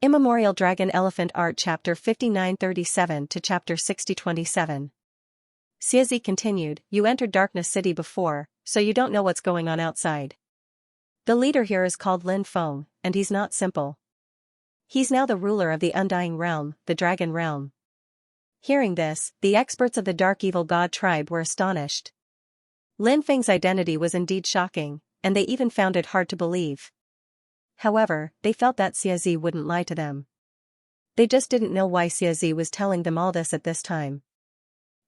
Immemorial Dragon Elephant Art Chapter 5937 to Chapter 6027. Xianxia continued, "You entered Darkness City before, so you don't know what's going on outside. The leader here is called Lin Feng, and he's not simple. He's now the ruler of the Undying Realm, the Dragon Realm." Hearing this, the experts of the Dark Evil God tribe were astonished. Lin Feng's identity was indeed shocking, and they even found it hard to believe. However, they felt that Xianxia wouldn't lie to them. They just didn't know why Xianxia was telling them all this at this time.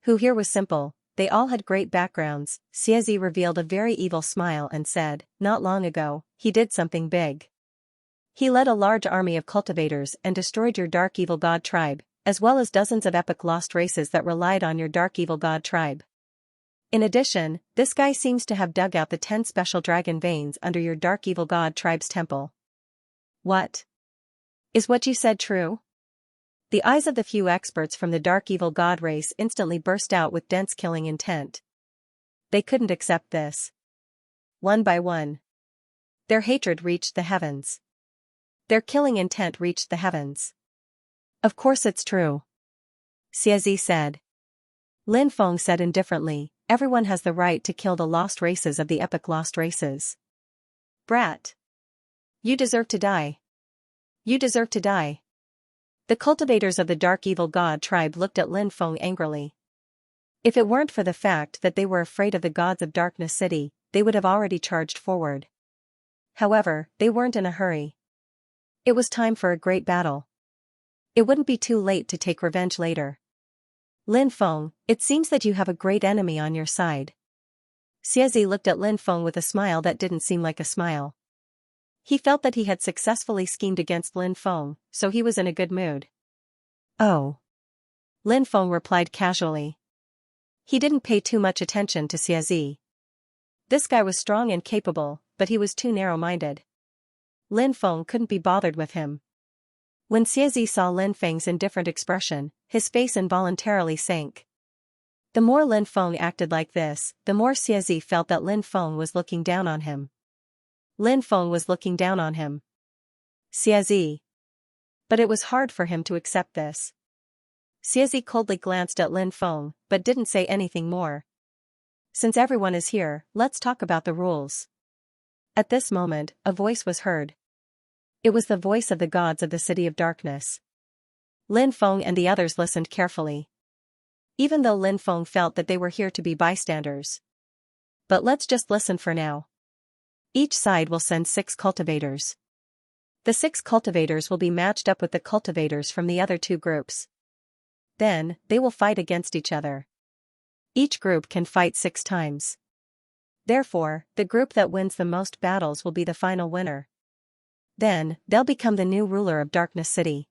Who here was simple, they all had great backgrounds. Xianxia revealed a very evil smile and said, "Not long ago, he did something big. He led a large army of cultivators and destroyed your Dark Evil God tribe, as well as dozens of epic lost races that relied on your Dark Evil God tribe. In addition, this guy seems to have dug out the 10 special dragon veins under your Dark Evil God tribe's temple." "What? Is what you said true?" The eyes of the few experts from the Dark Evil God race instantly burst out with dense killing intent. They couldn't accept this. One by one, their hatred reached the heavens. Their killing intent reached the heavens. "Of course it's true," Xianxia said. Lin Feng said indifferently, "Everyone has the right to kill the lost races of the epic lost races. Brat. You deserve to die. You deserve to die." The cultivators of the Dark Evil God tribe looked at Lin Feng angrily. If it weren't for the fact that they were afraid of the gods of Darkness City, they would have already charged forward. However, they weren't in a hurry. It was time for a great battle. It wouldn't be too late to take revenge later. "Lin Feng, it seems that you have a great enemy on your side." Xianxia looked at Lin Feng with a smile that didn't seem like a smile. He felt that he had successfully schemed against Lin Feng, so he was in a good mood. "Oh," Lin Feng replied casually. He didn't pay too much attention to Xianxia. This guy was strong and capable, but he was too narrow-minded. Lin Feng couldn't be bothered with him. When Xianxia saw Lin Feng's indifferent expression, his face involuntarily sank. The more Lin Feng acted like this, the more Xianxia felt that Lin Feng was looking down on him. Lin Feng was looking down on him. Xianxia. But it was hard for him to accept this. Xianxia coldly glanced at Lin Feng, but didn't say anything more. "Since everyone is here, let's talk about the rules." At this moment, a voice was heard. It was the voice of the gods of the City of Darkness. Lin Feng and the others listened carefully. Even though Lin Feng felt that they were here to be bystanders. But let's just listen for now. Each side will send 6 cultivators. The 6 cultivators will be matched up with the cultivators from the other 2 groups. Then, they will fight against each other. Each group can fight 6 times. Therefore, the group that wins the most battles will be the final winner. Then, they'll become the new ruler of Darkness City.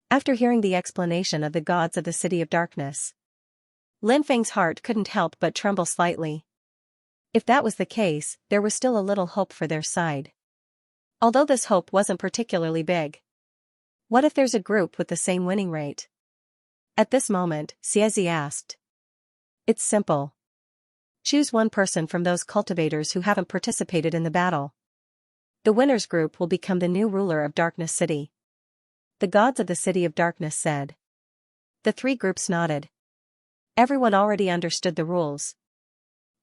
After hearing the explanation of the gods of the City of Darkness, Lin Feng's heart couldn't help but tremble slightly. If that was the case, there was still a little hope for their side. Although this hope wasn't particularly big. What if there's a group with the same winning rate? At this moment, Xianxia asked. "It's simple. Choose one person from those cultivators who haven't participated in the battle. The winner's group will become the new ruler of Darkness City." The gods of the City of Darkness said. The 3 groups nodded. Everyone already understood the rules.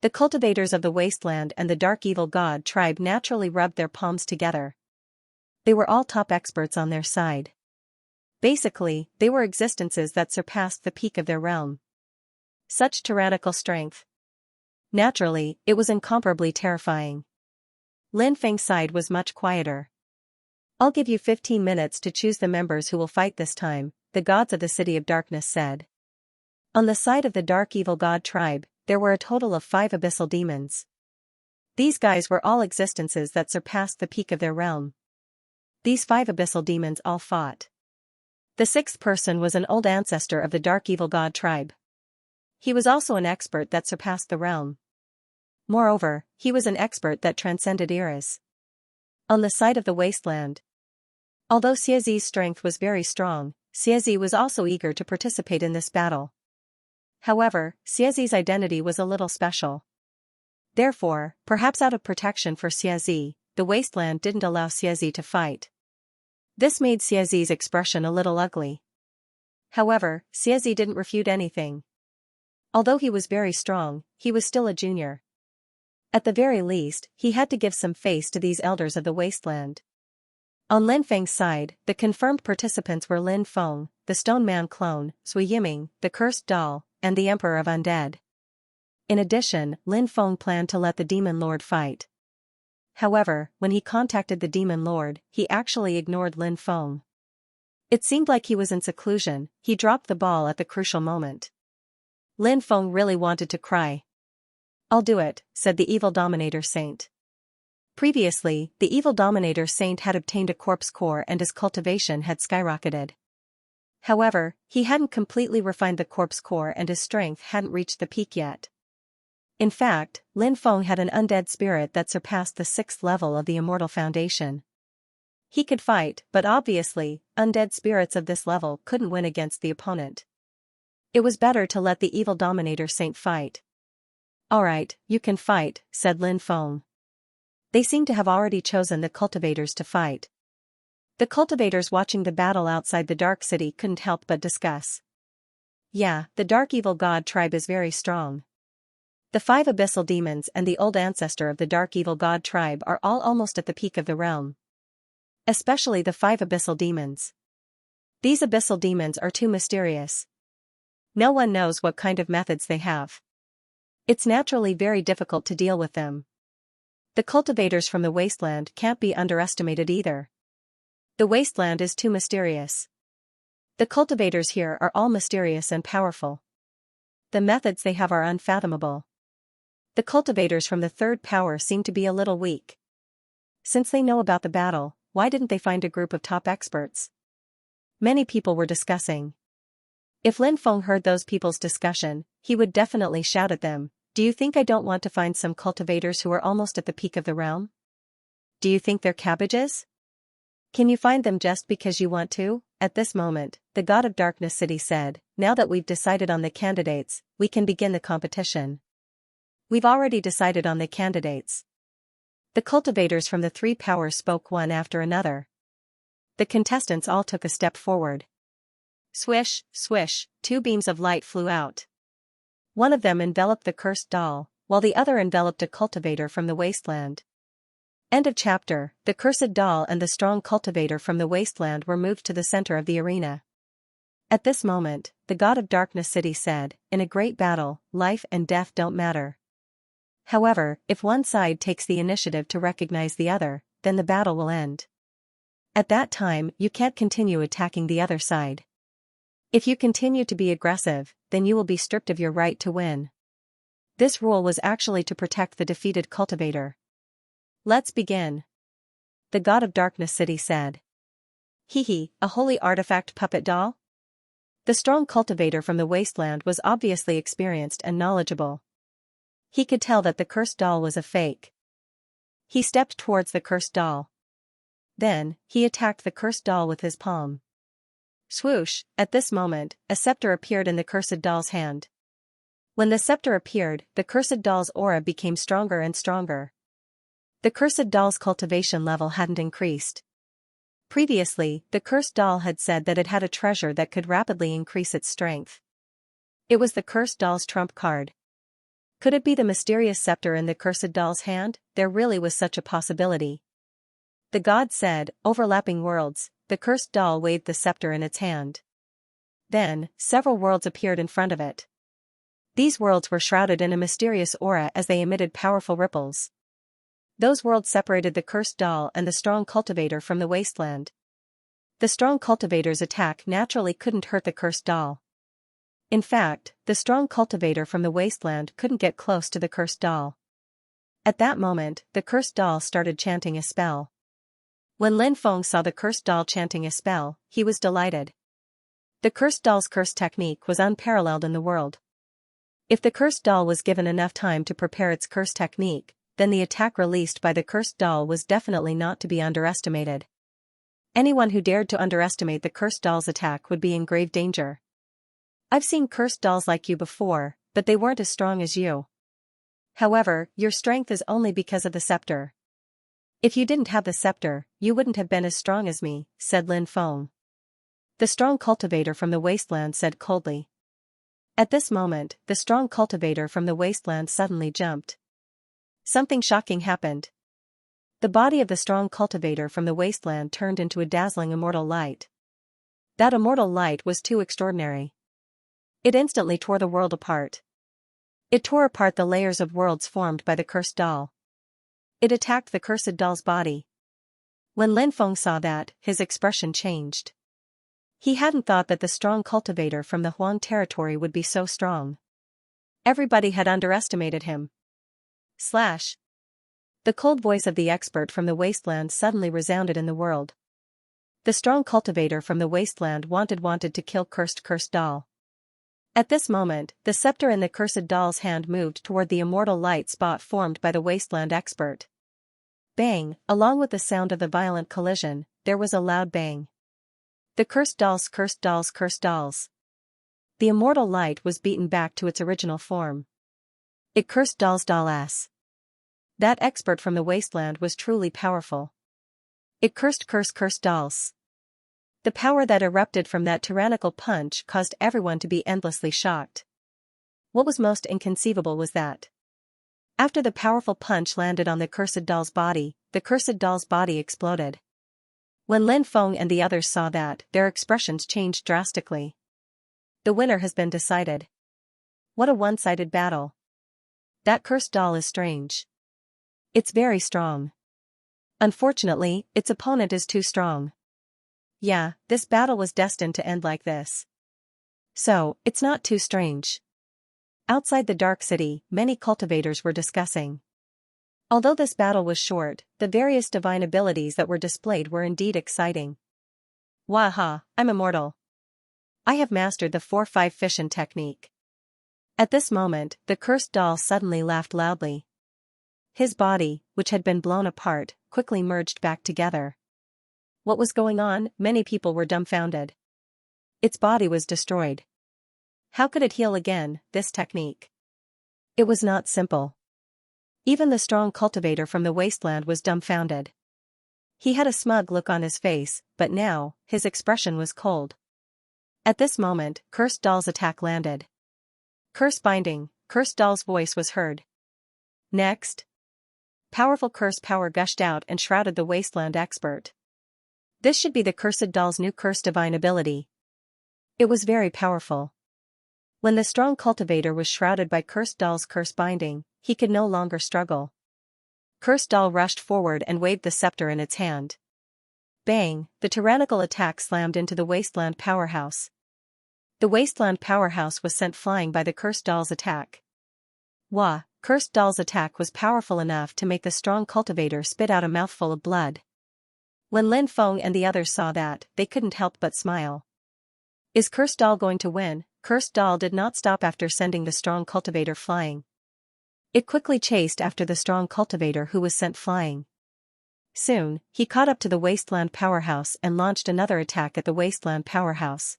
The cultivators of the Wasteland and the Dark Evil God tribe naturally rubbed their palms together. They were all top experts on their side. Basically, they were existences that surpassed the peak of their realm. Such tyrannical strength. Naturally, it was incomparably terrifying. Lin Feng's side was much quieter. "I'll give you 15 minutes to choose the members who will fight this time," the gods of the City of Darkness said. On the side of the Dark Evil God tribe, there were a total of 5 abyssal demons. These guys were all existences that surpassed the peak of their realm. These 5 abyssal demons all fought. The 6th person was an old ancestor of the Dark Evil God tribe. He was also an expert that surpassed the realm. Moreover, he was an expert that transcended eras. On the side of the Wasteland, although Xianxia's strength was very strong, Xianxia was also eager to participate in this battle. However, Xianxia's identity was a little special. Therefore, perhaps out of protection for Xianxia, the Wasteland didn't allow Xianxia to fight. This made Xiazi's expression a little ugly. However, Xiazi didn't refute anything. Although he was very strong, he was still a junior. At the very least, he had to give some face to these elders of the wasteland. On Lin Feng's side, the confirmed participants were Lin Feng, the Stone Man clone, Sui Yiming, the Cursed Doll, and the Emperor of Undead. In addition, Lin Feng planned to let the Demon Lord fight. However, when he contacted the Demon Lord, he actually ignored Lin Feng. It seemed like he was in seclusion, he dropped the ball at the crucial moment. Lin Feng really wanted to cry. "I'll do it," said the evil Dominator Saint. Previously, the evil Dominator Saint had obtained a corpse core and his cultivation had skyrocketed. However, he hadn't completely refined the corpse core and his strength hadn't reached the peak yet. In fact, Lin Feng had an undead spirit that surpassed the 6th level of the Immortal Foundation. He could fight, but obviously, undead spirits of this level couldn't win against the opponent. It was better to let the evil Dominator Saint fight. "Alright, you can fight," said Lin Feng. They seemed to have already chosen the cultivators to fight. The cultivators watching the battle outside the Dark City couldn't help but discuss. "Yeah, the Dark Evil God tribe is very strong. The 5 abyssal demons and the old ancestor of the Dark Evil God tribe are all almost at the peak of the realm. Especially the 5 abyssal demons. These abyssal demons are too mysterious. No one knows what kind of methods they have. It's naturally very difficult to deal with them. The cultivators from the wasteland can't be underestimated either. The wasteland is too mysterious. The cultivators here are all mysterious and powerful. The methods they have are unfathomable. The cultivators from the 3rd power seem to be a little weak. Since they know about the battle, why didn't they find a group of top experts?" Many people were discussing. If Lin Feng heard those people's discussion, he would definitely shout at them, "Do you think I don't want to find some cultivators who are almost at the peak of the realm? Do you think they're cabbages? Can you find them just because you want to?" At this moment, the God of Darkness City said, "Now that we've decided on the candidates, we can begin the competition." "We've already decided on the candidates." The cultivators from the 3 powers spoke one after another. The contestants all took a step forward. Swish, swish, 2 beams of light flew out. One of them enveloped the Cursed Doll, while the other enveloped a cultivator from the wasteland. End of chapter. The Cursed Doll and the strong cultivator from the wasteland were moved to the center of the arena. At this moment, the God of Darkness City said, "In a great battle, life and death don't matter. However, if one side takes the initiative to recognize the other, then the battle will end. At that time, you can't continue attacking the other side. If you continue to be aggressive, then you will be stripped of your right to win." This rule was actually to protect the defeated cultivator. "Let's begin," the God of Darkness City said. "Hee, a holy artifact puppet doll?" The strong cultivator from the wasteland was obviously experienced and knowledgeable. He could tell that the Cursed Doll was a fake. He stepped towards the Cursed Doll. Then, he attacked the Cursed Doll with his palm. Swoosh! At this moment, a scepter appeared in the Cursed Doll's hand. When the scepter appeared, the Cursed Doll's aura became stronger and stronger. The Cursed Doll's cultivation level hadn't increased. Previously, the Cursed Doll had said that it had a treasure that could rapidly increase its strength. It was the Cursed Doll's trump card. Could it be the mysterious scepter in the Cursed Doll's hand? There really was such a possibility. The god said, "Overlapping worlds." The Cursed Doll waved the scepter in its hand. Then, several worlds appeared in front of it. These worlds were shrouded in a mysterious aura as they emitted powerful ripples. Those worlds separated the Cursed Doll and the strong cultivator from the wasteland. The strong cultivator's attack naturally couldn't hurt the Cursed Doll. In fact, the strong cultivator from the wasteland couldn't get close to the Cursed Doll. At that moment, the Cursed Doll started chanting a spell. When Lin Feng saw the Cursed Doll chanting a spell, he was delighted. The Cursed Doll's curse technique was unparalleled in the world. If the Cursed Doll was given enough time to prepare its curse technique, then the attack released by the Cursed Doll was definitely not to be underestimated. Anyone who dared to underestimate the Cursed Doll's attack would be in grave danger. "I've seen Cursed Dolls like you before, but they weren't as strong as you. However, your strength is only because of the scepter. If you didn't have the scepter, you wouldn't have been as strong as me, said Lin Feng. The strong cultivator from the wasteland said coldly. At this moment, the strong cultivator from the wasteland suddenly jumped. Something shocking happened. The body of the strong cultivator from the wasteland turned into a dazzling immortal light. That immortal light was too extraordinary. It instantly tore the world apart. It tore apart the layers of worlds formed by the cursed doll. It attacked the cursed doll's body. When Lin Feng saw that, his expression changed. He hadn't thought that the strong cultivator from the Huang territory would be so strong. Everybody had underestimated him. Slash. The cold voice of the expert from the wasteland suddenly resounded in the world. The strong cultivator from the wasteland wanted to kill cursed doll. At this moment, the scepter in the cursed doll's hand moved toward the immortal light spot formed by the wasteland expert. Bang, along with the sound of the violent collision, there was a loud bang. The cursed dolls. The immortal light was beaten back to its original form. It cursed doll's ass. That expert from the wasteland was truly powerful. It cursed dolls. The power that erupted from that tyrannical punch caused everyone to be endlessly shocked. What was most inconceivable was that after the powerful punch landed on the cursed doll's body exploded. When Lin Feng and the others saw that, their expressions changed drastically. The winner has been decided. What a one-sided battle. That cursed doll is strange. It's very strong. Unfortunately, its opponent is too strong. Yeah, this battle was destined to end like this. So, it's not too strange. Outside the Dark City, many cultivators were discussing. Although this battle was short, the various divine abilities that were displayed were indeed exciting. Waha, I'm immortal. I have mastered the 4-5 fission technique. At this moment, the cursed doll suddenly laughed loudly. His body, which had been blown apart, quickly merged back together. What was going on? Many people were dumbfounded. Its body was destroyed. How could it heal again, this technique? It was not simple. Even the strong cultivator from the wasteland was dumbfounded. He had a smug look on his face, but now, his expression was cold. At this moment, cursed doll's attack landed. Curse binding, cursed doll's voice was heard. Next. Powerful curse power gushed out and shrouded the wasteland expert. This should be the cursed doll's new curse divine ability. It was very powerful. When the strong cultivator was shrouded by cursed doll's curse binding, he could no longer struggle. Cursed doll rushed forward and waved the scepter in its hand. Bang, the tyrannical attack slammed into the wasteland powerhouse. The wasteland powerhouse was sent flying by the cursed doll's attack. Wah, cursed doll's attack was powerful enough to make the strong cultivator spit out a mouthful of blood. When Lin Feng and the others saw that, they couldn't help but smile. Is cursed doll going to win? Cursed doll did not stop after sending the strong cultivator flying. It quickly chased after the strong cultivator who was sent flying. Soon, he caught up to the wasteland powerhouse and launched another attack at the wasteland powerhouse.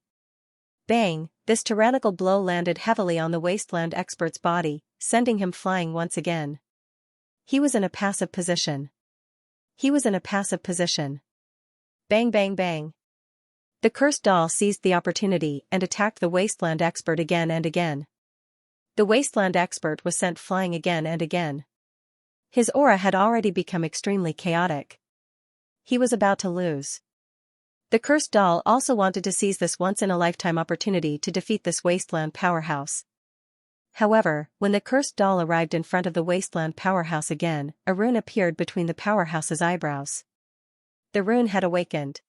Bang, this tyrannical blow landed heavily on the wasteland expert's body, sending him flying once again. He was in a passive position. Bang bang bang. The cursed doll seized the opportunity and attacked the wasteland expert again and again. The wasteland expert was sent flying again and again. His aura had already become extremely chaotic. He was about to lose. The cursed doll also wanted to seize this once-in-a-lifetime opportunity to defeat this wasteland powerhouse. However, when the cursed doll arrived in front of the wasteland powerhouse again, a rune appeared between the powerhouse's eyebrows. The rune had awakened.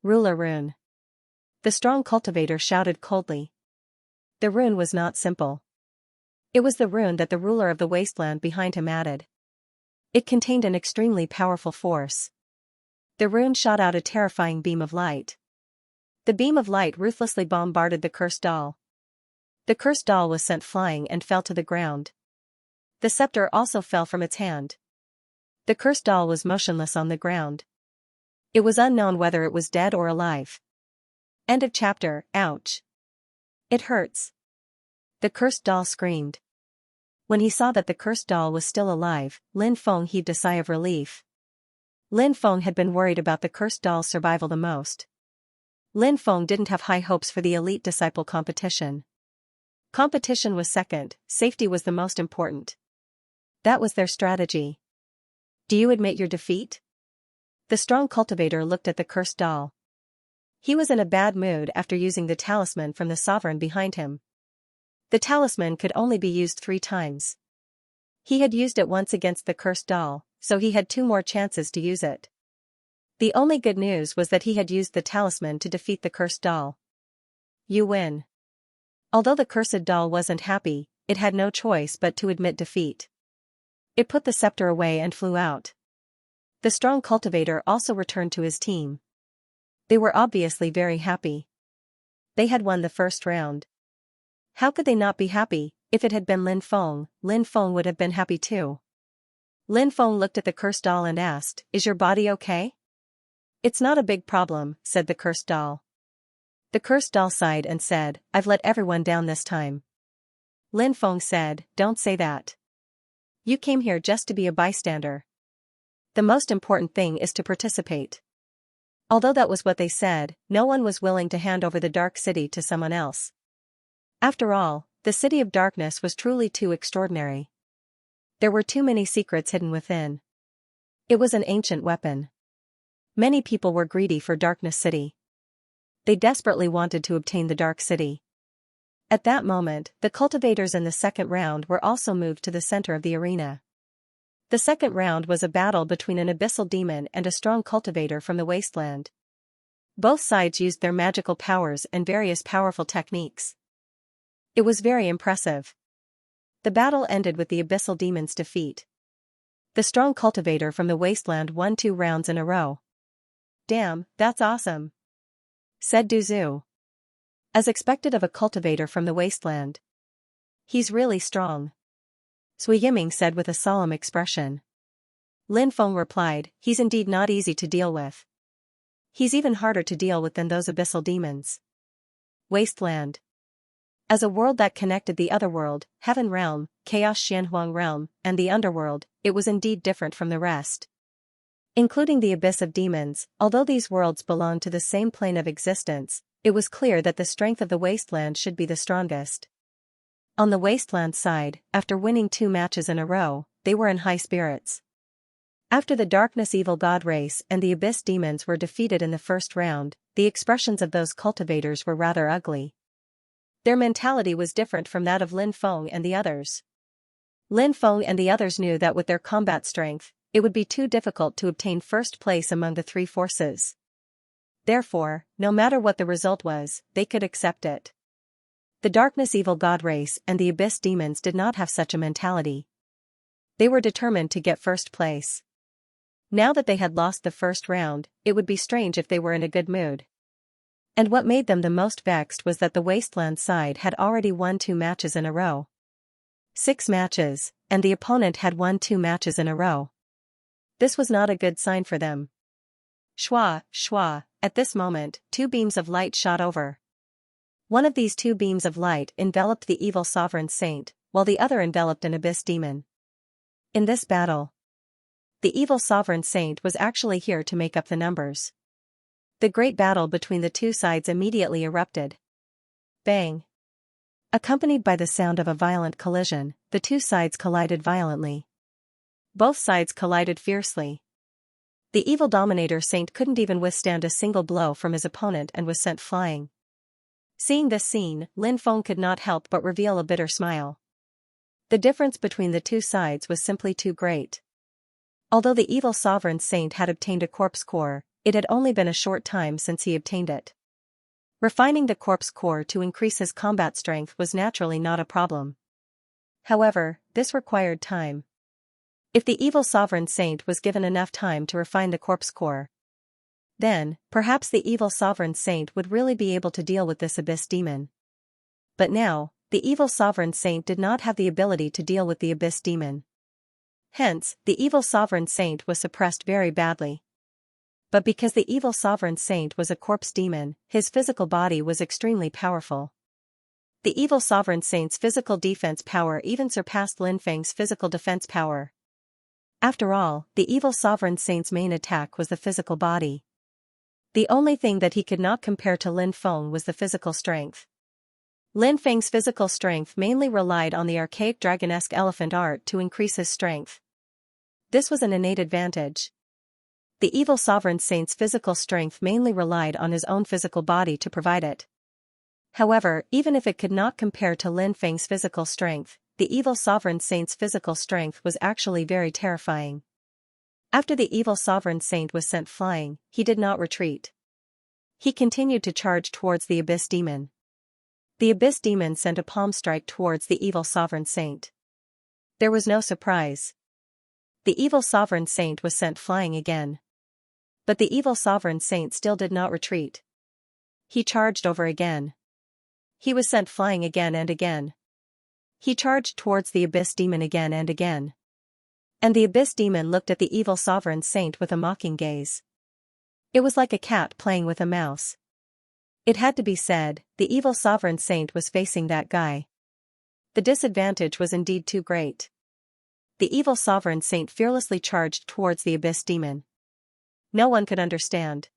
Ruler rune. The strong cultivator shouted coldly. The rune was not simple. It was the rune that the ruler of the wasteland behind him added. It contained an extremely powerful force. The rune shot out a terrifying beam of light. The beam of light ruthlessly bombarded the cursed doll. The cursed doll was sent flying and fell to the ground. The scepter also fell from its hand. The cursed doll was motionless on the ground. It was unknown whether it was dead or alive. End of chapter. Ouch. It hurts. The cursed doll screamed. When he saw that the cursed doll was still alive, Lin Feng heaved a sigh of relief. Lin Feng had been worried about the cursed doll's survival the most. Lin Feng didn't have high hopes for the elite disciple competition. Competition was second, safety was the most important. That was their strategy. Do you admit your defeat? The strong cultivator looked at the cursed doll. He was in a bad mood after using the talisman from the sovereign behind him. The talisman could only be used 3 times. He had used it once against the cursed doll, so he had 2 more chances to use it. The only good news was that he had used the talisman to defeat the cursed doll. You win. Although the cursed doll wasn't happy, it had no choice but to admit defeat. It put the scepter away and flew out. The strong cultivator also returned to his team. They were obviously very happy. They had won the first round. How could they not be happy? If it had been Lin Feng would have been happy too. Lin Feng looked at the cursed doll and asked, "Is your body okay?" "It's not a big problem," said the cursed doll. The cursed doll sighed and said, "I've let everyone down this time." Lin Feng said, "Don't say that. You came here just to be a bystander. The most important thing is to participate." Although that was what they said, no one was willing to hand over the dark city to someone else. After all, the city of darkness was truly too extraordinary. There were too many secrets hidden within. It was an ancient weapon. Many people were greedy for Darkness City. They desperately wanted to obtain the Dark City. At that moment, the cultivators in the second round were also moved to the center of the arena. The second round was a battle between an abyssal demon and a strong cultivator from the wasteland. Both sides used their magical powers and various powerful techniques. It was very impressive. The battle ended with the abyssal demon's defeat. The strong cultivator from the wasteland won 2 rounds in a row. "Damn, that's awesome," said Duzu. As expected of a cultivator from the wasteland. "He's really strong," Sui Yiming said with a solemn expression. Lin Feng replied, "He's indeed not easy to deal with. He's even harder to deal with than those abyssal demons." Wasteland. As a world that connected the otherworld, Heaven Realm, Chaos Xianhuang Realm, and the Underworld, it was indeed different from the rest. Including the abyss of demons, although these worlds belonged to the same plane of existence, it was clear that the strength of the wasteland should be the strongest. On the wasteland side, after winning 2 matches in a row, they were in high spirits. After the Darkness Evil God race and the Abyss demons were defeated in the first round, the expressions of those cultivators were rather ugly. Their mentality was different from that of Lin Feng and the others. Lin Feng and the others knew that with their combat strength, it would be too difficult to obtain first place among the 3 forces. Therefore, no matter what the result was, they could accept it. The Darkness Evil God race and the Abyss demons did not have such a mentality. They were determined to get first place. Now that they had lost the first round, it would be strange if they were in a good mood. And what made them the most vexed was that the wasteland side had already won 2 matches in a row. 6 matches, and the opponent had won 2 matches in a row. This was not a good sign for them. Shwa, shwa, at this moment, 2 beams of light shot over. One of these 2 beams of light enveloped the evil sovereign saint, while the other enveloped an abyss demon. In this battle, the evil sovereign saint was actually here to make up the numbers. The great battle between the 2 sides immediately erupted. Bang! Accompanied by the sound of a violent collision, the 2 sides collided violently. Both sides collided fiercely. The evil dominator saint couldn't even withstand a single blow from his opponent and was sent flying. Seeing this scene, Lin Feng could not help but reveal a bitter smile. The difference between the 2 sides was simply too great. Although the evil sovereign saint had obtained a corpse core, it had only been a short time since he obtained it. Refining the corpse core to increase his combat strength was naturally not a problem. However, this required time. If the evil sovereign saint was given enough time to refine the corpse core, then, perhaps the evil sovereign saint would really be able to deal with this abyss demon. But now, the evil sovereign saint did not have the ability to deal with the abyss demon. Hence, the evil sovereign saint was suppressed very badly. But because the evil sovereign saint was a corpse demon, his physical body was extremely powerful. The evil sovereign saint's physical defense power even surpassed Lin Feng's physical defense power. After all, the evil sovereign saint's main attack was the physical body. The only thing that he could not compare to Lin Feng was the physical strength. Lin Feng's physical strength mainly relied on the archaic dragonesque elephant art to increase his strength. This was an innate advantage. The evil sovereign saint's physical strength mainly relied on his own physical body to provide it. However, even if it could not compare to Lin Feng's physical strength, the evil sovereign saint's physical strength was actually very terrifying. After the evil sovereign saint was sent flying, he did not retreat. He continued to charge towards the abyss demon. The abyss demon sent a palm strike towards the evil sovereign saint. There was no surprise. The evil sovereign saint was sent flying again. But the evil sovereign saint still did not retreat. He charged over again. He was sent flying again and again. He charged towards the abyss demon again and again. And the abyss demon looked at the evil sovereign saint with a mocking gaze. It was like a cat playing with a mouse. It had to be said, the evil sovereign saint was facing that guy. The disadvantage was indeed too great. The evil sovereign saint fearlessly charged towards the abyss demon. No one could understand.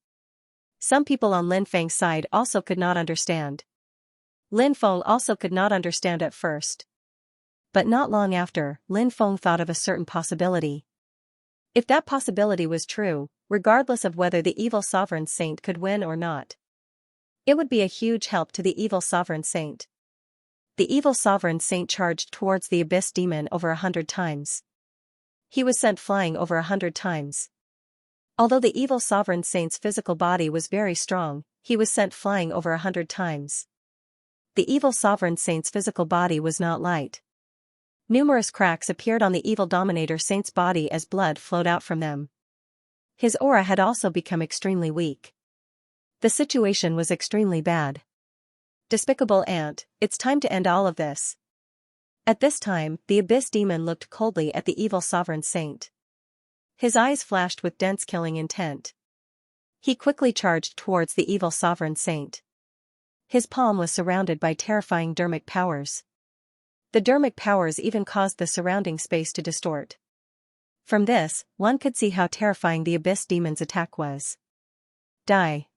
Some people on Lin Feng's side also could not understand. Lin Feng also could not understand at first. But not long after, Lin Feng thought of a certain possibility. If that possibility was true, regardless of whether the evil sovereign saint could win or not, it would be a huge help to the evil sovereign saint. The evil sovereign saint charged towards the abyss demon over 100 times. He was sent flying over 100 times. Although the evil sovereign saint's physical body was very strong, he was sent flying over 100 times. The evil sovereign saint's physical body was not light. Numerous cracks appeared on the evil dominator saint's body as blood flowed out from them. His aura had also become extremely weak. The situation was extremely bad. Despicable ant, it's time to end all of this. At this time, the abyss demon looked coldly at the evil sovereign saint. His eyes flashed with dense killing intent. He quickly charged towards the evil sovereign saint. His palm was surrounded by terrifying dermic powers. The dermic powers even caused the surrounding space to distort. From this, one could see how terrifying the abyss demon's attack was. Die.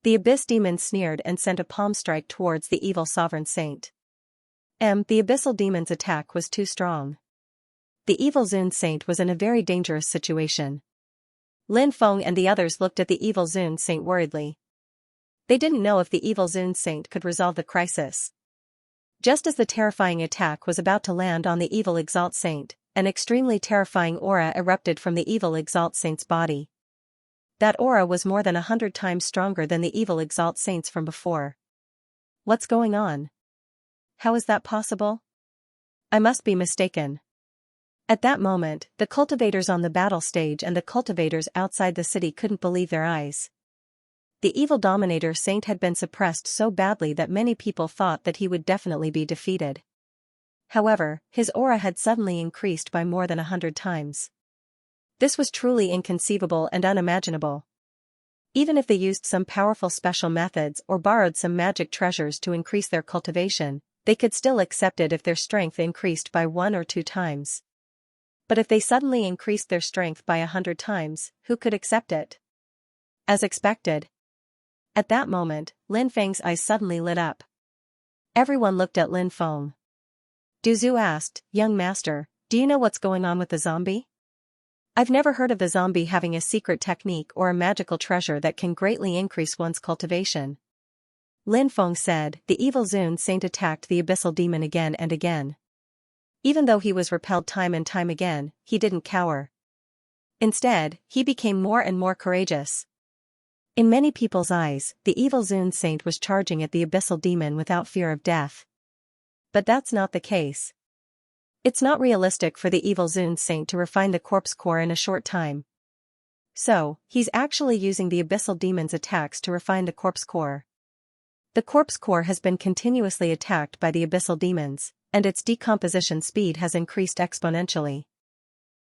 The abyss demon sneered and sent a palm strike towards the evil sovereign saint. The abyssal demon's attack was too strong. The evil Zun saint was in a very dangerous situation. Lin Feng and the others looked at the evil Zun saint worriedly. They didn't know if the evil Zun saint could resolve the crisis. Just as the terrifying attack was about to land on the evil Exalt Saint, an extremely terrifying aura erupted from the evil Exalt Saint's body. That aura was more than 100 times stronger than the evil Exalt Saints from before. What's going on? How is that possible? I must be mistaken. At that moment, the cultivators on the battle stage and the cultivators outside the city couldn't believe their eyes. The evil dominator saint had been suppressed so badly that many people thought that he would definitely be defeated. However, his aura had suddenly increased by more than 100 times. This was truly inconceivable and unimaginable. Even if they used some powerful special methods or borrowed some magic treasures to increase their cultivation, they could still accept it if their strength increased by 1 or 2 times. But if they suddenly increased their strength by 100 times, who could accept it? As expected. At that moment, Lin Feng's eyes suddenly lit up. Everyone looked at Lin Feng. Du Zhu asked, "Young master, do you know what's going on with the zombie? I've never heard of the zombie having a secret technique or a magical treasure that can greatly increase one's cultivation." Lin Feng said, "The evil Zun saint attacked the abyssal demon again and again. Even though he was repelled time and time again, he didn't cower. Instead, he became more and more courageous. In many people's eyes, the evil Zun saint was charging at the abyssal demon without fear of death. But that's not the case. It's not realistic for the evil Zun saint to refine the corpse core in a short time. So, he's actually using the abyssal demon's attacks to refine the corpse core. The corpse core has been continuously attacked by the abyssal demons, and its decomposition speed has increased exponentially.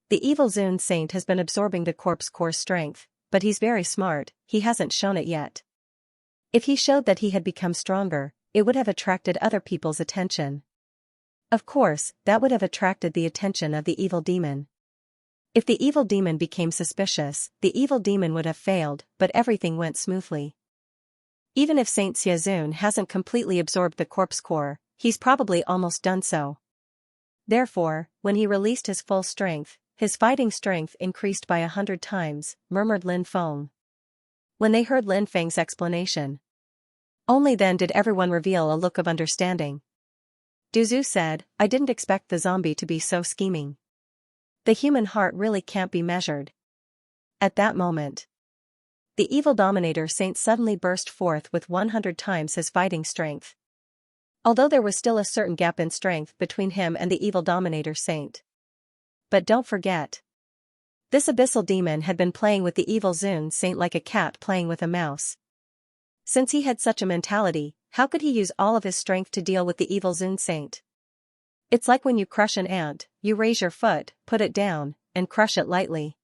The evil Zun saint has been absorbing the corpse core's strength, but he's very smart, he hasn't shown it yet. If he showed that he had become stronger, it would have attracted other people's attention. Of course, that would have attracted the attention of the evil demon. If the evil demon became suspicious, the evil demon would have failed, but everything went smoothly. Even if Saint Xiazun hasn't completely absorbed the corpse core, he's probably almost done so. Therefore, when he released his full strength, his fighting strength increased by 100 times, murmured Lin Feng. When they heard Lin Feng's explanation, only then did everyone reveal a look of understanding. Du Zhu said, I didn't expect the zombie to be so scheming. The human heart really can't be measured. At that moment, the evil dominator saint suddenly burst forth with 100 times his fighting strength. Although there was still a certain gap in strength between him and the evil dominator saint. But don't forget, this abyssal demon had been playing with the evil Zun saint like a cat playing with a mouse. Since he had such a mentality, how could he use all of his strength to deal with the evil Zun saint? It's like when you crush an ant, you raise your foot, put it down, and crush it lightly.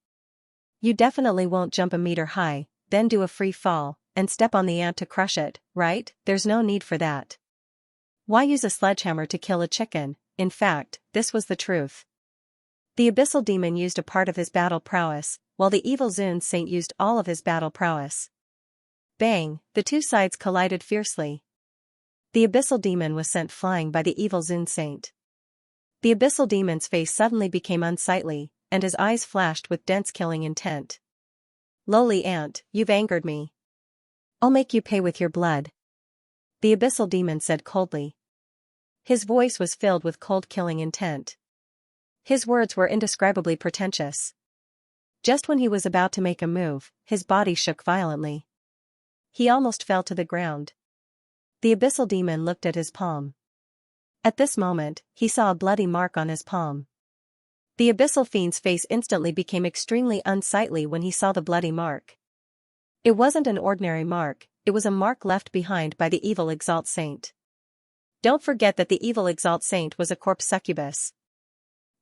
You definitely won't jump a meter high, then do a free fall, and step on the ant to crush it, right? There's no need for that. Why use a sledgehammer to kill a chicken? In fact, this was the truth. The abyssal demon used a part of his battle prowess, while the evil Zun saint used all of his battle prowess. Bang, the two sides collided fiercely. The abyssal demon was sent flying by the evil Zun saint. The abyssal demon's face suddenly became unsightly, and his eyes flashed with dense killing intent. Lowly ant, you've angered me. I'll make you pay with your blood. The abyssal demon said coldly. His voice was filled with cold killing intent. His words were indescribably pretentious. Just when he was about to make a move, his body shook violently. He almost fell to the ground. The abyssal demon looked at his palm. At this moment, he saw a bloody mark on his palm. The abyssal fiend's face instantly became extremely unsightly when he saw the bloody mark. It wasn't an ordinary mark, it was a mark left behind by the evil Exalt Saint. Don't forget that the evil Exalt Saint was a corpse succubus.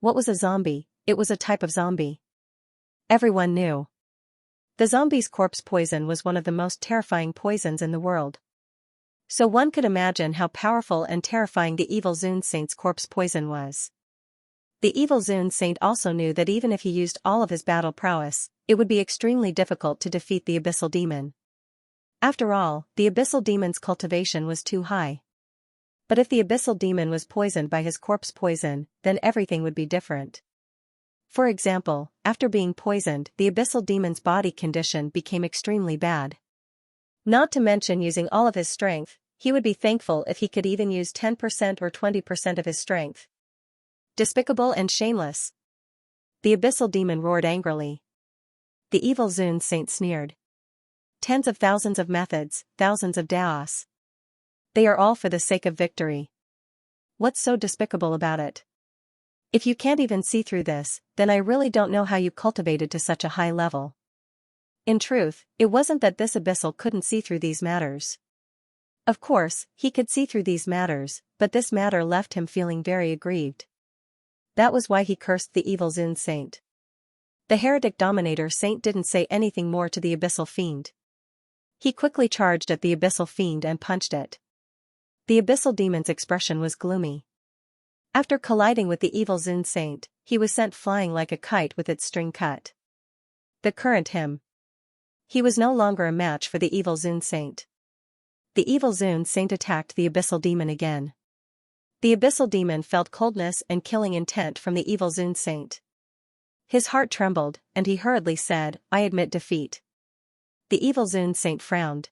What was a zombie? It was a type of zombie. Everyone knew. The zombie's corpse poison was one of the most terrifying poisons in the world. So one could imagine how powerful and terrifying the evil Zun Saint's corpse poison was. The evil Zun Saint also knew that even if he used all of his battle prowess, it would be extremely difficult to defeat the abyssal demon. After all, the abyssal demon's cultivation was too high. But if the abyssal demon was poisoned by his corpse poison, then everything would be different. For example, after being poisoned, the abyssal demon's body condition became extremely bad. Not to mention using all of his strength, he would be thankful if he could even use 10% or 20% of his strength. Despicable and shameless. The abyssal demon roared angrily. The evil Zun Saint sneered. Tens of thousands of methods, thousands of daos. They are all for the sake of victory. What's so despicable about it? If you can't even see through this, then I really don't know how you cultivated to such a high level. In truth, it wasn't that this abyssal couldn't see through these matters. Of course, he could see through these matters, but this matter left him feeling very aggrieved. That was why he cursed the evil Zun Saint. The heretic dominator saint didn't say anything more to the abyssal fiend. He quickly charged at the abyssal fiend and punched it. The abyssal demon's expression was gloomy. After colliding with the evil Zun Saint, he was sent flying like a kite with its string cut. The current him. He was no longer a match for the evil Zun Saint. The evil Zun Saint attacked the abyssal demon again. The abyssal demon felt coldness and killing intent from the evil Zun Saint. His heart trembled, and he hurriedly said, I admit defeat. The evil Zun Saint frowned.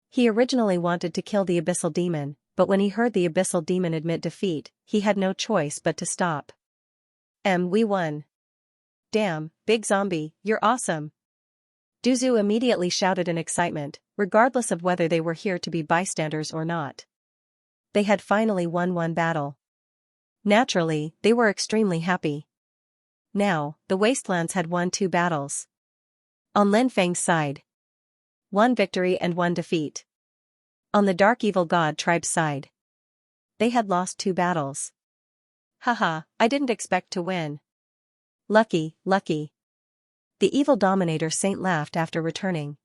He originally wanted to kill the abyssal demon, but when he heard the abyssal demon admit defeat, he had no choice but to stop. We won. Damn, big zombie, you're awesome. Du Zhu immediately shouted in excitement, regardless of whether they were here to be bystanders or not. They had finally won one battle. Naturally, they were extremely happy. Now, the Wastelands had won 2 battles. On Lin Feng's side, 1 victory and 1 defeat. On the Dark Evil God tribe's side, they had lost 2 battles. Haha, I didn't expect to win. Lucky, lucky. The evil dominator saint laughed after returning.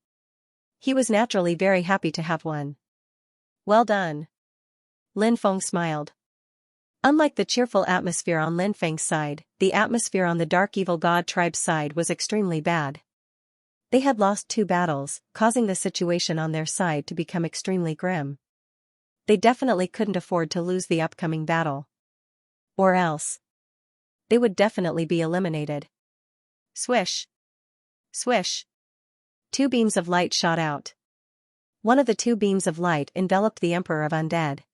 He was naturally very happy to have won. Well done. Lin Feng smiled. Unlike the cheerful atmosphere on Lin Feng's side, the atmosphere on the Dark Evil God tribe's side was extremely bad. They had lost 2 battles, causing the situation on their side to become extremely grim. They definitely couldn't afford to lose the upcoming battle. Or else they would definitely be eliminated. Swish! Swish! 2 beams of light shot out. One of the 2 beams of light enveloped the Emperor of Undead.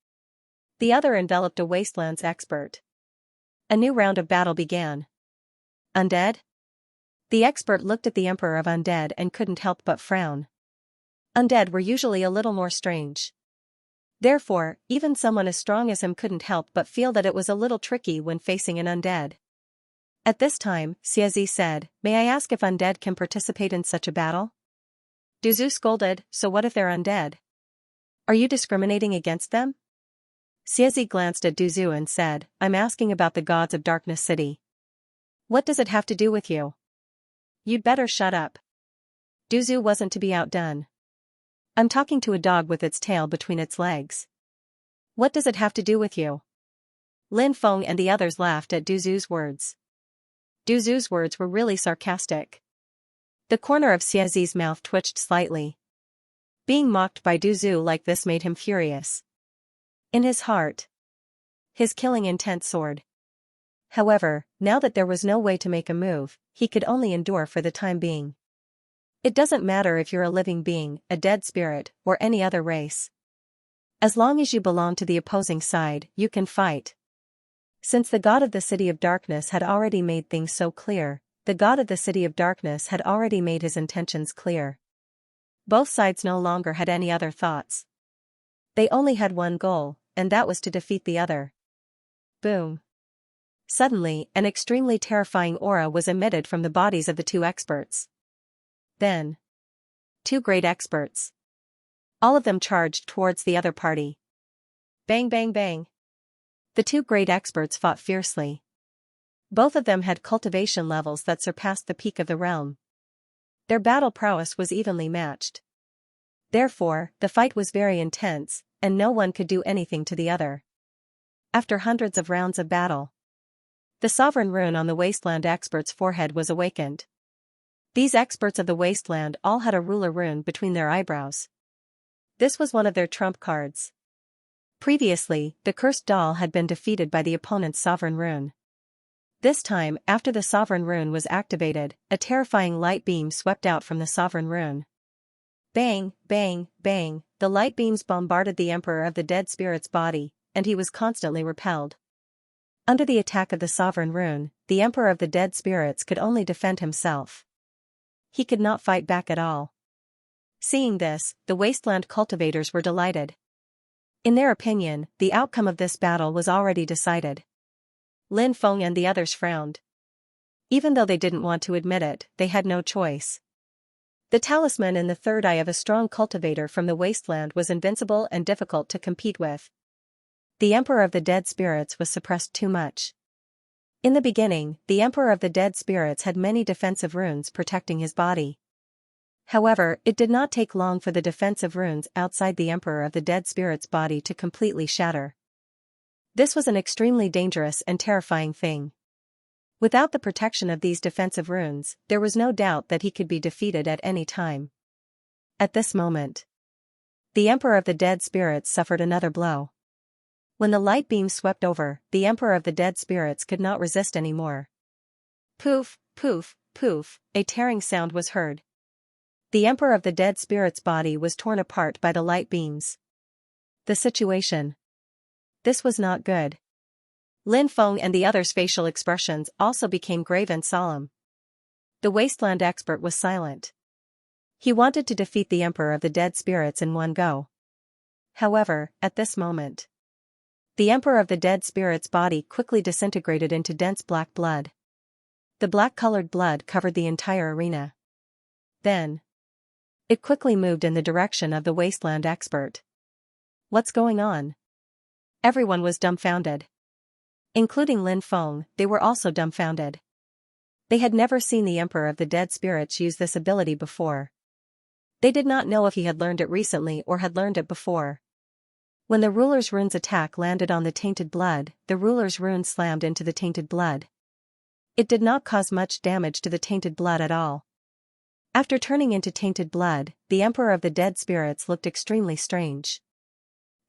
The other enveloped a Wastelands expert. A new round of battle began. Undead? The expert looked at the Emperor of Undead and couldn't help but frown. Undead were usually a little more strange. Therefore, even someone as strong as him couldn't help but feel that it was a little tricky when facing an undead. At this time, Xianxia said, "May I ask if undead can participate in such a battle?" Duzu scolded, "So what if they're undead? Are you discriminating against them?" Xianxia glanced at Duzu and said, "I'm asking about the gods of Darkness City. What does it have to do with you?" "You'd better shut up." Duzu wasn't to be outdone. "I'm talking to a dog with its tail between its legs. What does it have to do with you?" Lin Feng and the others laughed at Duzu's words. Duzu's words were really sarcastic. The corner of Xianxi's mouth twitched slightly. Being mocked by Duzu like this made him furious. In his heart, his killing intent soared. However, now that there was no way to make a move, he could only endure for the time being. It doesn't matter if you're a living being, a dead spirit, or any other race. As long as you belong to the opposing side, you can fight. Since the god of the City of Darkness had already made things so clear, the god of the City of Darkness had already made his intentions clear. Both sides no longer had any other thoughts. They only had one goal, and that was to defeat the other. Boom. Suddenly, an extremely terrifying aura was emitted from the bodies of the 2 experts. Then, 2 great experts. All of them charged towards the other party. Bang bang bang. The 2 great experts fought fiercely. Both of them had cultivation levels that surpassed the peak of the realm. Their battle prowess was evenly matched. Therefore, the fight was very intense, and no one could do anything to the other. After hundreds of rounds of battle, the sovereign rune on the Wasteland expert's forehead was awakened. These experts of the Wasteland all had a ruler rune between their eyebrows. This was one of their trump cards. Previously, the cursed doll had been defeated by the opponent's sovereign rune. This time, after the sovereign rune was activated, a terrifying light beam swept out from the sovereign rune. Bang, bang, bang, the light beams bombarded the Emperor of the Dead Spirit's body, and he was constantly repelled. Under the attack of the sovereign rune, the Emperor of the Dead Spirits could only defend himself. He could not fight back at all. Seeing this, the Wasteland cultivators were delighted. In their opinion, the outcome of this battle was already decided. Lin Feng and the others frowned. Even though they didn't want to admit it, they had no choice. The talisman in the third eye of a strong cultivator from the Wasteland was invincible and difficult to compete with. The Emperor of the Dead Spirits was suppressed too much. In the beginning, the Emperor of the Dead Spirits had many defensive runes protecting his body. However, it did not take long for the defensive runes outside the Emperor of the Dead Spirit's body to completely shatter. This was an extremely dangerous and terrifying thing. Without the protection of these defensive runes, there was no doubt that he could be defeated at any time. At this moment, the Emperor of the Dead Spirits suffered another blow. When the light beam swept over, the Emperor of the Dead Spirits could not resist anymore. Poof, poof, poof, a tearing sound was heard. The Emperor of the Dead Spirit's body was torn apart by the light beams. The situation. This was not good. Lin Feng and the others' facial expressions also became grave and solemn. The Wasteland expert was silent. He wanted to defeat the Emperor of the Dead Spirits in one go. However, at this moment, the Emperor of the Dead Spirits' body quickly disintegrated into dense black blood. The black-colored blood covered the entire arena. Then, it quickly moved in the direction of the Wasteland expert. What's going on? Everyone was dumbfounded. Including Lin Feng, they were also dumbfounded. They had never seen the Emperor of the Dead Spirits use this ability before. They did not know if he had learned it recently or had learned it before. When the ruler's rune's attack landed on the tainted blood, the ruler's rune slammed into the tainted blood. It did not cause much damage to the tainted blood at all. After turning into tainted blood, the Emperor of the Dead Spirits looked extremely strange.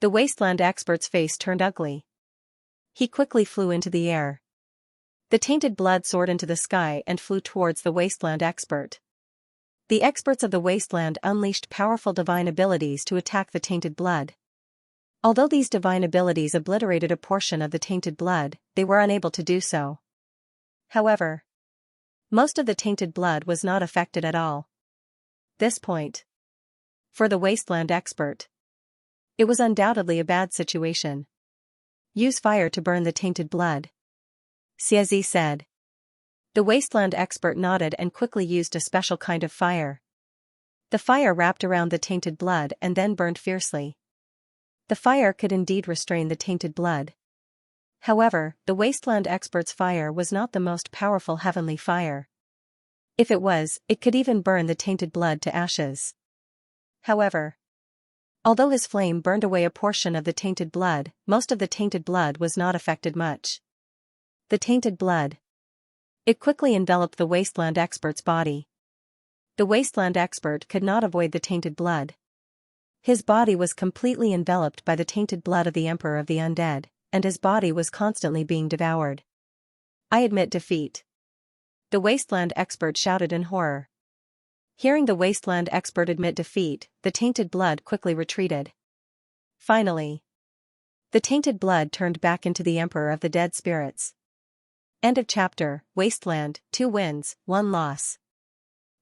The wasteland expert's face turned ugly. He quickly flew into the air. The tainted blood soared into the sky and flew towards the wasteland expert. The experts of the wasteland unleashed powerful divine abilities to attack the tainted blood. Although these divine abilities obliterated a portion of the tainted blood, they were unable to do so. However, most of the tainted blood was not affected at all. This point. For the wasteland expert, it was undoubtedly a bad situation. Use fire to burn the tainted blood, Xianxia said. The wasteland expert nodded and quickly used a special kind of fire. The fire wrapped around the tainted blood and then burned fiercely. The fire could indeed restrain the tainted blood. However, the wasteland expert's fire was not the most powerful heavenly fire. If it was, it could even burn the tainted blood to ashes. However, although his flame burned away a portion of the tainted blood, most of the tainted blood was not affected much. The tainted blood. It quickly enveloped the wasteland expert's body. The wasteland expert could not avoid the tainted blood. His body was completely enveloped by the tainted blood of the Emperor of the Undead, and his body was constantly being devoured. I admit defeat. The wasteland expert shouted in horror. Hearing the wasteland expert admit defeat, the tainted blood quickly retreated. Finally, the tainted blood turned back into the Emperor of the Dead Spirits. End of chapter. Wasteland, 2 wins, 1 loss.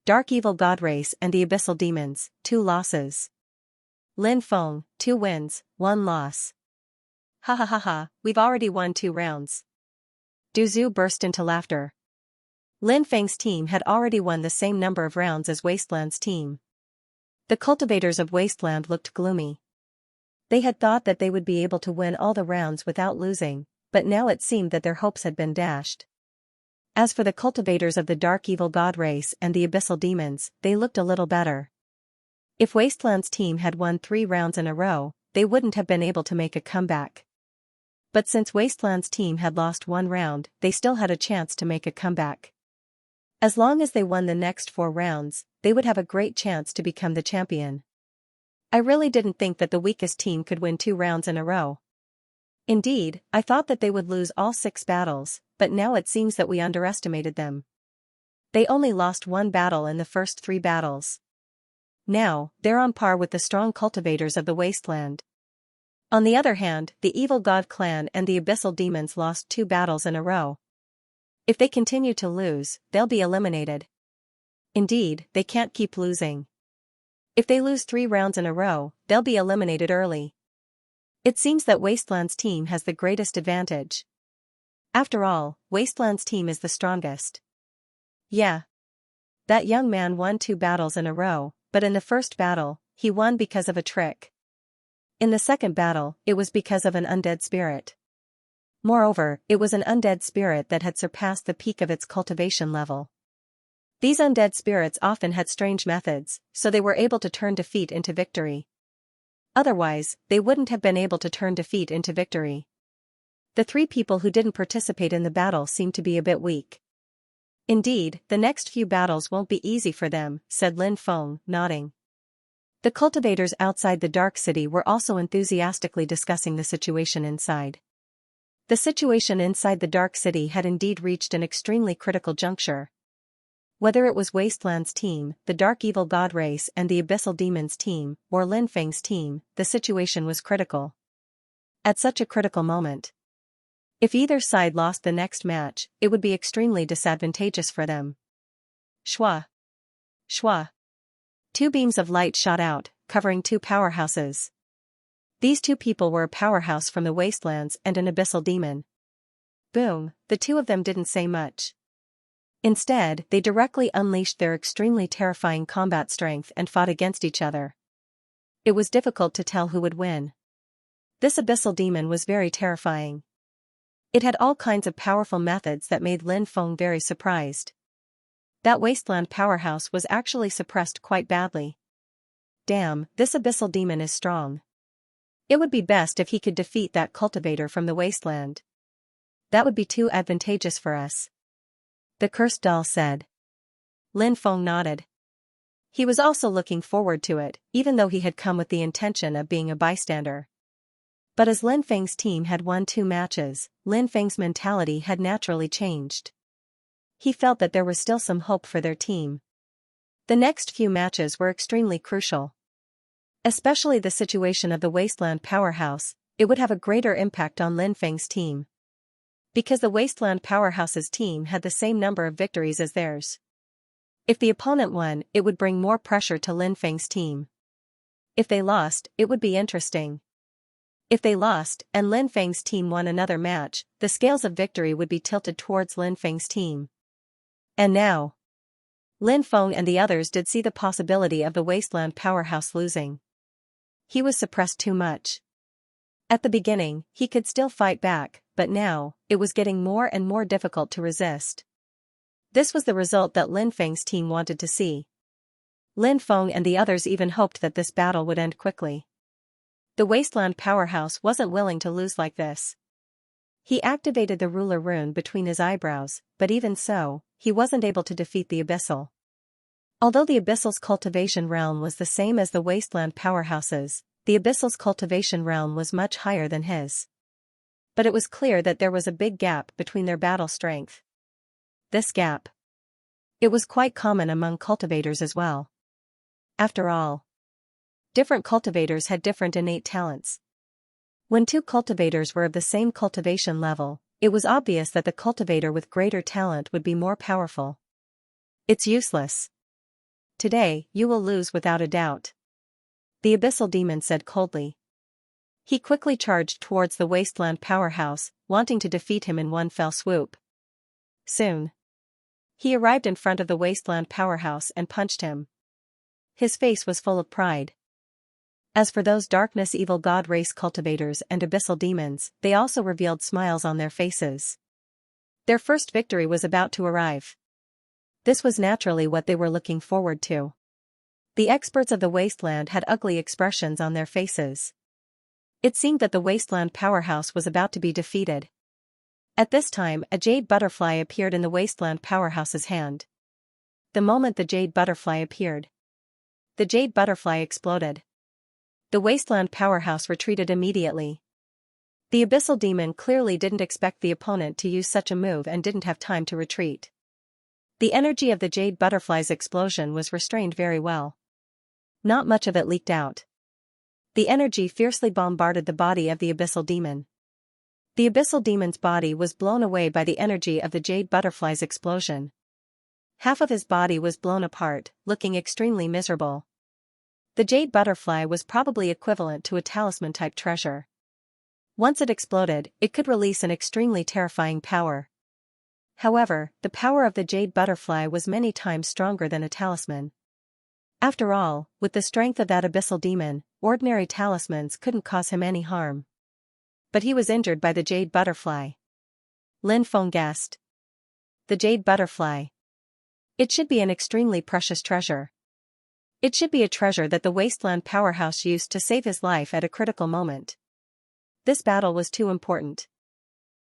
Dark Evil God Race and the Abyssal Demons, 2 losses. Lin Feng, 2 wins, 1 loss. Ha ha ha ha, we've already won 2 rounds. Du Zhu burst into laughter. Lin Feng's team had already won the same number of rounds as Wasteland's team. The cultivators of Wasteland looked gloomy. They had thought that they would be able to win all the rounds without losing, but now it seemed that their hopes had been dashed. As for the cultivators of the Dark Evil God Race and the Abyssal Demons, they looked a little better. If Wasteland's team had won 3 rounds in a row, they wouldn't have been able to make a comeback. But since Wasteland's team had lost 1 round, they still had a chance to make a comeback. As long as they won the next 4 rounds, they would have a great chance to become the champion. I really didn't think that the weakest team could win 2 rounds in a row. Indeed, I thought that they would lose all 6 battles, but now it seems that we underestimated them. They only lost 1 battle in the first 3 battles. Now, they're on par with the strong cultivators of the Wasteland. On the other hand, the Evil God Clan and the Abyssal Demons lost 2 battles in a row. If they continue to lose, they'll be eliminated. Indeed, they can't keep losing. If they lose 3 rounds in a row, they'll be eliminated early. It seems that Wasteland's team has the greatest advantage. After all, Wasteland's team is the strongest. Yeah. That young man won 2 battles in a row, but in the first battle, he won because of a trick. In the second battle, it was because of an undead spirit. Moreover, it was an undead spirit that had surpassed the peak of its cultivation level. These undead spirits often had strange methods, so they were able to turn defeat into victory. Otherwise, they wouldn't have been able to turn defeat into victory. The 3 people who didn't participate in the battle seemed to be a bit weak. Indeed, the next few battles won't be easy for them, said Lin Feng, nodding. The cultivators outside the Dark City were also enthusiastically discussing the situation inside. The situation inside the Dark City had indeed reached an extremely critical juncture. Whether it was Wasteland's team, the Dark Evil God Race and the Abyssal Demons team, or Lin Feng's team, the situation was critical. At such a critical moment, if either side lost the next match, it would be extremely disadvantageous for them. Shwa! Shwa! 2 beams of light shot out, covering 2 powerhouses. These 2 people were a powerhouse from the Wastelands and an Abyssal Demon. Boom, the 2 of them didn't say much. Instead, they directly unleashed their extremely terrifying combat strength and fought against each other. It was difficult to tell who would win. This Abyssal Demon was very terrifying. It had all kinds of powerful methods that made Lin Feng very surprised. That Wasteland powerhouse was actually suppressed quite badly. Damn, this Abyssal Demon is strong. It would be best if he could defeat that cultivator from the wasteland. That would be too advantageous for us. The cursed doll said. Lin Feng nodded. He was also looking forward to it, even though he had come with the intention of being a bystander. But as Lin Feng's team had won 2 matches, Lin Feng's mentality had naturally changed. He felt that there was still some hope for their team. The next few matches were extremely crucial. Especially the situation of the Wasteland Powerhouse, it would have a greater impact on Lin Feng's team. Because the Wasteland Powerhouse's team had the same number of victories as theirs. If the opponent won, it would bring more pressure to Lin Feng's team. If they lost, it would be interesting. If they lost, and Lin Feng's team won another match, the scales of victory would be tilted towards Lin Feng's team. And now, Lin Feng and the others did see the possibility of the Wasteland Powerhouse losing. He was suppressed too much. At the beginning, he could still fight back, but now, it was getting more and more difficult to resist. This was the result that Lin Feng's team wanted to see. Lin Feng and the others even hoped that this battle would end quickly. The Wasteland Powerhouse wasn't willing to lose like this. He activated the ruler rune between his eyebrows, but even so, he wasn't able to defeat the Abyssal. Although the Abyssal's cultivation realm was the same as the Wasteland Powerhouse's, the Abyssal's cultivation realm was much higher than his. But it was clear that there was a big gap between their battle strength. This gap. It was quite common among cultivators as well. After all, different cultivators had different innate talents. When 2 cultivators were of the same cultivation level, it was obvious that the cultivator with greater talent would be more powerful. It's useless. Today, you will lose without a doubt. The Abyssal Demon said coldly. He quickly charged towards the Wasteland Powerhouse, wanting to defeat him in one fell swoop. Soon, he arrived in front of the Wasteland Powerhouse and punched him. His face was full of pride. As for those darkness evil god race cultivators and abyssal demons, they also revealed smiles on their faces. Their first victory was about to arrive. This was naturally what they were looking forward to. The experts of the wasteland had ugly expressions on their faces. It seemed that the Wasteland Powerhouse was about to be defeated. At this time, a jade butterfly appeared in the Wasteland Powerhouse's hand. The moment the jade butterfly appeared, the jade butterfly exploded. The Wasteland Powerhouse retreated immediately. The Abyssal Demon clearly didn't expect the opponent to use such a move and didn't have time to retreat. The energy of the jade butterfly's explosion was restrained very well. Not much of it leaked out. The energy fiercely bombarded the body of the Abyssal Demon. The Abyssal Demon's body was blown away by the energy of the jade butterfly's explosion. Half of his body was blown apart, looking extremely miserable. The jade butterfly was probably equivalent to a talisman-type treasure. Once it exploded, it could release an extremely terrifying power. However, the power of the jade butterfly was many times stronger than a talisman. After all, with the strength of that abyssal demon, ordinary talismans couldn't cause him any harm. But he was injured by the jade butterfly. Lin Feng guessed. The jade butterfly. It should be an extremely precious treasure. It should be a treasure that the Wasteland Powerhouse used to save his life at a critical moment. This battle was too important.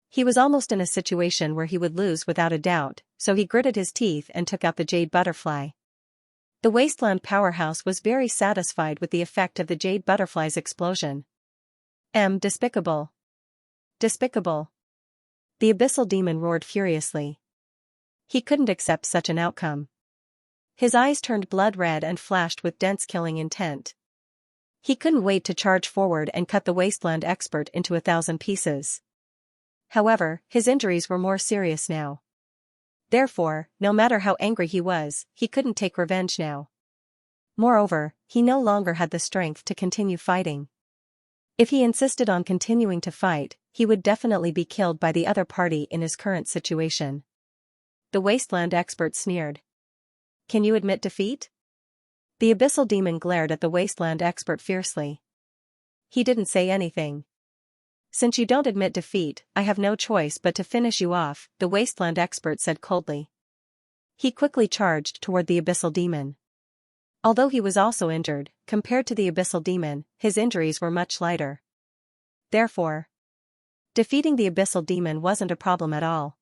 He was almost in a situation where he would lose without a doubt, so he gritted his teeth and took out the jade butterfly. The Wasteland Powerhouse was very satisfied with the effect of the jade butterfly's explosion. Despicable. Despicable. The Abyssal Demon roared furiously. He couldn't accept such an outcome. His eyes turned blood red and flashed with dense killing intent. He couldn't wait to charge forward and cut the Wasteland expert into 1,000 pieces. However, his injuries were more serious now. Therefore, no matter how angry he was, he couldn't take revenge now. Moreover, he no longer had the strength to continue fighting. If he insisted on continuing to fight, he would definitely be killed by the other party in his current situation. The Wasteland expert sneered. Can you admit defeat? The Abyssal Demon glared at the Wasteland expert fiercely. He didn't say anything. Since you don't admit defeat, I have no choice but to finish you off, the Wasteland expert said coldly. He quickly charged toward the Abyssal Demon. Although he was also injured, compared to the Abyssal Demon, his injuries were much lighter. Therefore, defeating the abyssal demon wasn't a problem at all.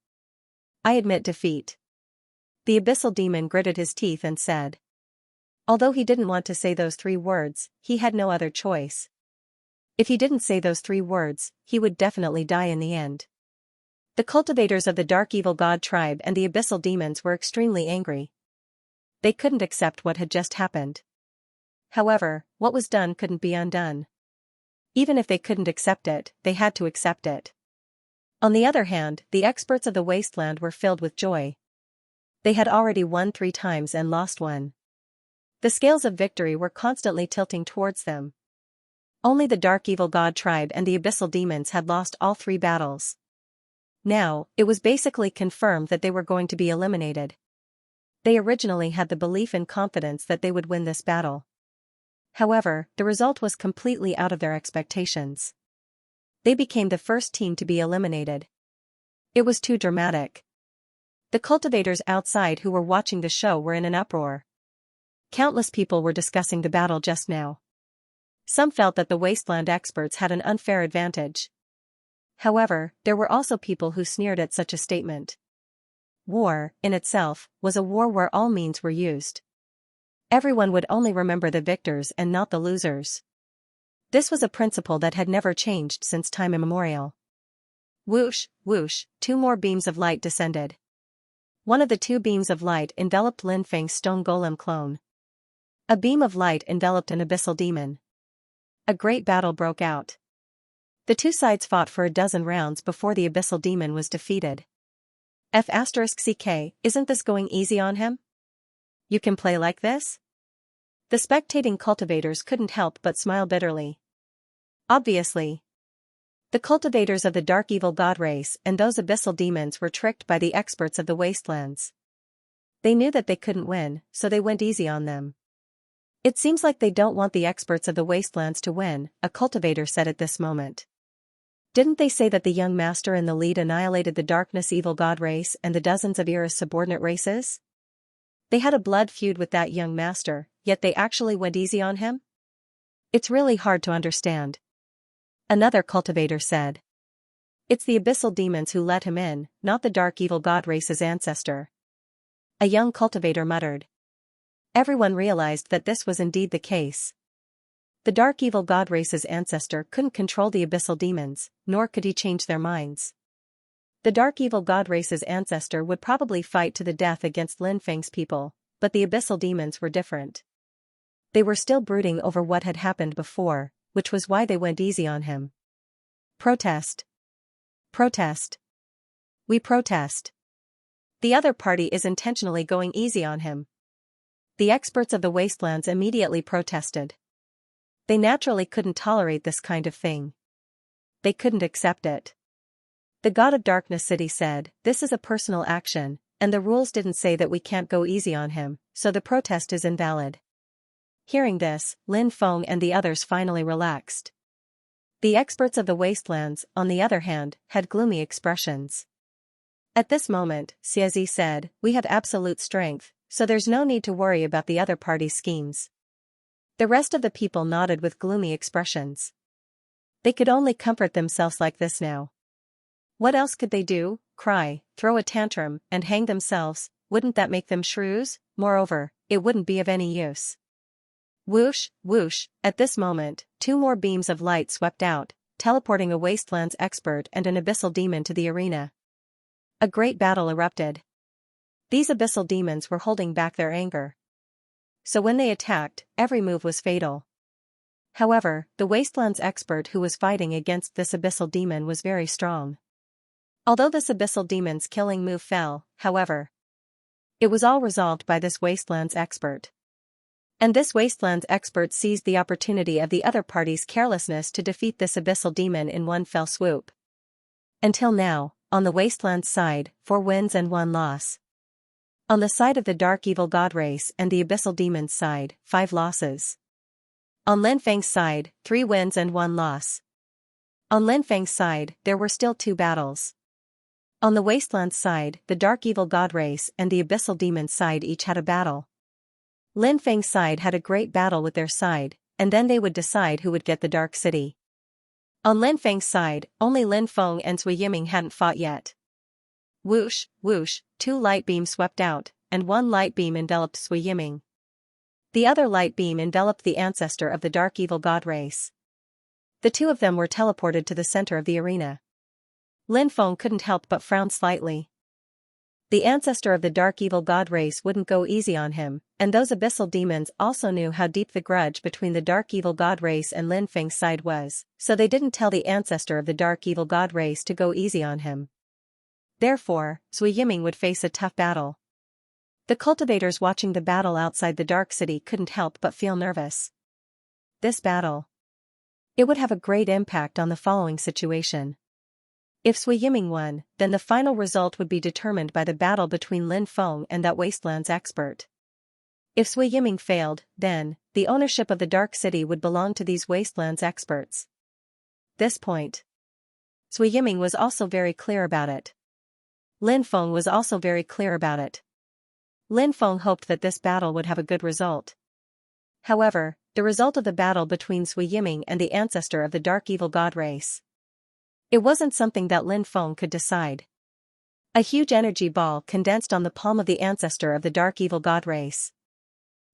I admit defeat. The abyssal demon gritted his teeth and said. Although he didn't want to say those 3 words, he had no other choice. If he didn't say those 3 words, he would definitely die in the end. The cultivators of the Dark Evil God tribe and the abyssal demons were extremely angry. They couldn't accept what had just happened. However, what was done couldn't be undone. Even if they couldn't accept it, they had to accept it. On the other hand, the experts of the wasteland were filled with joy. They had already won 3 times and lost 1. The scales of victory were constantly tilting towards them. Only the Dark Evil God tribe and the abyssal demons had lost all 3 battles. Now, it was basically confirmed that they were going to be eliminated. They originally had the belief and confidence that they would win this battle. However, the result was completely out of their expectations. They became the first team to be eliminated. It was too dramatic. The cultivators outside who were watching the show were in an uproar. Countless people were discussing the battle just now. Some felt that the wasteland experts had an unfair advantage. However, there were also people who sneered at such a statement. War, in itself, was a war where all means were used. Everyone would only remember the victors and not the losers. This was a principle that had never changed since time immemorial. Whoosh, whoosh, 2 more beams of light descended. One of the 2 beams of light enveloped Lin Feng's stone golem clone. A beam of light enveloped an abyssal demon. A great battle broke out. The 2 sides fought for a dozen rounds before the abyssal demon was defeated. F***ck, isn't this going easy on him? You can play like this? The spectating cultivators couldn't help but smile bitterly. Obviously. The cultivators of the Dark Evil God race and those abyssal demons were tricked by the experts of the wastelands. They knew that they couldn't win, so they went easy on them. It seems like they don't want the experts of the wastelands to win, a cultivator said at this moment. Didn't they say that the young master in the lead annihilated the Darkness Evil God race and the dozens of Era's subordinate races? They had a blood feud with that young master, yet they actually went easy on him? It's really hard to understand. Another cultivator said. It's the abyssal demons who let him in, not the Dark Evil God race's ancestor. A young cultivator muttered. Everyone realized that this was indeed the case. The Dark Evil God race's ancestor couldn't control the abyssal demons, nor could he change their minds. The Dark Evil God race's ancestor would probably fight to the death against Lin Feng's people, but the abyssal demons were different. They were still brooding over what had happened before, which was why they went easy on him. Protest. Protest. We protest. The other party is intentionally going easy on him. The experts of the wastelands immediately protested. They naturally couldn't tolerate this kind of thing. They couldn't accept it. The God of Darkness City said, this is a personal action, and the rules didn't say that we can't go easy on him, so the protest is invalid. Hearing this, Lin Feng and the others finally relaxed. The experts of the wastelands, on the other hand, had gloomy expressions. At this moment, Xianxia said, we have absolute strength, so there's no need to worry about the other party's schemes. The rest of the people nodded with gloomy expressions. They could only comfort themselves like this now. What else could they do? Cry, throw a tantrum, and hang themselves? Wouldn't that make them shrews? Moreover, it wouldn't be of any use. Whoosh, whoosh, at this moment, 2 more beams of light swept out, teleporting a wastelands expert and an abyssal demon to the arena. A great battle erupted. These abyssal demons were holding back their anger. So when they attacked, every move was fatal. However, the wastelands expert who was fighting against this abyssal demon was very strong. Although this abyssal demon's killing move fell, however, it was all resolved by this wastelands expert. And this wastelands expert seized the opportunity of the other party's carelessness to defeat this abyssal demon in one fell swoop. Until now, on the wastelands side, 4 wins and 1 loss. On the side of the Dark Evil God race and the abyssal demon's side, 5 losses. On Lin Feng's side, 3 wins and 1 loss. On Lin Feng's side, there were still 2 battles. On the wasteland's side, the Dark Evil God race and the abyssal demon's side each had a battle. Lin Feng's side had a great battle with their side, and then they would decide who would get the Dark City. On Lin Feng's side, only Lin Feng and Zui Yiming hadn't fought yet. Whoosh, whoosh, 2 light beams swept out, and 1 light beam enveloped Zui Yiming. The other light beam enveloped the ancestor of the dark evil god race. The 2 of them were teleported to the center of the arena. Lin Feng couldn't help but frown slightly. The ancestor of the dark evil god race wouldn't go easy on him, and those abyssal demons also knew how deep the grudge between the dark evil god race and Lin Feng's side was, so they didn't tell the ancestor of the dark evil god race to go easy on him. Therefore, Zui Yiming would face a tough battle. The cultivators watching the battle outside the dark city couldn't help but feel nervous. This battle. It would have a great impact on the following situation. If Zui Yiming won, then the final result would be determined by the battle between Lin Feng and that wastelands expert. If Zui Yiming failed, then, the ownership of the Dark City would belong to these wastelands experts. This point. Zui Yiming was also very clear about it. Lin Feng was also very clear about it. Lin Feng hoped that this battle would have a good result. However, the result of the battle between Zui Yiming and the ancestor of the dark evil god race. It wasn't something that Lin Feng could decide. A huge energy ball condensed on the palm of the ancestor of the dark evil god race.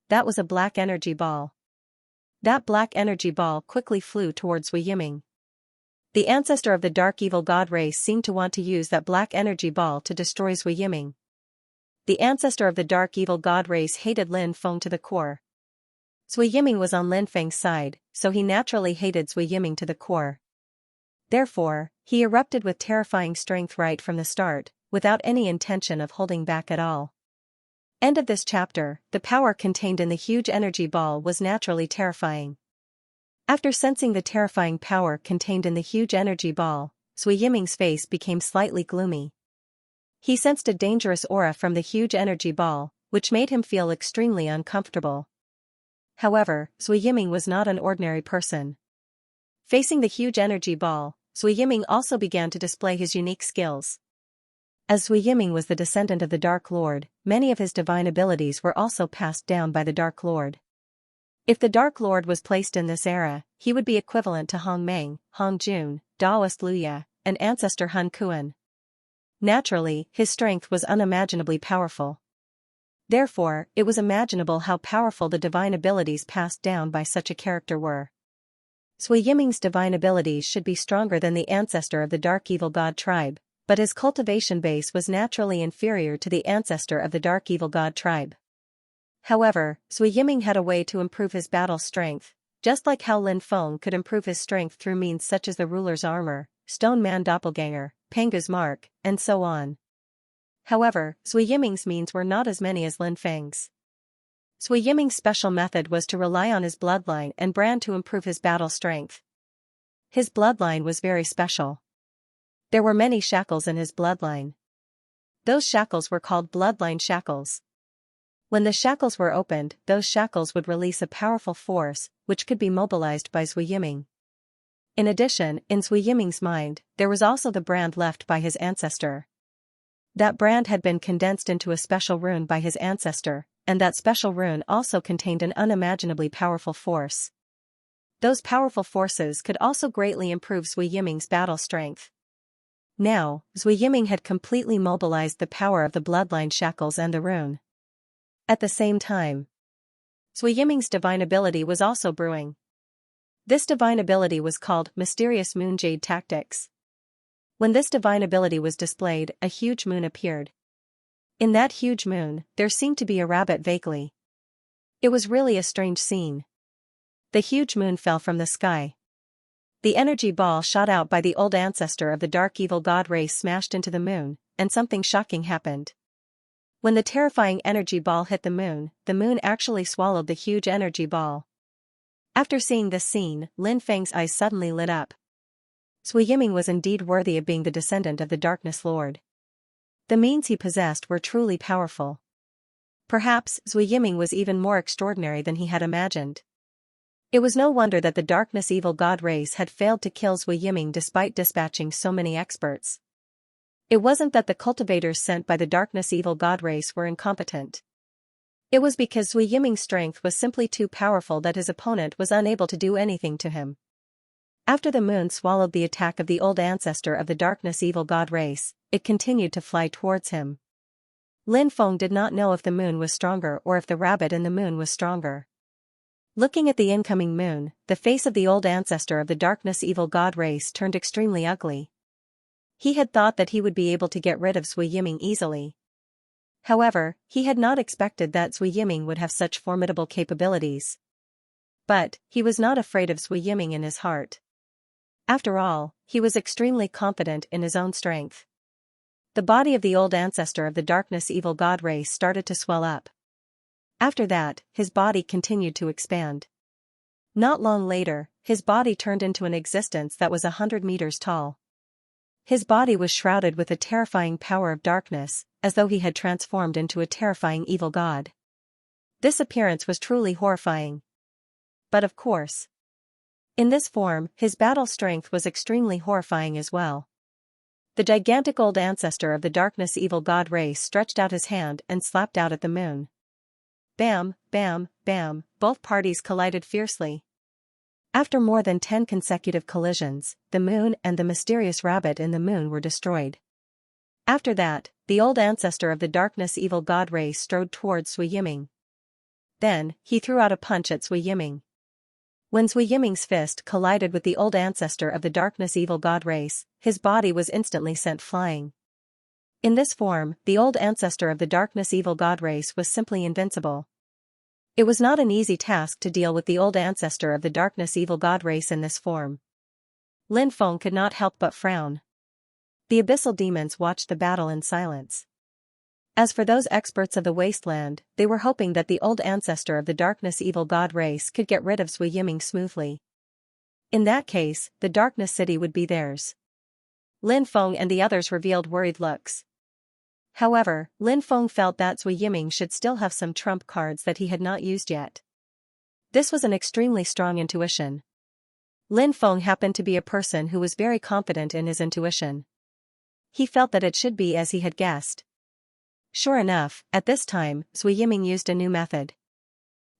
That was a black energy ball. That black energy ball quickly flew towards Zui Yiming. The ancestor of the dark evil god race seemed to want to use that black energy ball to destroy Zui Yiming. The ancestor of the dark evil god race hated Lin Feng to the core. Zui Yiming was on Lin Feng's side, so he naturally hated Zui Yiming to the core. Therefore, he erupted with terrifying strength right from the start, without any intention of holding back at all. End of this chapter. The power contained in the huge energy ball was naturally terrifying. After sensing the terrifying power contained in the huge energy ball, Zui Yiming's face became slightly gloomy. He sensed a dangerous aura from the huge energy ball, which made him feel extremely uncomfortable. However, Zui Yiming was not an ordinary person. Facing the huge energy ball, Zui Yiming also began to display his unique skills. As Zui Yiming was the descendant of the Dark Lord, many of his divine abilities were also passed down by the Dark Lord. If the Dark Lord was placed in this era, he would be equivalent to Hong Meng, Hong Jun, Daoist Luya, and ancestor Hun Kuan. Naturally, his strength was unimaginably powerful. Therefore, it was imaginable how powerful the divine abilities passed down by such a character were. Zui Yiming's divine abilities should be stronger than the ancestor of the Dark Evil God tribe, but his cultivation base was naturally inferior to the ancestor of the Dark Evil God tribe. However, Zui Yiming had a way to improve his battle strength, just like how Lin Feng could improve his strength through means such as the ruler's armor, Stone Man Doppelganger, Pangu's mark, and so on. However, Zui Yiming's means were not as many as Lin Feng's. Zui Yiming's special method was to rely on his bloodline and brand to improve his battle strength. His bloodline was very special. There were many shackles in his bloodline. Those shackles were called bloodline shackles. When the shackles were opened, those shackles would release a powerful force, which could be mobilized by Zui Yiming. In addition, in Zui Yiming's mind, there was also the brand left by his ancestor. That brand had been condensed into a special rune by his ancestor, and that special rune also contained an unimaginably powerful force. Those powerful forces could also greatly improve Zui Yiming's battle strength. Now, Zui Yiming had completely mobilized the power of the bloodline shackles and the rune. At the same time, Zui Yiming's divine ability was also brewing. This divine ability was called Mysterious Moon Jade Tactics. When this divine ability was displayed, a huge moon appeared. In that huge moon, there seemed to be a rabbit vaguely. It was really a strange scene. The huge moon fell from the sky. The energy ball shot out by the old ancestor of the dark evil god race smashed into the moon, and something shocking happened. When the terrifying energy ball hit the moon actually swallowed the huge energy ball. After seeing this scene, Lin Feng's eyes suddenly lit up. Zui Yiming was indeed worthy of being the descendant of the Darkness Lord. The means he possessed were truly powerful. Perhaps Zui Yiming was even more extraordinary than he had imagined. It was no wonder that the Darkness Evil God race had failed to kill Zui Yiming despite dispatching so many experts. It wasn't that the cultivators sent by the Darkness Evil God race were incompetent. It was because Zui Yiming's strength was simply too powerful that his opponent was unable to do anything to him. After the moon swallowed the attack of the old ancestor of the darkness evil god race, it continued to fly towards him. Lin Feng did not know if the moon was stronger or if the rabbit in the moon was stronger. Looking at the incoming moon, the face of the old ancestor of the darkness evil god race turned extremely ugly. He had thought that he would be able to get rid of Zui Yiming easily. However, he had not expected that Zui Yiming would have such formidable capabilities. But, he was not afraid of Zui Yiming in his heart. After all, he was extremely confident in his own strength. The body of the old ancestor of the darkness evil god race started to swell up. After that, his body continued to expand. Not long later, his body turned into an existence that was 100 meters tall. His body was shrouded with a terrifying power of darkness, as though he had transformed into a terrifying evil god. This appearance was truly horrifying. But of course, in this form, his battle strength was extremely horrifying as well. The gigantic old ancestor of the darkness evil god race stretched out his hand and slapped out at the moon. Bam, bam, bam, both parties collided fiercely. After more than 10 consecutive collisions, the moon and the mysterious rabbit in the moon were destroyed. After that, the old ancestor of the darkness evil god race strode towards Zui Yiming. Then, he threw out a punch at Zui Yiming. When Zui Yiming's fist collided with the old ancestor of the darkness evil god race, his body was instantly sent flying. In this form, the old ancestor of the darkness evil god race was simply invincible. It was not an easy task to deal with the old ancestor of the darkness evil god race in this form. Lin Feng could not help but frown. The abyssal demons watched the battle in silence. As for those experts of the wasteland, they were hoping that the old ancestor of the darkness evil god race could get rid of Zui Yiming smoothly. In that case, the darkness city would be theirs. Lin Feng and the others revealed worried looks. However, Lin Feng felt that Zui Yiming should still have some trump cards that he had not used yet. This was an extremely strong intuition. Lin Feng happened to be a person who was very confident in his intuition. He felt that it should be as he had guessed. Sure enough, at this time, Zui Yiming used a new method.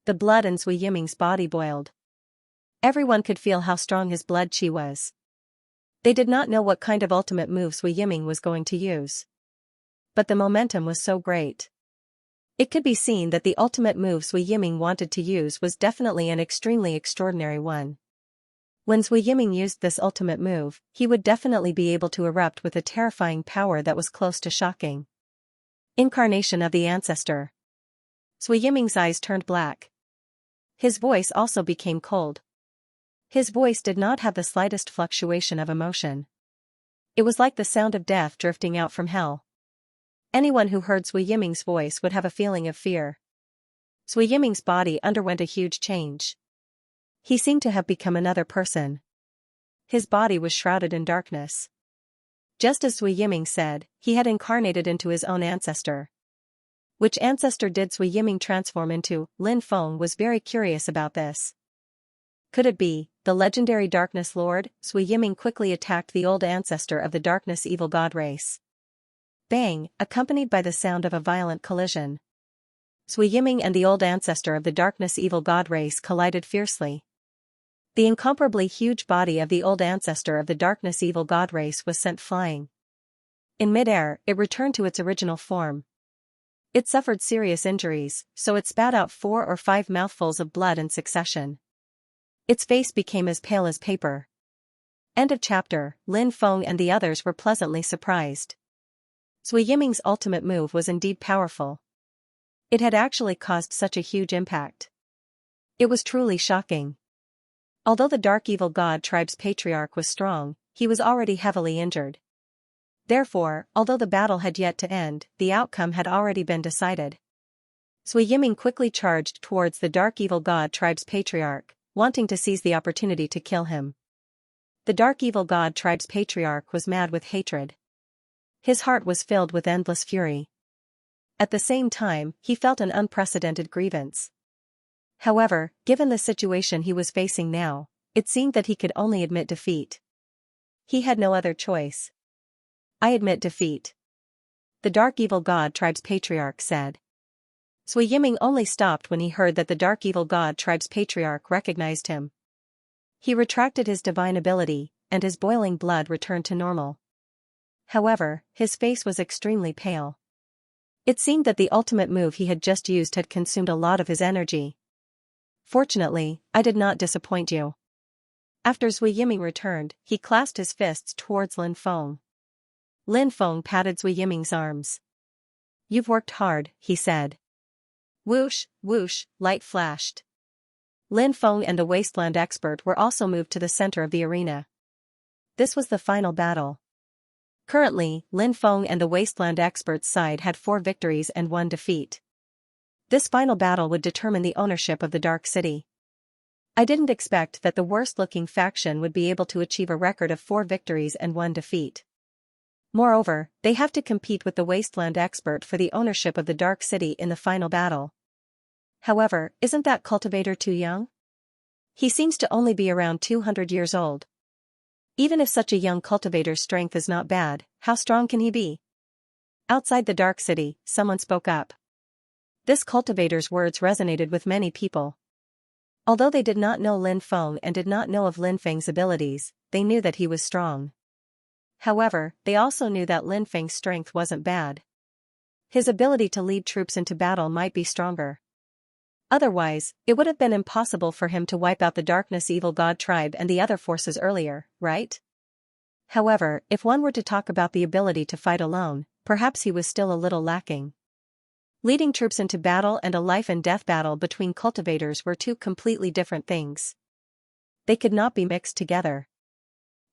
The blood in Zui Yiming's body boiled. Everyone could feel how strong his blood qi was. They did not know what kind of ultimate move Zui Yiming was going to use. But the momentum was so great. It could be seen that the ultimate move Zui Yiming wanted to use was definitely an extremely extraordinary one. When Zui Yiming used this ultimate move, he would definitely be able to erupt with a terrifying power that was close to shocking. Incarnation of the ancestor. Zui Yiming's eyes turned black. His voice also became cold. His voice did not have the slightest fluctuation of emotion. It was like the sound of death drifting out from hell. Anyone who heard Zui Yiming's voice would have a feeling of fear. Zui Yiming's body underwent a huge change. He seemed to have become another person. His body was shrouded in darkness. Just as Zui Yiming said, he had incarnated into his own ancestor. Which ancestor did Zui Yiming transform into? Lin Feng was very curious about this. Could it be the legendary Darkness Lord? Zui Yiming quickly attacked the old ancestor of the darkness evil god race. Bang, accompanied by the sound of a violent collision. Zui Yiming and the old ancestor of the darkness evil god race collided fiercely. The incomparably huge body of the old ancestor of the darkness evil god race was sent flying. In midair, it returned to its original form. It suffered serious injuries, so it spat out 4 or 5 mouthfuls of blood in succession. Its face became as pale as paper. End of chapter. Lin Feng and the others were pleasantly surprised. Zui Yiming's ultimate move was indeed powerful. It had actually caused such a huge impact. It was truly shocking. Although the Dark Evil God tribe's patriarch was strong, he was already heavily injured. Therefore, although the battle had yet to end, the outcome had already been decided. Zui Yiming quickly charged towards the Dark Evil God tribe's patriarch, wanting to seize the opportunity to kill him. The Dark Evil God tribe's patriarch was mad with hatred. His heart was filled with endless fury. At the same time, he felt an unprecedented grievance. However, given the situation he was facing now, it seemed that he could only admit defeat. He had no other choice. I admit defeat. The Dark Evil God tribe's patriarch said. Zui Yiming only stopped when he heard that the Dark Evil God tribe's patriarch recognized him. He retracted his divine ability, and his boiling blood returned to normal. However, his face was extremely pale. It seemed that the ultimate move he had just used had consumed a lot of his energy. Fortunately, I did not disappoint you. After Zui Yiming returned, he clasped his fists towards Lin Feng. Lin Feng patted Zui Yiming's arms. You've worked hard, he said. Whoosh, whoosh, light flashed. Lin Feng and the wasteland expert were also moved to the center of the arena. This was the final battle. Currently, Lin Feng and the wasteland expert's side had 4 victories and 1 defeat. This final battle would determine the ownership of the Dark City. I didn't expect that the worst-looking faction would be able to achieve a record of 4 victories and 1 defeat. Moreover, they have to compete with the wasteland expert for the ownership of the Dark City in the final battle. However, isn't that cultivator too young? He seems to only be around 200 years old. Even if such a young cultivator's strength is not bad, how strong can he be? Outside the Dark City, someone spoke up. This cultivator's words resonated with many people. Although they did not know Lin Feng and did not know of Lin Feng's abilities, they knew that he was strong. However, they also knew that Lin Feng's strength wasn't bad. His ability to lead troops into battle might be stronger. Otherwise, it would have been impossible for him to wipe out the Darkness Evil God tribe and the other forces earlier, right? However, if one were to talk about the ability to fight alone, perhaps he was still a little lacking. Leading troops into battle and a life-and-death battle between cultivators were 2 completely different things. They could not be mixed together.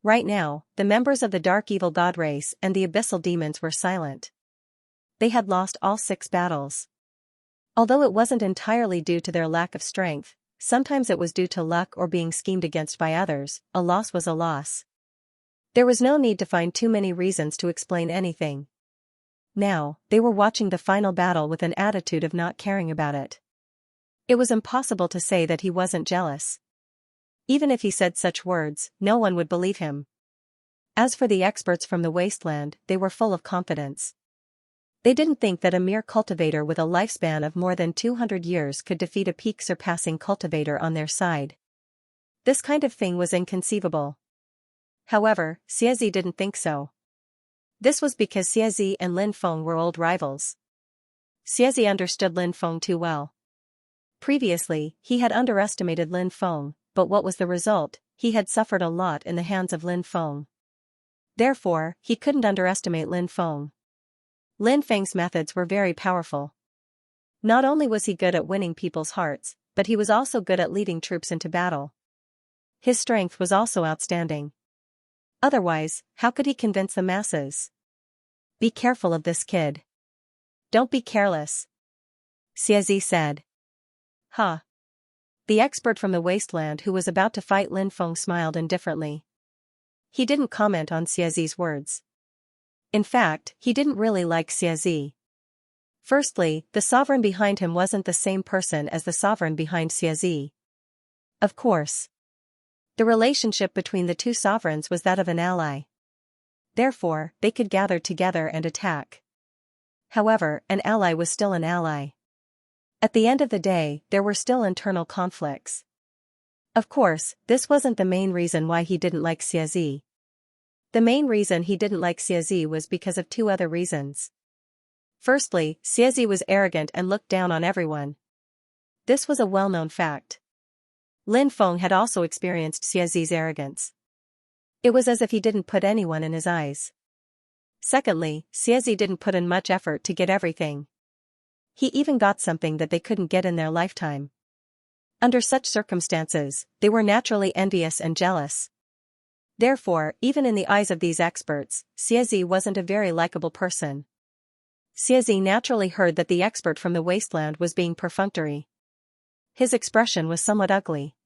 Right now, the members of the Dark Evil God race and the Abyssal Demons were silent. They had lost all 6 battles. Although it wasn't entirely due to their lack of strength, sometimes it was due to luck or being schemed against by others, a loss was a loss. There was no need to find too many reasons to explain anything. Now, they were watching the final battle with an attitude of not caring about it. It was impossible to say that he wasn't jealous. Even if he said such words, no one would believe him. As for the experts from the wasteland, they were full of confidence. They didn't think that a mere cultivator with a lifespan of more than 200 years could defeat a peak-surpassing cultivator on their side. This kind of thing was inconceivable. However, Xiaxia didn't think so. This was because Xiaxia and Lin Feng were old rivals. Xiaxia understood Lin Feng too well. Previously, he had underestimated Lin Feng, but what was the result? He had suffered a lot in the hands of Lin Feng. Therefore, he couldn't underestimate Lin Feng. Lin Feng's methods were very powerful. Not only was he good at winning people's hearts, but he was also good at leading troops into battle. His strength was also outstanding. Otherwise, how could he convince the masses? Be careful of this kid. Don't be careless, Xiaxia said. Huh. The expert from the wasteland who was about to fight Lin Feng smiled indifferently. He didn't comment on Xiaxia's words. In fact, he didn't really like Xiaxia. Firstly, the sovereign behind him wasn't the same person as the sovereign behind Xiaxia. Of course. The relationship between the 2 sovereigns was that of an ally. Therefore, they could gather together and attack. However, an ally was still an ally. At the end of the day, there were still internal conflicts. Of course, this wasn't the main reason why he didn't like Xiaxia. The main reason he didn't like Xiaxia was because of 2 other reasons. Firstly, Xiaxia was arrogant and looked down on everyone. This was a well-known fact. Lin Feng had also experienced Xiaxia's arrogance. It was as if he didn't put anyone in his eyes. Secondly, Xiaxia didn't put in much effort to get everything. He even got something that they couldn't get in their lifetime. Under such circumstances, they were naturally envious and jealous. Therefore, even in the eyes of these experts, Xiaxia wasn't a very likable person. Xiaxia naturally heard that the expert from the wasteland was being perfunctory. His expression was somewhat ugly.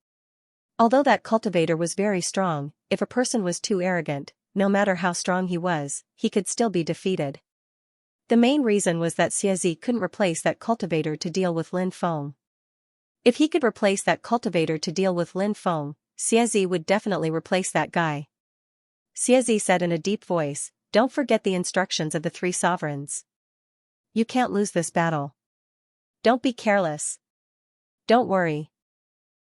Although that cultivator was very strong, if a person was too arrogant, no matter how strong he could still be defeated. The main reason was that Xiaxia couldn't replace that cultivator to deal with Lin Feng. If he could replace that cultivator to deal with Lin Feng, Xiaxia would definitely replace that guy. Xiaxia said in a deep voice, "Don't forget the instructions of the 3 sovereigns. You can't lose this battle. Don't be careless. Don't worry."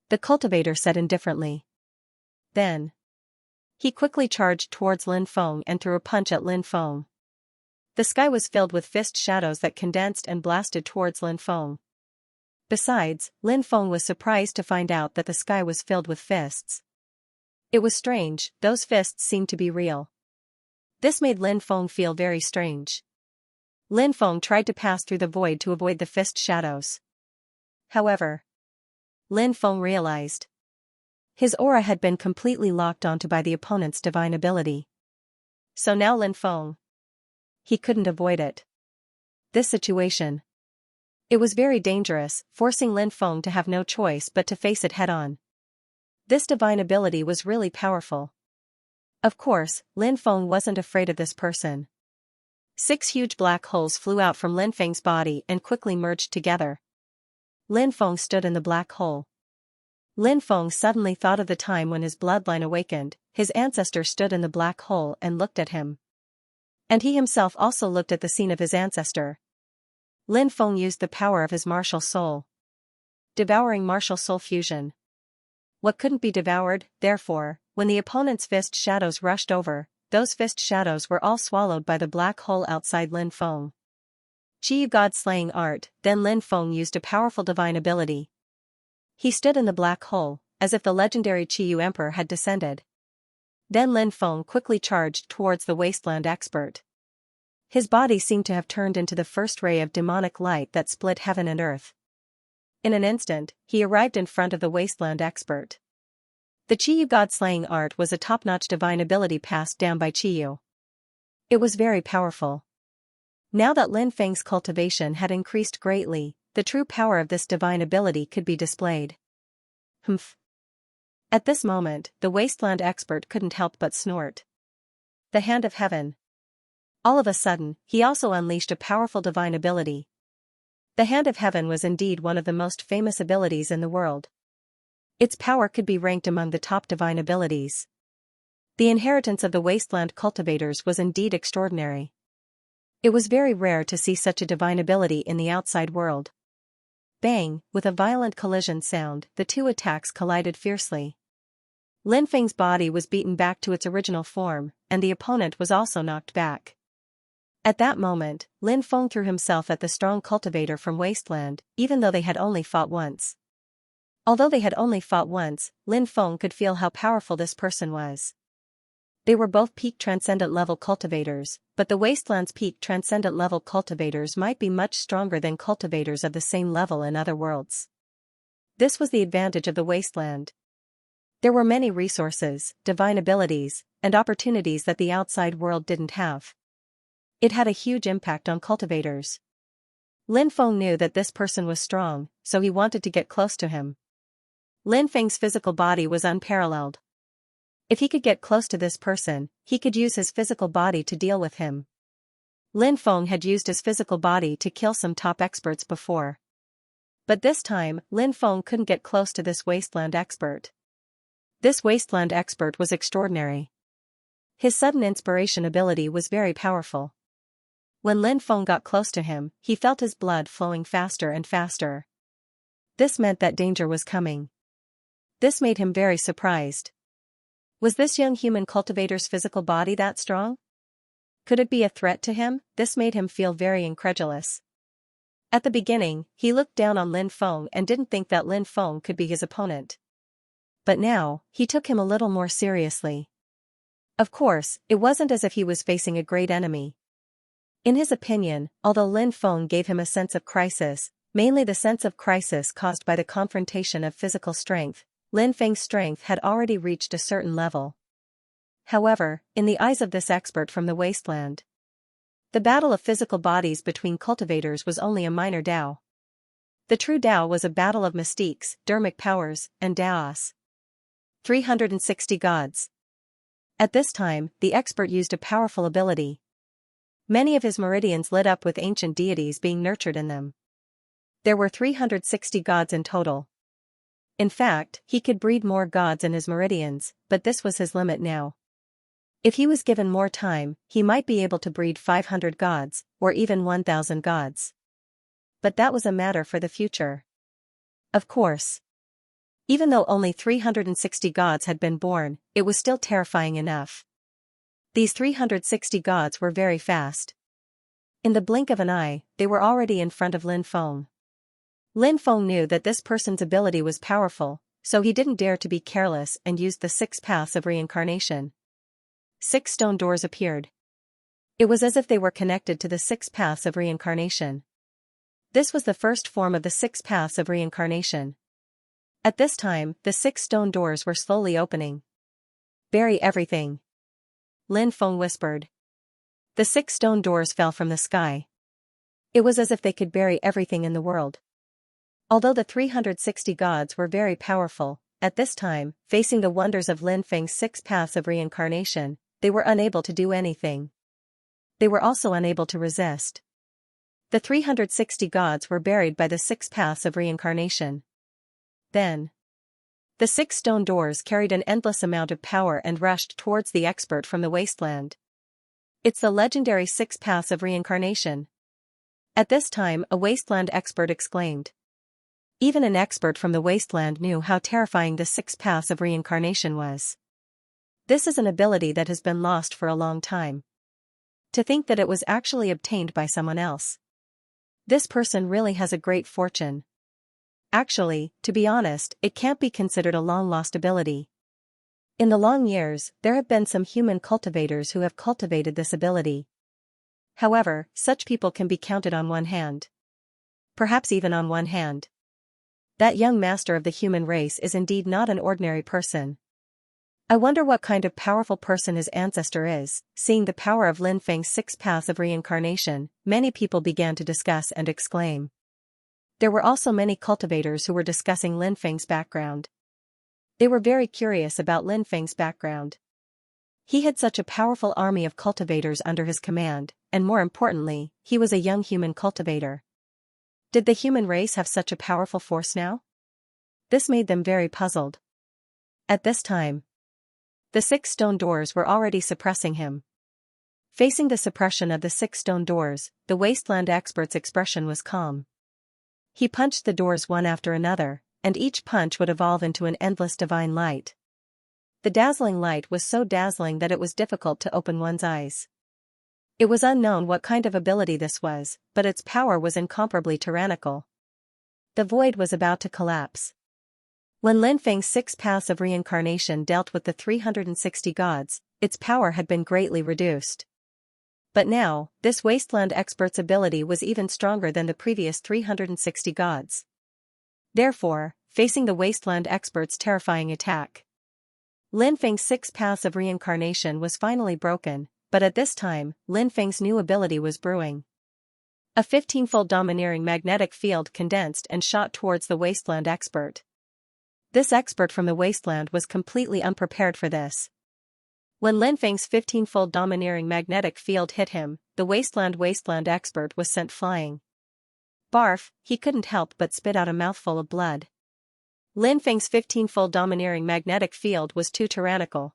The cultivator said indifferently. Then, he quickly charged towards Lin Feng and threw a punch at Lin Feng. The sky was filled with fist shadows that condensed and blasted towards Lin Feng. Besides, Lin Feng was surprised to find out that the sky was filled with fists. It was strange, those fists seemed to be real. This made Lin Feng feel very strange. Lin Feng tried to pass through the void to avoid the fist shadows. However, Lin Feng realized his aura had been completely locked onto by the opponent's divine ability. So now Lin Feng, he couldn't avoid it. This situation, it was very dangerous, forcing Lin Feng to have no choice but to face it head-on. This divine ability was really powerful. Of course, Lin Feng wasn't afraid of this person. 6 huge black holes flew out from Lin Feng's body and quickly merged together. Lin Feng stood in the black hole. Lin Feng suddenly thought of the time when his bloodline awakened, his ancestor stood in the black hole and looked at him. And he himself also looked at the scene of his ancestor. Lin Feng used the power of his martial soul. Devouring martial soul fusion. What couldn't be devoured, therefore, when the opponent's fist shadows rushed over, those fist shadows were all swallowed by the black hole outside Lin Feng. Qi God-slaying art, then Lin Feng used a powerful divine ability. He stood in the black hole, as if the legendary Qiyu Emperor had descended. Then Lin Feng quickly charged towards the wasteland expert. His body seemed to have turned into the first ray of demonic light that split heaven and earth. In an instant, he arrived in front of the wasteland expert. The Qiyu God-slaying art was a top-notch divine ability passed down by Qiyu. It was very powerful. Now that Lin Feng's cultivation had increased greatly, the true power of this divine ability could be displayed. Humph. At this moment, the wasteland expert couldn't help but snort. The Hand of Heaven. All of a sudden, he also unleashed a powerful divine ability. The Hand of Heaven was indeed one of the most famous abilities in the world. Its power could be ranked among the top divine abilities. The inheritance of the wasteland cultivators was indeed extraordinary. It was very rare to see such a divine ability in the outside world. Bang, with a violent collision sound, the two attacks collided fiercely. Lin Feng's body was beaten back to its original form, and the opponent was also knocked back. At that moment, Lin Feng threw himself at the strong cultivator from Wasteland, even though they had only fought once. Although they had only fought once, Lin Feng could feel how powerful this person was. They were both peak transcendent level cultivators, but the Wasteland's peak transcendent level cultivators might be much stronger than cultivators of the same level in other worlds. This was the advantage of the Wasteland. There were many resources, divine abilities, and opportunities that the outside world didn't have. It had a huge impact on cultivators. Lin Feng knew that this person was strong, so he wanted to get close to him. Lin Feng's physical body was unparalleled. If he could get close to this person, he could use his physical body to deal with him. Lin Feng had used his physical body to kill some top experts before. But this time, Lin Feng couldn't get close to this wasteland expert. This wasteland expert was extraordinary. His sudden inspiration ability was very powerful. When Lin Feng got close to him, he felt his blood flowing faster and faster. This meant that danger was coming. This made him very surprised. Was this young human cultivator's physical body that strong? Could it be a threat to him? This made him feel very incredulous. At the beginning, he looked down on Lin Feng and didn't think that Lin Feng could be his opponent. But now, he took him a little more seriously. Of course, it wasn't as if he was facing a great enemy. In his opinion, although Lin Feng gave him a sense of crisis, mainly the sense of crisis caused by the confrontation of physical strength, Lin Feng's strength had already reached a certain level. However, in the eyes of this expert from the wasteland, the battle of physical bodies between cultivators was only a minor Dao. The true Dao was a battle of mystiques, dermic powers, and Daos. 360 gods. At this time, the expert used a powerful ability. Many of his meridians lit up with ancient deities being nurtured in them. There were 360 gods in total. In fact, he could breed more gods in his meridians, but this was his limit now. If he was given more time, he might be able to breed 500 gods, or even 1,000 gods. But that was a matter for the future. Of course. Even though only 360 gods had been born, it was still terrifying enough. These 360 gods were very fast. In the blink of an eye, they were already in front of Lin Feng. Lin Feng knew that this person's ability was powerful, so he didn't dare to be careless and used the 6 paths of reincarnation. 6 stone doors appeared. It was as if they were connected to the 6 paths of reincarnation. This was the first form of the 6 paths of reincarnation. At this time, the 6 stone doors were slowly opening. "Bury everything," Lin Feng whispered. The 6 stone doors fell from the sky. It was as if they could bury everything in the world. Although the 360 gods were very powerful, at this time, facing the wonders of Lin Feng's 6 paths of reincarnation, they were unable to do anything. They were also unable to resist. The 360 gods were buried by the 6 paths of reincarnation. Then, the 6 stone doors carried an endless amount of power and rushed towards the expert from the wasteland. "It's the legendary 6 paths of reincarnation." At this time, a wasteland expert exclaimed. Even an expert from the wasteland knew how terrifying the 6 paths of reincarnation was. This is an ability that has been lost for a long time. To think that it was actually obtained by someone else. This person really has a great fortune. Actually, to be honest, it can't be considered a long-lost ability. In the long years, there have been some human cultivators who have cultivated this ability. However, such people can be counted on one hand. Perhaps even on one hand. That young master of the human race is indeed not an ordinary person. I wonder what kind of powerful person his ancestor is. Seeing the power of Lin Feng's 6 paths of reincarnation, many people began to discuss and exclaim. There were also many cultivators who were discussing Lin Feng's background. They were very curious about Lin Feng's background. He had such a powerful army of cultivators under his command, and more importantly, he was a young human cultivator. Did the human race have such a powerful force now? This made them very puzzled. At this time, the 6 stone doors were already suppressing him. Facing the suppression of the 6 stone doors, the wasteland expert's expression was calm. He punched the doors one after another, and each punch would evolve into an endless divine light. The dazzling light was so dazzling that it was difficult to open one's eyes. It was unknown what kind of ability this was, but its power was incomparably tyrannical. The void was about to collapse. When Lin Feng's 6 paths of reincarnation dealt with the 360 gods, its power had been greatly reduced. But now, this wasteland expert's ability was even stronger than the previous 360 gods. Therefore, facing the wasteland expert's terrifying attack, Lin Feng's 6 paths of reincarnation was finally broken, but at this time, Lin Feng's new ability was brewing. A 15-fold domineering magnetic field condensed and shot towards the wasteland expert. This expert from the wasteland was completely unprepared for this. When Lin Feng's 15-fold domineering magnetic field hit him, the wasteland expert was sent flying. Barf, he couldn't help but spit out a mouthful of blood. Lin Feng's 15-fold domineering magnetic field was too tyrannical.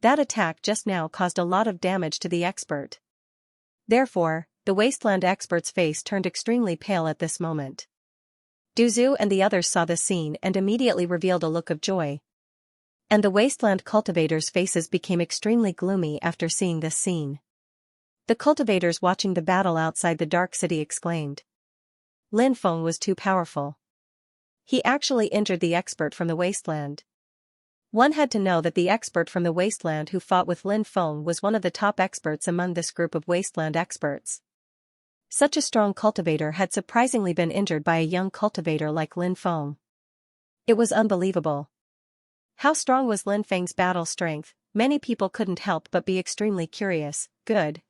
That attack just now caused a lot of damage to the expert. Therefore, the wasteland expert's face turned extremely pale at this moment. Duzu and the others saw the scene and immediately revealed a look of joy. And the wasteland cultivators' faces became extremely gloomy after seeing this scene. The cultivators watching the battle outside the dark city exclaimed. Lin Feng was too powerful. He actually injured the expert from the wasteland. One had to know that the expert from the wasteland who fought with Lin Feng was one of the top experts among this group of wasteland experts. Such a strong cultivator had surprisingly been injured by a young cultivator like Lin Feng. It was unbelievable. How strong was Lin Feng's battle strength? Many people couldn't help but be extremely curious. Good.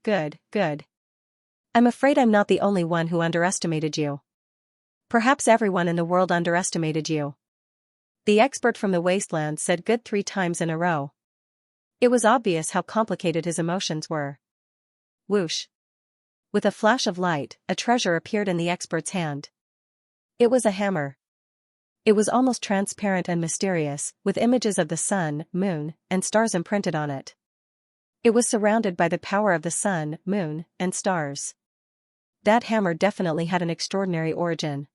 I'm afraid I'm not the only one who underestimated you. Perhaps everyone in the world underestimated you. The expert from the wasteland said good 3 times in a row. It was obvious how complicated his emotions were. Whoosh. With a flash of light, a treasure appeared in the expert's hand. It was a hammer. It was almost transparent and mysterious, with images of the sun, moon, and stars imprinted on it. It was surrounded by the power of the sun, moon, and stars. That hammer definitely had an extraordinary origin.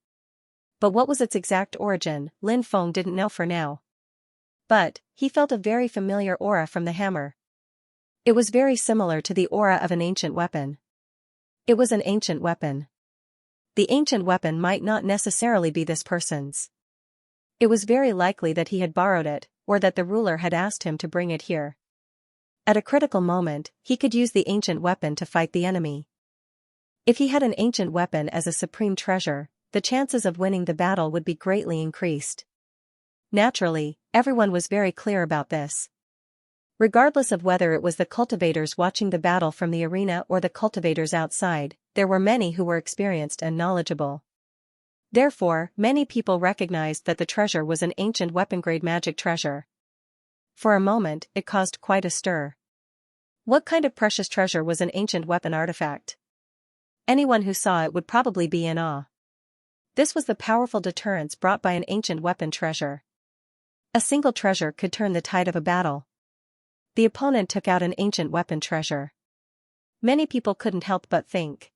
But what was its exact origin, Lin Feng didn't know for now. But, he felt a very familiar aura from the hammer. It was very similar to the aura of an ancient weapon. It was an ancient weapon. The ancient weapon might not necessarily be this person's. It was very likely that he had borrowed it, or that the ruler had asked him to bring it here. At a critical moment, he could use the ancient weapon to fight the enemy. If he had an ancient weapon as a supreme treasure, the chances of winning the battle would be greatly increased. Naturally, everyone was very clear about this. Regardless of whether it was the cultivators watching the battle from the arena or the cultivators outside, there were many who were experienced and knowledgeable. Therefore, many people recognized that the treasure was an ancient weapon-grade magic treasure. For a moment, it caused quite a stir. What kind of precious treasure was an ancient weapon artifact? Anyone who saw it would probably be in awe. This was the powerful deterrence brought by an ancient weapon treasure. A single treasure could turn the tide of a battle. The opponent took out an ancient weapon treasure. Many people couldn't help but think.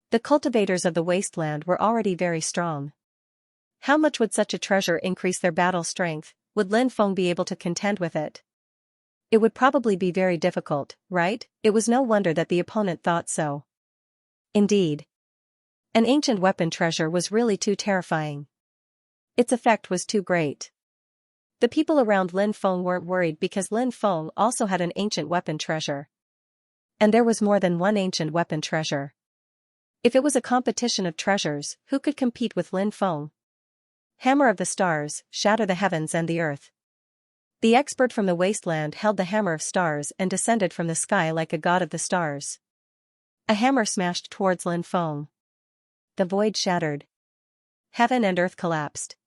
The cultivators of the wasteland were already very strong. How much would such a treasure increase their battle strength? Would Lin Feng be able to contend with it? It would probably be very difficult, right? It was no wonder that the opponent thought so. Indeed. An ancient weapon treasure was really too terrifying. Its effect was too great. The people around Lin Feng weren't worried because Lin Feng also had an ancient weapon treasure. And there was more than one ancient weapon treasure. If it was a competition of treasures, who could compete with Lin Feng? Hammer of the stars, shatter the heavens and the earth. The expert from the wasteland held the hammer of stars and descended from the sky like a god of the stars. A hammer smashed towards Lin Feng. The void shattered. Heaven and earth collapsed.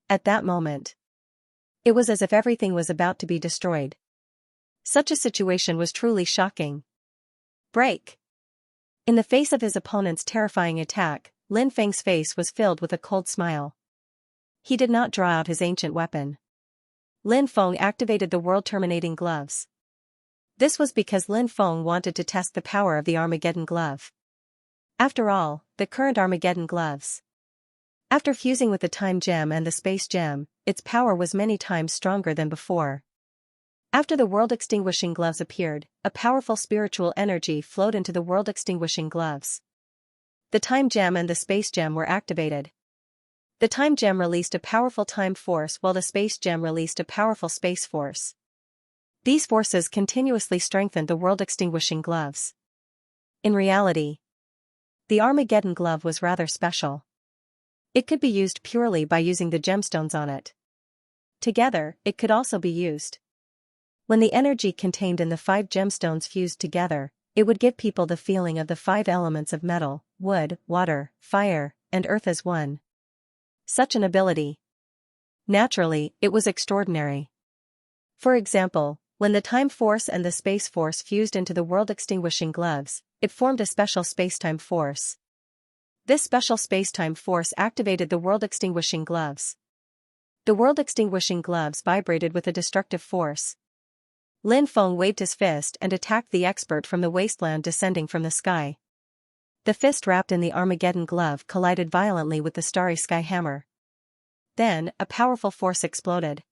At that moment, it was as if everything was about to be destroyed. Such a situation was truly shocking. Break! In the face of his opponent's terrifying attack, Lin Feng's face was filled with a cold smile. He did not draw out his ancient weapon. Lin Feng activated the world-terminating gloves. This was because Lin Feng wanted to test the power of the Armageddon glove. After all, the current Armageddon gloves. After fusing with the time gem and the space gem, its power was many times stronger than before. After the world-extinguishing gloves appeared, a powerful spiritual energy flowed into the world-extinguishing gloves. The time gem and the space gem were activated. The time gem released a powerful time force while the space gem released a powerful space force. These forces continuously strengthened the world-extinguishing gloves. In reality, the Armageddon glove was rather special. It could be used purely by using the gemstones on it. Together, it could also be used. When the energy contained in the 5 gemstones fused together, it would give people the feeling of the 5 elements of metal, wood, water, fire, and earth as one. Such an ability. Naturally, it was extraordinary. For example, when the time force and the space force fused into the world-extinguishing gloves, it formed a special space-time force. This special space-time force activated the world-extinguishing gloves. The world-extinguishing gloves vibrated with a destructive force. Lin Feng waved his fist and attacked the expert from the wasteland descending from the sky. The fist wrapped in the Armageddon glove collided violently with the starry sky hammer. Then, a powerful force exploded.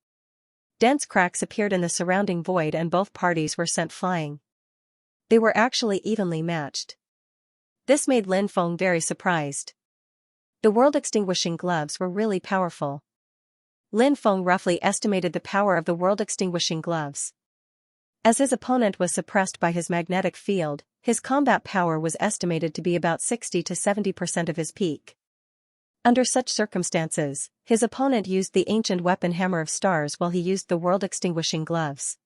Dense cracks appeared in the surrounding void and both parties were sent flying. They were actually evenly matched. This made Lin Feng very surprised. The world-extinguishing gloves were really powerful. Lin Feng roughly estimated the power of the world-extinguishing gloves. As his opponent was suppressed by his magnetic field, his combat power was estimated to be about 60 to 70% of his peak. Under such circumstances, his opponent used the ancient weapon Hammer of Stars while he used the world-extinguishing gloves.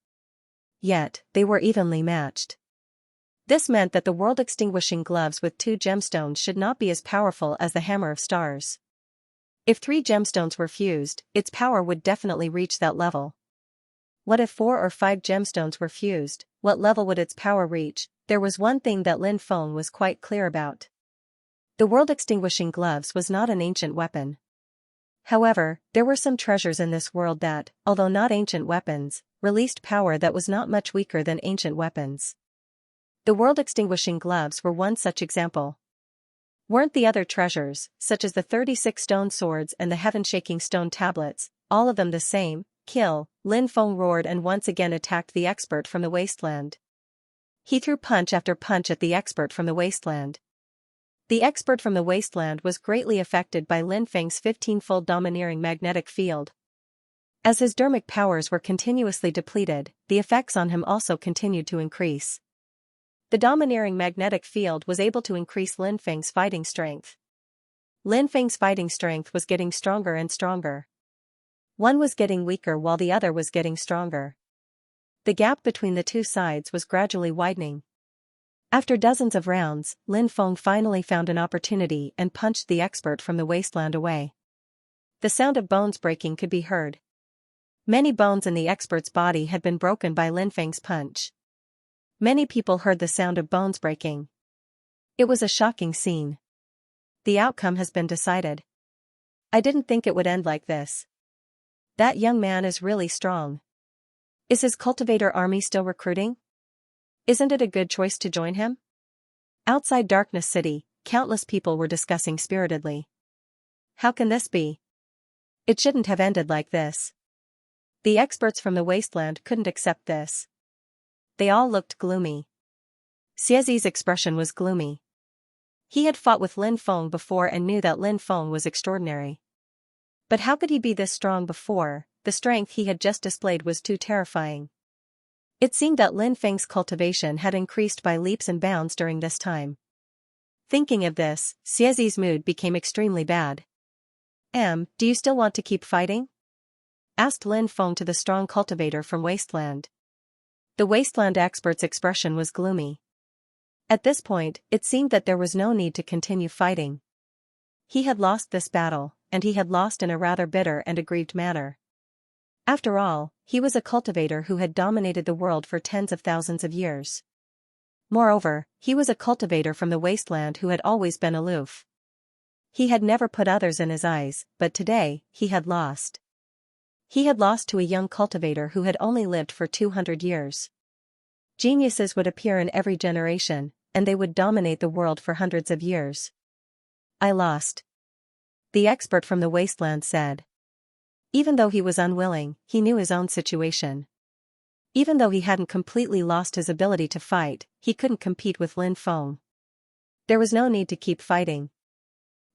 Yet, they were evenly matched. This meant that the world-extinguishing gloves with 2 gemstones should not be as powerful as the Hammer of Stars. If 3 gemstones were fused, its power would definitely reach that level. What if 4 or 5 gemstones were fused? What level would its power reach? There was one thing that Lin Feng was quite clear about. The world-extinguishing gloves was not an ancient weapon. However, there were some treasures in this world that, although not ancient weapons, released power that was not much weaker than ancient weapons. The world-extinguishing gloves were one such example. Weren't the other treasures, such as the 36 stone swords and the heaven-shaking stone tablets, all of them the same? Kill, Lin Feng roared and once again attacked the expert from the wasteland. He threw punch after punch at the expert from the wasteland. The expert from the wasteland was greatly affected by Lin Feng's 15-fold domineering magnetic field. As his dermic powers were continuously depleted, the effects on him also continued to increase. The domineering magnetic field was able to increase Lin Feng's fighting strength. Lin Feng's fighting strength was getting stronger and stronger. One was getting weaker while the other was getting stronger. The gap between the two sides was gradually widening. After dozens of rounds, Lin Feng finally found an opportunity and punched the expert from the wasteland away. The sound of bones breaking could be heard. Many bones in the expert's body had been broken by Lin Feng's punch. Many people heard the sound of bones breaking. It was a shocking scene. The outcome has been decided. I didn't think it would end like this. That young man is really strong. Is his cultivator army still recruiting? Isn't it a good choice to join him? Outside Darkness City, countless people were discussing spiritedly. How can this be? It shouldn't have ended like this. The experts from the wasteland couldn't accept this. They all looked gloomy. Xiaxi's expression was gloomy. He had fought with Lin Feng before and knew that Lin Feng was extraordinary. But how could he be this strong before? The strength he had just displayed was too terrifying. It seemed that Lin Feng's cultivation had increased by leaps and bounds during this time. Thinking of this, Xiaxi's mood became extremely bad. Do you still want to keep fighting? Asked Lin Feng to the strong cultivator from Wasteland. The Wasteland expert's expression was gloomy. At this point, it seemed that there was no need to continue fighting. He had lost this battle, and he had lost in a rather bitter and aggrieved manner. After all, he was a cultivator who had dominated the world for tens of thousands of years. Moreover, he was a cultivator from the wasteland who had always been aloof. He had never put others in his eyes, but today, he had lost. He had lost to a young cultivator who had only lived for 200 years. Geniuses would appear in every generation, and they would dominate the world for hundreds of years. I lost. The expert from the wasteland said. Even though he was unwilling, he knew his own situation. Even though he hadn't completely lost his ability to fight, he couldn't compete with Lin Feng. There was no need to keep fighting.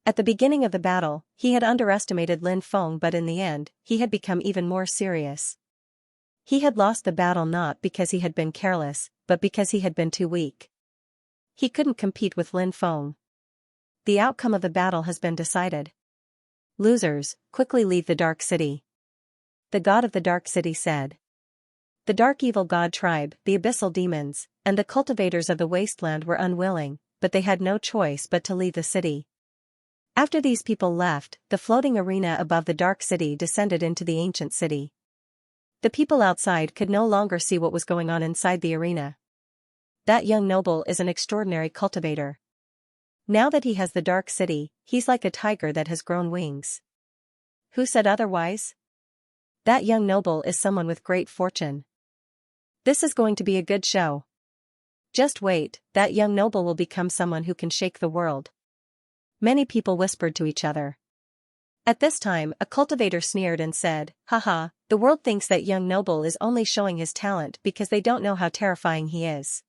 At the beginning of the battle, he had underestimated Lin Feng, but in the end, he had become even more serious. He had lost the battle not because he had been careless, but because he had been too weak. He couldn't compete with Lin Feng. The outcome of the battle has been decided. Losers, quickly leave the Dark City. The god of the Dark City said. The Dark Evil God tribe, the abyssal demons, and the cultivators of the wasteland were unwilling, but they had no choice but to leave the city. After these people left, the floating arena above the Dark City descended into the ancient city. The people outside could no longer see what was going on inside the arena. That young noble is an extraordinary cultivator. Now that he has the Dark City, he's like a tiger that has grown wings. Who said otherwise? That young noble is someone with great fortune. This is going to be a good show. Just wait, that young noble will become someone who can shake the world. Many people whispered to each other. At this time, a cultivator sneered and said, Haha, the world thinks that young noble is only showing his talent because they don't know how terrifying he is.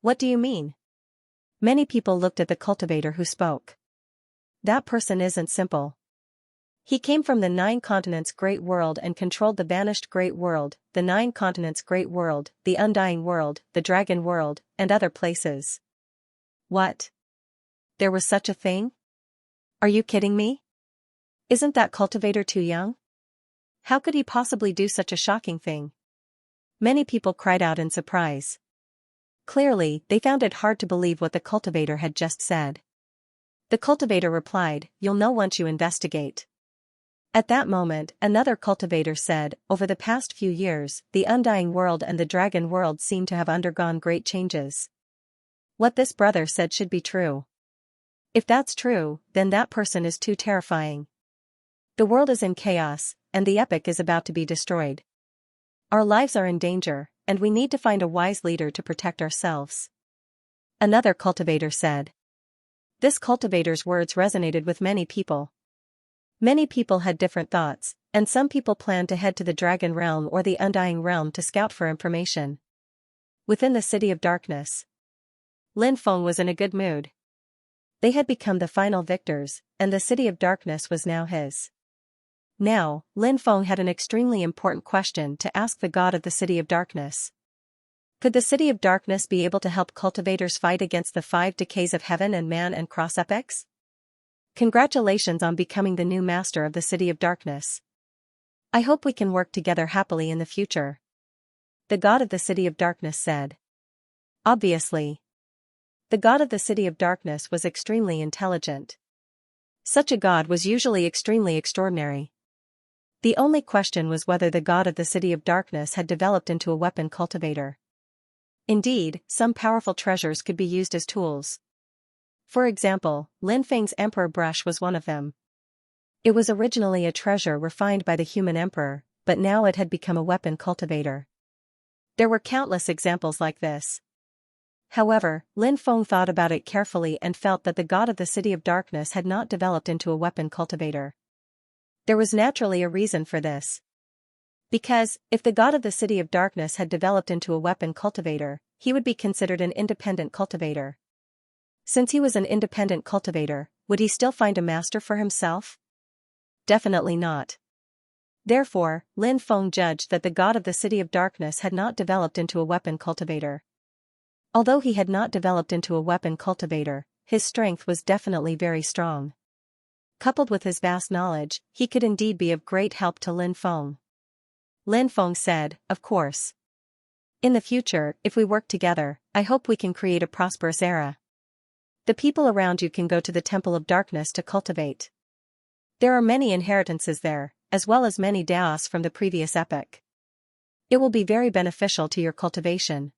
What do you mean? Many people looked at the cultivator who spoke. That person isn't simple. He came from the 9 continents great world and controlled the vanished great world, the 9 continents great world, the undying world, the dragon world, and other places. What? There was such a thing? Are you kidding me? Isn't that cultivator too young? How could he possibly do such a shocking thing? Many people cried out in surprise. Clearly, they found it hard to believe what the cultivator had just said. The cultivator replied, You'll know once you investigate. At that moment, another cultivator said, Over the past few years, the undying world and the dragon world seem to have undergone great changes. What this brother said should be true. If that's true, then that person is too terrifying. The world is in chaos, and the epic is about to be destroyed. Our lives are in danger, and we need to find a wise leader to protect ourselves. Another cultivator said. This cultivator's words resonated with many people. Many people had different thoughts, and some people planned to head to the Dragon Realm or the Undying Realm to scout for information. Within the City of Darkness, Lin Feng was in a good mood. They had become the final victors, and the City of Darkness was now his. Now, Lin Feng had an extremely important question to ask the god of the City of Darkness. Could the City of Darkness be able to help cultivators fight against the 5 decays of heaven and man and cross epochs? Congratulations on becoming the new master of the City of Darkness. I hope we can work together happily in the future. The god of the City of Darkness said. Obviously. The god of the City of Darkness was extremely intelligent. Such a god was usually extremely extraordinary. The only question was whether the god of the City of Darkness had developed into a weapon cultivator. Indeed, some powerful treasures could be used as tools. For example, Lin Feng's Emperor Brush was one of them. It was originally a treasure refined by the human emperor, but now it had become a weapon cultivator. There were countless examples like this. However, Lin Feng thought about it carefully and felt that the god of the City of Darkness had not developed into a weapon cultivator. There was naturally a reason for this. Because, if the god of the City of Darkness had developed into a weapon cultivator, he would be considered an independent cultivator. Since he was an independent cultivator, would he still find a master for himself? Definitely not. Therefore, Lin Feng judged that the god of the City of Darkness had not developed into a weapon cultivator. Although he had not developed into a weapon cultivator, his strength was definitely very strong. Coupled with his vast knowledge, he could indeed be of great help to Lin Feng. Lin Feng said, of course. In the future, if we work together, I hope we can create a prosperous era. The people around you can go to the Temple of Darkness to cultivate. There are many inheritances there, as well as many Daos from the previous epoch. It will be very beneficial to your cultivation.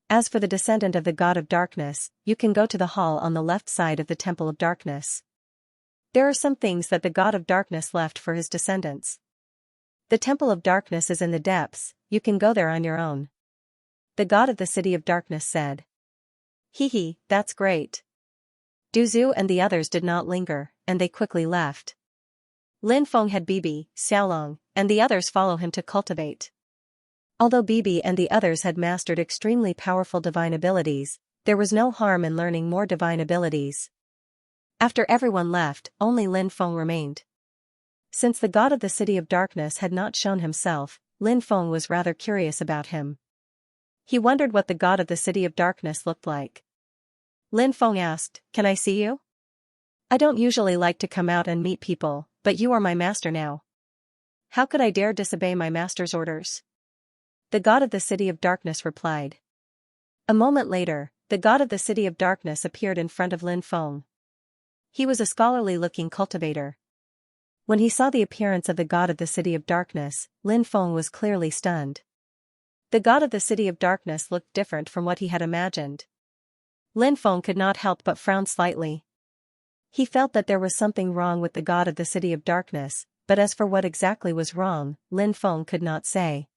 As for the descendant of the God of Darkness, you can go to the hall on the left side of the Temple of Darkness. There are some things that the God of Darkness left for his descendants. The Temple of Darkness is in the depths, you can go there on your own. The god of the City of Darkness said. Hee, that's great. Du Zhu and the others did not linger, and they quickly left. Lin Feng had Bibi, Xiaolong, and the others follow him to cultivate. Although Bibi and the others had mastered extremely powerful divine abilities, there was no harm in learning more divine abilities. After everyone left, only Lin Feng remained. Since the god of the City of Darkness had not shown himself, Lin Feng was rather curious about him. He wondered what the god of the City of Darkness looked like. Lin Feng asked, "Can I see you? I don't usually like to come out and meet people, but you are my master now. How could I dare disobey my master's orders?" The god of the City of Darkness replied. A moment later, the god of the City of Darkness appeared in front of Lin Feng. He was a scholarly-looking cultivator. When he saw the appearance of the god of the City of Darkness, Lin Feng was clearly stunned. The god of the City of Darkness looked different from what he had imagined. Lin Feng could not help but frown slightly. He felt that there was something wrong with the god of the City of Darkness, but as for what exactly was wrong, Lin Feng could not say.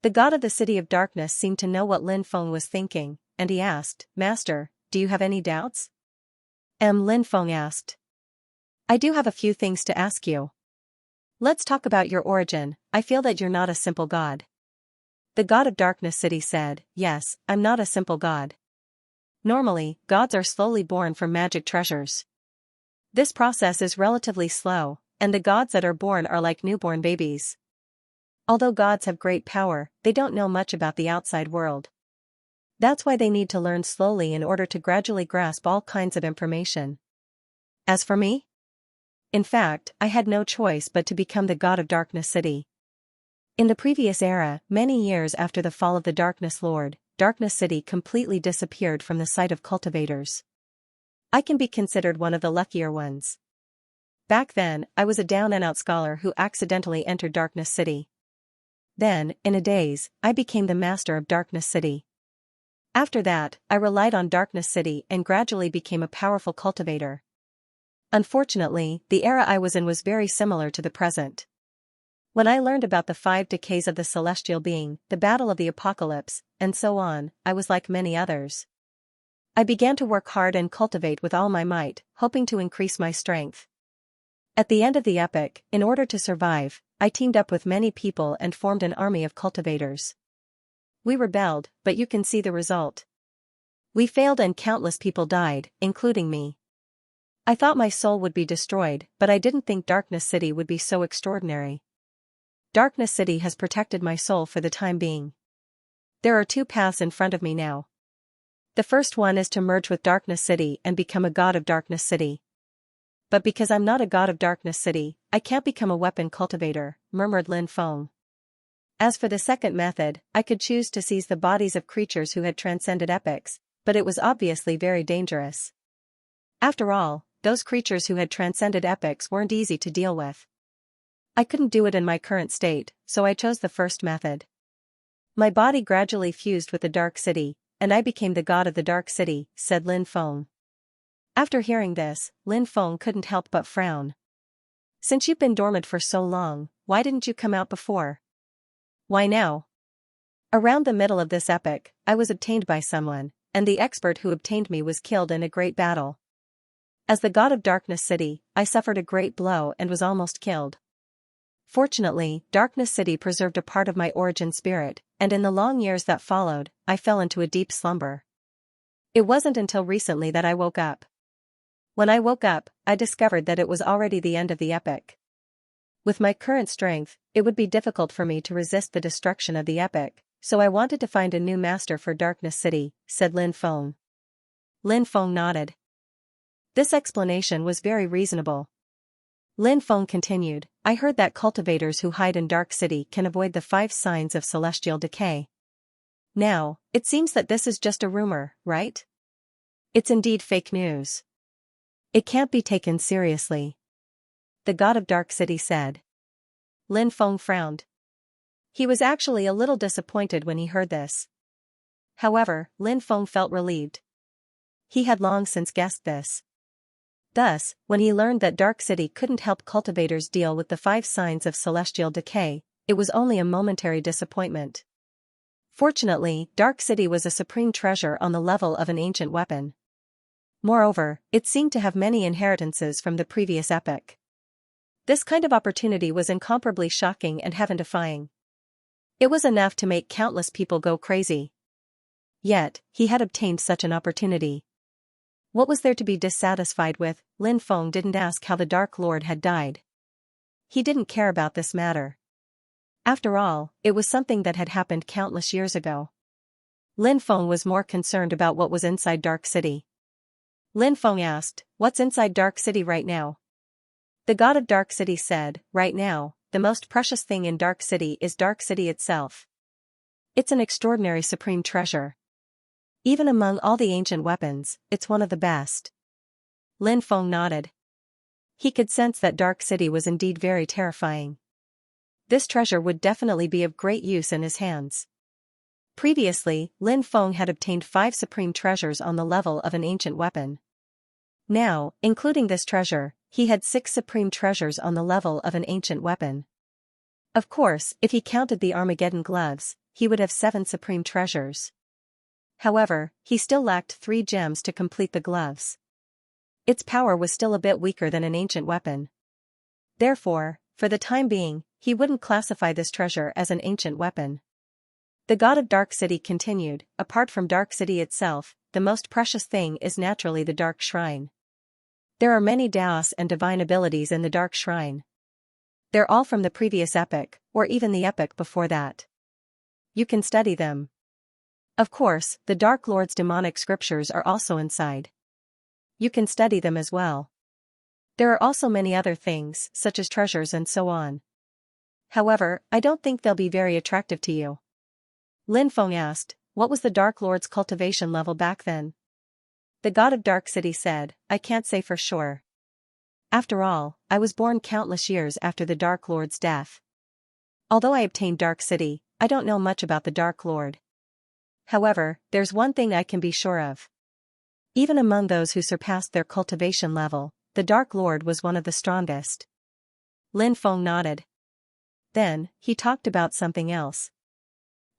The god of the City of Darkness seemed to know what Lin Feng was thinking, and he asked, "Master, do you have any doubts?" Lin Feng asked. "I do have a few things to ask you. Let's talk about your origin. I feel that you're not a simple god." The god of Darkness City said, "Yes, I'm not a simple god. Normally, gods are slowly born from magic treasures. This process is relatively slow, and the gods that are born are like newborn babies. Although gods have great power, they don't know much about the outside world. That's why they need to learn slowly in order to gradually grasp all kinds of information. As for me? In fact, I had no choice but to become the god of Darkness City. In the previous era, many years after the fall of the Darkness Lord, Darkness City completely disappeared from the sight of cultivators. I can be considered one of the luckier ones. Back then, I was a down-and-out scholar who accidentally entered Darkness City. Then, in a daze, I became the master of Darkness City. After that, I relied on Darkness City and gradually became a powerful cultivator. Unfortunately, the era I was in was very similar to the present. When I learned about the 5 decays of the celestial being, the battle of the apocalypse, and so on, I was like many others. I began to work hard and cultivate with all my might, hoping to increase my strength. At the end of the epoch, in order to survive, I teamed up with many people and formed an army of cultivators. We rebelled, but you can see the result. We failed and countless people died, including me. I thought my soul would be destroyed, but I didn't think Darkness City would be so extraordinary. Darkness City has protected my soul for the time being. There are two paths in front of me now. The first one is to merge with Darkness City and become a god of Darkness City. But because I'm not a god of Darkness City, I can't become a weapon cultivator, murmured Lin Feng. As for the second method, I could choose to seize the bodies of creatures who had transcended epochs, but it was obviously very dangerous. After all, those creatures who had transcended epochs weren't easy to deal with. I couldn't do it in my current state, so I chose the first method. My body gradually fused with the Dark City, and I became the god of the Dark City, said Lin Feng. After hearing this, Lin Feng couldn't help but frown. Since you've been dormant for so long, why didn't you come out before? Why now? Around the middle of this epoch, I was obtained by someone, and the expert who obtained me was killed in a great battle. As the god of Darkness City, I suffered a great blow and was almost killed. Fortunately, Darkness City preserved a part of my origin spirit, and in the long years that followed, I fell into a deep slumber. It wasn't until recently that I woke up. When I woke up, I discovered that it was already the end of the epoch. With my current strength, it would be difficult for me to resist the destruction of the epoch, so I wanted to find a new master for Darkness City, said Lin Feng. Lin Feng nodded. This explanation was very reasonable. Lin Feng continued, I heard that cultivators who hide in Dark City can avoid the 5 signs of celestial decay. Now, it seems that this is just a rumor, right? It's indeed fake news. It can't be taken seriously. The god of Dark City said. Lin Feng frowned. He was actually a little disappointed when he heard this. However, Lin Feng felt relieved. He had long since guessed this. Thus, when he learned that Dark City couldn't help cultivators deal with the 5 signs of celestial decay, it was only a momentary disappointment. Fortunately, Dark City was a supreme treasure on the level of an ancient weapon. Moreover, it seemed to have many inheritances from the previous epoch. This kind of opportunity was incomparably shocking and heaven-defying. It was enough to make countless people go crazy. Yet, he had obtained such an opportunity. What was there to be dissatisfied with? Lin Feng didn't ask how the Dark Lord had died. He didn't care about this matter. After all, it was something that had happened countless years ago. Lin Feng was more concerned about what was inside Dark City. Lin Feng asked, what's inside Dark City right now? The god of Dark City said, right now, the most precious thing in Dark City is Dark City itself. It's an extraordinary supreme treasure. Even among all the ancient weapons, it's one of the best. Lin Feng nodded. He could sense that Dark City was indeed very terrifying. This treasure would definitely be of great use in his hands. Previously, Lin Feng had obtained 5 supreme treasures on the level of an ancient weapon. Now, including this treasure, he had 6 supreme treasures on the level of an ancient weapon. Of course, if he counted the Armageddon gloves, he would have 7 supreme treasures. However, he still lacked 3 gems to complete the gloves. Its power was still a bit weaker than an ancient weapon. Therefore, for the time being, he wouldn't classify this treasure as an ancient weapon. The god of Dark City continued, apart from Dark City itself, the most precious thing is naturally the Dark Shrine. There are many Daos and divine abilities in the Dark Shrine. They're all from the previous epoch, or even the epoch before that. You can study them. Of course, the Dark Lord's demonic scriptures are also inside. You can study them as well. There are also many other things, such as treasures and so on. However, I don't think they'll be very attractive to you. Lin Feng asked, what was the Dark Lord's cultivation level back then? The god of Dark City said, I can't say for sure. After all, I was born countless years after the Dark Lord's death. Although I obtained Dark City, I don't know much about the Dark Lord. However, there's one thing I can be sure of. Even among those who surpassed their cultivation level, the Dark Lord was one of the strongest. Lin Feng nodded. Then, he talked about something else.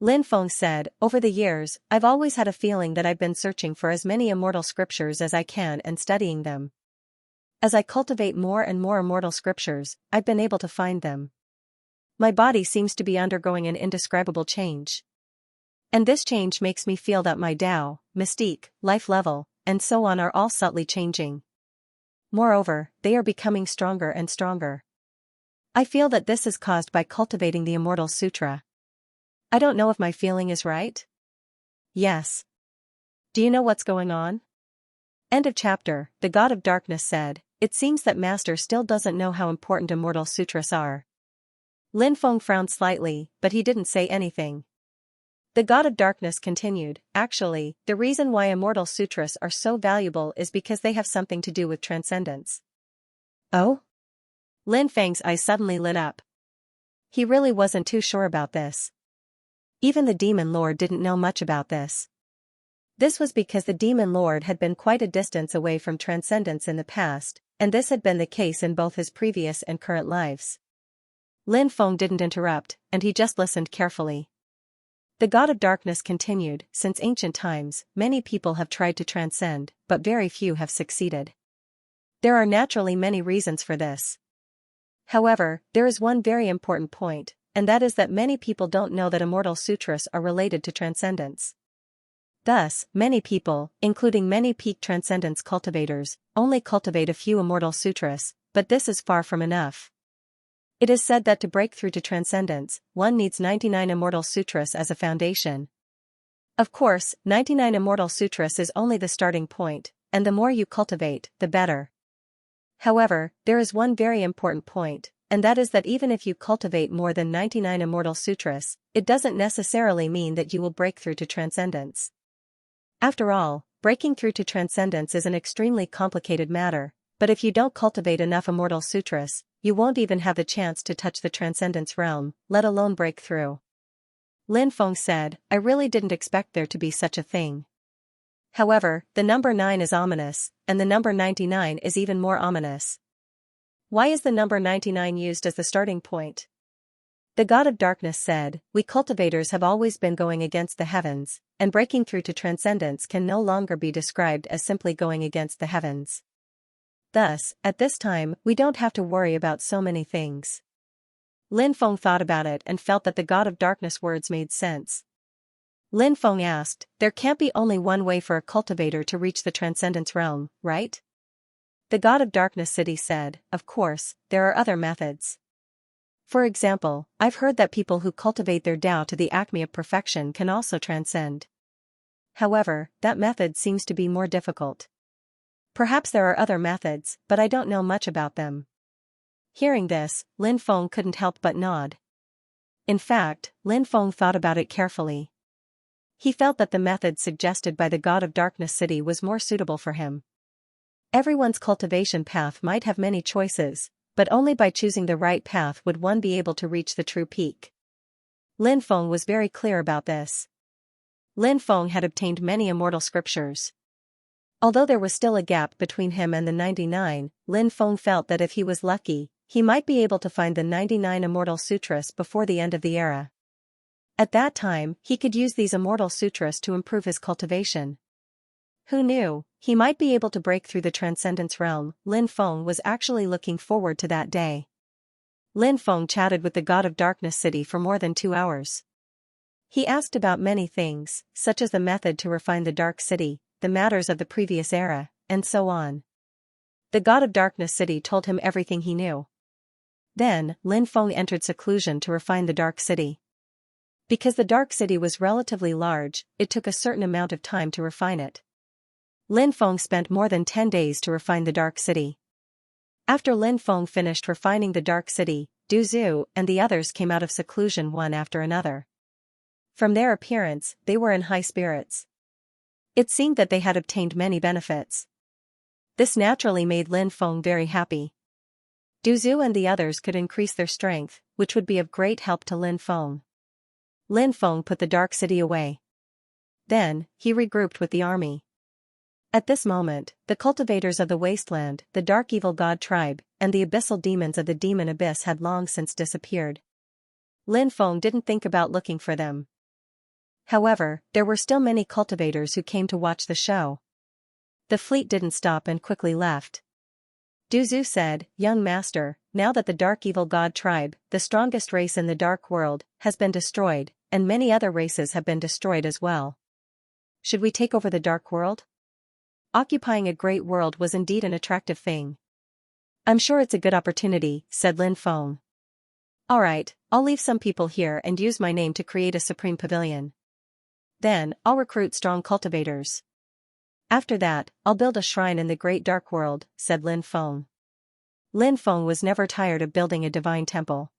Lin Feng said, over the years, I've always had a feeling that I've been searching for as many immortal scriptures as I can and studying them. As I cultivate more and more immortal scriptures, I've been able to find them. My body seems to be undergoing an indescribable change. And this change makes me feel that my Tao, mystique, life level, and so on are all subtly changing. Moreover, they are becoming stronger and stronger. I feel that this is caused by cultivating the Immortal Sutra. I don't know if my feeling is right? Yes. Do you know what's going on? End of chapter. The God of Darkness said, it seems that Master still doesn't know how important Immortal Sutras are. Lin Feng frowned slightly, but he didn't say anything. The God of Darkness continued, actually, the reason why Immortal Sutras are so valuable is because they have something to do with transcendence. Oh? Lin Feng's eyes suddenly lit up. He really wasn't too sure about this. Even the Demon Lord didn't know much about this. This was because the Demon Lord had been quite a distance away from transcendence in the past, and this had been the case in both his previous and current lives. Lin Feng didn't interrupt, and he just listened carefully. The God of Darkness continued, since ancient times, many people have tried to transcend, but very few have succeeded. There are naturally many reasons for this. However, there is one very important point, and that is that many people don't know that Immortal Sutras are related to transcendence. Thus, many people, including many peak transcendence cultivators, only cultivate a few Immortal Sutras, but this is far from enough. It is said that to break through to transcendence, one needs 99 Immortal Sutras as a foundation. Of course, 99 Immortal Sutras is only the starting point, and the more you cultivate, the better. However, there is one very important point, and that is that even if you cultivate more than 99 Immortal Sutras, it doesn't necessarily mean that you will break through to transcendence. After all, breaking through to transcendence is an extremely complicated matter, but if you don't cultivate enough Immortal Sutras, you won't even have the chance to touch the transcendence realm, let alone break through. Lin Feng said, I really didn't expect there to be such a thing. However, the number 9 is ominous, and the number 99 is even more ominous. Why is the number 99 used as the starting point? The God of Darkness said, we cultivators have always been going against the heavens, and breaking through to transcendence can no longer be described as simply going against the heavens. Thus, at this time, we don't have to worry about so many things. Lin Feng thought about it and felt that the God of Darkness words made sense. Lin Feng asked, there can't be only one way for a cultivator to reach the transcendence realm, right? The God of Darkness City said, of course, there are other methods. For example, I've heard that people who cultivate their Tao to the acme of perfection can also transcend. However, that method seems to be more difficult. Perhaps there are other methods, but I don't know much about them. Hearing this, Lin Feng couldn't help but nod. In fact, Lin Feng thought about it carefully. He felt that the method suggested by the God of Darkness City was more suitable for him. Everyone's cultivation path might have many choices, but only by choosing the right path would one be able to reach the true peak. Lin Feng was very clear about this. Lin Feng had obtained many immortal scriptures. Although there was still a gap between him and the 99, Lin Feng felt that if he was lucky, he might be able to find the 99 Immortal Sutras before the end of the era. At that time, he could use these Immortal Sutras to improve his cultivation. Who knew, he might be able to break through the transcendence realm. Lin Feng was actually looking forward to that day. Lin Feng chatted with the God of Darkness City for more than 2 hours. He asked about many things, such as the method to refine the Dark City, the matters of the previous era, and so on. The God of Darkness City told him everything he knew. Then, Lin Feng entered seclusion to refine the Dark City. Because the Dark City was relatively large, it took a certain amount of time to refine it. Lin Feng spent more than 10 days to refine the Dark City. After Lin Feng finished refining the Dark City, Du Zhu and the others came out of seclusion one after another. From their appearance, they were in high spirits. It seemed that they had obtained many benefits. This naturally made Lin Feng very happy. Du Zhu and the others could increase their strength, which would be of great help to Lin Feng. Lin Feng put the Dark City away. Then, he regrouped with the army. At this moment, the cultivators of the wasteland, the Dark Evil God tribe, and the abyssal demons of the demon abyss had long since disappeared. Lin Feng didn't think about looking for them. However, there were still many cultivators who came to watch the show. The fleet didn't stop and quickly left. Duzu said, "Young master, now that the Dark Evil God tribe, the strongest race in the Dark World, has been destroyed, and many other races have been destroyed as well. Should we take over the Dark World?" Occupying a great world was indeed an attractive thing. "I'm sure it's a good opportunity," said Lin Feng. "Alright, I'll leave some people here and use my name to create a supreme pavilion. Then, I'll recruit strong cultivators. After that, I'll build a shrine in the great dark world," said Lin Feng. Lin Feng was never tired of building a divine temple.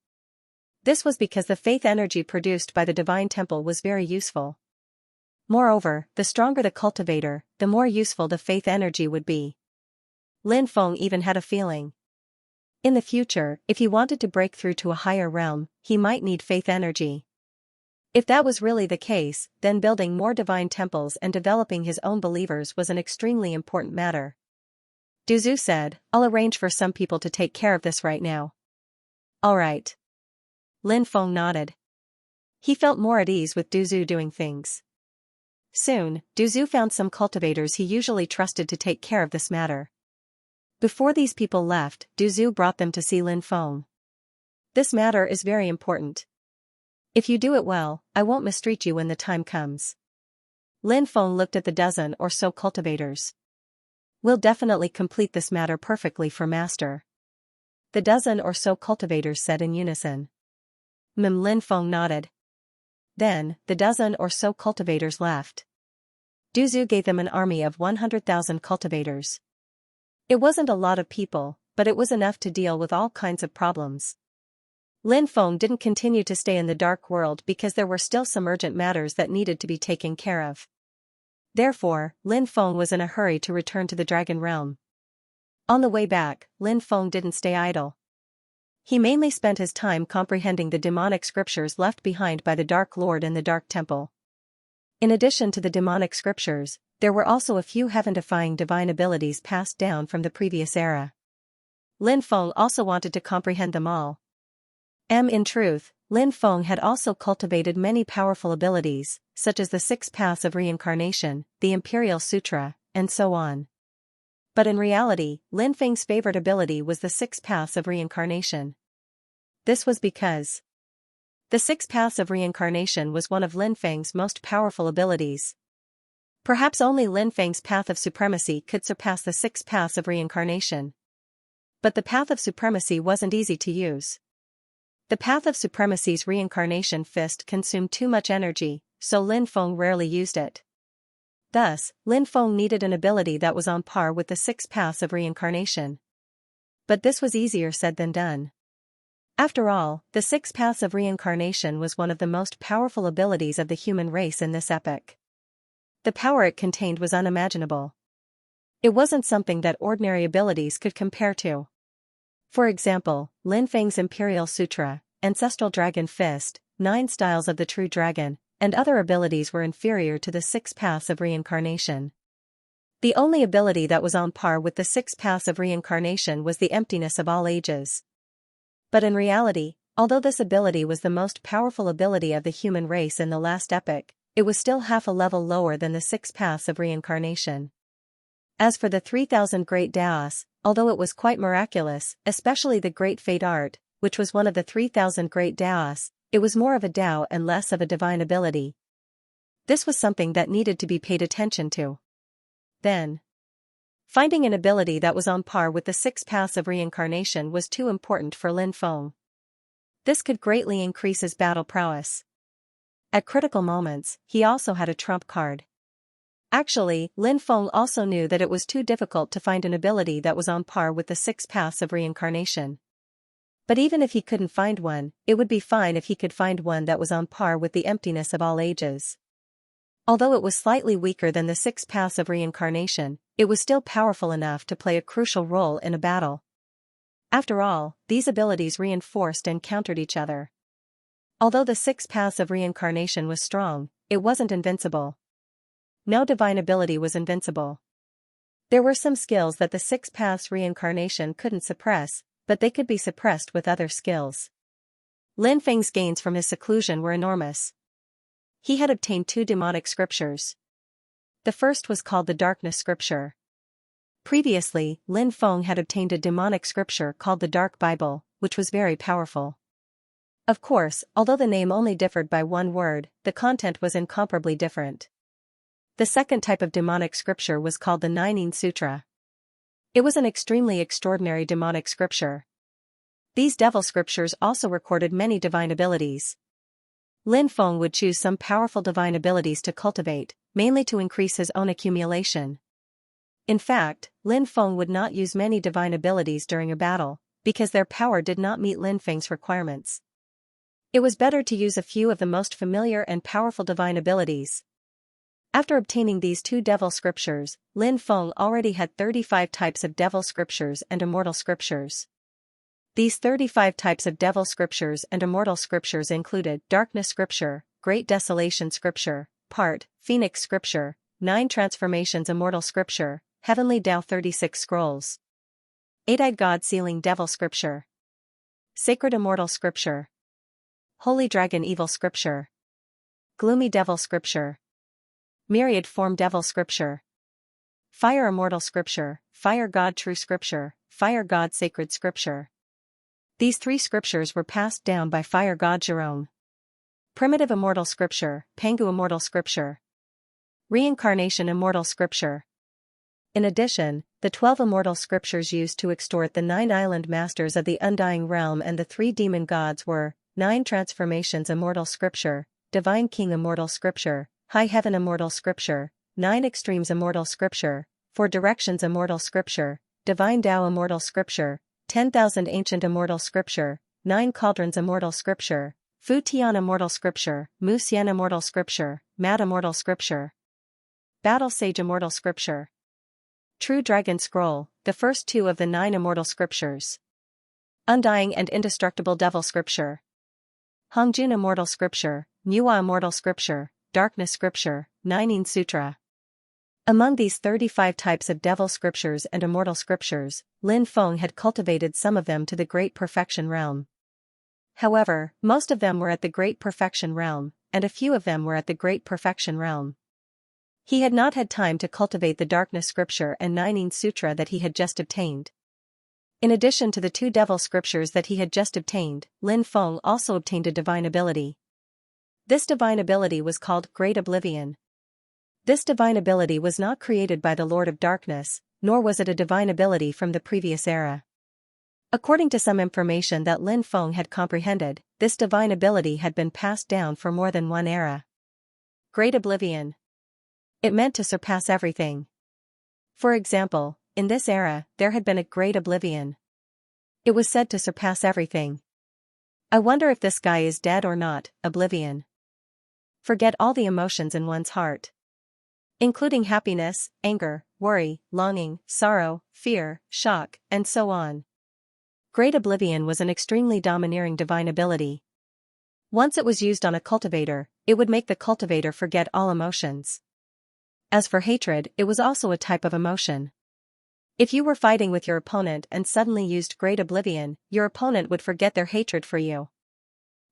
This was because the faith energy produced by the divine temple was very useful. Moreover, the stronger the cultivator, the more useful the faith energy would be. Lin Feng even had a feeling. In the future, if he wanted to break through to a higher realm, he might need faith energy. If that was really the case, then building more divine temples and developing his own believers was an extremely important matter. Duzu said, "I'll arrange for some people to take care of this right now." "Alright." Lin Feng nodded. He felt more at ease with Duzu doing things. Soon, Duzu found some cultivators he usually trusted to take care of this matter. Before these people left, Duzu brought them to see Lin Feng. "This matter is very important. If you do it well, I won't mistreat you when the time comes." Lin Feng looked at the dozen or so cultivators. "We'll definitely complete this matter perfectly for Master." The dozen or so cultivators said in unison. Lin Feng nodded. Then, the dozen or so cultivators left. Duzu gave them an army of 100,000 cultivators. It wasn't a lot of people, but it was enough to deal with all kinds of problems. Lin Feng didn't continue to stay in the dark world because there were still some urgent matters that needed to be taken care of. Therefore, Lin Feng was in a hurry to return to the Dragon Realm. On the way back, Lin Feng didn't stay idle. He mainly spent his time comprehending the demonic scriptures left behind by the Dark Lord in the Dark Temple. In addition to the demonic scriptures, there were also a few heaven-defying divine abilities passed down from the previous era. Lin Feng also wanted to comprehend them all. In truth, Lin Feng had also cultivated many powerful abilities, such as the 6 Paths of Reincarnation, the Imperial Sutra, and so on. But in reality, Lin Feng's favorite ability was the 6 Paths of Reincarnation. This was because the 6 Paths of Reincarnation was one of Lin Feng's most powerful abilities. Perhaps only Lin Feng's Path of Supremacy could surpass the 6 Paths of Reincarnation. But the Path of Supremacy wasn't easy to use. The Path of Supremacy's reincarnation fist consumed too much energy, so Lin Feng rarely used it. Thus, Lin Feng needed an ability that was on par with the 6 Paths of Reincarnation. But this was easier said than done. After all, the 6 Paths of Reincarnation was one of the most powerful abilities of the human race in this epoch. The power it contained was unimaginable. It wasn't something that ordinary abilities could compare to. For example, Lin Feng's Imperial Sutra, Ancestral Dragon Fist, 9 Styles of the True Dragon, and other abilities were inferior to the 6 Paths of Reincarnation. The only ability that was on par with the 6 Paths of Reincarnation was the Emptiness of All Ages. But in reality, although this ability was the most powerful ability of the human race in the last epoch, it was still half a level lower than the 6 Paths of Reincarnation. As for the 3,000 Great Daos, although it was quite miraculous, especially the Great Fate Art, which was one of the 3,000 Great Daos, it was more of a Dao and less of a divine ability. This was something that needed to be paid attention to. Then, finding an ability that was on par with the 6 Paths of Reincarnation was too important for Lin Feng. This could greatly increase his battle prowess. At critical moments, he also had a trump card. Actually, Lin Feng also knew that it was too difficult to find an ability that was on par with the 6 Paths of Reincarnation. But even if he couldn't find one, it would be fine if he could find one that was on par with the Emptiness of All Ages. Although it was slightly weaker than the 6 Paths of Reincarnation, it was still powerful enough to play a crucial role in a battle. After all, these abilities reinforced and countered each other. Although the 6 Paths of Reincarnation was strong, it wasn't invincible. No divine ability was invincible. There were some skills that the 6 Paths Reincarnation couldn't suppress, but they could be suppressed with other skills. Lin Feng's gains from his seclusion were enormous. He had obtained two demonic scriptures. The first was called the Darkness Scripture. Previously, Lin Feng had obtained a demonic scripture called the Dark Bible, which was very powerful. Of course, although the name only differed by one word, the content was incomparably different. The second type of demonic scripture was called the Nining Sutra. It was an extremely extraordinary demonic scripture. These devil scriptures also recorded many divine abilities. Lin Feng would choose some powerful divine abilities to cultivate, mainly to increase his own accumulation. In fact, Lin Feng would not use many divine abilities during a battle, because their power did not meet Lin Feng's requirements. It was better to use a few of the most familiar and powerful divine abilities. After obtaining these two devil scriptures, Lin Feng already had 35 types of devil scriptures and immortal scriptures. These 35 types of devil scriptures and immortal scriptures included Darkness Scripture, Great Desolation Scripture, Part, Phoenix Scripture, 9 Transformations Immortal Scripture, Heavenly Tao 36 Scrolls, 8-Eyed God Sealing Devil Scripture, Sacred Immortal Scripture, Holy Dragon Evil Scripture, Gloomy Devil Scripture, Myriad Form Devil Scripture, Fire Immortal Scripture, Fire God True Scripture, Fire God Sacred Scripture. These 3 scriptures were passed down by Fire God Jerome. Primitive Immortal Scripture, Pangu Immortal Scripture, Reincarnation Immortal Scripture. In addition, the 12 immortal scriptures used to extort the 9 island masters of the Undying Realm and the 3 demon gods were 9 Transformations Immortal Scripture, Divine King Immortal Scripture, High Heaven Immortal Scripture, 9 Extremes Immortal Scripture, 4 Directions Immortal Scripture, Divine Tao Immortal Scripture, 10,000 Ancient Immortal Scripture, 9 Cauldrons Immortal Scripture, Fu Tian Immortal Scripture, Mu Xian Immortal Scripture, Mad Immortal Scripture, Battle Sage Immortal Scripture, True Dragon Scroll, the first 2 of the 9 immortal scriptures, Undying and Indestructible Devil Scripture, Hongjun Immortal Scripture, Nuwa Immortal Scripture, Darkness Scripture, Nining Sutra. Among these 35 types of devil scriptures and immortal scriptures, Lin Feng had cultivated some of them to the Great Perfection Realm. However, most of them were at the Great Perfection Realm, and a few of them were at the Great Perfection Realm. He had not had time to cultivate the Darkness Scripture and Nining Sutra that he had just obtained. In addition to the 2 devil scriptures that he had just obtained, Lin Feng also obtained a divine ability. This divine ability was called Great Oblivion. This divine ability was not created by the Lord of Darkness, nor was it a divine ability from the previous era. According to some information that Lin Feng had comprehended, this divine ability had been passed down for more than one era. Great Oblivion. It meant to surpass everything. For example, in this era, there had been a Great Oblivion. It was said to surpass everything. I wonder if this guy is dead or not. Oblivion. Forget all the emotions in one's heart, including happiness, anger, worry, longing, sorrow, fear, shock, and so on. Great Oblivion was an extremely domineering divine ability. Once it was used on a cultivator, it would make the cultivator forget all emotions. As for hatred, it was also a type of emotion. If you were fighting with your opponent and suddenly used Great Oblivion, your opponent would forget their hatred for you.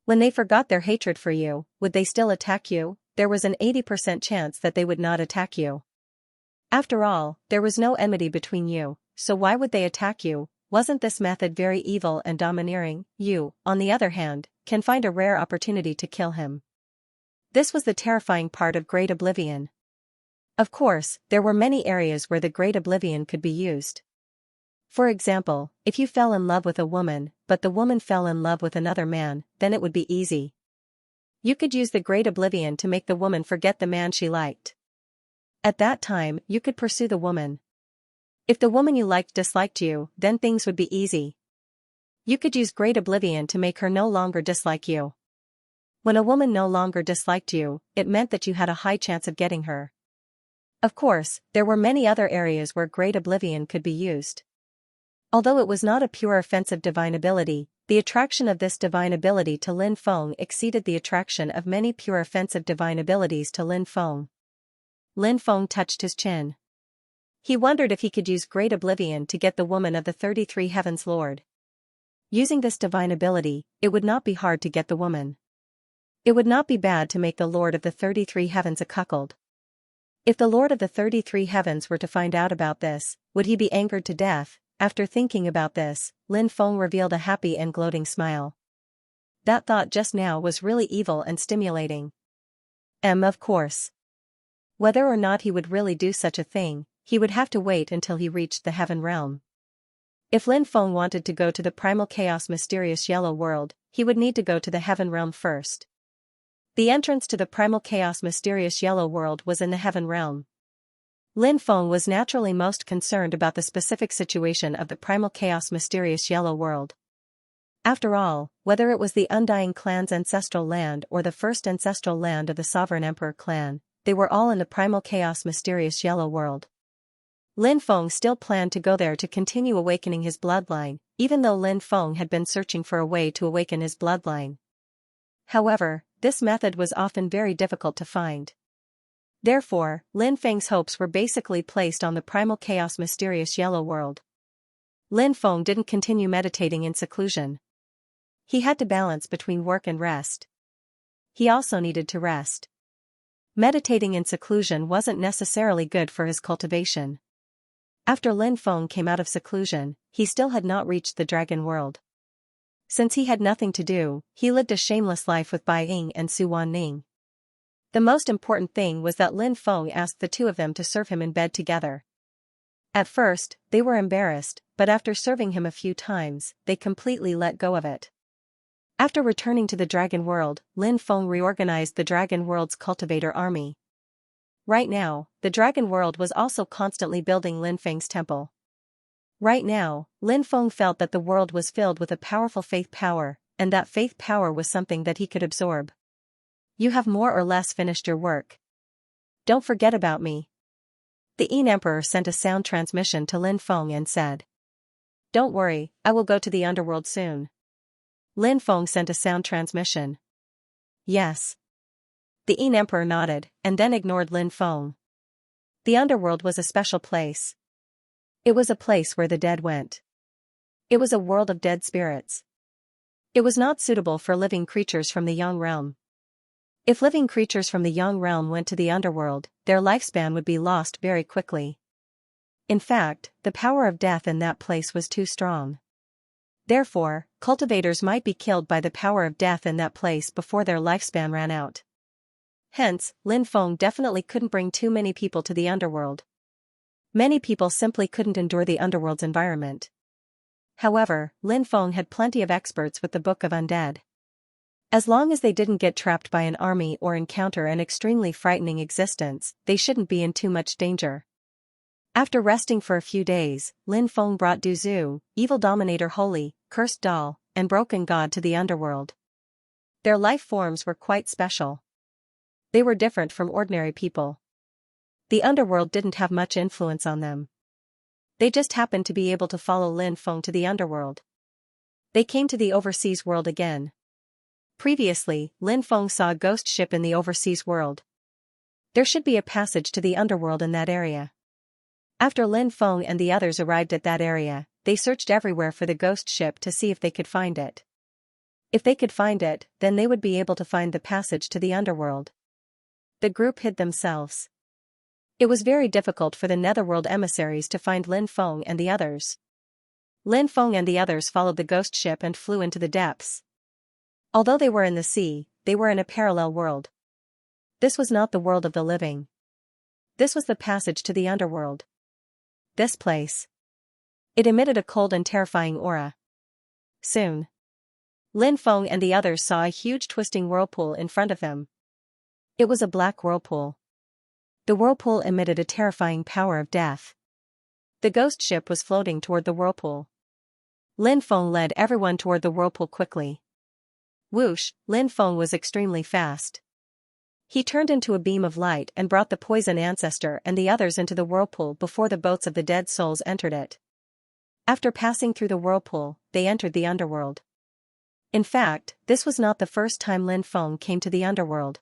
When they forgot their hatred for you, would they still attack you? There was an 80% chance that they would not attack you. After all, there was no enmity between you, so why would they attack you? Wasn't this method very evil and domineering? You, on the other hand, can find a rare opportunity to kill him. This was the terrifying part of Great Oblivion. Of course, there were many areas where the Great Oblivion could be used. For example, if you fell in love with a woman, but the woman fell in love with another man, then it would be easy. You could use the Great Oblivion to make the woman forget the man she liked. At that time, you could pursue the woman. If the woman you liked disliked you, then things would be easy. You could use Great Oblivion to make her no longer dislike you. When a woman no longer disliked you, it meant that you had a high chance of getting her. Of course, there were many other areas where Great Oblivion could be used. Although it was not a pure offensive divine ability, the attraction of this divine ability to Lin Feng exceeded the attraction of many pure offensive divine abilities to Lin Feng. Lin Feng touched his chin. He wondered if he could use Great Oblivion to get the woman of the 33 Heavens Lord. Using this divine ability, it would not be hard to get the woman. It would not be bad to make the Lord of the 33 heavens a cuckold. If the Lord of the 33 heavens were to find out about this, would he be angered to death? After thinking about this, Lin Feng revealed a happy and gloating smile. That thought just now was really evil and stimulating. Of course. Whether or not he would really do such a thing, he would have to wait until he reached the heaven realm. If Lin Feng wanted to go to the primal chaos mysterious yellow world, he would need to go to the heaven realm first. The entrance to the primal chaos mysterious yellow world was in the heaven realm. Lin Feng was naturally most concerned about the specific situation of the primal chaos mysterious yellow world. After all, whether it was the Undying clan's ancestral land or the first ancestral land of the Sovereign Emperor clan, they were all in the primal chaos mysterious yellow world. Lin Feng still planned to go there to continue awakening his bloodline, even though Lin Feng had been searching for a way to awaken his bloodline. However, this method was often very difficult to find. Therefore, Lin Feng's hopes were basically placed on the primal chaos mysterious yellow world. Lin Feng didn't continue meditating in seclusion. He had to balance between work and rest. He also needed to rest. Meditating in seclusion wasn't necessarily good for his cultivation. After Lin Feng came out of seclusion, he still had not reached the dragon world. Since he had nothing to do, he lived a shameless life with Bai Ying and Su Wanning. The most important thing was that Lin Feng asked the two of them to serve him in bed together. At first, they were embarrassed, but after serving him a few times, they completely let go of it. After returning to the dragon world, Lin Feng reorganized the dragon world's cultivator army. Right now, the dragon world was also constantly building Lin Feng's temple. Right now, Lin Feng felt that the world was filled with a powerful faith power, and that faith power was something that he could absorb. You have more or less finished your work. Don't forget about me. The Yin Emperor sent a sound transmission to Lin Feng and said, "Don't worry, I will go to the underworld soon." Lin Feng sent a sound transmission. Yes. The Yin Emperor nodded, and then ignored Lin Feng. The underworld was a special place. It was a place where the dead went. It was a world of dead spirits. It was not suitable for living creatures from the Yang realm. If living creatures from the Yang realm went to the underworld, their lifespan would be lost very quickly. In fact, the power of death in that place was too strong. Therefore, cultivators might be killed by the power of death in that place before their lifespan ran out. Hence, Lin Feng definitely couldn't bring too many people to the underworld. Many people simply couldn't endure the underworld's environment. However, Lin Feng had plenty of experts with the Book of Undead. As long as they didn't get trapped by an army or encounter an extremely frightening existence, they shouldn't be in too much danger. After resting for a few days, Lin Feng brought Du Zhu, Evil Dominator Holy, Cursed Doll, and Broken God to the underworld. Their life forms were quite special. They were different from ordinary people. The underworld didn't have much influence on them. They just happened to be able to follow Lin Feng to the underworld. They came to the overseas world again. Previously, Lin Feng saw a ghost ship in the overseas world. There should be a passage to the underworld in that area. After Lin Feng and the others arrived at that area, they searched everywhere for the ghost ship to see if they could find it. If they could find it, then they would be able to find the passage to the underworld. The group hid themselves. It was very difficult for the netherworld emissaries to find Lin Feng and the others. Lin Feng and the others followed the ghost ship and flew into the depths. Although they were in the sea, they were in a parallel world. This was not the world of the living. This was the passage to the underworld. This place. It emitted a cold and terrifying aura. Soon, Lin Feng and the others saw a huge twisting whirlpool in front of them. It was a black whirlpool. The whirlpool emitted a terrifying power of death. The ghost ship was floating toward the whirlpool. Lin Feng led everyone toward the whirlpool quickly. Whoosh, Lin Feng was extremely fast. He turned into a beam of light and brought the poison ancestor and the others into the whirlpool before the boats of the dead souls entered it. After passing through the whirlpool, they entered the underworld. In fact, this was not the first time Lin Feng came to the underworld.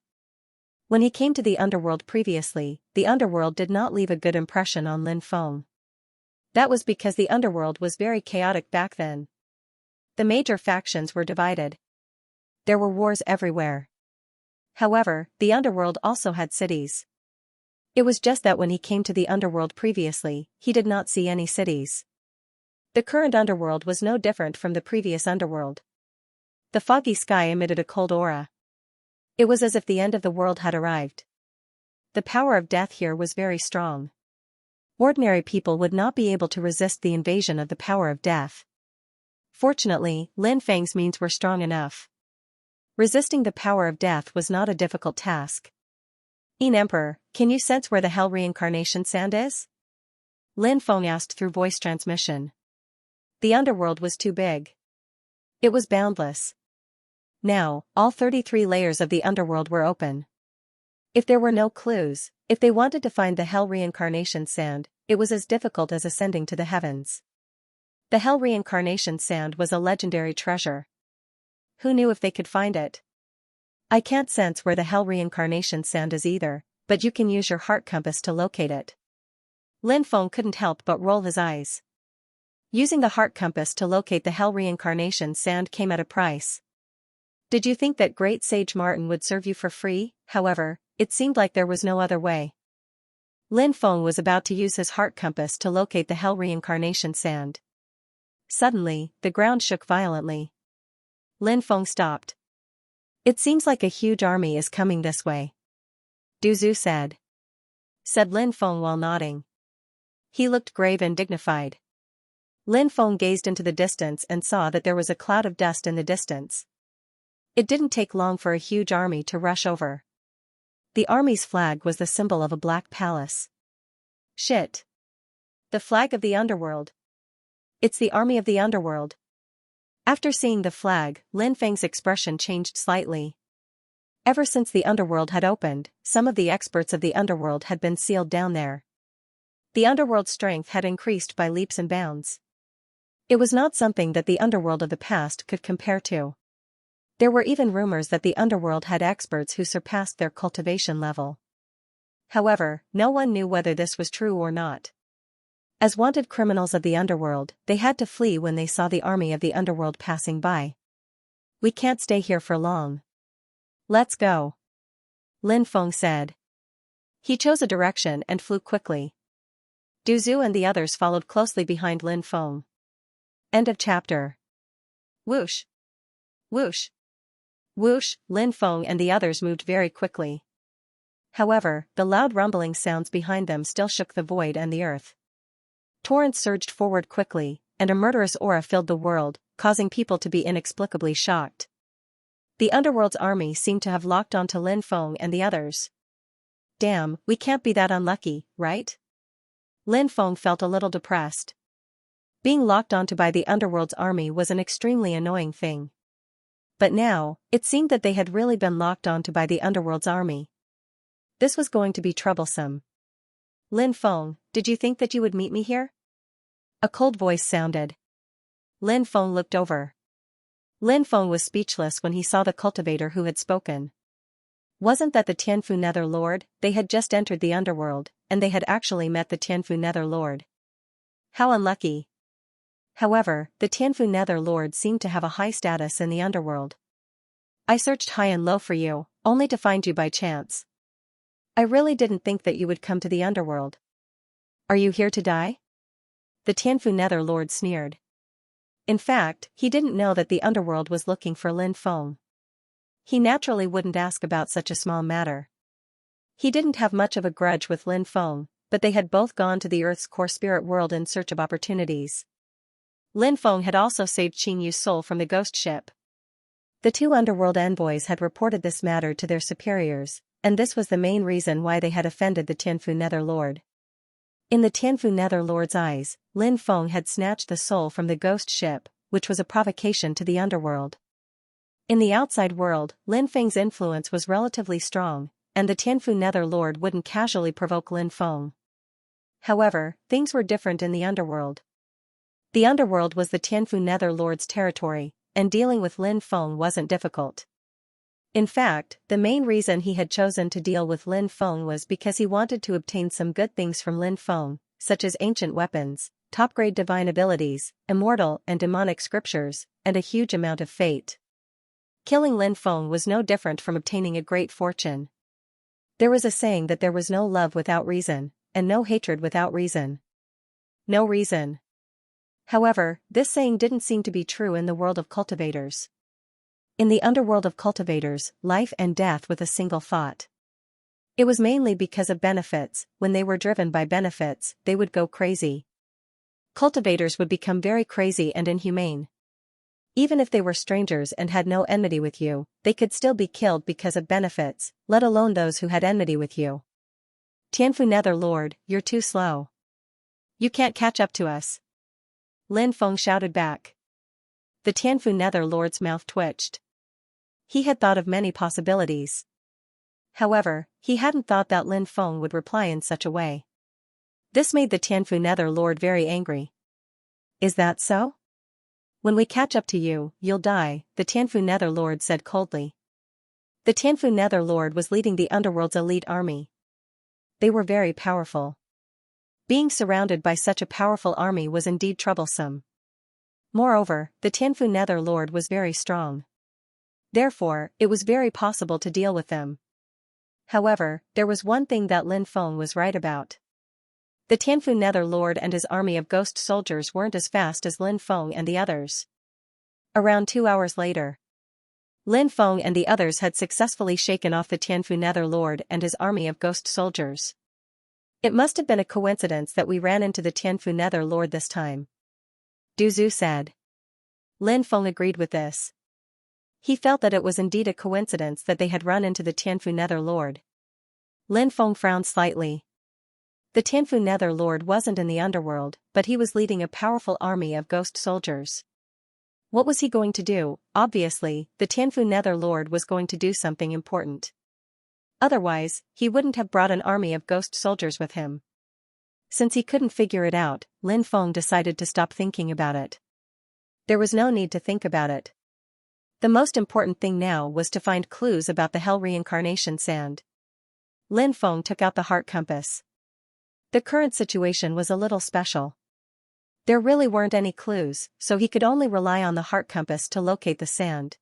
When he came to the underworld previously, the underworld did not leave a good impression on Lin Feng. That was because the underworld was very chaotic back then. The major factions were divided. There were wars everywhere. However, the underworld also had cities. It was just that when he came to the underworld previously, he did not see any cities. The current underworld was no different from the previous underworld. The foggy sky emitted a cold aura. It was as if the end of the world had arrived. The power of death here was very strong. Ordinary people would not be able to resist the invasion of the power of death. Fortunately, Lin Feng's means were strong enough. Resisting the power of death was not a difficult task. Emperor, can you sense where the Hell Reincarnation Sand is? Lin Feng asked through voice transmission. The underworld was too big. It was boundless. Now, all 33 layers of the underworld were open. If there were no clues, if they wanted to find the Hell Reincarnation Sand, it was as difficult as ascending to the heavens. The Hell Reincarnation Sand was a legendary treasure. Who knew if they could find it? I can't sense where the Hell Reincarnation Sand is either, but you can use your heart compass to locate it. Lin Feng couldn't help but roll his eyes. Using the heart compass to locate the Hell Reincarnation Sand came at a price. Did you think that Great Sage Martin would serve you for free? However, it seemed like there was no other way. Lin Feng was about to use his heart compass to locate the Hell Reincarnation Sand. Suddenly, the ground shook violently. Lin Feng stopped. It seems like a huge army is coming this way. Du Zhu said. Said Lin Feng while nodding. He looked grave and dignified. Lin Feng gazed into the distance and saw that there was a cloud of dust in the distance. It didn't take long for a huge army to rush over. The army's flag was the symbol of a black palace. Shit. The flag of the underworld. It's the army of the underworld. After seeing the flag, Lin Feng's expression changed slightly. Ever since the underworld had opened, some of the experts of the underworld had been sealed down there. The underworld's strength had increased by leaps and bounds. It was not something that the underworld of the past could compare to. There were even rumors that the underworld had experts who surpassed their cultivation level. However, no one knew whether this was true or not. As wanted criminals of the underworld, they had to flee when they saw the army of the underworld passing by. We can't stay here for long. Let's go. Lin Feng said. He chose a direction and flew quickly. Du Zhu and the others followed closely behind Lin Feng. End of chapter. Whoosh. Whoosh. Whoosh, Lin Feng and the others moved very quickly. However, the loud rumbling sounds behind them still shook the void and the earth. Torrents surged forward quickly, and a murderous aura filled the world, causing people to be inexplicably shocked. The underworld's army seemed to have locked onto Lin Feng and the others. Damn, we can't be that unlucky, right? Lin Feng felt a little depressed. Being locked onto by the underworld's army was an extremely annoying thing. But now, it seemed that they had really been locked onto by the underworld's army. This was going to be troublesome. Lin Feng, did you think that you would meet me here? A cold voice sounded. Lin Feng looked over. Lin Feng was speechless when he saw the cultivator who had spoken. Wasn't that the Tianfu Nether Lord? They had just entered the underworld, and they had actually met the Tianfu Nether Lord. How unlucky. However, the Tianfu Nether Lord seemed to have a high status in the underworld. I searched high and low for you, only to find you by chance. I really didn't think that you would come to the underworld. Are you here to die? The Tianfu Nether Lord sneered. In fact, he didn't know that the underworld was looking for Lin Feng. He naturally wouldn't ask about such a small matter. He didn't have much of a grudge with Lin Feng, but they had both gone to the Earth's core spirit world in search of opportunities. Lin Feng had also saved Qin Yu's soul from the ghost ship. The two underworld envoys had reported this matter to their superiors, and this was the main reason why they had offended the Tianfu Nether Lord. In the Tianfu Nether Lord's eyes, Lin Feng had snatched the soul from the ghost ship, which was a provocation to the underworld. In the outside world, Lin Feng's influence was relatively strong, and the Tianfu Nether Lord wouldn't casually provoke Lin Feng. However, things were different in the underworld. The underworld was the Tianfu Nether Lord's territory, and dealing with Lin Feng wasn't difficult. In fact, the main reason he had chosen to deal with Lin Feng was because he wanted to obtain some good things from Lin Feng, such as ancient weapons, top-grade divine abilities, immortal and demonic scriptures, and a huge amount of fate. Killing Lin Feng was no different from obtaining a great fortune. There was a saying that there was no love without reason, and no hatred without reason. No reason. However, this saying didn't seem to be true in the world of cultivators. In the underworld of cultivators, life and death with a single thought. It was mainly because of benefits. When they were driven by benefits, they would go crazy. Cultivators would become very crazy and inhumane. Even if they were strangers and had no enmity with you, they could still be killed because of benefits, let alone those who had enmity with you. Tianfu Nether Lord, you're too slow. You can't catch up to us. Lin Feng shouted back. The Tianfu Nether Lord's mouth twitched. He had thought of many possibilities. However, he hadn't thought that Lin Feng would reply in such a way. This made the Tianfu Nether Lord very angry. Is that so? When we catch up to you, you'll die, the Tianfu Nether Lord said coldly. The Tianfu Nether Lord was leading the underworld's elite army. They were very powerful. Being surrounded by such a powerful army was indeed troublesome. Moreover, the Tianfu Nether Lord was very strong. Therefore, it was very possible to deal with them. However, there was one thing that Lin Feng was right about. The Tianfu Nether Lord and his army of ghost soldiers weren't as fast as Lin Feng and the others. Around 2 hours later, Lin Feng and the others had successfully shaken off the Tianfu Nether Lord and his army of ghost soldiers. It must have been a coincidence that we ran into the Tianfu Nether Lord this time. Du Zhu said. Lin Feng agreed with this. He felt that it was indeed a coincidence that they had run into the Tianfu Nether Lord. Lin Feng frowned slightly. The Tianfu Nether Lord wasn't in the underworld, but he was leading a powerful army of ghost soldiers. What was he going to do? Obviously, the Tianfu Nether Lord was going to do something important. Otherwise, he wouldn't have brought an army of ghost soldiers with him. Since he couldn't figure it out, Lin Feng decided to stop thinking about it. There was no need to think about it. The most important thing now was to find clues about the Hell Reincarnation Sand. Lin Feng took out the heart compass. The current situation was a little special. There really weren't any clues, so he could only rely on the heart compass to locate the sand.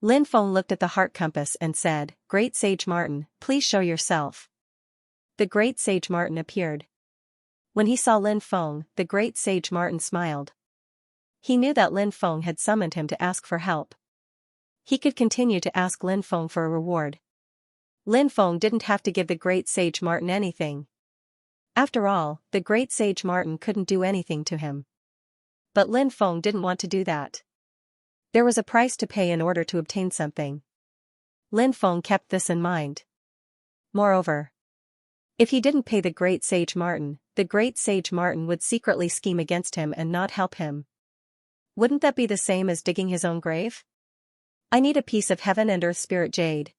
Lin Feng looked at the heart compass and said, "Great Sage Martin, please show yourself." The Great Sage Martin appeared. When he saw Lin Feng, the Great Sage Martin smiled. He knew that Lin Feng had summoned him to ask for help. He could continue to ask Lin Feng for a reward. Lin Feng didn't have to give the Great Sage Martin anything. After all, the Great Sage Martin couldn't do anything to him. But Lin Feng didn't want to do that. There was a price to pay in order to obtain something. Lin Feng kept this in mind. Moreover, if he didn't pay the Great Sage Martin, the Great Sage Martin would secretly scheme against him and not help him. Wouldn't that be the same as digging his own grave? I need a piece of heaven and earth spirit jade.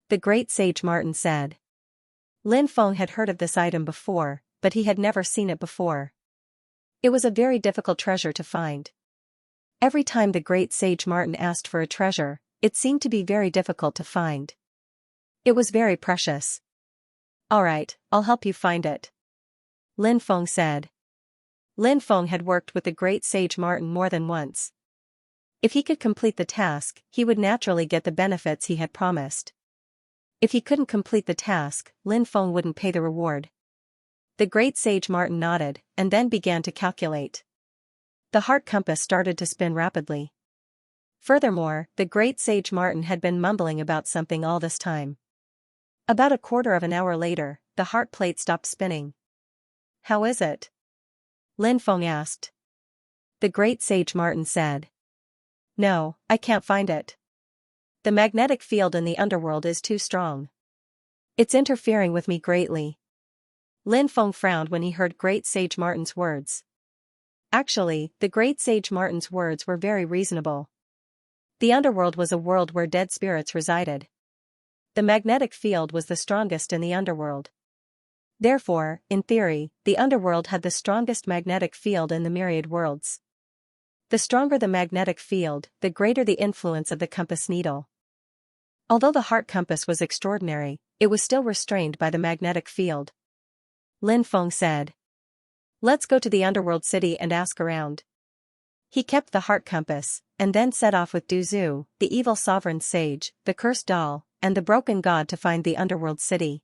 The Great Sage Martin said. Lin Feng had heard of this item before, but he had never seen it before. It was a very difficult treasure to find. Every time the Great Sage Martin asked for a treasure, it seemed to be very difficult to find. It was very precious. Alright, I'll help you find it. Lin Feng said. Lin Feng had worked with the Great Sage Martin more than once. If he could complete the task, he would naturally get the benefits he had promised. If he couldn't complete the task, Lin Feng wouldn't pay the reward. The Great Sage Martin nodded, and then began to calculate. The heart compass started to spin rapidly. Furthermore, the Great Sage Martin had been mumbling about something all this time. About a quarter of an hour later, the heart plate stopped spinning. How is it? Lin Feng asked. The Great Sage Martin said. No, I can't find it. The magnetic field in the underworld is too strong. It's interfering with me greatly. Lin Feng frowned when he heard Great Sage Martin's words. Actually, the Great Sage Martin's words were very reasonable. The underworld was a world where dead spirits resided. The magnetic field was the strongest in the underworld. Therefore, in theory, the underworld had the strongest magnetic field in the myriad worlds. The stronger the magnetic field, the greater the influence of the compass needle. Although the heart compass was extraordinary, it was still restrained by the magnetic field. Lin Feng said. Let's go to the underworld city and ask around. He kept the heart compass, and then set off with Du Zhu, the evil sovereign sage, the cursed doll, and the broken god to find the underworld city.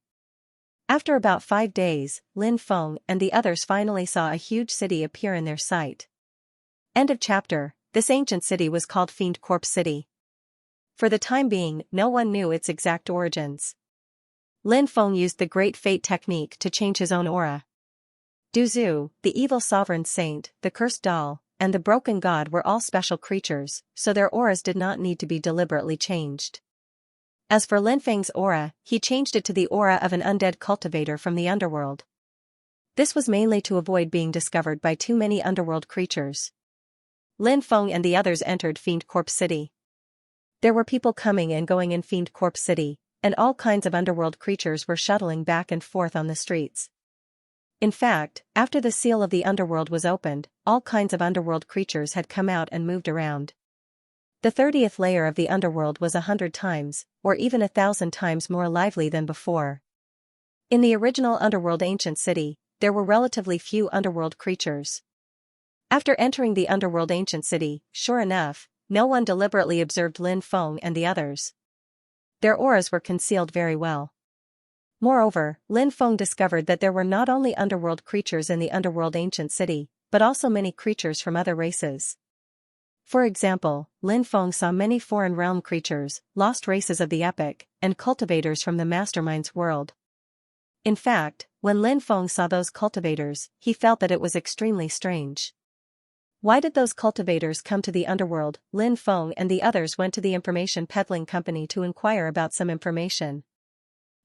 After about 5 days, Lin Feng and the others finally saw a huge city appear in their sight. End of chapter. This ancient city was called Fiend Corpse City. For the time being, no one knew its exact origins. Lin Feng used the Great Fate technique to change his own aura. Du Zhu, the evil sovereign saint, the cursed doll, and the broken god were all special creatures, so their auras did not need to be deliberately changed. As for Lin Feng's aura, he changed it to the aura of an undead cultivator from the underworld. This was mainly to avoid being discovered by too many underworld creatures. Lin Feng and the others entered Fiend Corpse City. There were people coming and going in Fiend Corpse City, and all kinds of underworld creatures were shuttling back and forth on the streets. In fact, after the seal of the underworld was opened, all kinds of underworld creatures had come out and moved around. The 30th layer of the underworld was 100 times, or even 1,000 times more lively than before. In the original underworld ancient city, there were relatively few underworld creatures. After entering the underworld ancient city, sure enough, no one deliberately observed Lin Feng and the others. Their auras were concealed very well. Moreover, Lin Feng discovered that there were not only underworld creatures in the underworld ancient city, but also many creatures from other races. For example, Lin Feng saw many foreign realm creatures, lost races of the epic, and cultivators from the mastermind's world. In fact, when Lin Feng saw those cultivators, he felt that it was extremely strange. Why did those cultivators come to the underworld? Lin Feng and the others went to the information peddling company to inquire about some information.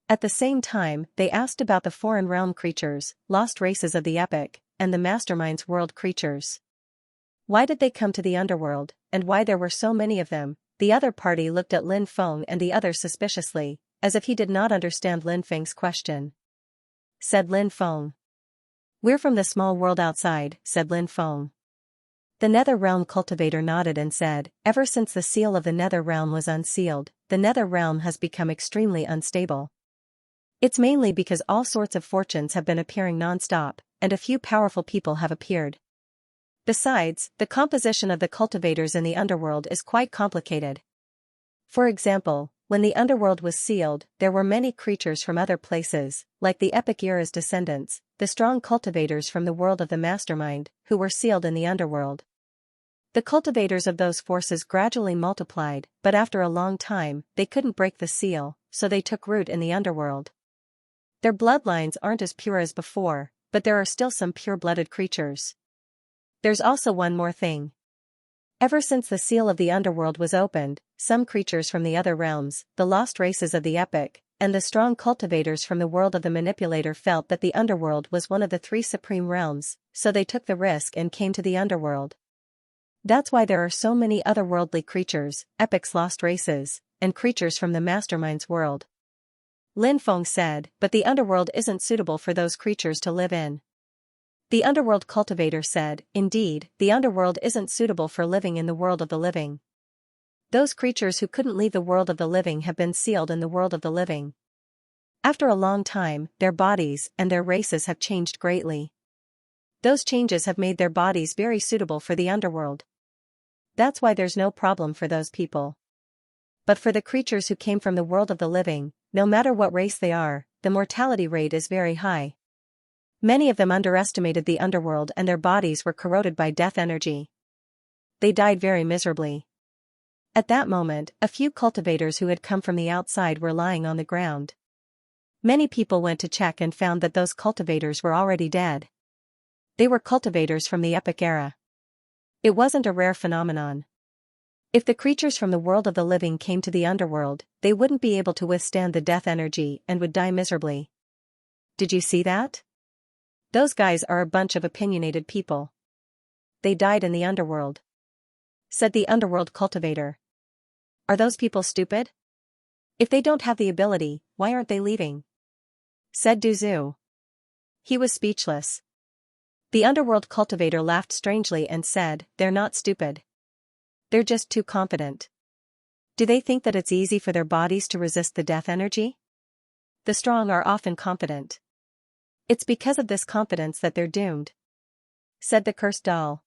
At the same time, they asked about the foreign realm creatures, lost races of the epic, and the mastermind's world creatures. Why did they come to the underworld, and why there were so many of them? The other party looked at Lin Feng and the others suspiciously, as if he did not understand Lin Feng's question. Said Lin Feng. "We're from the small world outside," said Lin Feng. The Nether Realm cultivator nodded and said, "Ever since the seal of the Nether Realm was unsealed, the Nether Realm has become extremely unstable. It's mainly because all sorts of fortunes have been appearing non-stop, and a few powerful people have appeared. Besides, the composition of the cultivators in the underworld is quite complicated. For example, when the underworld was sealed, there were many creatures from other places, like the Epic Era's descendants, the strong cultivators from the world of the mastermind, who were sealed in the underworld. The cultivators of those forces gradually multiplied, but after a long time, they couldn't break the seal, so they took root in the underworld. Their bloodlines aren't as pure as before, but there are still some pure-blooded creatures. There's also one more thing. Ever since the seal of the underworld was opened, some creatures from the other realms, the lost races of the epic, and the strong cultivators from the world of the manipulator felt that the underworld was one of the 3 supreme realms, so they took the risk and came to the underworld. That's why there are so many otherworldly creatures, epics, lost races, and creatures from the mastermind's world." Lin Feng said, "But the underworld isn't suitable for those creatures to live in." The underworld cultivator said, "Indeed, the underworld isn't suitable for living in the world of the living. Those creatures who couldn't leave the world of the living have been sealed in the world of the living. After a long time, their bodies and their races have changed greatly. Those changes have made their bodies very suitable for the underworld. That's why there's no problem for those people. But for the creatures who came from the world of the living, no matter what race they are, the mortality rate is very high. Many of them underestimated the underworld and their bodies were corroded by death energy. They died very miserably." At that moment, a few cultivators who had come from the outside were lying on the ground. Many people went to check and found that those cultivators were already dead. They were cultivators from the epic era. It wasn't a rare phenomenon. If the creatures from the world of the living came to the underworld, they wouldn't be able to withstand the death energy and would die miserably. Did you see that? Those guys are a bunch of opinionated people. They died in the underworld," said the underworld cultivator. "Are those people stupid? If they don't have the ability, why aren't they leaving?" said Du Zhu. He was speechless. The underworld cultivator laughed strangely and said, "They're not stupid. They're just too confident. Do they think that it's easy for their bodies to resist the death energy? The strong are often confident. It's because of this confidence that they're doomed," said the cursed doll.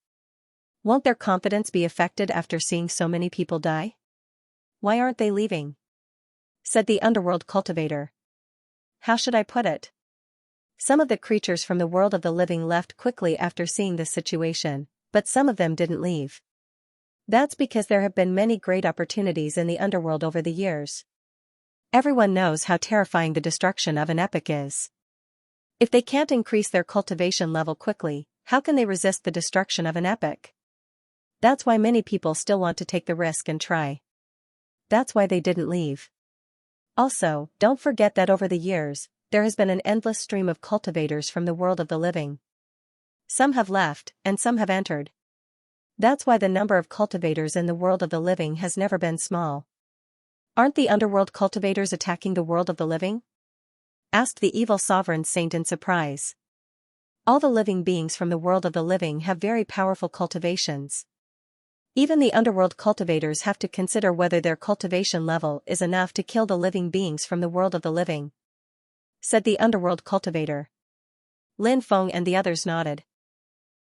Won't their confidence be affected after seeing so many people die? Why aren't they leaving? Said the underworld cultivator. How should I put it? Some of the creatures from the world of the living left quickly after seeing this situation, but some of them didn't leave. That's because there have been many great opportunities in the underworld over the years. Everyone knows how terrifying the destruction of an epic is. If they can't increase their cultivation level quickly, how can they resist the destruction of an epic? That's why many people still want to take the risk and try. That's why they didn't leave. Also, don't forget that over the years, there has been an endless stream of cultivators from the world of the living. Some have left, and some have entered. That's why the number of cultivators in the world of the living has never been small. Aren't the underworld cultivators attacking the world of the living? Asked the evil sovereign saint in surprise. All the living beings from the world of the living have very powerful cultivations. Even the underworld cultivators have to consider whether their cultivation level is enough to kill the living beings from the world of the living. Said the underworld cultivator. Lin Feng and the others nodded.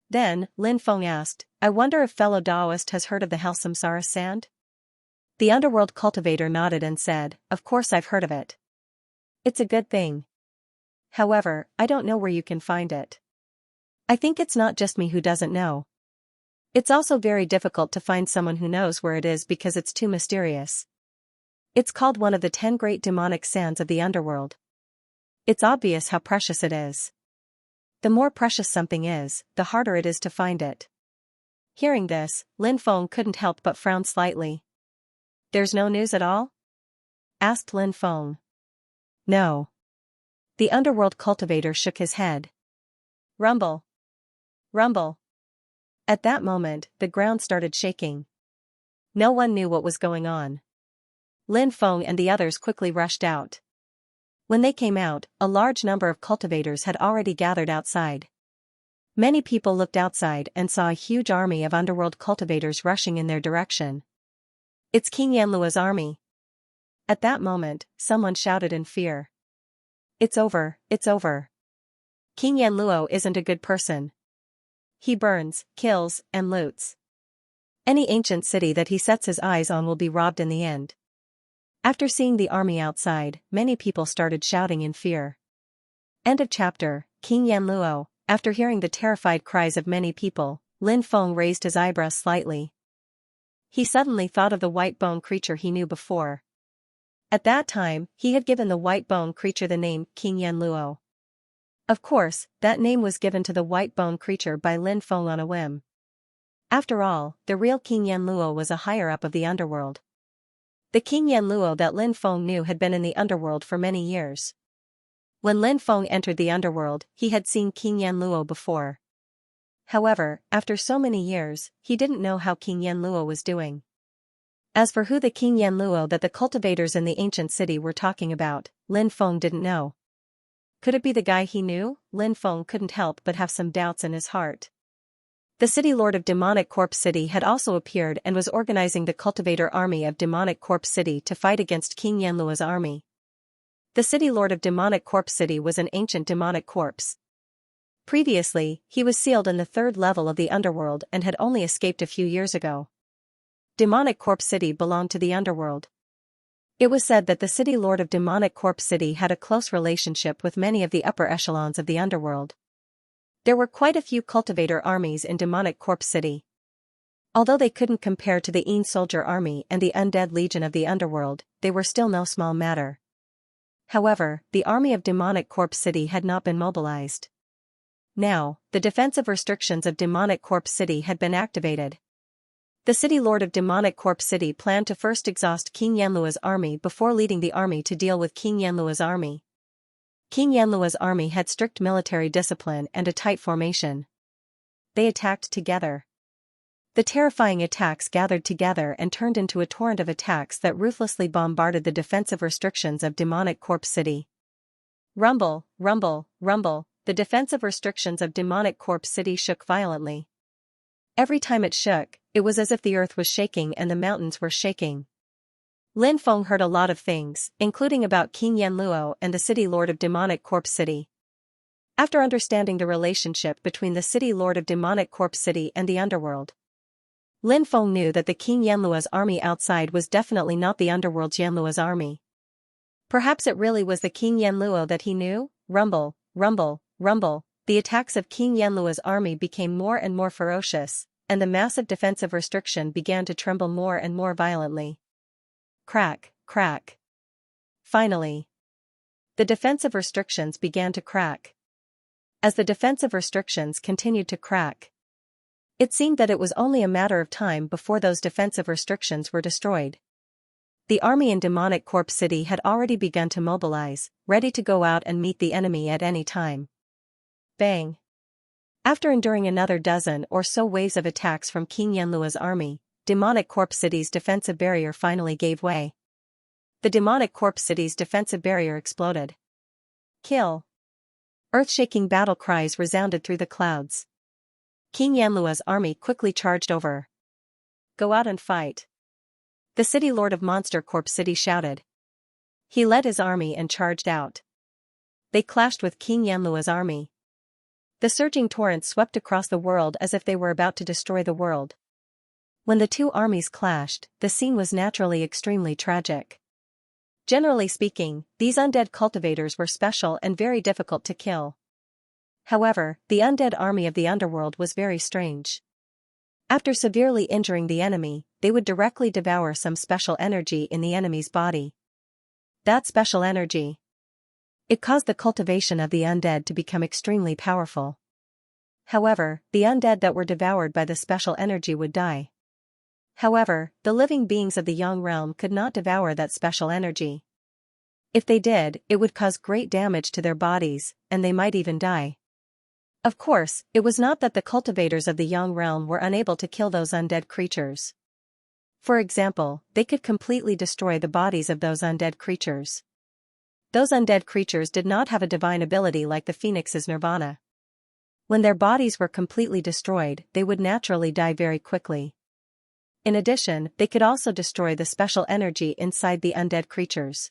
Then, Lin Feng asked, I wonder if fellow Taoist has heard of the Hell Samsara sand? The underworld cultivator nodded and said, Of course I've heard of it. It's a good thing. However, I don't know where you can find it. I think it's not just me who doesn't know. It's also very difficult to find someone who knows where it is because it's too mysterious. It's called one of the 10 great demonic sands of the underworld. It's obvious how precious it is. The more precious something is, the harder it is to find it. Hearing this, Lin Feng couldn't help but frown slightly. There's no news at all? Asked Lin Feng. No. The underworld cultivator shook his head. Rumble. Rumble. At that moment, the ground started shaking. No one knew what was going on. Lin Feng and the others quickly rushed out. When they came out, a large number of cultivators had already gathered outside. Many people looked outside and saw a huge army of underworld cultivators rushing in their direction. It's King Yanluo's army. At that moment, someone shouted in fear. It's over, it's over. King Yanluo isn't a good person. He burns, kills, and loots. Any ancient city that he sets his eyes on will be robbed in the end. After seeing the army outside, many people started shouting in fear. End of chapter. King Yanluo. After hearing the terrified cries of many people, Lin Feng raised his eyebrows slightly. He suddenly thought of the white bone creature he knew before. At that time, he had given the white bone creature the name King Yanluo. Of course, that name was given to the white bone creature by Lin Feng on a whim. After all, the real King Yanluo was a higher-up of the underworld. The King Yanluo that Lin Feng knew had been in the underworld for many years. When Lin Feng entered the underworld, he had seen King Yanluo before. However, after so many years, he didn't know how King Yanluo was doing. As for who the King Yanluo that the cultivators in the ancient city were talking about, Lin Feng didn't know. Could it be the guy he knew? Lin Feng couldn't help but have some doubts in his heart. The city lord of Demonic Corpse City had also appeared and was organizing the cultivator army of Demonic Corpse City to fight against King Yanluo's army. The city lord of Demonic Corpse City was an ancient demonic corpse. Previously, he was sealed in the 3rd level of the underworld and had only escaped a few years ago. Demonic Corpse City belonged to the underworld. It was said that the city lord of Demonic Corpse City had a close relationship with many of the upper echelons of the underworld. There were quite a few cultivator armies in Demonic Corpse City. Although they couldn't compare to the Een Soldier Army and the Undead Legion of the underworld, they were still no small matter. However, the army of Demonic Corpse City had not been mobilized. Now, the defensive restrictions of Demonic Corpse City had been activated. The city lord of Demonic Corpse City planned to first exhaust King Yanluo's army before leading the army to deal with King Yanluo's army. King Yanluo's army had strict military discipline and a tight formation. They attacked together. The terrifying attacks gathered together and turned into a torrent of attacks that ruthlessly bombarded the defensive restrictions of Demonic Corpse City. Rumble, rumble, rumble, the defensive restrictions of Demonic Corpse City shook violently. Every time it shook, it was as if the earth was shaking and the mountains were shaking. Lin Feng heard a lot of things, including about King Yanluo and the city lord of Demonic Corpse City. After understanding the relationship between the city lord of Demonic Corpse City and the underworld, Lin Feng knew that the King Yanlua's army outside was definitely not the underworld's Yanlua's army. Perhaps it really was the King Yanluo that he knew. Rumble, rumble, rumble. The attacks of King Yanlua's army became more and more ferocious, and the massive defensive restriction began to tremble more and more violently. Crack, crack. Finally, the defensive restrictions began to crack. As the defensive restrictions continued to crack, it seemed that it was only a matter of time before those defensive restrictions were destroyed. The army in Demonic Corpse City had already begun to mobilize, ready to go out and meet the enemy at any time. Bang! After enduring another dozen or so waves of attacks from King Yanlua's army, Demonic Corpse City's defensive barrier finally gave way. The Demonic Corpse City's defensive barrier exploded. Kill! Earth-shaking battle cries resounded through the clouds. King Yanlua's army quickly charged over. Go out and fight! The city lord of Monster Corpse City shouted. He led his army and charged out. They clashed with King Yanlua's army. The surging torrents swept across the world as if they were about to destroy the world. When the two armies clashed, the scene was naturally extremely tragic. Generally speaking, these undead cultivators were special and very difficult to kill. However, the undead army of the underworld was very strange. After severely injuring the enemy, they would directly devour some special energy in the enemy's body. That special energy, it caused the cultivation of the undead to become extremely powerful. However, the undead that were devoured by the special energy would die. However, the living beings of the Yang realm could not devour that special energy. If they did, it would cause great damage to their bodies, and they might even die. Of course, it was not that the cultivators of the Yang realm were unable to kill those undead creatures. For example, they could completely destroy the bodies of those undead creatures. Those undead creatures did not have a divine ability like the phoenix's nirvana. When their bodies were completely destroyed, they would naturally die very quickly. In addition, they could also destroy the special energy inside the undead creatures.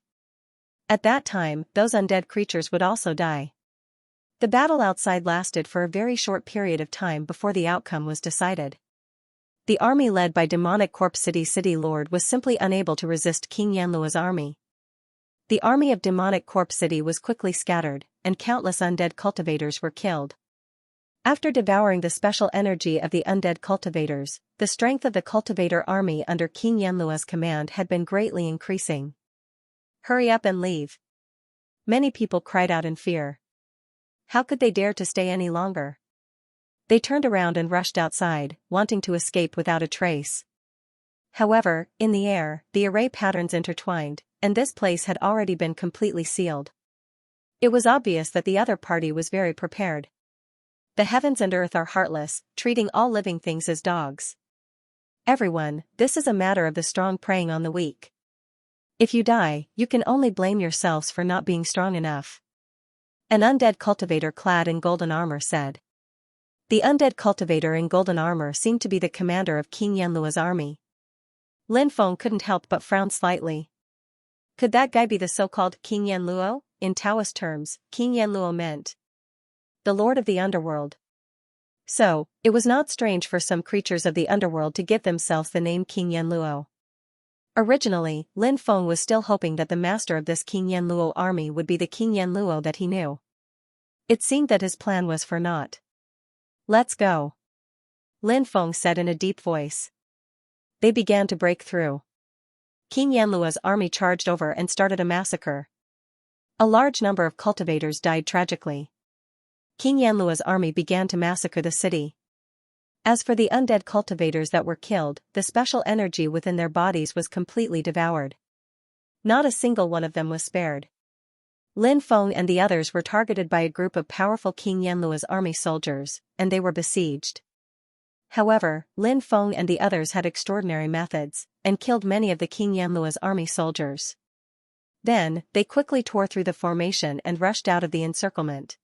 At that time, those undead creatures would also die. The battle outside lasted for a very short period of time before the outcome was decided. The army led by Demonic Corpse City Lord was simply unable to resist King Yanlua's army. The army of Demonic Corpse City was quickly scattered, and countless undead cultivators were killed. After devouring the special energy of the undead cultivators, the strength of the cultivator army under King Yanlua's command had been greatly increasing. Hurry up and leave! Many people cried out in fear. How could they dare to stay any longer? They turned around and rushed outside, wanting to escape without a trace. However, in the air, the array patterns intertwined, and this place had already been completely sealed. It was obvious that the other party was very prepared. The heavens and earth are heartless, treating all living things as dogs. Everyone, this is a matter of the strong preying on the weak. If you die, you can only blame yourselves for not being strong enough. An undead cultivator clad in golden armor said. The undead cultivator in golden armor seemed to be the commander of King Yanlua's army. Lin Feng couldn't help but frown slightly. Could that guy be the so-called King Yanluo? In Taoist terms, King Yanluo meant the Lord of the Underworld. So, it was not strange for some creatures of the underworld to give themselves the name King Yanluo. Originally, Lin Feng was still hoping that the master of this King Yanluo army would be the King Yanluo that he knew. It seemed that his plan was for naught. Let's go, Lin Feng said in a deep voice. They began to break through. King Yanlua's army charged over and started a massacre. A large number of cultivators died tragically. King Yanlua's army began to massacre the city. As for the undead cultivators that were killed, the special energy within their bodies was completely devoured. Not a single one of them was spared. Lin Feng and the others were targeted by a group of powerful King Yanlua's army soldiers, and they were besieged. However, Lin Feng and the others had extraordinary methods, and killed many of the King Yanlua's army soldiers. Then, they quickly tore through the formation and rushed out of the encirclement.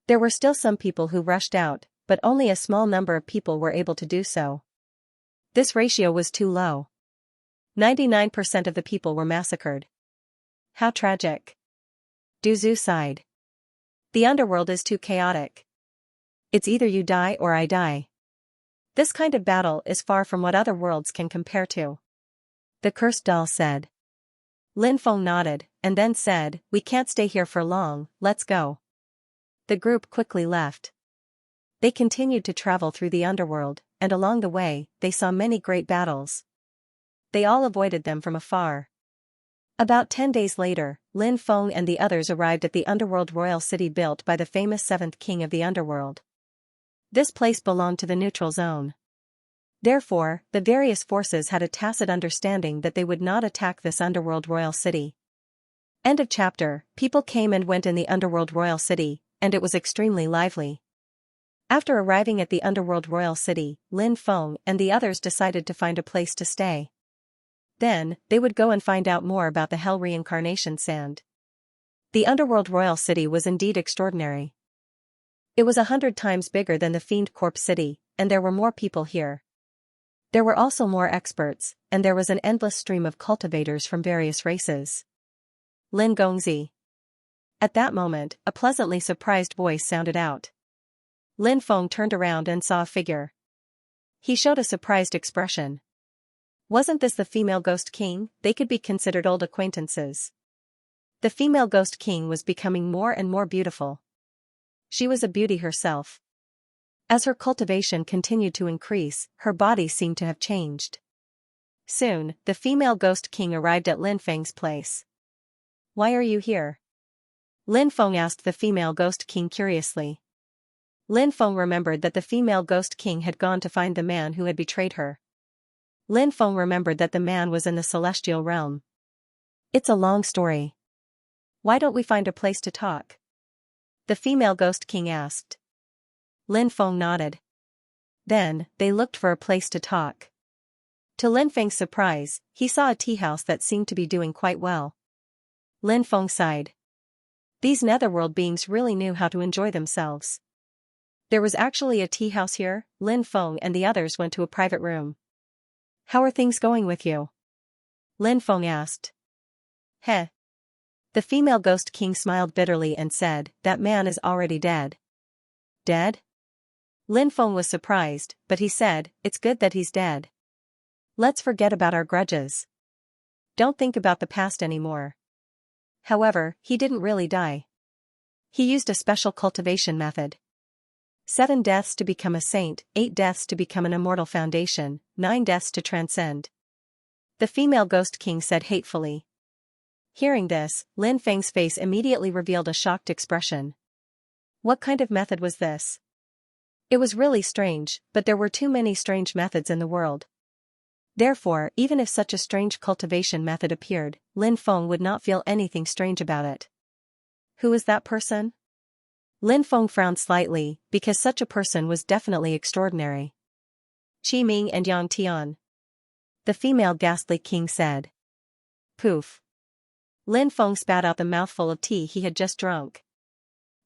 There were still some people who rushed out, but only a small number of people were able to do so. This ratio was too low. 99% of the people were massacred. How tragic. Du Zhu sighed. The underworld is too chaotic. It's either you die or I die. This kind of battle is far from what other worlds can compare to. The cursed doll said. Lin Feng nodded, and then said, we can't stay here for long, let's go. The group quickly left. They continued to travel through the underworld, and along the way, they saw many great battles. They all avoided them from afar. About 10 days later, Lin Feng and the others arrived at the underworld royal city built by the famous 7th king of the underworld. This place belonged to the neutral zone. Therefore, the various forces had a tacit understanding that they would not attack this underworld royal city. End of chapter. People came and went in the underworld royal city, and it was extremely lively. After arriving at the underworld royal city, Lin Feng and the others decided to find a place to stay. Then, they would go and find out more about the Hell Reincarnation Sand. The underworld royal city was indeed extraordinary. It was 100 times bigger than the Fiend Corp city, and there were more people here. There were also more experts, and there was an endless stream of cultivators from various races. Lin Gongzi. At that moment, a pleasantly surprised voice sounded out. Lin Feng turned around and saw a figure. He showed a surprised expression. Wasn't this the female Ghost King? They could be considered old acquaintances. The female Ghost King was becoming more and more beautiful. She was a beauty herself. As her cultivation continued to increase, her body seemed to have changed. Soon, the female Ghost King arrived at Lin Feng's place. Why are you here? Lin Feng asked the female Ghost King curiously. Lin Feng remembered that the female Ghost King had gone to find the man who had betrayed her. Lin Feng remembered that the man was in the celestial realm. It's a long story. Why don't we find a place to talk? The female Ghost King asked. Lin Feng nodded. Then, they looked for a place to talk. To Lin Feng's surprise, he saw a tea house that seemed to be doing quite well. Lin Feng sighed. These netherworld beings really knew how to enjoy themselves. There was actually a tea house here. Lin Feng and the others went to a private room. How are things going with you? Lin Feng asked. Heh. The female Ghost King smiled bitterly and said, that man is already dead. Dead? Lin Feng was surprised, but he said, it's good that he's dead. Let's forget about our grudges. Don't think about the past anymore. However, he didn't really die. He used a special cultivation method. 7 deaths to become a saint, 8 deaths to become an immortal foundation, 9 deaths to transcend. The female Ghost King said hatefully. Hearing this, Lin Feng's face immediately revealed a shocked expression. What kind of method was this? It was really strange, but there were too many strange methods in the world. Therefore, even if such a strange cultivation method appeared, Lin Feng would not feel anything strange about it. Who is that person? Lin Feng frowned slightly, because such a person was definitely extraordinary. Qi Ming and Yang Tian. The female Ghastly King said. Poof. Lin Feng spat out the mouthful of tea he had just drunk.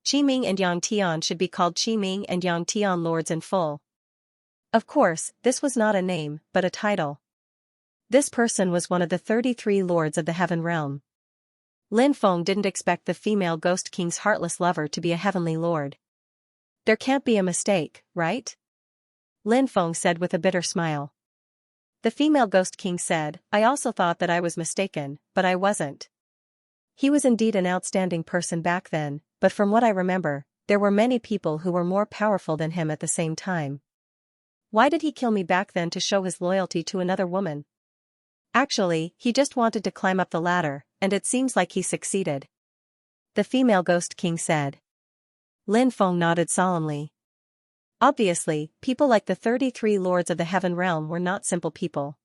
Qi Ming and Yang Tian should be called Qi Ming and Yang Tian Lords in full. Of course, this was not a name, but a title. This person was one of the 33 Lords of the Heaven Realm. Lin Feng didn't expect the female Ghost King's heartless lover to be a heavenly lord. There can't be a mistake, right? Lin Feng said with a bitter smile. The female Ghost King said, I also thought that I was mistaken, but I wasn't. He was indeed an outstanding person back then, but from what I remember, there were many people who were more powerful than him at the same time. Why did he kill me back then to show his loyalty to another woman? Actually, he just wanted to climb up the ladder, and it seems like he succeeded. The female Ghost King said. Lin Feng nodded solemnly. Obviously, people like the 33 Lords of the Heaven Realm were not simple people.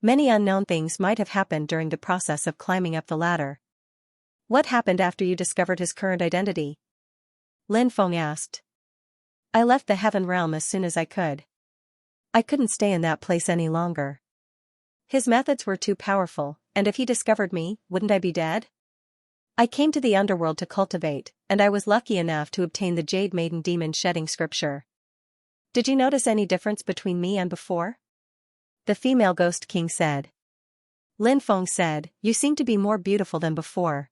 Many unknown things might have happened during the process of climbing up the ladder. What happened after you discovered his current identity? Lin Feng asked. I left the Heaven Realm as soon as I could. I couldn't stay in that place any longer. His methods were too powerful, and if he discovered me, wouldn't I be dead? I came to the underworld to cultivate, and I was lucky enough to obtain the Jade Maiden Demon Shedding Scripture. Did you notice any difference between me and before? The female Ghost King said. Lin Feng said, you seem to be more beautiful than before.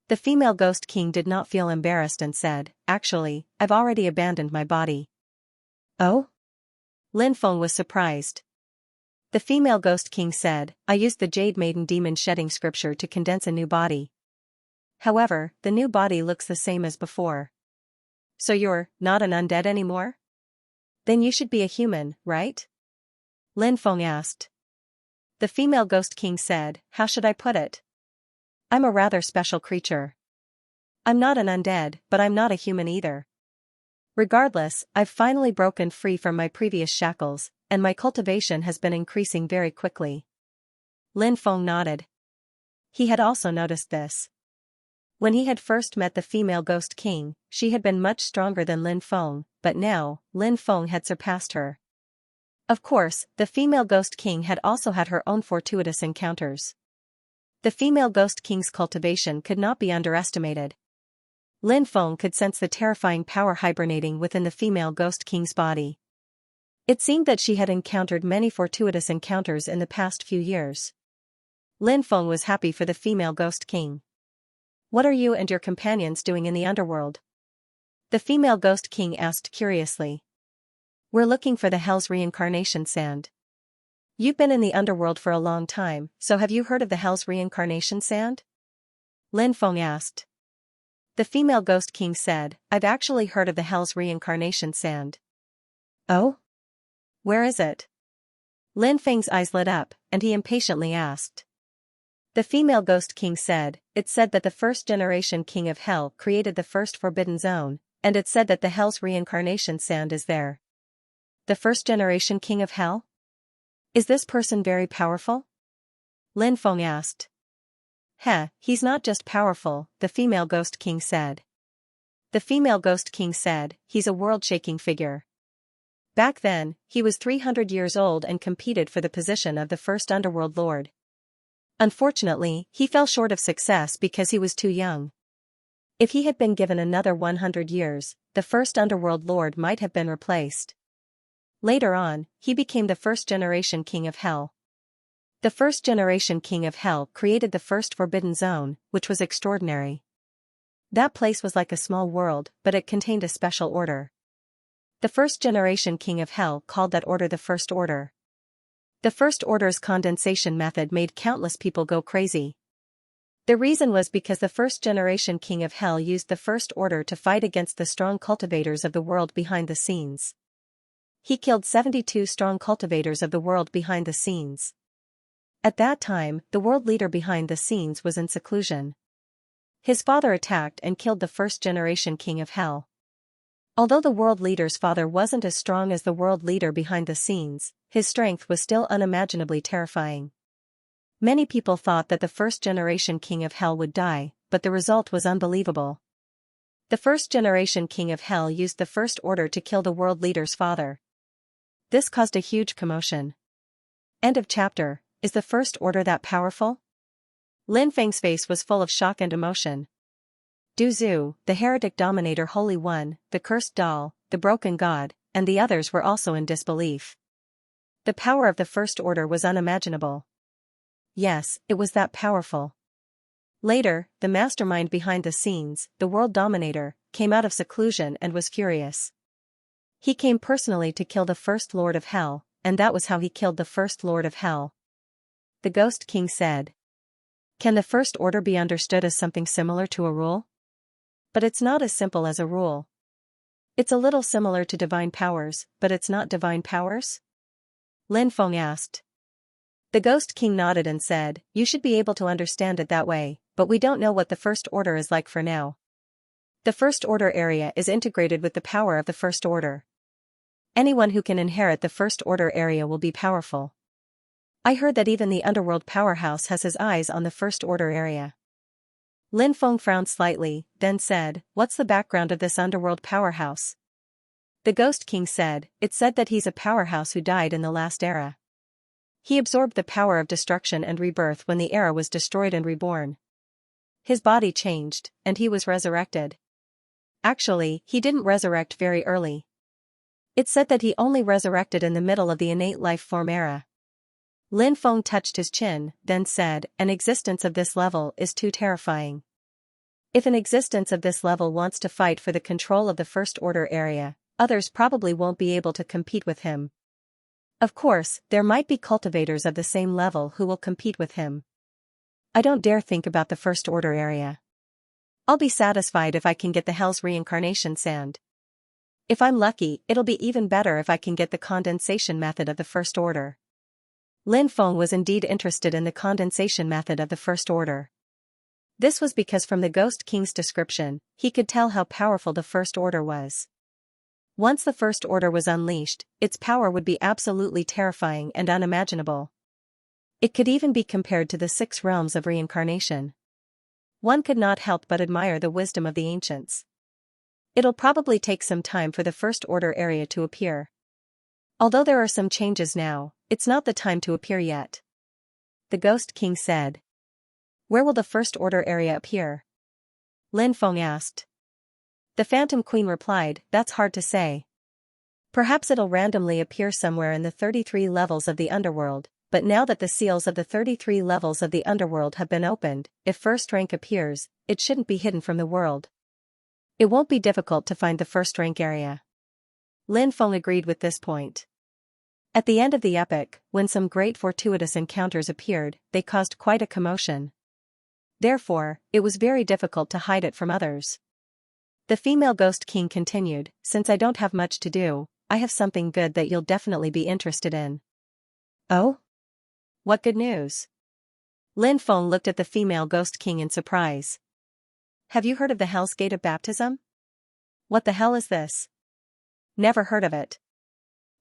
The female Ghost King did not feel embarrassed and said, actually, I've already abandoned my body. Oh? Lin Feng was surprised. The female Ghost King said, I used the Jade Maiden Demon Shedding Scripture to condense a new body. However, the new body looks the same as before. So you're not an undead anymore? Then you should be a human, right? Lin Feng asked. The female Ghost King said, how should I put it? I'm a rather special creature. I'm not an undead, but I'm not a human either. Regardless, I've finally broken free from my previous shackles, and my cultivation has been increasing very quickly. Lin Feng nodded. He had also noticed this. When he had first met the female Ghost King, she had been much stronger than Lin Feng, but now, Lin Feng had surpassed her. Of course, the female Ghost King had also had her own fortuitous encounters. The female Ghost King's cultivation could not be underestimated. Lin Feng could sense the terrifying power hibernating within the female Ghost King's body. It seemed that she had encountered many fortuitous encounters in the past few years. Lin Feng was happy for the female Ghost King. What are you and your companions doing in the underworld? The female Ghost King asked curiously. We're looking for the Hell's reincarnation sand. You've been in the underworld for a long time, so have you heard of the Hell's reincarnation sand? Lin Feng asked. The female Ghost King said, I've actually heard of the Hell's reincarnation sand. Oh? Where is it? Lin Feng's eyes lit up, and he impatiently asked. The female Ghost King said, it said that the first generation King of Hell created the first forbidden zone, and it said that the Hell's reincarnation sand is there. The first generation King of Hell? Is this person very powerful? Lin Feng asked. He's not just powerful, the female Ghost King said. The female Ghost King said, he's a world-shaking figure. Back then, he was 300 years old and competed for the position of the first Underworld Lord. Unfortunately, he fell short of success because he was too young. If he had been given another 100 years, the first Underworld Lord might have been replaced. Later on, he became the first generation King of Hell. The first generation King of Hell created the first Forbidden Zone, which was extraordinary. That place was like a small world, but it contained a special order. The first generation King of Hell called that order the First Order. The First Order's condensation method made countless people go crazy. The reason was because the first generation King of Hell used the First Order to fight against the strong cultivators of the world behind the scenes. He killed 72 strong cultivators of the world behind the scenes. At that time, the world leader behind the scenes was in seclusion. His father attacked and killed the first generation King of Hell. Although the world leader's father wasn't as strong as the world leader behind the scenes, his strength was still unimaginably terrifying. Many people thought that the first generation King of Hell would die, but the result was unbelievable. The first generation King of Hell used the First Order to kill the world leader's father. This caused a huge commotion. End of chapter. Is the First Order that powerful? Lin Feng's face was full of shock and emotion. Du Zhu, the heretic dominator Holy One, the cursed doll, the broken god, and the others were also in disbelief. The power of the First Order was unimaginable. Yes, it was that powerful. Later, the mastermind behind the scenes, the world dominator, came out of seclusion and was furious. He came personally to kill the First Lord of Hell, and that was how he killed the First Lord of Hell. The Ghost King said. Can the First Order be understood as something similar to a rule? But it's not as simple as a rule. It's a little similar to divine powers, but it's not divine powers? Lin Feng asked. The Ghost King nodded and said, you should be able to understand it that way, but we don't know what the First Order is like for now. The First Order area is integrated with the power of the First Order. Anyone who can inherit the First Order area will be powerful. I heard that even the Underworld Powerhouse has his eyes on the First Order area. Lin Feng frowned slightly, then said, what's the background of this Underworld Powerhouse? The Ghost King said, it said that he's a powerhouse who died in the last era. He absorbed the power of destruction and rebirth when the era was destroyed and reborn. His body changed, and he was resurrected. Actually, he didn't resurrect very early. It said that he only resurrected in the middle of the innate life form era. Lin Feng touched his chin, then said, an existence of this level is too terrifying. If an existence of this level wants to fight for the control of the First Order area, others probably won't be able to compete with him. Of course, there might be cultivators of the same level who will compete with him. I don't dare think about the First Order area. I'll be satisfied if I can get the Hell's reincarnation sand. If I'm lucky, it'll be even better if I can get the condensation method of the First Order. Lin Feng was indeed interested in the condensation method of the First Order. This was because from the Ghost King's description, he could tell how powerful the First Order was. Once the First Order was unleashed, its power would be absolutely terrifying and unimaginable. It could even be compared to the 6 realms of reincarnation. One could not help but admire the wisdom of the ancients. It'll probably take some time for the First Order area to appear. Although there are some changes now, it's not the time to appear yet. The Ghost King said. Where will the First Order area appear? Lin Feng asked. The Phantom Queen replied, that's hard to say. Perhaps it'll randomly appear somewhere in the 33 levels of the underworld, but now that the seals of the 33 levels of the underworld have been opened, if first rank appears, it shouldn't be hidden from the world. It won't be difficult to find the first rank area. Lin Feng agreed with this point. At the end of the epic, when some great fortuitous encounters appeared, they caused quite a commotion. Therefore, it was very difficult to hide it from others. The female Ghost King continued, since I don't have much to do, I have something good that you'll definitely be interested in. Oh? What good news? Lin Feng looked at the female Ghost King in surprise. Have you heard of the Hell's Gate of Baptism? What the hell is this? Never heard of it.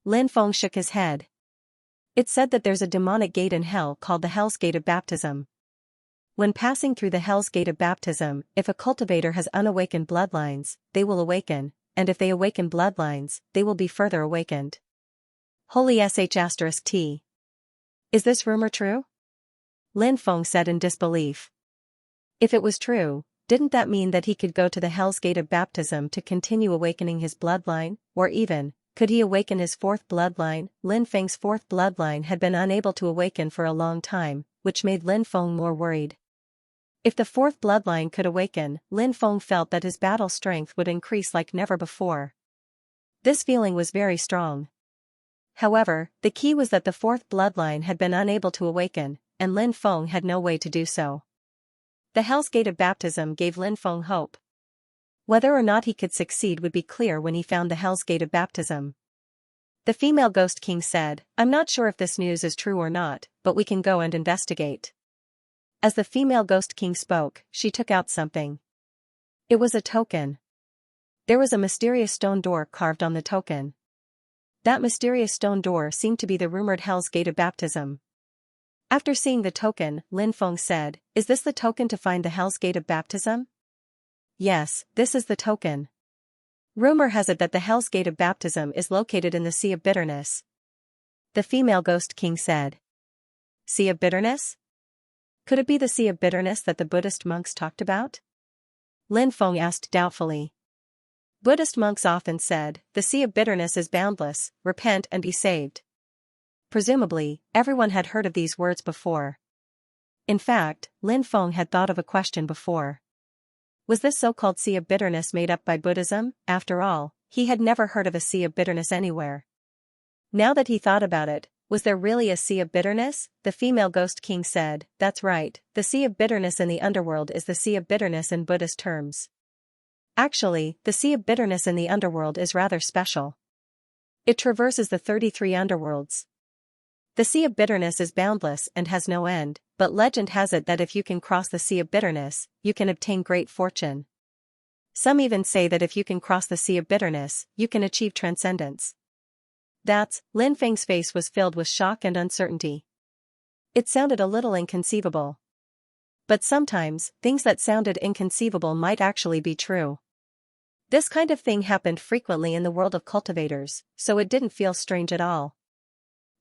Lin Feng shook his head. It's said that there's a demonic gate in hell called the Hell's Gate of Baptism. When passing through the Hell's Gate of Baptism, if a cultivator has unawakened bloodlines, they will awaken, and if they awaken bloodlines, they will be further awakened. Holy sh*t. Is this rumor true? Lin Feng said in disbelief. If it was true, didn't that mean that he could go to the Hell's Gate of Baptism to continue awakening his bloodline, or even, could he awaken his 4th bloodline? Lin Feng's 4th bloodline had been unable to awaken for a long time, which made Lin Feng more worried. If the 4th bloodline could awaken, Lin Feng felt that his battle strength would increase like never before. This feeling was very strong. However, the key was that the 4th bloodline had been unable to awaken, and Lin Feng had no way to do so. The Hell's Gate of Baptism gave Lin Feng hope. Whether or not he could succeed would be clear when he found the Hell's Gate of Baptism. The female Ghost King said, I'm not sure if this news is true or not, but we can go and investigate. As the female Ghost King spoke, she took out something. It was a token. There was a mysterious stone door carved on the token. That mysterious stone door seemed to be the rumored Hell's Gate of Baptism. After seeing the token, Lin Feng said, is this the token to find the Hell's Gate of Baptism? Yes, this is the token. Rumor has it that the Hell's Gate of Baptism is located in the Sea of Bitterness. The female Ghost King said. Sea of Bitterness? Could it be the Sea of Bitterness that the Buddhist monks talked about? Lin Feng asked doubtfully. Buddhist monks often said, the Sea of Bitterness is boundless, repent and be saved. Presumably, everyone had heard of these words before. In fact, Lin Feng had thought of a question before. Was this so-called Sea of Bitterness made up by Buddhism? After all, he had never heard of a Sea of Bitterness anywhere. Now that he thought about it, was there really a Sea of Bitterness? The female Ghost King said, that's right, the Sea of Bitterness in the underworld is the Sea of Bitterness in Buddhist terms. Actually, the Sea of Bitterness in the underworld is rather special. It traverses the 33 underworlds. The Sea of Bitterness is boundless and has no end, but legend has it that if you can cross the Sea of Bitterness, you can obtain great fortune. Some even say that if you can cross the Sea of Bitterness, you can achieve transcendence. Lin Feng's face was filled with shock and uncertainty. It sounded a little inconceivable. But sometimes, things that sounded inconceivable might actually be true. This kind of thing happened frequently in the world of cultivators, so it didn't feel strange at all.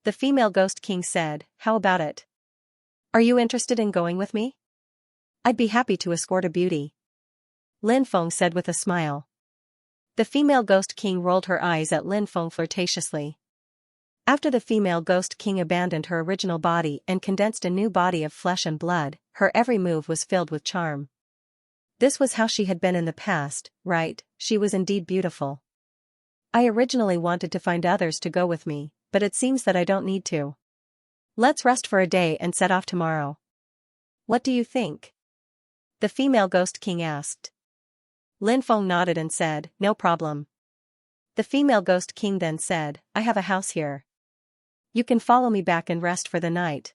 The female Ghost King said, how about it? Are you interested in going with me? I'd be happy to escort a beauty. Lin Feng said with a smile. The female Ghost King rolled her eyes at Lin Feng flirtatiously. After the female Ghost King abandoned her original body and condensed a new body of flesh and blood, her every move was filled with charm. This was how she had been in the past, right? She was indeed beautiful. I originally wanted to find others to go with me, but it seems that I don't need to. Let's rest for a day and set off tomorrow. What do you think? The female ghost king asked. Lin Feng nodded and said, no problem. The female ghost king then said, I have a house here. You can follow me back and rest for the night.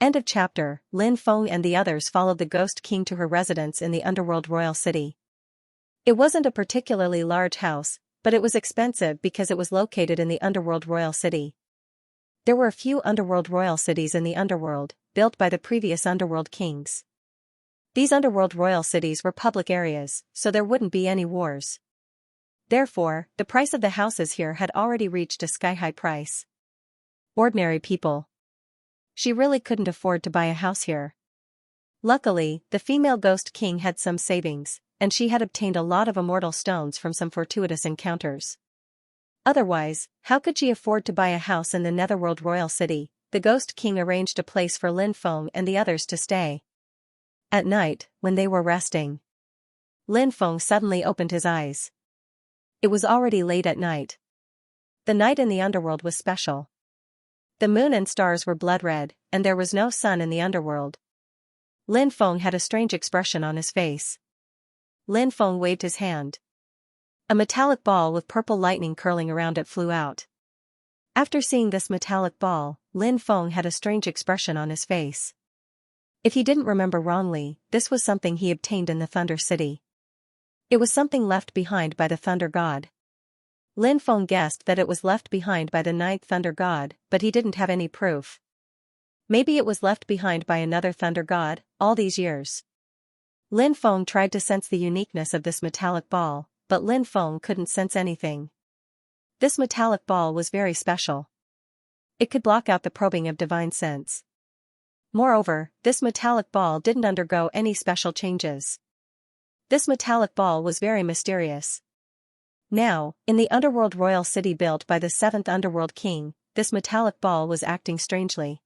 End of chapter. Lin Feng and the others followed the ghost king to her residence in the underworld royal city. It wasn't a particularly large house, but it was expensive because it was located in the underworld royal city. There were a few underworld royal cities in the underworld, built by the previous underworld kings. These underworld royal cities were public areas, so there wouldn't be any wars. Therefore, the price of the houses here had already reached a sky-high price. Ordinary people. She really couldn't afford to buy a house here. Luckily, the female ghost king had some savings, and she had obtained a lot of immortal stones from some fortuitous encounters. Otherwise, how could she afford to buy a house in the Netherworld royal city? The ghost king arranged a place for Lin Feng and the others to stay. At night, when they were resting, Lin Feng suddenly opened his eyes. It was already late at night. The night in the underworld was special. The moon and stars were blood red, and there was no sun in the underworld. Lin Feng had a strange expression on his face. Lin Feng waved his hand. A metallic ball with purple lightning curling around it flew out. After seeing this metallic ball, Lin Feng had a strange expression on his face. If he didn't remember wrongly, this was something he obtained in the Thunder City. It was something left behind by the Thunder God. Lin Feng guessed that it was left behind by the ninth Thunder God, but he didn't have any proof. Maybe it was left behind by another Thunder God, all these years. Lin Feng tried to sense the uniqueness of this metallic ball, but Lin Feng couldn't sense anything. This metallic ball was very special. It could block out the probing of divine sense. Moreover, this metallic ball didn't undergo any special changes. This metallic ball was very mysterious. Now, in the underworld royal city built by the seventh underworld king, this metallic ball was acting strangely.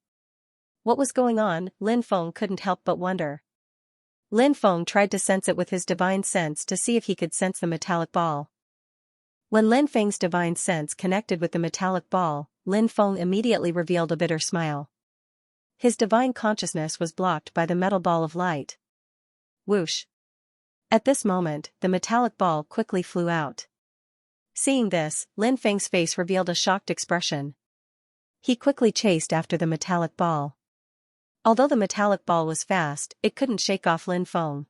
What was going on? Lin Feng couldn't help but wonder. Lin Feng tried to sense it with his divine sense to see if he could sense the metallic ball. When Lin Feng's divine sense connected with the metallic ball, Lin Feng immediately revealed a bitter smile. His divine consciousness was blocked by the metal ball of light. Whoosh! At this moment, the metallic ball quickly flew out. Seeing this, Lin Feng's face revealed a shocked expression. He quickly chased after the metallic ball. Although the metallic ball was fast, it couldn't shake off Lin Feng.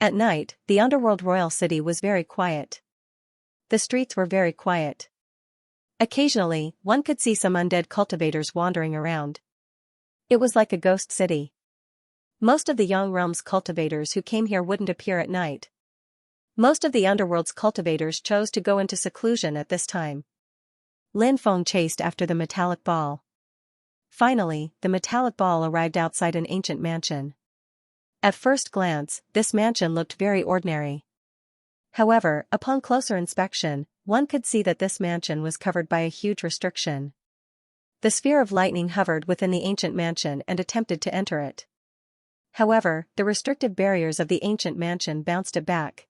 At night, the underworld royal city was very quiet. The streets were very quiet. Occasionally, one could see some undead cultivators wandering around. It was like a ghost city. Most of the Yang Realm's cultivators who came here wouldn't appear at night. Most of the underworld's cultivators chose to go into seclusion at this time. Lin Feng chased after the metallic ball. Finally, the metallic ball arrived outside an ancient mansion. At first glance, this mansion looked very ordinary. However, upon closer inspection, one could see that this mansion was covered by a huge restriction. The sphere of lightning hovered within the ancient mansion and attempted to enter it. However, the restrictive barriers of the ancient mansion bounced it back.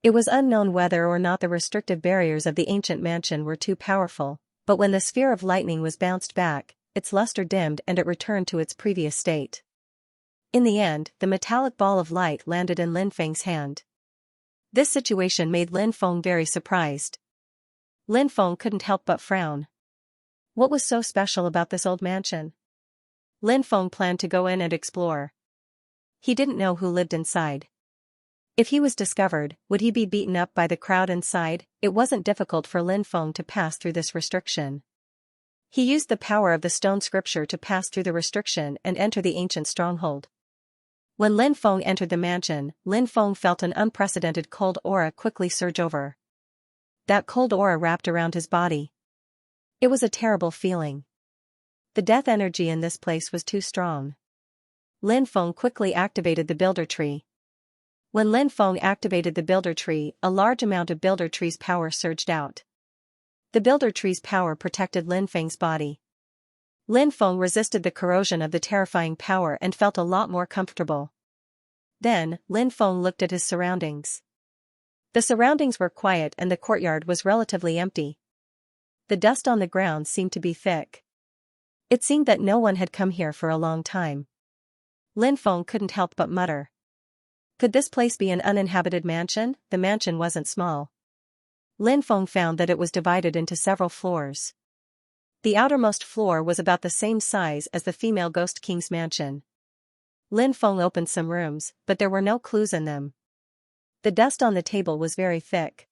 It was unknown whether or not the restrictive barriers of the ancient mansion were too powerful, but when the sphere of lightning was bounced back, its luster dimmed and it returned to its previous state. In the end, the metallic ball of light landed in Lin Feng's hand. This situation made Lin Feng very surprised. Lin Feng couldn't help but frown. What was so special about this old mansion? Lin Feng planned to go in and explore. He didn't know who lived inside. If he was discovered, would he be beaten up by the crowd inside? It wasn't difficult for Lin Feng to pass through this restriction. He used the power of the stone scripture to pass through the restriction and enter the ancient stronghold. When Lin Feng entered the mansion, Lin Feng felt an unprecedented cold aura quickly surge over. That cold aura wrapped around his body. It was a terrible feeling. The death energy in this place was too strong. Lin Feng quickly activated the builder tree. When Lin Feng activated the builder tree, a large amount of builder tree's power surged out. The builder tree's power protected Lin Feng's body. Lin Feng resisted the corrosion of the terrifying power and felt a lot more comfortable. Then, Lin Feng looked at his surroundings. The surroundings were quiet and the courtyard was relatively empty. The dust on the ground seemed to be thick. It seemed that no one had come here for a long time. Lin Feng couldn't help but mutter. Could this place be an uninhabited mansion? The mansion wasn't small. Lin Feng found that it was divided into several floors. The outermost floor was about the same size as the female Ghost King's mansion. Lin Feng opened some rooms, but there were no clues in them. The dust on the table was very thick.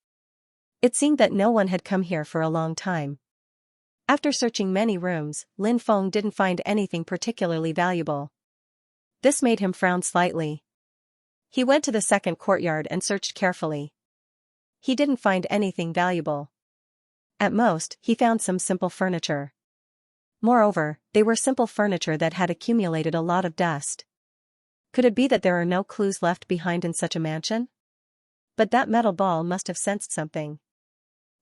It seemed that no one had come here for a long time. After searching many rooms, Lin Feng didn't find anything particularly valuable. This made him frown slightly. He went to the second courtyard and searched carefully. He didn't find anything valuable. At most, he found some simple furniture. Moreover, they were simple furniture that had accumulated a lot of dust. Could it be that there are no clues left behind in such a mansion? But that metal ball must have sensed something.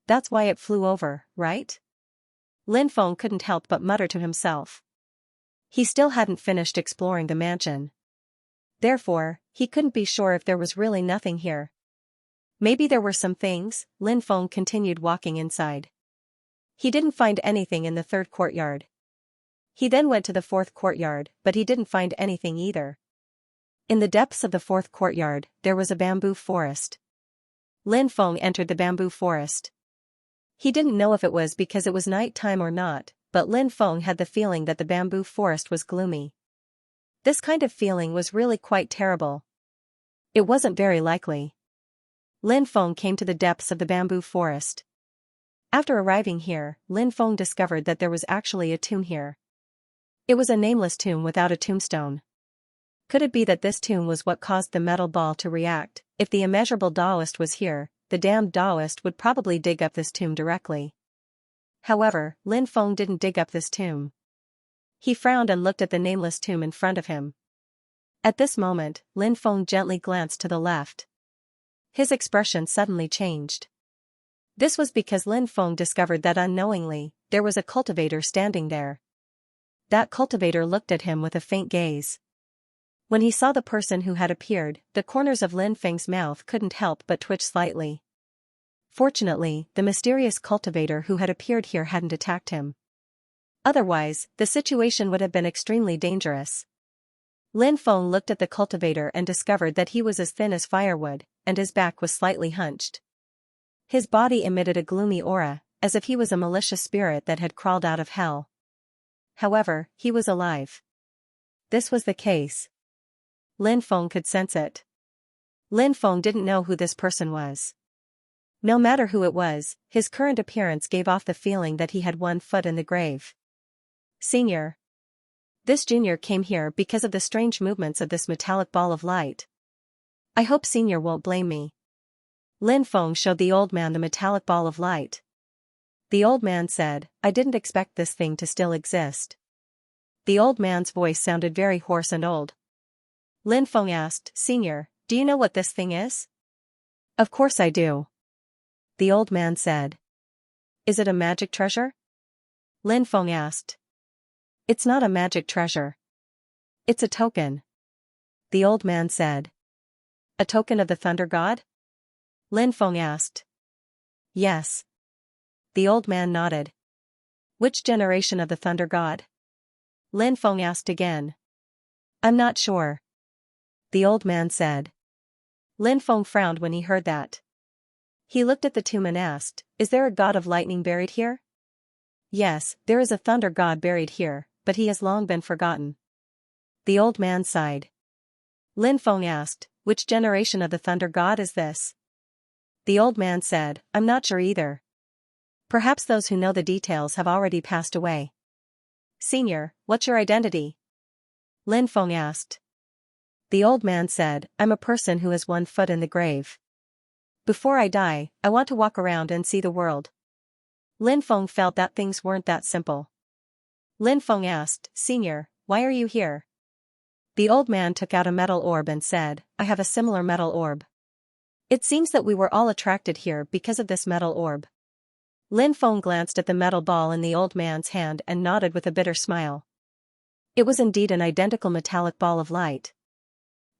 That's why it flew over, right? Lin Feng couldn't help but mutter to himself. He still hadn't finished exploring the mansion. Therefore, he couldn't be sure if there was really nothing here. Maybe there were some things. Lin Feng continued walking inside. He didn't find anything in the third courtyard. He then went to the fourth courtyard, but he didn't find anything either. In the depths of the fourth courtyard, there was a bamboo forest. Lin Feng entered the bamboo forest. He didn't know if it was because it was night time or not, but Lin Feng had the feeling that the bamboo forest was gloomy. This kind of feeling was really quite terrible. It wasn't very likely. Lin Feng came to the depths of the bamboo forest. After arriving here, Lin Feng discovered that there was actually a tomb here. It was a nameless tomb without a tombstone. Could it be that this tomb was what caused the metal ball to react? If the immeasurable Taoist was here, the damned Taoist would probably dig up this tomb directly. However, Lin Feng didn't dig up this tomb. He frowned and looked at the nameless tomb in front of him. At this moment, Lin Feng gently glanced to the left. His expression suddenly changed. This was because Lin Feng discovered that unknowingly, there was a cultivator standing there. That cultivator looked at him with a faint gaze. When he saw the person who had appeared, the corners of Lin Feng's mouth couldn't help but twitch slightly. Fortunately, the mysterious cultivator who had appeared here hadn't attacked him. Otherwise, the situation would have been extremely dangerous. Lin Feng looked at the cultivator and discovered that he was as thin as firewood, and his back was slightly hunched. His body emitted a gloomy aura, as if he was a malicious spirit that had crawled out of hell. However, he was alive. This was the case. Lin Feng could sense it. Lin Feng didn't know who this person was. No matter who it was, his current appearance gave off the feeling that he had one foot in the grave. Senior. This junior came here because of the strange movements of this metallic ball of light. I hope Senior won't blame me. Lin Feng showed the old man the metallic ball of light. The old man said, I didn't expect this thing to still exist. The old man's voice sounded very hoarse and old. Lin Feng asked, Senior, do you know what this thing is? Of course I do. The old man said. Is it a magic treasure? Lin Feng asked. It's not a magic treasure. It's a token. The old man said. A token of the Thunder God? Lin Feng asked. Yes. The old man nodded. Which generation of the Thunder God? Lin Feng asked again. I'm not sure. The old man said. Lin Feng frowned when he heard that. He looked at the tomb and asked, Is there a god of lightning buried here? Yes, there is a thunder god buried here, but he has long been forgotten. The old man sighed. Lin Feng asked, Which generation of the thunder god is this? The old man said, I'm not sure either. Perhaps those who know the details have already passed away. Senior, what's your identity? Lin Feng asked. The old man said, I'm a person who has one foot in the grave. Before I die, I want to walk around and see the world. Lin Feng felt that things weren't that simple. Lin Feng asked, Senior, why are you here? The old man took out a metal orb and said, I have a similar metal orb. It seems that we were all attracted here because of this metal orb. Lin Feng glanced at the metal ball in the old man's hand and nodded with a bitter smile. It was indeed an identical metallic ball of light.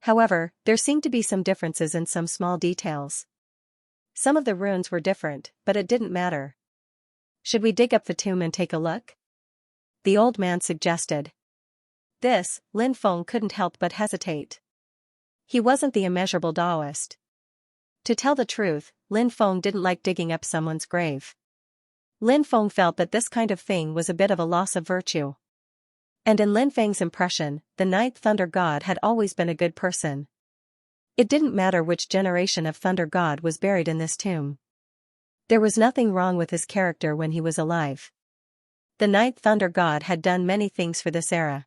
However, there seemed to be some differences in some small details. Some of the runes were different, but it didn't matter. Should we dig up the tomb and take a look? The old man suggested. This, Lin Feng couldn't help but hesitate. He wasn't the immeasurable Taoist. To tell the truth, Lin Feng didn't like digging up someone's grave. Lin Feng felt that this kind of thing was a bit of a loss of virtue. And in Lin Feng's impression, the ninth Thunder God had always been a good person. It didn't matter which generation of Thunder God was buried in this tomb. There was nothing wrong with his character when he was alive. The ninth Thunder God had done many things for this era.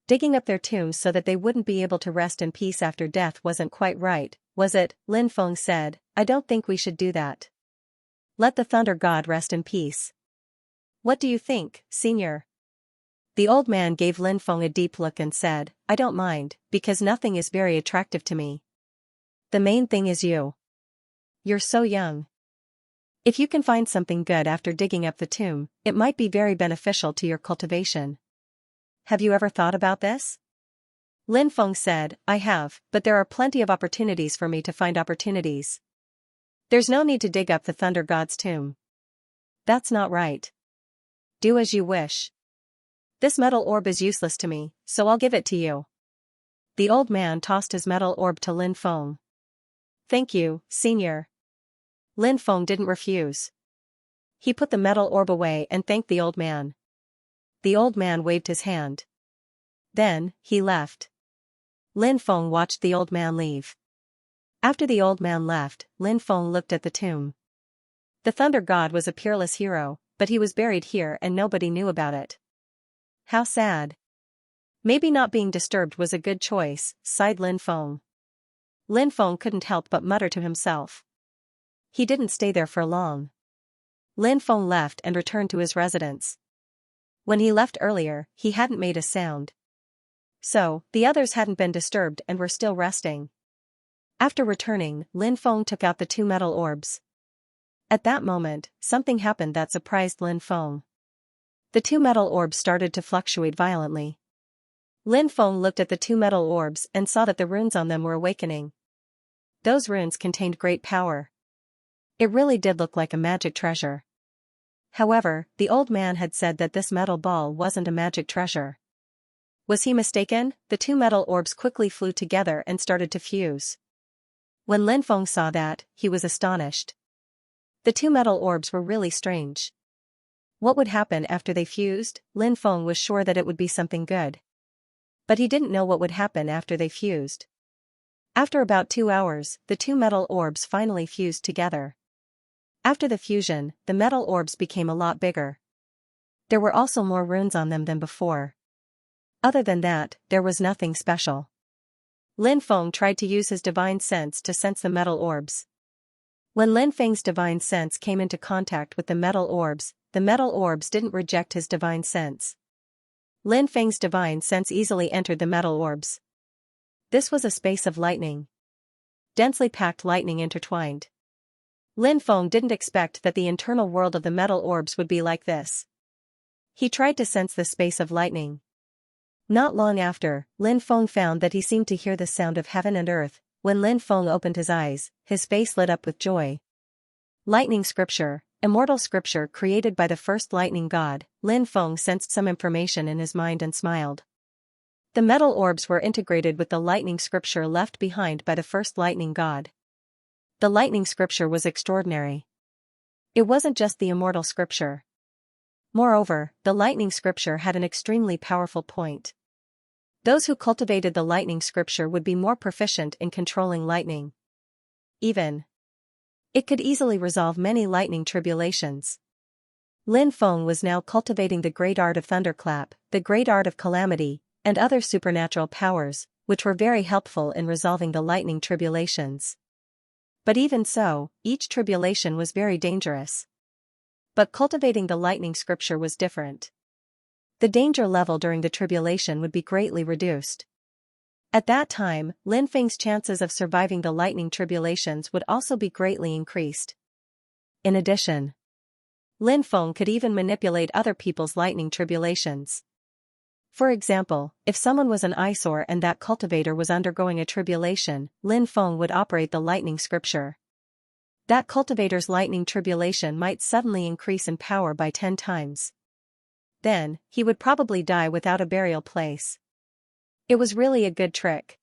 Digging up their tombs so that they wouldn't be able to rest in peace after death wasn't quite right, was it? Lin Feng said, I don't think we should do that. Let the Thunder God rest in peace. What do you think, Senior? The old man gave Lin Feng a deep look and said, I don't mind, because nothing is very attractive to me. The main thing is you. You're so young. If you can find something good after digging up the tomb, it might be very beneficial to your cultivation. Have you ever thought about this? Lin Feng said, I have, but there are plenty of opportunities for me to find opportunities. There's no need to dig up the Thunder God's tomb. That's not right. Do as you wish. This metal orb is useless to me, so I'll give it to you. The old man tossed his metal orb to Lin Feng. Thank you, Senior. Lin Feng didn't refuse. He put the metal orb away and thanked the old man. The old man waved his hand. Then, he left. Lin Feng watched the old man leave. After the old man left, Lin Feng looked at the tomb. The Thunder God was a peerless hero, but he was buried here and nobody knew about it. How sad. Maybe not being disturbed was a good choice, sighed Lin Feng. Lin Feng couldn't help but mutter to himself. He didn't stay there for long. Lin Feng left and returned to his residence. When he left earlier, he hadn't made a sound. So, the others hadn't been disturbed and were still resting. After returning, Lin Feng took out the two metal orbs. At that moment, something happened that surprised Lin Feng. The two metal orbs started to fluctuate violently. Lin Feng looked at the two metal orbs and saw that the runes on them were awakening. Those runes contained great power. It really did look like a magic treasure. However, the old man had said that this metal ball wasn't a magic treasure. Was he mistaken? The two metal orbs quickly flew together and started to fuse. When Lin Feng saw that, he was astonished. The two metal orbs were really strange. What would happen after they fused? Lin Feng was sure that it would be something good. But he didn't know what would happen after they fused. After about 2 hours, the two metal orbs finally fused together. After the fusion, the metal orbs became a lot bigger. There were also more runes on them than before. Other than that, there was nothing special. Lin Feng tried to use his divine sense to sense the metal orbs. When Lin Feng's divine sense came into contact with the metal orbs didn't reject his divine sense. Lin Feng's divine sense easily entered the metal orbs. This was a space of lightning. Densely packed lightning intertwined. Lin Feng didn't expect that the internal world of the metal orbs would be like this. He tried to sense the space of lightning. Not long after, Lin Feng found that he seemed to hear the sound of heaven and earth. When Lin Feng opened his eyes, his face lit up with joy. Lightning scripture, immortal scripture created by the first lightning god. Lin Feng sensed some information in his mind and smiled. The metal orbs were integrated with the lightning scripture left behind by the first lightning god. The lightning scripture was extraordinary. It wasn't just the immortal scripture. Moreover, the lightning scripture had an extremely powerful point. Those who cultivated the lightning scripture would be more proficient in controlling lightning. It could easily resolve many lightning tribulations. Lin Feng was now cultivating the great art of thunderclap, the great art of calamity, and other supernatural powers, which were very helpful in resolving the lightning tribulations. But even so, each tribulation was very dangerous. But cultivating the lightning scripture was different. The danger level during the tribulation would be greatly reduced. At that time, Lin Feng's chances of surviving the lightning tribulations would also be greatly increased. In addition, Lin Feng could even manipulate other people's lightning tribulations. For example, if someone was an eyesore and that cultivator was undergoing a tribulation, Lin Feng would operate the lightning scripture. That cultivator's lightning tribulation might suddenly increase in power by 10 times. Then, he would probably die without a burial place. It was really a good trick.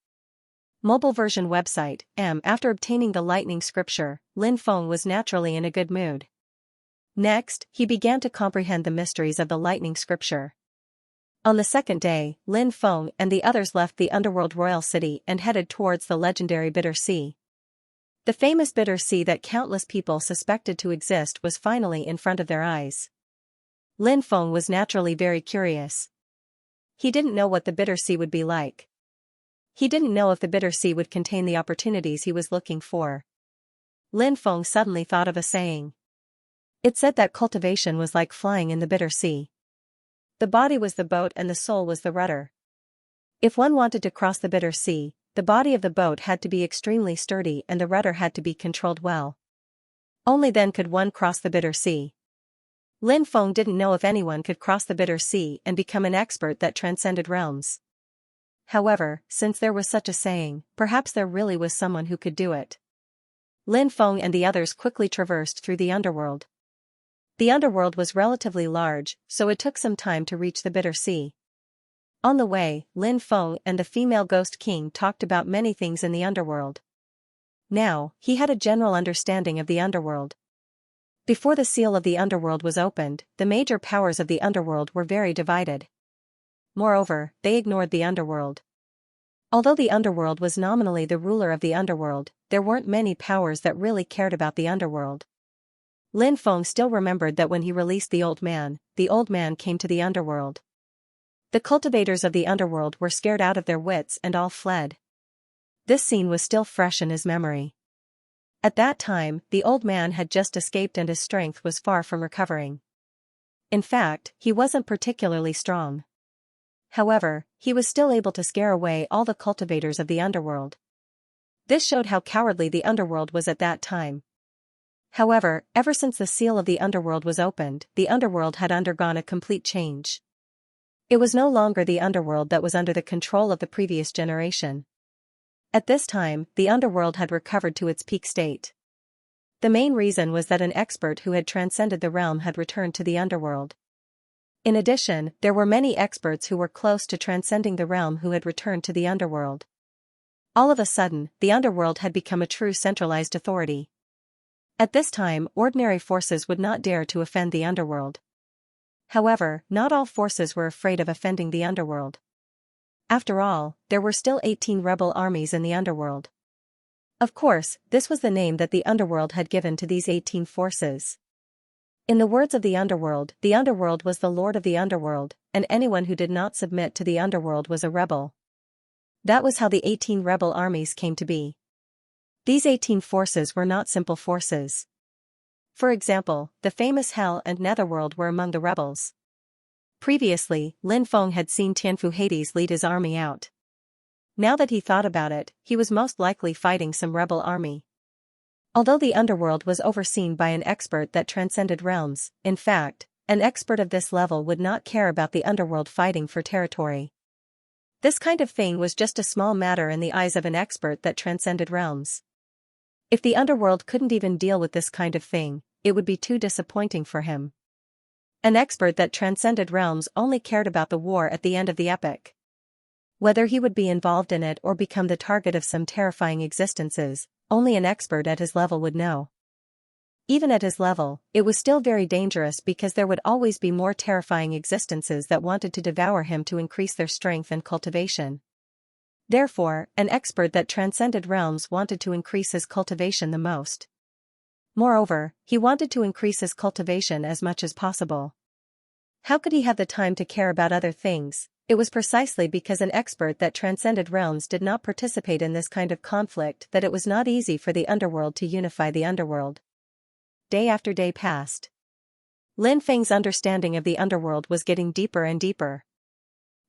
Mobile version website, After obtaining the lightning scripture, Lin Feng was naturally in a good mood. Next, he began to comprehend the mysteries of the lightning scripture. On the second day, Lin Feng and the others left the underworld royal city and headed towards the legendary Bitter Sea. The famous Bitter Sea that countless people suspected to exist was finally in front of their eyes. Lin Feng was naturally very curious. He didn't know what the Bitter Sea would be like. He didn't know if the Bitter Sea would contain the opportunities he was looking for. Lin Feng suddenly thought of a saying. It said that cultivation was like flying in the Bitter Sea. The body was the boat and the soul was the rudder. If one wanted to cross the Bitter Sea, the body of the boat had to be extremely sturdy and the rudder had to be controlled well. Only then could one cross the Bitter Sea. Lin Feng didn't know if anyone could cross the Bitter Sea and become an expert that transcended realms. However, since there was such a saying, perhaps there really was someone who could do it. Lin Feng and the others quickly traversed through the underworld. The underworld was relatively large, so it took some time to reach the Bitter Sea. On the way, Lin Feng and the female ghost king talked about many things in the underworld. Now, he had a general understanding of the underworld. Before the seal of the underworld was opened, the major powers of the underworld were very divided. Moreover, they ignored the underworld. Although the underworld was nominally the ruler of the underworld, there weren't many powers that really cared about the underworld. Lin Feng still remembered that when he released the old man came to the underworld. The cultivators of the underworld were scared out of their wits and all fled. This scene was still fresh in his memory. At that time, the old man had just escaped and his strength was far from recovering. In fact, he wasn't particularly strong. However, he was still able to scare away all the cultivators of the underworld. This showed how cowardly the underworld was at that time. However, ever since the seal of the underworld was opened, the underworld had undergone a complete change. It was no longer the underworld that was under the control of the previous generation. At this time, the underworld had recovered to its peak state. The main reason was that an expert who had transcended the realm had returned to the underworld. In addition, there were many experts who were close to transcending the realm who had returned to the underworld. All of a sudden, the underworld had become a true centralized authority. At this time, ordinary forces would not dare to offend the underworld. However, not all forces were afraid of offending the underworld. After all, there were still 18 rebel armies in the underworld. Of course, this was the name that the underworld had given to these 18 forces. In the words of the underworld was the lord of the underworld, and anyone who did not submit to the underworld was a rebel. That was how the 18 rebel armies came to be. These 18 forces were not simple forces. For example, the famous Hell and Netherworld were among the rebels. Previously, Lin Feng had seen Tianfu Hades lead his army out. Now that he thought about it, he was most likely fighting some rebel army. Although the underworld was overseen by an expert that transcended realms, in fact, an expert of this level would not care about the underworld fighting for territory. This kind of thing was just a small matter in the eyes of an expert that transcended realms. If the underworld couldn't even deal with this kind of thing, it would be too disappointing for him. An expert that transcended realms only cared about the war at the end of the epic. Whether he would be involved in it or become the target of some terrifying existences, only an expert at his level would know. Even at his level, it was still very dangerous because there would always be more terrifying existences that wanted to devour him to increase their strength and cultivation. Therefore, an expert that transcended realms wanted to increase his cultivation the most. Moreover, he wanted to increase his cultivation as much as possible. How could he have the time to care about other things? It was precisely because an expert that transcended realms did not participate in this kind of conflict that it was not easy for the underworld to unify the underworld. Day after day passed. Lin Feng's understanding of the underworld was getting deeper and deeper.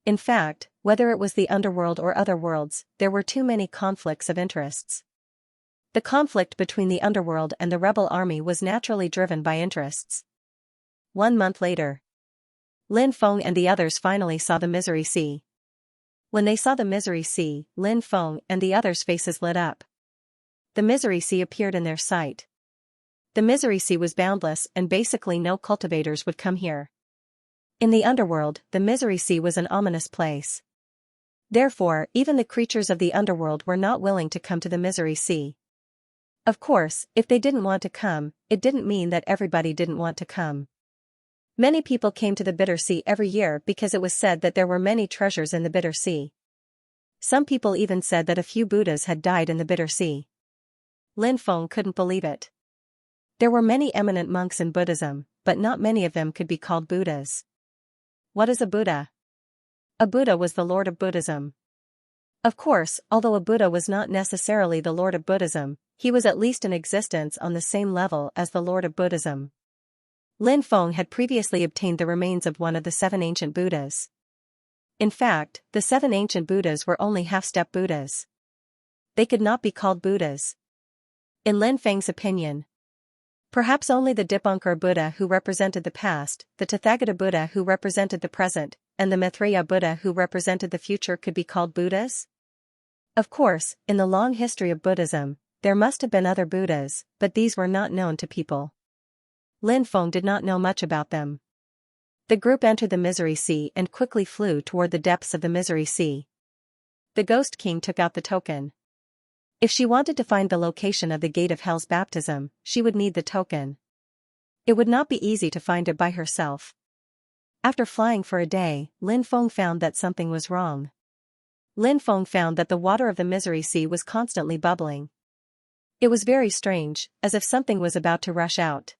In fact, whether it was the underworld or other worlds, there were too many conflicts of interests. The conflict between the underworld and the rebel army was naturally driven by interests. 1 month later, Lin Feng and the others finally saw the Misery Sea. When they saw the Misery Sea, Lin Feng and the others' faces lit up. The Misery Sea appeared in their sight. The Misery Sea was boundless and basically no cultivators would come here. In the underworld, the Misery Sea was an ominous place. Therefore, even the creatures of the underworld were not willing to come to the Misery Sea. Of course, if they didn't want to come, it didn't mean that everybody didn't want to come. Many people came to the Bitter Sea every year because it was said that there were many treasures in the Bitter Sea. Some people even said that a few Buddhas had died in the Bitter Sea. Lin Feng couldn't believe it. There were many eminent monks in Buddhism, but not many of them could be called Buddhas. What is a Buddha? A Buddha was the Lord of Buddhism. Of course, although a Buddha was not necessarily the Lord of Buddhism, he was at least in existence on the same level as the Lord of Buddhism. Lin Feng had previously obtained the remains of one of the 7 ancient Buddhas. In fact, the 7 ancient Buddhas were only half-step Buddhas. They could not be called Buddhas. In Lin Feng's opinion, perhaps only the Dipankara Buddha who represented the past, the Tathagata Buddha who represented the present, and the Maitreya Buddha who represented the future could be called Buddhas? Of course, in the long history of Buddhism, there must have been other Buddhas, but these were not known to people. Lin Feng did not know much about them. The group entered the Misery Sea and quickly flew toward the depths of the Misery Sea. The Ghost King took out the token. If she wanted to find the location of the Gate of Hell's baptism, she would need the token. It would not be easy to find it by herself. After flying for a day, Lin Feng found that something was wrong. Lin Feng found that the water of the Misery Sea was constantly bubbling. It was very strange, as if something was about to rush out.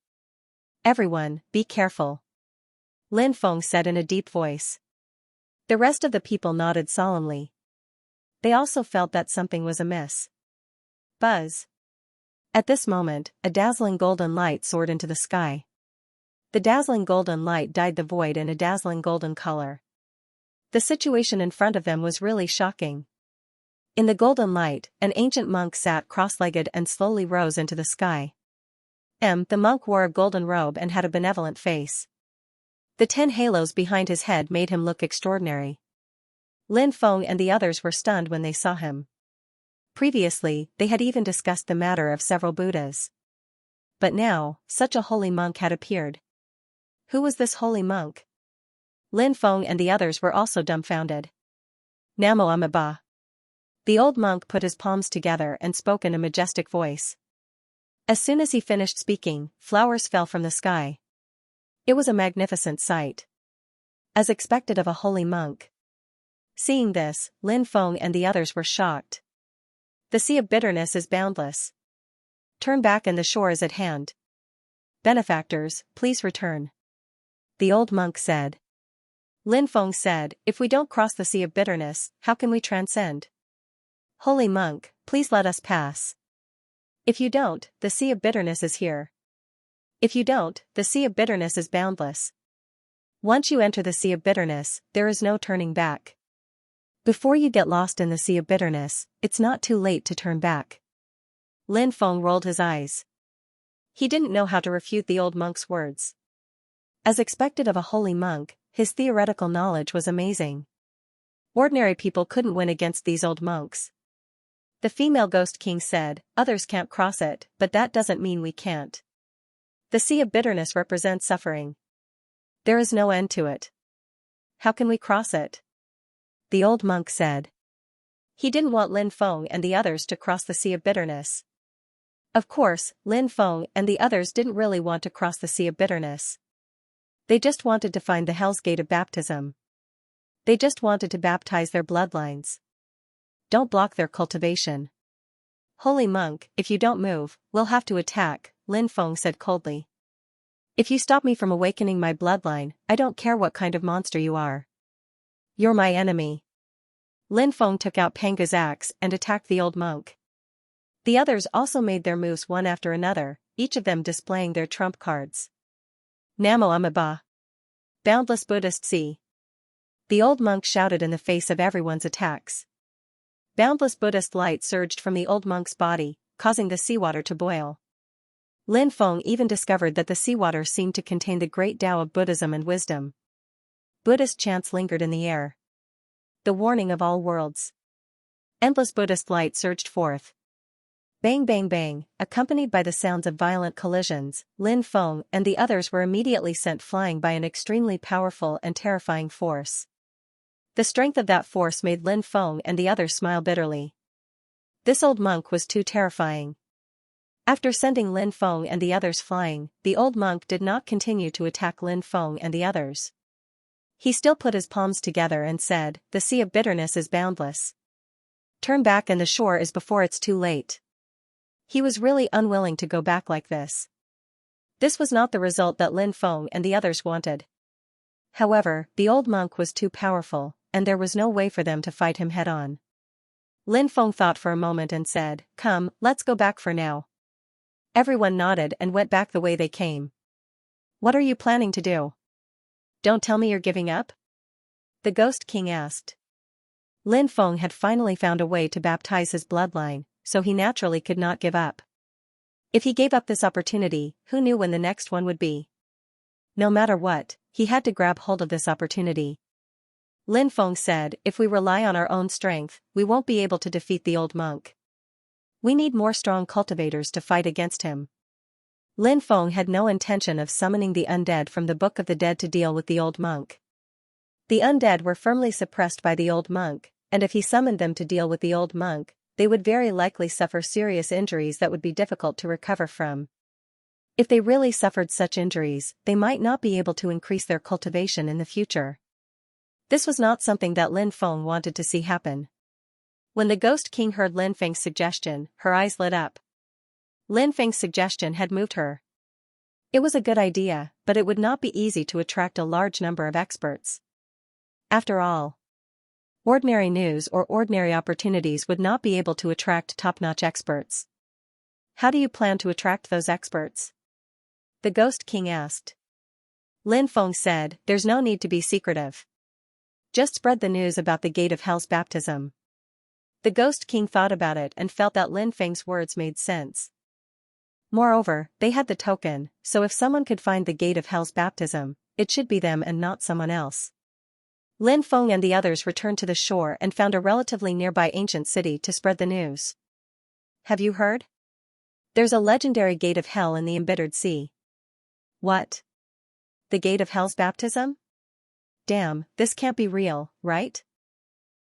Everyone, be careful, Lin Feng said in a deep voice. The rest of the people nodded solemnly. They also felt that something was amiss. Buzz. At this moment, a dazzling golden light soared into the sky. The dazzling golden light dyed the void in a dazzling golden color. The situation in front of them was really shocking. In the golden light, an ancient monk sat cross-legged and slowly rose into the sky. The monk wore a golden robe and had a benevolent face. The 10 halos behind his head made him look extraordinary. Lin Feng and the others were stunned when they saw him. Previously, they had even discussed the matter of several Buddhas. But now, such a holy monk had appeared. Who was this holy monk? Lin Feng and the others were also dumbfounded. Namo Amida. The old monk put his palms together and spoke in a majestic voice. As soon as he finished speaking, flowers fell from the sky. It was a magnificent sight. As expected of a holy monk. Seeing this, Lin Feng and the others were shocked. The sea of bitterness is boundless. Turn back and the shore is at hand. Benefactors, please return. The old monk said. Lin Feng said, if we don't cross the sea of bitterness, how can we transcend? Holy monk, please let us pass. If you don't, the sea of bitterness is here. If you don't, the sea of bitterness is boundless. Once you enter the sea of bitterness, there is no turning back. Before you get lost in the sea of bitterness, it's not too late to turn back. Lin Feng rolled his eyes. He didn't know how to refute the old monk's words. As expected of a holy monk, his theoretical knowledge was amazing. Ordinary people couldn't win against these old monks. The female Ghost King said, others can't cross it, but that doesn't mean we can't. The sea of bitterness represents suffering. There is no end to it. How can we cross it? The old monk said. He didn't want Lin Feng and the others to cross the sea of bitterness. Of course, Lin Feng and the others didn't really want to cross the sea of bitterness. They just wanted to find the Hell's Gate of baptism. They just wanted to baptize their bloodlines. Don't block their cultivation. Holy monk, if you don't move, we'll have to attack, Lin Feng said coldly. If you stop me from awakening my bloodline, I don't care what kind of monster you are. You're my enemy. Lin Feng took out Panga's axe and attacked the old monk. The others also made their moves one after another, each of them displaying their trump cards. Namo Amida. Boundless Buddhist Sea. The old monk shouted in the face of everyone's attacks. Boundless Buddhist light surged from the old monk's body, causing the seawater to boil. Lin Feng even discovered that the seawater seemed to contain the great Tao of Buddhism and wisdom. Buddhist chants lingered in the air. The warning of all worlds. Endless Buddhist light surged forth. Bang bang bang, accompanied by the sounds of violent collisions, Lin Feng and the others were immediately sent flying by an extremely powerful and terrifying force. The strength of that force made Lin Feng and the others smile bitterly. This old monk was too terrifying. After sending Lin Feng and the others flying, the old monk did not continue to attack Lin Feng and the others. He still put his palms together and said, "The sea of bitterness is boundless. Turn back and the shore is before it's too late." He was really unwilling to go back like this. This was not the result that Lin Feng and the others wanted. However, the old monk was too powerful, and there was no way for them to fight him head-on. Lin Feng thought for a moment and said, "Come, let's go back for now." Everyone nodded and went back the way they came. "What are you planning to do? Don't tell me you're giving up?" the Ghost King asked. Lin Feng had finally found a way to baptize his bloodline, so he naturally could not give up. If he gave up this opportunity, who knew when the next one would be? No matter what, he had to grab hold of this opportunity. Lin Feng said, "If we rely on our own strength, we won't be able to defeat the old monk. We need more strong cultivators to fight against him." Lin Feng had no intention of summoning the undead from the Book of the Dead to deal with the old monk. The undead were firmly suppressed by the old monk, and if he summoned them to deal with the old monk, they would very likely suffer serious injuries that would be difficult to recover from. If they really suffered such injuries, they might not be able to increase their cultivation in the future. This was not something that Lin Feng wanted to see happen. When the Ghost King heard Lin Feng's suggestion, her eyes lit up. Lin Feng's suggestion had moved her. It was a good idea, but it would not be easy to attract a large number of experts. After all, ordinary news or ordinary opportunities would not be able to attract top-notch experts. How do you plan to attract those experts? the Ghost King asked. Lin Feng said, "There's no need to be secretive. Just spread the news about the Gate of Hell's baptism." The Ghost King thought about it and felt that Lin Feng's words made sense. Moreover, they had the token, so if someone could find the Gate of Hell's baptism, it should be them and not someone else. Lin Feng and the others returned to the shore and found a relatively nearby ancient city to spread the news. "Have you heard? There's a legendary Gate of Hell in the Embittered Sea." "What? The Gate of Hell's baptism? Damn, this can't be real, right?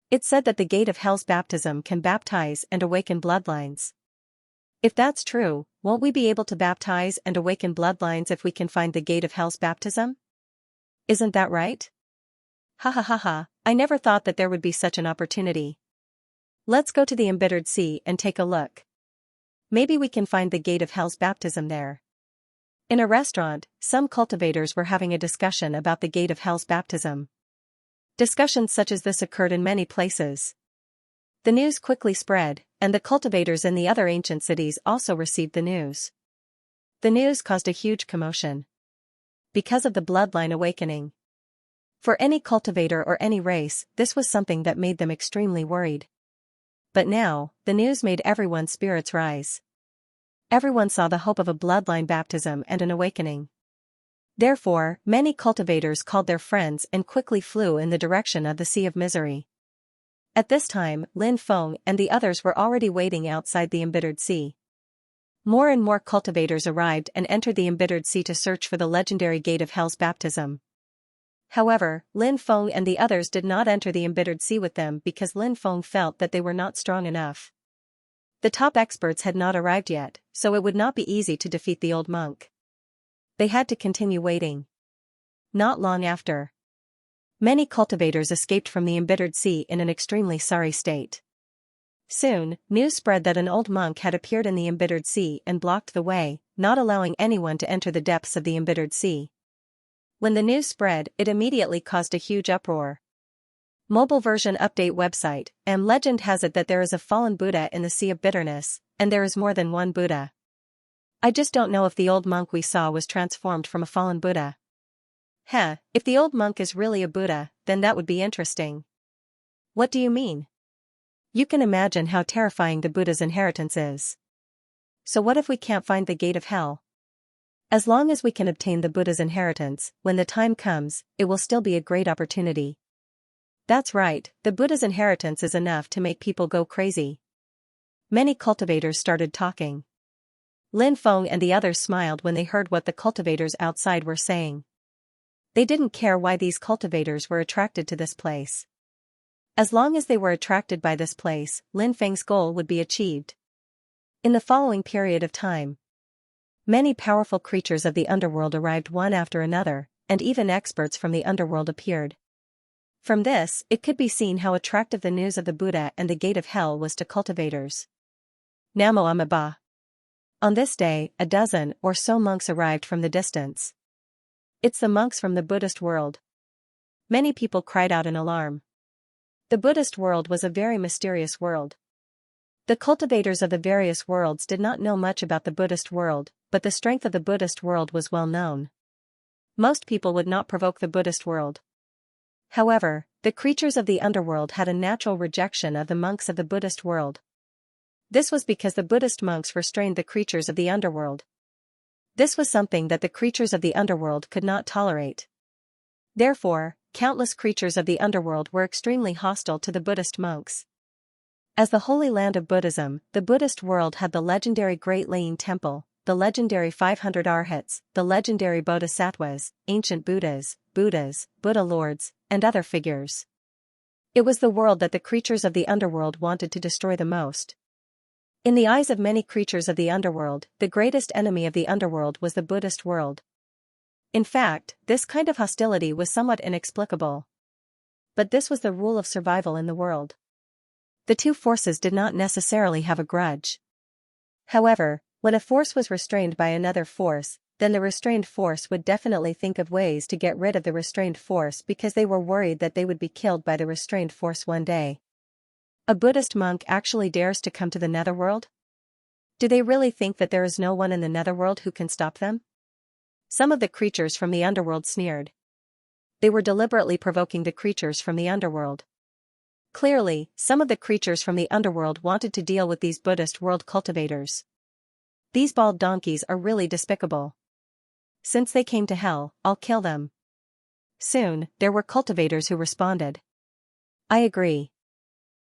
It said that the Gate of Hell's baptism can baptize and awaken bloodlines. If that's true, won't we be able to baptize and awaken bloodlines if we can find the Gate of Hell's baptism? Isn't that right? Ha ha ha ha, I never thought that there would be such an opportunity. Let's go to the Embittered Sea and take a look. Maybe we can find the Gate of Hell's baptism there." In a restaurant, some cultivators were having a discussion about the Gate of Hell's baptism. Discussions such as this occurred in many places. The news quickly spread, and the cultivators in the other ancient cities also received the news. The news caused a huge commotion. Because of the bloodline awakening. For any cultivator or any race, this was something that made them extremely worried. But now, the news made everyone's spirits rise. Everyone saw the hope of a bloodline baptism and an awakening. Therefore, many cultivators called their friends and quickly flew in the direction of the Sea of Misery. At this time, Lin Feng and the others were already waiting outside the Embittered Sea. More and more cultivators arrived and entered the Embittered Sea to search for the legendary Gate of Hell's baptism. However, Lin Feng and the others did not enter the Embittered Sea with them because Lin Feng felt that they were not strong enough. The top experts had not arrived yet, so it would not be easy to defeat the old monk. They had to continue waiting. Not long after, many cultivators escaped from the Embittered Sea in an extremely sorry state. Soon, news spread that an old monk had appeared in the Embittered Sea and blocked the way, not allowing anyone to enter the depths of the Embittered Sea. When the news spread, it immediately caused a huge uproar. Mobile version update website, and legend has it that there is a fallen Buddha in the Sea of Bitterness, and there is more than one Buddha. I just don't know if the old monk we saw was transformed from a fallen Buddha. If the old monk is really a Buddha, then that would be interesting. What do you mean? You can imagine how terrifying the Buddha's inheritance is. So what if we can't find the Gate of Hell? As long as we can obtain the Buddha's inheritance, when the time comes, it will still be a great opportunity. That's right, the Buddha's inheritance is enough to make people go crazy. Many cultivators started talking. Lin Feng and the others smiled when they heard what the cultivators outside were saying. They didn't care why these cultivators were attracted to this place. As long as they were attracted by this place, Lin Feng's goal would be achieved. In the following period of time, many powerful creatures of the underworld arrived one after another, and even experts from the underworld appeared. From this, it could be seen how attractive the news of the Buddha and the gate of hell was to cultivators. Namo Amida. On this day, a dozen or so monks arrived from the distance. It's the monks from the Buddhist world. Many people cried out in alarm. The Buddhist world was a very mysterious world. The cultivators of the various worlds did not know much about the Buddhist world, but the strength of the Buddhist world was well known. Most people would not provoke the Buddhist world. However, the creatures of the underworld had a natural rejection of the monks of the Buddhist world. This was because the Buddhist monks restrained the creatures of the underworld. This was something that the creatures of the underworld could not tolerate. Therefore, countless creatures of the underworld were extremely hostile to the Buddhist monks. As the holy land of Buddhism, the Buddhist world had the legendary Great Laying Temple, the legendary 500 Arhats, the legendary Bodhisattvas, ancient Buddhas, Buddha lords, and other figures. It was the world that the creatures of the underworld wanted to destroy the most. In the eyes of many creatures of the underworld, the greatest enemy of the underworld was the Buddhist world. In fact, this kind of hostility was somewhat inexplicable. But this was the rule of survival in the world. The two forces did not necessarily have a grudge. However, when a force was restrained by another force, then the restrained force would definitely think of ways to get rid of the restrained force because they were worried that they would be killed by the restrained force one day. A Buddhist monk actually dares to come to the netherworld? Do they really think that there is no one in the netherworld who can stop them? Some of the creatures from the underworld sneered. They were deliberately provoking the creatures from the underworld. Clearly, some of the creatures from the underworld wanted to deal with these Buddhist world cultivators. These bald donkeys are really despicable. Since they came to hell, I'll kill them. Soon, there were cultivators who responded. I agree.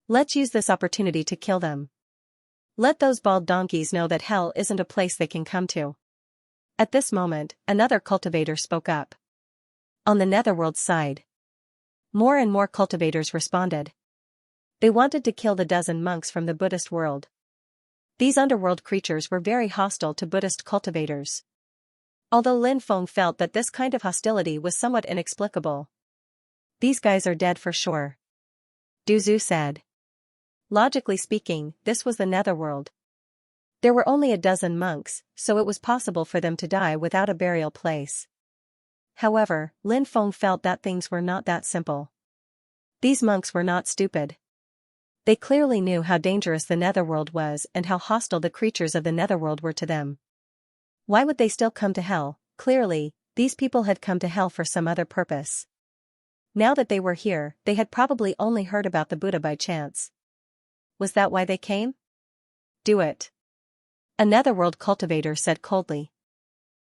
Let's use this opportunity to kill them. Let those bald donkeys know that hell isn't a place they can come to. At this moment, another cultivator spoke up. On the netherworld side, more and more cultivators responded. They wanted to kill the dozen monks from the Buddhist world. These underworld creatures were very hostile to Buddhist cultivators. Although Lin Feng felt that this kind of hostility was somewhat inexplicable. These guys are dead for sure. Du Zhu said. Logically speaking, this was the netherworld. There were only a dozen monks, so it was possible for them to die without a burial place. However, Lin Feng felt that things were not that simple. These monks were not stupid. They clearly knew how dangerous the netherworld was and how hostile the creatures of the netherworld were to them. Why would they still come to hell? Clearly, these people had come to hell for some other purpose. Now that they were here, they had probably only heard about the Buddha by chance. Was that why they came? Do it. A netherworld cultivator said coldly.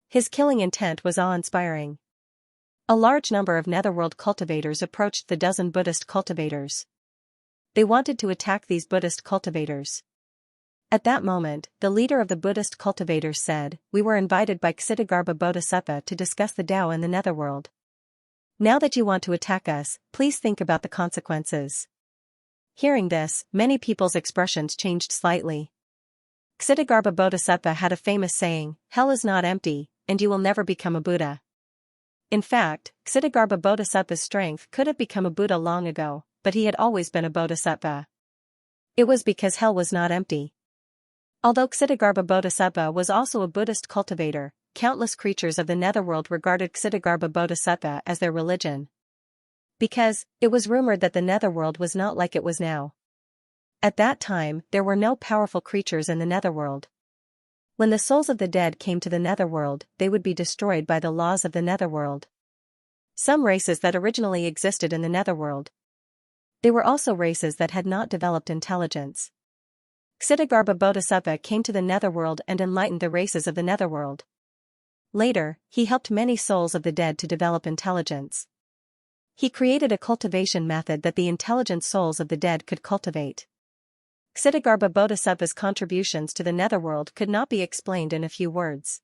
His killing intent was awe-inspiring. A large number of netherworld cultivators approached the dozen Buddhist cultivators. They wanted to attack these Buddhist cultivators. At that moment, the leader of the Buddhist cultivators said, "We were invited by Xianxia Bodhisattva to discuss the Tao in the netherworld. Now that you want to attack us, please think about the consequences." Hearing this, many people's expressions changed slightly. Xianxia Bodhisattva had a famous saying, "Hell is not empty, and you will never become a Buddha." In fact, Xianxia Bodhisattva's strength could have become a Buddha long ago, but he had always been a Bodhisattva. It was because hell was not empty. Although Xianxia Bodhisattva was also a Buddhist cultivator, countless creatures of the netherworld regarded Xianxia Bodhisattva as their religion. Because, it was rumored that the netherworld was not like it was now. At that time, there were no powerful creatures in the netherworld. When the souls of the dead came to the netherworld, they would be destroyed by the laws of the netherworld. Some races that originally existed in the netherworld. They were also races that had not developed intelligence. Xianxia Bodhisattva came to the netherworld and enlightened the races of the netherworld. Later, he helped many souls of the dead to develop intelligence. He created a cultivation method that the intelligent souls of the dead could cultivate. Xitigarbha Bodhisattva's contributions to the netherworld could not be explained in a few words.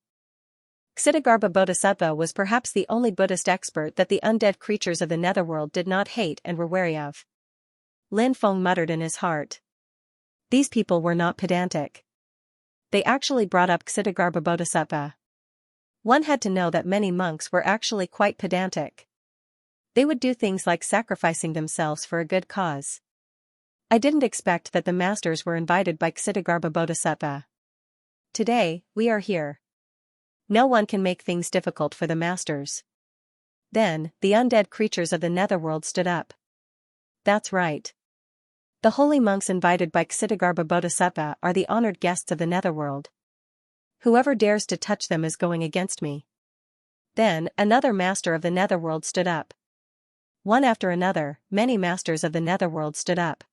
Xitigarbha Bodhisattva was perhaps the only Buddhist expert that the undead creatures of the netherworld did not hate and were wary of. Lin Feng muttered in his heart. These people were not pedantic. They actually brought up Xitigarbha Bodhisattva. One had to know that many monks were actually quite pedantic. They would do things like sacrificing themselves for a good cause. I didn't expect that the masters were invited by Xitigarbha Bodhisattva. Today, we are here. No one can make things difficult for the masters. Then, the undead creatures of the netherworld stood up. That's right. The holy monks invited by Xitigarbha Bodhisattva are the honored guests of the netherworld. Whoever dares to touch them is going against me. Then, another master of the netherworld stood up. One after another, many masters of the netherworld stood up.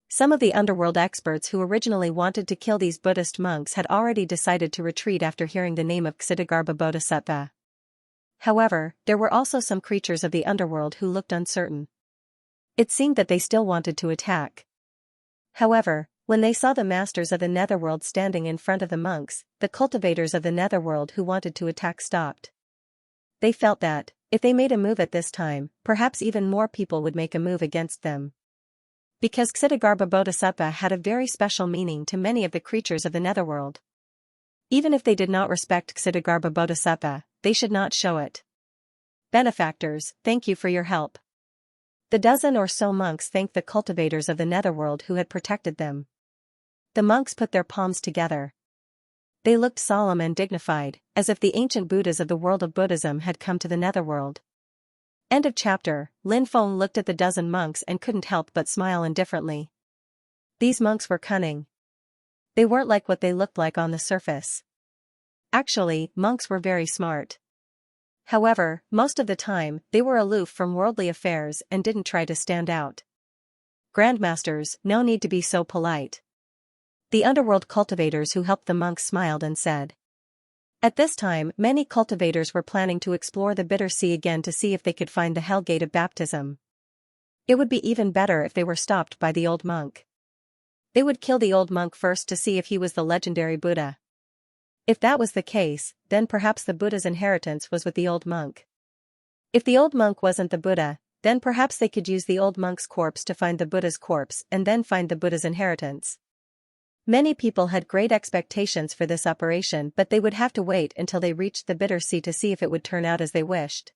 Some of the underworld experts who originally wanted to kill these Buddhist monks had already decided to retreat after hearing the name of Xitigarbha Bodhisattva. However, there were also some creatures of the underworld who looked uncertain. It seemed that they still wanted to attack. However, when they saw the masters of the netherworld standing in front of the monks, the cultivators of the netherworld who wanted to attack stopped. They felt that, if they made a move at this time, perhaps even more people would make a move against them. Because Xitigarbha Bodhisattva had a very special meaning to many of the creatures of the netherworld. Even if they did not respect Xitigarbha Bodhisattva, they should not show it. Benefactors, thank you for your help. The dozen or so monks thanked the cultivators of the netherworld who had protected them. The monks put their palms together. They looked solemn and dignified, as if the ancient Buddhas of the world of Buddhism had come to the netherworld. End of chapter. Lin Feng looked at the dozen monks and couldn't help but smile indifferently. These monks were cunning. They weren't like what they looked like on the surface. Actually, monks were very smart. However, most of the time, they were aloof from worldly affairs and didn't try to stand out. Grandmasters, no need to be so polite. The underworld cultivators who helped the monks smiled and said. At this time, many cultivators were planning to explore the bitter sea again to see if they could find the hell gate of baptism. It would be even better if they were stopped by the old monk. They would kill the old monk first to see if he was the legendary Buddha. If that was the case, then perhaps the Buddha's inheritance was with the old monk. If the old monk wasn't the Buddha, then perhaps they could use the old monk's corpse to find the Buddha's corpse and then find the Buddha's inheritance. Many people had great expectations for this operation, but they would have to wait until they reached the bitter sea to see if it would turn out as they wished.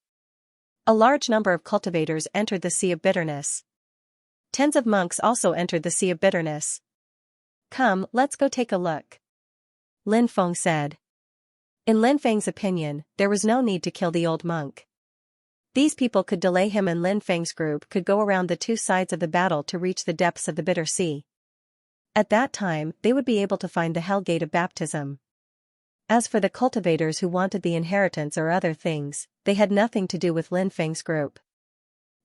A large number of cultivators entered the sea of bitterness. Tens of monks also entered the sea of bitterness. Come, let's go take a look. Lin Feng said. In Lin Feng's opinion, there was no need to kill the old monk. These people could delay him, and Lin Feng's group could go around the two sides of the battle to reach the depths of the bitter sea. At that time, they would be able to find the hell gate of baptism. As for the cultivators who wanted the inheritance or other things, they had nothing to do with Lin Feng's group.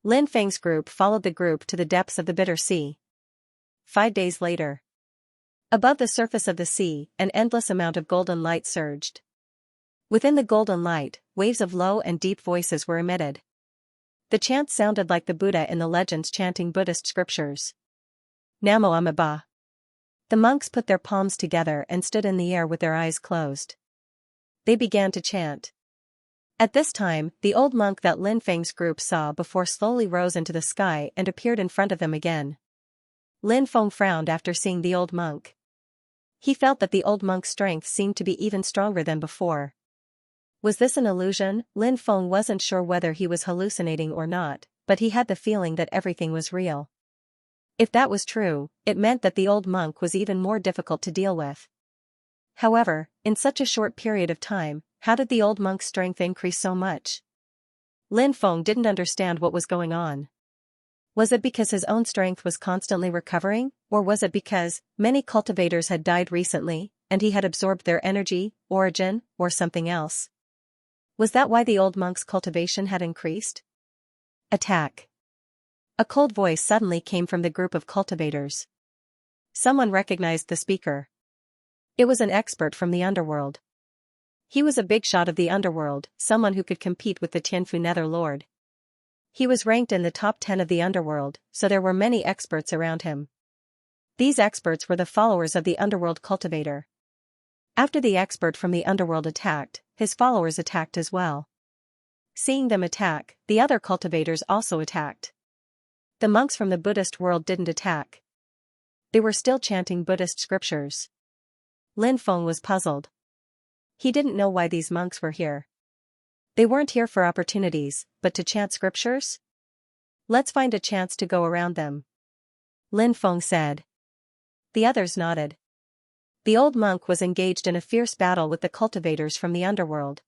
Lin Feng's group followed the group to the depths of the bitter sea. 5 days later. Above the surface of the sea, an endless amount of golden light surged. Within the golden light, waves of low and deep voices were emitted. The chants sounded like the Buddha in the legends chanting Buddhist scriptures. Namo Amida. The monks put their palms together and stood in the air with their eyes closed. They began to chant. At this time, the old monk that Lin Feng's group saw before slowly rose into the sky and appeared in front of them again. Lin Feng frowned after seeing the old monk. He felt that the old monk's strength seemed to be even stronger than before. Was this an illusion? Lin Feng wasn't sure whether he was hallucinating or not, but he had the feeling that everything was real. If that was true, it meant that the old monk was even more difficult to deal with. However, in such a short period of time, how did the old monk's strength increase so much? Lin Feng didn't understand what was going on. Was it because his own strength was constantly recovering, or was it because many cultivators had died recently, and he had absorbed their energy, origin, or something else? Was that why the old monk's cultivation had increased? Attack. A cold voice suddenly came from the group of cultivators. Someone recognized the speaker. It was an expert from the underworld. He was a big shot of the underworld, someone who could compete with the Tianfu Nether Lord. He was ranked in the top 10 of the underworld, so there were many experts around him. These experts were the followers of the underworld cultivator. After the expert from the underworld attacked, his followers attacked as well. Seeing them attack, the other cultivators also attacked. The monks from the Buddhist world didn't attack. They were still chanting Buddhist scriptures. Lin Feng was puzzled. He didn't know why these monks were here. They weren't here for opportunities, but to chant scriptures? Let's find a chance to go around them, Lin Feng said. The others nodded. The old monk was engaged in a fierce battle with the cultivators from the underworld.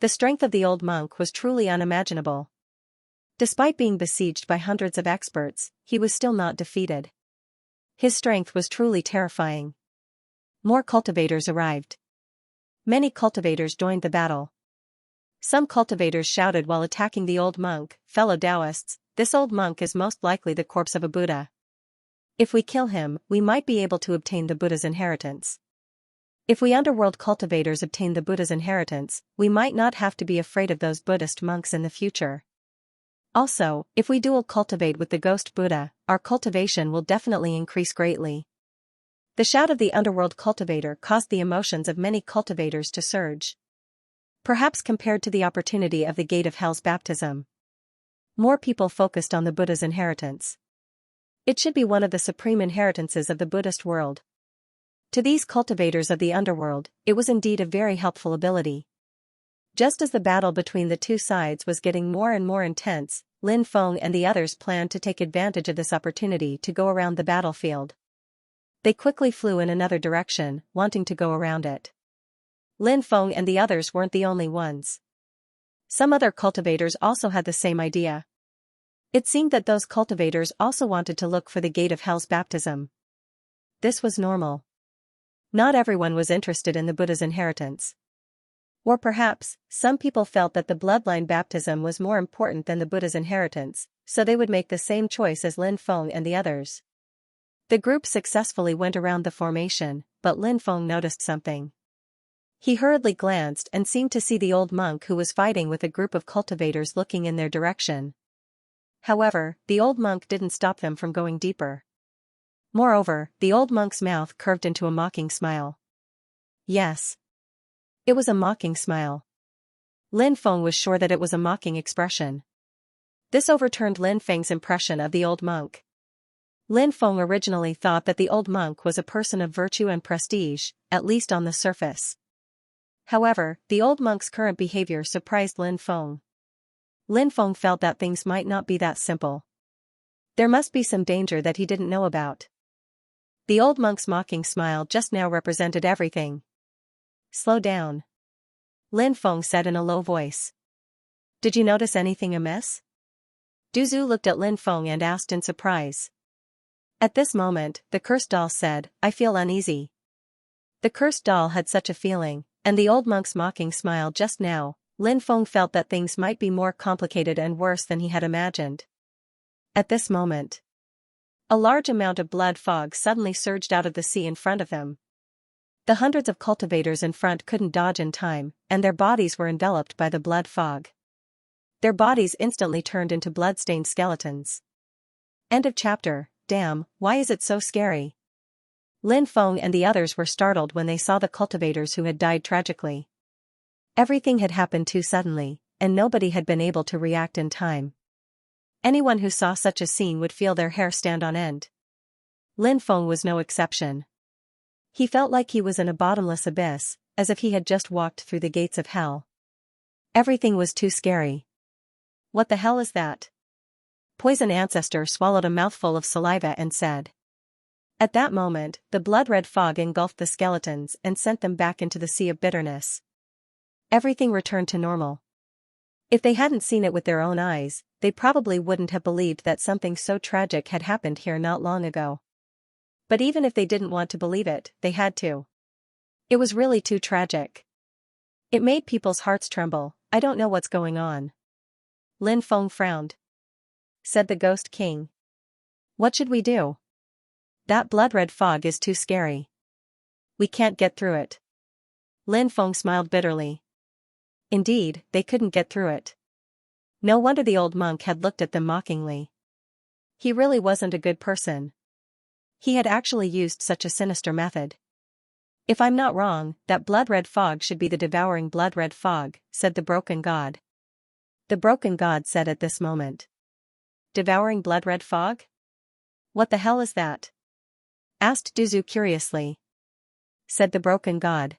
The strength of the old monk was truly unimaginable. Despite being besieged by hundreds of experts, he was still not defeated. His strength was truly terrifying. More cultivators arrived. Many cultivators joined the battle. Some cultivators shouted while attacking the old monk, "Fellow Taoists, this old monk is most likely the corpse of a Buddha. If we kill him, we might be able to obtain the Buddha's inheritance. If we underworld cultivators obtain the Buddha's inheritance, we might not have to be afraid of those Buddhist monks in the future. Also, if we dual cultivate with the ghost Buddha, our cultivation will definitely increase greatly." The shout of the underworld cultivator caused the emotions of many cultivators to surge. Perhaps compared to the opportunity of the gate of hell's baptism, more people focused on the Buddha's inheritance. It should be one of the supreme inheritances of the Buddhist world. To these cultivators of the underworld, it was indeed a very helpful ability. Just as the battle between the two sides was getting more and more intense, Lin Feng and the others planned to take advantage of this opportunity to go around the battlefield. They quickly flew in another direction, wanting to go around it. Lin Feng and the others weren't the only ones. Some other cultivators also had the same idea. It seemed that those cultivators also wanted to look for the gate of hell's baptism. This was normal. Not everyone was interested in the Buddha's inheritance. Or perhaps, some people felt that the bloodline baptism was more important than the Buddha's inheritance, so they would make the same choice as Lin Feng and the others. The group successfully went around the formation, but Lin Feng noticed something. He hurriedly glanced and seemed to see the old monk who was fighting with a group of cultivators looking in their direction. However, the old monk didn't stop them from going deeper. Moreover, the old monk's mouth curved into a mocking smile. Yes. It was a mocking smile. Lin Feng was sure that it was a mocking expression. This overturned Lin Feng's impression of the old monk. Lin Feng originally thought that the old monk was a person of virtue and prestige, at least on the surface. However, the old monk's current behavior surprised Lin Feng. Lin Feng felt that things might not be that simple. There must be some danger that he didn't know about. The old monk's mocking smile just now represented everything. "Slow down," Lin Feng said in a low voice. "Did you notice anything amiss?" Du Zhu looked at Lin Feng and asked in surprise. At this moment, the cursed doll said, "I feel uneasy." The cursed doll had such a feeling, and the old monk's mocking smile just now, Lin Feng felt that things might be more complicated and worse than he had imagined. At this moment, a large amount of blood fog suddenly surged out of the sea in front of him. The hundreds of cultivators in front couldn't dodge in time, and their bodies were enveloped by the blood fog. Their bodies instantly turned into blood-stained skeletons. End of chapter. Damn, why is it so scary? Lin Feng and the others were startled when they saw the cultivators who had died tragically. Everything had happened too suddenly, and nobody had been able to react in time. Anyone who saw such a scene would feel their hair stand on end. Lin Feng was no exception. He felt like he was in a bottomless abyss, as if he had just walked through the gates of hell. Everything was too scary. What the hell is that? Poison Ancestor swallowed a mouthful of saliva and said. At that moment, the blood-red fog engulfed the skeletons and sent them back into the sea of bitterness. Everything returned to normal. If they hadn't seen it with their own eyes, they probably wouldn't have believed that something so tragic had happened here not long ago. But even if they didn't want to believe it, they had to. It was really too tragic. It made people's hearts tremble. "I don't know what's going on." Lin Feng frowned. Said the Ghost King. "What should we do? That blood-red fog is too scary. We can't get through it." Lin Feng smiled bitterly. Indeed, they couldn't get through it. No wonder the old monk had looked at them mockingly. He really wasn't a good person. He had actually used such a sinister method. "If I'm not wrong, that blood-red fog should be the devouring blood-red fog," said the broken god. The broken god said at this moment. "Devouring blood-red fog? What the hell is that?" asked Duzu curiously. Said the broken god.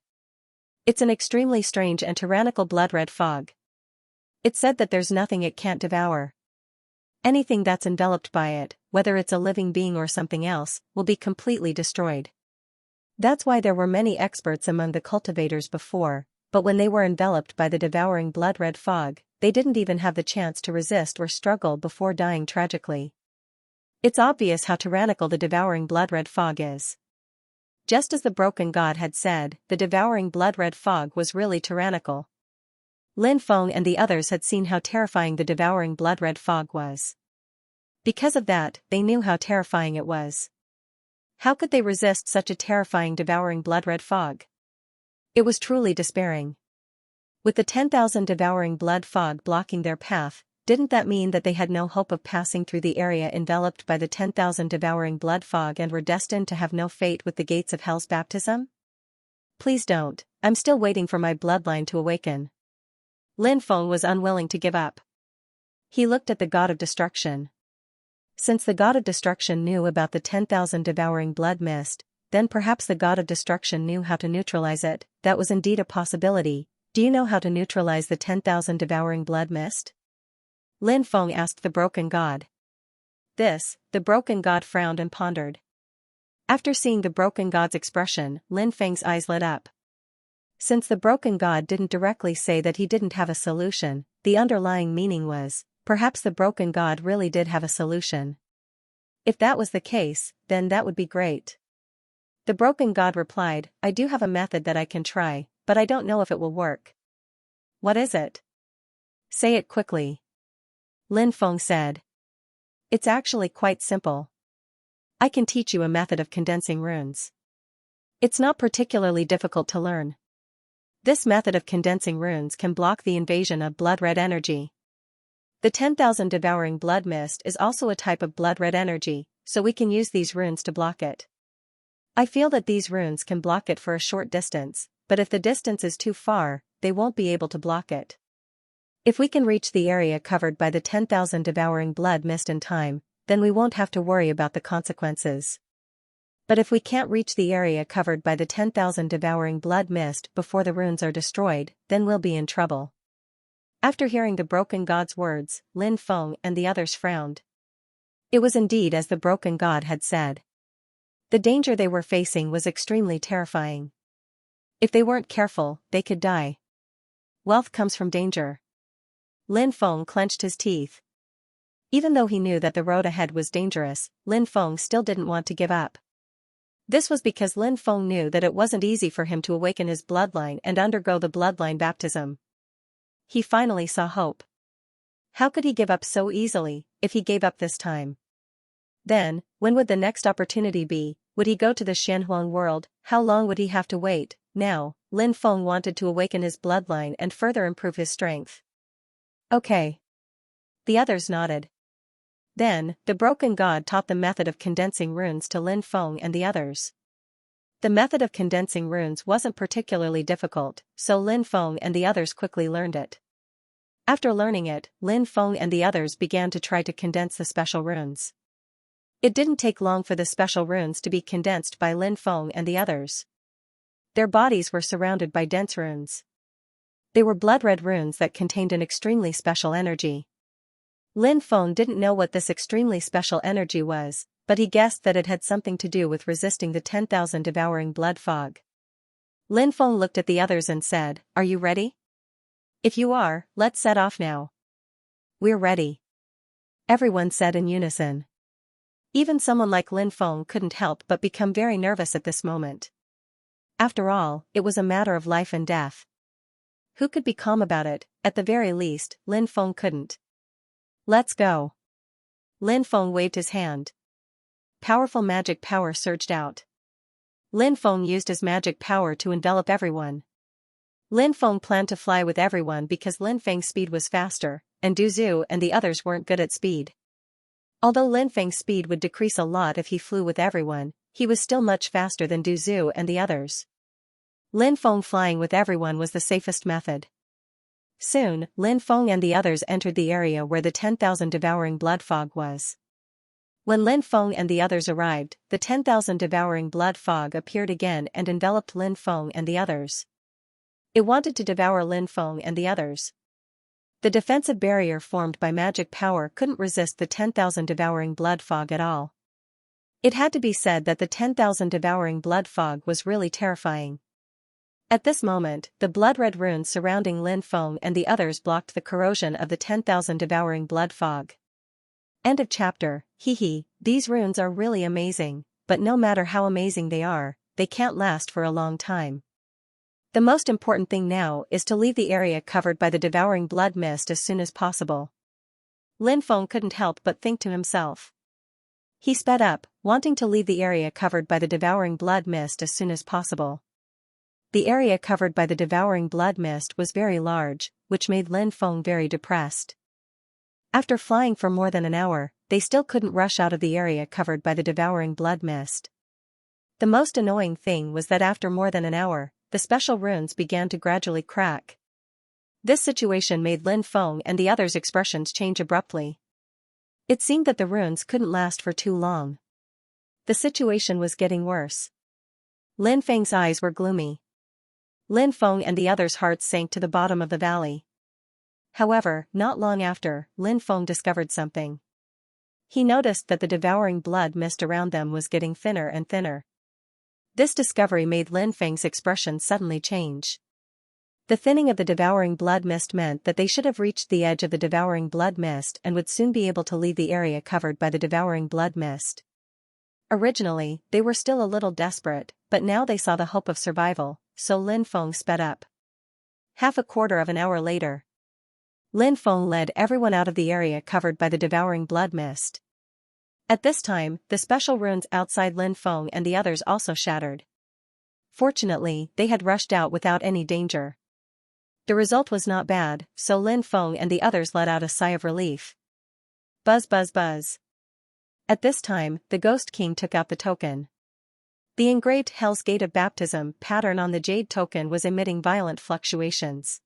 "It's an extremely strange and tyrannical blood-red fog. It said that there's nothing it can't devour. Anything that's enveloped by it, whether it's a living being or something else, will be completely destroyed. That's why there were many experts among the cultivators before, but when they were enveloped by the devouring blood-red fog, they didn't even have the chance to resist or struggle before dying tragically. It's obvious how tyrannical the devouring blood-red fog is." Just as the broken god had said, the devouring blood-red fog was really tyrannical. Lin Feng and the others had seen how terrifying the devouring blood-red fog was. Because of that, they knew how terrifying it was. How could they resist such a terrifying devouring blood-red fog? It was truly despairing. With the 10,000 devouring blood fog blocking their path, didn't that mean that they had no hope of passing through the area enveloped by the 10,000 devouring blood fog and were destined to have no fate with the gates of hell's baptism? "Please don't, I'm still waiting for my bloodline to awaken." Lin Feng was unwilling to give up. He looked at the god of destruction. Since the god of destruction knew about the 10,000 devouring blood mist, then perhaps the god of destruction knew how to neutralize it. That was indeed a possibility. "Do you know how to neutralize the 10,000 devouring blood mist?" Lin Feng asked the broken god. The broken god frowned and pondered. After seeing the broken god's expression, Lin Feng's eyes lit up. Since the broken god didn't directly say that he didn't have a solution, the underlying meaning was, perhaps the broken god really did have a solution. If that was the case, then that would be great. The broken god replied, "I do have a method that I can try, but I don't know if it will work." "What is it?" "Say it quickly." Lin Feng said. "It's actually quite simple. I can teach you a method of condensing runes. It's not particularly difficult to learn. This method of condensing runes can block the invasion of blood-red energy. The 10,000 devouring blood mist is also a type of blood-red energy, so we can use these runes to block it. I feel that these runes can block it for a short distance, but if the distance is too far, they won't be able to block it. If we can reach the area covered by the 10,000 devouring blood mist in time, then we won't have to worry about the consequences. But if we can't reach the area covered by the 10,000 devouring blood mist before the runes are destroyed, then we'll be in trouble." After hearing the broken god's words, Lin Feng and the others frowned. It was indeed as the broken god had said. The danger they were facing was extremely terrifying. If they weren't careful, they could die. Wealth comes from danger. Lin Feng clenched his teeth. Even though he knew that the road ahead was dangerous, Lin Feng still didn't want to give up. This was because Lin Feng knew that it wasn't easy for him to awaken his bloodline and undergo the bloodline baptism. He finally saw hope. How could he give up so easily, if he gave up this time? Then, when would the next opportunity be? Would he go to the Xianhuang world? How long would he have to wait? Now, Lin Feng wanted to awaken his bloodline and further improve his strength. "Okay." The others nodded. Then, the broken god taught the method of condensing runes to Lin Feng and the others. The method of condensing runes wasn't particularly difficult, so Lin Feng and the others quickly learned it. After learning it, Lin Feng and the others began to try to condense the special runes. It didn't take long for the special runes to be condensed by Lin Feng and the others. Their bodies were surrounded by dense runes. They were blood-red runes that contained an extremely special energy. Lin Feng didn't know what this extremely special energy was, but he guessed that it had something to do with resisting the 10,000 devouring blood fog. Lin Feng looked at the others and said, "Are you ready? If you are, let's set off now." "We're ready," everyone said in unison. Even someone like Lin Feng couldn't help but become very nervous at this moment. After all, it was a matter of life and death. Who could be calm about it? At the very least, Lin Feng couldn't. "Let's go." Lin Feng waved his hand. Powerful magic power surged out. Lin Feng used his magic power to envelop everyone. Lin Feng planned to fly with everyone because Lin Feng's speed was faster, and Du Zhu and the others weren't good at speed. Although Lin Feng's speed would decrease a lot if he flew with everyone, he was still much faster than Du Zhu and the others. Lin Feng flying with everyone was the safest method. Soon, Lin Feng and the others entered the area where the 10,000 devouring blood fog was. When Lin Feng and the others arrived, the 10,000 devouring blood fog appeared again and enveloped Lin Feng and the others. It wanted to devour Lin Feng and the others. The defensive barrier formed by magic power couldn't resist the 10,000 devouring blood fog at all. It had to be said that the 10,000 devouring blood fog was really terrifying. At this moment, the blood-red runes surrounding Lin Feng and the others blocked the corrosion of the 10,000 devouring blood fog. End of chapter. Hehe, these runes are really amazing, but no matter how amazing they can't last for a long time. The most important thing now is to leave the area covered by the devouring blood mist as soon as possible. Lin Feng couldn't help but think to himself. He sped up, wanting to leave the area covered by the devouring blood mist as soon as possible. The area covered by the devouring blood mist was very large, which made Lin Feng very depressed. After flying for more than an hour, they still couldn't rush out of the area covered by the devouring blood mist. The most annoying thing was that after more than an hour, the special runes began to gradually crack. This situation made Lin Feng and the others' expressions change abruptly. It seemed that the runes couldn't last for too long. The situation was getting worse. Lin Feng's eyes were gloomy. Lin Feng and the others' hearts sank to the bottom of the valley. However, not long after, Lin Feng discovered something. He noticed that the devouring blood mist around them was getting thinner and thinner. This discovery made Lin Feng's expression suddenly change. The thinning of the devouring blood mist meant that they should have reached the edge of the devouring blood mist and would soon be able to leave the area covered by the devouring blood mist. Originally, they were still a little desperate, but now they saw the hope of survival, so Lin Feng sped up. Half a quarter of an hour later, Lin Feng led everyone out of the area covered by the devouring blood mist. At this time, the special runes outside Lin Feng and the others also shattered. Fortunately, they had rushed out without any danger. The result was not bad, so Lin Feng and the others let out a sigh of relief. Buzz buzz buzz. At this time, the Ghost King took out the token. The engraved Hell's Gate of Baptism pattern on the jade token was emitting violent fluctuations.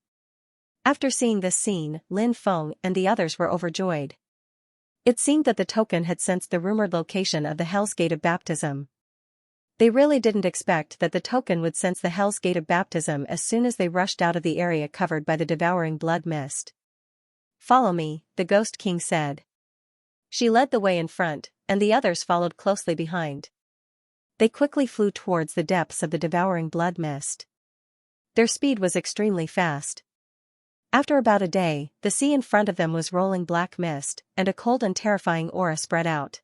After seeing this scene, Lin Feng and the others were overjoyed. It seemed that the token had sensed the rumored location of the Hell's Gate of Baptism. They really didn't expect that the token would sense the Hell's Gate of Baptism as soon as they rushed out of the area covered by the devouring blood mist. "Follow me," the Ghost King said. She led the way in front, and the others followed closely behind. They quickly flew towards the depths of the devouring blood mist. Their speed was extremely fast. After about a day, the sea in front of them was rolling black mist, and a cold and terrifying aura spread out.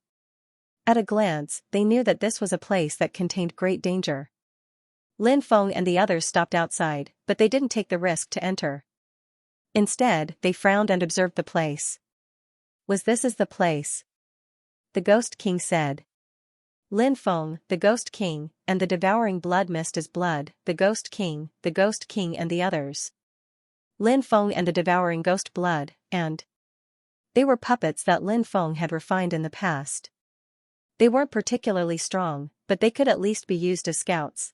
At a glance, they knew that this was a place that contained great danger. Lin Feng and the others stopped outside, but they didn't take the risk to enter. Instead, they frowned and observed the place. "Was this the place?" the Ghost King said. Lin Feng, the Ghost King, and the devouring blood mist is blood, the Ghost King and the others. Lin Feng and the devouring ghost blood, and they were puppets that Lin Feng had refined in the past. They weren't particularly strong, but they could at least be used as scouts.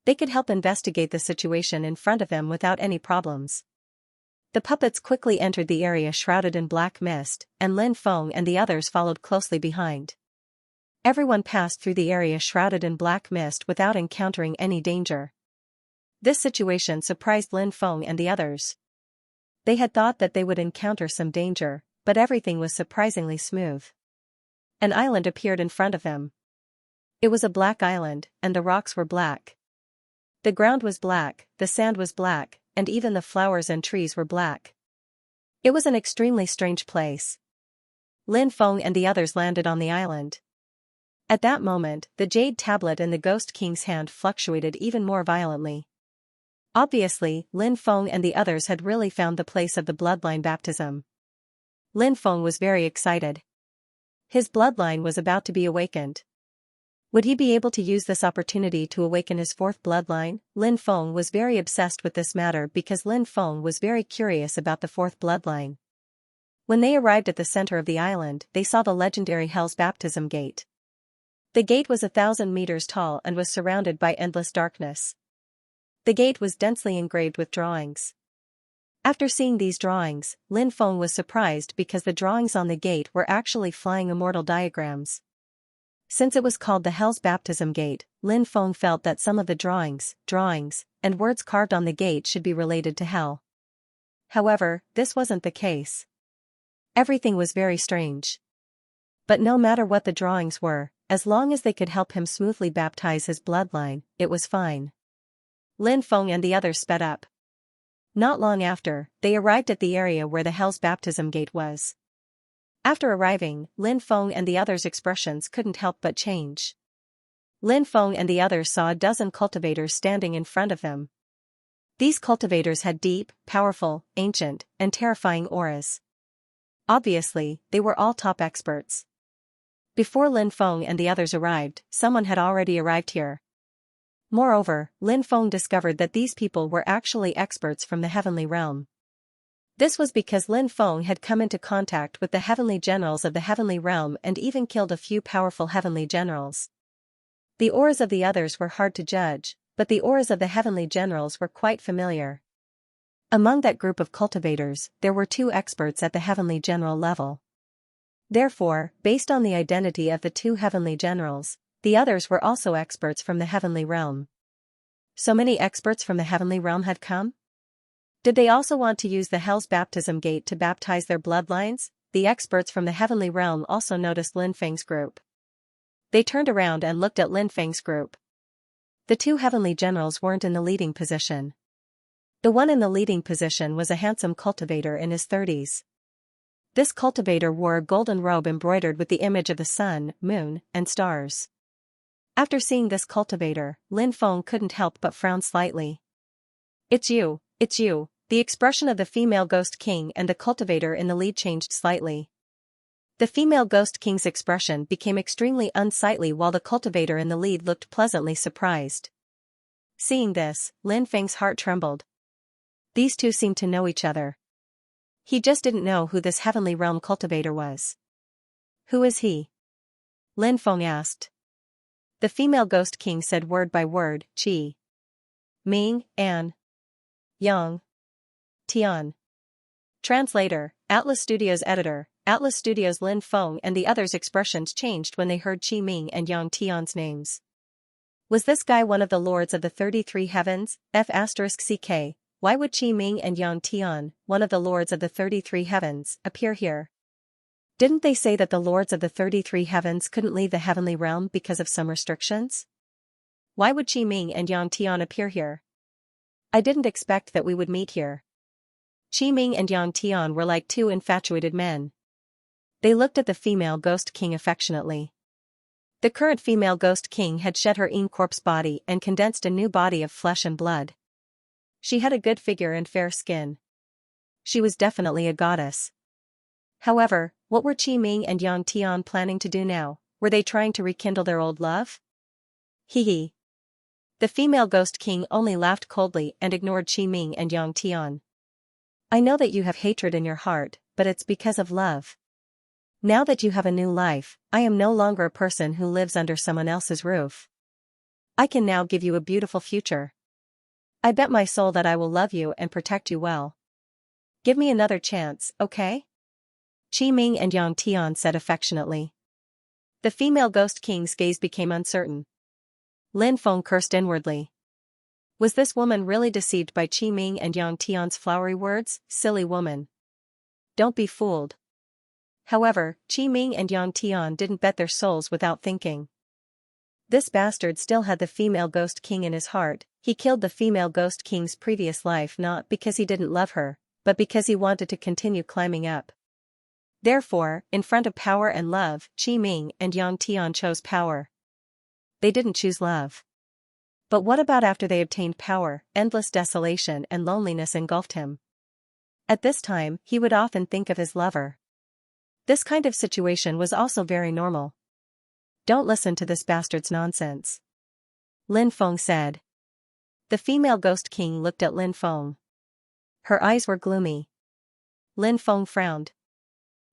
They could help investigate the situation in front of them without any problems. The puppets quickly entered the area shrouded in black mist, and Lin Feng and the others followed closely behind. Everyone passed through the area shrouded in black mist without encountering any danger. This situation surprised Lin Feng and the others. They had thought that they would encounter some danger, but everything was surprisingly smooth. An island appeared in front of them. It was a black island, and the rocks were black. The ground was black, the sand was black, and even the flowers and trees were black. It was an extremely strange place. Lin Feng and the others landed on the island. At that moment, the jade tablet in the Ghost King's hand fluctuated even more violently. Obviously, Lin Feng and the others had really found the place of the bloodline baptism. Lin Feng was very excited. His bloodline was about to be awakened. Would he be able to use this opportunity to awaken his fourth bloodline? Lin Feng was very obsessed with this matter because Lin Feng was very curious about the fourth bloodline. When they arrived at the center of the island, they saw the legendary Hell's Baptism Gate. The gate was 1,000 meters tall and was surrounded by endless darkness. The gate was densely engraved with drawings. After seeing these drawings, Lin Feng was surprised because the drawings on the gate were actually flying immortal diagrams. Since it was called the Hell's Baptism Gate, Lin Feng felt that some of the drawings, and words carved on the gate should be related to hell. However, this wasn't the case. Everything was very strange. But no matter what the drawings were, as long as they could help him smoothly baptize his bloodline, it was fine. Lin Feng and the others sped up. Not long after, they arrived at the area where the Hell's Baptism Gate was. After arriving, Lin Feng and the others' expressions couldn't help but change. Lin Feng and the others saw a dozen cultivators standing in front of them. These cultivators had deep, powerful, ancient, and terrifying auras. Obviously, they were all top experts. Before Lin Feng and the others arrived, someone had already arrived here. Moreover, Lin Feng discovered that these people were actually experts from the heavenly realm. This was because Lin Feng had come into contact with the heavenly generals of the heavenly realm and even killed a few powerful heavenly generals. The auras of the others were hard to judge, but the auras of the heavenly generals were quite familiar. Among that group of cultivators, there were 2 experts at the heavenly general level. Therefore, based on the identity of the 2 heavenly generals, the others were also experts from the heavenly realm. So many experts from the heavenly realm had come? Did they also want to use the Hell's Baptism Gate to baptize their bloodlines? The experts from the heavenly realm also noticed Lin Feng's group. They turned around and looked at Lin Feng's group. The 2 heavenly generals weren't in the leading position. The one in the leading position was a handsome cultivator in his 30s. This cultivator wore a golden robe embroidered with the image of the sun, moon, and stars. After seeing this cultivator, Lin Feng couldn't help but frown slightly. It's you, it's you." The expression of the female ghost king and the cultivator in the lead changed slightly. The female ghost king's expression became extremely unsightly while the cultivator in the lead looked pleasantly surprised. Seeing this, Lin Feng's heart trembled. These 2 seemed to know each other. He just didn't know who this heavenly realm cultivator was. "Who is he?" Lin Feng asked. The female ghost king said word by word, Qi, Ming, An, Yang, Tian. Translator, Atlas Studios Editor, Atlas Studios. Lin Feng and the others' expressions changed when they heard Qi Ming and Yang Tian's names. Was this guy one of the lords of the 33 heavens? F***ck. Why would Qi Ming and Yang Tian, one of the lords of the 33 heavens, appear here? Didn't they say that the lords of the 33 heavens couldn't leave the heavenly realm because of some restrictions? Why would Qi Ming and Yang Tian appear here? I didn't expect that we would meet here. Qi Ming and Yang Tian were like 2 infatuated men. They looked at the female ghost king affectionately. The current female ghost king had shed her corpse body and condensed a new body of flesh and blood. She had a good figure and fair skin. She was definitely a goddess. However, what were Qi Ming and Yang Tian planning to do now? Were they trying to rekindle their old love? Hee hee. The female ghost king only laughed coldly and ignored Qi Ming and Yang Tian. I know that you have hatred in your heart, but it's because of love. Now that you have a new life, I am no longer a person who lives under someone else's roof. I can now give you a beautiful future. I bet my soul that I will love you and protect you well. Give me another chance, okay? Qi Ming and Yang Tian said affectionately. The female ghost king's gaze became uncertain. Lin Feng cursed inwardly. Was this woman really deceived by Qi Ming and Yang Tian's flowery words? Silly woman. Don't be fooled. However, Qi Ming and Yang Tian didn't bet their souls without thinking. This bastard still had the female ghost king in his heart. He killed the female ghost king's previous life not because he didn't love her, but because he wanted to continue climbing up. Therefore, in front of power and love, Qi Ming and Yang Tian chose power. They didn't choose love. But what about after they obtained power? Endless desolation and loneliness engulfed him. At this time, he would often think of his lover. This kind of situation was also very normal. Don't listen to this bastard's nonsense, Lin Feng said. The female ghost king looked at Lin Feng. Her eyes were gloomy. Lin Feng frowned.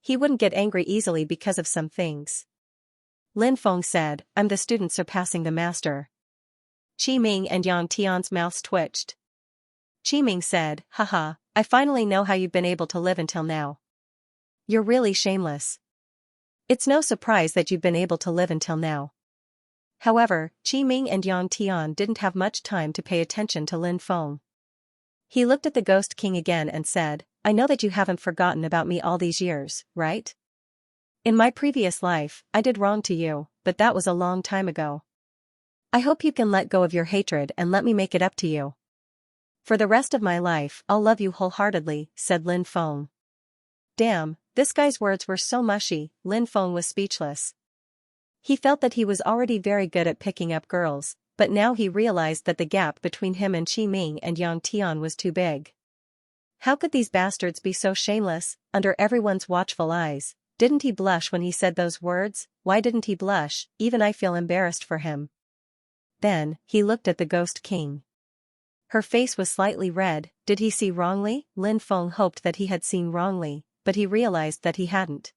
He wouldn't get angry easily because of some things. Lin Feng said, I'm the student surpassing the master. Qi Ming and Yang Tian's mouths twitched. Qi Ming said, haha, I finally know how you've been able to live until now. You're really shameless. It's no surprise that you've been able to live until now. However, Qi Ming and Yang Tian didn't have much time to pay attention to Lin Feng. He looked at the Ghost King again and said, I know that you haven't forgotten about me all these years, right? In my previous life, I did wrong to you, but that was a long time ago. I hope you can let go of your hatred and let me make it up to you. For the rest of my life, I'll love you wholeheartedly, said Lin Feng. Damn, this guy's words were so mushy, Lin Feng was speechless. He felt that he was already very good at picking up girls, but now he realized that the gap between him and Qi Ming and Yang Tian was too big. How could these bastards be so shameless, under everyone's watchful eyes? Didn't he blush when he said those words? Why didn't he blush? Even I feel embarrassed for him. Then, he looked at the Ghost King. Her face was slightly red. Did he see wrongly? Lin Feng hoped that he had seen wrongly, but he realized that he hadn't.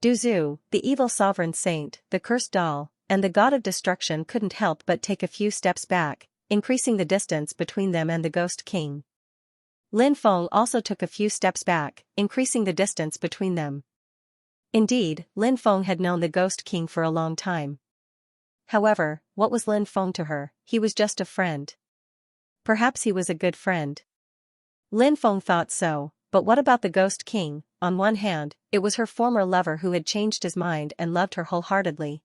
Duzu, the evil sovereign saint, the cursed doll, and the god of destruction couldn't help but take a few steps back, increasing the distance between them and the Ghost King. Lin Feng also took a few steps back, increasing the distance between them. Indeed, Lin Feng had known the Ghost King for a long time. However, what was Lin Feng to her? He was just a friend. Perhaps he was a good friend. Lin Feng thought so, but what about the Ghost King? On one hand, it was her former lover who had changed his mind and loved her wholeheartedly.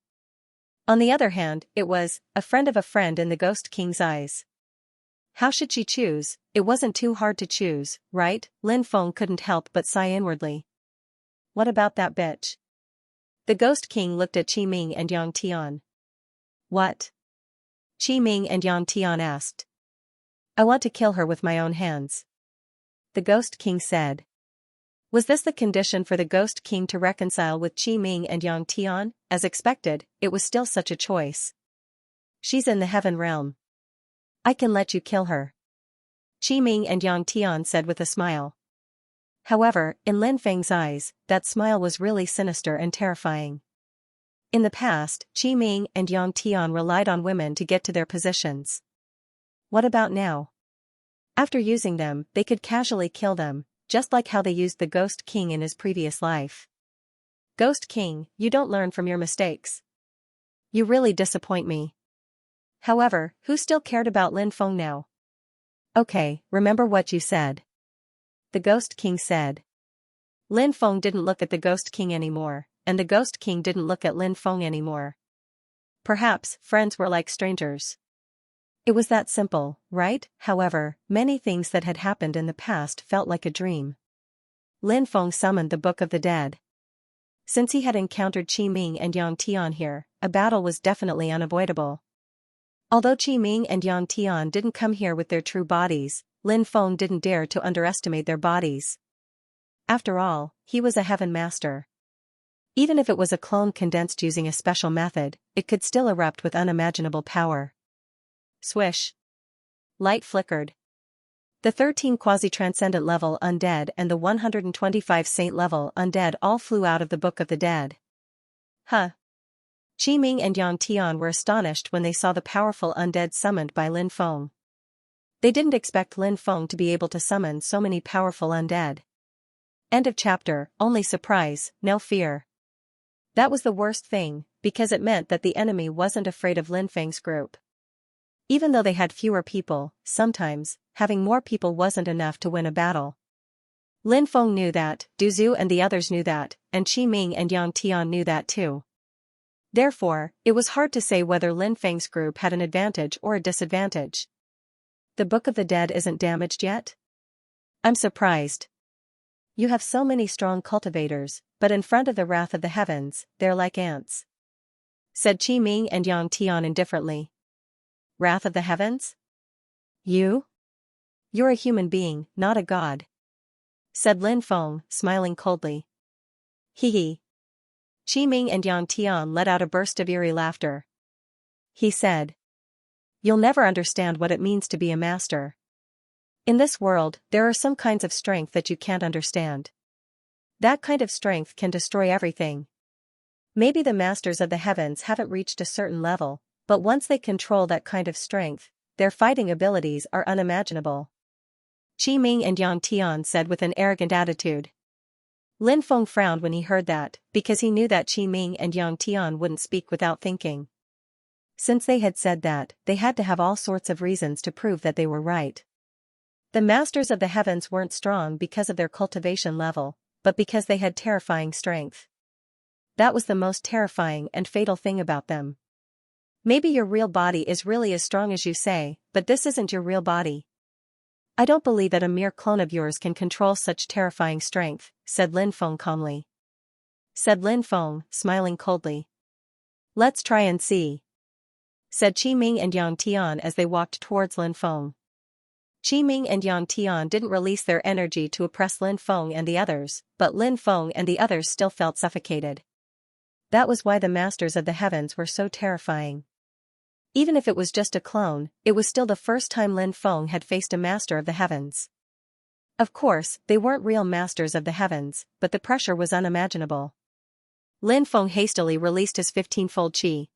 On the other hand, it was a friend of a friend in the Ghost King's eyes. How should she choose? It wasn't too hard to choose, right? Lin Feng couldn't help but sigh inwardly. What about that bitch? The Ghost King looked at Qi Ming and Yang Tian. What? Qi Ming and Yang Tian asked. I want to kill her with my own hands. The Ghost King said. Was this the condition for the Ghost King to reconcile with Qi Ming and Yang Tian? As expected, it was still such a choice. She's in the heaven realm. I can let you kill her. Qi Ming and Yang Tian said with a smile. However, in Lin Feng's eyes, that smile was really sinister and terrifying. In the past, Qi Ming and Yang Tian relied on women to get to their positions. What about now? After using them, they could casually kill them, just like how they used the Ghost King in his previous life. Ghost King, you don't learn from your mistakes. You really disappoint me. However, who still cared about Lin Feng now? Okay, remember what you said. The Ghost King said. Lin Feng didn't look at the Ghost King anymore, and the Ghost King didn't look at Lin Feng anymore. Perhaps, friends were like strangers. It was that simple, right? However, many things that had happened in the past felt like a dream. Lin Feng summoned the Book of the Dead. Since he had encountered Qi Ming and Yang Tian here, a battle was definitely unavoidable. Although Qi Ming and Yang Tian didn't come here with their true bodies, Lin Feng didn't dare to underestimate their bodies. After all, he was a heaven master. Even if it was a clone condensed using a special method, it could still erupt with unimaginable power. Swish. Light flickered. The 13 quasi-transcendent level undead and the 125 saint level undead all flew out of the Book of the Dead. Huh. Qi Ming and Yang Tian were astonished when they saw the powerful undead summoned by Lin Feng. They didn't expect Lin Feng to be able to summon so many powerful undead. End of chapter. Only surprise, no fear. That was the worst thing, because it meant that the enemy wasn't afraid of Lin Feng's group. Even though they had fewer people, sometimes, having more people wasn't enough to win a battle. Lin Feng knew that, Du Zhu and the others knew that, and Qi Ming and Yang Tian knew that too. Therefore, it was hard to say whether Lin Feng's group had an advantage or a disadvantage. The Book of the Dead isn't damaged yet? I'm surprised. You have so many strong cultivators, but in front of the wrath of the heavens, they're like ants. Said Qi Ming and Yang Tian indifferently. Wrath of the heavens? You? You're a human being, not a god. Said Lin Feng, smiling coldly. Hee hee. Qi Ming and Yang Tian let out a burst of eerie laughter. He said. You'll never understand what it means to be a master. In this world, there are some kinds of strength that you can't understand. That kind of strength can destroy everything. Maybe the masters of the heavens haven't reached a certain level, but once they control that kind of strength, their fighting abilities are unimaginable. Qi Ming and Yang Tian said with an arrogant attitude. Lin Feng frowned when he heard that, because he knew that Qi Ming and Yang Tian wouldn't speak without thinking. Since they had said that, they had to have all sorts of reasons to prove that they were right. The masters of the heavens weren't strong because of their cultivation level, but because they had terrifying strength. That was the most terrifying and fatal thing about them. Maybe your real body is really as strong as you say, but this isn't your real body. I don't believe that a mere clone of yours can control such terrifying strength, said Lin Feng calmly. Said Lin Feng, smiling coldly. Let's try and see. Said Qi Ming and Yang Tian as they walked towards Lin Feng. Qi Ming and Yang Tian didn't release their energy to oppress Lin Feng and the others, but Lin Feng and the others still felt suffocated. That was why the masters of the heavens were so terrifying. Even if it was just a clone, it was still the first time Lin Feng had faced a master of the heavens. Of course, they weren't real masters of the heavens, but the pressure was unimaginable. Lin Feng hastily released his 15-fold qi.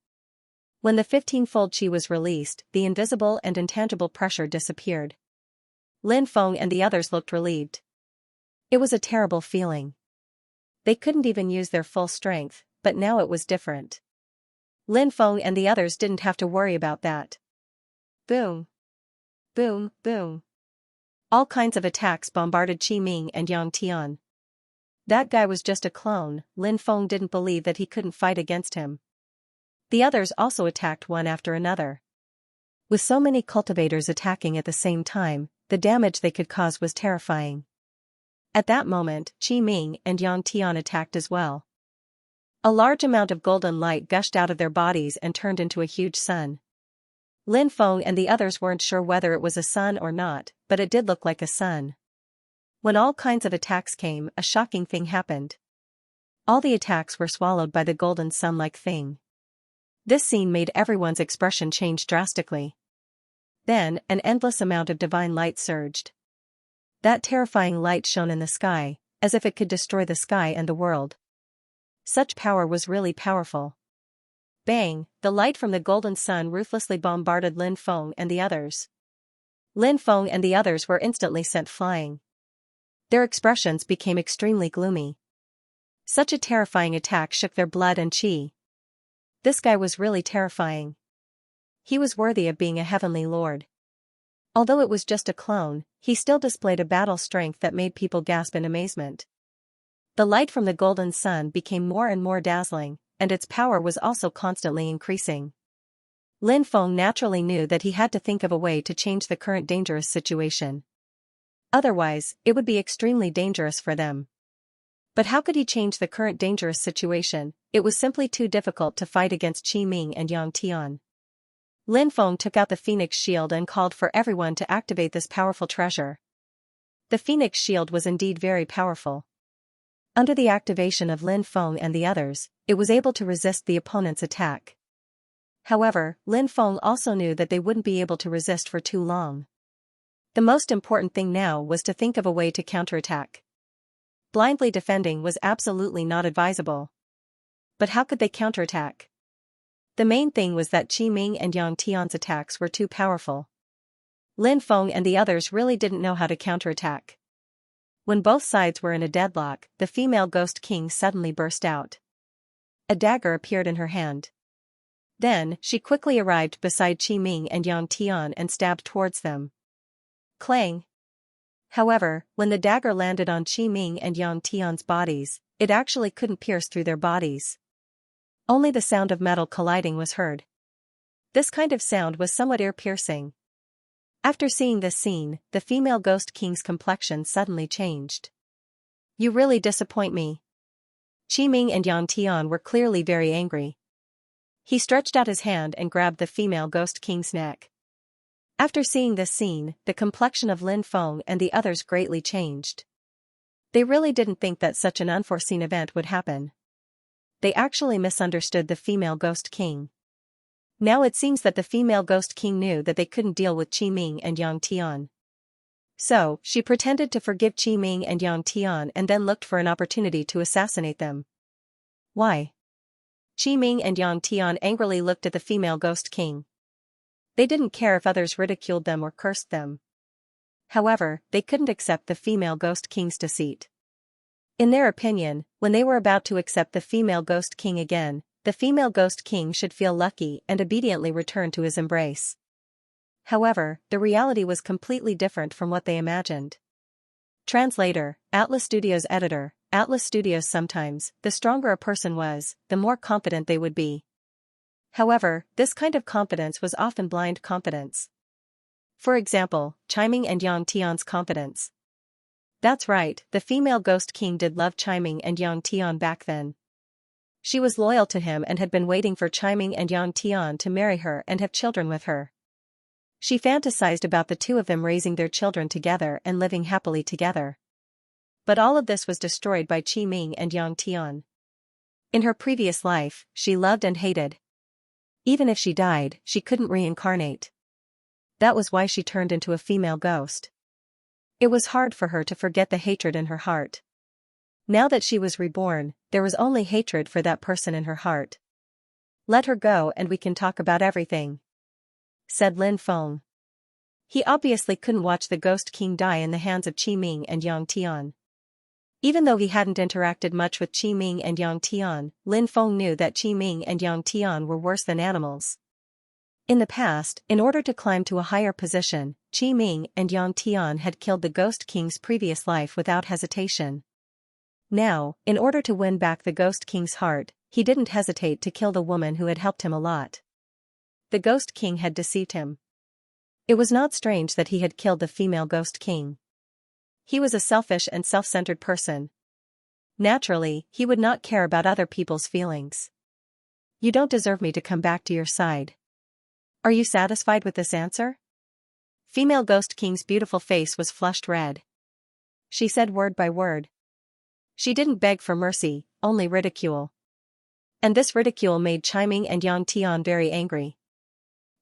When the 15-fold qi was released, the invisible and intangible pressure disappeared. Lin Feng and the others looked relieved. It was a terrible feeling. They couldn't even use their full strength, but now it was different. Lin Feng and the others didn't have to worry about that. Boom. Boom, boom. All kinds of attacks bombarded Qi Ming and Yang Tian. That guy was just a clone, Lin Feng didn't believe that he couldn't fight against him. The others also attacked one after another. With so many cultivators attacking at the same time, the damage they could cause was terrifying. At that moment, Qi Ming and Yang Tian attacked as well. A large amount of golden light gushed out of their bodies and turned into a huge sun. Lin Feng and the others weren't sure whether it was a sun or not, but it did look like a sun. When all kinds of attacks came, a shocking thing happened. All the attacks were swallowed by the golden sun-like thing. This scene made everyone's expression change drastically. Then, an endless amount of divine light surged. That terrifying light shone in the sky, as if it could destroy the sky and the world. Such power was really powerful. Bang, the light from the golden sun ruthlessly bombarded Lin Feng and the others. Lin Feng and the others were instantly sent flying. Their expressions became extremely gloomy. Such a terrifying attack shook their blood and qi. This guy was really terrifying. He was worthy of being a heavenly lord. Although it was just a clone, he still displayed a battle strength that made people gasp in amazement. The light from the golden sun became more and more dazzling, and its power was also constantly increasing. Lin Feng naturally knew that he had to think of a way to change the current dangerous situation. Otherwise, it would be extremely dangerous for them. But how could he change the current dangerous situation? It was simply too difficult to fight against Qi Ming and Yang Tian. Lin Feng took out the Phoenix Shield and called for everyone to activate this powerful treasure. The Phoenix Shield was indeed very powerful. Under the activation of Lin Feng and the others, it was able to resist the opponent's attack. However, Lin Feng also knew that they wouldn't be able to resist for too long. The most important thing now was to think of a way to counterattack. Blindly defending was absolutely not advisable. But how could they counterattack? The main thing was that Qi Ming and Yang Tian's attacks were too powerful. Lin Feng and the others really didn't know how to counterattack. When both sides were in a deadlock, the female Ghost King suddenly burst out. A dagger appeared in her hand. Then, she quickly arrived beside Qi Ming and Yang Tian and stabbed towards them. Clang! However, when the dagger landed on Qi Ming and Yang Tian's bodies, it actually couldn't pierce through their bodies. Only the sound of metal colliding was heard. This kind of sound was somewhat ear-piercing. After seeing this scene, the female Ghost King's complexion suddenly changed. "You really disappoint me." Qi Ming and Yang Tian were clearly very angry. He stretched out his hand and grabbed the female Ghost King's neck. After seeing this scene, the complexion of Lin Feng and the others greatly changed. They really didn't think that such an unforeseen event would happen. They actually misunderstood the female Ghost King. Now it seems that the female Ghost King knew that they couldn't deal with Qi Ming and Yang Tian. So, she pretended to forgive Qi Ming and Yang Tian and then looked for an opportunity to assassinate them. Why? Qi Ming and Yang Tian angrily looked at the female Ghost King. They didn't care if others ridiculed them or cursed them. However, they couldn't accept the female Ghost King's deceit. In their opinion, when they were about to accept the female Ghost King again, the female Ghost King should feel lucky and obediently return to his embrace. However, the reality was completely different from what they imagined. Translator, Atlas Studios editor, Atlas Studios. Sometimes, the stronger a person was, the more confident they would be. However, this kind of confidence was often blind confidence. For example, Qi Ming and Yang Tian's confidence. That's right, the female Ghost King did love Qi Ming and Yang Tian back then. She was loyal to him and had been waiting for Qi Ming and Yang Tian to marry her and have children with her. She fantasized about the two of them raising their children together and living happily together. But all of this was destroyed by Qi Ming and Yang Tian. In her previous life, she loved and hated. Even if she died, she couldn't reincarnate. That was why she turned into a female ghost. It was hard for her to forget the hatred in her heart. Now that she was reborn, there was only hatred for that person in her heart. "Let her go and we can talk about everything," said Lin Feng. He obviously couldn't watch the Ghost King die in the hands of Qi Ming and Yang Tian. Even though he hadn't interacted much with Qi Ming and Yang Tian, Lin Feng knew that Qi Ming and Yang Tian were worse than animals. In the past, in order to climb to a higher position, Qi Ming and Yang Tian had killed the Ghost King's previous life without hesitation. Now, in order to win back the Ghost King's heart, he didn't hesitate to kill the woman who had helped him a lot. The Ghost King had deceived him. It was not strange that he had killed the female Ghost King. He was a selfish and self-centered person. Naturally, he would not care about other people's feelings. "You don't deserve me to come back to your side. Are you satisfied with this answer?" Female Ghost King's beautiful face was flushed red. She said word by word. She didn't beg for mercy, only ridicule. And this ridicule made Qi Ming and Yang Tian very angry.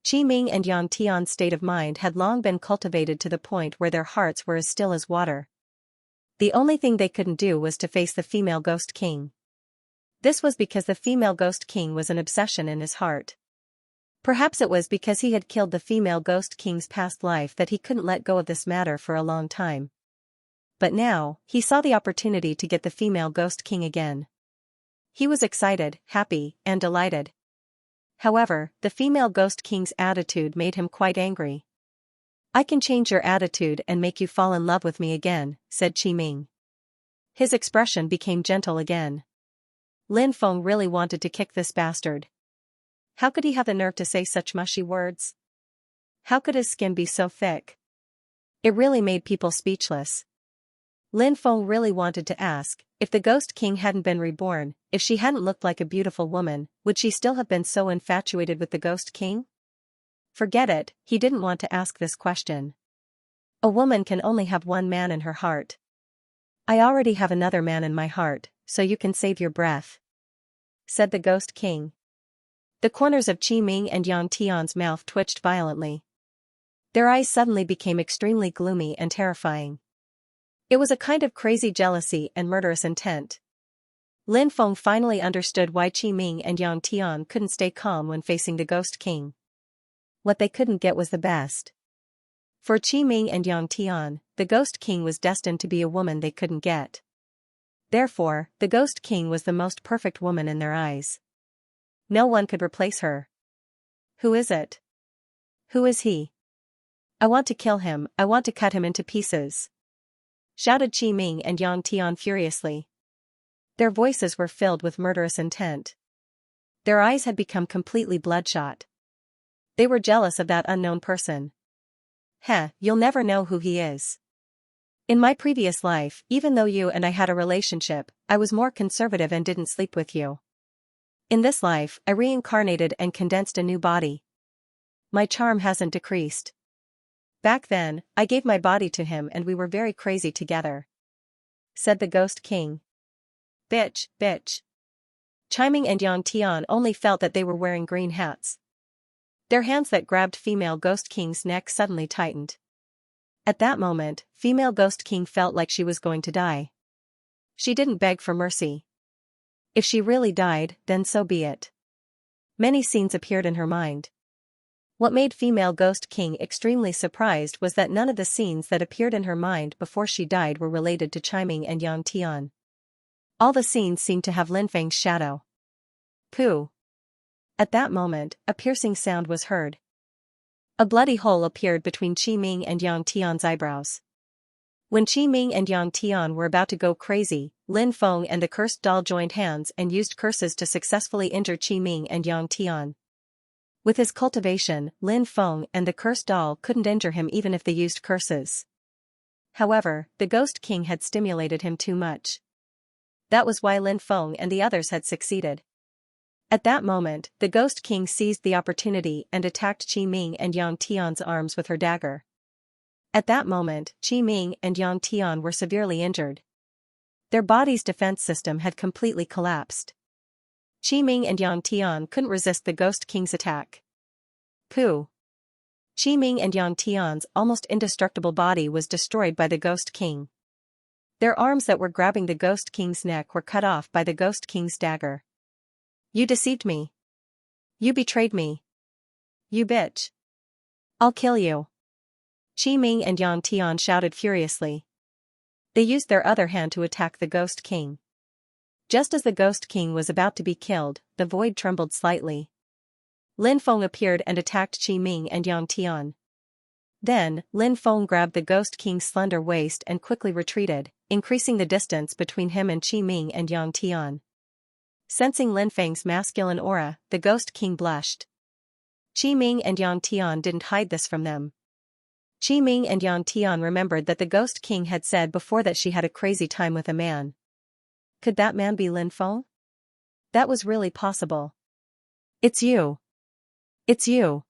Qi Ming and Yang Tian's state of mind had long been cultivated to the point where their hearts were as still as water. The only thing they couldn't do was to face the female Ghost King. This was because the female Ghost King was an obsession in his heart. Perhaps it was because he had killed the female Ghost King's past life that he couldn't let go of this matter for a long time. But now, he saw the opportunity to get the female Ghost King again. He was excited, happy, and delighted. However, the female Ghost King's attitude made him quite angry. "I can change your attitude and make you fall in love with me again," said Qi Ming. His expression became gentle again. Lin Feng really wanted to kick this bastard. How could he have the nerve to say such mushy words? How could his skin be so thick? It really made people speechless. Lin Feng really wanted to ask, if the Ghost King hadn't been reborn, if she hadn't looked like a beautiful woman, would she still have been so infatuated with the Ghost King? Forget it, he didn't want to ask this question. A woman can only have one man in her heart. "I already have another man in my heart, so you can save your breath," said the Ghost King. The corners of Qi Ming and Yang Tian's mouth twitched violently. Their eyes suddenly became extremely gloomy and terrifying. It was a kind of crazy jealousy and murderous intent. Lin Feng finally understood why Qi Ming and Yang Tian couldn't stay calm when facing the Ghost King. What they couldn't get was the best. For Qi Ming and Yang Tian, the Ghost King was destined to be a woman they couldn't get. Therefore, the Ghost King was the most perfect woman in their eyes. No one could replace her. Who is it? Who is he? I want to kill him, I want to cut him into pieces. shouted Qi Ming and Yang Tian furiously. Their voices were filled with murderous intent. Their eyes had become completely bloodshot. They were jealous of that unknown person. Heh, you'll never know who he is. In my previous life, even though you and I had a relationship, I was more conservative and didn't sleep with you. In this life, I reincarnated and condensed a new body. My charm hasn't decreased. Back then, I gave my body to him and we were very crazy together," said the Ghost King. "Bitch, bitch." Qi Ming and Yang Tian only felt that they were wearing green hats. Their hands that grabbed female Ghost King's neck suddenly tightened. At that moment, female Ghost King felt like she was going to die. She didn't beg for mercy. If she really died, then so be it. Many scenes appeared in her mind. What made female Ghost King extremely surprised was that none of the scenes that appeared in her mind before she died were related to Qi Ming and Yang Tian. All the scenes seemed to have Lin Feng's shadow. Pooh. At that moment, a piercing sound was heard. A bloody hole appeared between Qi Ming and Yang Tian's eyebrows. When Qi Ming and Yang Tian were about to go crazy, Lin Feng and the cursed doll joined hands and used curses to successfully injure Qi Ming and Yang Tian. With his cultivation, Lin Feng and the cursed doll couldn't injure him even if they used curses. However, the Ghost King had stimulated him too much. That was why Lin Feng and the others had succeeded. At that moment, the Ghost King seized the opportunity and attacked Qi Ming and Yang Tian's arms with her dagger. At that moment, Qi Ming and Yang Tian were severely injured. Their body's defense system had completely collapsed. Qi Ming and Yang Tian couldn't resist the Ghost King's attack. Pooh. Qi Ming and Yang Tian's almost indestructible body was destroyed by the Ghost King. Their arms that were grabbing the Ghost King's neck were cut off by the Ghost King's dagger. "You deceived me. You betrayed me. You bitch. I'll kill you." Qi Ming and Yang Tian shouted furiously. They used their other hand to attack the Ghost King. Just as the Ghost King was about to be killed, the void trembled slightly. Lin Feng appeared and attacked Qi Ming and Yang Tian. Then, Lin Feng grabbed the Ghost King's slender waist and quickly retreated, increasing the distance between him and Qi Ming and Yang Tian. Sensing Lin Feng's masculine aura, the Ghost King blushed. Qi Ming and Yang Tian didn't hide this from them. Qi Ming and Yang Tian remembered that the Ghost King had said before that she had a crazy time with a man. Could that man be Lin Feng? That was really possible. "It's you. It's you."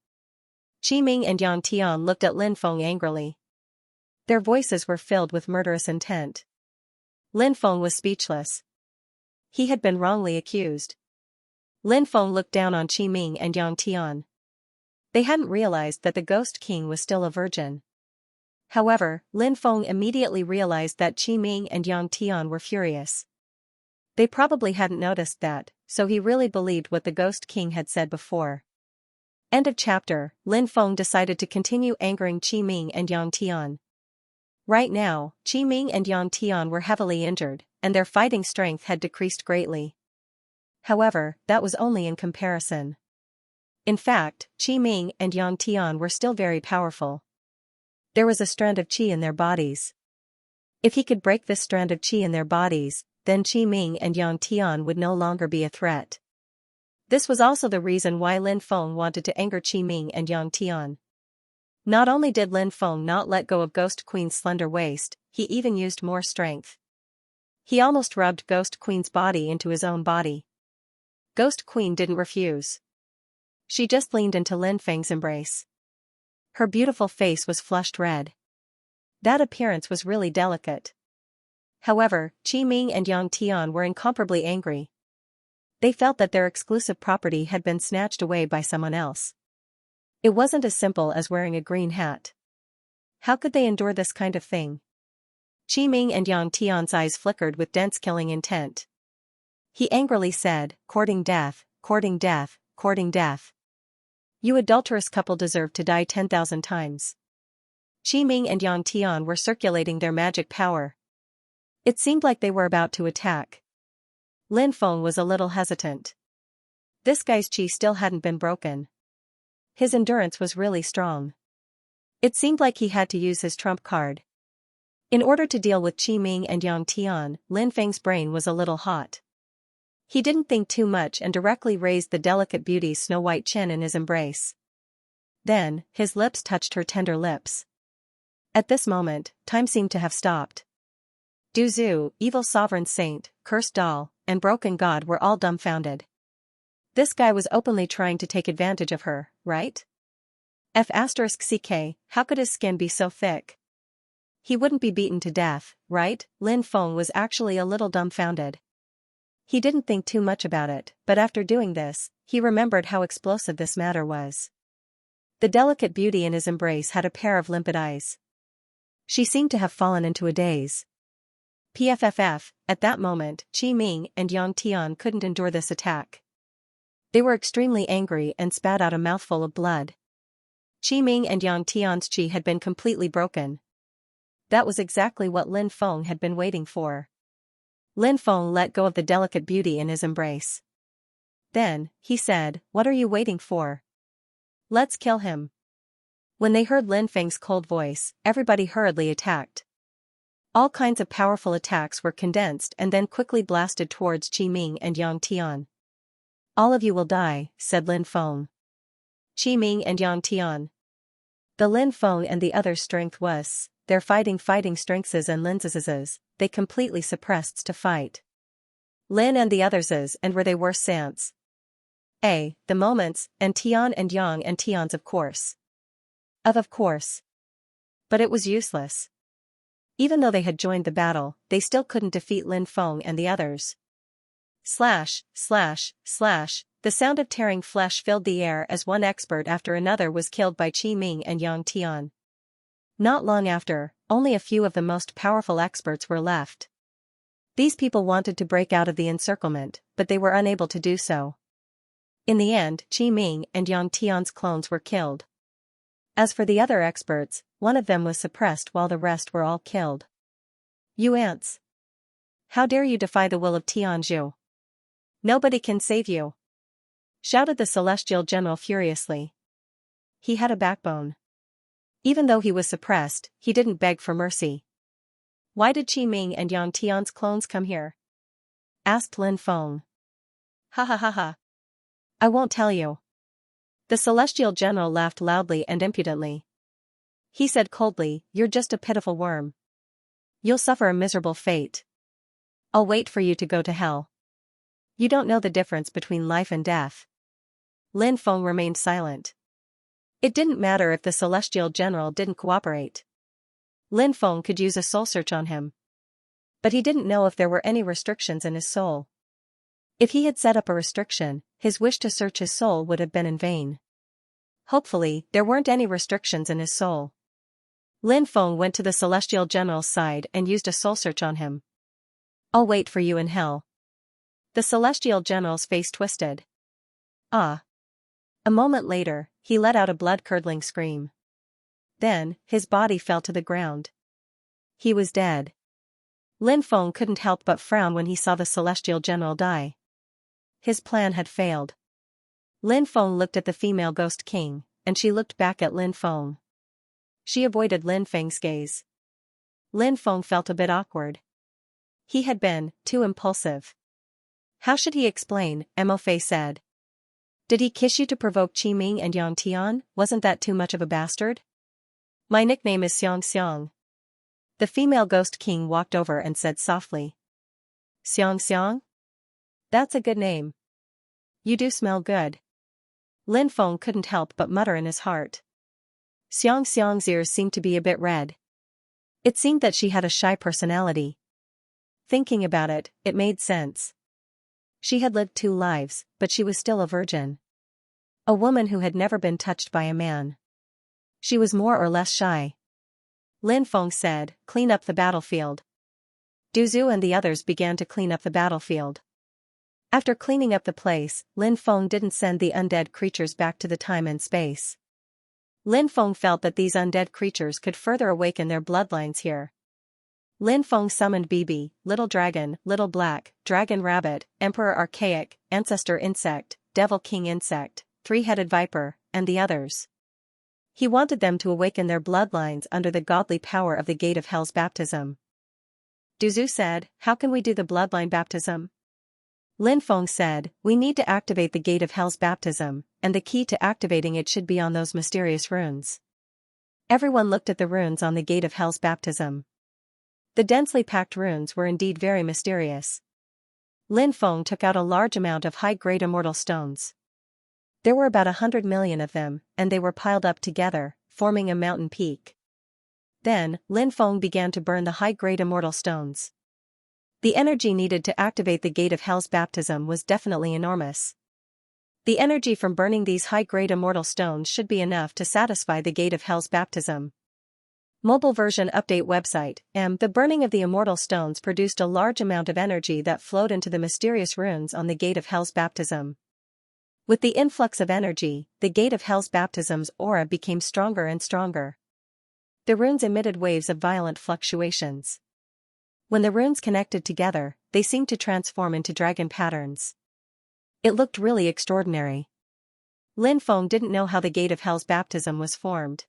Qi Ming and Yang Tian looked at Lin Feng angrily. Their voices were filled with murderous intent. Lin Feng was speechless. He had been wrongly accused. Lin Feng looked down on Qi Ming and Yang Tian. They hadn't realized that the Ghost King was still a virgin. However, Lin Feng immediately realized that Qi Ming and Yang Tian were furious. They probably hadn't noticed that, so he really believed what the Ghost King had said before. End of chapter. Lin Feng decided to continue angering Qi Ming and Yang Tian. Right now, Qi Ming and Yang Tian were heavily injured, and their fighting strength had decreased greatly. However, that was only in comparison. In fact, Qi Ming and Yang Tian were still very powerful. There was a strand of qi in their bodies. If he could break this strand of qi in their bodies, then Qi Ming and Yang Tian would no longer be a threat. This was also the reason why Lin Feng wanted to anger Qi Ming and Yang Tian. Not only did Lin Feng not let go of Ghost Queen's slender waist, he even used more strength. He almost rubbed Ghost Queen's body into his own body. Ghost Queen didn't refuse. She just leaned into Lin Feng's embrace. Her beautiful face was flushed red. That appearance was really delicate. However, Qi Ming and Yang Tian were incomparably angry. They felt that their exclusive property had been snatched away by someone else. It wasn't as simple as wearing a green hat. How could they endure this kind of thing? Qi Ming and Yang Tian's eyes flickered with dense killing intent. He angrily said, "Courting death, courting death, courting death. You adulterous couple deserve to die 10,000 times." Qi Ming and Yang Tian were circulating their magic power. It seemed like they were about to attack. Lin Feng was a little hesitant. This guy's qi still hadn't been broken. His endurance was really strong. It seemed like he had to use his trump card. In order to deal with Qi Ming and Yang Tian, Lin Feng's brain was a little hot. He didn't think too much and directly raised the delicate beauty's snow-white chin in his embrace. Then, his lips touched her tender lips. At this moment, time seemed to have stopped. Du Zhu, evil sovereign saint, cursed doll, and broken god were all dumbfounded. This guy was openly trying to take advantage of her, right? F***ck, how could his skin be so thick? He wouldn't be beaten to death, right? Lin Feng was actually a little dumbfounded. He didn't think too much about it, but after doing this, he remembered how explosive this matter was. The delicate beauty in his embrace had a pair of limpid eyes. She seemed to have fallen into a daze. Pfff, at that moment, Qi Ming and Yang Tian couldn't endure this attack. They were extremely angry and spat out a mouthful of blood. Qi Ming and Yang Tian's qi had been completely broken. That was exactly what Lin Feng had been waiting for. Lin Feng let go of the delicate beauty in his embrace. Then, he said, "What are you waiting for? Let's kill him." When they heard Lin Feng's cold voice, everybody hurriedly attacked. All kinds of powerful attacks were condensed and then quickly blasted towards Qi Ming and Yang Tian. "All of you will die," said Lin Feng. Qi Ming and Yang Tian. The Lin Feng and the others' strength was, their fighting strengths and Lin's, they completely suppressed to fight. Lin and the others' and were they worse sans. The moments, and Tian and Yang and Tian's of course. Of course. But it was useless. Even though they had joined the battle, they still couldn't defeat Lin Feng and the others. Slash, slash, slash, the sound of tearing flesh filled the air as one expert after another was killed by Qi Ming and Yang Tian. Not long after, only a few of the most powerful experts were left. These people wanted to break out of the encirclement, but they were unable to do so. In the end, Qi Ming and Yang Tian's clones were killed. As for the other experts, one of them was suppressed while the rest were all killed. "You ants! How dare you defy the will of Tianzhu? Nobody can save you!" shouted the Celestial General furiously. He had a backbone. Even though he was suppressed, he didn't beg for mercy. "Why did Qi Ming and Yang Tian's clones come here?" asked Lin Feng. "Ha ha ha ha. I won't tell you." The Celestial General laughed loudly and impudently. He said coldly, "You're just a pitiful worm. You'll suffer a miserable fate. I'll wait for you to go to hell. You don't know the difference between life and death." Lin Feng remained silent. It didn't matter if the Celestial General didn't cooperate. Lin Feng could use a soul search on him. But he didn't know if there were any restrictions in his soul. If he had set up a restriction, his wish to search his soul would have been in vain. Hopefully, there weren't any restrictions in his soul. Lin Feng went to the Celestial General's side and used a soul search on him. "I'll wait for you in hell." The Celestial General's face twisted. "Ah." A moment later, he let out a blood-curdling scream. Then, his body fell to the ground. He was dead. Lin Feng couldn't help but frown when he saw the Celestial General die. His plan had failed. Lin Feng looked at the female Ghost King, and she looked back at Lin Feng. She avoided Lin Feng's gaze. Lin Feng felt a bit awkward. He had been too impulsive. How should he explain? Mo Fei said. "Did he kiss you to provoke Qi Ming and Yang Tian? Wasn't that too much of a bastard?" "My nickname is Xianxia." The female Ghost King walked over and said softly. "Xianxia? That's a good name. You do smell good." Lin Feng couldn't help but mutter in his heart. Xianxia's ears seemed to be a bit red. It seemed that she had a shy personality. Thinking about it, it made sense. She had lived 2 lives, but she was still a virgin. A woman who had never been touched by a man. She was more or less shy. Lin Feng said, "Clean up the battlefield." Du Zhu and the others began to clean up the battlefield. After cleaning up the place, Lin Feng didn't send the undead creatures back to the time and space. Lin Feng felt that these undead creatures could further awaken their bloodlines here. Lin Feng summoned Bibi, Little Dragon, Little Black, Dragon Rabbit, Emperor Archaic, Ancestor Insect, Devil King Insect, 3-headed Viper, and the others. He wanted them to awaken their bloodlines under the godly power of the gate of hell's baptism. Duzu said, "How can we do the bloodline baptism?" Lin Feng said, "We need to activate the gate of hell's baptism, and the key to activating it should be on those mysterious runes." Everyone looked at the runes on the gate of hell's baptism. The densely packed runes were indeed very mysterious. Lin Feng took out a large amount of high-grade immortal stones. There were about 100 million of them, and they were piled up together, forming a mountain peak. Then, Lin Feng began to burn the high-grade immortal stones. The energy needed to activate the gate of hell's baptism was definitely enormous. The energy from burning these high-grade immortal stones should be enough to satisfy the gate of hell's baptism. Mobile version update website. The burning of the immortal stones produced a large amount of energy that flowed into the mysterious runes on the gate of hell's baptism. With the influx of energy, the gate of hell's baptism's aura became stronger and stronger. The runes emitted waves of violent fluctuations. When the runes connected together, they seemed to transform into dragon patterns. It looked really extraordinary. Lin Feng didn't know how the gate of hell's baptism was formed.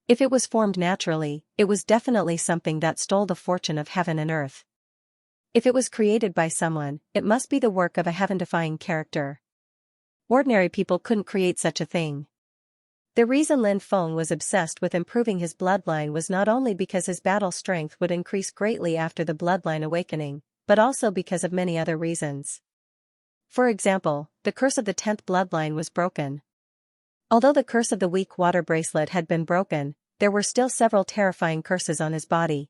If it was formed naturally, it was definitely something that stole the fortune of heaven and earth. If it was created by someone, it must be the work of a heaven-defying character. Ordinary people couldn't create such a thing. The reason Lin Feng was obsessed with improving his bloodline was not only because his battle strength would increase greatly after the bloodline awakening, but also because of many other reasons. For example, the curse of the 10th bloodline was broken. Although the curse of the weak water bracelet had been broken, there were still several terrifying curses on his body.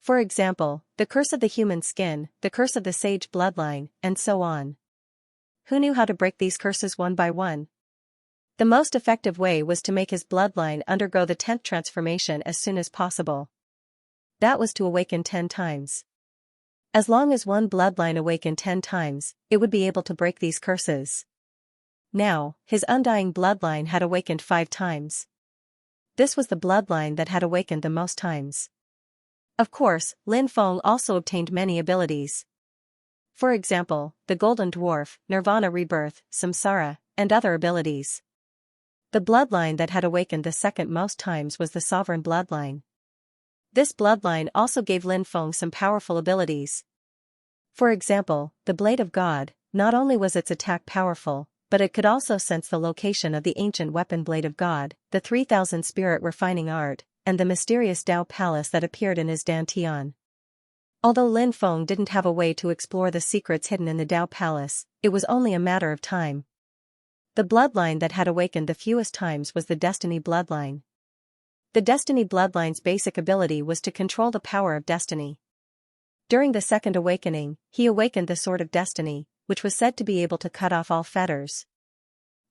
For example, the curse of the human skin, the curse of the sage bloodline, and so on. Who knew how to break these curses one by one? The most effective way was to make his bloodline undergo the 10th transformation as soon as possible. That was to awaken 10 times. As long as one bloodline awakened 10 times, it would be able to break these curses. Now, his undying bloodline had awakened 5 times. This was the bloodline that had awakened the most times. Of course, Lin Feng also obtained many abilities. For example, the Golden Dwarf, Nirvana Rebirth, Samsara, and other abilities. The bloodline that had awakened the second most times was the Sovereign Bloodline. This bloodline also gave Lin Feng some powerful abilities. For example, the Blade of God, not only was its attack powerful, but it could also sense the location of the ancient weapon Blade of God, the 3000 spirit refining art, and the mysterious Dao Palace that appeared in his Dantian. Although Lin Feng didn't have a way to explore the secrets hidden in the Dao Palace, it was only a matter of time. The bloodline that had awakened the fewest times was the Destiny Bloodline. The Destiny Bloodline's basic ability was to control the power of destiny. During the second awakening, he awakened the Sword of Destiny, which was said to be able to cut off all fetters.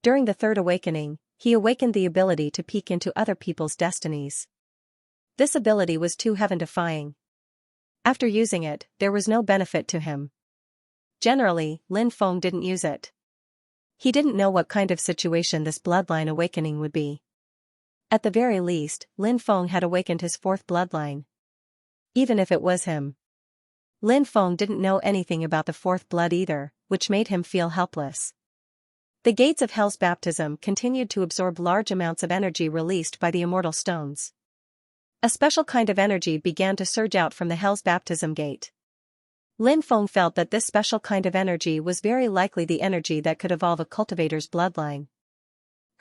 During the third awakening, he awakened the ability to peek into other people's destinies. This ability was too heaven-defying. After using it, there was no benefit to him. Generally, Lin Feng didn't use it. He didn't know what kind of situation this bloodline awakening would be. At the very least, Lin Feng had awakened his 4th bloodline. Even if it was him. Lin Feng didn't know anything about the 4th blood either, which made him feel helpless. The gates of hell's baptism continued to absorb large amounts of energy released by the immortal stones. A special kind of energy began to surge out from the hell's baptism gate. Lin Feng felt that this special kind of energy was very likely the energy that could evolve a cultivator's bloodline.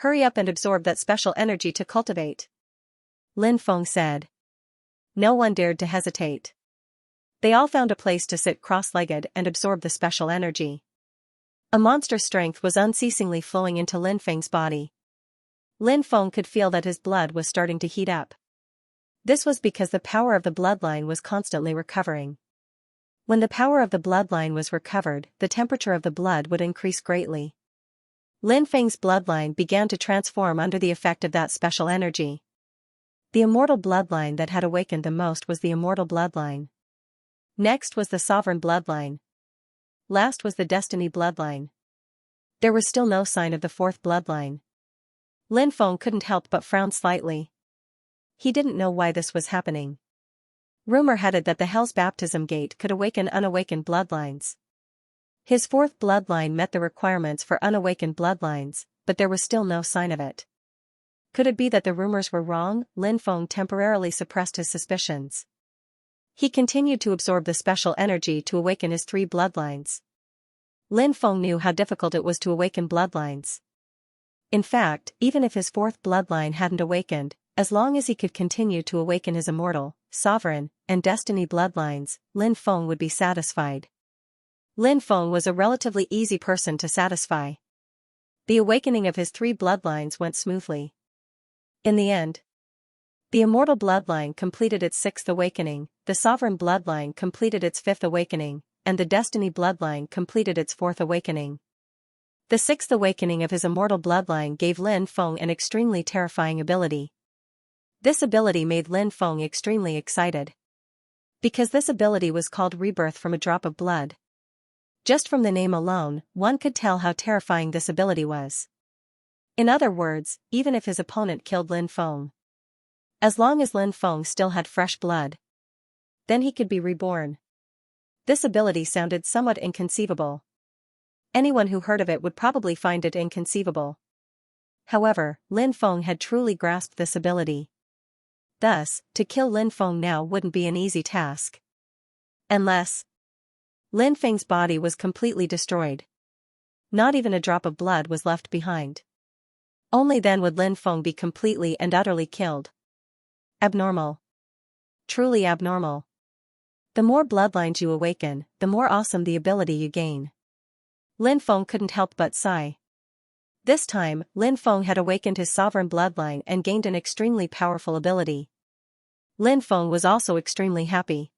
"Hurry up and absorb that special energy to cultivate," Lin Feng said. No one dared to hesitate. They all found a place to sit cross-legged and absorb the special energy. A monster strength was unceasingly flowing into Lin Feng's body. Lin Feng could feel that his blood was starting to heat up. This was because the power of the bloodline was constantly recovering. When the power of the bloodline was recovered, the temperature of the blood would increase greatly. Lin Feng's bloodline began to transform under the effect of that special energy. The immortal bloodline that had awakened the most was the immortal bloodline. Next was the sovereign bloodline. Last was the destiny bloodline. There was still no sign of the 4th bloodline. Lin Feng couldn't help but frown slightly. He didn't know why this was happening. Rumor had it that the Hell's Baptism Gate could awaken unawakened bloodlines. His 4th bloodline met the requirements for unawakened bloodlines, but there was still no sign of it. Could it be that the rumors were wrong? Lin Feng temporarily suppressed his suspicions. He continued to absorb the special energy to awaken his 3 bloodlines. Lin Feng knew how difficult it was to awaken bloodlines. In fact, even if his 4th bloodline hadn't awakened, as long as he could continue to awaken his immortal, sovereign, and destiny bloodlines, Lin Feng would be satisfied. Lin Feng was a relatively easy person to satisfy. The awakening of his 3 bloodlines went smoothly. In the end, the immortal bloodline completed its 6th awakening, the sovereign bloodline completed its 5th awakening, and the destiny bloodline completed its 4th awakening. The 6th awakening of his immortal bloodline gave Lin Feng an extremely terrifying ability. This ability made Lin Feng extremely excited. Because this ability was called rebirth from a drop of blood. Just from the name alone, one could tell how terrifying this ability was. In other words, even if his opponent killed Lin Feng, as long as Lin Feng still had fresh blood, then he could be reborn. This ability sounded somewhat inconceivable. Anyone who heard of it would probably find it inconceivable. However, Lin Feng had truly grasped this ability. Thus, to kill Lin Feng now wouldn't be an easy task. Unless Lin Feng's body was completely destroyed. Not even a drop of blood was left behind. Only then would Lin Feng be completely and utterly killed. Abnormal. Truly abnormal. The more bloodlines you awaken, the more awesome the ability you gain. Lin Feng couldn't help but sigh. This time, Lin Feng had awakened his sovereign bloodline and gained an extremely powerful ability. Lin Feng was also extremely happy.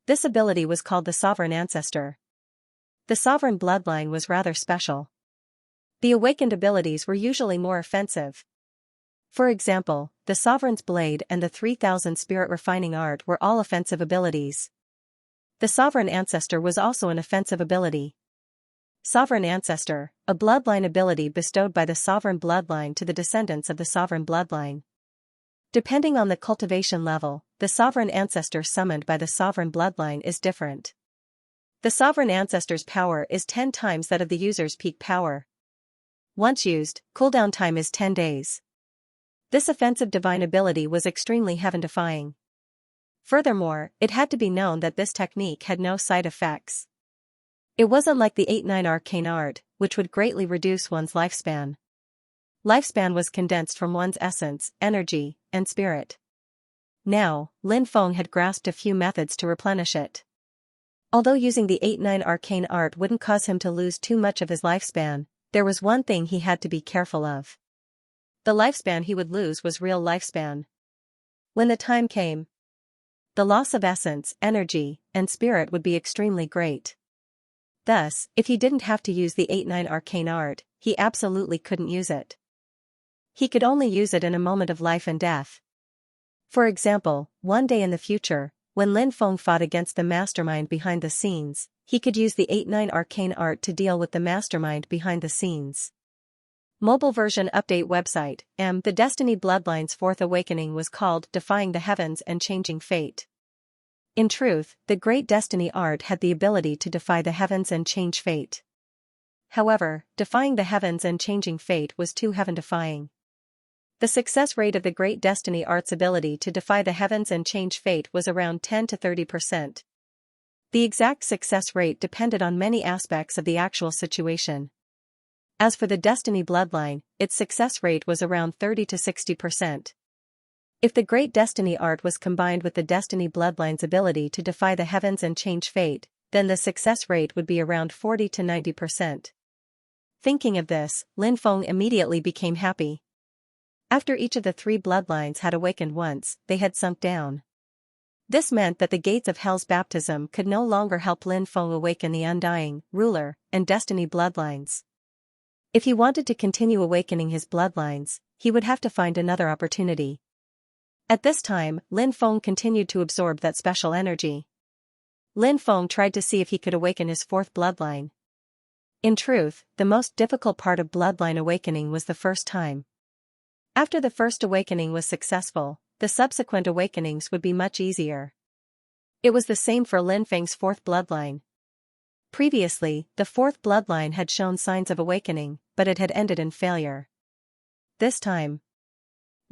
This ability was called the Sovereign Ancestor. The sovereign bloodline was rather special. The awakened abilities were usually more offensive. For example, the Sovereign's Blade and the 3000 Spirit Refining Art were all offensive abilities. The Sovereign Ancestor was also an offensive ability. Sovereign Ancestor, a bloodline ability bestowed by the sovereign bloodline to the descendants of the sovereign bloodline. Depending on the cultivation level, the sovereign ancestor summoned by the sovereign bloodline is different. The sovereign ancestor's power is 10 times that of the user's peak power. Once used, cooldown time is 10 days. This offensive divine ability was extremely heaven-defying. Furthermore, it had to be known that this technique had no side effects. It wasn't like the 8-9 arcane art, which would greatly reduce one's lifespan. Lifespan was condensed from one's essence, energy, and spirit. Now, Lin Feng had grasped a few methods to replenish it. Although using the 8-9 arcane art wouldn't cause him to lose too much of his lifespan, there was one thing he had to be careful of. The lifespan he would lose was real lifespan. When the time came, the loss of essence, energy, and spirit would be extremely great. Thus, if he didn't have to use the 8-9 arcane art, he absolutely couldn't use it. He could only use it in a moment of life and death. For example, one day in the future, when Lin Feng fought against the mastermind behind the scenes, he could use the 8-9 arcane art to deal with the mastermind behind the scenes. Mobile version update website. The Destiny Bloodline's 4th awakening was called Defying the Heavens and Changing Fate. In truth, the Great Destiny art had the ability to defy the heavens and change fate. However, defying the heavens and changing fate was too heaven-defying. The success rate of the Great Destiny art's ability to defy the heavens and change fate was around 10 to 30%. The exact success rate depended on many aspects of the actual situation. As for the Destiny Bloodline, its success rate was around 30 to 60%. If the Great Destiny art was combined with the Destiny Bloodline's ability to defy the heavens and change fate, then the success rate would be around 40 to 90%. Thinking of this, Lin Feng immediately became happy. After each of the 3 bloodlines had awakened once, they had sunk down. This meant that the gates of Hell's baptism could no longer help Lin Feng awaken the Undying, Ruler, and Destiny bloodlines. If he wanted to continue awakening his bloodlines, he would have to find another opportunity. At this time, Lin Feng continued to absorb that special energy. Lin Feng tried to see if he could awaken his 4th bloodline. In truth, the most difficult part of bloodline awakening was the first time. After the first awakening was successful, the subsequent awakenings would be much easier. It was the same for Lin Feng's 4th bloodline. Previously, the 4th bloodline had shown signs of awakening, but it had ended in failure. This time,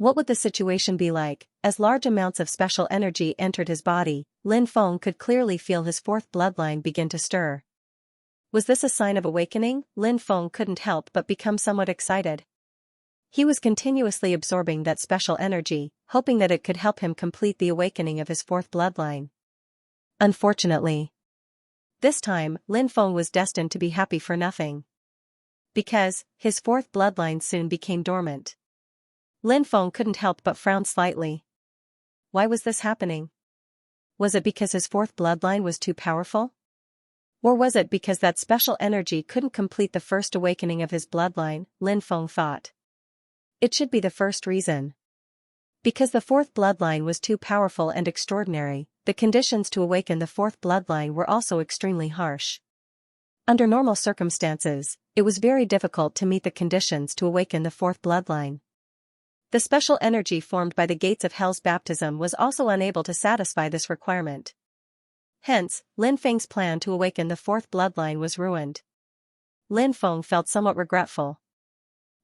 What would the situation be like? As large amounts of special energy entered his body, Lin Feng could clearly feel his fourth bloodline begin to stir. Was this a sign of awakening? Lin Feng couldn't help but become somewhat excited. He was continuously absorbing that special energy, hoping that it could help him complete the awakening of his fourth bloodline. Unfortunately, this time, Lin Feng was destined to be happy for nothing. Because his fourth bloodline soon became dormant. Lin Feng couldn't help but frown slightly. Why was this happening? Was it because his fourth bloodline was too powerful? Or was it because that special energy couldn't complete the first awakening of his bloodline? Lin Feng thought. It should be the first reason. Because the fourth bloodline was too powerful and extraordinary, the conditions to awaken the fourth bloodline were also extremely harsh. Under normal circumstances, it was very difficult to meet the conditions to awaken the fourth bloodline. The special energy formed by the gates of hell's baptism was also unable to satisfy this requirement. Hence, Lin Feng's plan to awaken the fourth bloodline was ruined. Lin Feng felt somewhat regretful.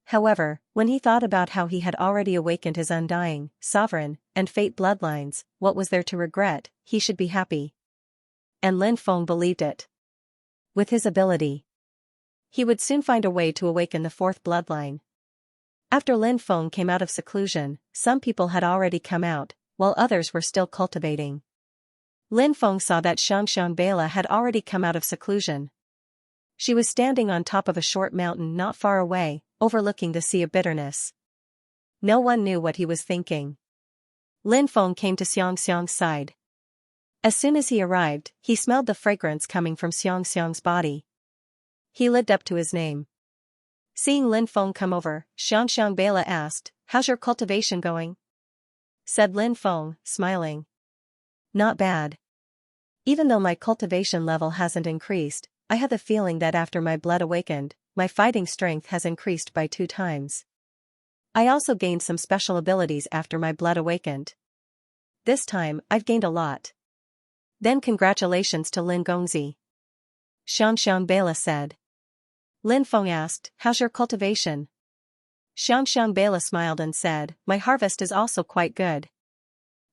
However, when he thought about how he had already awakened his undying, sovereign, and fate bloodlines, what was there to regret? He should be happy. And Lin Feng believed it. With his ability, he would soon find a way to awaken the fourth bloodline. After Lin Feng came out of seclusion, some people had already come out, while others were still cultivating. Lin Feng saw that Xianxia had already come out of seclusion. She was standing on top of a short mountain not far away, overlooking the Sea of Bitterness. No one knew what he was thinking. Lin Feng came to Xianxia's side. As soon as he arrived, he smelled the fragrance coming from Xianxia's body. He lived up to his name. Seeing Lin Feng come over, Xianxia asked, "How's your cultivation going?" Said Lin Feng, smiling. "Not bad. Even though my cultivation level hasn't increased, I have the feeling that after my blood awakened, my fighting strength has increased by 2 times. I also gained some special abilities after my blood awakened. This time, I've gained a lot." "Then congratulations to Lin Gongzi," Xianxia said. Lin Feng asked, "How's your cultivation?" Xianxia smiled and said, "My harvest is also quite good."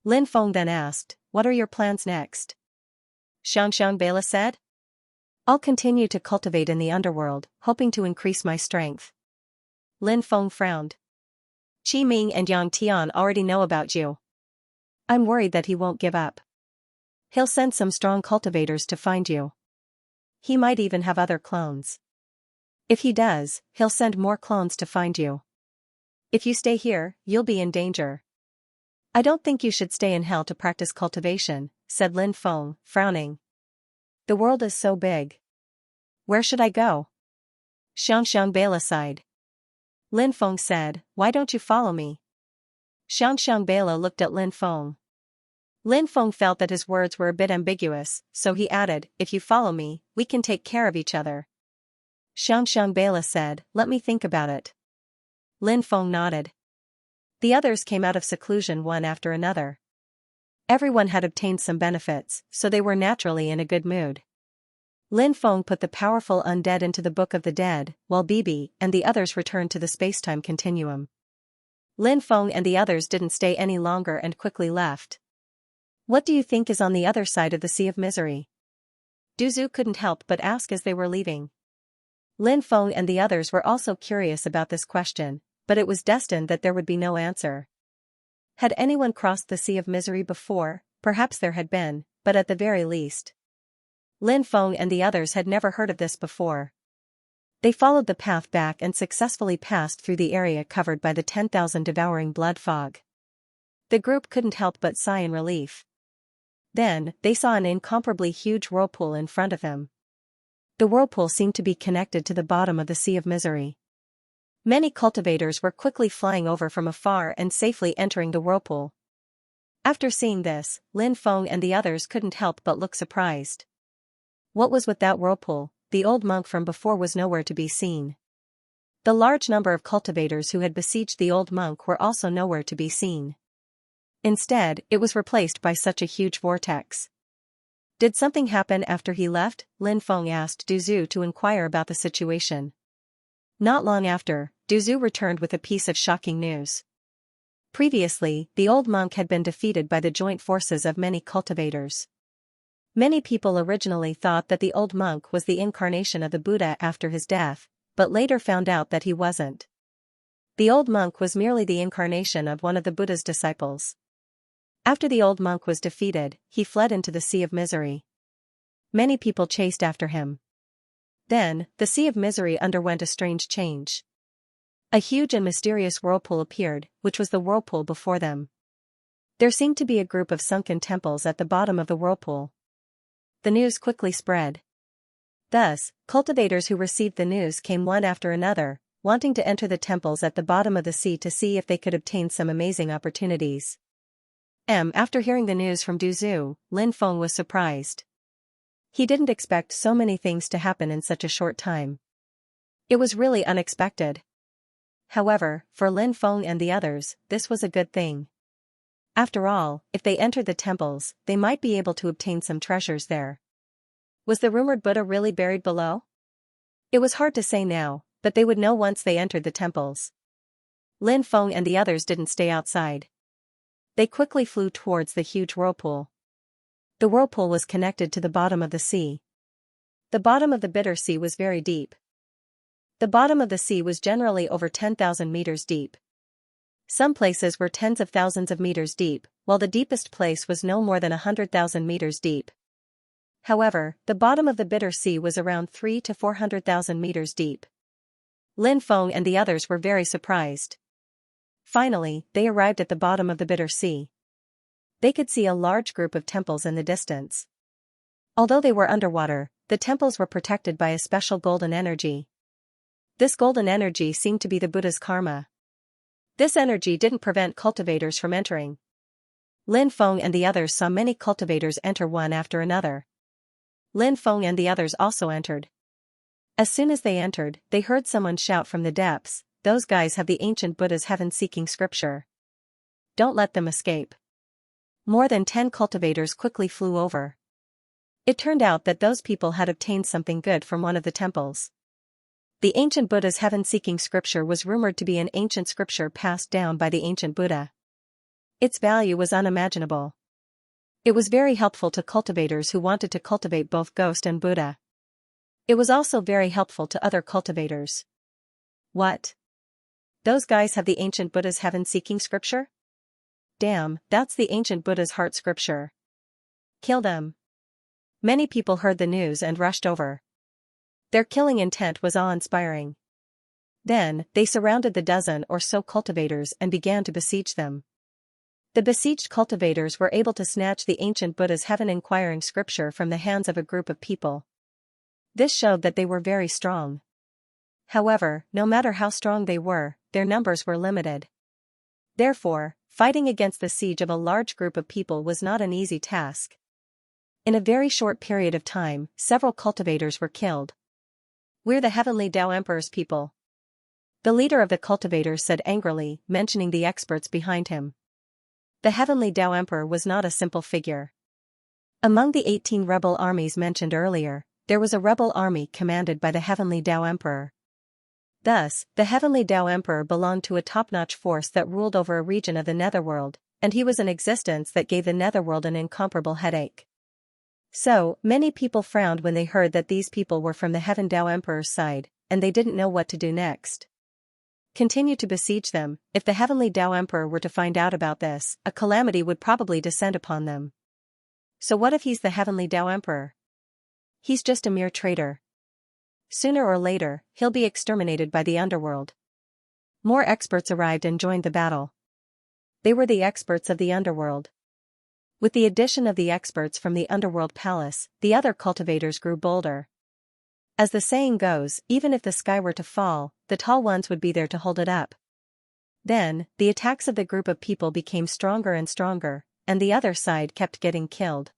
Lin Feng then asked, "What are your plans next?" Xianxia said, "I'll continue to cultivate in the underworld, hoping to increase my strength." Lin Feng frowned. "Qi Ming and Yang Tian already know about you. I'm worried that he won't give up. He'll send some strong cultivators to find you. He might even have other clones. If he does, he'll send more clones to find you. If you stay here, you'll be in danger. I don't think you should stay in hell to practice cultivation," said Lin Feng, frowning. "The world is so big. Where should I go?" Xianxia sighed. Lin Feng said, "Why don't you follow me?" Xianxia looked at Lin Feng. Lin Feng felt that his words were a bit ambiguous, so he added, "If you follow me, we can take care of each other." Xianxia said, "Let me think about it." Lin Feng nodded. The others came out of seclusion one after another. Everyone had obtained some benefits, so they were naturally in a good mood. Lin Feng put the powerful undead into the Book of the Dead, while Bibi and the others returned to the spacetime continuum. Lin Feng and the others didn't stay any longer and quickly left. "What do you think is on the other side of the Sea of Misery?" Duzu couldn't help but ask as they were leaving. Lin Feng and the others were also curious about this question, but it was destined that there would be no answer. Had anyone crossed the Sea of Misery before? Perhaps there had been, but at the very least, Lin Feng and the others had never heard of this before. They followed the path back and successfully passed through the area covered by the 10,000 devouring blood fog. The group couldn't help but sigh in relief. Then, they saw an incomparably huge whirlpool in front of them. The whirlpool seemed to be connected to the bottom of the Sea of Misery. Many cultivators were quickly flying over from afar and safely entering the whirlpool. After seeing this, Lin Feng and the others couldn't help but look surprised. What was with that whirlpool? The old monk from before was nowhere to be seen. The large number of cultivators who had besieged the old monk were also nowhere to be seen. Instead, it was replaced by such a huge vortex. "Did something happen after he left?" Lin Feng asked Duzu to inquire about the situation. Not long after, Duzu returned with a piece of shocking news. Previously, the old monk had been defeated by the joint forces of many cultivators. Many people originally thought that the old monk was the incarnation of the Buddha after his death, but later found out that he wasn't. The old monk was merely the incarnation of one of the Buddha's disciples. After the old monk was defeated, he fled into the Sea of Misery. Many people chased after him. Then, the Sea of Misery underwent a strange change. A huge and mysterious whirlpool appeared, which was the whirlpool before them. There seemed to be a group of sunken temples at the bottom of the whirlpool. The news quickly spread. Thus, cultivators who received the news came one after another, wanting to enter the temples at the bottom of the sea to see if they could obtain some amazing opportunities. After hearing the news from Duzu, Lin Feng was surprised. He didn't expect so many things to happen in such a short time. It was really unexpected. However, for Lin Feng and the others, this was a good thing. After all, if they entered the temples, they might be able to obtain some treasures there. Was the rumored Buddha really buried below? It was hard to say now, but they would know once they entered the temples. Lin Feng and the others didn't stay outside. They quickly flew towards the huge whirlpool. The whirlpool was connected to the bottom of the sea. The bottom of the bitter sea was very deep. The bottom of the sea was generally over 10,000 meters deep. Some places were tens of thousands of meters deep, while the deepest place was no more than 100,000 meters deep. However, the bottom of the bitter sea was around 300,000 to 400,000 meters deep. Lin Feng and the others were very surprised. Finally, they arrived at the bottom of the bitter sea. They could see a large group of temples in the distance. Although they were underwater, the temples were protected by a special golden energy. This golden energy seemed to be the Buddha's karma. This energy didn't prevent cultivators from entering. Lin Feng and the others saw many cultivators enter one after another. Lin Feng and the others also entered. As soon as they entered, they heard someone shout from the depths, "Those guys have the ancient Buddha's heaven-seeking scripture. Don't let them escape." More than 10 cultivators quickly flew over. It turned out that those people had obtained something good from one of the temples. The ancient Buddha's heaven-seeking scripture was rumored to be an ancient scripture passed down by the ancient Buddha. Its value was unimaginable. It was very helpful to cultivators who wanted to cultivate both Ghost and Buddha. It was also very helpful to other cultivators. What? Those guys have the ancient Buddha's heaven-seeking scripture? Damn, that's the ancient Buddha's heart scripture. Kill them. Many people heard the news and rushed over. Their killing intent was awe-inspiring. Then, they surrounded the dozen or so cultivators and began to besiege them. The besieged cultivators were able to snatch the ancient Buddha's heaven-inquiring scripture from the hands of a group of people. This showed that they were very strong. However, no matter how strong they were, their numbers were limited. Therefore, fighting against the siege of a large group of people was not an easy task. In a very short period of time, several cultivators were killed. "We're the Heavenly Tao Emperor's people," the leader of the cultivators said angrily, mentioning the experts behind him. The Heavenly Tao Emperor was not a simple figure. Among the 18 rebel armies mentioned earlier, there was a rebel army commanded by the Heavenly Tao Emperor. Thus, the Heavenly Tao Emperor belonged to a top-notch force that ruled over a region of the Netherworld, and he was an existence that gave the Netherworld an incomparable headache. So, many people frowned when they heard that these people were from the Heaven Tao Emperor's side, and they didn't know what to do next. Continue to besiege them. If the Heavenly Tao Emperor were to find out about this, a calamity would probably descend upon them. So what if he's the Heavenly Tao Emperor? He's just a mere traitor. Sooner or later, he'll be exterminated by the underworld. More experts arrived and joined the battle. They were the experts of the underworld. With the addition of the experts from the underworld palace, the other cultivators grew bolder. As the saying goes, even if the sky were to fall, the tall ones would be there to hold it up. Then, the attacks of the group of people became stronger and stronger, and the other side kept getting killed.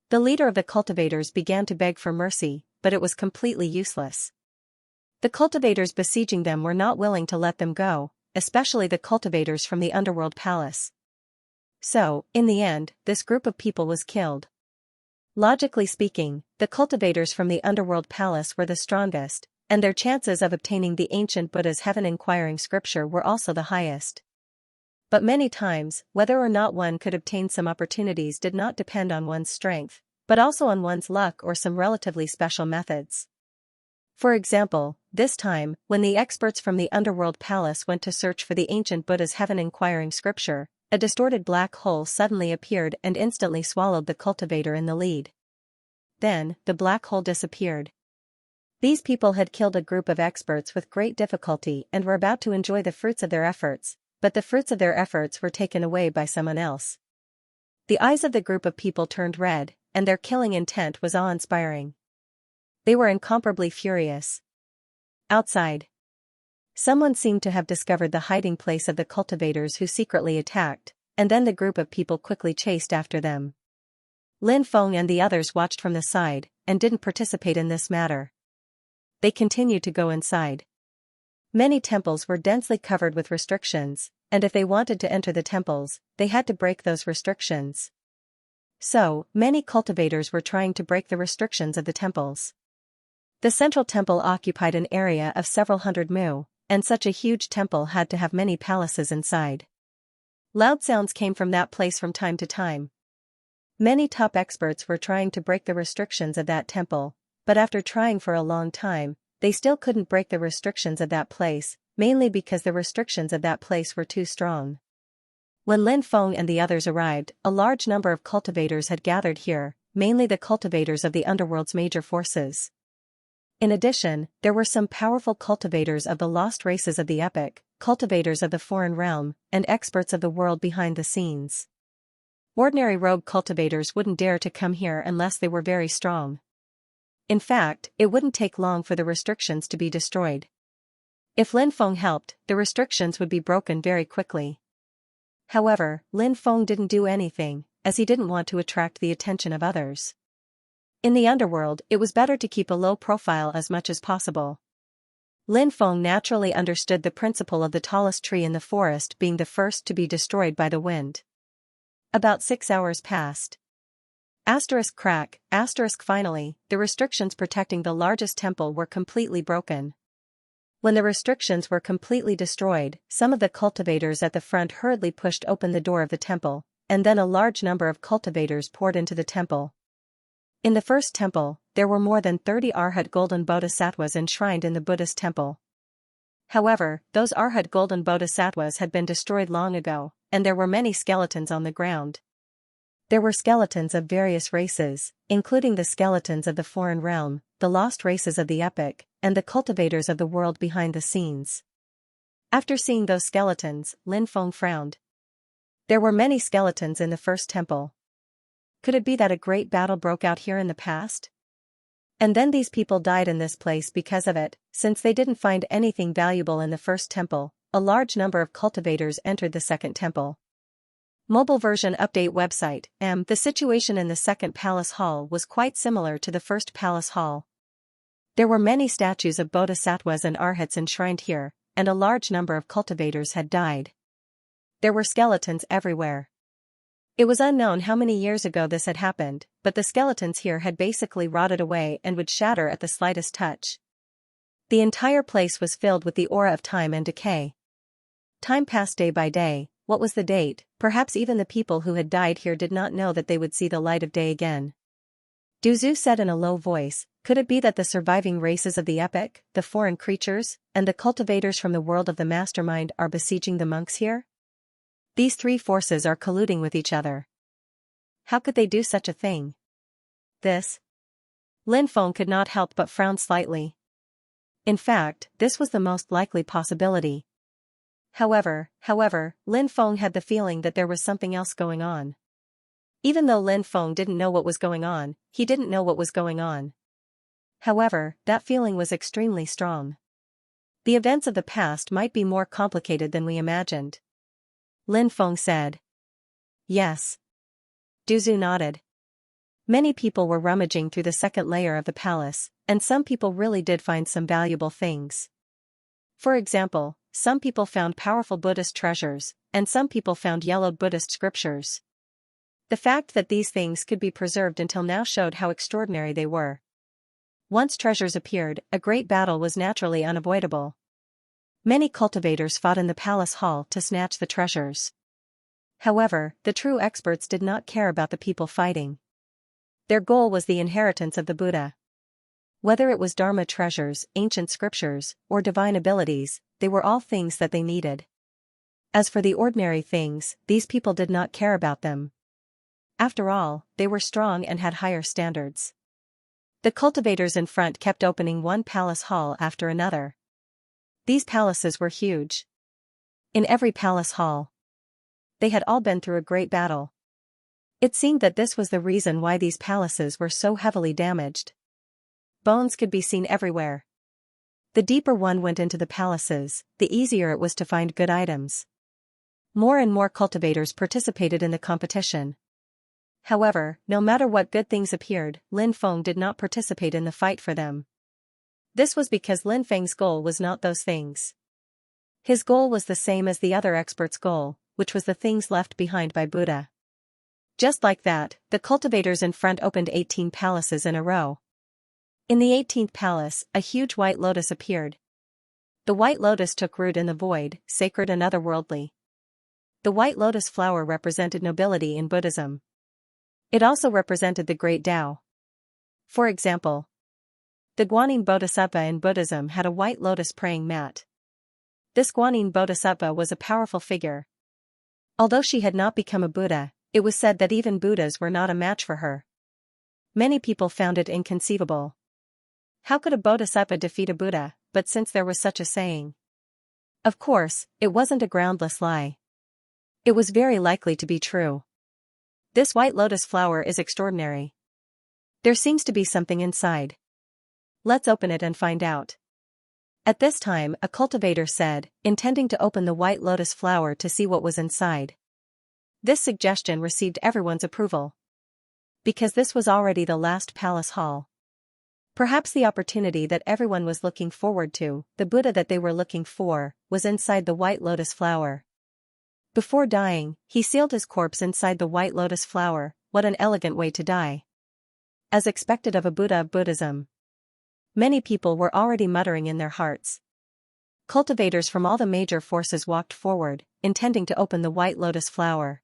The leader of the cultivators began to beg for mercy, but it was completely useless. The cultivators besieging them were not willing to let them go, especially the cultivators from the underworld palace. So, in the end, this group of people was killed. Logically speaking, the cultivators from the underworld palace were the strongest, and their chances of obtaining the ancient Buddha's heaven-inquiring scripture were also the highest. But many times, whether or not one could obtain some opportunities did not depend on one's strength, but also on one's luck or some relatively special methods. For example, this time, when the experts from the underworld palace went to search for the ancient Buddha's heaven-inquiring scripture, a distorted black hole suddenly appeared and instantly swallowed the cultivator in the lead. Then, the black hole disappeared. These people had killed a group of experts with great difficulty and were about to enjoy the fruits of their efforts, but the fruits of their efforts were taken away by someone else. The eyes of the group of people turned red, and their killing intent was awe-inspiring. They were incomparably furious. Outside, someone seemed to have discovered the hiding place of the cultivators who secretly attacked, and then the group of people quickly chased after them. Lin Feng and the others watched from the side, and didn't participate in this matter. They continued to go inside. Many temples were densely covered with restrictions, and if they wanted to enter the temples, they had to break those restrictions. So, many cultivators were trying to break the restrictions of the temples. The central temple occupied an area of several hundred mu, and such a huge temple had to have many palaces inside. Loud sounds came from that place from time to time. Many top experts were trying to break the restrictions of that temple, but after trying for a long time, they still couldn't break the restrictions of that place, mainly because the restrictions of that place were too strong. When Lin Feng and the others arrived, a large number of cultivators had gathered here, mainly the cultivators of the underworld's major forces. In addition, there were some powerful cultivators of the lost races of the epic, cultivators of the foreign realm, and experts of the world behind the scenes. Ordinary rogue cultivators wouldn't dare to come here unless they were very strong. In fact, it wouldn't take long for the restrictions to be destroyed. If Lin Feng helped, the restrictions would be broken very quickly. However, Lin Feng didn't do anything, as he didn't want to attract the attention of others. In the underworld, it was better to keep a low profile as much as possible. Lin Feng naturally understood the principle of the tallest tree in the forest being the first to be destroyed by the wind. About 6 hours passed. Finally, the restrictions protecting the largest temple were completely broken. When the restrictions were completely destroyed, some of the cultivators at the front hurriedly pushed open the door of the temple, and then a large number of cultivators poured into the temple. In the first temple, there were more than 30 Arhat golden bodhisattvas enshrined in the Buddhist temple. However, those Arhat golden bodhisattvas had been destroyed long ago, and there were many skeletons on the ground. There were skeletons of various races, including the skeletons of the foreign realm, the lost races of the epic, and the cultivators of the world behind the scenes. After seeing those skeletons, Lin Feng frowned. There were many skeletons in the first temple. Could it be that a great battle broke out here in the past? And then these people died in this place because of it, since they didn't find anything valuable in the first temple. A large number of cultivators entered the second temple. Mobile version update website. The situation in the second palace hall was quite similar to the first palace hall. There were many statues of bodhisattvas and arhats enshrined here, and a large number of cultivators had died. There were skeletons everywhere. It was unknown how many years ago this had happened, but the skeletons here had basically rotted away and would shatter at the slightest touch. The entire place was filled with the aura of time and decay. Time passed day by day. What was the date? Perhaps even the people who had died here did not know that they would see the light of day again. Duzu said in a low voice, could it be that the surviving races of the epic, the foreign creatures, and the cultivators from the world of the mastermind are besieging the monks here? These three forces are colluding with each other. How could they do such a thing? Lin Feng could not help but frown slightly. In fact, this was the most likely possibility. However, Lin Feng had the feeling that there was something else going on. Even though Lin Feng didn't know what was going on, he didn't know what was going on. However, that feeling was extremely strong. The events of the past might be more complicated than we imagined. Lin Feng said. Yes. Duzu nodded. Many people were rummaging through the second layer of the palace, and some people really did find some valuable things. For example, some people found powerful Buddhist treasures, and some people found yellowed Buddhist scriptures. The fact that these things could be preserved until now showed how extraordinary they were. Once treasures appeared, a great battle was naturally unavoidable. Many cultivators fought in the palace hall to snatch the treasures. However, the true experts did not care about the people fighting. Their goal was the inheritance of the Buddha. Whether it was Dharma treasures, ancient scriptures, or divine abilities, they were all things that they needed. As for the ordinary things, these people did not care about them. After all, they were strong and had higher standards. The cultivators in front kept opening one palace hall after another. These palaces were huge. In every palace hall, they had all been through a great battle. It seemed that this was the reason why these palaces were so heavily damaged. Bones could be seen everywhere. The deeper one went into the palaces, the easier it was to find good items. More and more cultivators participated in the competition. However, no matter what good things appeared, Lin Feng did not participate in the fight for them. This was because Lin Feng's goal was not those things. His goal was the same as the other experts' goal, which was the things left behind by Buddha. Just like that, the cultivators in front opened 18 palaces in a row. In the 18th palace, a huge white lotus appeared. The white lotus took root in the void, sacred and otherworldly. The white lotus flower represented nobility in Buddhism. It also represented the great Tao. For example, the Guanyin Bodhisattva in Buddhism had a white lotus praying mat. This Guanyin Bodhisattva was a powerful figure. Although she had not become a Buddha, it was said that even Buddhas were not a match for her. Many people found it inconceivable. How could a Bodhisattva defeat a Buddha? But since there was such a saying, of course, it wasn't a groundless lie. It was very likely to be true. This white lotus flower is extraordinary. There seems to be something inside. Let's open it and find out. At this time, a cultivator said, intending to open the white lotus flower to see what was inside. This suggestion received everyone's approval. Because this was already the last palace hall. Perhaps the opportunity that everyone was looking forward to, the Buddha that they were looking for, was inside the white lotus flower. Before dying, he sealed his corpse inside the white lotus flower. What an elegant way to die. As expected of a Buddha of Buddhism. Many people were already muttering in their hearts. Cultivators from all the major forces walked forward, intending to open the white lotus flower.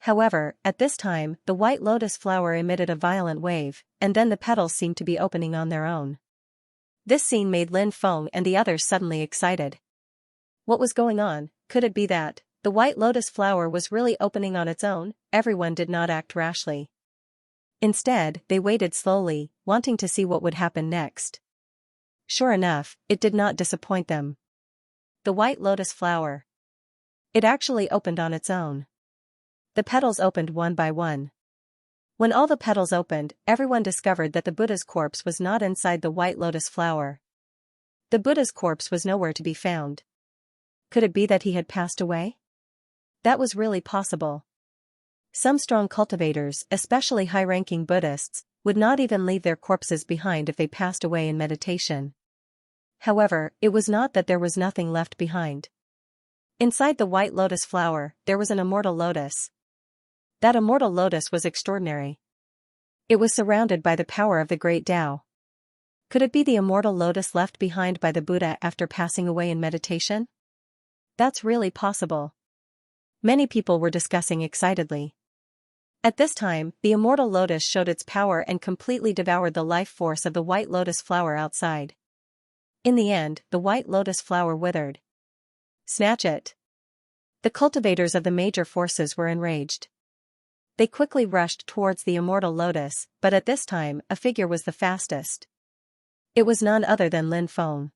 However, at this time, the white lotus flower emitted a violent wave, and then the petals seemed to be opening on their own. This scene made Lin Feng and the others suddenly excited. What was going on? Could it be that the white lotus flower was really opening on its own? Everyone did not act rashly. Instead, they waited slowly, wanting to see what would happen next. Sure enough, it did not disappoint them. The white lotus flower. It actually opened on its own. The petals opened one by one. When all the petals opened, everyone discovered that the Buddha's corpse was not inside the white lotus flower. The Buddha's corpse was nowhere to be found. Could it be that he had passed away? That was really possible. Some strong cultivators, especially high-ranking Buddhists, would not even leave their corpses behind if they passed away in meditation. However, it was not that there was nothing left behind. Inside the white lotus flower, there was an immortal lotus. That immortal lotus was extraordinary. It was surrounded by the power of the great Tao. Could it be the immortal lotus left behind by the Buddha after passing away in meditation? That's really possible. Many people were discussing excitedly. At this time, the immortal lotus showed its power and completely devoured the life force of the white lotus flower outside. In the end, the white lotus flower withered. Snatch it! The cultivators of the major forces were enraged. They quickly rushed towards the immortal lotus, but at this time, a figure was the fastest. It was none other than Lin Feng.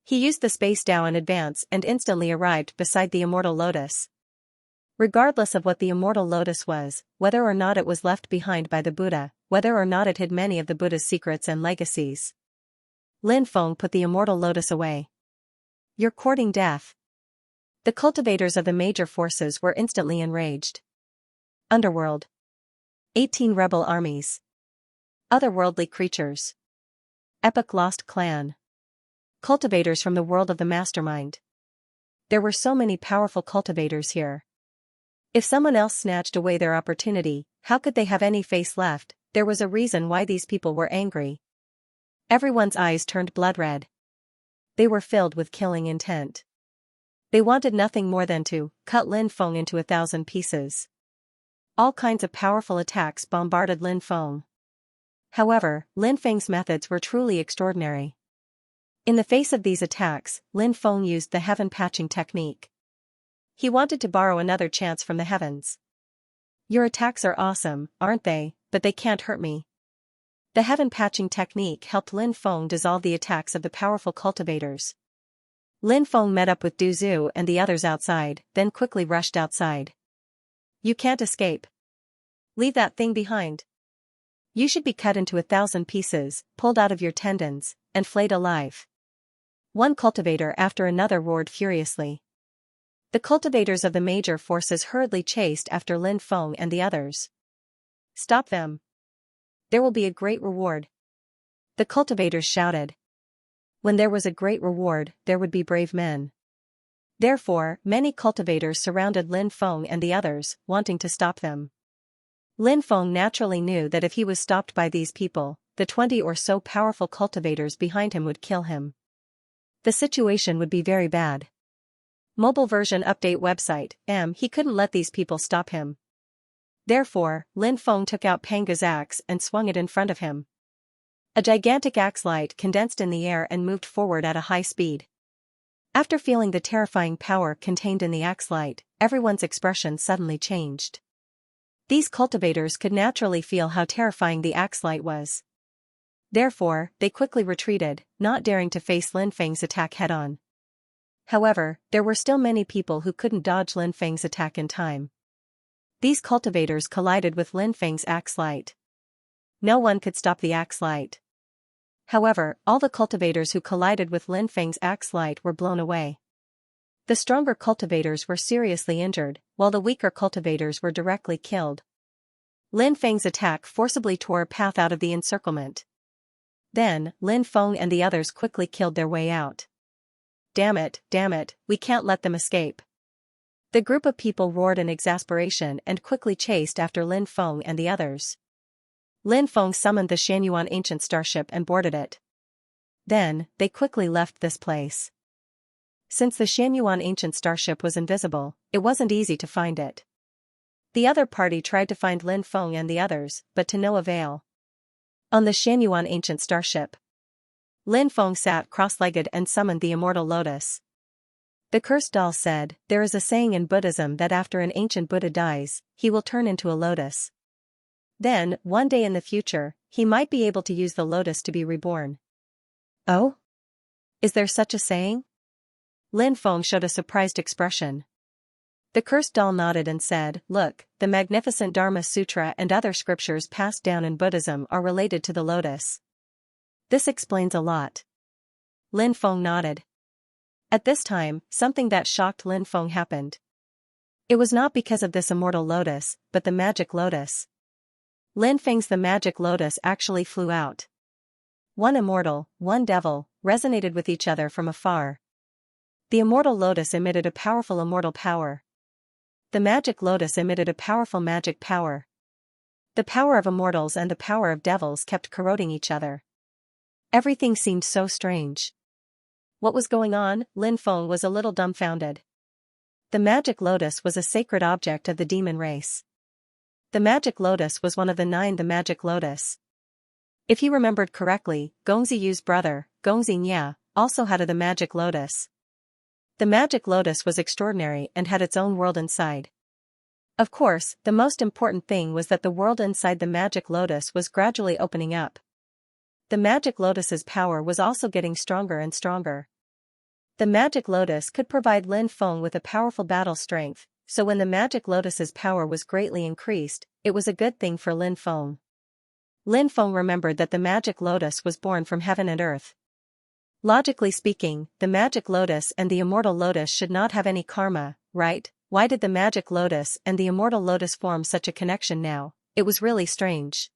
He used the space Tao in advance and instantly arrived beside the immortal lotus. Regardless of what the immortal lotus was, whether or not it was left behind by the Buddha, whether or not it hid many of the Buddha's secrets and legacies, Lin Feng put the immortal lotus away. You're courting death. The cultivators of the major forces were instantly enraged. Underworld. 18 rebel armies. Otherworldly creatures. Epic lost clan. Cultivators from the world of the mastermind. There were so many powerful cultivators here. If someone else snatched away their opportunity, how could they have any face left? There was a reason why these people were angry. Everyone's eyes turned blood red. They were filled with killing intent. They wanted nothing more than to cut Lin Feng into 1,000 pieces. All kinds of powerful attacks bombarded Lin Feng. However, Lin Feng's methods were truly extraordinary. In the face of these attacks, Lin Feng used the heaven patching technique. He wanted to borrow another chance from the heavens. Your attacks are awesome, aren't they, but they can't hurt me. The heaven patching technique helped Lin Feng dissolve the attacks of the powerful cultivators. Lin Feng met up with Du Zhu and the others outside, then quickly rushed outside. You can't escape. Leave that thing behind. You should be cut into 1,000 pieces, pulled out of your tendons, and flayed alive. One cultivator after another roared furiously. The cultivators of the major forces hurriedly chased after Lin Feng and the others. Stop them. There will be a great reward. The cultivators shouted. When there was a great reward, there would be brave men. Therefore, many cultivators surrounded Lin Feng and the others, wanting to stop them. Lin Feng naturally knew that if he was stopped by these people, the 20 or so powerful cultivators behind him would kill him. The situation would be very bad. Mobile version update website, he couldn't let these people stop him. Therefore, Lin Feng took out Panga's axe and swung it in front of him. A gigantic axe light condensed in the air and moved forward at a high speed. After feeling the terrifying power contained in the axe light, everyone's expression suddenly changed. These cultivators could naturally feel how terrifying the axe light was. Therefore, they quickly retreated, not daring to face Lin Feng's attack head-on. However, there were still many people who couldn't dodge Lin Feng's attack in time. These cultivators collided with Lin Feng's axe light. No one could stop the axe light. However, all the cultivators who collided with Lin Feng's axe light were blown away. The stronger cultivators were seriously injured, while the weaker cultivators were directly killed. Lin Feng's attack forcibly tore a path out of the encirclement. Then, Lin Feng and the others quickly killed their way out. Damn it, we can't let them escape. The group of people roared in exasperation and quickly chased after Lin Feng and the others. Lin Feng summoned the Xianxia ancient starship and boarded it. Then, they quickly left this place. Since the Xianxia ancient starship was invisible, it wasn't easy to find it. The other party tried to find Lin Feng and the others, but to no avail. On the Xianxia ancient starship, Lin Feng sat cross-legged and summoned the immortal lotus. The cursed doll said, there is a saying in Buddhism that after an ancient Buddha dies, he will turn into a lotus. Then, one day in the future, he might be able to use the lotus to be reborn. Oh? Is there such a saying? Lin Feng showed a surprised expression. The cursed doll nodded and said, look, the magnificent Dharma Sutra and other scriptures passed down in Buddhism are related to the lotus. This explains a lot. Lin Feng nodded. At this time, something that shocked Lin Feng happened. It was not because of this immortal lotus, but the magic lotus. Lin Feng's the magic lotus actually flew out. One immortal, one devil, resonated with each other from afar. The immortal lotus emitted a powerful immortal power. The magic lotus emitted a powerful magic power. The power of immortals and the power of devils kept corroding each other. Everything seemed so strange. What was going on? Lin Feng was a little dumbfounded. The magic lotus was a sacred object of the demon race. The magic lotus was one of the 9 the magic lotus. If he remembered correctly, Gongzi Yu's brother, Gongzi Nya, also had the magic lotus. The magic lotus was extraordinary and had its own world inside. Of course, the most important thing was that the world inside the magic lotus was gradually opening up. The magic lotus's power was also getting stronger and stronger. The magic lotus could provide Lin Feng with a powerful battle strength, so when the magic lotus's power was greatly increased, it was a good thing for Lin Feng. Lin Feng remembered that the magic lotus was born from heaven and earth. Logically speaking, the magic lotus and the immortal lotus should not have any karma, right? Why did the magic lotus and the immortal lotus form such a connection now? It was really strange.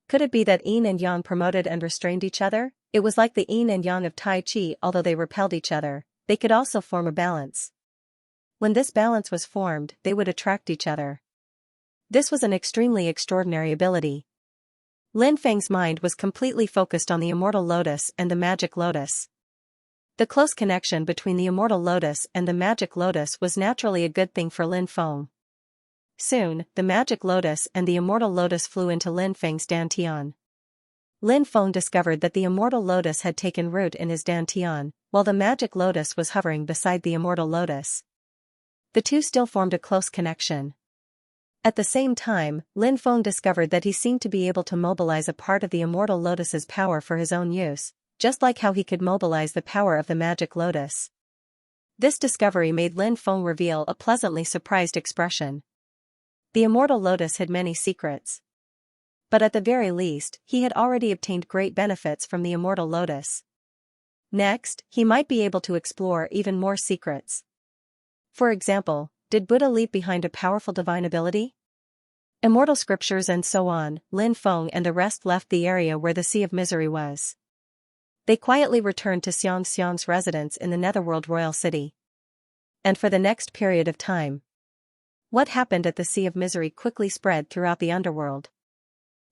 Could it be that yin and yang promoted and restrained each other? It was like the yin and yang of Tai Chi. Although they repelled each other, they could also form a balance. When this balance was formed, they would attract each other. This was an extremely extraordinary ability. Lin Feng's mind was completely focused on the immortal lotus and the magic lotus. The close connection between the immortal lotus and the magic lotus was naturally a good thing for Lin Feng. Soon, the magic lotus and the immortal lotus flew into Lin Feng's dantian. Lin Feng discovered that the immortal lotus had taken root in his dantian, while the magic lotus was hovering beside the immortal lotus. The two still formed a close connection. At the same time, Lin Feng discovered that he seemed to be able to mobilize a part of the immortal lotus's power for his own use, just like how he could mobilize the power of the magic lotus. This discovery made Lin Feng reveal a pleasantly surprised expression. The immortal lotus hid many secrets. But at the very least, he had already obtained great benefits from the immortal lotus. Next, he might be able to explore even more secrets. For example, did Buddha leave behind a powerful divine ability? Immortal scriptures and so on. Lin Feng and the rest left the area where the Sea of Misery was. They quietly returned to Xianxia's residence in the Netherworld Royal City. And for the next period of time, what happened at the Sea of Misery quickly spread throughout the underworld.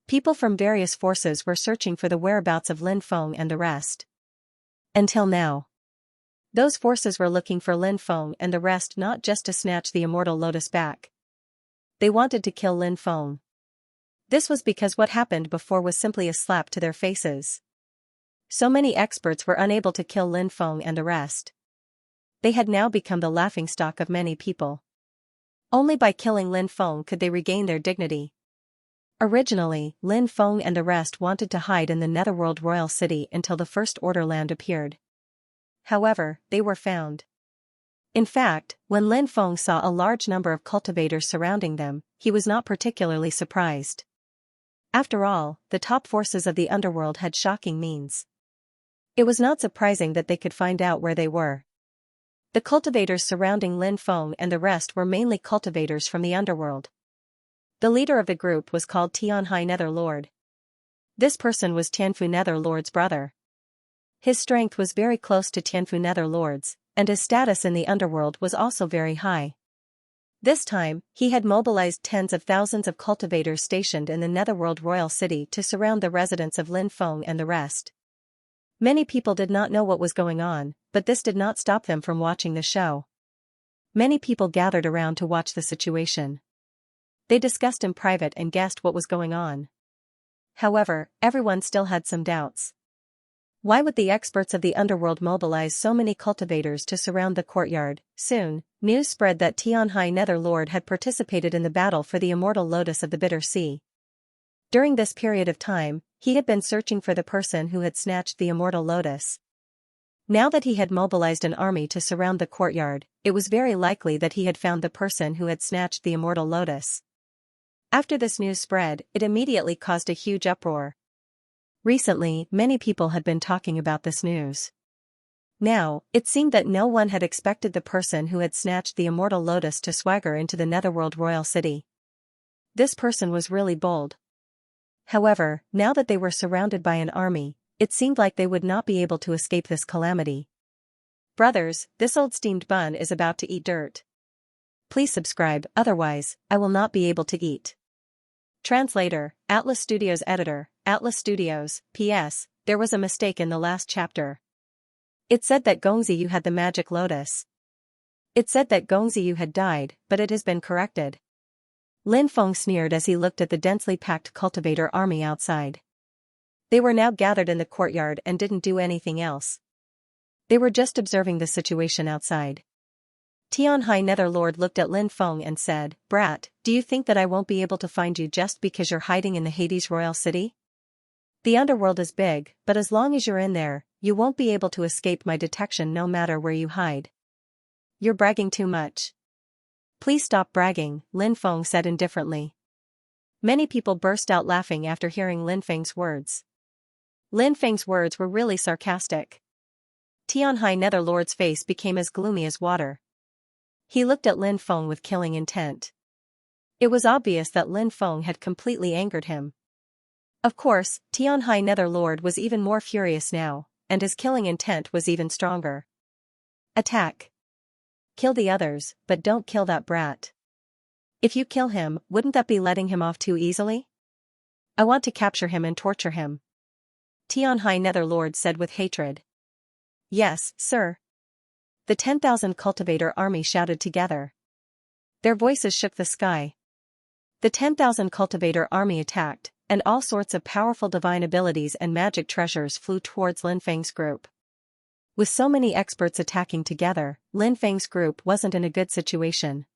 People from various forces were searching for the whereabouts of Lin Feng and the rest. Until now, those forces were looking for Lin Feng and the rest not just to snatch the immortal lotus back. They wanted to kill Lin Feng. This was because what happened before was simply a slap to their faces. So many experts were unable to kill Lin Feng and the rest. They had now become the laughingstock of many people. Only by killing Lin Feng could they regain their dignity. Originally, Lin Feng and the rest wanted to hide in the Netherworld Royal City until the First Order land appeared. However, they were found. In fact, when Lin Feng saw a large number of cultivators surrounding them, he was not particularly surprised. After all, the top forces of the underworld had shocking means. It was not surprising that they could find out where they were. The cultivators surrounding Lin Feng and the rest were mainly cultivators from the underworld. The leader of the group was called Tianhai Netherlord. This person was Tianfu Netherlord's brother. His strength was very close to Tianfu Netherlord's, and his status in the underworld was also very high. This time, he had mobilized tens of thousands of cultivators stationed in the Netherworld Royal City to surround the residence of Lin Feng and the rest. Many people did not know what was going on, but this did not stop them from watching the show. Many people gathered around to watch the situation. They discussed in private and guessed what was going on. However, everyone still had some doubts. Why would the experts of the underworld mobilize so many cultivators to surround the courtyard? Soon, news spread that Tianhai Netherlord had participated in the battle for the immortal lotus of the Bitter Sea. During this period of time, he had been searching for the person who had snatched the immortal lotus. Now that he had mobilized an army to surround the courtyard, it was very likely that he had found the person who had snatched the immortal lotus. After this news spread, it immediately caused a huge uproar. Recently, many people had been talking about this news. Now, it seemed that no one had expected the person who had snatched the immortal lotus to swagger into the Netherworld Royal City. This person was really bold. However, now that they were surrounded by an army, it seemed like they would not be able to escape this calamity. Brothers, this old steamed bun is about to eat dirt. Please subscribe, otherwise, I will not be able to eat. Translator, Atlas Studios Editor, Atlas Studios. P.S. There was a mistake in the last chapter. It said that Gongziyu had the magic lotus. It said that Gongziyu had died, but it has been corrected. Lin Feng sneered as he looked at the densely packed cultivator army outside. They were now gathered in the courtyard and didn't do anything else. They were just observing the situation outside. Tianhai Netherlord looked at Lin Feng and said, "Brat, do you think that I won't be able to find you just because you're hiding in the Hades Royal City? The underworld is big, but as long as you're in there, you won't be able to escape my detection no matter where you hide. You're bragging too much." "Please stop bragging," Lin Feng said indifferently. Many people burst out laughing after hearing Lin Feng's words. Lin Feng's words were really sarcastic. Tianhai Netherlord's face became as gloomy as water. He looked at Lin Feng with killing intent. It was obvious that Lin Feng had completely angered him. Of course, Tianhai Netherlord was even more furious now, and his killing intent was even stronger. "Attack. Kill the others, but don't kill that brat. If you kill him, wouldn't that be letting him off too easily? I want to capture him and torture him," Tianhai Netherlord said with hatred. Yes, sir. The 10,000 cultivator army shouted together. Their voices shook the sky. The 10,000 cultivator army attacked, and all sorts of powerful divine abilities and magic treasures flew towards Lin Feng's group. With so many experts attacking together, Lin Feng's group wasn't in a good situation.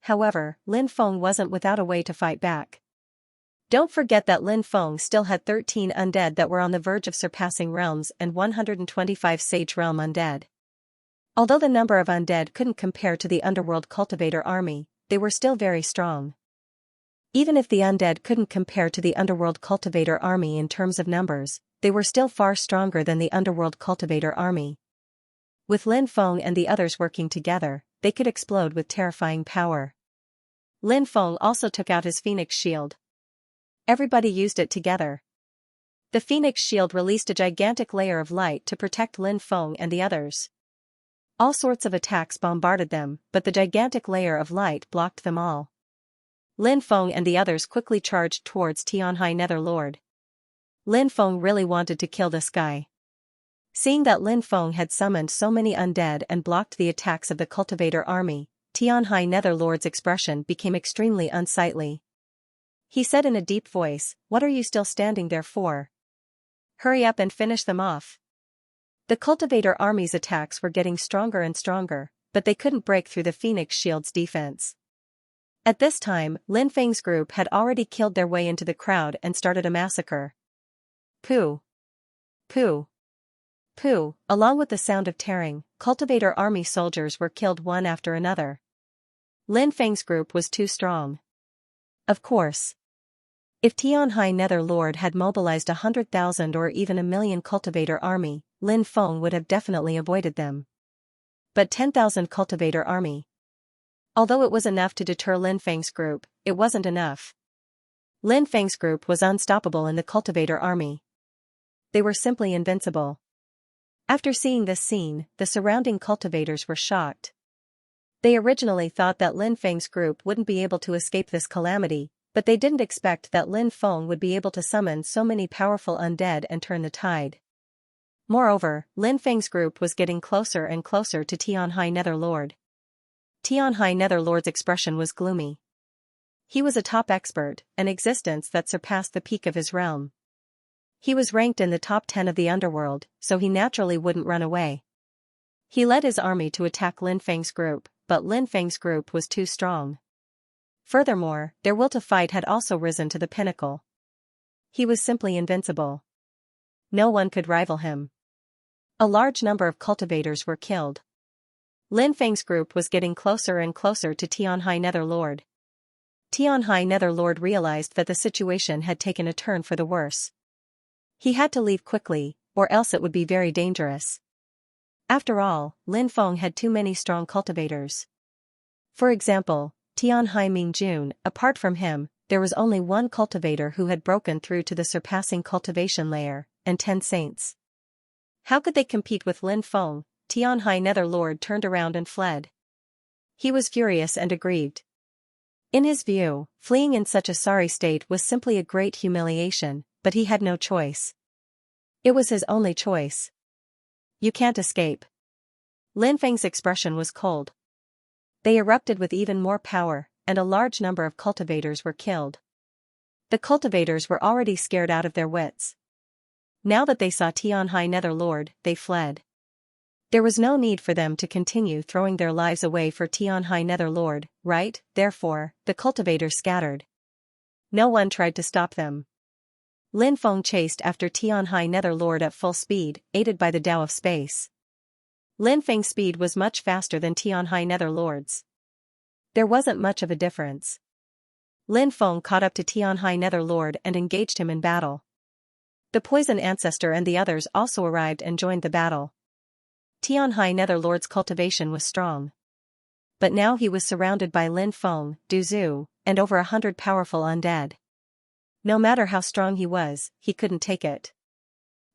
However, Lin Feng wasn't without a way to fight back. Don't forget that Lin Feng still had 13 undead that were on the verge of surpassing realms and 125 Sage Realm undead. Although the number of undead couldn't compare to the underworld cultivator army, they were still very strong. Even if the undead couldn't compare to the underworld cultivator army in terms of numbers, they were still far stronger than the underworld cultivator army. With Lin Feng and the others working together, they could explode with terrifying power. Lin Feng also took out his Phoenix Shield. Everybody used it together. The Phoenix Shield released a gigantic layer of light to protect Lin Feng and the others. All sorts of attacks bombarded them, but the gigantic layer of light blocked them all. Lin Feng and the others quickly charged towards Tianhai Netherlord. Lin Feng really wanted to kill this guy. Seeing that Lin Feng had summoned so many undead and blocked the attacks of the cultivator army, Tianhai Netherlord's expression became extremely unsightly. He said in a deep voice, "What are you still standing there for? Hurry up and finish them off." The cultivator army's attacks were getting stronger and stronger, but they couldn't break through the Phoenix Shield's defense. At this time, Lin Feng's group had already killed their way into the crowd and started a massacre. Pooh! Pooh! Pooh! Along with the sound of tearing, cultivator army soldiers were killed one after another. Lin Feng's group was too strong. Of course. If Tianhai Netherlord had mobilized 100,000 or even 1,000,000 cultivator army, Lin Feng would have definitely avoided them. But 10,000 cultivator army. Although it was enough to deter Lin Feng's group, it wasn't enough. Lin Feng's group was unstoppable in the cultivator army. They were simply invincible. After seeing this scene, the surrounding cultivators were shocked. They originally thought that Lin Feng's group wouldn't be able to escape this calamity, but they didn't expect that Lin Feng would be able to summon so many powerful undead and turn the tide. Moreover, Lin Feng's group was getting closer and closer to Tianhai Netherlord. Tianhai Netherlord's expression was gloomy. He was a top expert, an existence that surpassed the peak of his realm. He was ranked in the top 10 of the underworld, so he naturally wouldn't run away. He led his army to attack Lin Feng's group, but Lin Feng's group was too strong. Furthermore, their will to fight had also risen to the pinnacle. He was simply invincible. No one could rival him. A large number of cultivators were killed. Lin Feng's group was getting closer and closer to Tianhai Netherlord. Tianhai Netherlord realized that the situation had taken a turn for the worse. He had to leave quickly, or else it would be very dangerous. After all, Lin Feng had too many strong cultivators. For example, Tianhai Mingjun, apart from him, there was only one cultivator who had broken through to the surpassing cultivation layer, and 10 saints. How could they compete with Lin Feng? Tianhai Netherlord turned around and fled. He was furious and aggrieved. In his view, fleeing in such a sorry state was simply a great humiliation, but he had no choice. It was his only choice. You can't escape. Lin Feng's expression was cold. They erupted with even more power, and a large number of cultivators were killed. The cultivators were already scared out of their wits. Now that they saw Tianhai Netherlord, they fled. There was no need for them to continue throwing their lives away for Tianhai Netherlord, right? Therefore, the cultivators scattered. No one tried to stop them. Lin Feng chased after Tianhai Netherlord at full speed, aided by the Tao of Space. Lin Feng's speed was much faster than Tianhai Netherlord's. There wasn't much of a difference. Lin Feng caught up to Tianhai Netherlord and engaged him in battle. The Poison Ancestor and the others also arrived and joined the battle. Tianhai Netherlord's cultivation was strong. But now he was surrounded by Lin Feng, Du Zhu, and over 100 powerful undead. No matter how strong he was, he couldn't take it.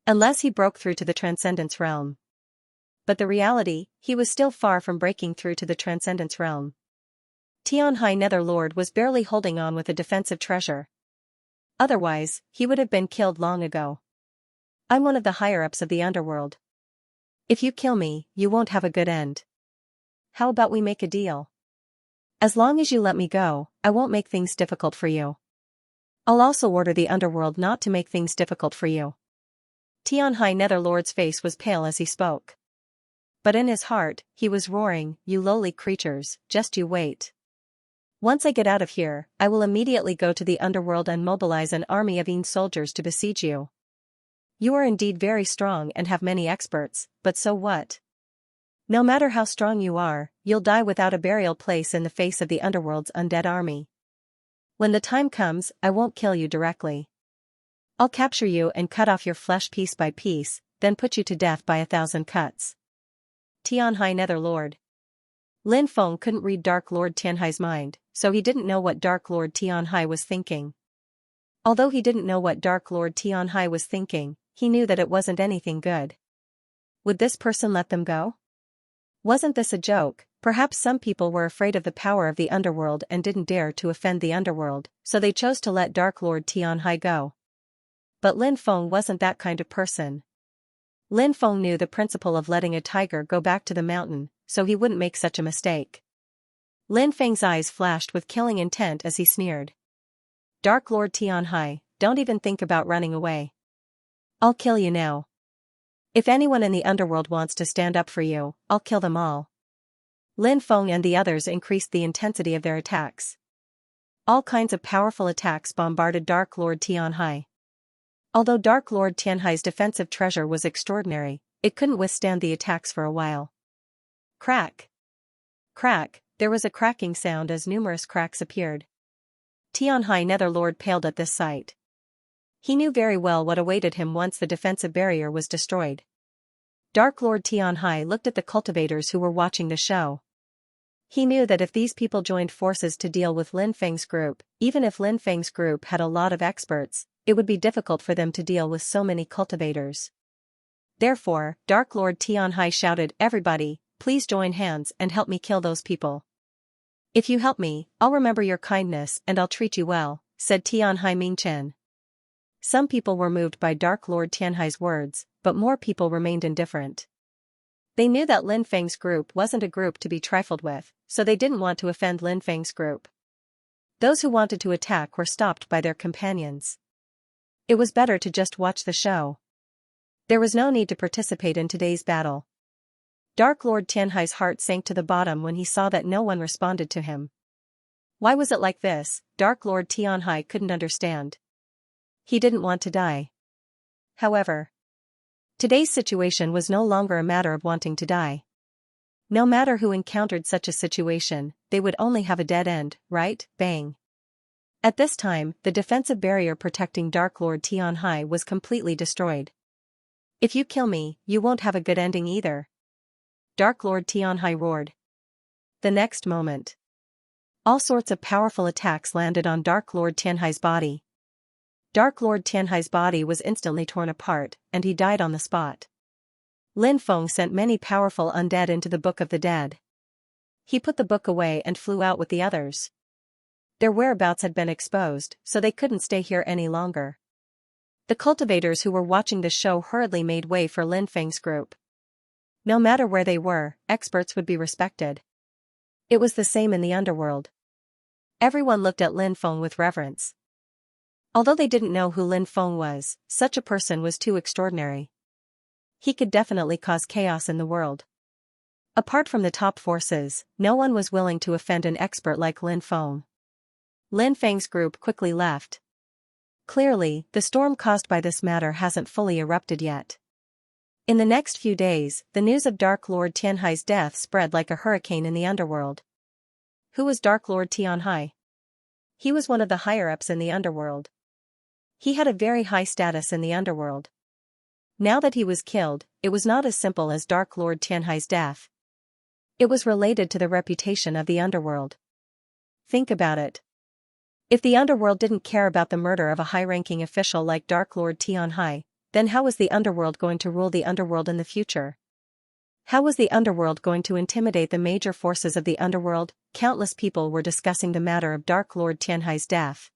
Unless he broke through to the Transcendence Realm. But the reality, he was still far from breaking through to the Transcendence Realm. Tianhai Netherlord was barely holding on with a defensive treasure. Otherwise, he would have been killed long ago. I'm one of the higher-ups of the underworld. If you kill me, you won't have a good end. How about we make a deal? As long as you let me go, I won't make things difficult for you. I'll also order the underworld not to make things difficult for you. Tianhai Netherlord's face was pale as he spoke. But in his heart, he was roaring, "You lowly creatures, just you wait. Once I get out of here, I will immediately go to the underworld and mobilize an army of soldiers to besiege you. You are indeed very strong and have many experts, but so what? No matter how strong you are, you'll die without a burial place in the face of the underworld's undead army. When the time comes, I won't kill you directly. I'll capture you and cut off your flesh piece by piece, then put you to death by 1,000 cuts." Tianhai Netherlord. Lin Feng couldn't read Dark Lord Tianhai's mind, so he didn't know what Dark Lord Tianhai was thinking. Although he didn't know what Dark Lord Tianhai was thinking, he knew that it wasn't anything good. Would this person let them go? Wasn't this a joke? Perhaps some people were afraid of the power of the underworld and didn't dare to offend the underworld, so they chose to let Dark Lord Tianhai go. But Lin Feng wasn't that kind of person. Lin Feng knew the principle of letting a tiger go back to the mountain, so he wouldn't make such a mistake. Lin Feng's eyes flashed with killing intent as he sneered. "Dark Lord Tianhai, don't even think about running away. I'll kill you now. If anyone in the underworld wants to stand up for you, I'll kill them all." Lin Feng and the others increased the intensity of their attacks. All kinds of powerful attacks bombarded Dark Lord Tianhai. Although Dark Lord Tianhai's defensive treasure was extraordinary, it couldn't withstand the attacks for a while. Crack! Crack! There was a cracking sound as numerous cracks appeared. Tianhai Netherlord paled at this sight. He knew very well what awaited him once the defensive barrier was destroyed. Dark Lord Tianhai looked at the cultivators who were watching the show. He knew that if these people joined forces to deal with Lin Feng's group, even if Lin Feng's group had a lot of experts, it would be difficult for them to deal with so many cultivators. Therefore, Dark Lord Tianhai shouted, "Everybody, please join hands and help me kill those people. If you help me, I'll remember your kindness and I'll treat you well," said Tianhai Mingchen. Some people were moved by Dark Lord Tianhai's words, but more people remained indifferent. They knew that Lin Feng's group wasn't a group to be trifled with, so they didn't want to offend Lin Feng's group. Those who wanted to attack were stopped by their companions. It was better to just watch the show. There was no need to participate in today's battle. Dark Lord Tianhai's heart sank to the bottom when he saw that no one responded to him. Why was it like this? Dark Lord Tianhai couldn't understand. He didn't want to die. However, today's situation was no longer a matter of wanting to die. No matter who encountered such a situation, they would only have a dead end, right? Bang. At this time, the defensive barrier protecting Dark Lord Tianhai was completely destroyed. "If you kill me, you won't have a good ending either," Dark Lord Tianhai roared. The next moment, all sorts of powerful attacks landed on Dark Lord Tianhai's body. Dark Lord Tianhai's body was instantly torn apart, and he died on the spot. Lin Feng sent many powerful undead into the Book of the Dead. He put the book away and flew out with the others. Their whereabouts had been exposed, so they couldn't stay here any longer. The cultivators who were watching the show hurriedly made way for Lin Feng's group. No matter where they were, experts would be respected. It was the same in the underworld. Everyone looked at Lin Feng with reverence. Although they didn't know who Lin Feng was, such a person was too extraordinary. He could definitely cause chaos in the world. Apart from the top forces, no one was willing to offend an expert like Lin Feng. Lin Feng's group quickly left. Clearly, the storm caused by this matter hasn't fully erupted yet. In the next few days, the news of Dark Lord Tianhai's death spread like a hurricane in the underworld. Who was Dark Lord Tianhai? He was one of the higher-ups in the underworld. He had a very high status in the underworld. Now that he was killed, it was not as simple as Dark Lord Tianhai's death. It was related to the reputation of the underworld. Think about it. If the underworld didn't care about the murder of a high-ranking official like Dark Lord Tianhai, then how was the underworld going to rule the underworld in the future? How was the underworld going to intimidate the major forces of the underworld? Countless people were discussing the matter of Dark Lord Tianhai's death.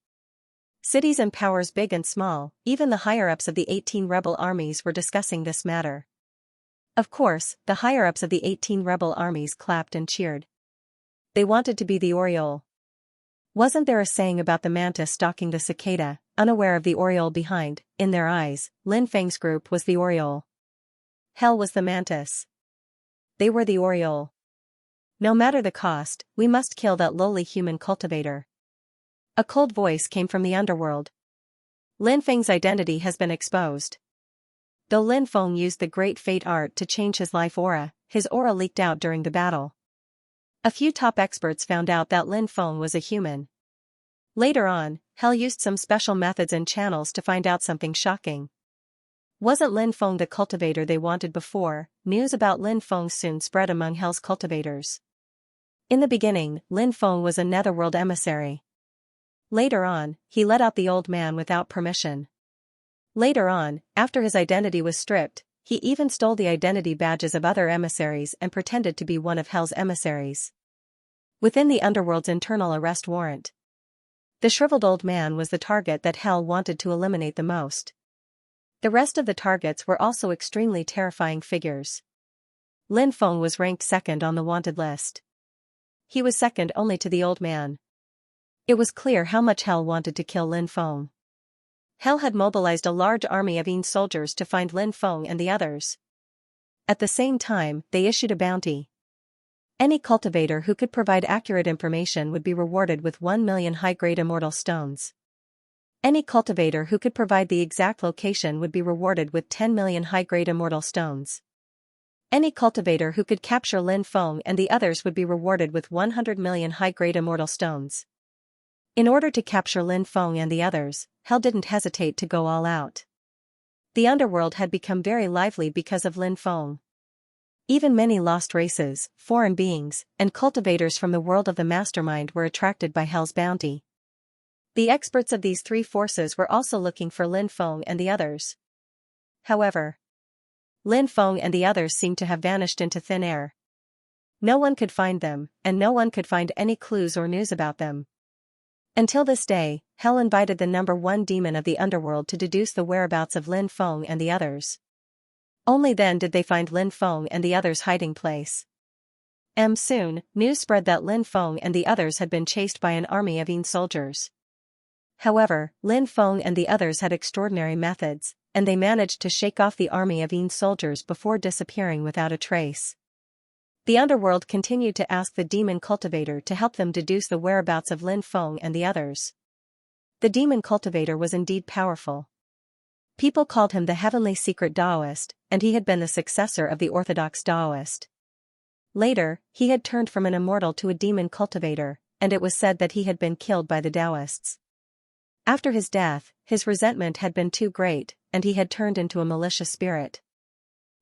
Cities and powers big and small, even the higher-ups of the 18 rebel armies were discussing this matter. Of course, the higher-ups of the 18 rebel armies clapped and cheered. They wanted to be the Oriole. Wasn't there a saying about the mantis stalking the cicada, unaware of the Oriole behind? In their eyes, Lin Feng's group was the Oriole. Hell was the mantis. They were the Oriole. No matter the cost, we must kill that lowly human cultivator. A cold voice came from the underworld. Lin Feng's identity has been exposed. Though Lin Feng used the Great Fate art to change his life aura, his aura leaked out during the battle. A few top experts found out that Lin Feng was a human. Later on, Hell used some special methods and channels to find out something shocking. Wasn't Lin Feng the cultivator they wanted before? News about Lin Feng soon spread among Hell's cultivators. In the beginning, Lin Feng was a netherworld emissary. Later on, he let out the old man without permission. Later on, after his identity was stripped, he even stole the identity badges of other emissaries and pretended to be one of Hell's emissaries. Within the underworld's internal arrest warrant, the shriveled old man was the target that Hell wanted to eliminate the most. The rest of the targets were also extremely terrifying figures. Lin Feng was ranked second on the wanted list. He was second only to the old man. It was clear how much Hell wanted to kill Lin Feng. Hell had mobilized a large army of Yin soldiers to find Lin Feng and the others. At the same time, they issued a bounty. Any cultivator who could provide accurate information would be rewarded with 1 million high-grade immortal stones. Any cultivator who could provide the exact location would be rewarded with 10 million high-grade immortal stones. Any cultivator who could capture Lin Feng and the others would be rewarded with 100 million high-grade immortal stones. In order to capture Lin Feng and the others, Hell didn't hesitate to go all out. The underworld had become very lively because of Lin Feng. Even many lost races, foreign beings, and cultivators from the world of the mastermind were attracted by Hell's bounty. The experts of these three forces were also looking for Lin Feng and the others. However, Lin Feng and the others seemed to have vanished into thin air. No one could find them, and no one could find any clues or news about them. Until this day, Hell invited the number one demon of the underworld to deduce the whereabouts of Lin Feng and the others. Only then did they find Lin Feng and the others' hiding place. Soon, news spread that Lin Feng and the others had been chased by an army of Yin soldiers. However, Lin Feng and the others had extraordinary methods, and they managed to shake off the army of Yin soldiers before disappearing without a trace. The underworld continued to ask the demon cultivator to help them deduce the whereabouts of Lin Feng and the others. The demon cultivator was indeed powerful. People called him the heavenly secret Taoist, and he had been the successor of the orthodox Taoist. Later, he had turned from an immortal to a demon cultivator, and it was said that he had been killed by the Taoists. After his death, his resentment had been too great, and he had turned into a malicious spirit.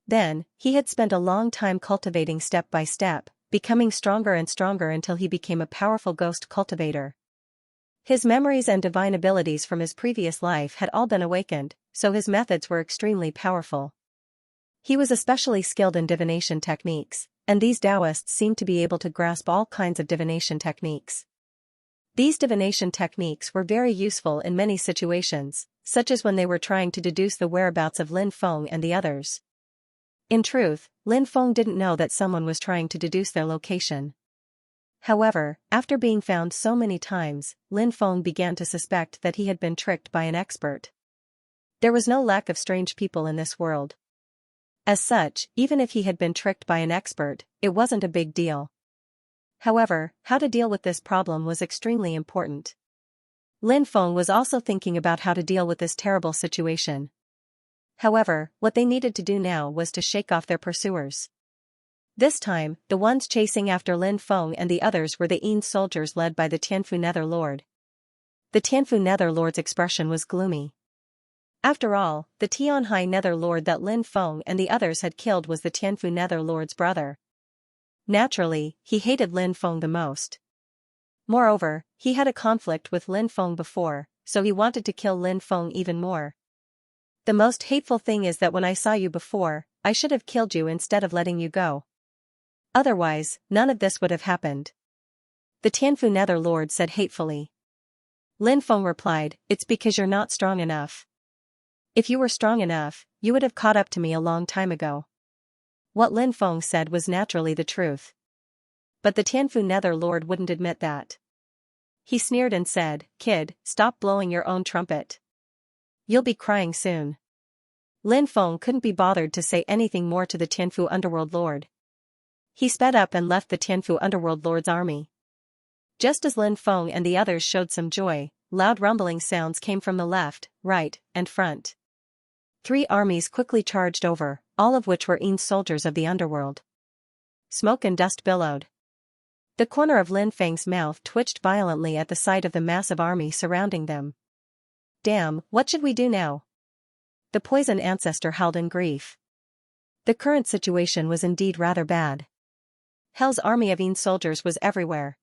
Then, he had spent a long time cultivating step by step, becoming stronger and stronger until he became a powerful ghost cultivator. His memories and divine abilities from his previous life had all been awakened, so his methods were extremely powerful. He was especially skilled in divination techniques, and these Taoists seemed to be able to grasp all kinds of divination techniques. These divination techniques were very useful in many situations, such as when they were trying to deduce the whereabouts of Lin Feng and the others. In truth, Lin Feng didn't know that someone was trying to deduce their location. However, after being found so many times, Lin Feng began to suspect that he had been tricked by an expert. There was no lack of strange people in this world. As such, even if he had been tricked by an expert, it wasn't a big deal. However, how to deal with this problem was extremely important. Lin Feng was also thinking about how to deal with this terrible situation. However, what they needed to do now was to shake off their pursuers. This time, the ones chasing after Lin Feng and the others were the Yin soldiers led by the Tianfu Nether Lord. The Tianfu Nether Lord's expression was gloomy. After all, the Tianhai Nether Lord that Lin Feng and the others had killed was the Tianfu Nether Lord's brother. Naturally, he hated Lin Feng the most. Moreover, he had a conflict with Lin Feng before, so he wanted to kill Lin Feng even more. The most hateful thing is that when I saw you before, I should have killed you instead of letting you go. Otherwise, none of this would have happened. The Tianfu Nether Lord said hatefully. Lin Feng replied, "It's because you're not strong enough. If you were strong enough, you would have caught up to me a long time ago." What Lin Feng said was naturally the truth. But the Tianfu Nether Lord wouldn't admit that. He sneered and said, "Kid, stop blowing your own trumpet. You'll be crying soon." Lin Feng couldn't be bothered to say anything more to the Tianfu Underworld Lord. He sped up and left the Tianfu Underworld Lord's army. Just as Lin Feng and the others showed some joy, loud rumbling sounds came from the left, right, and front. 3 armies quickly charged over, all of which were soldiers of the underworld. Smoke and dust billowed. The corner of Lin Feng's mouth twitched violently at the sight of the massive army surrounding them. Damn, what should we do now? The poison ancestor howled in grief. The current situation was indeed rather bad. Hell's army of soldiers was everywhere.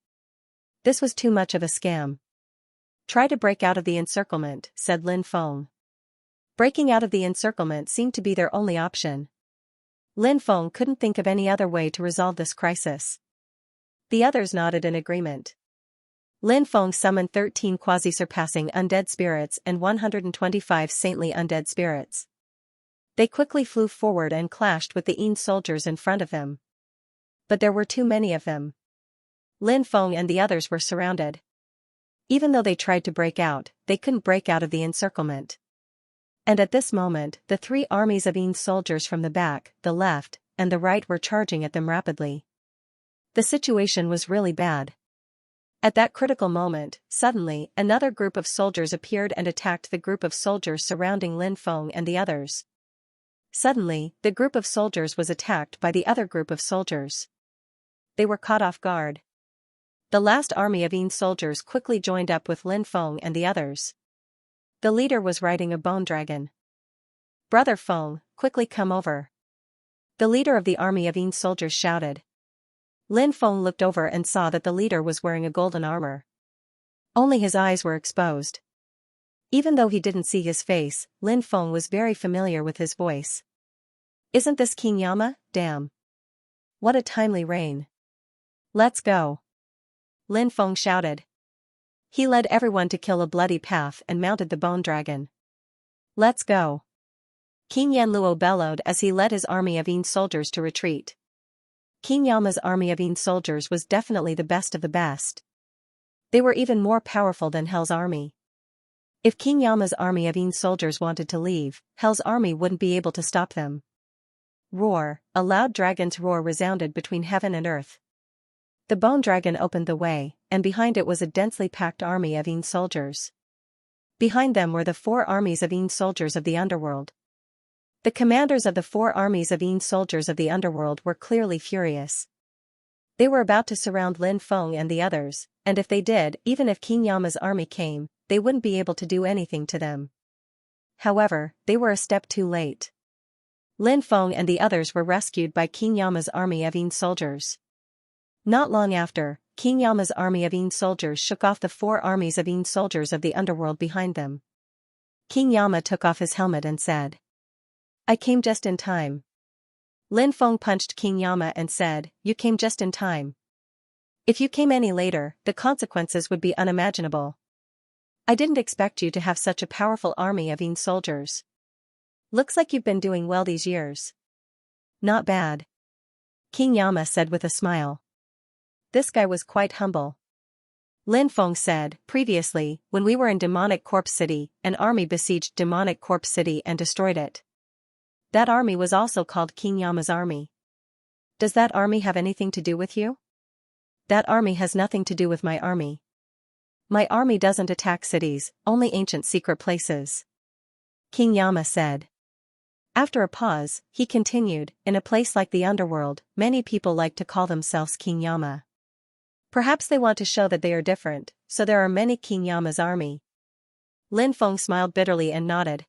This was too much of a scam. Try to break out of the encirclement, said Lin Feng. Breaking out of the encirclement seemed to be their only option. Lin Feng couldn't think of any other way to resolve this crisis. The others nodded in agreement. Lin Feng summoned 13 quasi-surpassing undead spirits and 125 saintly undead spirits. They quickly flew forward and clashed with the soldiers in front of them. But there were too many of them. Lin Feng and the others were surrounded. Even though they tried to break out, they couldn't break out of the encirclement. And at this moment, the 3 armies of soldiers from the back, the left, and the right were charging at them rapidly. The situation was really bad. At that critical moment, suddenly, another group of soldiers appeared and attacked the group of soldiers surrounding Lin Feng and the others. Suddenly, the group of soldiers was attacked by the other group of soldiers. They were caught off guard. The last army of soldiers quickly joined up with Lin Feng and the others. The leader was riding a bone dragon. "Brother Feng, quickly come over," the leader of the army of soldiers shouted. Lin Feng looked over and saw that the leader was wearing a golden armor. Only his eyes were exposed. Even though he didn't see his face, Lin Feng was very familiar with his voice. "Isn't this King Yama? Damn. What a timely reign. Let's go," Lin Feng shouted. He led everyone to kill a bloody path and mounted the bone dragon. "Let's go," King Yanluo bellowed as he led his army of soldiers to retreat. King Yama's army of soldiers was definitely the best of the best. They were even more powerful than Hell's army. If King Yama's army of soldiers wanted to leave, Hell's army wouldn't be able to stop them. Roar, a loud dragon's roar resounded between heaven and earth. The bone dragon opened the way, and behind it was a densely packed army of soldiers. Behind them were the 4 armies of soldiers of the underworld. The commanders of the 4 armies of soldiers of the underworld were clearly furious. They were about to surround Lin Feng and the others, and if they did, even if King Yama's army came, they wouldn't be able to do anything to them. However, they were a step too late. Lin Feng and the others were rescued by King Yama's army of soldiers. Not long after, King Yama's army of soldiers shook off the 4 armies of soldiers of the underworld behind them. King Yama took off his helmet and said, "I came just in time." Lin Feng punched King Yama and said, "You came just in time. If you came any later, the consequences would be unimaginable. I didn't expect you to have such a powerful army of soldiers. Looks like you've been doing well these years." "Not bad," King Yama said with a smile. This guy was quite humble. Lin Feng said, "Previously, when we were in Demonic Corpse City, an army besieged Demonic Corpse City and destroyed it. That army was also called King Yama's army. Does that army have anything to do with you?" "That army has nothing to do with my army. My army doesn't attack cities, only ancient secret places," King Yama said. After a pause, he continued, "In a place like the underworld, many people like to call themselves King Yama. Perhaps they want to show that they are different, so there are many King Yama's army." Lin Feng smiled bitterly and nodded.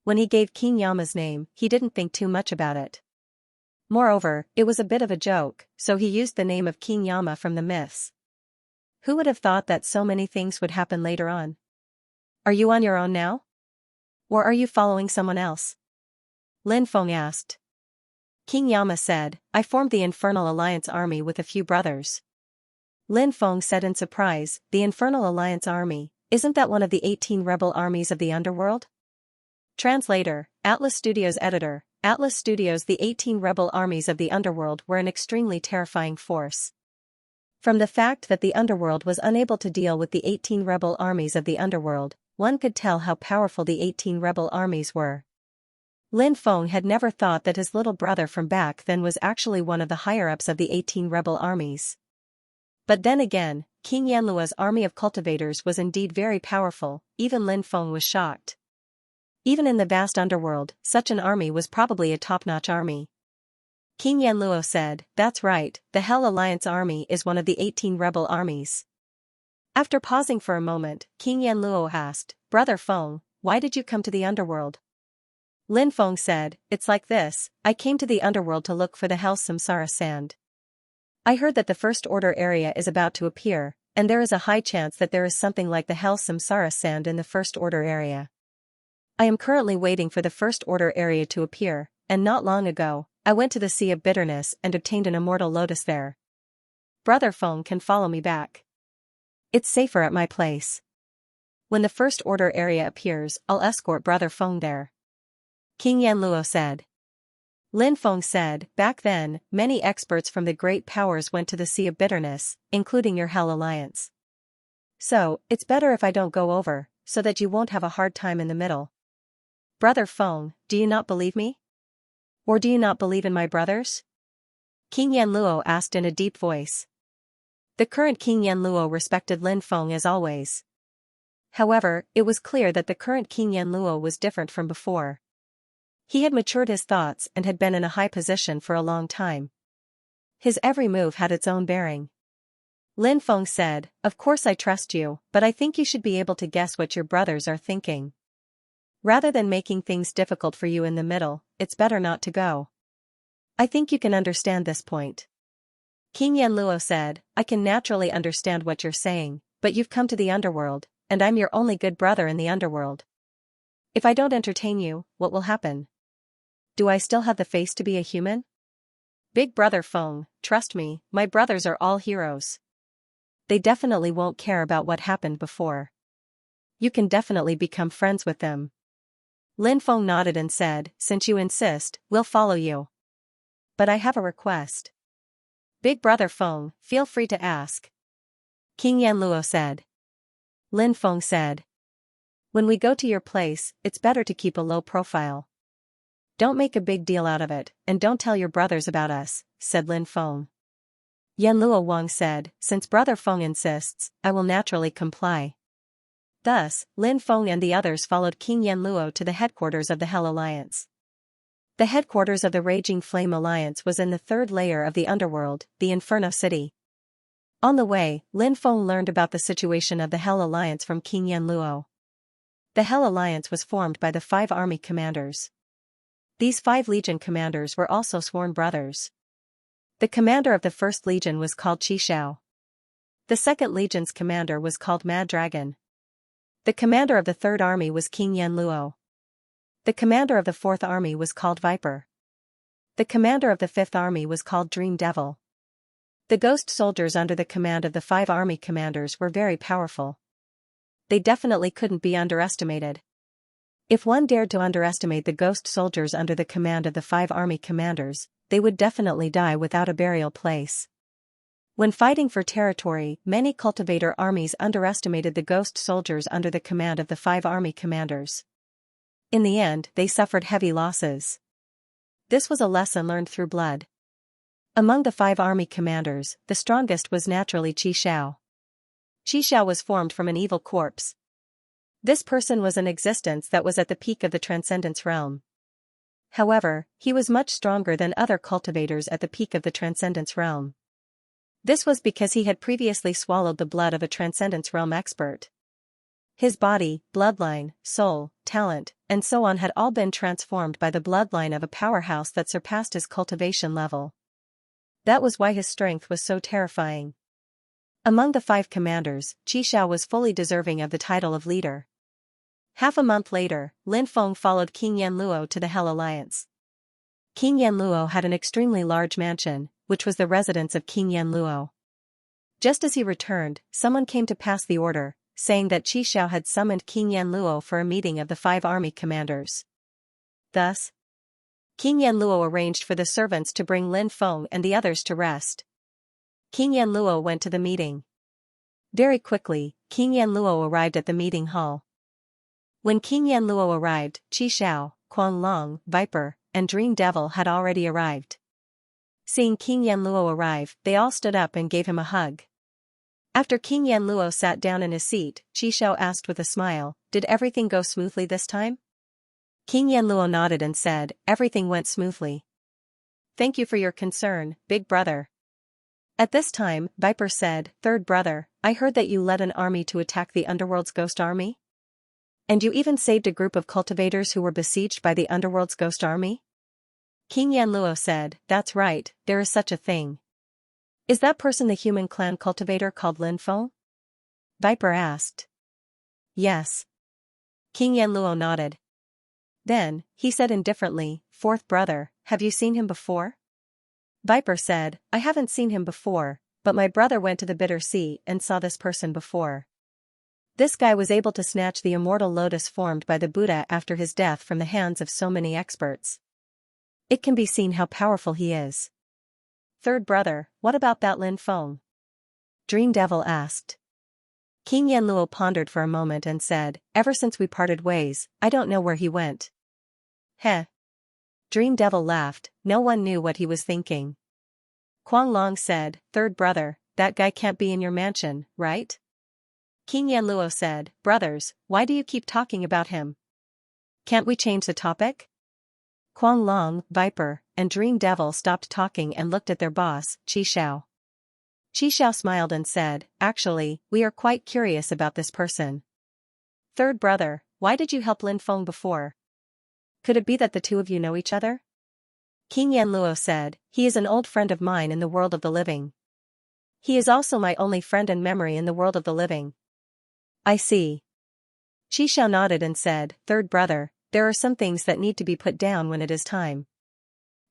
When he gave King Yama's name, he didn't think too much about it. Moreover, it was a bit of a joke, so he used the name of King Yama from the myths. Who would have thought that so many things would happen later on? "Are you on your own now? Or are you following someone else?" Lin Feng asked. King Yama said, "I formed the Infernal Alliance army with a few brothers." Lin Feng said in surprise, "The Infernal Alliance army, isn't that one of the 18 rebel armies of the underworld?" Translator, Atlas Studios editor, Atlas Studios. The 18 rebel armies of the underworld were an extremely terrifying force. From the fact that the underworld was unable to deal with the 18 rebel armies of the underworld, one could tell how powerful the 18 rebel armies were. Lin Feng had never thought that his little brother from back then was actually one of the higher-ups of the 18 rebel armies. But then again, King Yanluo's army of cultivators was indeed very powerful. Even Lin Feng was shocked. Even in the vast underworld, such an army was probably a top-notch army. King Yanluo said, "That's right, the Hell Alliance army is one of the 18 rebel armies." After pausing for a moment, King Yanluo asked, "Brother Feng, why did you come to the underworld?" Lin Feng said, "It's like this, I came to the underworld to look for the Hell Samsara sand. I heard that the First Order area is about to appear, and there is a high chance that there is something like the Hell Samsara sand in the First Order area. I am currently waiting for the First Order area to appear, and not long ago, I went to the Sea of Bitterness and obtained an immortal lotus there. Brother Feng can follow me back. It's safer at my place. When the First Order area appears, I'll escort Brother Feng there," King Yanluo said. Lin Feng said, "Back then, many experts from the great powers went to the Sea of Bitterness, including your Hell Alliance. So, it's better if I don't go over, so that you won't have a hard time in the middle." "Brother Feng, do you not believe me? Or do you not believe in my brothers?" King Yanluo asked in a deep voice. The current King Yanluo respected Lin Feng as always. However, it was clear that the current King Yanluo was different from before. He had matured his thoughts and had been in a high position for a long time. His every move had its own bearing. Lin Feng said, "Of course I trust you, but I think you should be able to guess what your brothers are thinking. Rather than making things difficult for you in the middle, it's better not to go. I think you can understand this point." King Yanluo said, "I can naturally understand what you're saying, but you've come to the underworld, and I'm your only good brother in the underworld. If I don't entertain you, what will happen? Do I still have the face to be a human? Big brother Feng, trust me, my brothers are all heroes. They definitely won't care about what happened before. You can definitely become friends with them." Lin Feng nodded and said, "Since you insist, we'll follow you. But I have a request." "Big brother Feng, feel free to ask," King Yanluo said. Lin Feng said, "When we go to your place, it's better to keep a low profile. Don't make a big deal out of it, and don't tell your brothers about us," said Lin Feng. Yanluo Wang said, "Since Brother Feng insists, I will naturally comply." Thus, Lin Feng and the others followed King Yanluo to the headquarters of the Hell Alliance. The headquarters of the Raging Flame Alliance was in the third layer of the underworld, the Inferno City. On the way, Lin Feng learned about the situation of the Hell Alliance from King Yanluo. The Hell Alliance was formed by the 5 army commanders. These 5 legion commanders were also sworn brothers. The commander of the 1st Legion was called Xianxia. The 2nd Legion's commander was called Mad Dragon. The commander of the 3rd Army was King Yanluo. The commander of the 4th Army was called Viper. The commander of the 5th Army was called Dream Devil. The ghost soldiers under the command of the 5 army commanders were very powerful. They definitely couldn't be underestimated. If one dared to underestimate the ghost soldiers under the command of the 5 army commanders, they would definitely die without a burial place. When fighting for territory, many cultivator armies underestimated the ghost soldiers under the command of the 5 army commanders. In the end, they suffered heavy losses. This was a lesson learned through blood. Among the 5 army commanders, the strongest was naturally Xianxia. Xianxia was formed from an evil corpse. This person was an existence that was at the peak of the Transcendence realm. However, he was much stronger than other cultivators at the peak of the Transcendence realm. This was because he had previously swallowed the blood of a Transcendence realm expert. His body, bloodline, soul, talent, and so on had all been transformed by the bloodline of a powerhouse that surpassed his cultivation level. That was why his strength was so terrifying. Among the 5 commanders, Xianxia was fully deserving of the title of leader. Half a month later, Lin Feng followed King Yanluo to the Hell Alliance. King Yanluo had an extremely large mansion, which was the residence of King Yanluo. Just as he returned, someone came to pass the order, saying that Xianxia had summoned King Yanluo for a meeting of the 5 army commanders. Thus, King Yanluo arranged for the servants to bring Lin Feng and the others to rest. King Yanluo went to the meeting. Very quickly, King Yanluo arrived at the meeting hall. When King Yanluo arrived, Qi Xiao, Quan Long, Viper, and Dream Devil had already arrived. Seeing King Yanluo arrive, they all stood up and gave him a hug. After King Yanluo sat down in his seat, Qi Xiao asked with a smile, "Did everything go smoothly this time?" King Yanluo nodded and said, "Everything went smoothly. Thank you for your concern, big brother." At this time, Viper said, "Third brother, I heard that you led an army to attack the Underworld's ghost army? And you even saved a group of cultivators who were besieged by the Underworld's ghost army?" King Yanluo said, "That's right, there is such a thing." "Is that person the human clan cultivator called Lin Feng?" Viper asked. "Yes." King Yanluo nodded. Then, he said indifferently, "Fourth brother, have you seen him before?" Viper said, "I haven't seen him before, but my brother went to the Bitter Sea and saw this person before. This guy was able to snatch the immortal lotus formed by the Buddha after his death from the hands of so many experts. It can be seen how powerful he is." "Third brother, what about that Lin Feng?" Dream Devil asked. King Yanluo pondered for a moment and said, "Ever since we parted ways, I don't know where he went." Heh. Dream Devil laughed, no one knew what he was thinking. Quan Long said, "Third brother, that guy can't be in your mansion, right?" King Yanluo said, "Brothers, why do you keep talking about him? Can't we change the topic?" Quan Long, Viper, and Dream Devil stopped talking and looked at their boss, Qi Xiao. Qi Xiao smiled and said, "Actually, we are quite curious about this person. Third brother, why did you help Lin Feng before? Could it be that the two of you know each other?" King Yanluo said, "He is an old friend of mine in the world of the living. He is also my only friend and memory in the world of the living." "I see." Qi Xiao nodded and said, "Third brother, there are some things that need to be put down when it is time."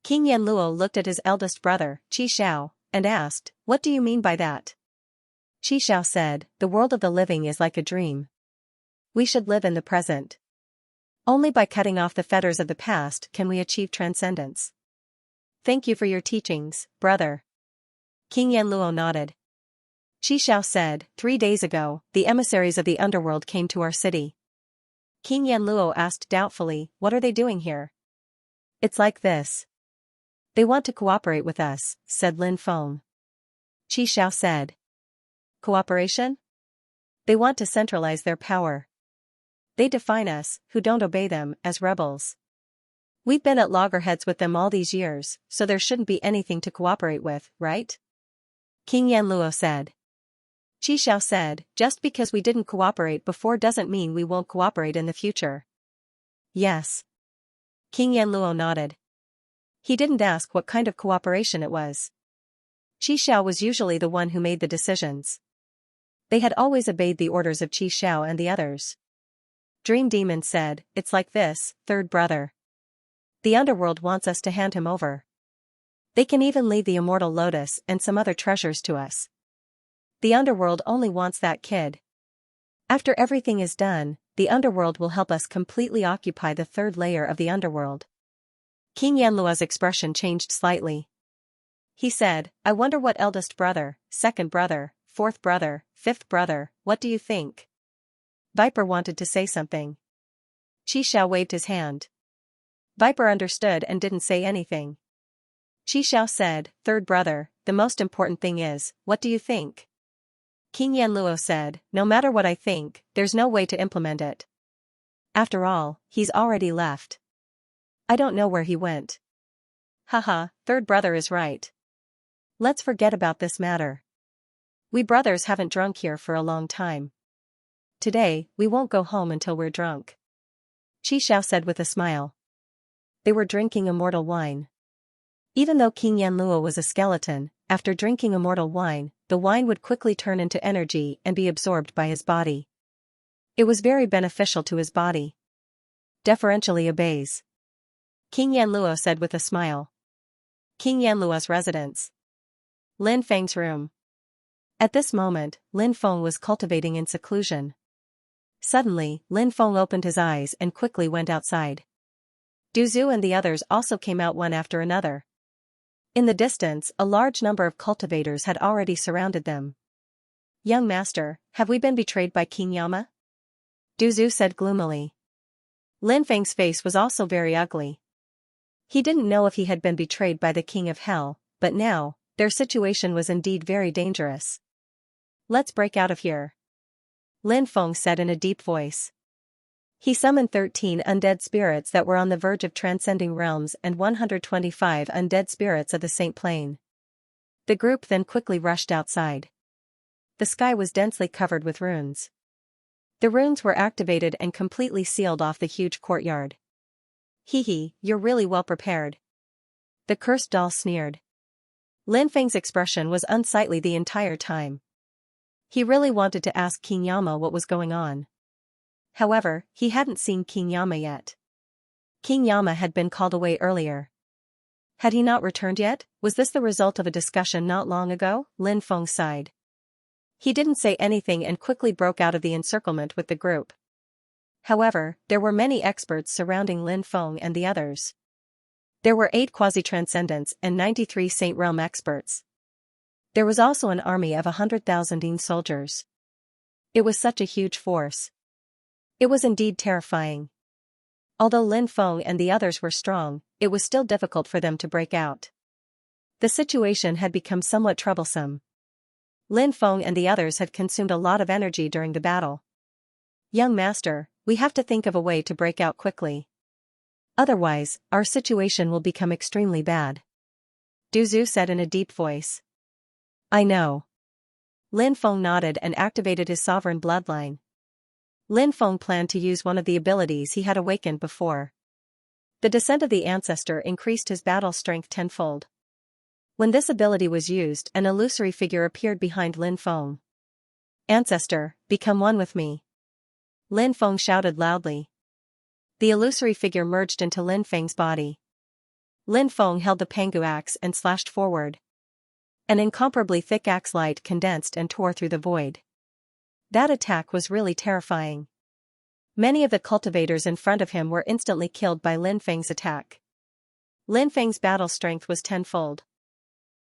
King Yanluo looked at his eldest brother, Qi Xiao, and asked, "What do you mean by that?" Qi Xiao said, "The world of the living is like a dream. We should live in the present. Only by cutting off the fetters of the past can we achieve transcendence." "Thank you for your teachings, brother." King Yanluo nodded. Qi Xiao said, 3 days ago, the emissaries of the underworld came to our city." King Yanluo asked doubtfully, "What are they doing here?" "It's like this. They want to cooperate with us," said Lin Feng. Qi Xiao said. "Cooperation?" "They want to centralize their power. They define us, who don't obey them, as rebels. We've been at loggerheads with them all these years, so there shouldn't be anything to cooperate with, right?" King Yanluo said. Qi Xiao said, "Just because we didn't cooperate before doesn't mean we won't cooperate in the future." "Yes." King Yanluo nodded. He didn't ask what kind of cooperation it was. Qi Xiao was usually the one who made the decisions. They had always obeyed the orders of Qi Xiao and the others. Dream Demon said, "It's like this, third brother. The underworld wants us to hand him over. They can even leave the immortal lotus and some other treasures to us. The underworld only wants that kid. After everything is done, the underworld will help us completely occupy the third layer of the underworld." King Yanluo's expression changed slightly. He said, "I wonder what eldest brother, second brother, fourth brother, fifth brother, what do you think?" Viper wanted to say something. Qi Xiao waved his hand. Viper understood and didn't say anything. Qi Xiao said, "Third brother, the most important thing is, what do you think?" King Yanluo said, "No matter what I think, there's no way to implement it. After all, he's already left. I don't know where he went." "Haha, third brother is right. Let's forget about this matter. We brothers haven't drunk here for a long time. Today, we won't go home until we're drunk." Qi Xiao said with a smile. They were drinking immortal wine. Even though King Yanluo was a skeleton, after drinking immortal wine, the wine would quickly turn into energy and be absorbed by his body. It was very beneficial to his body. "Deferentially obeys," King Yanluo said with a smile. King Yanluo's residence. Lin Feng's room. At this moment, Lin Feng was cultivating in seclusion. Suddenly, Lin Feng opened his eyes and quickly went outside. Du Zhu and the others also came out one after another. In the distance, a large number of cultivators had already surrounded them. "Young master, have we been betrayed by King Yama?" Du Zhu said gloomily. Lin Feng's face was also very ugly. He didn't know if he had been betrayed by the King of Hell, but now, their situation was indeed very dangerous. "Let's break out of here," Lin Feng said in a deep voice. He summoned 13 undead spirits that were on the verge of transcending realms and 125 undead spirits of the Saint Plane. The group then quickly rushed outside. The sky was densely covered with runes. The runes were activated and completely sealed off the huge courtyard. "Hee, you're really well prepared," the cursed doll sneered. Lin Feng's expression was unsightly the entire time. He really wanted to ask King Yama what was going on. However, he hadn't seen King Yama yet. King Yama had been called away earlier. Had he not returned yet? Was this the result of a discussion not long ago? Lin Feng sighed. He didn't say anything and quickly broke out of the encirclement with the group. However, there were many experts surrounding Lin Feng and the others. There were 8 quasi-transcendents and 93 Saint Realm experts. There was also an army of 100,000 soldiers. It was such a huge force. It was indeed terrifying. Although Lin Feng and the others were strong, it was still difficult for them to break out. The situation had become somewhat troublesome. Lin Feng and the others had consumed a lot of energy during the battle. "Young master, we have to think of a way to break out quickly. Otherwise, our situation will become extremely bad," Du Zhu said in a deep voice. "I know." Lin Feng nodded and activated his sovereign bloodline. Lin Feng planned to use one of the abilities he had awakened before. The Descent of the Ancestor increased his battle strength tenfold. When this ability was used, an illusory figure appeared behind Lin Feng. "Ancestor, become one with me," Lin Feng shouted loudly. The illusory figure merged into Lin Feng's body. Lin Feng held the Pangu axe and slashed forward. An incomparably thick axe light condensed and tore through the void. That attack was really terrifying. Many of the cultivators in front of him were instantly killed by Lin Feng's attack. Lin Feng's battle strength was tenfold.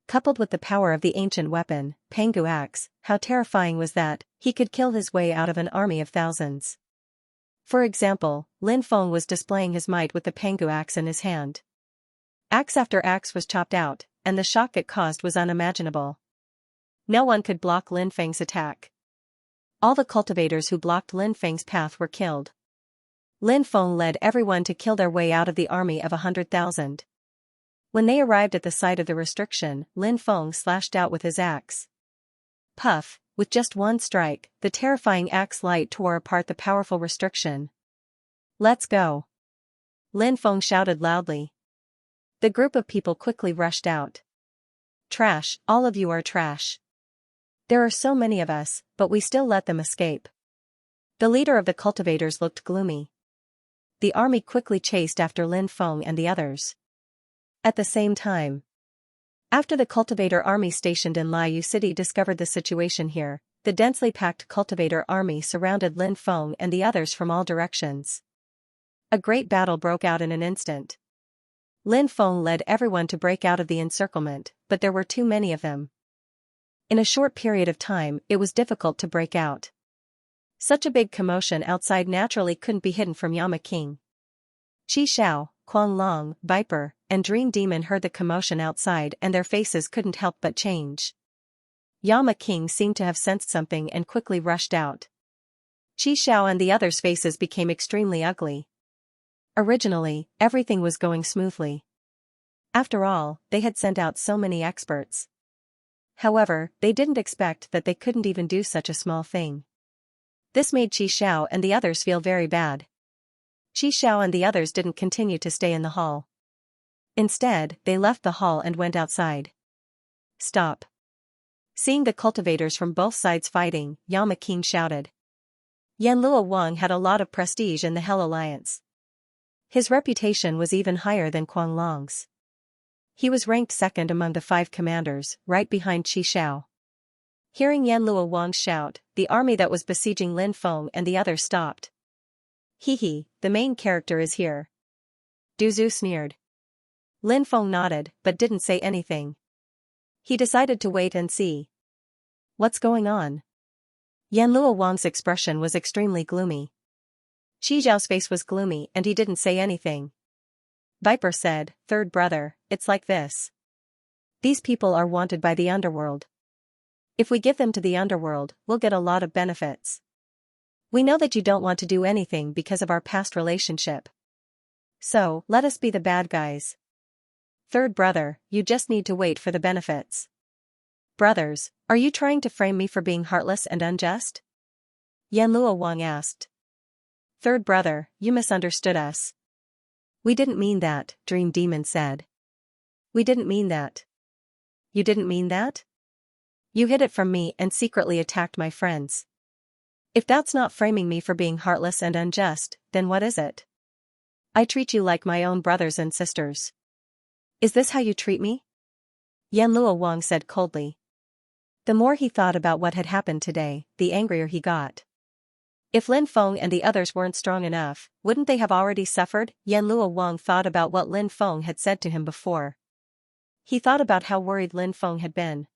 Coupled with the power of the ancient weapon, Pangu axe, how terrifying was that, he could kill his way out of an army of thousands. For example, Lin Feng was displaying his might with the Pangu axe in his hand. Axe after axe was chopped out, and the shock it caused was unimaginable. No one could block Lin Feng's attack. All the cultivators who blocked Lin Feng's path were killed. Lin Feng led everyone to kill their way out of the army of 100,000. When they arrived at the site of the restriction, Lin Feng slashed out with his axe. Puff, with just one strike, the terrifying axe light tore apart the powerful restriction. "Let's go!" Lin Feng shouted loudly. The group of people quickly rushed out. "Trash, all of you are trash. There are so many of us, but we still let them escape." The leader of the cultivators looked gloomy. The army quickly chased after Lin Feng and the others. At the same time, after the cultivator army stationed in Liu City discovered the situation here, the densely packed cultivator army surrounded Lin Feng and the others from all directions. A great battle broke out in an instant. Lin Feng led everyone to break out of the encirclement, but there were too many of them. In a short period of time, it was difficult to break out. Such a big commotion outside naturally couldn't be hidden from Yama King. Qi Xiao, Kuang Long, Viper, and Dream Demon heard the commotion outside and their faces couldn't help but change. Yama King seemed to have sensed something and quickly rushed out. Qi Xiao and the others' faces became extremely ugly. Originally, everything was going smoothly. After all, they had sent out so many experts. However, they didn't expect that they couldn't even do such a small thing. This made Qi Xiao and the others feel very bad. Qi Xiao and the others didn't continue to stay in the hall. Instead, they left the hall and went outside. "Stop." Seeing the cultivators from both sides fighting, Yama King shouted. Yanluo Wang had a lot of prestige in the Hell Alliance. His reputation was even higher than Kuang Long's. He was ranked second among the 5 commanders, right behind Qi Xiao. Hearing Yanluo Wang shout, the army that was besieging Lin Feng and the others stopped. "Hee, the main character is here." Du Zhu sneered. Lin Feng nodded, but didn't say anything. He decided to wait and see. What's going on? Yanluo Wang's expression was extremely gloomy. Qi Zhao's face was gloomy and he didn't say anything. Viper said, "Third brother, it's like this. These people are wanted by the underworld. If we give them to the underworld, we'll get a lot of benefits. We know that you don't want to do anything because of our past relationship. So, let us be the bad guys. Third brother, you just need to wait for the benefits." Brothers, are you trying to frame me for being heartless and unjust? Yanluo Wang asked. Third brother, you misunderstood us. We didn't mean that, Dream Demon said. We didn't mean that. You didn't mean that? You hid it from me and secretly attacked my friends. If that's not framing me for being heartless and unjust, then what is it? I treat you like my own brothers and sisters. Is this how you treat me? Yanluo Wang said coldly. The more he thought about what had happened today, the angrier he got. If Lin Feng and the others weren't strong enough, wouldn't they have already suffered? Yanluo Wang thought about what Lin Feng had said to him before. He thought about how worried Lin Feng had been.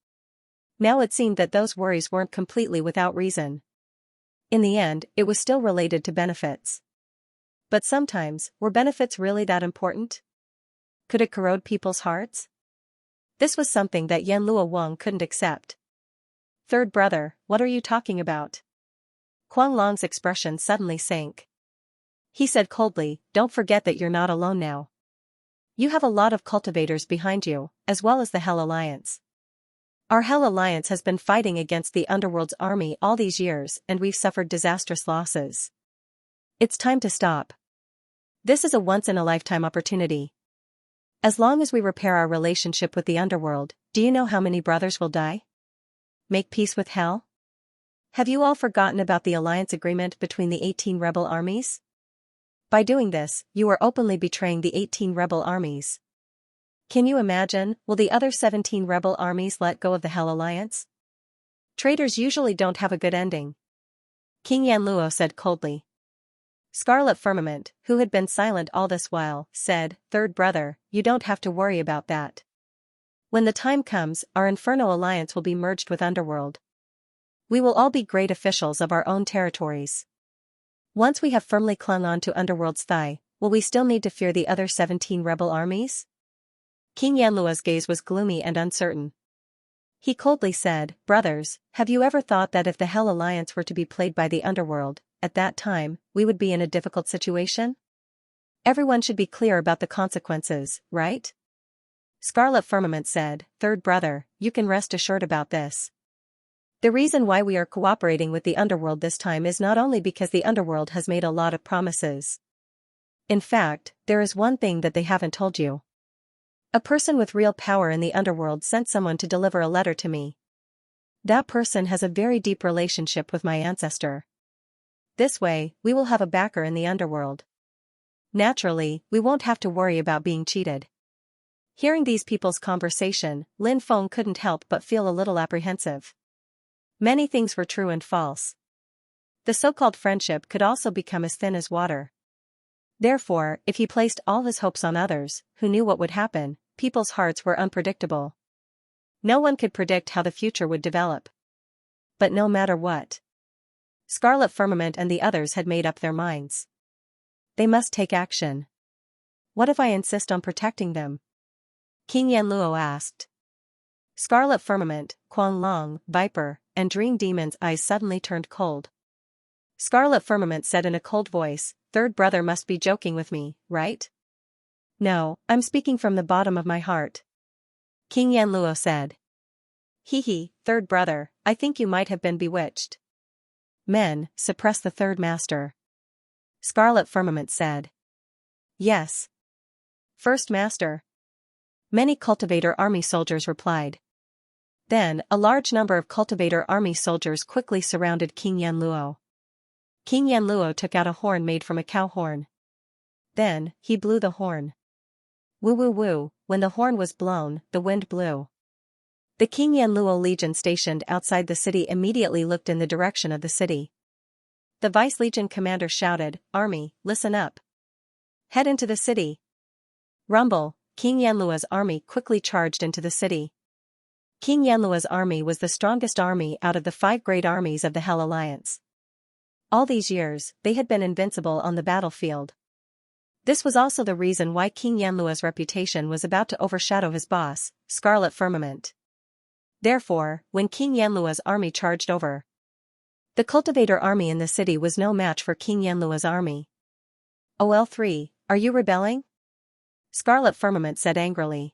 Now it seemed that those worries weren't completely without reason. In the end, it was still related to benefits. But sometimes, were benefits really that important? Could it corrode people's hearts? This was something that Yanluo Wang couldn't accept. Third brother, what are you talking about? Huang Long's expression suddenly sank. He said coldly, don't forget that you're not alone now. You have a lot of cultivators behind you, as well as the Hell Alliance. Our Hell Alliance has been fighting against the Underworld's army all these years and we've suffered disastrous losses. It's time to stop. This is a once-in-a-lifetime opportunity. As long as we repair our relationship with the Underworld, do you know how many brothers will die? Make peace with Hell? Have you all forgotten about the alliance agreement between the 18 rebel armies? By doing this, you are openly betraying the 18 rebel armies. Can you imagine, will the other 17 rebel armies let go of the Hell Alliance? Traitors usually don't have a good ending. King Yanluo said coldly. Scarlet Firmament, who had been silent all this while, said, Third brother, you don't have to worry about that. When the time comes, our Inferno Alliance will be merged with Underworld. We will all be great officials of our own territories. Once we have firmly clung on to Underworld's thigh, will we still need to fear the other 17 rebel armies? King Yanluo's gaze was gloomy and uncertain. He coldly said, Brothers, have you ever thought that if the Hell Alliance were to be played by the Underworld, at that time, we would be in a difficult situation? Everyone should be clear about the consequences, right? Scarlet Firmament said, Third brother, you can rest assured about this. The reason why we are cooperating with the Underworld this time is not only because the Underworld has made a lot of promises. In fact, there is one thing that they haven't told you. A person with real power in the Underworld sent someone to deliver a letter to me. That person has a very deep relationship with my ancestor. This way, we will have a backer in the Underworld. Naturally, we won't have to worry about being cheated. Hearing these people's conversation, Lin Feng couldn't help but feel a little apprehensive. Many things were true and false. The so-called friendship could also become as thin as water. Therefore, if he placed all his hopes on others, who knew what would happen, people's hearts were unpredictable. No one could predict how the future would develop. But no matter what, Scarlet Firmament and the others had made up their minds. They must take action. What if I insist on protecting them? King Yanluo asked. Scarlet Firmament, Huang Long, Viper, and Dream Demon's eyes suddenly turned cold. Scarlet Firmament said in a cold voice, Third brother must be joking with me, right? No, I'm speaking from the bottom of my heart. King Yanluo said. Hee, third brother, I think you might have been bewitched. Men, suppress the third master. Scarlet Firmament said. Yes. First master. Many cultivator army soldiers replied. Then, a large number of cultivator army soldiers quickly surrounded King Yanluo. King Yanluo took out a horn made from a cow horn. Then, he blew the horn. Woo woo woo, when the horn was blown, the wind blew. The King Yanluo Legion stationed outside the city immediately looked in the direction of the city. The Vice Legion commander shouted, Army, listen up. Head into the city. Rumble, King Yanlua's army quickly charged into the city. King Yanlua's army was the strongest army out of the 5 great armies of the Hell Alliance. All these years, they had been invincible on the battlefield. This was also the reason why King Yanlua's reputation was about to overshadow his boss, Scarlet Firmament. Therefore, when King Yanlua's army charged over, the cultivator army in the city was no match for King Yanlua's army. OL3, are you rebelling? Scarlet Firmament said angrily.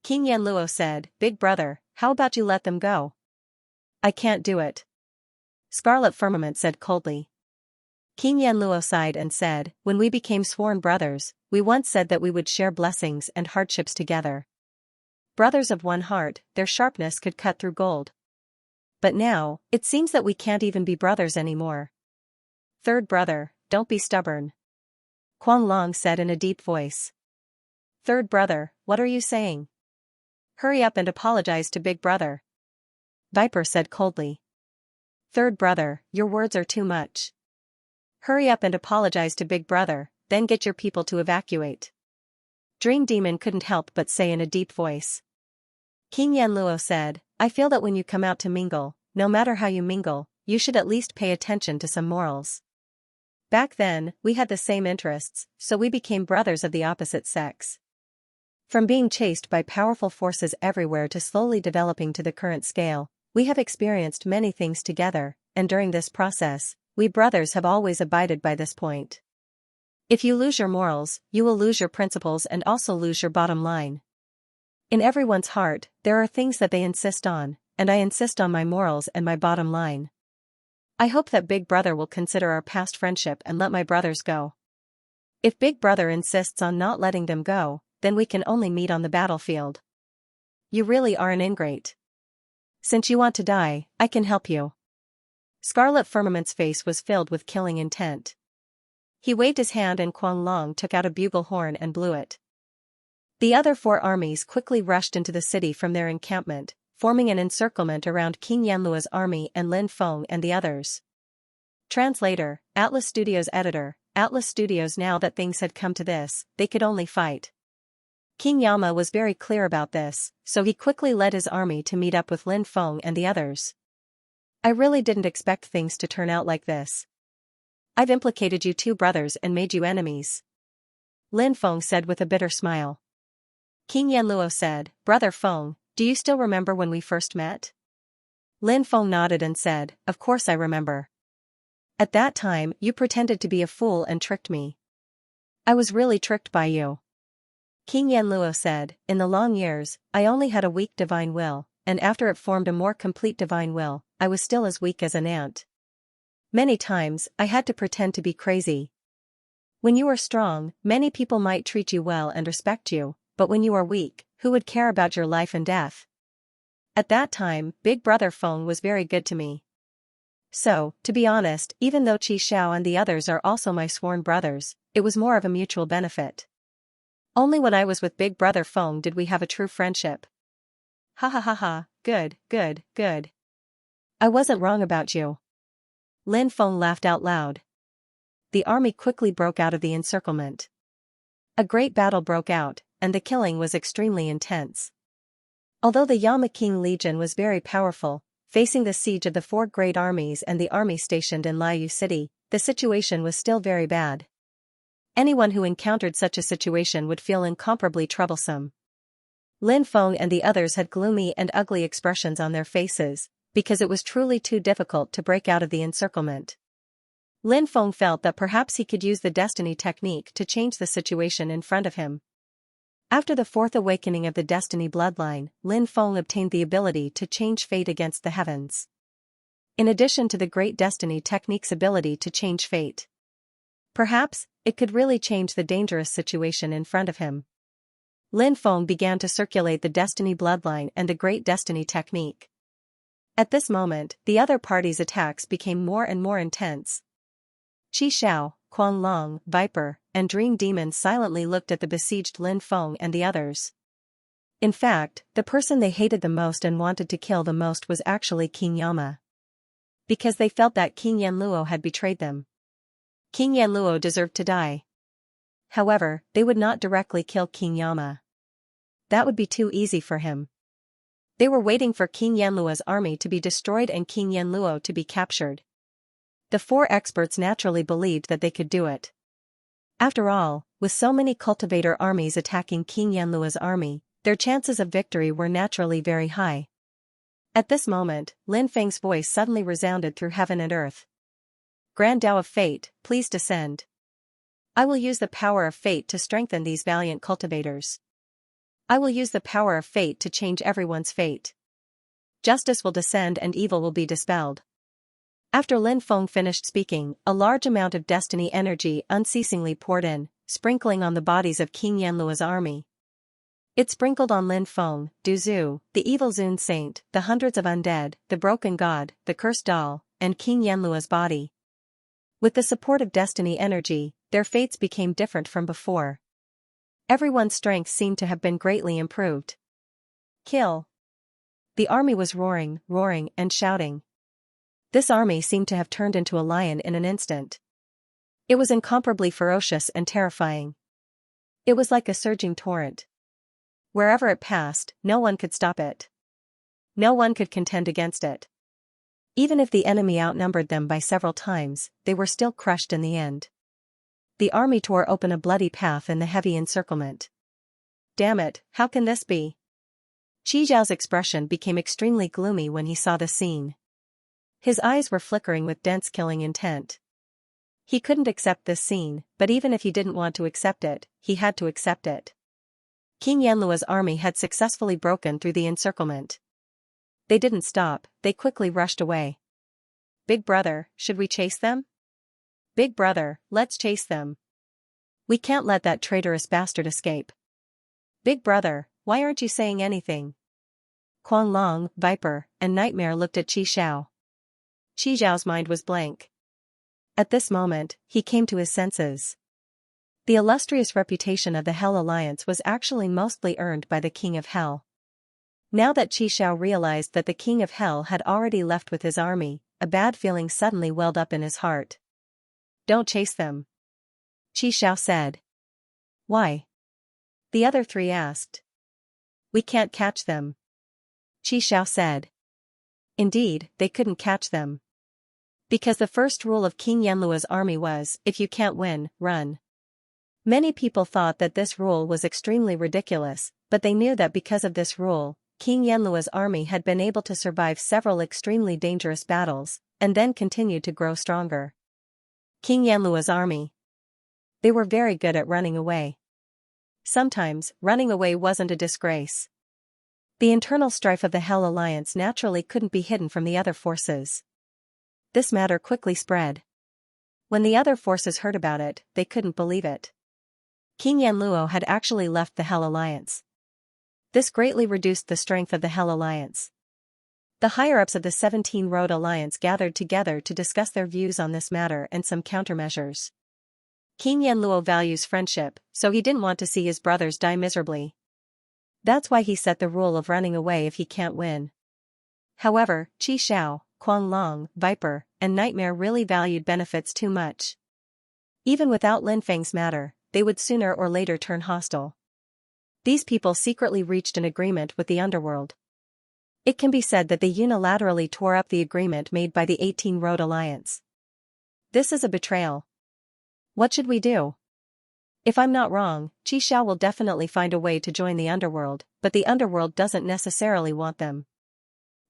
King Yanluo said, Big brother, how about you let them go? I can't do it. Scarlet Firmament said coldly. King Yanluo sighed and said, when we became sworn brothers, we once said that we would share blessings and hardships together. Brothers of one heart, their sharpness could cut through gold. But now, it seems that we can't even be brothers anymore. Third brother, don't be stubborn. Quan Long said in a deep voice. Third brother, what are you saying? Hurry up and apologize to Big brother. Viper said coldly. Third brother, your words are too much. Hurry up and apologize to Big brother, then get your people to evacuate. Dream Demon couldn't help but say in a deep voice. King Yanluo said, I feel that when you come out to mingle, no matter how you mingle, you should at least pay attention to some morals. Back then, we had the same interests, so we became brothers of the opposite sex. From being chased by powerful forces everywhere to slowly developing to the current scale, we have experienced many things together, and during this process, we brothers have always abided by this point. If you lose your morals, you will lose your principles and also lose your bottom line. In everyone's heart, there are things that they insist on, and I insist on my morals and my bottom line. I hope that Big Brother will consider our past friendship and let my brothers go. If Big Brother insists on not letting them go, then we can only meet on the battlefield. You really are an ingrate. Since you want to die, I can help you. Scarlet Firmament's face was filled with killing intent. He waved his hand and Quan Long took out a bugle horn and blew it. The other 4 armies quickly rushed into the city from their encampment, forming an encirclement around King Yanlua's army and Lin Feng and the others. Translator, Atlas Studios editor, Atlas Studios. Now that things had come to this, they could only fight. King Yama was very clear about this, so he quickly led his army to meet up with Lin Feng and the others. I really didn't expect things to turn out like this. I've implicated you 2 brothers and made you enemies. Lin Feng said with a bitter smile. King Yanluo said, Brother Feng, do you still remember when we first met? Lin Feng nodded and said, Of course I remember. At that time, you pretended to be a fool and tricked me. I was really tricked by you. King Yanluo said, In the long years, I only had a weak divine will, and after it formed a more complete divine will, I was still as weak as an ant. Many times, I had to pretend to be crazy. When you are strong, many people might treat you well and respect you, but when you are weak, who would care about your life and death? At that time, Big Brother Feng was very good to me. So, to be honest, even though Qi Xiao and the others are also my sworn brothers, it was more of a mutual benefit. Only when I was with Big Brother Feng did we have a true friendship. Ha ha ha ha, good, good, good. I wasn't wrong about you. Lin Feng laughed out loud. The army quickly broke out of the encirclement. A great battle broke out, and the killing was extremely intense. Although the Yama King Legion was very powerful, facing the siege of the 4 great armies and the army stationed in Liu City, the situation was still very bad. Anyone who encountered such a situation would feel incomparably troublesome. Lin Feng and the others had gloomy and ugly expressions on their faces, because it was truly too difficult to break out of the encirclement. Lin Feng felt that perhaps he could use the destiny technique to change the situation in front of him. After the 4th awakening of the destiny bloodline, Lin Feng obtained the ability to change fate against the heavens. In addition to the great destiny technique's ability to change fate, perhaps it could really change the dangerous situation in front of him. Lin Feng began to circulate the destiny bloodline and the great destiny technique. At this moment, the other party's attacks became more and more intense. Qi Xiao, Quan Long, Viper, and Dream Demon silently looked at the besieged Lin Feng and the others. In fact, the person they hated the most and wanted to kill the most was actually King Yama. Because they felt that King Yanluo had betrayed them. King Yanluo deserved to die. However, they would not directly kill King Yama. That would be too easy for him. They were waiting for King Yanluo's army to be destroyed and King Yanluo to be captured. The four experts naturally believed that they could do it. After all, with so many cultivator armies attacking King Yanluo's army, their chances of victory were naturally very high. At this moment, Lin Feng's voice suddenly resounded through heaven and earth. Grand Tao of Fate, please descend. I will use the power of fate to strengthen these valiant cultivators. I will use the power of fate to change everyone's fate. Justice will descend and evil will be dispelled. After Lin Feng finished speaking, a large amount of destiny energy unceasingly poured in, sprinkling on the bodies of King Yanluo's army. It sprinkled on Lin Feng, Du Zhu, the evil Zun Saint, the hundreds of undead, the broken god, the cursed doll, and King Yanluo's body. With the support of destiny energy, their fates became different from before. Everyone's strength seemed to have been greatly improved. Kill! The army was roaring, and shouting. This army seemed to have turned into a lion in an instant. It was incomparably ferocious and terrifying. It was like a surging torrent. Wherever it passed, no one could stop it. No one could contend against it. Even if the enemy outnumbered them by several times, they were still crushed in the end. The army tore open a bloody path in the heavy encirclement. Damn it, how can this be? Qi Zhao's expression became extremely gloomy when he saw the scene. His eyes were flickering with dense killing intent. He couldn't accept this scene, but even if he didn't want to accept it, he had to accept it. King Yanluo's army had successfully broken through the encirclement. They didn't stop, they quickly rushed away. Big brother, should we chase them? Big brother, let's chase them. We can't let that traitorous bastard escape. Big brother, why aren't you saying anything? Quan Long, Viper, and Nightmare looked at Qi Xiao. Qi Zhao's mind was blank. At this moment, he came to his senses. The illustrious reputation of the Hell Alliance was actually mostly earned by the King of Hell. Now that Qi Xiao realized that the King of Hell had already left with his army, a bad feeling suddenly welled up in his heart. Don't chase them. Qi Xiao said. Why? The other three asked. We can't catch them. Qi Xiao said. Indeed, they couldn't catch them. Because the first rule of King Yanluo's army was, if you can't win, run. Many people thought that this rule was extremely ridiculous, but they knew that because of this rule, King Yanluo's army had been able to survive several extremely dangerous battles, and then continued to grow stronger. King Yanluo's army. They were very good at running away. Sometimes, running away wasn't a disgrace. The internal strife of the Hell Alliance naturally couldn't be hidden from the other forces. This matter quickly spread. When the other forces heard about it, they couldn't believe it. King Yanluo had actually left the Hell Alliance. This greatly reduced the strength of the Hell Alliance. The higher-ups of the 17 Road Alliance gathered together to discuss their views on this matter and some countermeasures. King Yanluo values friendship, so he didn't want to see his brothers die miserably. That's why he set the rule of running away if he can't win. However, Qi Xiao, Quan Long, Viper, and Nightmare really valued benefits too much. Even without Lin Feng's matter, they would sooner or later turn hostile. These people secretly reached an agreement with the underworld. It can be said that they unilaterally tore up the agreement made by the 18 Road Alliance. This is a betrayal. What should we do? If I'm not wrong, Qi Xiao will definitely find a way to join the underworld, but the underworld doesn't necessarily want them.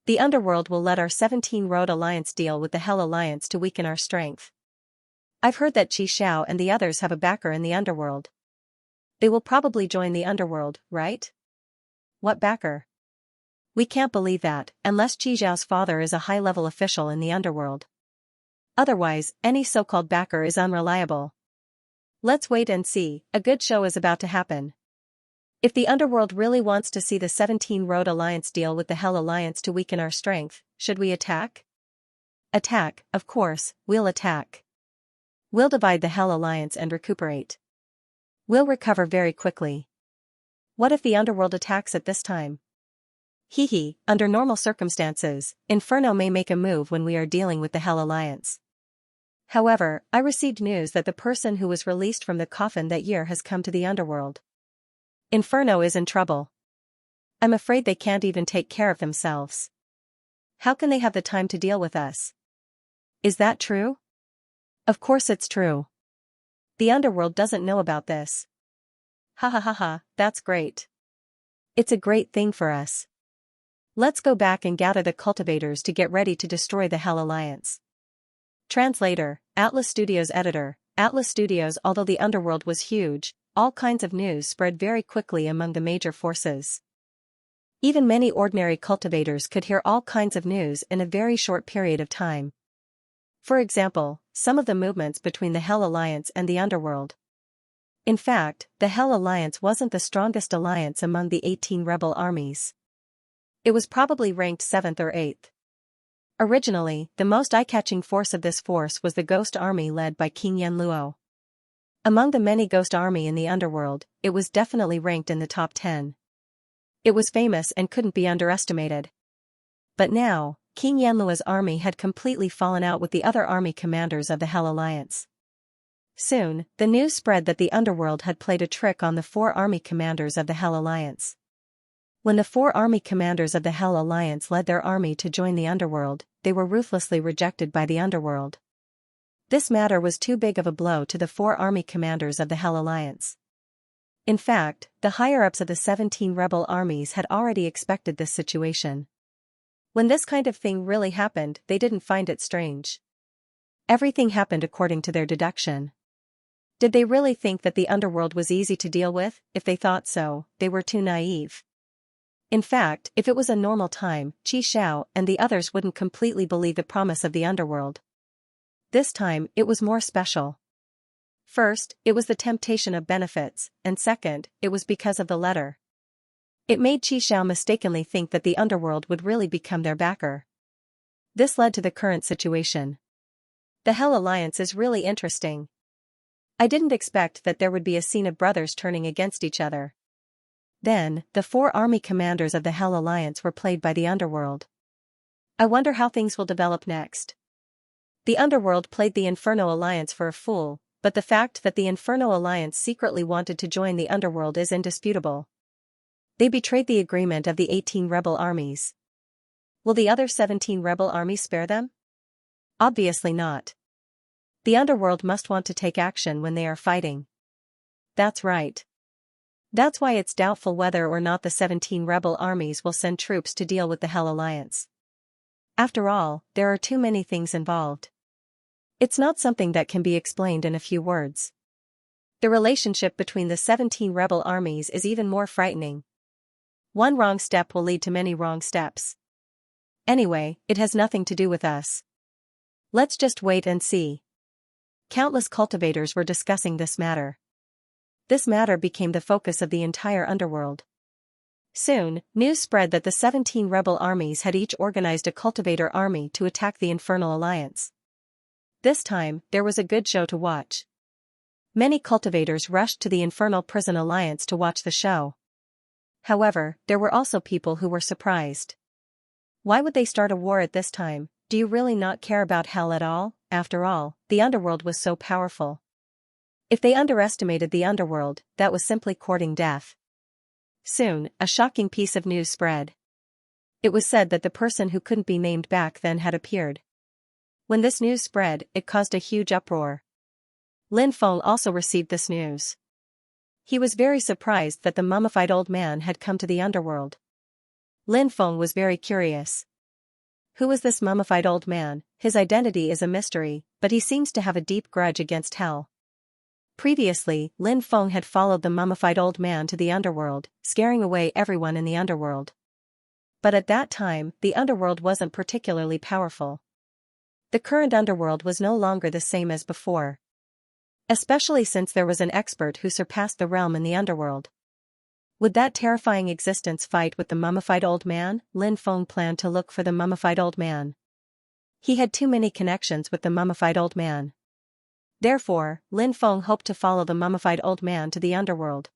The underworld will let our 17 Road Alliance deal with the Hell Alliance to weaken our strength. I've heard that Qi Xiao and the others have a backer in the underworld. They will probably join the underworld, right? What backer? We can't believe that, unless Qi Xiao's father is a high-level official in the underworld. Otherwise, any so-called backer is unreliable. Let's wait and see, a good show is about to happen. If the underworld really wants to see the 17 Road Alliance deal with the Hell Alliance to weaken our strength, should we attack? Attack, of course, we'll attack. We'll divide the Hell Alliance and recuperate. We'll recover very quickly. What if the underworld attacks at this time? Hee, under normal circumstances, Inferno may make a move when we are dealing with the Hell Alliance. However, I received news that the person who was released from the coffin that year has come to the underworld. Inferno is in trouble. I'm afraid they can't even take care of themselves. How can they have the time to deal with us? Is that true? Of course it's true. The underworld doesn't know about this. Ha ha ha ha, that's great. It's a great thing for us. Let's go back and gather the cultivators to get ready to destroy the Hell Alliance. Translator, Atlas Studios editor, Atlas Studios. Although the underworld was huge, all kinds of news spread very quickly among the major forces. Even many ordinary cultivators could hear all kinds of news in a very short period of time. For example, some of the movements between the Hell Alliance and the underworld. In fact, the Hell Alliance wasn't the strongest alliance among the 18 rebel armies. It was probably ranked 7th or 8th. Originally, the most eye-catching force of this force was the Ghost Army led by King Yanluo. Among the many Ghost Army in the underworld, it was definitely ranked in the top 10. It was famous and couldn't be underestimated. But now, King Yanluo's army had completely fallen out with the other army commanders of the Hell Alliance. Soon, the news spread that the underworld had played a trick on the 4 army commanders of the Hell Alliance. When the 4 army commanders of the Hell Alliance led their army to join the underworld, they were ruthlessly rejected by the underworld. This matter was too big of a blow to the 4 army commanders of the Hell Alliance. In fact, the higher-ups of the 17 rebel armies had already expected this situation. When this kind of thing really happened, they didn't find it strange. Everything happened according to their deduction. Did they really think that the underworld was easy to deal with? If they thought so, they were too naive. In fact, if it was a normal time, Qi Xiao and the others wouldn't completely believe the promise of the underworld. This time, it was more special. First, it was the temptation of benefits, and second, it was because of the letter. It made Qi Xiao mistakenly think that the underworld would really become their backer. This led to the current situation. The Hell Alliance is really interesting. I didn't expect that there would be a scene of brothers turning against each other. Then, the 4 army commanders of the Hell Alliance were played by the underworld. I wonder how things will develop next. The underworld played the Inferno Alliance for a fool, but the fact that the Inferno Alliance secretly wanted to join the underworld is indisputable. They betrayed the agreement of the 18 rebel armies. Will the other 17 rebel armies spare them? Obviously not. The underworld must want to take action when they are fighting. That's right. That's why it's doubtful whether or not the 17 rebel armies will send troops to deal with the Hell Alliance. After all, there are too many things involved. It's not something that can be explained in a few words. The relationship between the 17 rebel armies is even more frightening. One wrong step will lead to many wrong steps. Anyway, it has nothing to do with us. Let's just wait and see. Countless cultivators were discussing this matter. This matter became the focus of the entire underworld. Soon, news spread that the 17 rebel armies had each organized a cultivator army to attack the Infernal Alliance. This time, there was a good show to watch. Many cultivators rushed to the Infernal Prison Alliance to watch the show. However, there were also people who were surprised. Why would they start a war at this time? Do you really not care about hell at all? After all, the underworld was so powerful. If they underestimated the underworld, that was simply courting death. Soon, a shocking piece of news spread. It was said that the person who couldn't be named back then had appeared. When this news spread, it caused a huge uproar. Lin Feng also received this news. He was very surprised that the mummified old man had come to the underworld. Lin Feng was very curious. Who was this mummified old man? His identity is a mystery, but he seems to have a deep grudge against hell. Previously, Lin Feng had followed the mummified old man to the underworld, scaring away everyone in the underworld. But at that time, the underworld wasn't particularly powerful. The current underworld was no longer the same as before. Especially since there was an expert who surpassed the realm in the underworld. Would that terrifying existence fight with the mummified old man? Lin Feng planned to look for the mummified old man. He had too many connections with the mummified old man. Therefore, Lin Feng hoped to follow the mummified old man to the underworld.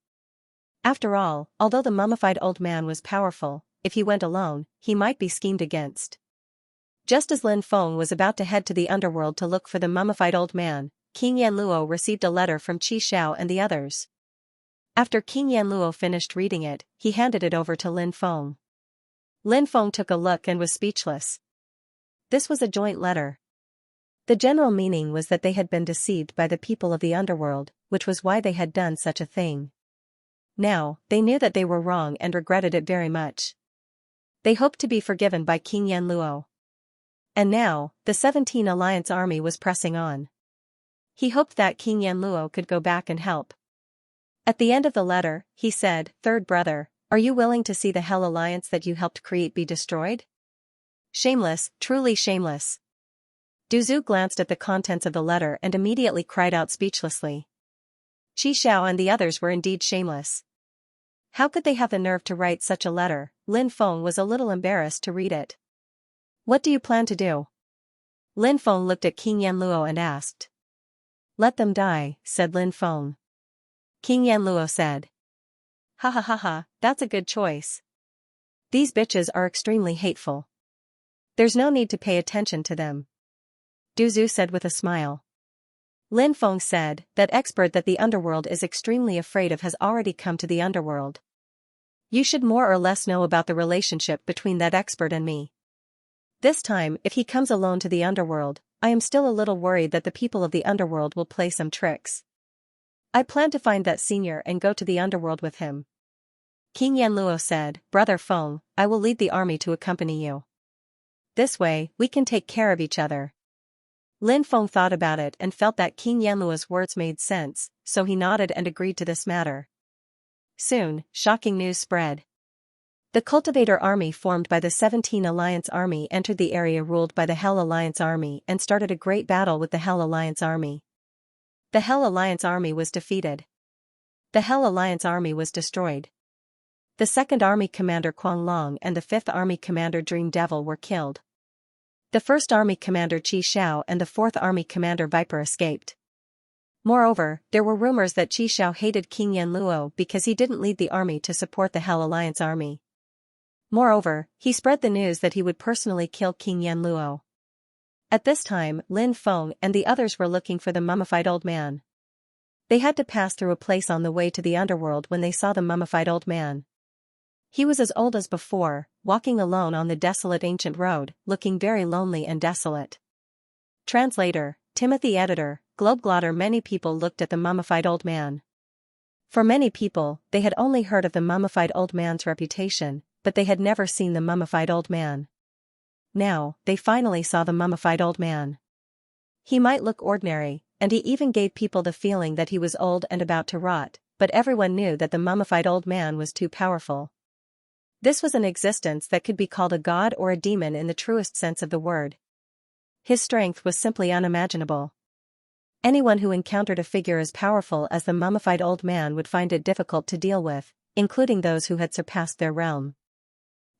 After all, although the mummified old man was powerful, if he went alone, he might be schemed against. Just as Lin Feng was about to head to the underworld to look for the mummified old man, King Yanluo received a letter from Qi Xiao and the others. After King Yanluo finished reading it, he handed it over to Lin Feng. Lin Feng took a look and was speechless. This was a joint letter. The general meaning was that they had been deceived by the people of the underworld, which was why they had done such a thing. Now, they knew that they were wrong and regretted it very much. They hoped to be forgiven by King Yanluo. And now, the 17 Alliance army was pressing on. He hoped that King Yanluo could go back and help. At the end of the letter, he said, "Third brother, are you willing to see the Hell Alliance that you helped create be destroyed?" Shameless, truly shameless. Du Zhu glanced at the contents of the letter and immediately cried out speechlessly. Qi Xiao and the others were indeed shameless. How could they have the nerve to write such a letter? Lin Feng was a little embarrassed to read it. What do you plan to do? Lin Feng looked at King Yanluo and asked. Let them die, said Lin Feng. King Yanluo said. Ha ha ha ha, that's a good choice. These bitches are extremely hateful. There's no need to pay attention to them. Du Zhu said with a smile. Lin Feng said, that expert that the underworld is extremely afraid of has already come to the underworld. You should more or less know about the relationship between that expert and me. This time, if he comes alone to the underworld, I am still a little worried that the people of the underworld will play some tricks. I plan to find that senior and go to the underworld with him. King Yanluo said, Brother Feng, I will lead the army to accompany you. This way, we can take care of each other. Lin Feng thought about it and felt that King Yanluo's words made sense, so he nodded and agreed to this matter. Soon, shocking news spread. The Cultivator army formed by the 17 Alliance army entered the area ruled by the Hell Alliance army and started a great battle with the Hell Alliance army. The Hell Alliance army was defeated. The Hell Alliance army was destroyed. The 2nd Army Commander Quang Long and the 5th Army Commander Dream Devil were killed. The 1st Army Commander Qi Xiao and the 4th Army Commander Viper escaped. Moreover, there were rumors that Qi Xiao hated King Yanluo because he didn't lead the army to support the Hell Alliance army. Moreover, he spread the news that he would personally kill King Yanluo. At this time, Lin Feng and the others were looking for the mummified old man. They had to pass through a place on the way to the underworld when they saw the mummified old man. He was as old as before, walking alone on the desolate ancient road, looking very lonely and desolate. Translator, Timothy Editor, Globeglotter. Many people looked at the mummified old man. For many people, they had only heard of the mummified old man's reputation, but they had never seen the mummified old man. Now, they finally saw the mummified old man. He might look ordinary, and he even gave people the feeling that he was old and about to rot, but everyone knew that the mummified old man was too powerful. This was an existence that could be called a god or a demon in the truest sense of the word. His strength was simply unimaginable. Anyone who encountered a figure as powerful as the mummified old man would find it difficult to deal with, including those who had surpassed their realm.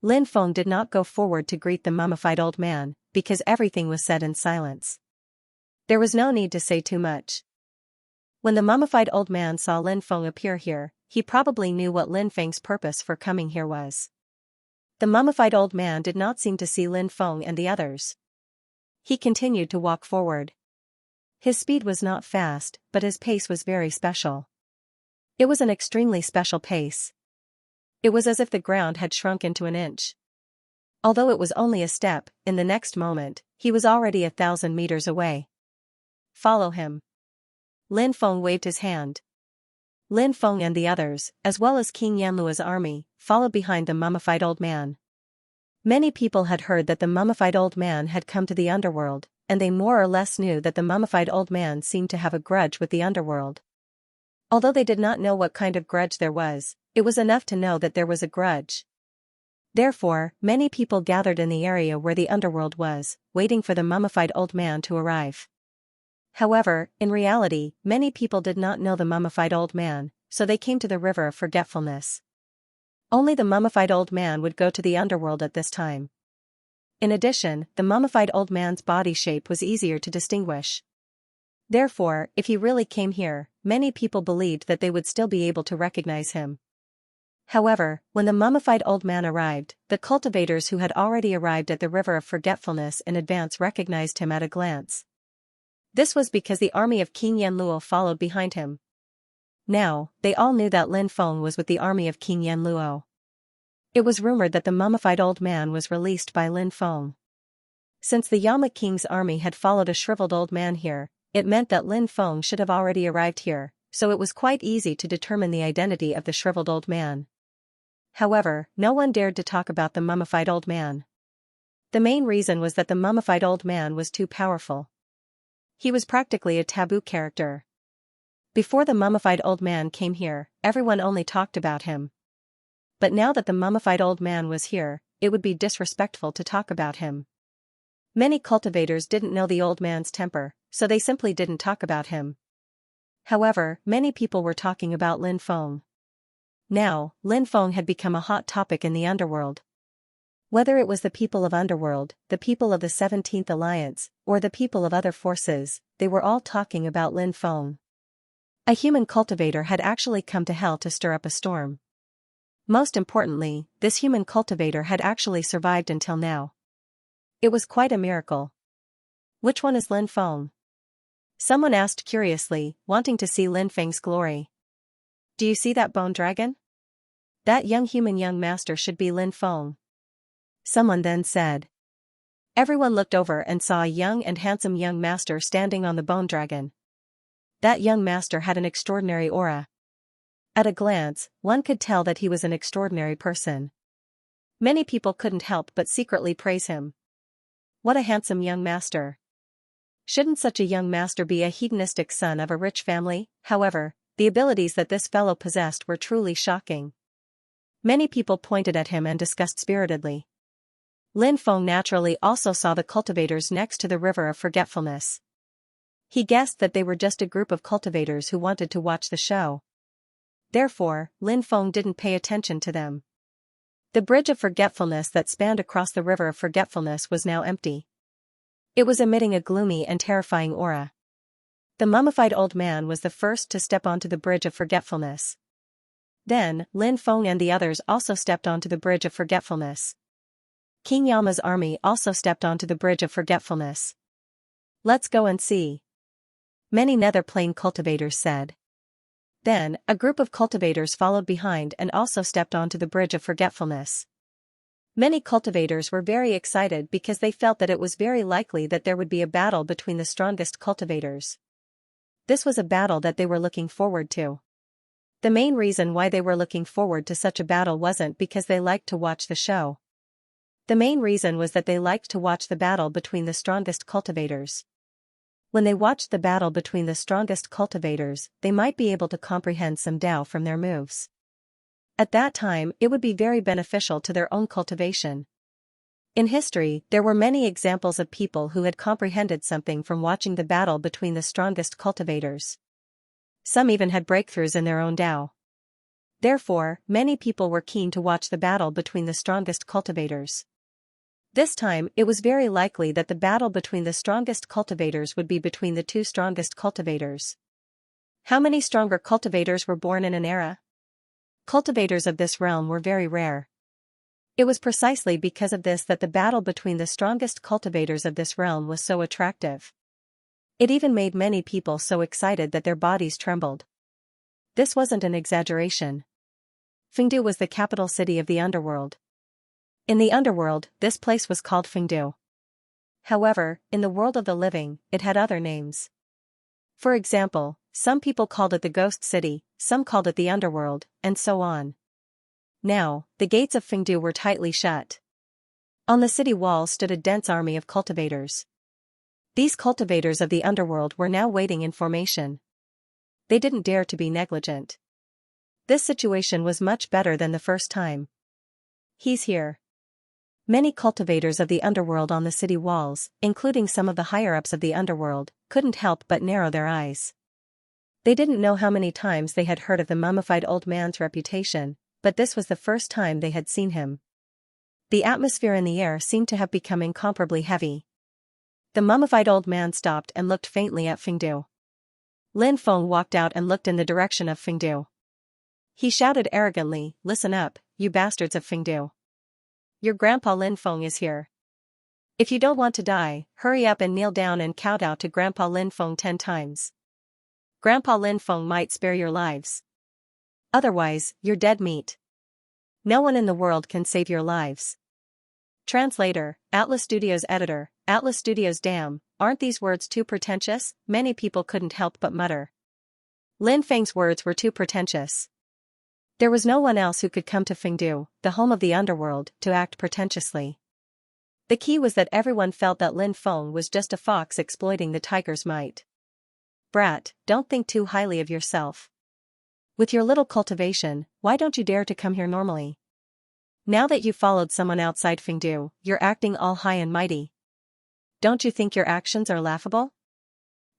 Lin Feng did not go forward to greet the mummified old man, because everything was said in silence. There was no need to say too much. When the mummified old man saw Lin Feng appear here, he probably knew what Lin Feng's purpose for coming here was. The mummified old man did not seem to see Lin Feng and the others. He continued to walk forward. His speed was not fast, but his pace was very special. It was an extremely special pace. It was as if the ground had shrunk into an inch. Although it was only a step, in the next moment, he was already 1,000 meters away. Follow him. Lin Feng waved his hand. Lin Feng and the others, as well as King Yanluo's army, followed behind the mummified old man. Many people had heard that the mummified old man had come to the underworld, and they more or less knew that the mummified old man seemed to have a grudge with the underworld. Although they did not know what kind of grudge there was, it was enough to know that there was a grudge. Therefore, many people gathered in the area where the underworld was, waiting for the mummified old man to arrive. However, in reality, many people did not know the mummified old man, so they came to the river of forgetfulness. Only the mummified old man would go to the underworld at this time. In addition, the mummified old man's body shape was easier to distinguish. Therefore, if he really came here, many people believed that they would still be able to recognize him. However, when the mummified old man arrived, the cultivators who had already arrived at the River of Forgetfulness in advance recognized him at a glance. This was because the army of King Yanluo followed behind him. Now, they all knew that Lin Feng was with the army of King Yanluo. It was rumored that the mummified old man was released by Lin Feng. Since the Yama King's army had followed a shriveled old man here, it meant that Lin Feng should have already arrived here, so it was quite easy to determine the identity of the shriveled old man. However, no one dared to talk about the mummified old man. The main reason was that the mummified old man was too powerful. He was practically a taboo character. Before the mummified old man came here, everyone only talked about him. But now that the mummified old man was here, it would be disrespectful to talk about him. Many cultivators didn't know the old man's temper, so they simply didn't talk about him. However, many people were talking about Lin Feng. Now, Lin Feng had become a hot topic in the underworld. Whether it was the people of Underworld, the people of the 17th Alliance, or the people of other forces, they were all talking about Lin Feng. A human cultivator had actually come to hell to stir up a storm. Most importantly, this human cultivator had actually survived until now. It was quite a miracle. Which one is Lin Feng? Someone asked curiously, wanting to see Lin Feng's glory. Do you see that bone dragon? That young master should be Lin Feng. Someone then said. Everyone looked over and saw a young and handsome young master standing on the bone dragon. That young master had an extraordinary aura. At a glance, one could tell that he was an extraordinary person. Many people couldn't help but secretly praise him. What a handsome young master. Shouldn't such a young master be a hedonistic son of a rich family? However, the abilities that this fellow possessed were truly shocking. Many people pointed at him and discussed spiritedly. Lin Feng naturally also saw the cultivators next to the River of Forgetfulness. He guessed that they were just a group of cultivators who wanted to watch the show. Therefore, Lin Feng didn't pay attention to them. The bridge of forgetfulness that spanned across the River of Forgetfulness was now empty. It was emitting a gloomy and terrifying aura. The mummified old man was the first to step onto the bridge of forgetfulness. Then, Lin Feng and the others also stepped onto the bridge of forgetfulness. King Yama's army also stepped onto the bridge of forgetfulness. Let's go and see. Many nether plane cultivators said. Then, a group of cultivators followed behind and also stepped onto the bridge of forgetfulness. Many cultivators were very excited because they felt that it was very likely that there would be a battle between the strongest cultivators. This was a battle that they were looking forward to. The main reason why they were looking forward to such a battle wasn't because they liked to watch the show. The main reason was that they liked to watch the battle between the strongest cultivators. When they watched the battle between the strongest cultivators, they might be able to comprehend some Tao from their moves. At that time, it would be very beneficial to their own cultivation. In history, there were many examples of people who had comprehended something from watching the battle between the strongest cultivators. Some even had breakthroughs in their own Tao. Therefore, many people were keen to watch the battle between the strongest cultivators. This time, it was very likely that the battle between the strongest cultivators would be between the two strongest cultivators. How many stronger cultivators were born in an era? Cultivators of this realm were very rare. It was precisely because of this that the battle between the strongest cultivators of this realm was so attractive. It even made many people so excited that their bodies trembled. This wasn't an exaggeration. Fengdu was the capital city of the underworld. In the underworld, this place was called Fengdu. However, in the world of the living, it had other names. For example, some people called it the Ghost City, some called it the Underworld, and so on. Now, the gates of Fengdu were tightly shut. On the city walls stood a dense army of cultivators. These cultivators of the underworld were now waiting in formation. They didn't dare to be negligent. This situation was much better than the first time. He's here. Many cultivators of the underworld on the city walls, including some of the higher-ups of the underworld, couldn't help but narrow their eyes. They didn't know how many times they had heard of the mummified old man's reputation, but this was the first time they had seen him. The atmosphere in the air seemed to have become incomparably heavy. The mummified old man stopped and looked faintly at Fengdu. Lin Feng walked out and looked in the direction of Fengdu. He shouted arrogantly, "Listen up, you bastards of Fengdu. Your grandpa Lin Feng is here. If you don't want to die, hurry up and kneel down and kowtow to Grandpa Lin Feng 10 times. Grandpa Lin Feng might spare your lives. Otherwise, you're dead meat. No one in the world can save your lives." Translator, Atlas Studios editor, Atlas Studios. Damn, aren't these words too pretentious? Many people couldn't help but mutter. Lin Feng's words were too pretentious. There was no one else who could come to Fengdu, the home of the underworld, to act pretentiously. The key was that everyone felt that Lin Feng was just a fox exploiting the tiger's might. Brat, don't think too highly of yourself. With your little cultivation, why don't you dare to come here normally? Now that you followed someone outside Fengdu, you're acting all high and mighty. Don't you think your actions are laughable?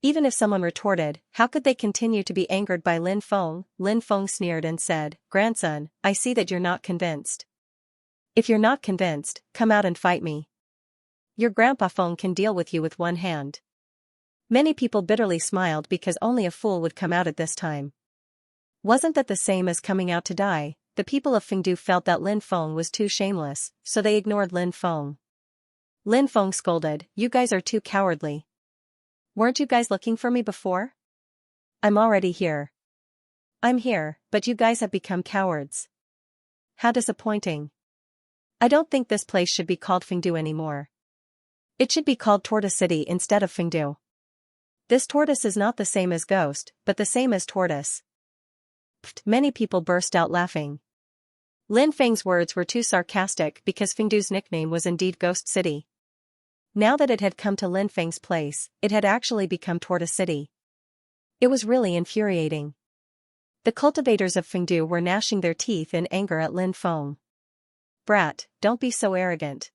Even if someone retorted, how could they continue to be angered by Lin Feng? Lin Feng sneered and said, "Grandson, I see that you're not convinced. If you're not convinced, come out and fight me. Your grandpa Feng can deal with you with one hand." Many people bitterly smiled because only a fool would come out at this time. Wasn't that the same as coming out to die? The people of Fengdu felt that Lin Feng was too shameless, so they ignored Lin Feng. Lin Feng scolded, "You guys are too cowardly. Weren't you guys looking for me before? I'm already here. I'm here, but you guys have become cowards. How disappointing. I don't think this place should be called Fengdu anymore. It should be called Tortoise City instead of Fengdu. This tortoise is not the same as ghost, but the same as tortoise." Many people burst out laughing. Lin Feng's words were too sarcastic because Fengdu's nickname was indeed Ghost City. Now that it had come to Lin Feng's place, it had actually become Tortoise City. It was really infuriating. The cultivators of Fengdu were gnashing their teeth in anger at Lin Feng. "Brat, don't be so arrogant.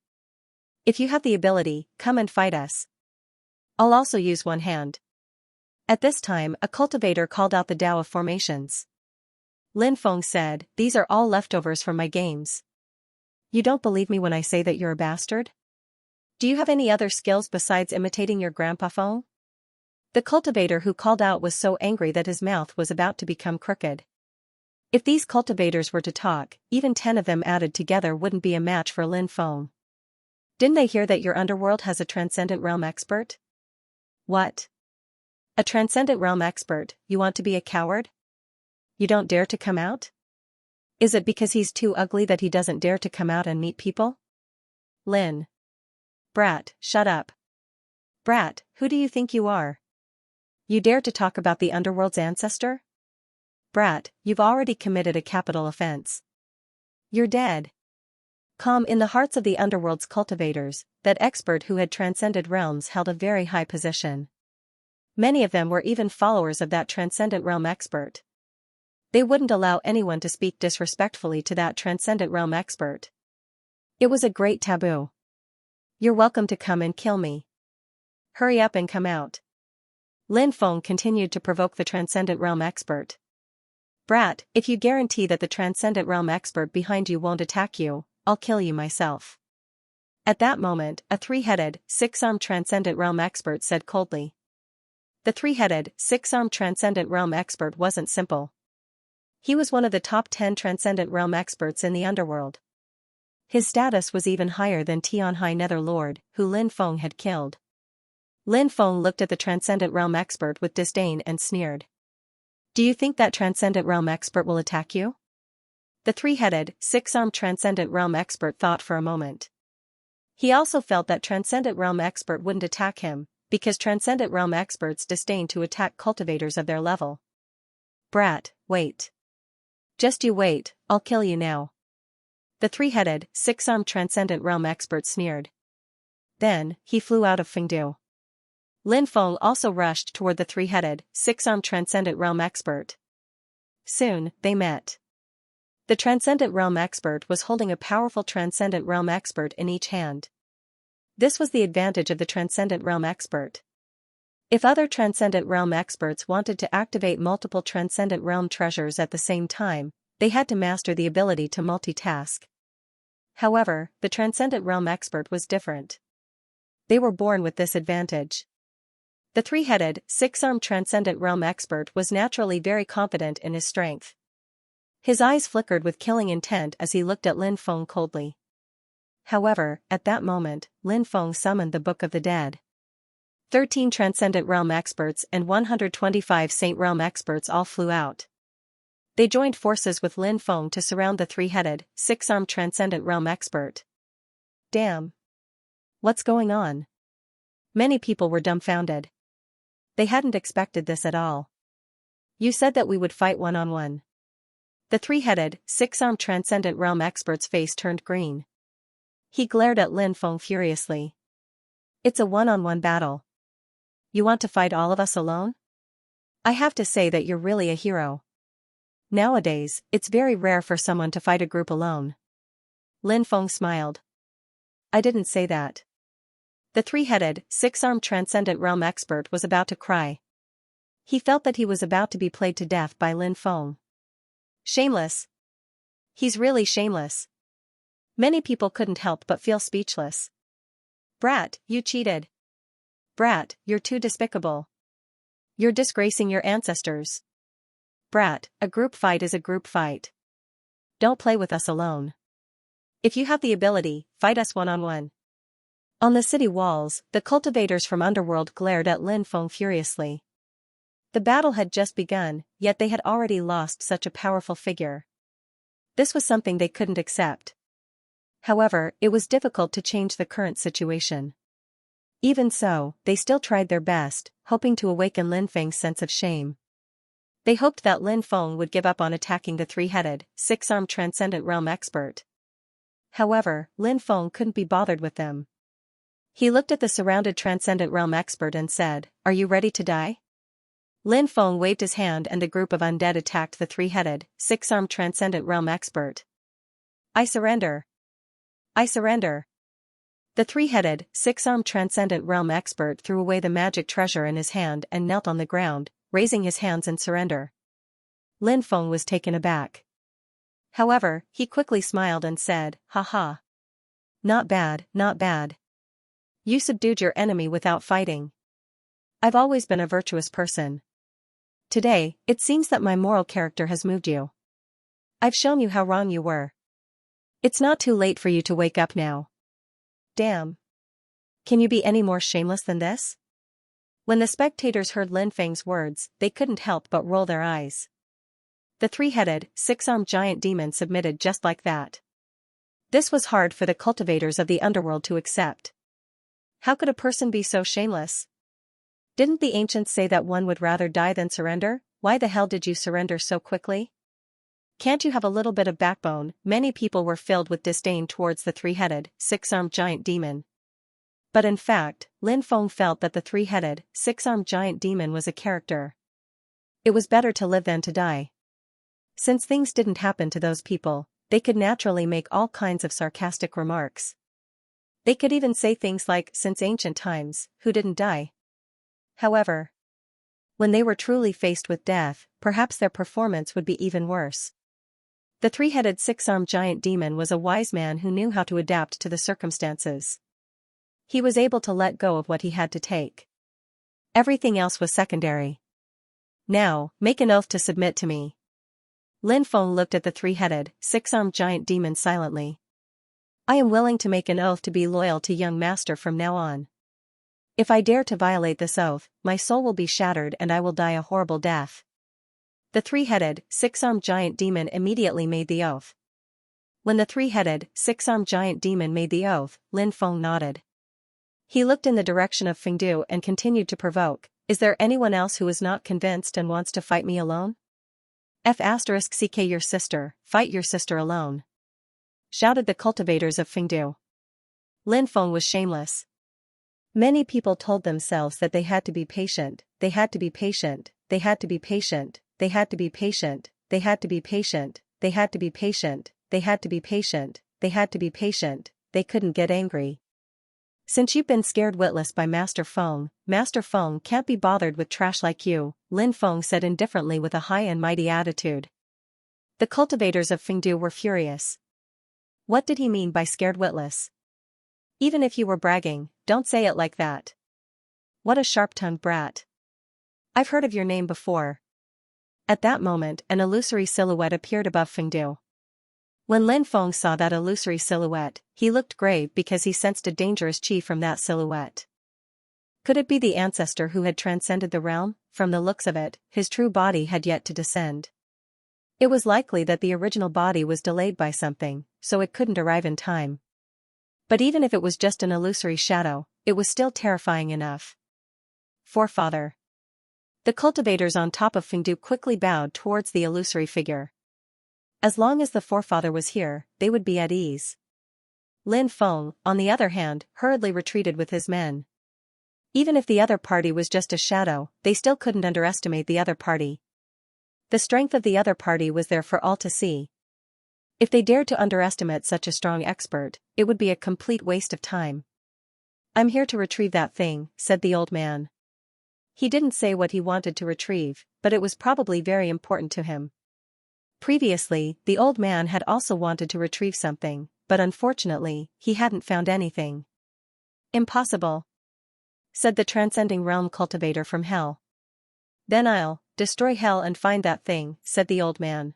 If you have the ability, come and fight us. I'll also use one hand." At this time, a cultivator called out the Tao of Formations. Lin Feng said, "These are all leftovers from my games. You don't believe me when I say that you're a bastard? Do you have any other skills besides imitating your grandpa Feng?" The cultivator who called out was so angry that his mouth was about to become crooked. If these cultivators were to talk, even 10 of them added together wouldn't be a match for Lin Feng. "Didn't they hear that your underworld has a transcendent realm expert?" "What? A transcendent realm expert? You want to be a coward? You don't dare to come out? Is it because he's too ugly that he doesn't dare to come out and meet people?" Lin. "Brat, shut up. Brat, who do you think you are? You dare to talk about the underworld's ancestor? Brat, you've already committed a capital offense. You're dead." Calm. In the hearts of the underworld's cultivators, that expert who had transcended realms held a very high position. Many of them were even followers of that transcendent realm expert. They wouldn't allow anyone to speak disrespectfully to that transcendent realm expert. It was a great taboo. "You're welcome to come and kill me. Hurry up and come out." Lin Feng continued to provoke the transcendent realm expert. "Brat, if you guarantee that the transcendent realm expert behind you won't attack you, I'll kill you myself." At that moment, a 3-headed, 6-armed transcendent realm expert said coldly. The 3-headed, 6-armed transcendent realm expert wasn't simple. He was one of the top 10 transcendent realm experts in the underworld. His status was even higher than Tianhai Nether Lord, who Lin Feng had killed. Lin Feng looked at the transcendent realm expert with disdain and sneered. "Do you think that transcendent realm expert will attack you?" The 3-headed, 6-armed transcendent realm expert thought for a moment. He also felt that transcendent realm expert wouldn't attack him, because transcendent realm experts disdain to attack cultivators of their level. "Brat, wait. Just you wait, I'll kill you now." The 3-headed, 6-armed transcendent realm expert sneered. Then, he flew out of Fengdu. Lin Feng also rushed toward the 3-headed, 6-armed transcendent realm expert. Soon, they met. The transcendent realm expert was holding a powerful transcendent realm expert in each hand. This was the advantage of the transcendent realm expert. If other transcendent realm experts wanted to activate multiple transcendent realm treasures at the same time, they had to master the ability to multitask. However, the transcendent realm expert was different. They were born with this advantage. The 3-headed, 6-armed transcendent realm expert was naturally very confident in his strength. His eyes flickered with killing intent as he looked at Lin Feng coldly. However, at that moment, Lin Feng summoned the Book of the Dead. 13 Transcendent Realm experts and 125 Saint Realm experts all flew out. They joined forces with Lin Feng to surround the three-headed, six-armed Transcendent Realm expert. Damn. What's going on? Many people were dumbfounded. They hadn't expected this at all. You said that we would fight one-on-one. The three-headed, six-armed Transcendent Realm expert's face turned green. He glared at Lin Feng furiously. It's a one-on-one battle. You want to fight all of us alone? I have to say that you're really a hero. Nowadays, it's very rare for someone to fight a group alone. Lin Feng smiled. I didn't say that. The three-headed, six-armed Transcendent Realm expert was about to cry. He felt that he was about to be played to death by Lin Feng. Shameless. He's really shameless. Many people couldn't help but feel speechless. Brat, you cheated. Brat, you're too despicable. You're disgracing your ancestors. Brat, a group fight is a group fight. Don't play with us alone. If you have the ability, fight us one-on-one. On the city walls, the cultivators from Underworld glared at Lin Feng furiously. The battle had just begun, yet they had already lost such a powerful figure. This was something they couldn't accept. However, it was difficult to change the current situation. Even so, they still tried their best, hoping to awaken Lin Feng's sense of shame. They hoped that Lin Feng would give up on attacking the three-headed, six-armed Transcendent Realm expert. However, Lin Feng couldn't be bothered with them. He looked at the surrounded Transcendent Realm expert and said, "Are you ready to die?" Lin Feng waved his hand and a group of undead attacked the three-headed, six-armed Transcendent Realm expert. I surrender. I surrender. The three-headed, six-armed Transcendent Realm expert threw away the magic treasure in his hand and knelt on the ground, raising his hands in surrender. Lin Feng was taken aback. However, he quickly smiled and said, "Ha. Not bad, not bad. You subdued your enemy without fighting. I've always been a virtuous person. Today, it seems that my moral character has moved you. I've shown you how wrong you were. It's not too late for you to wake up now. Damn. Can you be any more shameless than this?" When the spectators heard Lin Feng's words, they couldn't help but roll their eyes. The three-headed, six-armed giant demon submitted just like that. This was hard for the cultivators of the underworld to accept. How could a person be so shameless? Didn't the ancients say that one would rather die than surrender? Why the hell did you surrender so quickly? Can't you have a little bit of backbone? Many people were filled with disdain towards the three-headed, six-armed giant demon. But in fact, Lin Feng felt that the three-headed, six-armed giant demon was a character. It was better to live than to die. Since things didn't happen to those people, they could naturally make all kinds of sarcastic remarks. They could even say things like, "Since ancient times, who didn't die?" However, when they were truly faced with death, perhaps their performance would be even worse. The three-headed six-armed giant demon was a wise man who knew how to adapt to the circumstances. He was able to let go of what he had to take. Everything else was secondary. Now, make an oath to submit to me. Lin Feng looked at the three-headed, six-armed giant demon silently. I am willing to make an oath to be loyal to young master from now on. If I dare to violate this oath, my soul will be shattered and I will die a horrible death. The three-headed, six-armed giant demon immediately made the oath. When the three-headed, six-armed giant demon made the oath, Lin Feng nodded. He looked in the direction of Fengdu and continued to provoke, "Is there anyone else who is not convinced and wants to fight me alone? *CK your sister, fight your sister alone," shouted the cultivators of Fengdu. Lin Feng was shameless. Many people told themselves that they had to be patient, they had to be patient, they had to be patient, they had to be patient, they had to be patient, they had to be patient, they had to be patient, they had to be patient, they couldn't get angry. Since you've been scared witless by Master Feng can't be bothered with trash like you, Lin Feng said indifferently with a high and mighty attitude. The cultivators of Fengdu were furious. What did he mean by scared witless? Even if you were bragging, don't say it like that. What a sharp-tongued brat. I've heard of your name before. At that moment, an illusory silhouette appeared above Fengdu. When Lin Feng saw that illusory silhouette, he looked grave because he sensed a dangerous qi from that silhouette. Could it be the ancestor who had transcended the realm? From the looks of it, his true body had yet to descend. It was likely that the original body was delayed by something, so it couldn't arrive in time. But even if it was just an illusory shadow, it was still terrifying enough. Forefather. The cultivators on top of Fengdu quickly bowed towards the illusory figure. As long as the forefather was here, they would be at ease. Lin Feng, on the other hand, hurriedly retreated with his men. Even if the other party was just a shadow, they still couldn't underestimate the other party. The strength of the other party was there for all to see. If they dared to underestimate such a strong expert, it would be a complete waste of time. "I'm here to retrieve that thing," said the old man. He didn't say what he wanted to retrieve, but it was probably very important to him. Previously, the old man had also wanted to retrieve something, but unfortunately, he hadn't found anything. "Impossible," said the transcending realm cultivator from hell. "Then I'll destroy hell and find that thing," said the old man.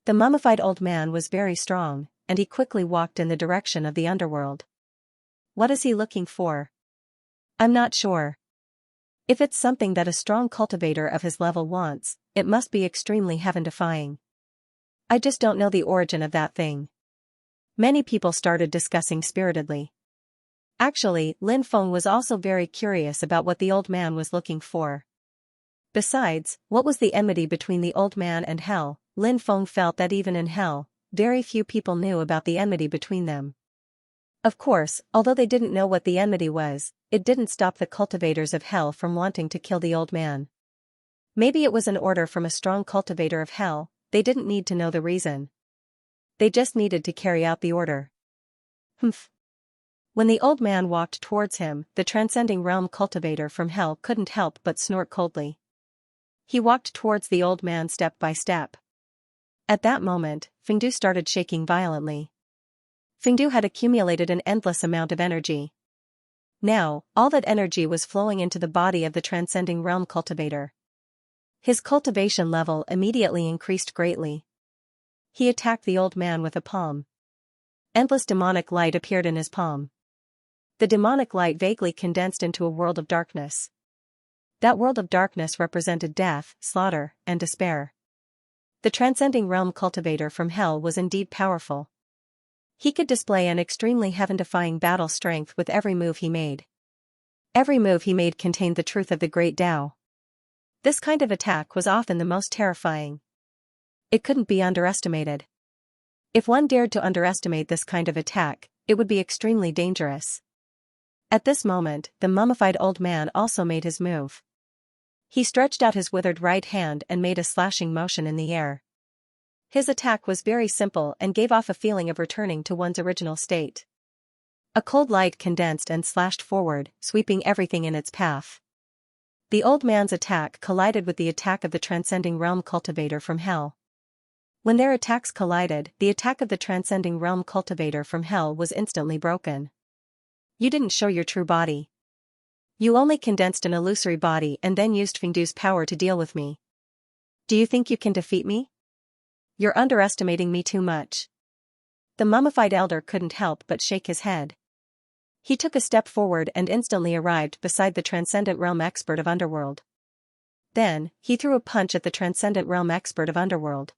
The mummified old man was very strong, and he quickly walked in the direction of the underworld. What is he looking for? I'm not sure. If it's something that a strong cultivator of his level wants, it must be extremely heaven-defying. I just don't know the origin of that thing. Many people started discussing spiritedly. Actually, Lin Feng was also very curious about what the old man was looking for. Besides, what was the enmity between the old man and hell? Lin Feng felt that even in hell, very few people knew about the enmity between them. Of course, although they didn't know what the enmity was, it didn't stop the cultivators of hell from wanting to kill the old man. Maybe it was an order from a strong cultivator of hell, they didn't need to know the reason. They just needed to carry out the order. Humph. When the old man walked towards him, the transcending realm cultivator from hell couldn't help but snort coldly. He walked towards the old man step by step. At that moment, Fengdu started shaking violently. Fengdu had accumulated an endless amount of energy. Now, all that energy was flowing into the body of the transcending realm cultivator. His cultivation level immediately increased greatly. He attacked the old man with a palm. Endless demonic light appeared in his palm. The demonic light vaguely condensed into a world of darkness. That world of darkness represented death, slaughter, and despair. The transcending realm cultivator from hell was indeed powerful. He could display an extremely heaven-defying battle strength with every move he made. Every move he made contained the truth of the great Tao. This kind of attack was often the most terrifying. It couldn't be underestimated. If one dared to underestimate this kind of attack, it would be extremely dangerous. At this moment, the mummified old man also made his move. He stretched out his withered right hand and made a slashing motion in the air. His attack was very simple and gave off a feeling of returning to one's original state. A cold light condensed and slashed forward, sweeping everything in its path. The old man's attack collided with the attack of the transcending realm cultivator from hell. When their attacks collided, the attack of the transcending realm cultivator from hell was instantly broken. You didn't show your true body. You only condensed an illusory body and then used Fengdu's power to deal with me. Do you think you can defeat me? You're underestimating me too much. The mummified elder couldn't help but shake his head. He took a step forward and instantly arrived beside the transcendent realm expert of Underworld. Then, he threw a punch at the transcendent realm expert of Underworld.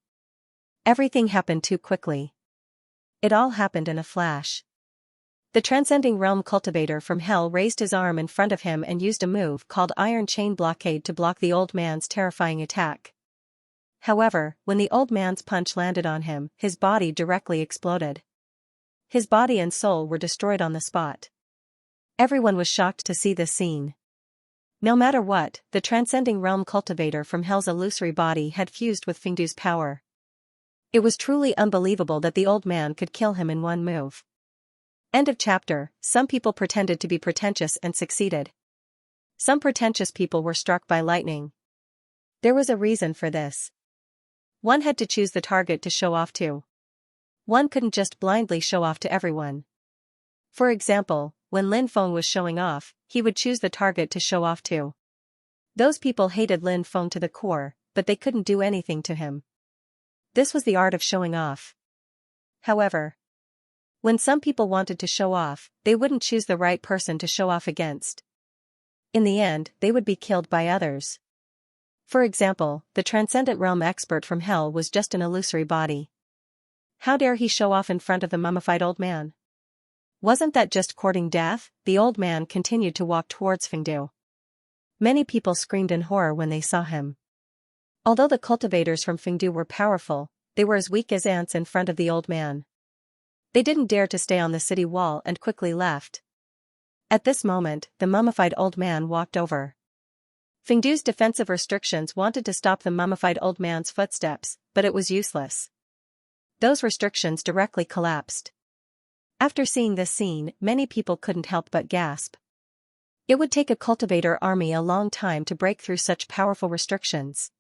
Everything happened too quickly. It all happened in a flash. The transcending realm cultivator from hell raised his arm in front of him and used a move called Iron Chain Blockade to block the old man's terrifying attack. However, when the old man's punch landed on him, his body directly exploded. His body and soul were destroyed on the spot. Everyone was shocked to see this scene. No matter what, the transcending realm cultivator from hell's illusory body had fused with Fengdu's power. It was truly unbelievable that the old man could kill him in one move. End of chapter. Some people pretended to be pretentious and succeeded. Some pretentious people were struck by lightning. There was a reason for this. One had to choose the target to show off to. One couldn't just blindly show off to everyone. For example, when Lin Feng was showing off, he would choose the target to show off to. Those people hated Lin Feng to the core, but they couldn't do anything to him. This was the art of showing off. However, when some people wanted to show off, they wouldn't choose the right person to show off against. In the end, they would be killed by others. For example, the transcendent realm expert from hell was just an illusory body. How dare he show off in front of the mummified old man? Wasn't that just courting death? The old man continued to walk towards Fengdu. Many people screamed in horror when they saw him. Although the cultivators from Fengdu were powerful, they were as weak as ants in front of the old man. They didn't dare to stay on the city wall and quickly left. At this moment, the mummified old man walked over. Fengdu's defensive restrictions wanted to stop the mummified old man's footsteps, but it was useless. Those restrictions directly collapsed. After seeing this scene, many people couldn't help but gasp. It would take a cultivator army a long time to break through such powerful restrictions.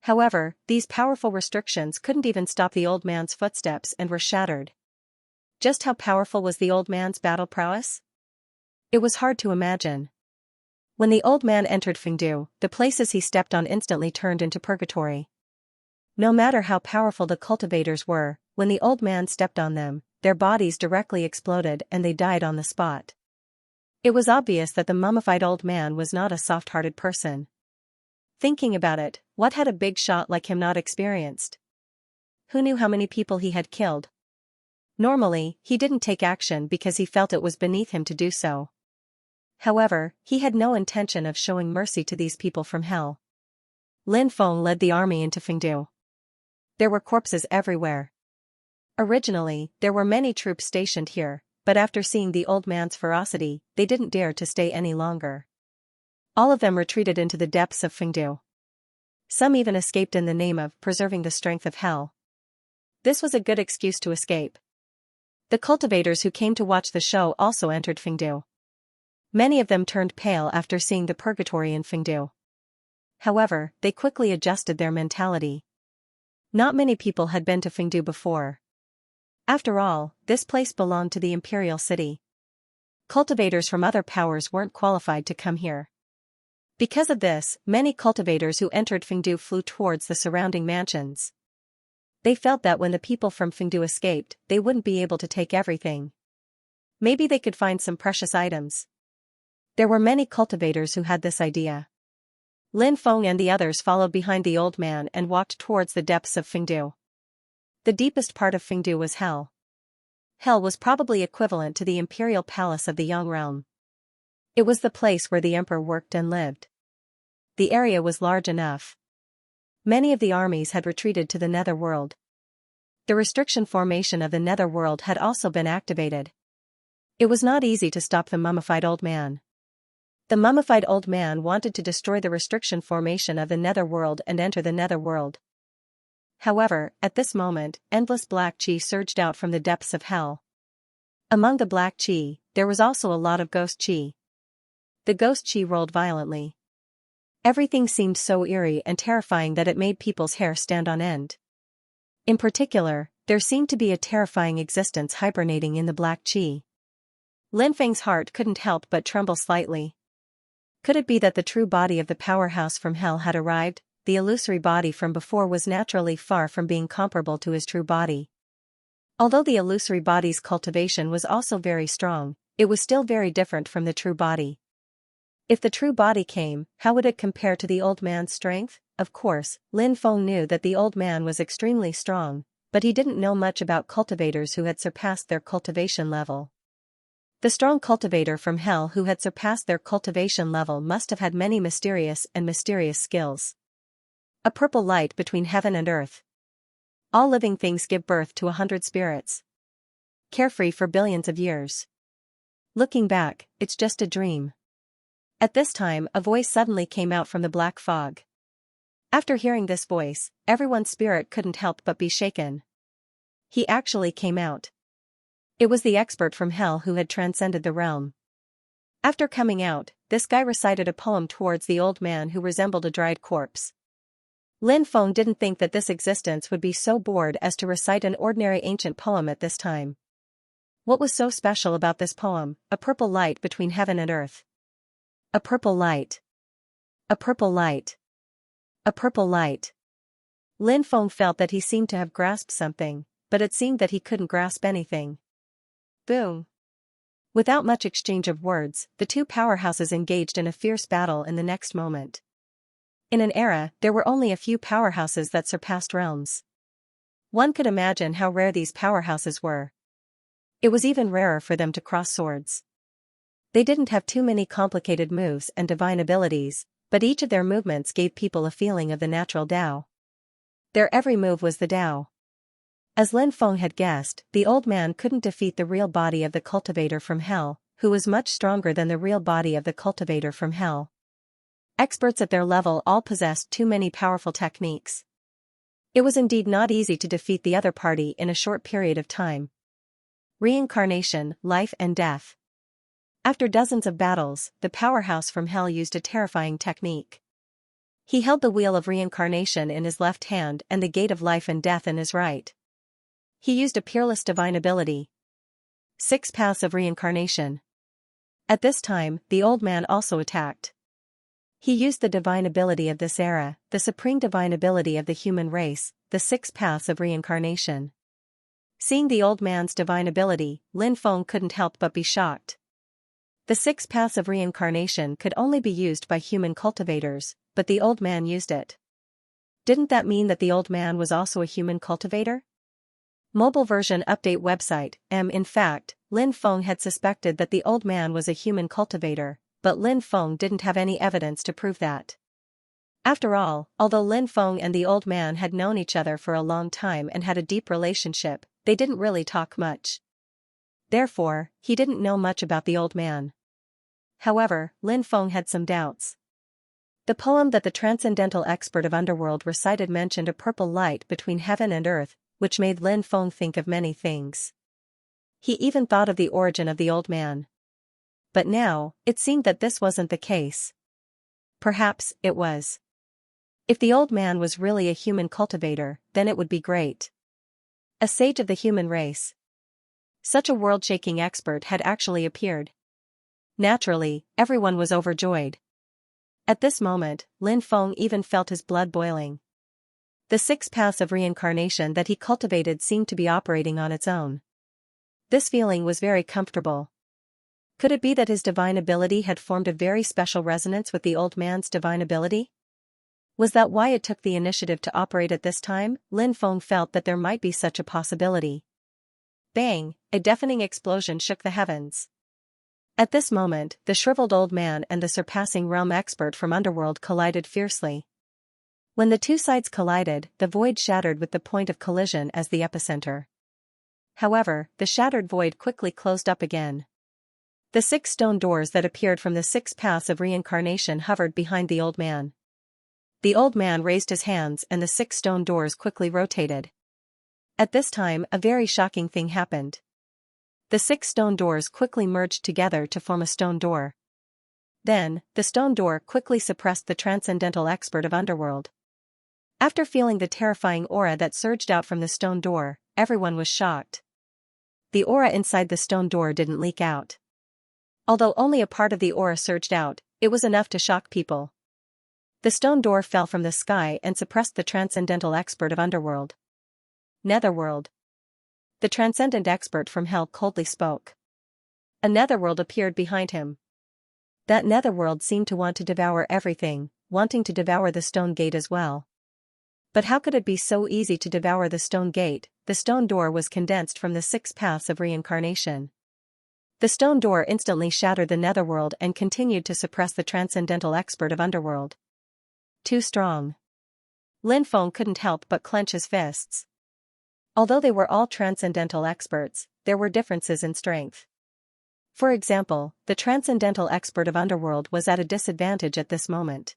However, these powerful restrictions couldn't even stop the old man's footsteps and were shattered. Just how powerful was the old man's battle prowess? It was hard to imagine. When the old man entered Fengdu, the places he stepped on instantly turned into purgatory. No matter how powerful the cultivators were, when the old man stepped on them, their bodies directly exploded and they died on the spot. It was obvious that the mummified old man was not a soft-hearted person. Thinking about it, what had a big shot like him not experienced? Who knew how many people he had killed? Normally, he didn't take action because he felt it was beneath him to do so. However, he had no intention of showing mercy to these people from hell. Lin Feng led the army into Fengdu. There were corpses everywhere. Originally, there were many troops stationed here, but after seeing the old man's ferocity, they didn't dare to stay any longer. All of them retreated into the depths of Fengdu. Some even escaped in the name of preserving the strength of hell. This was a good excuse to escape. The cultivators who came to watch the show also entered Fengdu. Many of them turned pale after seeing the purgatory in Fengdu. However, they quickly adjusted their mentality. Not many people had been to Fengdu before. After all, this place belonged to the imperial city. Cultivators from other powers weren't qualified to come here. Because of this, many cultivators who entered Fengdu flew towards the surrounding mansions. They felt that when the people from Fengdu escaped, they wouldn't be able to take everything. Maybe they could find some precious items. There were many cultivators who had this idea. Lin Feng and the others followed behind the old man and walked towards the depths of Fengdu. The deepest part of Fengdu was hell. Hell was probably equivalent to the imperial palace of the Yang realm. It was the place where the emperor worked and lived. The area was large enough. Many of the armies had retreated to the netherworld. The restriction formation of the netherworld had also been activated. It was not easy to stop the mummified old man. The mummified old man wanted to destroy the restriction formation of the netherworld and enter the netherworld. However, at this moment, endless black chi surged out from the depths of hell. Among the black chi, there was also a lot of ghost chi. The ghost chi rolled violently. Everything seemed so eerie and terrifying that it made people's hair stand on end. In particular, there seemed to be a terrifying existence hibernating in the black chi. Lin Feng's heart couldn't help but tremble slightly. Could it be that the true body of the powerhouse from hell had arrived? The illusory body from before was naturally far from being comparable to his true body. Although the illusory body's cultivation was also very strong, it was still very different from the true body. If the true body came, how would it compare to the old man's strength? Of course, Lin Feng knew that the old man was extremely strong, but he didn't know much about cultivators who had surpassed their cultivation level. The strong cultivator from hell who had surpassed their cultivation level must have had many mysterious skills. A purple light between heaven and earth. All living things give birth to 100 spirits. Carefree for billions of years. Looking back, it's just a dream. At this time, a voice suddenly came out from the black fog. After hearing this voice, everyone's spirit couldn't help but be shaken. He actually came out. It was the expert from hell who had transcended the realm. After coming out, this guy recited a poem towards the old man who resembled a dried corpse. Lin Feng didn't think that this existence would be so bored as to recite an ordinary ancient poem at this time. What was so special about this poem? A purple light between heaven and earth. A purple light. A purple light. A purple light. Lin Feng felt that he seemed to have grasped something, but it seemed that he couldn't grasp anything. Boom. Without much exchange of words, the two powerhouses engaged in a fierce battle in the next moment. In an era, there were only a few powerhouses that surpassed realms. One could imagine how rare these powerhouses were. It was even rarer for them to cross swords. They didn't have too many complicated moves and divine abilities, but each of their movements gave people a feeling of the natural Tao. Their every move was the Tao. As Lin Feng had guessed, the old man couldn't defeat the real body of the cultivator from hell, who was much stronger than the real body of the cultivator from hell. Experts at their level all possessed too many powerful techniques. It was indeed not easy to defeat the other party in a short period of time. Reincarnation, life and death. After dozens of battles, the powerhouse from hell used a terrifying technique. He held the wheel of reincarnation in his left hand and the gate of life and death in his right. He used a peerless divine ability. 6 paths of reincarnation. At this time, the old man also attacked. He used the divine ability of this era, the supreme divine ability of the human race, the 6 paths of reincarnation. Seeing the old man's divine ability, Lin Feng couldn't help but be shocked. The 6 paths of reincarnation could only be used by human cultivators, but the old man used it. Didn't that mean that the old man was also a human cultivator? Mobile version update website. In fact, Lin Feng had suspected that the old man was a human cultivator, but Lin Feng didn't have any evidence to prove that. After all, although Lin Feng and the old man had known each other for a long time and had a deep relationship, they didn't really talk much. Therefore, he didn't know much about the old man. However, Lin Feng had some doubts. The poem that the transcendental expert of underworld recited mentioned a purple light between heaven and earth, which made Lin Feng think of many things. He even thought of the origin of the old man. But now, it seemed that this wasn't the case. Perhaps it was. If the old man was really a human cultivator, then it would be great. A sage of the human race. Such a world-shaking expert had actually appeared. Naturally, everyone was overjoyed. At this moment, Lin Feng even felt his blood boiling. The 6 paths of reincarnation that he cultivated seemed to be operating on its own. This feeling was very comfortable. Could it be that his divine ability had formed a very special resonance with the old man's divine ability? Was that why it took the initiative to operate at this time? Lin Feng felt that there might be such a possibility. Bang! A deafening explosion shook the heavens. At this moment, the shriveled old man and the surpassing realm expert from underworld collided fiercely. When the two sides collided, the void shattered with the point of collision as the epicenter. However, the shattered void quickly closed up again. The 6 stone doors that appeared from the 6 paths of reincarnation hovered behind the old man. The old man raised his hands and the 6 stone doors quickly rotated. At this time, a very shocking thing happened. The 6 stone doors quickly merged together to form a stone door. Then, the stone door quickly suppressed the transcendental expert of underworld. After feeling the terrifying aura that surged out from the stone door, everyone was shocked. The aura inside the stone door didn't leak out. Although only a part of the aura surged out, it was enough to shock people. The stone door fell from the sky and suppressed the transcendental expert of underworld. Netherworld. The transcendent expert from hell coldly spoke. A netherworld appeared behind him. That netherworld seemed to want to devour everything, wanting to devour the stone gate as well. But how could it be so easy to devour the stone gate? The stone door was condensed from the 6 paths of reincarnation. The stone door instantly shattered the netherworld and continued to suppress the transcendental expert of underworld. Too strong. Lin Feng couldn't help but clench his fists. Although they were all transcendental experts, there were differences in strength. For example, the transcendental expert of underworld was at a disadvantage at this moment.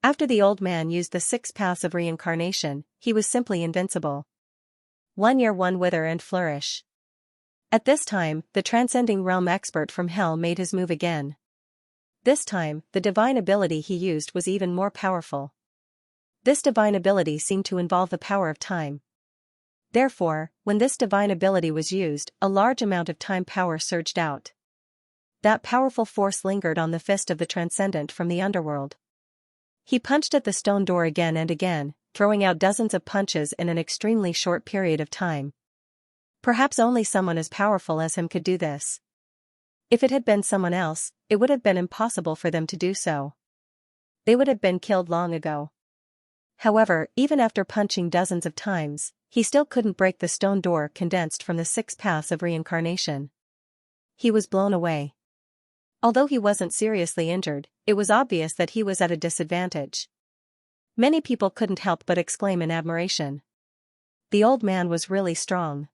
After the old man used the 6 paths of reincarnation, he was simply invincible. 1 year 1 wither and flourish. At this time, the transcending realm expert from hell made his move again. This time, the divine ability he used was even more powerful. This divine ability seemed to involve the power of time. Therefore, when this divine ability was used, a large amount of time power surged out. That powerful force lingered on the fist of the transcendent from the underworld. He punched at the stone door again and again, throwing out dozens of punches in an extremely short period of time. Perhaps only someone as powerful as him could do this. If it had been someone else, it would have been impossible for them to do so. They would have been killed long ago. However, even after punching dozens of times, he still couldn't break the stone door condensed from the 6 paths of reincarnation. He was blown away. Although he wasn't seriously injured, it was obvious that he was at a disadvantage. Many people couldn't help but exclaim in admiration. The old man was really strong.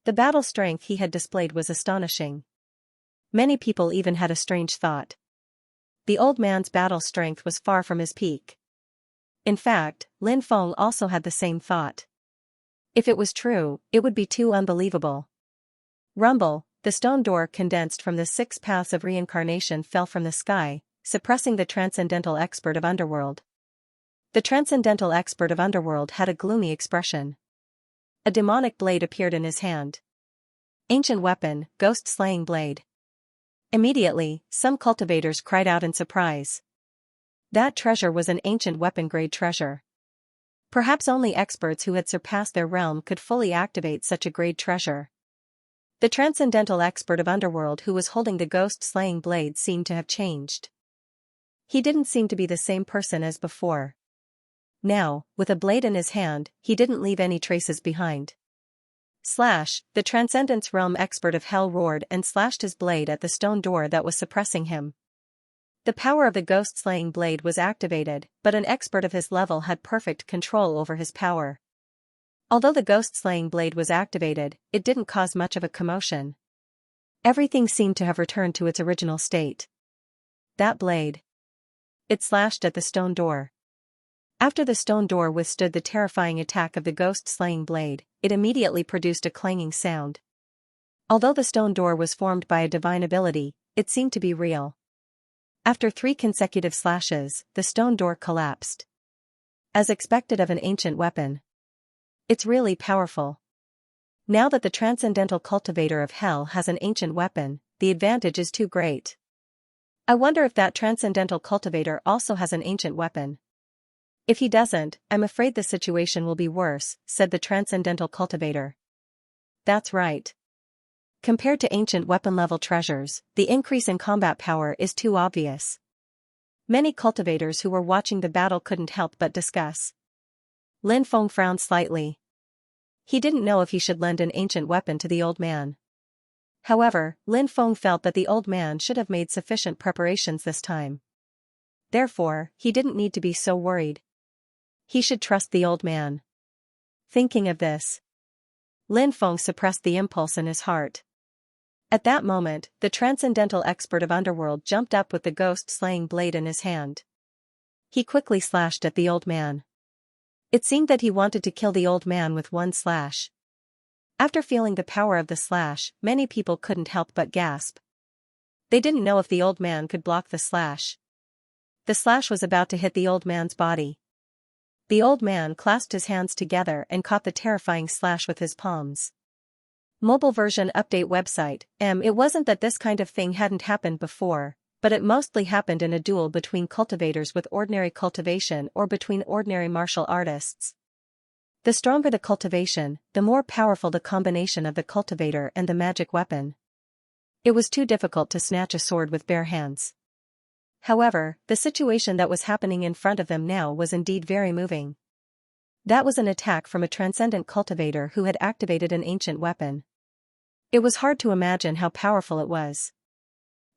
The battle strength he had displayed was astonishing. Many people even had a strange thought. The old man's battle strength was far from his peak. In fact, Lin Feng also had the same thought. If it was true, it would be too unbelievable. Rumble, the stone door condensed from the 6 paths of reincarnation fell from the sky, suppressing the transcendental expert of Underworld. The transcendental expert of Underworld had a gloomy expression. A demonic blade appeared in his hand. Ancient weapon, ghost-slaying blade. Immediately, some cultivators cried out in surprise. That treasure was an ancient weapon-grade treasure. Perhaps only experts who had surpassed their realm could fully activate such a grade treasure. The transcendental expert of Underworld who was holding the ghost-slaying blade seemed to have changed. He didn't seem to be the same person as before. Now, with a blade in his hand, he didn't leave any traces behind. Slash, the Transcendence Realm expert of Hell roared and slashed his blade at the stone door that was suppressing him. The power of the ghost-slaying blade was activated, but an expert of his level had perfect control over his power. Although the ghost-slaying blade was activated, it didn't cause much of a commotion. Everything seemed to have returned to its original state. That blade. It slashed at the stone door. After the stone door withstood the terrifying attack of the ghost-slaying blade, it immediately produced a clanging sound. Although the stone door was formed by a divine ability, it seemed to be real. After 3 consecutive slashes, the stone door collapsed. As expected of an ancient weapon. It's really powerful. Now that the transcendental cultivator of hell has an ancient weapon, the advantage is too great. I wonder if that transcendental cultivator also has an ancient weapon. If he doesn't, I'm afraid the situation will be worse, said the transcendental cultivator. That's right. Compared to ancient weapon-level treasures, the increase in combat power is too obvious. Many cultivators who were watching the battle couldn't help but discuss. Lin Feng frowned slightly. He didn't know if he should lend an ancient weapon to the old man. However, Lin Feng felt that the old man should have made sufficient preparations this time. Therefore, he didn't need to be so worried. He should trust the old man. Thinking of this, Lin Feng suppressed the impulse in his heart. At that moment, the transcendental expert of Underworld jumped up with the ghost-slaying blade in his hand. He quickly slashed at the old man. It seemed that he wanted to kill the old man with one slash. After feeling the power of the slash, many people couldn't help but gasp. They didn't know if the old man could block the slash. The slash was about to hit the old man's body. The old man clasped his hands together and caught the terrifying slash with his palms. Mobile version update website. It wasn't that this kind of thing hadn't happened before, but it mostly happened in a duel between cultivators with ordinary cultivation or between ordinary martial artists. The stronger the cultivation, the more powerful the combination of the cultivator and the magic weapon. It was too difficult to snatch a sword with bare hands. However, the situation that was happening in front of them now was indeed very moving. That was an attack from a transcendent cultivator who had activated an ancient weapon. It was hard to imagine how powerful it was.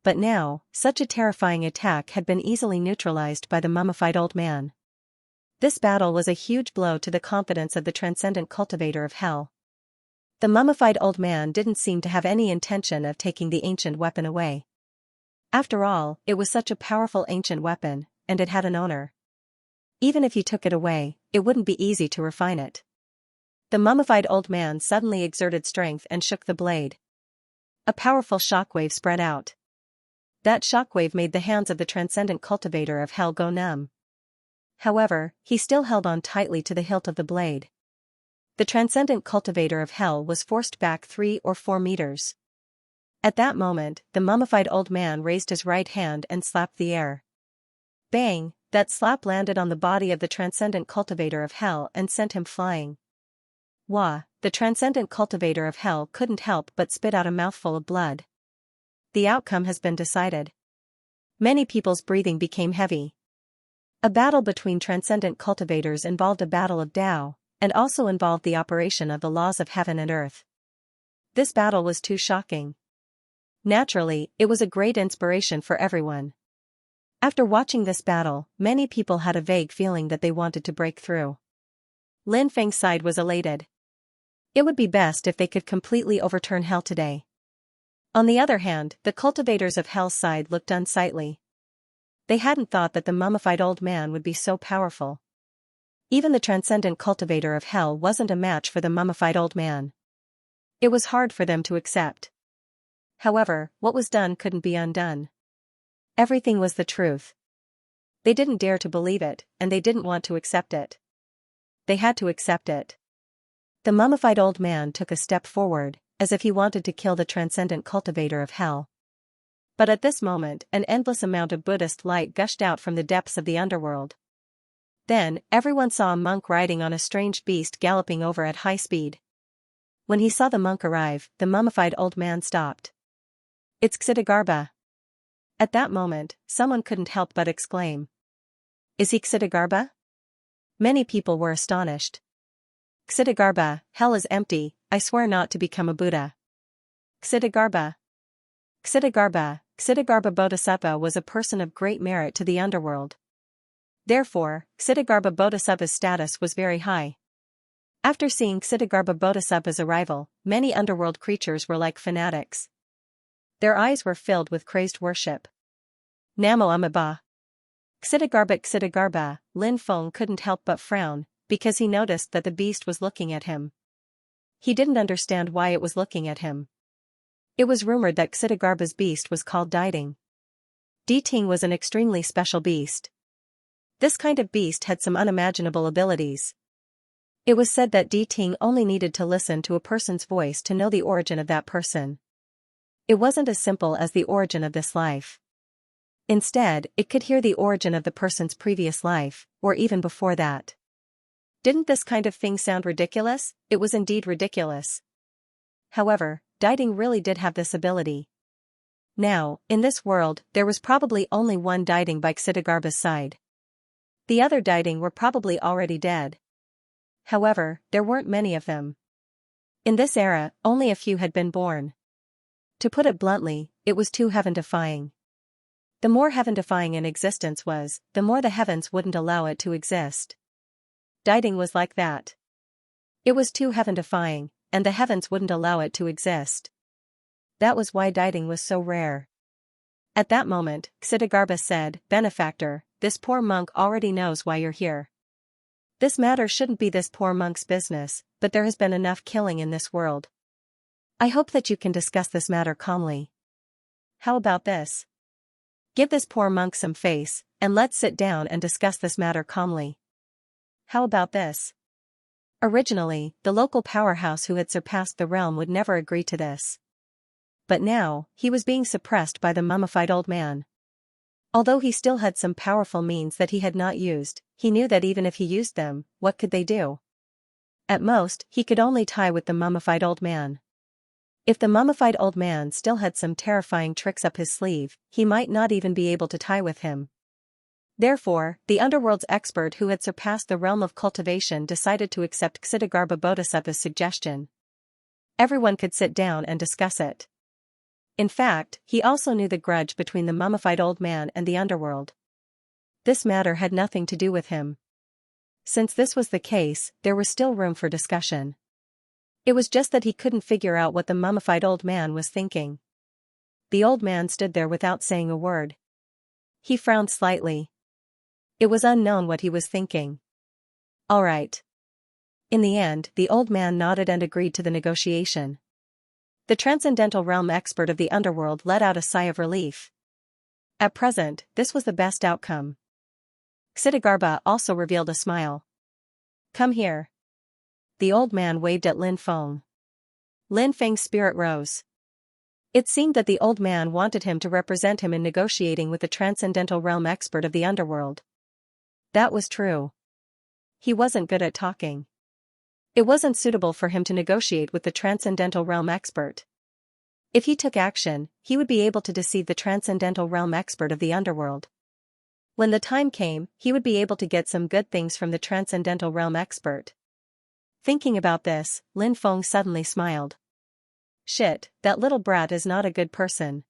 But now, such a terrifying attack had been easily neutralized by the mummified old man. This battle was a huge blow to the confidence of the transcendent cultivator of hell. The mummified old man didn't seem to have any intention of taking the ancient weapon away. After all, it was such a powerful ancient weapon, and it had an owner. Even if he took it away, it wouldn't be easy to refine it. The mummified old man suddenly exerted strength and shook the blade. A powerful shockwave spread out. That shockwave made the hands of the transcendent cultivator of hell go numb. However, he still held on tightly to the hilt of the blade. The transcendent cultivator of hell was forced back 3 or 4 meters. At that moment, the mummified old man raised his right hand and slapped the air. Bang! That slap landed on the body of the transcendent cultivator of hell and sent him flying. Wah, the transcendent cultivator of hell couldn't help but spit out a mouthful of blood. The outcome has been decided. Many people's breathing became heavy. A battle between transcendent cultivators involved a battle of Tao, and also involved the operation of the laws of heaven and earth. This battle was too shocking. Naturally, it was a great inspiration for everyone. After watching this battle, many people had a vague feeling that they wanted to break through. Lin Feng's side was elated. It would be best if they could completely overturn hell today. On the other hand, the cultivators of hell's side looked unsightly. They hadn't thought that the mummified old man would be so powerful. Even the transcendent cultivator of hell wasn't a match for the mummified old man. It was hard for them to accept. However, what was done couldn't be undone. Everything was the truth. They didn't dare to believe it, and they didn't want to accept it. They had to accept it. The mummified old man took a step forward, as if he wanted to kill the transcendent cultivator of hell. But at this moment, an endless amount of Buddhist light gushed out from the depths of the underworld. Then, everyone saw a monk riding on a strange beast galloping over at high speed. When he saw the monk arrive, the mummified old man stopped. "It's Xitigarbha." At that moment, someone couldn't help but exclaim. "Is he Xitigarbha?" Many people were astonished. "Xitigarbha, hell is empty, I swear not to become a Buddha." Xitigarbha. Xitigarbha Bodhisattva was a person of great merit to the underworld. Therefore, Xitigarbha Bodhisattva's status was very high. After seeing Xitigarbha Bodhisattva's arrival, many underworld creatures were like fanatics. Their eyes were filled with crazed worship. Namo Amida. Xitigarbha, Lin Feng couldn't help but frown, because he noticed that the beast was looking at him. He didn't understand why it was looking at him. It was rumored that Xitigarbha's beast was called Diding. Diding was an extremely special beast. This kind of beast had some unimaginable abilities. It was said that Diding only needed to listen to a person's voice to know the origin of that person. It wasn't as simple as the origin of this life. Instead, it could hear the origin of the person's previous life, or even before that. Didn't this kind of thing sound ridiculous? It was indeed ridiculous. However, Diding really did have this ability. Now, in this world, there was probably only one Diding by Xitigarbha's side. The other Diding were probably already dead. However, there weren't many of them. In this era, only a few had been born. To put it bluntly, it was too heaven-defying. The more heaven-defying an existence was, the more the heavens wouldn't allow it to exist. Diding was like that. It was too heaven-defying, and the heavens wouldn't allow it to exist. That was why Diding was so rare. At that moment, Xitigarbha said, "Benefactor, this poor monk already knows why you're here. This matter shouldn't be this poor monk's business, but there has been enough killing in this world. I hope that you can discuss this matter calmly. How about this? Give this poor monk some face, and let's sit down and discuss this matter calmly. How about this?" Originally, the local powerhouse who had surpassed the realm would never agree to this. But now, he was being suppressed by the mummified old man. Although he still had some powerful means that he had not used, he knew that even if he used them, what could they do? At most, he could only tie with the mummified old man. If the mummified old man still had some terrifying tricks up his sleeve, he might not even be able to tie with him. Therefore, the underworld's expert who had surpassed the realm of cultivation decided to accept Xitigarbha Bodhisattva's suggestion. Everyone could sit down and discuss it. In fact, he also knew the grudge between the mummified old man and the underworld. This matter had nothing to do with him. Since this was the case, there was still room for discussion. It was just that he couldn't figure out what the mummified old man was thinking. The old man stood there without saying a word. He frowned slightly. It was unknown what he was thinking. All right. In the end, the old man nodded and agreed to the negotiation. The transcendental realm expert of the underworld let out a sigh of relief. At present, this was the best outcome. Xitigarbha also revealed a smile. "Come here." The old man waved at Lin Feng. Lin Feng's spirit rose. It seemed that the old man wanted him to represent him in negotiating with the transcendental realm expert of the underworld. That was true. He wasn't good at talking. It wasn't suitable for him to negotiate with the Transcendental Realm expert. If he took action, he would be able to deceive the Transcendental Realm expert of the underworld. When the time came, he would be able to get some good things from the Transcendental Realm expert. Thinking about this, Lin Feng suddenly smiled. Shit, that little brat is not a good person.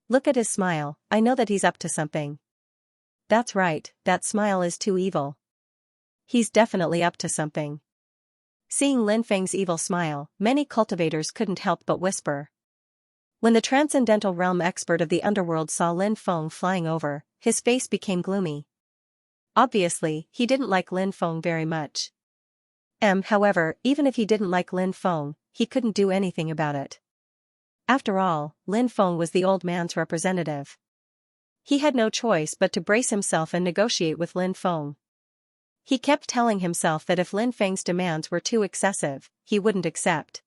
Look at his smile, I know that he's up to something. That's right, that smile is too evil. He's definitely up to something. Seeing Lin Feng's evil smile, many cultivators couldn't help but whisper. When the Transcendental Realm expert of the underworld saw Lin Feng flying over, his face became gloomy. Obviously, he didn't like Lin Feng very much. However, even if he didn't like Lin Feng, he couldn't do anything about it. After all, Lin Feng was the old man's representative. He had no choice but to brace himself and negotiate with Lin Feng. He kept telling himself that if Lin Feng's demands were too excessive, he wouldn't accept.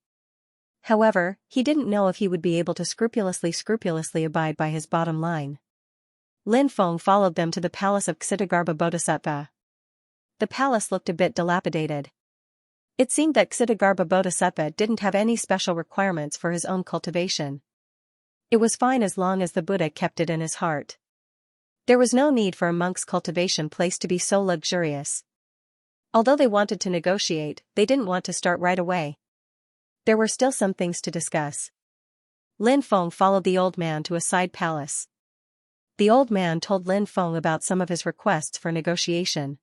However, he didn't know if he would be able to scrupulously abide by his bottom line. Lin Feng followed them to the palace of Xitigarbha Bodhisattva. The palace looked a bit dilapidated. It seemed that Xitigarbha Bodhisattva didn't have any special requirements for his own cultivation. It was fine as long as the Buddha kept it in his heart. There was no need for a monk's cultivation place to be so luxurious. Although they wanted to negotiate, they didn't want to start right away. There were still some things to discuss. Lin Feng followed the old man to a side palace. The old man told Lin Feng about some of his requests for negotiation.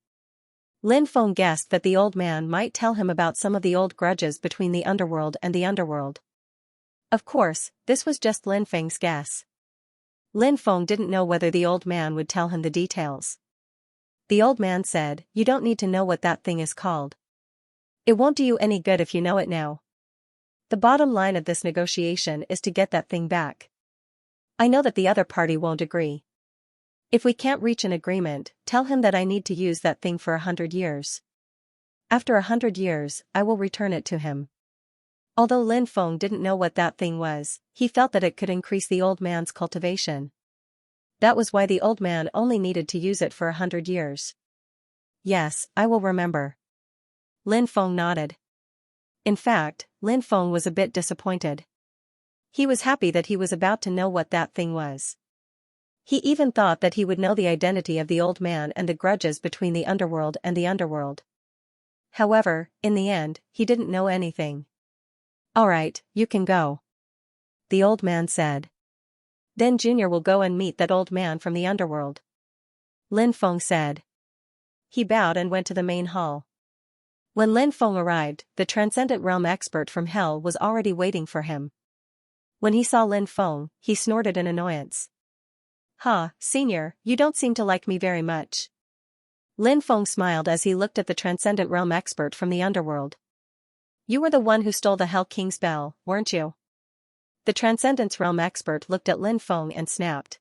Lin Feng guessed that the old man might tell him about some of the old grudges between the underworld and the underworld. Of course, this was just Lin Feng's guess. Lin Feng didn't know whether the old man would tell him the details. The old man said, "You don't need to know what that thing is called. It won't do you any good if you know it now. The bottom line of this negotiation is to get that thing back. I know that the other party won't agree. If we can't reach an agreement, tell him that I need to use that thing for 100 years. After 100 years, I will return it to him." Although Lin Feng didn't know what that thing was, he felt that it could increase the old man's cultivation. That was why the old man only needed to use it for 100 years. Yes, I will remember. Lin Feng nodded. In fact, Lin Feng was a bit disappointed. He was happy that he was about to know what that thing was. He even thought that he would know the identity of the old man and the grudges between the underworld and the underworld. However, in the end, he didn't know anything. "All right, you can go," the old man said. "Then Junior will go and meet that old man from the underworld," Lin Feng said. He bowed and went to the main hall. When Lin Feng arrived, the Transcendent Realm expert from Hell was already waiting for him. When he saw Lin Feng, he snorted in annoyance. "Ha, Senior, you don't seem to like me very much." Lin Feng smiled as he looked at the Transcendent Realm expert from the underworld. "You were the one who stole the Hell King's bell, weren't you?" The Transcendence Realm expert looked at Lin Feng and snapped.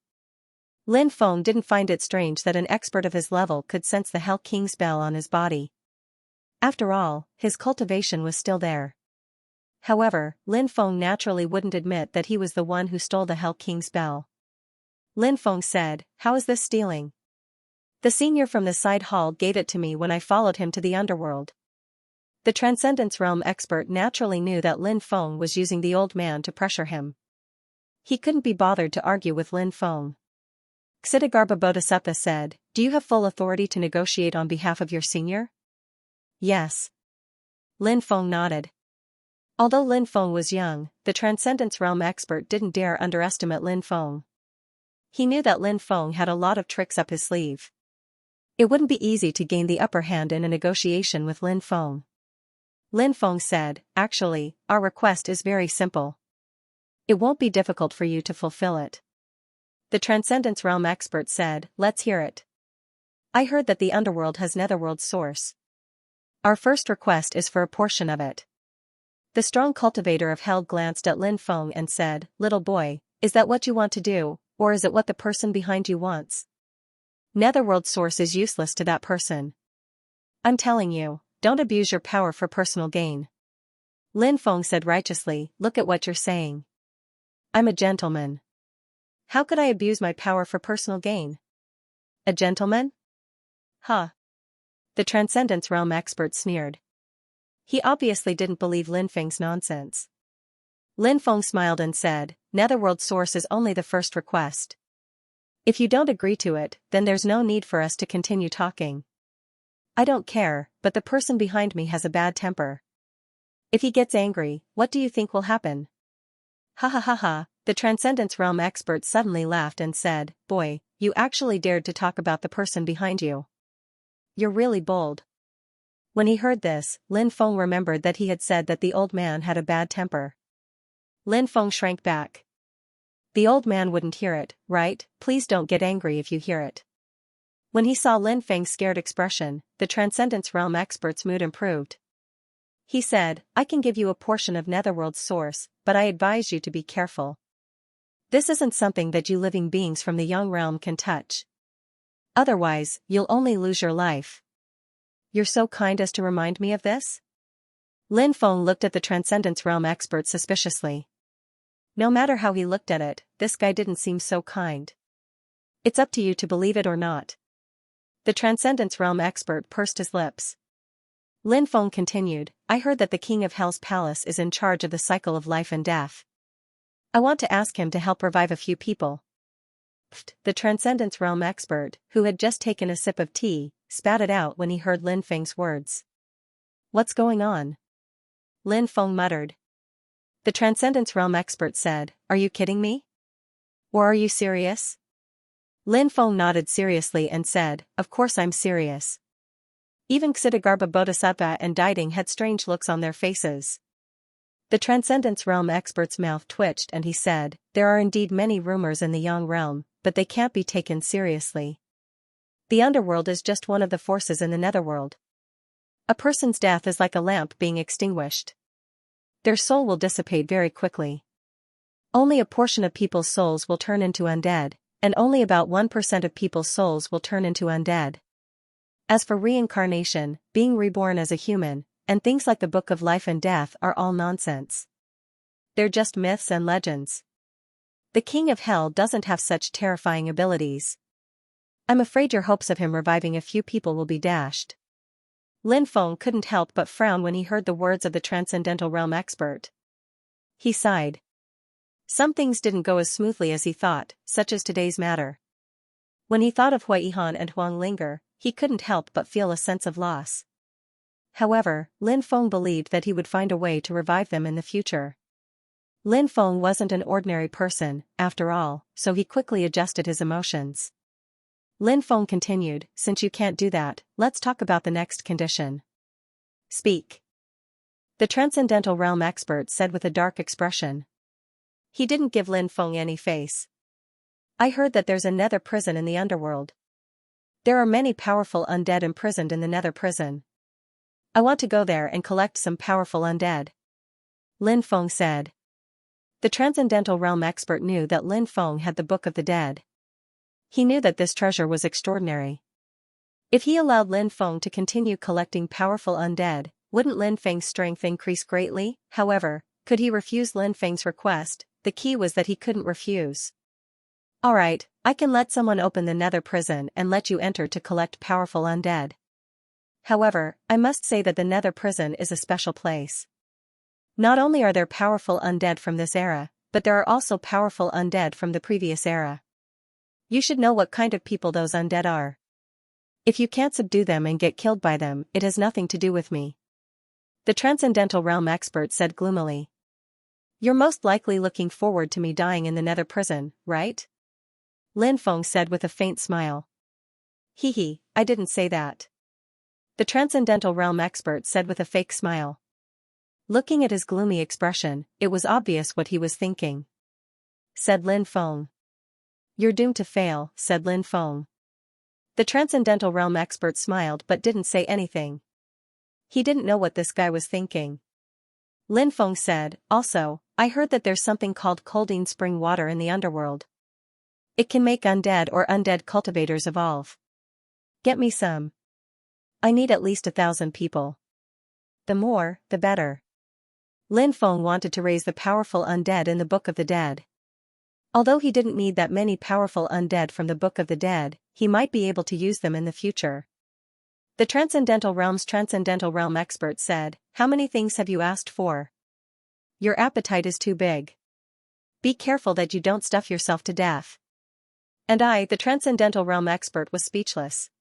Lin Feng didn't find it strange that an expert of his level could sense the Hell King's bell on his body. After all, his cultivation was still there. However, Lin Feng naturally wouldn't admit that he was the one who stole the Hell King's bell. Lin Feng said, "How is this stealing?" "The senior from the side hall gave it to me when I followed him to the underworld." The Transcendence Realm expert naturally knew that Lin Feng was using the old man to pressure him. He couldn't be bothered to argue with Lin Feng. Xitigarbha Bodhisattva said, "Do you have full authority to negotiate on behalf of your senior?" "Yes." Lin Feng nodded. Although Lin Feng was young, the Transcendence Realm expert didn't dare underestimate Lin Feng. He knew that Lin Feng had a lot of tricks up his sleeve. It wouldn't be easy to gain the upper hand in a negotiation with Lin Feng. Lin Feng said, "Actually, our request is very simple. It won't be difficult for you to fulfill it." The Transcendence Realm expert said, "Let's hear it. I heard that the underworld has netherworld source. Our first request is for a portion of it." The strong cultivator of hell glanced at Lin Feng and said, "Little boy, is that what you want to do, or is it what the person behind you wants? Netherworld source is useless to that person. I'm telling you, don't abuse your power for personal gain." Lin Feng said righteously, "Look at what you're saying. I'm a gentleman. How could I abuse my power for personal gain? A gentleman?" Huh. The Transcendence Realm expert sneered. He obviously didn't believe Lin Feng's nonsense. Lin Feng smiled and said, Netherworld source is only the first request. If you don't agree to it, then there's no need for us to continue talking. I don't care, but the person behind me has a bad temper. If he gets angry, what do you think will happen? Ha ha ha ha, the Transcendence Realm expert suddenly laughed and said, Boy, you actually dared to talk about the person behind you. You're really bold. When he heard this, Lin Feng remembered that he had said that the old man had a bad temper. Lin Feng shrank back. The old man wouldn't hear it, right? Please don't get angry if you hear it. When he saw Lin Feng's scared expression, the Transcendence Realm expert's mood improved. He said, I can give you a portion of Netherworld's source, but I advise you to be careful. This isn't something that you living beings from the Young Realm can touch. Otherwise, you'll only lose your life. You're so kind as to remind me of this? Lin Feng looked at the Transcendence Realm expert suspiciously. No matter how he looked at it, this guy didn't seem so kind. It's up to you to believe it or not. The Transcendence Realm expert pursed his lips. Lin Feng continued, I heard that the King of Hell's palace is in charge of the cycle of life and death. I want to ask him to help revive a few people. The Transcendence Realm expert, who had just taken a sip of tea, spat it out when he heard Lin Feng's words. What's going on? Lin Feng muttered. The Transcendence Realm expert said, Are you kidding me? Or are you serious? Lin Feng nodded seriously and said, Of course I'm serious. Even Ksitigarbha Bodhisattva and Diding had strange looks on their faces. The Transcendence Realm expert's mouth twitched and he said, There are indeed many rumors in the Yang Realm, but they can't be taken seriously. The underworld is just one of the forces in the netherworld. A person's death is like a lamp being extinguished. Their soul will dissipate very quickly. Only a portion of people's souls will turn into undead, and only about 1% of people's souls will turn into undead. As for reincarnation, being reborn as a human, and things like the Book of Life and Death are all nonsense. They're just myths and legends. The King of Hell doesn't have such terrifying abilities. I'm afraid your hopes of him reviving a few people will be dashed. Lin Feng couldn't help but frown when he heard the words of the Transcendental Realm expert. He sighed. Some things didn't go as smoothly as he thought, such as today's matter. When he thought of Hui Yihan and Huang Linger, he couldn't help but feel a sense of loss. However, Lin Feng believed that he would find a way to revive them in the future. Lin Feng wasn't an ordinary person, after all, so he quickly adjusted his emotions. Lin Feng continued, Since you can't do that, let's talk about the next condition. Speak. The Transcendental Realm expert said with a dark expression. He didn't give Lin Feng any face. I heard that there's a nether prison in the underworld. There are many powerful undead imprisoned in the nether prison. I want to go there and collect some powerful undead. Lin Feng said. The Transcendental Realm expert knew that Lin Feng had the Book of the Dead. He knew that this treasure was extraordinary. If he allowed Lin Feng to continue collecting powerful undead, wouldn't Lin Feng's strength increase greatly? However, could he refuse Lin Feng's request? The key was that he couldn't refuse. Alright, I can let someone open the nether prison and let you enter to collect powerful undead. However, I must say that the nether prison is a special place. Not only are there powerful undead from this era, but there are also powerful undead from the previous era. You should know what kind of people those undead are. If you can't subdue them and get killed by them, it has nothing to do with me. The Transcendental Realm expert said gloomily. You're most likely looking forward to me dying in the nether prison, right? Lin Feng said with a faint smile. Hee, I didn't say that. The Transcendental Realm expert said with a fake smile. Looking at his gloomy expression, it was obvious what he was thinking. Said Lin Feng. You're doomed to fail, said Lin Feng. The Transcendental Realm expert smiled but didn't say anything. He didn't know what this guy was thinking. Lin Feng said, Also, I heard that there's something called Coldine Spring Water in the underworld. It can make undead or undead cultivators evolve. Get me some. I need at least 1,000 people. The more, the better. Lin Feng wanted to raise the powerful undead in the Book of the Dead. Although he didn't need that many powerful undead from the Book of the Dead, he might be able to use them in the future. The Transcendental Realm expert said, "How many things have you asked for? Your appetite is too big. Be careful that you don't stuff yourself to death." And the Transcendental Realm expert, was speechless.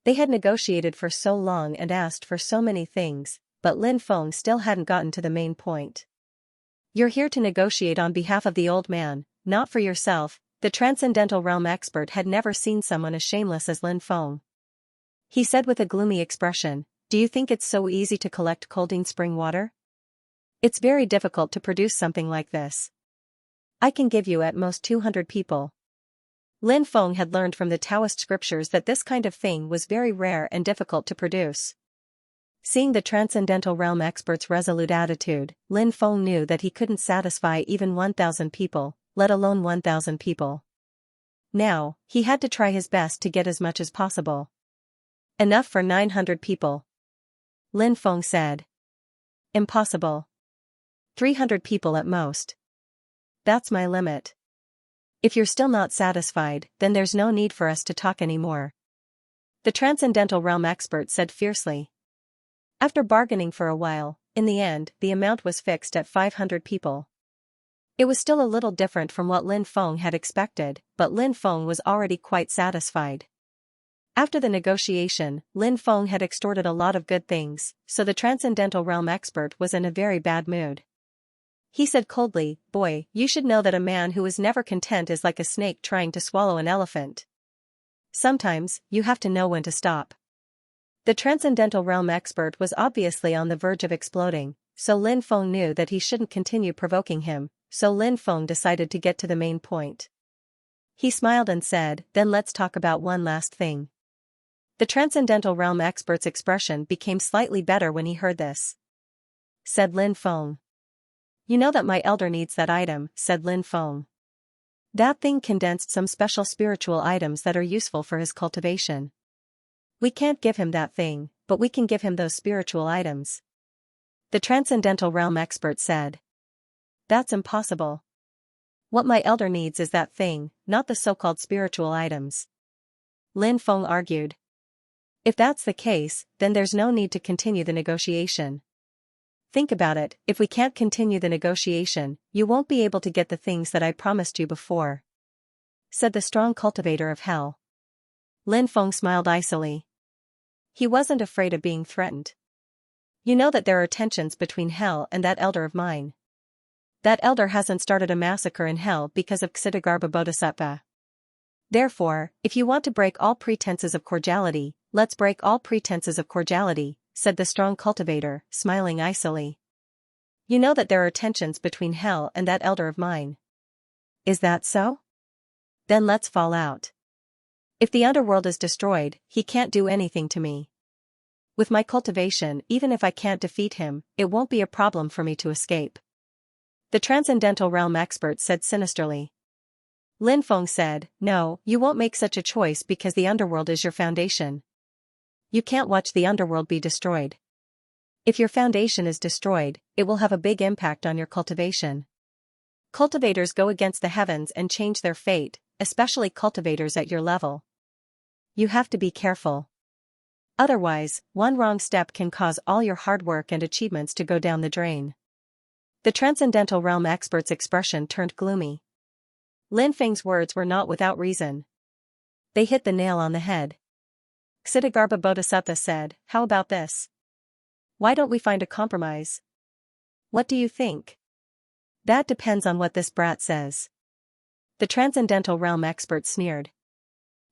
They had negotiated for so long and asked for so many things, but Lin Feng still hadn't gotten to the main point. "You're here to negotiate on behalf of the old man, not for yourself." The Transcendental Realm expert had never seen someone as shameless as Lin Feng. He said with a gloomy expression, "Do you think it's so easy to collect colding spring water? It's very difficult to produce something like this. I can give you at most 200 people." Lin Feng had learned from the Taoist scriptures that this kind of thing was very rare and difficult to produce. Seeing the Transcendental Realm expert's resolute attitude, Lin Feng knew that he couldn't satisfy even 1,000 people, let alone 1,000 people. Now, he had to try his best to get as much as possible. "Enough for 900 people." Lin Feng said. "Impossible. 300 people at most. That's my limit. If you're still not satisfied, then there's no need for us to talk anymore," the Transcendental Realm expert said fiercely. After bargaining for a while, in the end, the amount was fixed at 500 people. It was still a little different from what Lin Feng had expected, but Lin Feng was already quite satisfied. After the negotiation, Lin Feng had extorted a lot of good things, so the Transcendental Realm expert was in a very bad mood. He said coldly, "Boy, you should know that a man who is never content is like a snake trying to swallow an elephant. Sometimes, you have to know when to stop." The Transcendental Realm expert was obviously on the verge of exploding, so Lin Feng knew that he shouldn't continue provoking him, so Lin Feng decided to get to the main point. He smiled and said, "Then let's talk about one last thing." The Transcendental Realm expert's expression became slightly better when he heard this. Said Lin Feng. "You know that my elder needs that item," said Lin Feng. "That thing condensed some special spiritual items that are useful for his cultivation. We can't give him that thing, but we can give him those spiritual items." The Transcendental Realm expert said. "That's impossible. What my elder needs is that thing, not the so-called spiritual items," Lin Feng argued. "If that's the case, then there's no need to continue the negotiation. Think about it, if we can't continue the negotiation, you won't be able to get the things that I promised you before," said the strong cultivator of hell. Lin Feng smiled icily. He wasn't afraid of being threatened. "You know that there are tensions between hell and that elder of mine. That elder hasn't started a massacre in hell because of Xianxia Bodhisattva. Therefore, if you want to break all pretenses of cordiality, let's break all pretenses of cordiality," said the strong cultivator, smiling icily. "You know that there are tensions between hell and that elder of mine. Is that so? Then let's fall out. If the underworld is destroyed, he can't do anything to me. With my cultivation, even if I can't defeat him, it won't be a problem for me to escape," the Transcendental Realm expert said sinisterly. Lin Feng said, "No, you won't make such a choice because the underworld is your foundation. You can't watch the underworld be destroyed. If your foundation is destroyed, it will have a big impact on your cultivation. Cultivators go against the heavens and change their fate, especially cultivators at your level. You have to be careful. Otherwise, one wrong step can cause all your hard work and achievements to go down the drain." The Transcendental Realm expert's expression turned gloomy. Lin Feng's words were not without reason. They hit the nail on the head. Xianxia Bodhisattva said, "How about this? Why don't we find a compromise? What do you think?" "That depends on what this brat says," the Transcendental Realm expert sneered.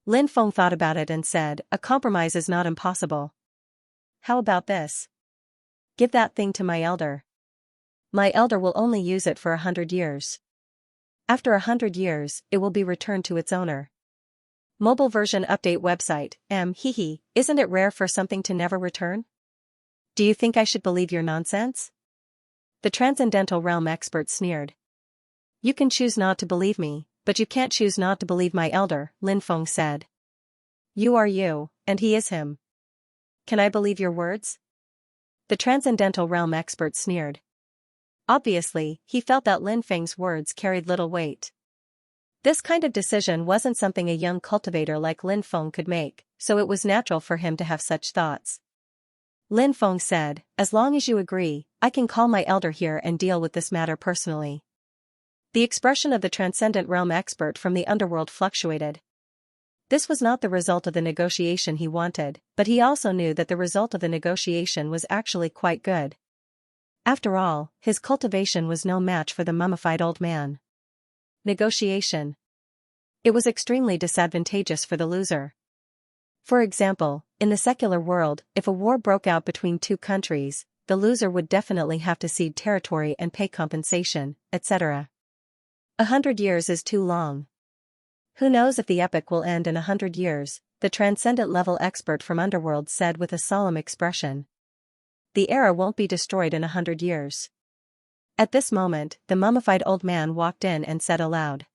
Lin Feng thought about it and said, "A compromise is not impossible. How about this? Give that thing to my elder. My elder will only use it for 100 years. After 100 years, it will be returned to its owner." Mobile version update website, isn't it rare for something to never return? Do you think I should believe your nonsense? The Transcendental Realm expert sneered. "You can choose not to believe me, but you can't choose not to believe my elder," Lin Feng said. "You are you, and he is him. Can I believe your words?" The Transcendental Realm expert sneered. Obviously, he felt that Lin Feng's words carried little weight. This kind of decision wasn't something a young cultivator like Lin Feng could make, so it was natural for him to have such thoughts. Lin Feng said, "As long as you agree, I can call my elder here and deal with this matter personally." The expression of the transcendent realm expert from the underworld fluctuated. This was not the result of the negotiation he wanted, but he also knew that the result of the negotiation was actually quite good. After all, his cultivation was no match for the mummified old man. Negotiation. It was extremely disadvantageous for the loser. For example, in the secular world, if a war broke out between two countries, the loser would definitely have to cede territory and pay compensation, etc. 100 years is too long. Who knows if the epic will end in 100 years, the transcendent level expert from Underworld said with a solemn expression. The era won't be destroyed in 100 years. At this moment, the mummified old man walked in and said aloud.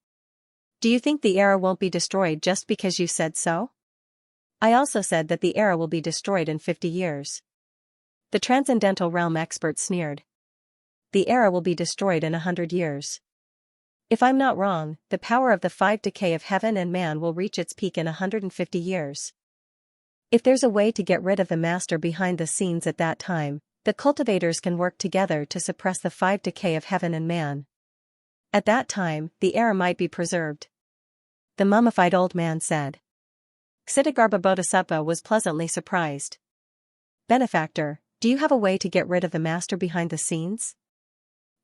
Do you think the era won't be destroyed just because you said so? I also said that the era will be destroyed in 50 years. The transcendental realm expert sneered. The era will be destroyed in 100 years. If I'm not wrong, the power of the 5 decay of heaven and man will reach its peak in 150 years. If there's a way to get rid of the master behind the scenes at that time, the cultivators can work together to suppress the 5 decay of heaven and man. At that time, the era might be preserved. The mummified old man said. Xianxia Bodhisattva was pleasantly surprised. Benefactor, do you have a way to get rid of the master behind the scenes?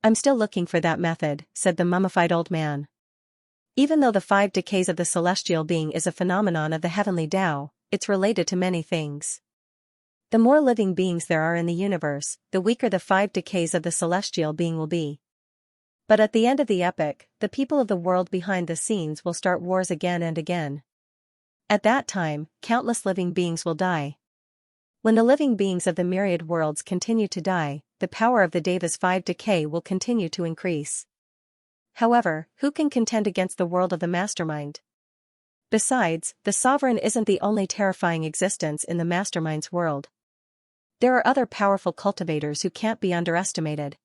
I'm still looking for that method, said the mummified old man. Even though the 5 decays of the celestial being is a phenomenon of the heavenly Tao, it's related to many things. The more living beings there are in the universe, the weaker the 5 decays of the celestial being will be. But at the end of the epic, the people of the world behind the scenes will start wars again and again. At that time, countless living beings will die. When the living beings of the myriad worlds continue to die, the power of the Deva's 5 decay will continue to increase. However, who can contend against the world of the mastermind? Besides, the sovereign isn't the only terrifying existence in the mastermind's world. There are other powerful cultivators who can't be underestimated.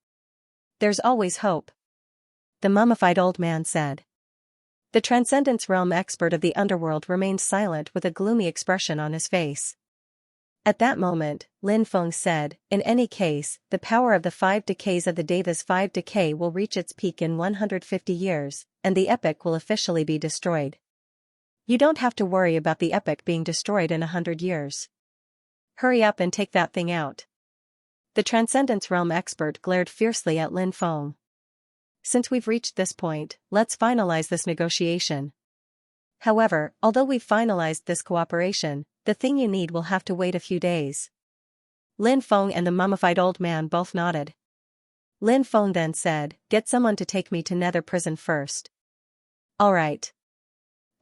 There's always hope. The mummified old man said. The Transcendence Realm expert of the underworld remained silent with a gloomy expression on his face. At that moment, Lin Feng said, in any case, the power of the 5 decays of the Deva's 5 decay will reach its peak in 150 years, and the epic will officially be destroyed. You don't have to worry about the epic being destroyed in 100 years. Hurry up and take that thing out. The Transcendence Realm expert glared fiercely at Lin Feng. Since we've reached this point, let's finalize this negotiation. However, although we've finalized this cooperation, the thing you need will have to wait a few days. Lin Feng and the mummified old man both nodded. Lin Feng then said, get someone to take me to Nether Prison first. All right.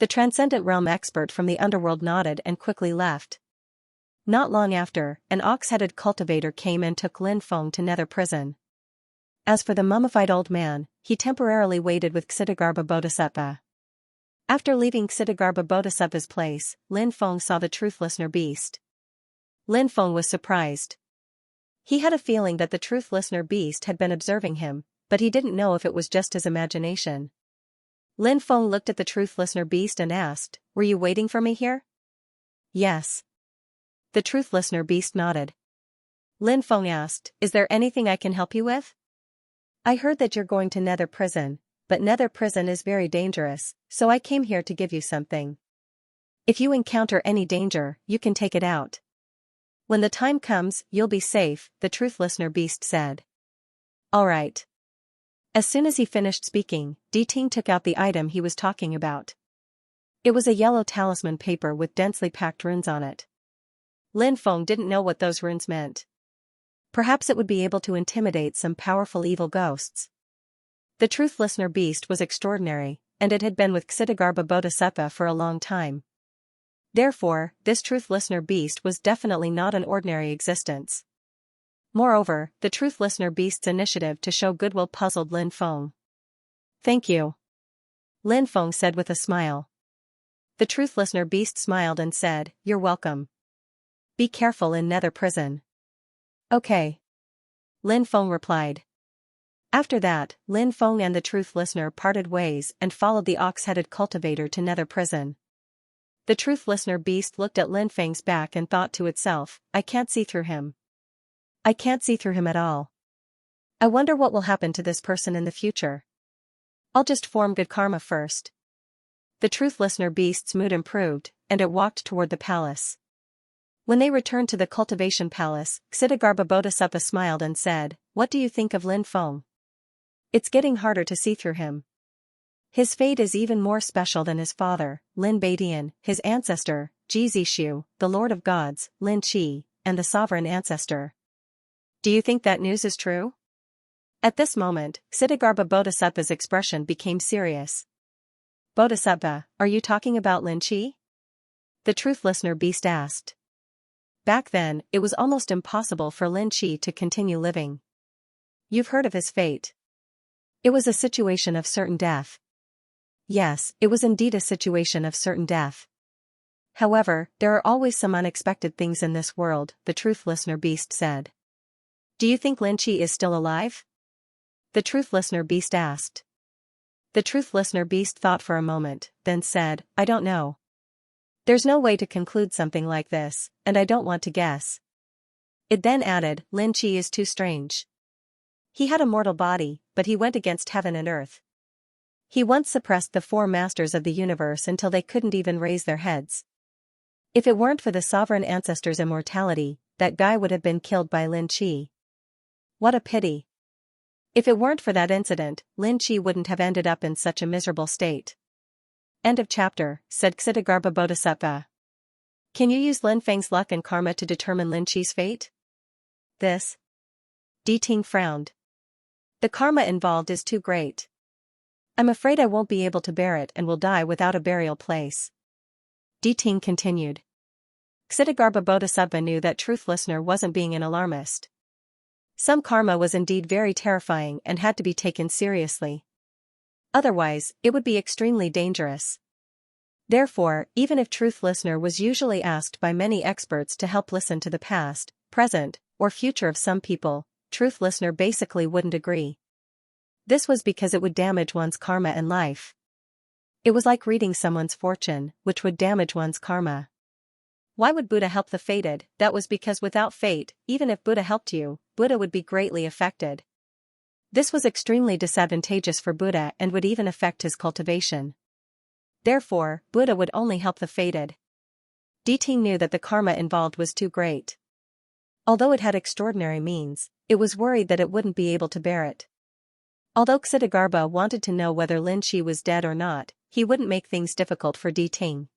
The Transcendent Realm expert from the underworld nodded and quickly left. Not long after, an ox-headed cultivator came and took Lin Feng to Nether Prison. As for the mummified old man, he temporarily waited with Xianxia Bodhisattva. After leaving Xianxia Bodhisattva's place, Lin Feng saw the truth listener beast. Lin Feng was surprised. He had a feeling that the truth listener beast had been observing him, but he didn't know if it was just his imagination. Lin Feng looked at the truth listener beast and asked, were you waiting for me here? Yes. The truth listener beast nodded. Lin Feng asked, is there anything I can help you with? I heard that you're going to Nether Prison, but Nether Prison is very dangerous, so I came here to give you something. If you encounter any danger, you can take it out. When the time comes, you'll be safe, the truth listener beast said. All right. As soon as he finished speaking, Ting took out the item he was talking about. It was a yellow talisman paper with densely packed runes on it. Lin Feng didn't know what those runes meant. Perhaps it would be able to intimidate some powerful evil ghosts. The truth listener beast was extraordinary, and it had been with Xianxia Bodhisattva for a long time. Therefore, this truth listener beast was definitely not an ordinary existence. Moreover, the truth listener beast's initiative to show goodwill puzzled Lin Feng. Thank you. Lin Feng said with a smile. The truth listener beast smiled and said, you're welcome. Be careful in Nether Prison. Okay. Lin Feng replied. After that, Lin Feng and the truth listener parted ways and followed the ox-headed cultivator to Nether Prison. The truth listener beast looked at Lin Feng's back and thought to itself, I can't see through him. I can't see through him at all. I wonder what will happen to this person in the future. I'll just form good karma first. The truth listener beast's mood improved, and it walked toward the palace. When they returned to the Cultivation Palace, Xitigarbha Bodhisattva smiled and said, What do you think of Lin Feng? It's getting harder to see through him. His fate is even more special than his father, Lin Baidian, his ancestor, Ji Zishu, the Lord of Gods, Lin Qi, and the sovereign ancestor. Do you think that news is true? At this moment, Xitigarbha Bodhisattva's expression became serious. Bodhisattva, are you talking about Lin Qi? The truth listener beast asked. Back then, it was almost impossible for Lin Qi to continue living. You've heard of his fate. It was a situation of certain death. Yes, it was indeed a situation of certain death. However, there are always some unexpected things in this world, the truth listener beast said. Do you think Lin Qi is still alive? The truth listener beast asked. The truth listener beast thought for a moment, then said, I don't know. There's no way to conclude something like this, and I don't want to guess. It then added, Lin Qi is too strange. He had a mortal body, but he went against heaven and earth. He once suppressed the four masters of the universe until they couldn't even raise their heads. If it weren't for the sovereign ancestor's immortality, that guy would have been killed by Lin Qi. What a pity. If it weren't for that incident, Lin Qi wouldn't have ended up in such a miserable state. End of chapter, said Xitigarbha Bodhisattva. Can you use Lin Feng's luck and karma to determine Lin Qi's fate? This. Di Ting frowned. The karma involved is too great. I'm afraid I won't be able to bear it and will die without a burial place. Di Ting continued. Xitigarbha Bodhisattva knew that truth listener wasn't being an alarmist. Some karma was indeed very terrifying and had to be taken seriously. Otherwise, it would be extremely dangerous. Therefore, even if truth listener was usually asked by many experts to help listen to the past, present, or future of some people, truth listener basically wouldn't agree. This was because it would damage one's karma and life. It was like reading someone's fortune, which would damage one's karma. Why would Buddha help the fated? That was because without fate, even if Buddha helped you, Buddha would be greatly affected. This was extremely disadvantageous for Buddha and would even affect his cultivation. Therefore, Buddha would only help the fated. Di Ting knew that the karma involved was too great. Although it had extraordinary means, it was worried that it wouldn't be able to bear it. Although Xitigarbha wanted to know whether Lin Qi was dead or not, he wouldn't make things difficult for Di Ting.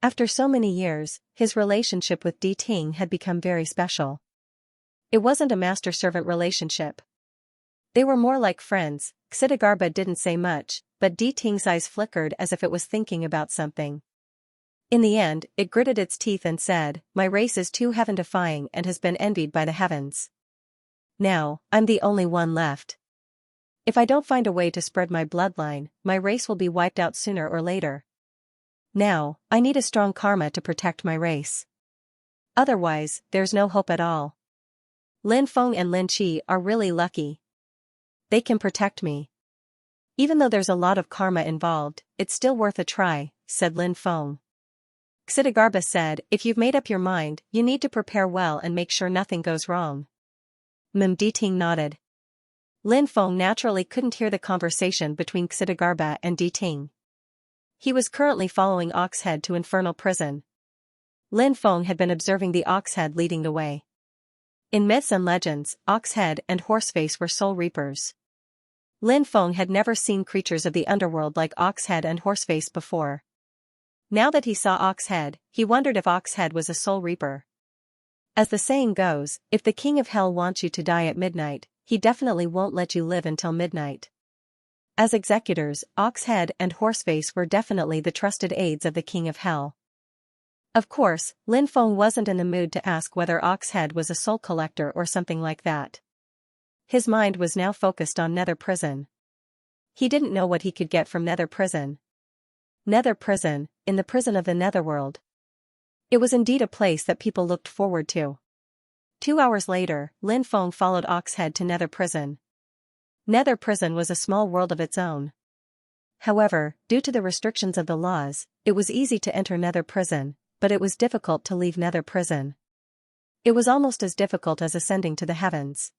After so many years, his relationship with Di Ting had become very special. It wasn't a master-servant relationship. They were more like friends. Xitigarbha didn't say much, but Di Ting's eyes flickered as if it was thinking about something. In the end, it gritted its teeth and said, My race is too heaven-defying and has been envied by the heavens. Now, I'm the only one left. If I don't find a way to spread my bloodline, my race will be wiped out sooner or later. Now, I need a strong karma to protect my race. Otherwise, there's no hope at all. Lin Feng and Lin Qi are really lucky. They can protect me. Even though there's a lot of karma involved, it's still worth a try, said Lin Feng. Xitigarbha said, If you've made up your mind, you need to prepare well and make sure nothing goes wrong. Di Ting nodded. Lin Feng naturally couldn't hear the conversation between Xitigarbha and Di Ting. He was currently following Oxhead to infernal prison. Lin Feng had been observing the Oxhead leading the way. In myths and legends, Oxhead and Horseface were soul reapers. Lin Feng had never seen creatures of the underworld like Oxhead and Horseface before. Now that he saw Oxhead, he wondered if Oxhead was a soul reaper. As the saying goes, if the king of hell wants you to die at midnight, he definitely won't let you live until midnight. As executors, Oxhead and Horseface were definitely the trusted aides of the king of hell. Of course, Lin Feng wasn't in the mood to ask whether Oxhead was a soul collector or something like that. His mind was now focused on Nether Prison. He didn't know what he could get from Nether Prison. Nether Prison, in the prison of the Netherworld. It was indeed a place that people looked forward to. 2 hours later, Lin Feng followed Oxhead to Nether Prison. Nether Prison was a small world of its own. However, due to the restrictions of the laws, it was easy to enter Nether Prison, but it was difficult to leave Nether Prison. It was almost as difficult as ascending to the heavens.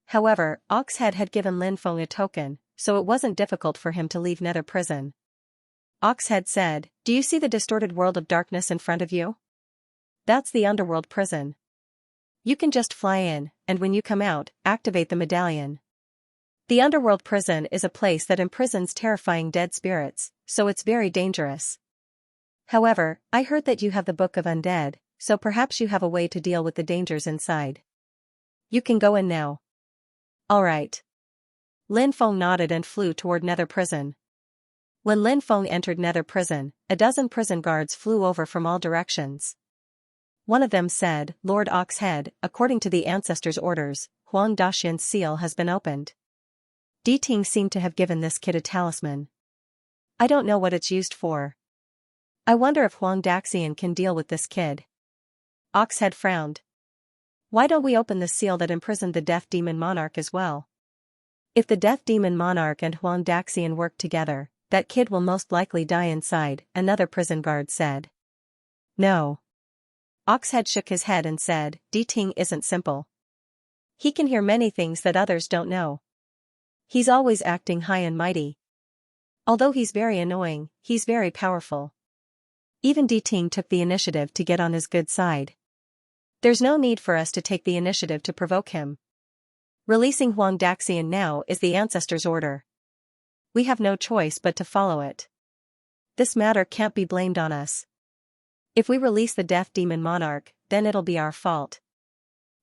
However, Oxhead had given Lin Feng a token, so it wasn't difficult for him to leave Nether Prison. Oxhead said, "Do you see the distorted world of darkness in front of you? That's the underworld prison. You can just fly in, and when you come out, activate the medallion. The underworld prison is a place that imprisons terrifying dead spirits, so it's very dangerous. However, I heard that you have the Book of Undead, so perhaps you have a way to deal with the dangers inside. You can go in now." "Alright." Lin Feng nodded and flew toward Nether Prison. When Lin Feng entered Nether Prison, a dozen prison guards flew over from all directions. One of them said, "Lord Oxhead, according to the ancestors' orders, Huang Daxian's seal has been opened. Di Ting seemed to have given this kid a talisman. I don't know what it's used for. I wonder if Huang Daxian can deal with this kid." Oxhead frowned. "Why don't we open the seal that imprisoned the Death Demon Monarch as well? If the Death Demon Monarch and Huang Daxian work together, that kid will most likely die inside," another prison guard said. "No." Oxhead shook his head and said, "Di Ting isn't simple. He can hear many things that others don't know. He's always acting high and mighty. Although he's very annoying, he's very powerful. Even Di Ting took the initiative to get on his good side. There's no need for us to take the initiative to provoke him. Releasing Huang Daxian now is the ancestors' order. We have no choice but to follow it. This matter can't be blamed on us. If we release the Death Demon Monarch, then it'll be our fault.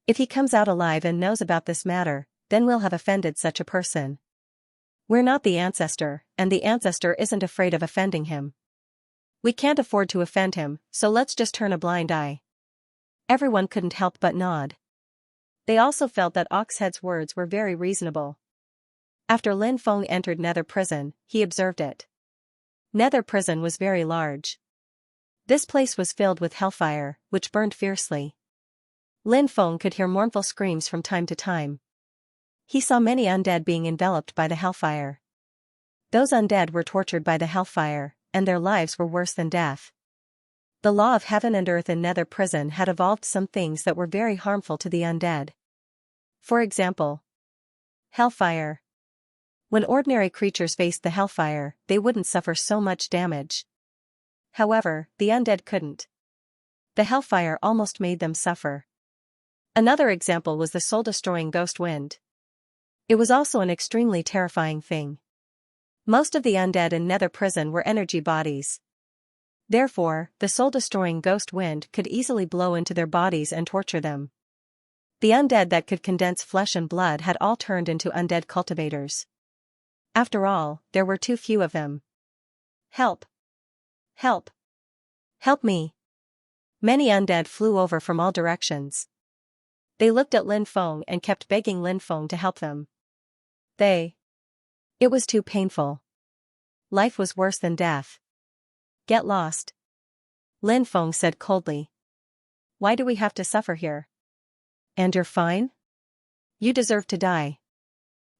If he comes out alive and knows about this matter, then we'll have offended such a person. We're not the ancestor, and the ancestor isn't afraid of offending him. We can't afford to offend him, so let's just turn a blind eye." Everyone couldn't help but nod. They also felt that Oxhead's words were very reasonable. After Lin Feng entered Nether Prison, he observed it. Nether Prison was very large. This place was filled with hellfire, which burned fiercely. Lin Feng could hear mournful screams from time to time. He saw many undead being enveloped by the hellfire. Those undead were tortured by the hellfire, and their lives were worse than death. The law of heaven and earth in Nether Prison had evolved some things that were very harmful to the undead. For example, hellfire. When ordinary creatures faced the hellfire, they wouldn't suffer so much damage. However, the undead couldn't. The hellfire almost made them suffer. Another example was the soul-destroying ghost wind. It was also an extremely terrifying thing. Most of the undead in Nether Prison were energy bodies. Therefore, the soul-destroying ghost wind could easily blow into their bodies and torture them. The undead that could condense flesh and blood had all turned into undead cultivators. After all, there were too few of them. "Help! Help! Help me!" Many undead flew over from all directions. They looked at Lin Feng and kept begging Lin Feng to help them. It was too painful. Life was worse than death. "Get lost," Lin Feng said coldly. "Why do we have to suffer here? And you're fine? You deserve to die.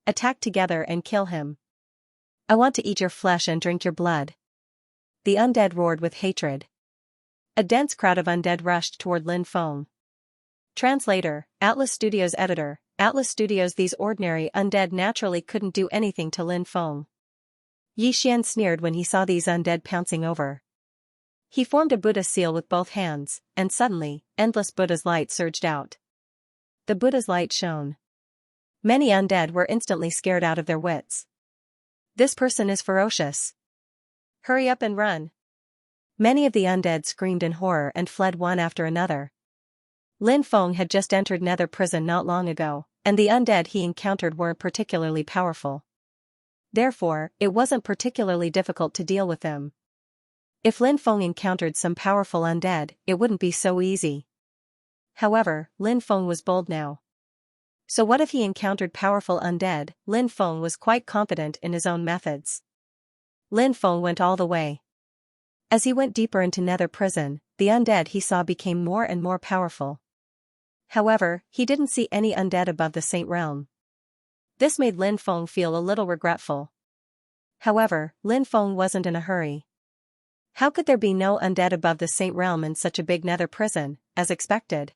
Attack together and kill him. I want to eat your flesh and drink your blood." The undead roared with hatred. A dense crowd of undead rushed toward Lin Feng. Translator, Atlas Studios editor, Atlas Studios. These ordinary undead naturally couldn't do anything to Lin Feng. Yi Xian sneered when he saw these undead pouncing over. He formed a Buddha seal with both hands, and suddenly, endless Buddha's light surged out. The Buddha's light shone. Many undead were instantly scared out of their wits. "This person is ferocious. Hurry up and run." Many of the undead screamed in horror and fled one after another. Lin Feng had just entered Nether Prison not long ago, and the undead he encountered weren't particularly powerful. Therefore, it wasn't particularly difficult to deal with them. If Lin Feng encountered some powerful undead, it wouldn't be so easy. However, Lin Feng was bold now. So what if he encountered powerful undead? Lin Feng was quite confident in his own methods. Lin Feng went all the way. As he went deeper into Nether Prison, the undead he saw became more and more powerful. However, he didn't see any undead above the Saint Realm. This made Lin Feng feel a little regretful. However, Lin Feng wasn't in a hurry. How could there be no undead above the Saint Realm in such a big nether prison, as expected?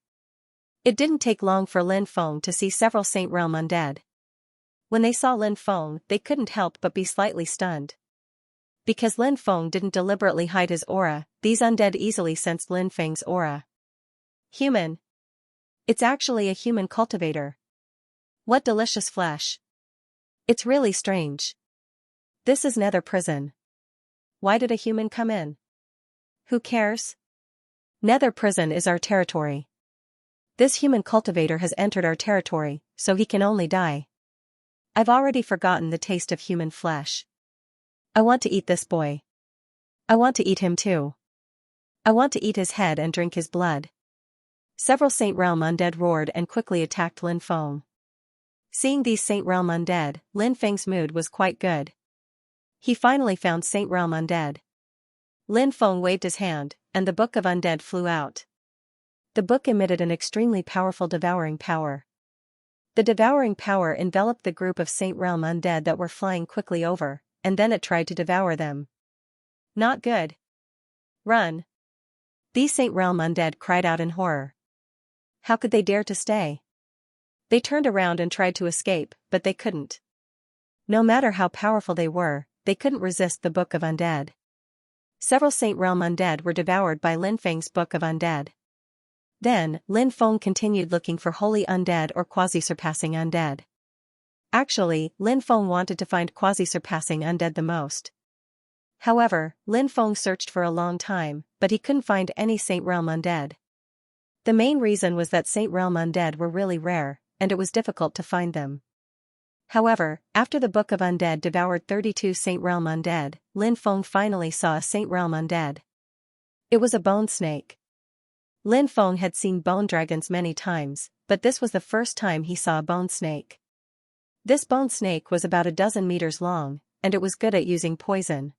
It didn't take long for Lin Feng to see several Saint Realm undead. When they saw Lin Feng, they couldn't help but be slightly stunned. Because Lin Feng didn't deliberately hide his aura, these undead easily sensed Lin Feng's aura. Human. It's actually a human cultivator. What delicious flesh. It's really strange. This is Nether Prison. Why did a human come in? Who cares? Nether Prison is our territory. This human cultivator has entered our territory, so he can only die. I've already forgotten the taste of human flesh. I want to eat this boy. I want to eat him too. I want to eat his head and drink his blood. Several Saint Realm undead roared and quickly attacked Lin Feng. Seeing these Saint Realm undead, Lin Feng's mood was quite good. He finally found Saint Realm undead. Lin Feng waved his hand, and the Book of Undead flew out. The book emitted an extremely powerful devouring power. The devouring power enveloped the group of Saint Realm undead that were flying quickly over, and then it tried to devour them. Not good. Run. These Saint Realm undead cried out in horror. How could they dare to stay? They turned around and tried to escape, but they couldn't. No matter how powerful they were, they couldn't resist the Book of Undead. Several Saint Realm undead were devoured by Lin Feng's Book of Undead. Then, Lin Feng continued looking for holy undead or quasi-surpassing undead. Actually, Lin Feng wanted to find quasi-surpassing undead the most. However, Lin Feng searched for a long time, but he couldn't find any Saint Realm undead. The main reason was that Saint Realm undead were really rare, and it was difficult to find them. However, after the Book of Undead devoured 32 Saint Realm undead, Lin Feng finally saw a Saint Realm undead. It was a bone snake. Lin Feng had seen bone dragons many times, but this was the first time he saw a bone snake. This bone snake was about 12 meters long, and it was good at using poison.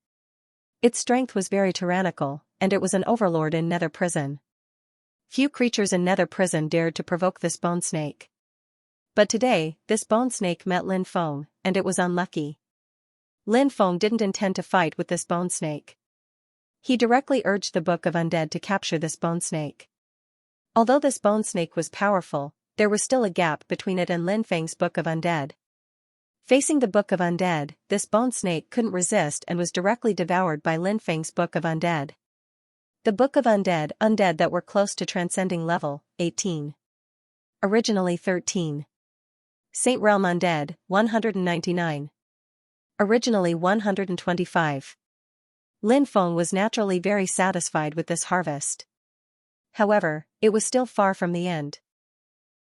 Its strength was very tyrannical, and it was an overlord in Nether Prison. Few creatures in Nether Prison dared to provoke this bone snake. But today, this bone snake met Lin Feng, and it was unlucky. Lin Feng didn't intend to fight with this bone snake. He directly urged the Book of Undead to capture this bone snake. Although this bone snake was powerful, there was still a gap between it and Lin Feng's Book of Undead. Facing the Book of Undead, this bone snake couldn't resist and was directly devoured by Lin Feng's Book of Undead. The Book of Undead, undead that were close to transcending level 18. Originally 13. Saint Realm Undead, 199. Originally 125. Lin Feng was naturally very satisfied with this harvest. However, it was still far from the end.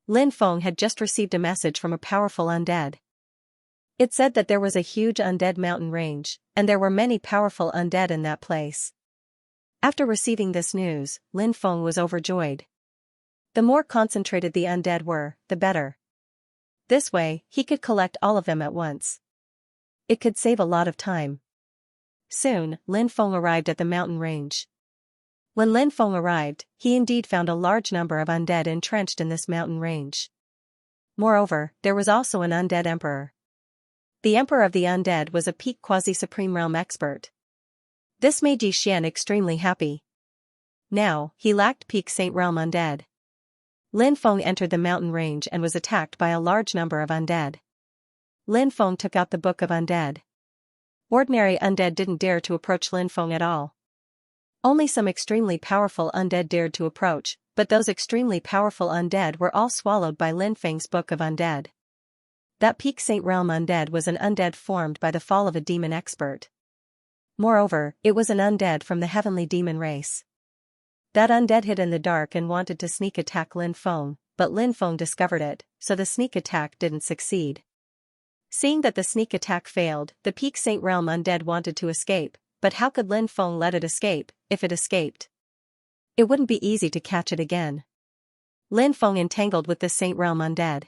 Lin Feng had just received a message from a powerful undead. It said that there was a huge undead mountain range, and there were many powerful undead in that place. After receiving this news, Lin Feng was overjoyed. The more concentrated the undead were, the better. This way, he could collect all of them at once. It could save a lot of time. Soon, Lin Feng arrived at the mountain range. When Lin Feng arrived, he indeed found a large number of undead entrenched in this mountain range. Moreover, there was also an undead emperor. The emperor of the undead was a peak quasi-supreme realm expert. This made Yi Xian extremely happy. Now, he lacked peak Saint Realm undead. Lin Feng entered the mountain range and was attacked by a large number of undead. Lin Feng took out the Book of Undead. Ordinary undead didn't dare to approach Lin Feng at all. Only some extremely powerful undead dared to approach, but those extremely powerful undead were all swallowed by Lin Feng's Book of Undead. That peak Saint Realm undead was an undead formed by the fall of a demon expert. Moreover, it was an undead from the heavenly demon race. That undead hid in the dark and wanted to sneak attack Lin Feng, but Lin Feng discovered it, so the sneak attack didn't succeed. Seeing that the sneak attack failed, the peak Saint Realm undead wanted to escape, but how could Lin Feng let it escape? If it escaped, it wouldn't be easy to catch it again. Lin Feng entangled with this Saint Realm undead.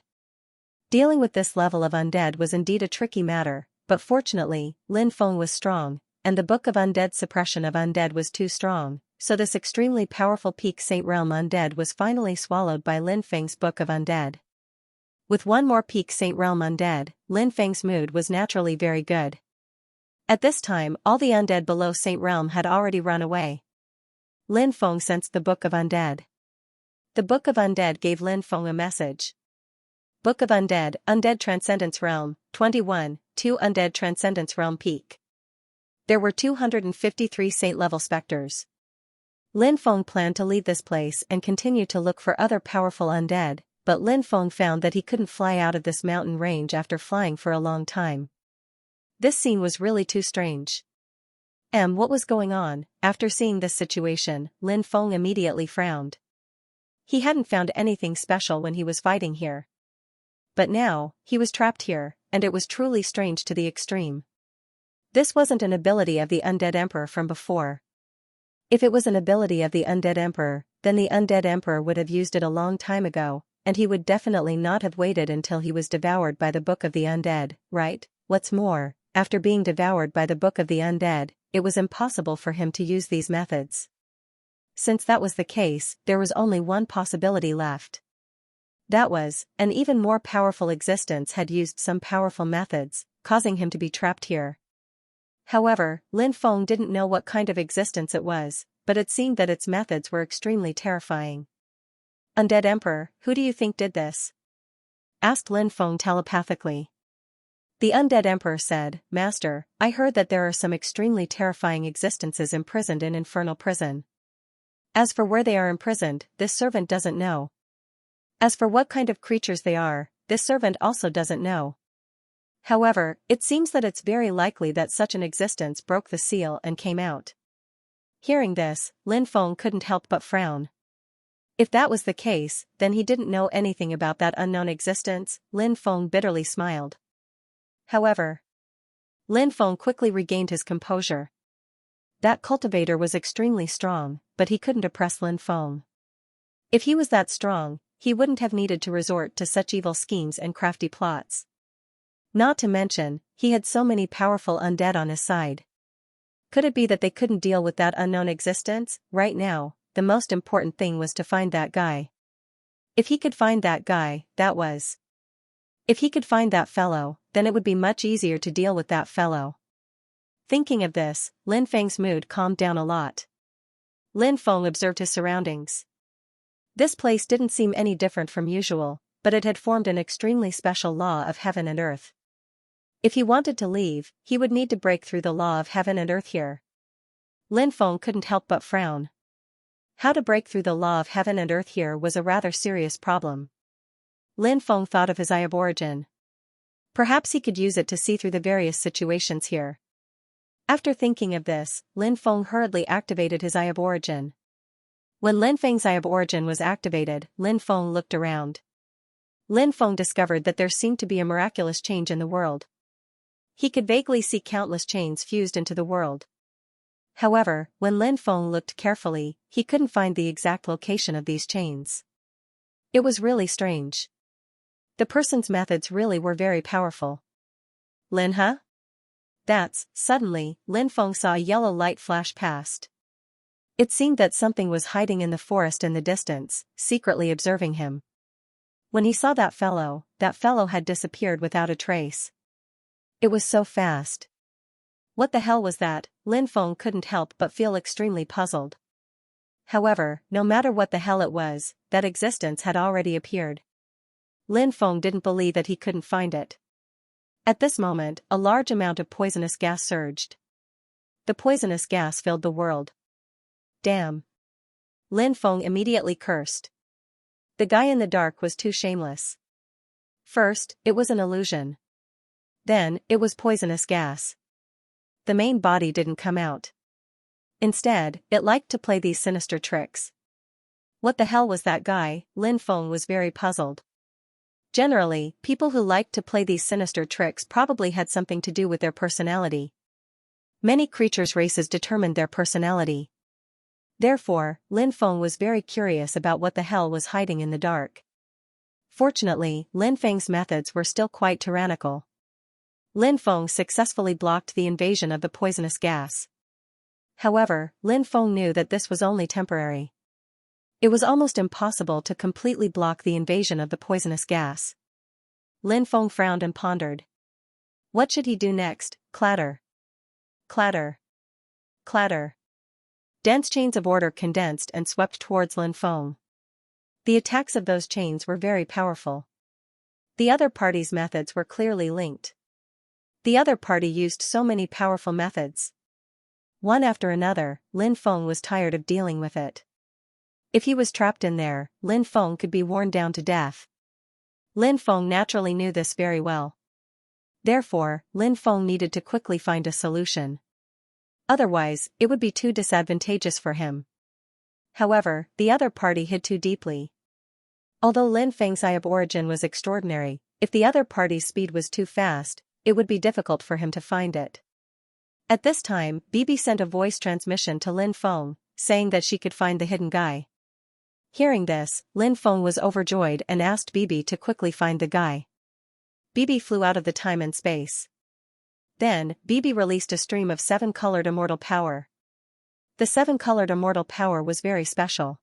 Dealing with this level of undead was indeed a tricky matter, but fortunately, Lin Feng was strong, and the Book of Undead suppression of undead was too strong, so this extremely powerful peak Saint Realm undead was finally swallowed by Lin Feng's Book of Undead. With one more peak Saint Realm undead, Lin Feng's mood was naturally very good. At this time, all the undead below Saint Realm had already run away. Lin Feng sensed the Book of Undead. The Book of Undead gave Lin Feng a message. Book of Undead, Undead Transcendence Realm, 21, 2 Undead Transcendence Realm Peak. There were 253 Saint-level specters. Lin Feng planned to leave this place and continue to look for other powerful undead, but Lin Feng found that he couldn't fly out of this mountain range after flying for a long time. This scene was really too strange. What was going on? After seeing this situation, Lin Feng immediately frowned. He hadn't found anything special when he was fighting here. But now, he was trapped here, and it was truly strange to the extreme. This wasn't an ability of the Undead Emperor from before. If it was an ability of the Undead Emperor, then the Undead Emperor would have used it a long time ago, and he would definitely not have waited until he was devoured by the Book of the Undead, right? What's more, after being devoured by the Book of the Undead, it was impossible for him to use these methods. Since that was the case, there was only one possibility left. That was, an even more powerful existence had used some powerful methods, causing him to be trapped here. However, Lin Feng didn't know what kind of existence it was, but it seemed that its methods were extremely terrifying. Undead Emperor, who do you think did this? Asked Lin Feng telepathically. The Undead Emperor said, Master, I heard that there are some extremely terrifying existences imprisoned in Infernal Prison. As for where they are imprisoned, this servant doesn't know. As for what kind of creatures they are, this servant also doesn't know. However, it seems that it's very likely that such an existence broke the seal and came out. Hearing this, Lin Feng couldn't help but frown. If that was the case, then he didn't know anything about that unknown existence. Lin Feng bitterly smiled. However, Lin Feng quickly regained his composure. That cultivator was extremely strong, but he couldn't oppress Lin Feng. If he was that strong, he wouldn't have needed to resort to such evil schemes and crafty plots. Not to mention, he had so many powerful undead on his side. Could it be that they couldn't deal with that unknown existence? Right now, the most important thing was to find that guy. If he could find that guy, If he could find that fellow, then it would be much easier to deal with that fellow. Thinking of this, Lin Feng's mood calmed down a lot. Lin Feng observed his surroundings. This place didn't seem any different from usual, but it had formed an extremely special law of heaven and earth. If he wanted to leave, he would need to break through the law of heaven and earth here. Lin Feng couldn't help but frown. How to break through the law of heaven and earth here was a rather serious problem. Lin Feng thought of his eye of origin. Perhaps he could use it to see through the various situations here. After thinking of this, Lin Feng hurriedly activated his eye of origin. When Lin Feng's eye of origin was activated, Lin Feng looked around. Lin Feng discovered that there seemed to be a miraculous change in the world. He could vaguely see countless chains fused into the world. However, when Lin Feng looked carefully, he couldn't find the exact location of these chains. It was really strange. The person's methods really were very powerful. Lin, huh? Suddenly, Lin Feng saw a yellow light flash past. It seemed that something was hiding in the forest in the distance, secretly observing him. When he saw that fellow had disappeared without a trace. It was so fast. What the hell was that? Lin Feng couldn't help but feel extremely puzzled. However, no matter what the hell it was, that existence had already appeared. Lin Feng didn't believe that he couldn't find it. At this moment, a large amount of poisonous gas surged. The poisonous gas filled the world. Damn. Lin Feng immediately cursed. The guy in the dark was too shameless. First, it was an illusion. Then, it was poisonous gas. The main body didn't come out. Instead, it liked to play these sinister tricks. What the hell was that guy? Lin Feng was very puzzled. Generally, people who liked to play these sinister tricks probably had something to do with their personality. Many creatures' races determined their personality. Therefore, Lin Feng was very curious about what the hell was hiding in the dark. Fortunately, Lin Feng's methods were still quite tyrannical. Lin Feng successfully blocked the invasion of the poisonous gas. However, Lin Feng knew that this was only temporary. It was almost impossible to completely block the invasion of the poisonous gas. Lin Feng frowned and pondered. What should he do next? Clatter. Clatter. Clatter. Dense chains of order condensed and swept towards Lin Feng. The attacks of those chains were very powerful. The other party's methods were clearly linked. The other party used so many powerful methods. One after another, Lin Feng was tired of dealing with it. If he was trapped in there, Lin Feng could be worn down to death. Lin Feng naturally knew this very well. Therefore, Lin Feng needed to quickly find a solution. Otherwise, it would be too disadvantageous for him. However, the other party hid too deeply. Although Lin Feng's eye of origin was extraordinary, if the other party's speed was too fast, it would be difficult for him to find it. At this time, Bibi sent a voice transmission to Lin Feng, saying that she could find the hidden guy. Hearing this, Lin Feng was overjoyed and asked Bibi to quickly find the guy. Bibi flew out of the time and space. Then, Bibi released a stream of 7-colored immortal power. The 7-colored immortal power was very special.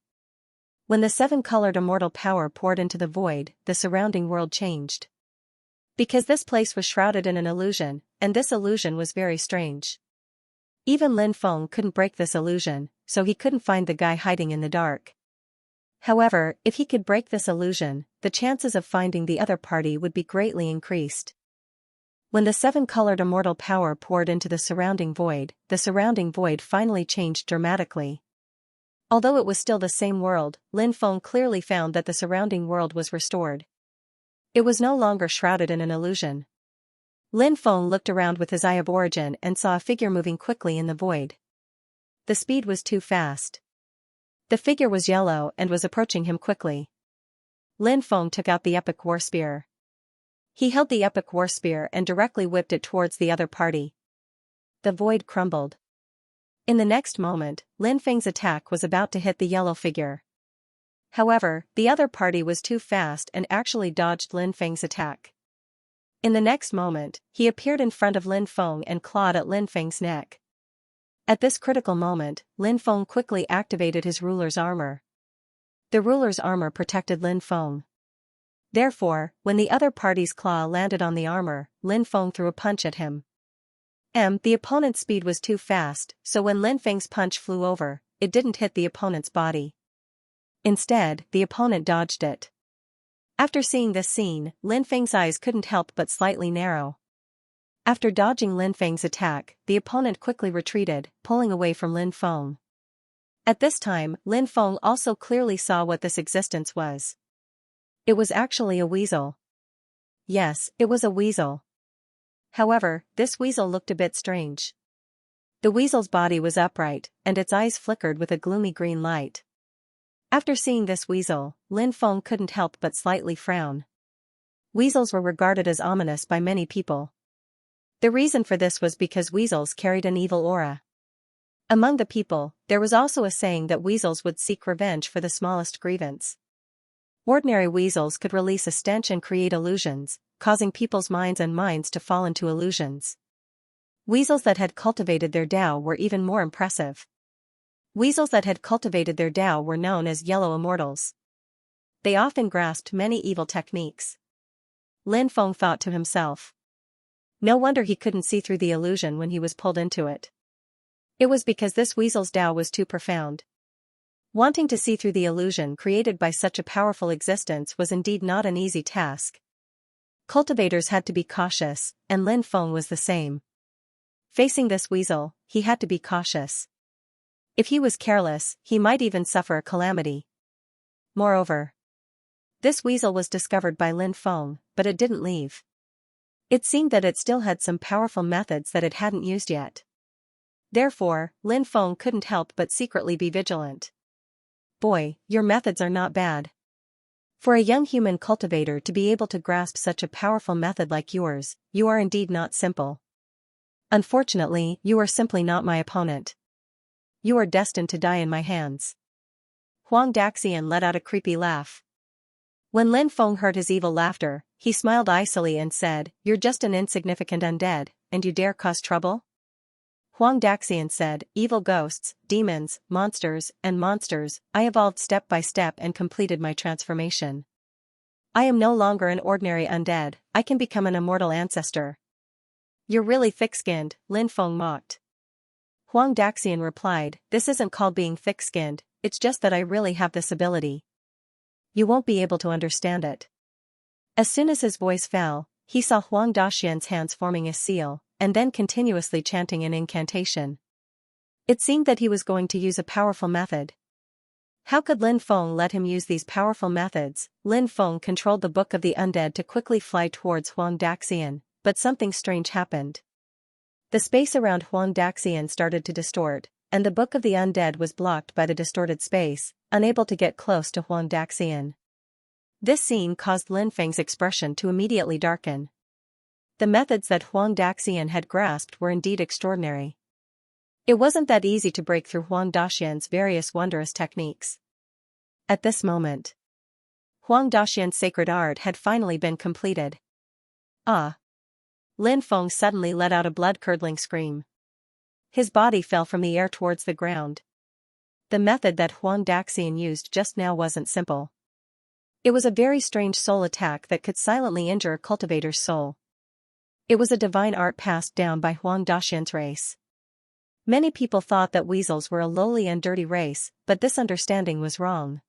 When the 7-colored immortal power poured into the void, the surrounding world changed. Because this place was shrouded in an illusion, and this illusion was very strange. Even Lin Feng couldn't break this illusion, so he couldn't find the guy hiding in the dark. However, if he could break this illusion, the chances of finding the other party would be greatly increased. When the 7-colored immortal power poured into the surrounding void finally changed dramatically. Although it was still the same world, Lin Feng clearly found that the surrounding world was restored. It was no longer shrouded in an illusion. Lin Feng looked around with his eye of origin and saw a figure moving quickly in the void. The speed was too fast. The figure was yellow and was approaching him quickly. Lin Feng took out the epic war spear. He held the epic war spear and directly whipped it towards the other party. The void crumbled. In the next moment, Lin Feng's attack was about to hit the yellow figure. However, the other party was too fast and actually dodged Lin Feng's attack. In the next moment, he appeared in front of Lin Feng and clawed at Lin Feng's neck. At this critical moment, Lin Feng quickly activated his ruler's armor. The ruler's armor protected Lin Feng. Therefore, when the other party's claw landed on the armor, Lin Feng threw a punch at him. The opponent's speed was too fast, so when Lin Feng's punch flew over, it didn't hit the opponent's body. Instead, the opponent dodged it. After seeing this scene, Lin Feng's eyes couldn't help but slightly narrow. After dodging Lin Feng's attack, the opponent quickly retreated, pulling away from Lin Feng. At this time, Lin Feng also clearly saw what this existence was. It was actually a weasel. Yes, it was a weasel. However, this weasel looked a bit strange. The weasel's body was upright, and its eyes flickered with a gloomy green light. After seeing this weasel, Lin Feng couldn't help but slightly frown. Weasels were regarded as ominous by many people. The reason for this was because weasels carried an evil aura. Among the people, there was also a saying that weasels would seek revenge for the smallest grievance. Ordinary weasels could release a stench and create illusions, causing people's minds to fall into illusions. Weasels that had cultivated their Tao were even more impressive. Weasels that had cultivated their Tao were known as yellow immortals. They often grasped many evil techniques. Lin Feng thought to himself. No wonder he couldn't see through the illusion when he was pulled into it. It was because this weasel's Tao was too profound. Wanting to see through the illusion created by such a powerful existence was indeed not an easy task. Cultivators had to be cautious, and Lin Feng was the same. Facing this weasel, he had to be cautious. If he was careless, he might even suffer a calamity. Moreover, this weasel was discovered by Lin Feng, but it didn't leave. It seemed that it still had some powerful methods that it hadn't used yet. Therefore, Lin Feng couldn't help but secretly be vigilant. Boy, your methods are not bad. For a young human cultivator to be able to grasp such a powerful method like yours, you are indeed not simple. Unfortunately, you are simply not my opponent. You are destined to die in my hands. Huang Daxian let out a creepy laugh. When Lin Feng heard his evil laughter, he smiled icily and said, "You're just an insignificant undead, and you dare cause trouble?" Huang Daxian said, "Evil ghosts, demons, monsters, I evolved step by step and completed my transformation. I am no longer an ordinary undead, I can become an immortal ancestor." "You're really thick-skinned," Lin Feng mocked. Huang Daxian replied, "This isn't called being thick-skinned, it's just that I really have this ability. You won't be able to understand it." As soon as his voice fell, he saw Huang Daxian's hands forming a seal, and then continuously chanting an incantation. It seemed that he was going to use a powerful method. How could Lin Feng let him use these powerful methods? Lin Feng controlled the Book of the Undead to quickly fly towards Huang Daxian, but something strange happened. The space around Huang Daxian started to distort, and the Book of the Undead was blocked by the distorted space, unable to get close to Huang Daxian. This scene caused Lin Feng's expression to immediately darken. The methods that Huang Daxian had grasped were indeed extraordinary. It wasn't that easy to break through Huang Daxian's various wondrous techniques. At this moment, Huang Daxian's sacred art had finally been completed. Ah! Lin Feng suddenly let out a blood-curdling scream. His body fell from the air towards the ground. The method that Huang Daxian used just now wasn't simple. It was a very strange soul attack that could silently injure a cultivator's soul. It was a divine art passed down by Huang Daxian's race. Many people thought that weasels were a lowly and dirty race, but this understanding was wrong.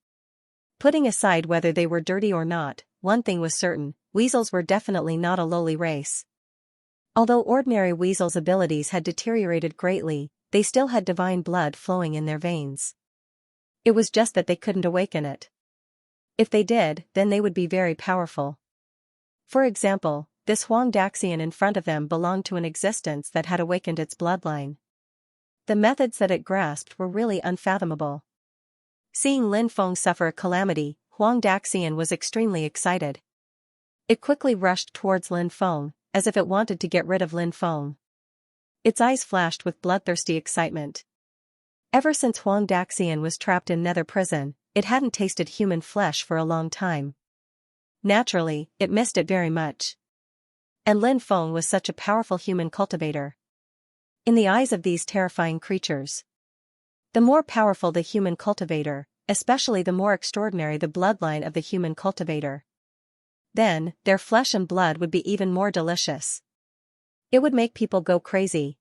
Putting aside whether they were dirty or not, one thing was certain: weasels were definitely not a lowly race. Although ordinary weasels' abilities had deteriorated greatly, they still had divine blood flowing in their veins. It was just that they couldn't awaken it. If they did, then they would be very powerful. For example, this Huang Daxian in front of them belonged to an existence that had awakened its bloodline. The methods that it grasped were really unfathomable. Seeing Lin Feng suffer a calamity, Huang Daxian was extremely excited. It quickly rushed towards Lin Feng, as if it wanted to get rid of Lin Feng. Its eyes flashed with bloodthirsty excitement. Ever since Huang Daxian was trapped in Nether Prison, it hadn't tasted human flesh for a long time. Naturally, it missed it very much. And Lin Feng was such a powerful human cultivator. In the eyes of these terrifying creatures, the more powerful the human cultivator, especially the more extraordinary the bloodline of the human cultivator, then their flesh and blood would be even more delicious. It would make people go crazy.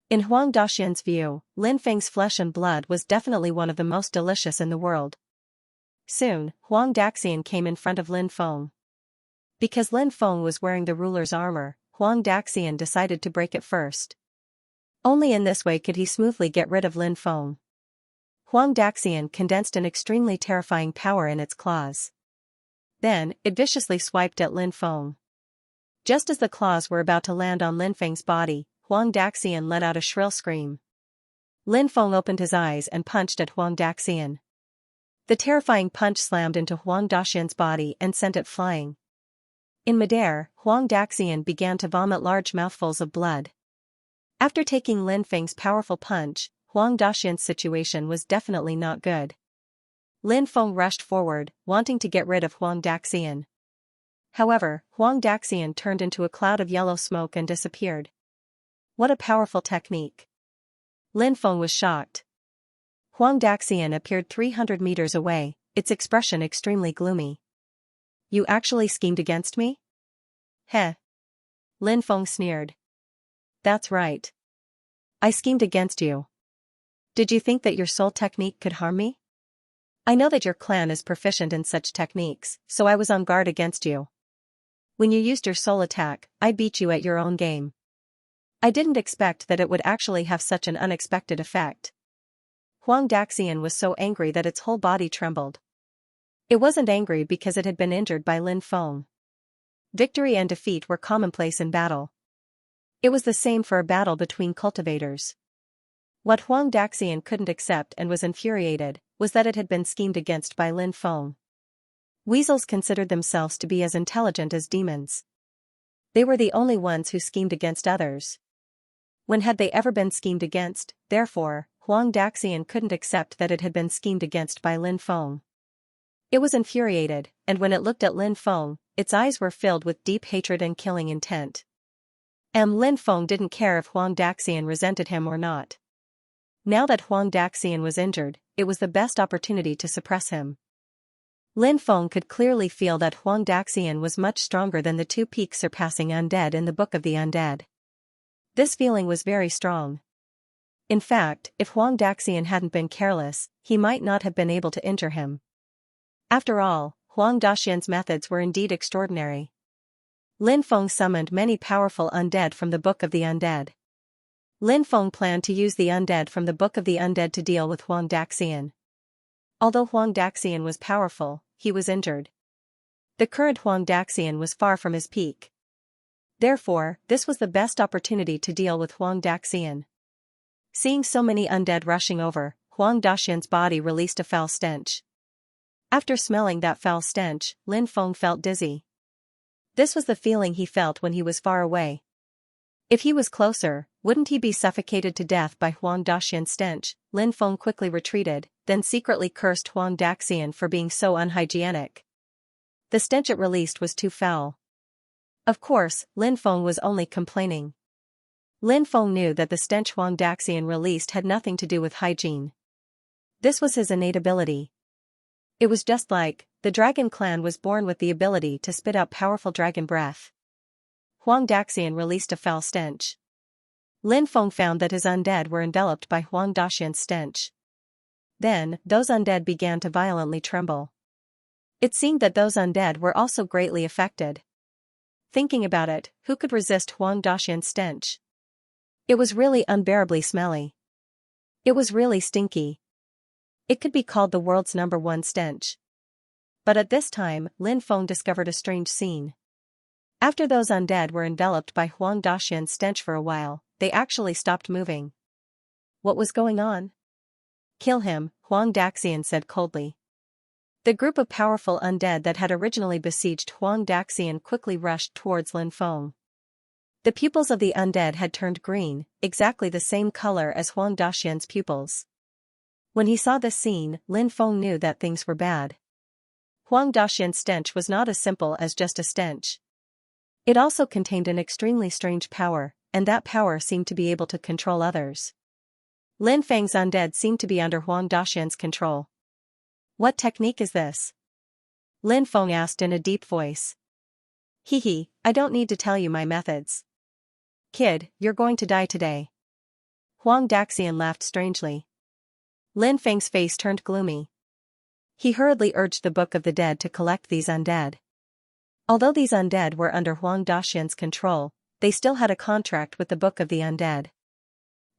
In Huang Daxian's view, Lin Feng's flesh and blood was definitely one of the most delicious in the world. Soon, Huang Daxian came in front of Lin Feng. Because Lin Feng was wearing the ruler's armor, Huang Daxian decided to break it first. Only in this way could he smoothly get rid of Lin Feng. Huang Daxian condensed an extremely terrifying power in its claws. Then, it viciously swiped at Lin Feng. Just as the claws were about to land on Lin Feng's body, Huang Daxian let out a shrill scream. Lin Feng opened his eyes and punched at Huang Daxian. The terrifying punch slammed into Huang Daxian's body and sent it flying. In midair, Huang Daxian began to vomit large mouthfuls of blood. After taking Lin Feng's powerful punch, Huang Daxian's situation was definitely not good. Lin Feng rushed forward, wanting to get rid of Huang Daxian. However, Huang Daxian turned into a cloud of yellow smoke and disappeared. What a powerful technique! Lin Feng was shocked. Huang Daxian appeared 300 meters away, its expression extremely gloomy. "You actually schemed against me?" "Heh." Lin Feng sneered. "That's right. I schemed against you. Did you think that your soul technique could harm me? I know that your clan is proficient in such techniques, so I was on guard against you. When you used your soul attack, I beat you at your own game. I didn't expect that it would actually have such an unexpected effect." Huang Daxian was so angry that its whole body trembled. It wasn't angry because it had been injured by Lin Feng. Victory and defeat were commonplace in battle. It was the same for a battle between cultivators. What Huang Daxian couldn't accept and was infuriated was that it had been schemed against by Lin Feng. Weasels considered themselves to be as intelligent as demons. They were the only ones who schemed against others. When had they ever been schemed against? Therefore, Huang Daxian couldn't accept that it had been schemed against by Lin Feng. It was infuriated, and when it looked at Lin Feng, its eyes were filled with deep hatred and killing intent. Lin Feng didn't care if Huang Daxian resented him or not. Now that Huang Daxian was injured, it was the best opportunity to suppress him. Lin Feng could clearly feel that Huang Daxian was much stronger than the two peaks surpassing undead in the Book of the Undead. This feeling was very strong. In fact, if Huang Daxian hadn't been careless, he might not have been able to injure him. After all, Huang Daxian's methods were indeed extraordinary. Lin Feng summoned many powerful undead from the Book of the Undead. Lin Feng planned to use the undead from the Book of the Undead to deal with Huang Daxian. Although Huang Daxian was powerful, he was injured. The current Huang Daxian was far from his peak. Therefore, this was the best opportunity to deal with Huang Daxian. Seeing so many undead rushing over, Huang Daxian's body released a foul stench. After smelling that foul stench, Lin Feng felt dizzy. This was the feeling he felt when he was far away. If he was closer, wouldn't he be suffocated to death by Huang Daxian's stench? Lin Feng quickly retreated, then secretly cursed Huang Daxian for being so unhygienic. The stench it released was too foul. Of course, Lin Feng was only complaining. Lin Feng knew that the stench Huang Daxian released had nothing to do with hygiene. This was his innate ability. It was just like, the dragon clan was born with the ability to spit out powerful dragon breath. Huang Daxian released a foul stench. Lin Feng found that his undead were enveloped by Huang Daxian's stench. Then, those undead began to violently tremble. It seemed that those undead were also greatly affected. Thinking about it, who could resist Huang Daxian's stench? It was really unbearably smelly. It was really stinky. It could be called the world's #1 stench. But at this time, Lin Feng discovered a strange scene. After those undead were enveloped by Huang Daxian's stench for a while, they actually stopped moving. What was going on? Kill him, Huang Daxian said coldly. The group of powerful undead that had originally besieged Huang Daxian quickly rushed towards Lin Feng. The pupils of the undead had turned green, exactly the same color as Huang Daxian's pupils. When he saw this scene, Lin Feng knew that things were bad. Huang Daxian's stench was not as simple as just a stench. It also contained an extremely strange power, and that power seemed to be able to control others. Lin Feng's undead seemed to be under Huang Daxian's control. What technique is this? Lin Feng asked in a deep voice. Hee, I don't need to tell you my methods. Kid, you're going to die today. Huang Daxian laughed strangely. Lin Feng's face turned gloomy. He hurriedly urged the Book of the Dead to collect these undead. Although these undead were under Huang Daxian's control, they still had a contract with the Book of the Undead.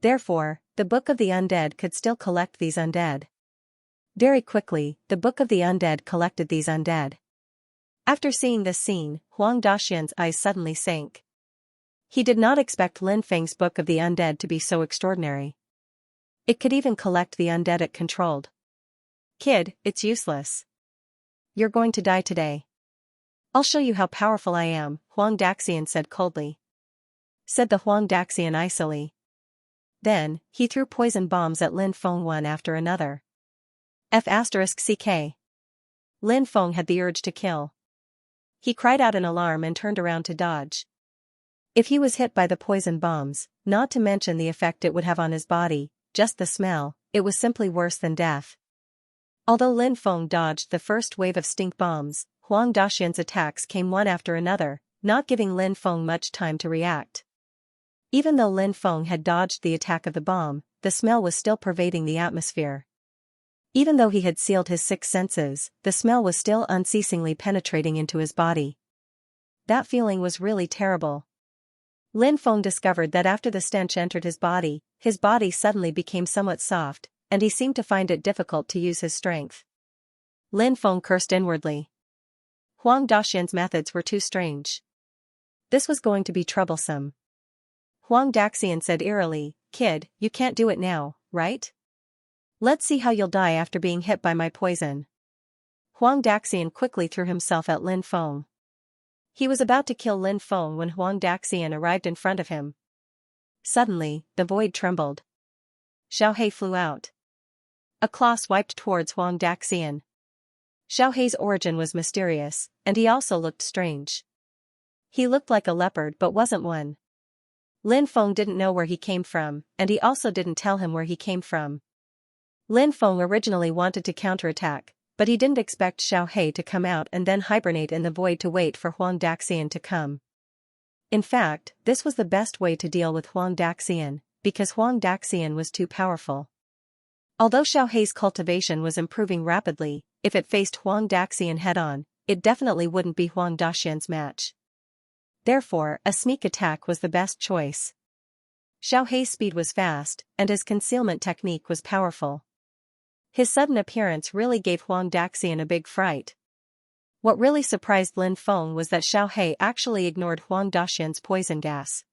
Therefore, the Book of the Undead could still collect these undead. Very quickly, the Book of the Undead collected these undead. After seeing this scene, Huang Daxian's eyes suddenly sank. He did not expect Lin Feng's Book of the Undead to be so extraordinary. It could even collect the undead it controlled. Kid, it's useless. You're going to die today. I'll show you how powerful I am, Huang Daxian said coldly. Said the Huang Daxian icily. Then, he threw poison bombs at Lin Feng one after another. F***ck. Lin Feng had the urge to kill. He cried out in alarm and turned around to dodge. If he was hit by the poison bombs, not to mention the effect it would have on his body, just the smell, it was simply worse than death. Although Lin Feng dodged the first wave of stink bombs, Huang Daxian's attacks came one after another, not giving Lin Feng much time to react. Even though Lin Feng had dodged the attack of the bomb, the smell was still pervading the atmosphere. Even though he had sealed his 6 senses, the smell was still unceasingly penetrating into his body. That feeling was really terrible. Lin Feng discovered that after the stench entered his body suddenly became somewhat soft, and he seemed to find it difficult to use his strength. Lin Feng cursed inwardly. Huang Daxian's methods were too strange. This was going to be troublesome. Huang Daxian said eerily, Kid, you can't do it now, right? Let's see how you'll die after being hit by my poison. Huang Daxian quickly threw himself at Lin Feng. He was about to kill Lin Feng when Huang Daxian arrived in front of him. Suddenly, the void trembled. Xiaohei flew out. A claw swiped towards Huang Daxian. Xiaohei's origin was mysterious, and he also looked strange. He looked like a leopard but wasn't one. Lin Feng didn't know where he came from, and he also didn't tell him where he came from. Lin Feng originally wanted to counterattack, but he didn't expect Xiaohei to come out and then hibernate in the void to wait for Huang Daxian to come. In fact, this was the best way to deal with Huang Daxian, because Huang Daxian was too powerful. Although Xiaohei's cultivation was improving rapidly, if it faced Huang Daxian head-on, it definitely wouldn't be Huang Daxian's match. Therefore, a sneak attack was the best choice. Xiaohei's speed was fast, and his concealment technique was powerful. His sudden appearance really gave Huang Daxian a big fright. What really surprised Lin Feng was that Xiaohei actually ignored Huang Daxian's poison gas.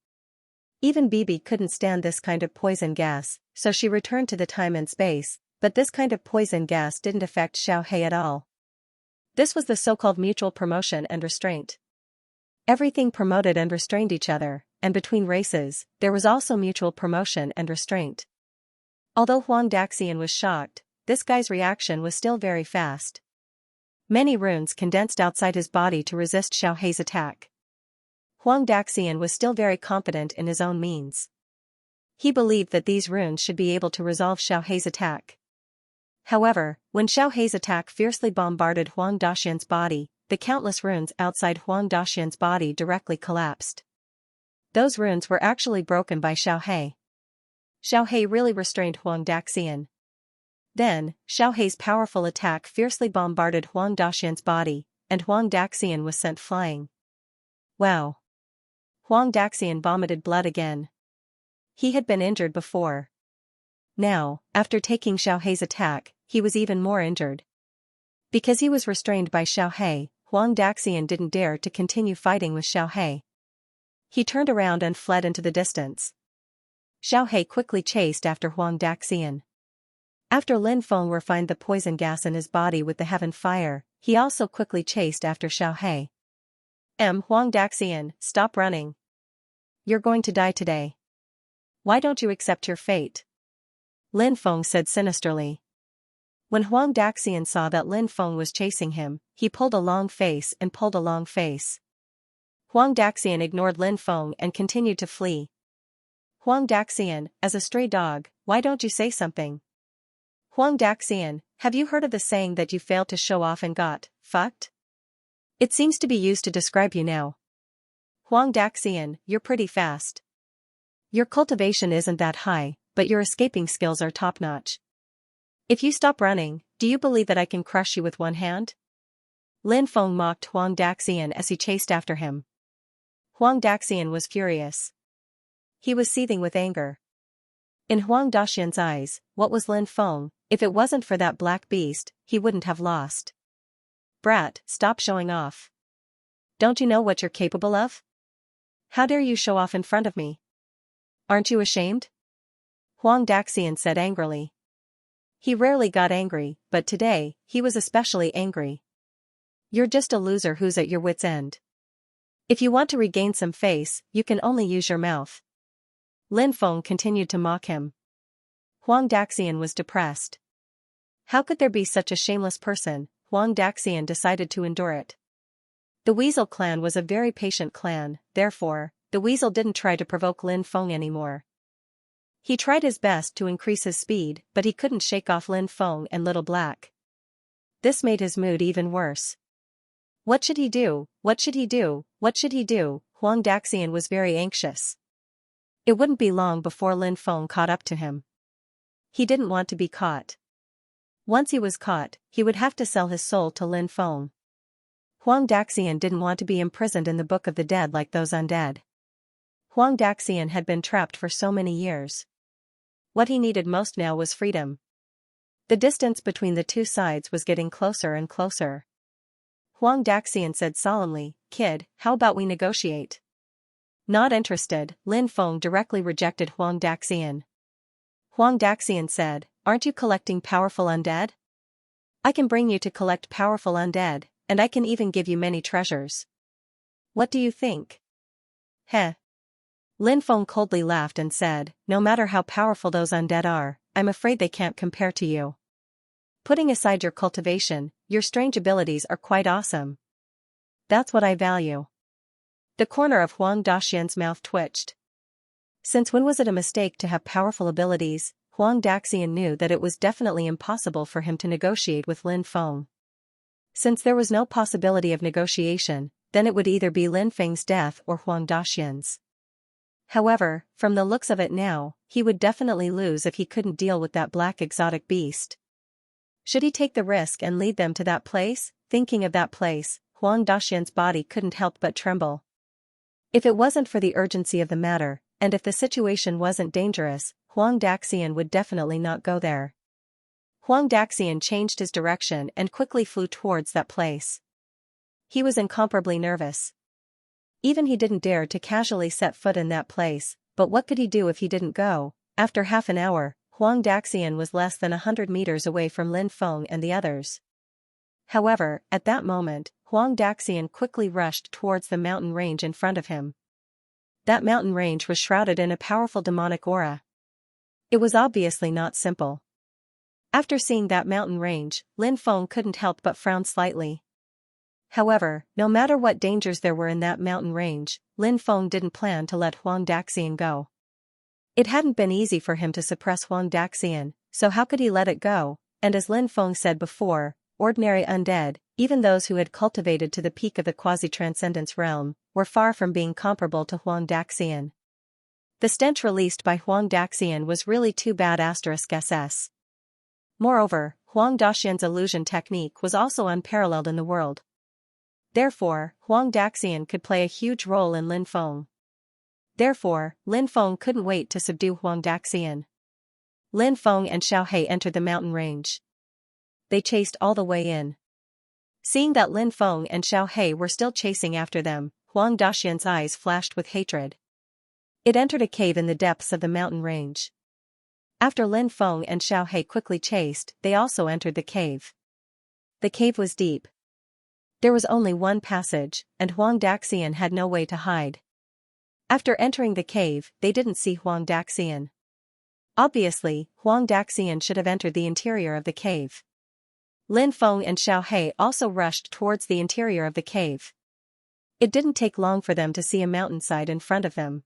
Even Bibi couldn't stand this kind of poison gas, so she returned to the time and space, but this kind of poison gas didn't affect Xiaohei at all. This was the so-called mutual promotion and restraint. Everything promoted and restrained each other, and between races, there was also mutual promotion and restraint. Although Huang Daxian was shocked, this guy's reaction was still very fast. Many runes condensed outside his body to resist Xiaohei's attack. Huang Daxian was still very confident in his own means. He believed that these runes should be able to resolve Xiaohei's attack. However, when Xiaohei's attack fiercely bombarded Huang Daxian's body, the countless runes outside Huang Daxian's body directly collapsed. Those runes were actually broken by Xiaohei. Xiaohei really restrained Huang Daxian. Then, Xiaohei's powerful attack fiercely bombarded Huang Daxian's body, and Huang Daxian was sent flying. Wow! Huang Daxian vomited blood again. He had been injured before. Now, after taking Xiaohei's attack, he was even more injured. Because he was restrained by Xiaohei, Huang Daxian didn't dare to continue fighting with Xiaohei. He turned around and fled into the distance. Xiaohei quickly chased after Huang Daxian. After Lin Feng refined the poison gas in his body with the heaven fire, he also quickly chased after Xiaohei. Huang Daxian, stop running. You're going to die today. Why don't you accept your fate? Lin Feng said sinisterly. When Huang Daxian saw that Lin Feng was chasing him, he pulled a long face and pulled a long face. Huang Daxian ignored Lin Feng and continued to flee. Huang Daxian, as a stray dog, why don't you say something? Huang Daxian, have you heard of the saying that you failed to show off and got fucked? It seems to be used to describe you now. Huang Daxian, you're pretty fast. Your cultivation isn't that high, but your escaping skills are top-notch. If you stop running, do you believe that I can crush you with one hand? Lin Feng mocked Huang Daxian as he chased after him. Huang Daxian was furious. He was seething with anger. In Huang Daxian's eyes, what was Lin Feng? If it wasn't for that black beast, he wouldn't have lost. Brat, stop showing off. Don't you know what you're capable of? How dare you show off in front of me? Aren't you ashamed? Huang Daxian said angrily. He rarely got angry, but today, he was especially angry. You're just a loser who's at your wit's end. If you want to regain some face, you can only use your mouth. Lin Feng continued to mock him. Huang Daxian was depressed. How could there be such a shameless person? Huang Daxian decided to endure it. The Weasel clan was a very patient clan, therefore, the Weasel didn't try to provoke Lin Feng anymore. He tried his best to increase his speed, but he couldn't shake off Lin Feng and Little Black. This made his mood even worse. What should he do? What should he do? What should he do? Huang Daxian was very anxious. It wouldn't be long before Lin Feng caught up to him. He didn't want to be caught. Once he was caught, he would have to sell his soul to Lin Feng. Huang Daxian didn't want to be imprisoned in the Book of the Dead like those undead. Huang Daxian had been trapped for so many years. What he needed most now was freedom. The distance between the two sides was getting closer and closer. Huang Daxian said solemnly, "Kid, how about we negotiate?" Not interested, Lin Feng directly rejected Huang Daxian. Huang Daxian said, "Aren't you collecting powerful undead? I can bring you to collect powerful undead, and I can even give you many treasures. What do you think?" Heh. Lin Feng coldly laughed and said, "No matter how powerful those undead are, I'm afraid they can't compare to you. Putting aside your cultivation, your strange abilities are quite awesome. That's what I value." The corner of Huang Daxian's mouth twitched. Since when was it a mistake to have powerful abilities? Huang Daxian knew that it was definitely impossible for him to negotiate with Lin Feng. Since there was no possibility of negotiation, then it would either be Lin Feng's death or Huang Daxian's. However, from the looks of it now, he would definitely lose if he couldn't deal with that black exotic beast. Should he take the risk and lead them to that place? Thinking of that place, Huang Daxian's body couldn't help but tremble. If it wasn't for the urgency of the matter, and if the situation wasn't dangerous, Huang Daxian would definitely not go there. Huang Daxian changed his direction and quickly flew towards that place. He was incomparably nervous. Even he didn't dare to casually set foot in that place, but what could he do if he didn't go? After half an hour, Huang Daxian was less than 100 meters away from Lin Feng and the others. However, at that moment, Huang Daxian quickly rushed towards the mountain range in front of him. That mountain range was shrouded in a powerful demonic aura. It was obviously not simple. After seeing that mountain range, Lin Feng couldn't help but frown slightly. However, no matter what dangers there were in that mountain range, Lin Feng didn't plan to let Huang Daxian go. It hadn't been easy for him to suppress Huang Daxian, so how could he let it go? And as Lin Feng said before, ordinary undead, even those who had cultivated to the peak of the quasi-transcendence realm, were far from being comparable to Huang Daxian. The stench released by Huang Daxian was really too bad *SS. Moreover, Huang Daxian's illusion technique was also unparalleled in the world. Therefore, Huang Daxian could play a huge role in Lin Feng. Therefore, Lin Feng couldn't wait to subdue Huang Daxian. Lin Feng and Xiaohe entered the mountain range. They chased all the way in. Seeing that Lin Feng and Xiaohe were still chasing after them, Huang Daxian's eyes flashed with hatred. It entered a cave in the depths of the mountain range. After Lin Feng and Xiaohe quickly chased, they also entered the cave. The cave was deep. There was only one passage, and Huang Daxian had no way to hide. After entering the cave, they didn't see Huang Daxian. Obviously, Huang Daxian should have entered the interior of the cave. Lin Feng and Xiaohe also rushed towards the interior of the cave. It didn't take long for them to see a mountainside in front of them.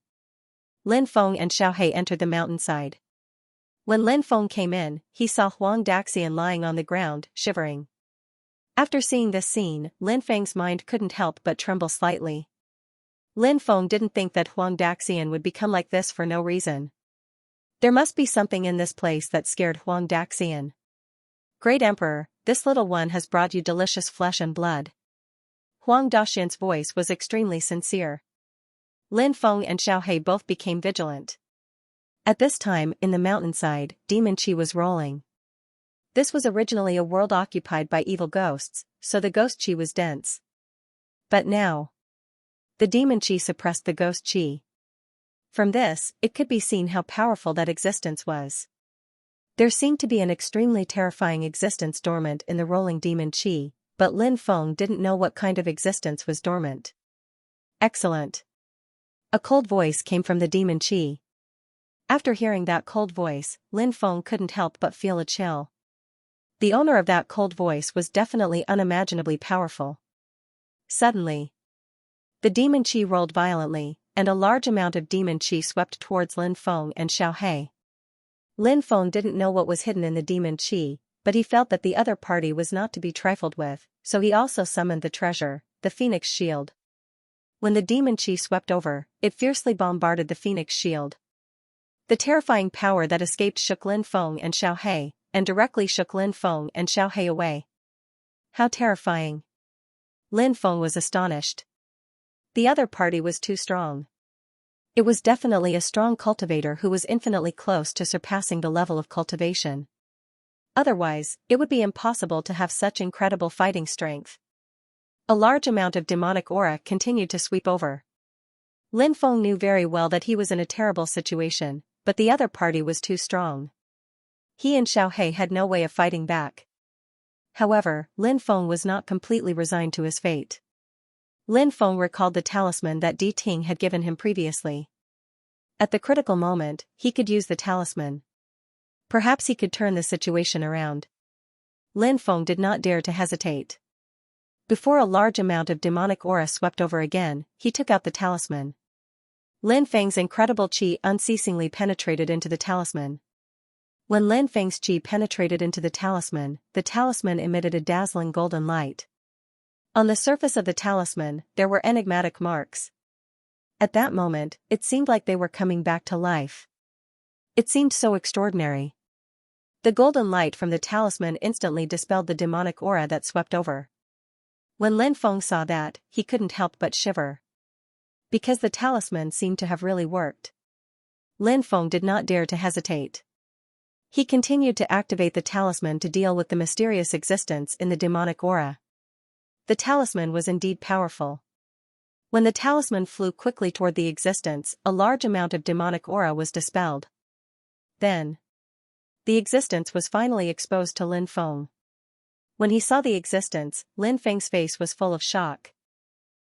Lin Feng and Xiaohe entered the mountainside. When Lin Feng came in, he saw Huang Daxian lying on the ground, shivering. After seeing this scene, Lin Feng's mind couldn't help but tremble slightly. Lin Feng didn't think that Huang Daxian would become like this for no reason. There must be something in this place that scared Huang Daxian. Great Emperor, this little one has brought you delicious flesh and blood. Huang Daxian's voice was extremely sincere. Lin Feng and Xiaohe both became vigilant. At this time, in the mountainside, demon qi was rolling. This was originally a world occupied by evil ghosts, so the ghost qi was dense. But now, the demon qi suppressed the ghost qi. From this, it could be seen how powerful that existence was. There seemed to be an extremely terrifying existence dormant in the rolling demon qi, but Lin Feng didn't know what kind of existence was dormant. Excellent. A cold voice came from the demon qi. After hearing that cold voice, Lin Feng couldn't help but feel a chill. The owner of that cold voice was definitely unimaginably powerful. Suddenly, the demon qi rolled violently, and a large amount of demon qi swept towards Lin Feng and Xiaohe. Lin Feng didn't know what was hidden in the demon qi, but he felt that the other party was not to be trifled with, so he also summoned the treasure, the Phoenix Shield. When the demon qi swept over, it fiercely bombarded the Phoenix Shield. The terrifying power that escaped shook Lin Feng and Xiaohe, and directly shook Lin Feng and Xiaohe away. How terrifying! Lin Feng was astonished. The other party was too strong. It was definitely a strong cultivator who was infinitely close to surpassing the level of cultivation. Otherwise, it would be impossible to have such incredible fighting strength. A large amount of demonic aura continued to sweep over. Lin Feng knew very well that he was in a terrible situation, but the other party was too strong. He and Xiaohe had no way of fighting back. However, Lin Feng was not completely resigned to his fate. Lin Feng recalled the talisman that Di Ting had given him previously. At the critical moment, he could use the talisman. Perhaps he could turn the situation around. Lin Feng did not dare to hesitate. Before a large amount of demonic aura swept over again, he took out the talisman. Lin Feng's incredible qi unceasingly penetrated into the talisman. When Lin Feng's qi penetrated into the talisman emitted a dazzling golden light. On the surface of the talisman, there were enigmatic marks. At that moment, it seemed like they were coming back to life. It seemed so extraordinary. The golden light from the talisman instantly dispelled the demonic aura that swept over. When Lin Feng saw that, he couldn't help but shiver. Because the talisman seemed to have really worked. Lin Feng did not dare to hesitate. He continued to activate the talisman to deal with the mysterious existence in the demonic aura. The talisman was indeed powerful. When the talisman flew quickly toward the existence, a large amount of demonic aura was dispelled. Then, the existence was finally exposed to Lin Feng. When he saw the existence, Lin Feng's face was full of shock.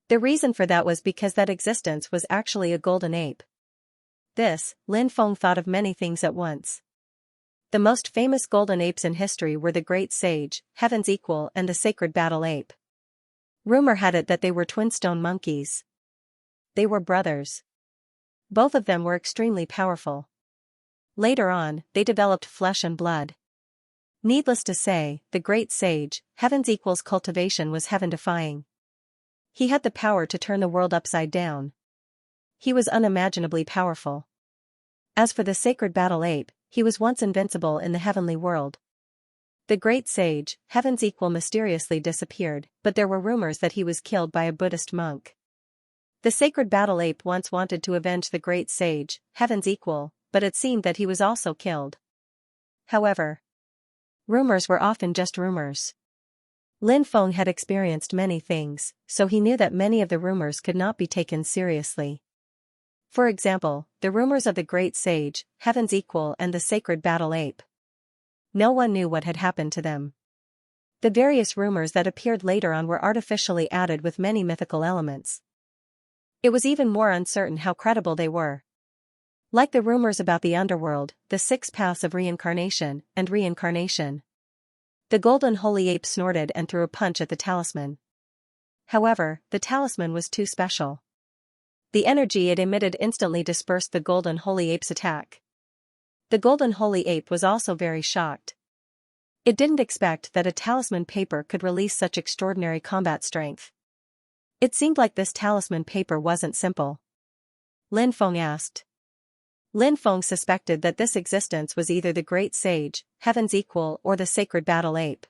The reason for that was because that existence was actually a golden ape. This, Lin Feng thought of many things at once. The most famous golden apes in history were the Great Sage, Heaven's Equal, and the Sacred Battle Ape. Rumor had it that they were twin stone monkeys. They were brothers. Both of them were extremely powerful. Later on, they developed flesh and blood. Needless to say, the Great Sage, Heaven's Equal's cultivation was heaven-defying. He had the power to turn the world upside down. He was unimaginably powerful. As for the Sacred Battle Ape, he was once invincible in the heavenly world. The Great Sage, Heaven's Equal, mysteriously disappeared, but there were rumors that he was killed by a Buddhist monk. The Sacred Battle Ape once wanted to avenge the Great Sage, Heaven's Equal, but it seemed that he was also killed. However, rumors were often just rumors. Lin Feng had experienced many things, so he knew that many of the rumors could not be taken seriously. For example, the rumors of the Great Sage, Heaven's Equal, and the Sacred Battle Ape. No one knew what had happened to them. The various rumors that appeared later on were artificially added with many mythical elements. It was even more uncertain how credible they were. Like the rumors about the underworld, the 6 paths of reincarnation, and reincarnation. The golden holy ape snorted and threw a punch at the talisman. However, the talisman was too special. The energy it emitted instantly dispersed the golden holy ape's attack. The golden holy ape was also very shocked. It didn't expect that a talisman paper could release such extraordinary combat strength. It seemed like this talisman paper wasn't simple. Lin Feng asked. Lin Feng suspected that this existence was either the Great Sage, Heaven's Equal, or the Sacred Battle Ape.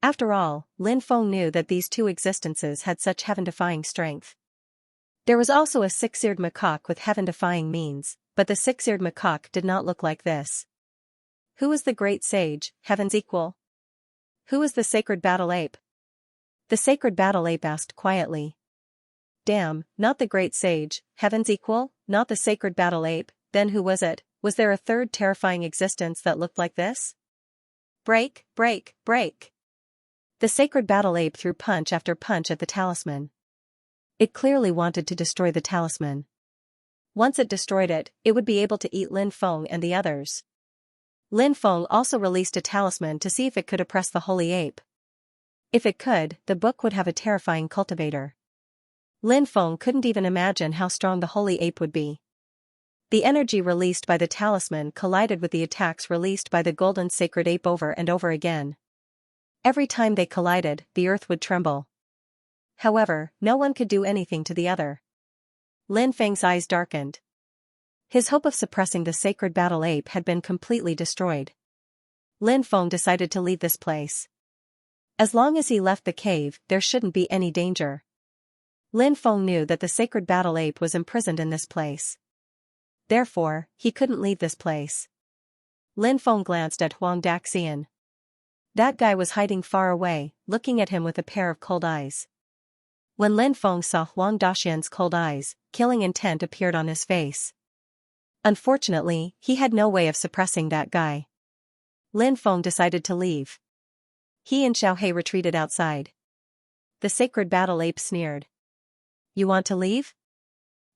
After all, Lin Feng knew that these two existences had such heaven-defying strength. There was also a 6-eared macaque with heaven-defying means, but the 6-eared macaque did not look like this. Who was the Great Sage, Heaven's Equal? Who was the Sacred Battle Ape? The Sacred Battle Ape asked quietly. Damn, not the Great Sage, Heaven's Equal, not the Sacred Battle Ape. Then who was it? Was there a third terrifying existence that looked like this? Break, break, break. The Sacred Battle Ape threw punch after punch at the talisman. It clearly wanted to destroy the talisman. Once it destroyed it, it would be able to eat Lin Feng and the others. Lin Feng also released a talisman to see if it could oppress the holy ape. If it could, the book would have a terrifying cultivator. Lin Feng couldn't even imagine how strong the holy ape would be. The energy released by the talisman collided with the attacks released by the golden sacred ape over and over again. Every time they collided, the earth would tremble. However, no one could do anything to the other. Lin Feng's eyes darkened. His hope of suppressing the Sacred Battle Ape had been completely destroyed. Lin Feng decided to leave this place. As long as he left the cave, there shouldn't be any danger. Lin Feng knew that the Sacred Battle Ape was imprisoned in this place. Therefore, he couldn't leave this place. Lin Feng glanced at Huang Daxian. That guy was hiding far away, looking at him with a pair of cold eyes. When Lin Feng saw Huang Daxian's cold eyes, killing intent appeared on his face. Unfortunately, he had no way of suppressing that guy. Lin Feng decided to leave. He and Xiaohei retreated outside. The Sacred Battle Ape sneered. You want to leave?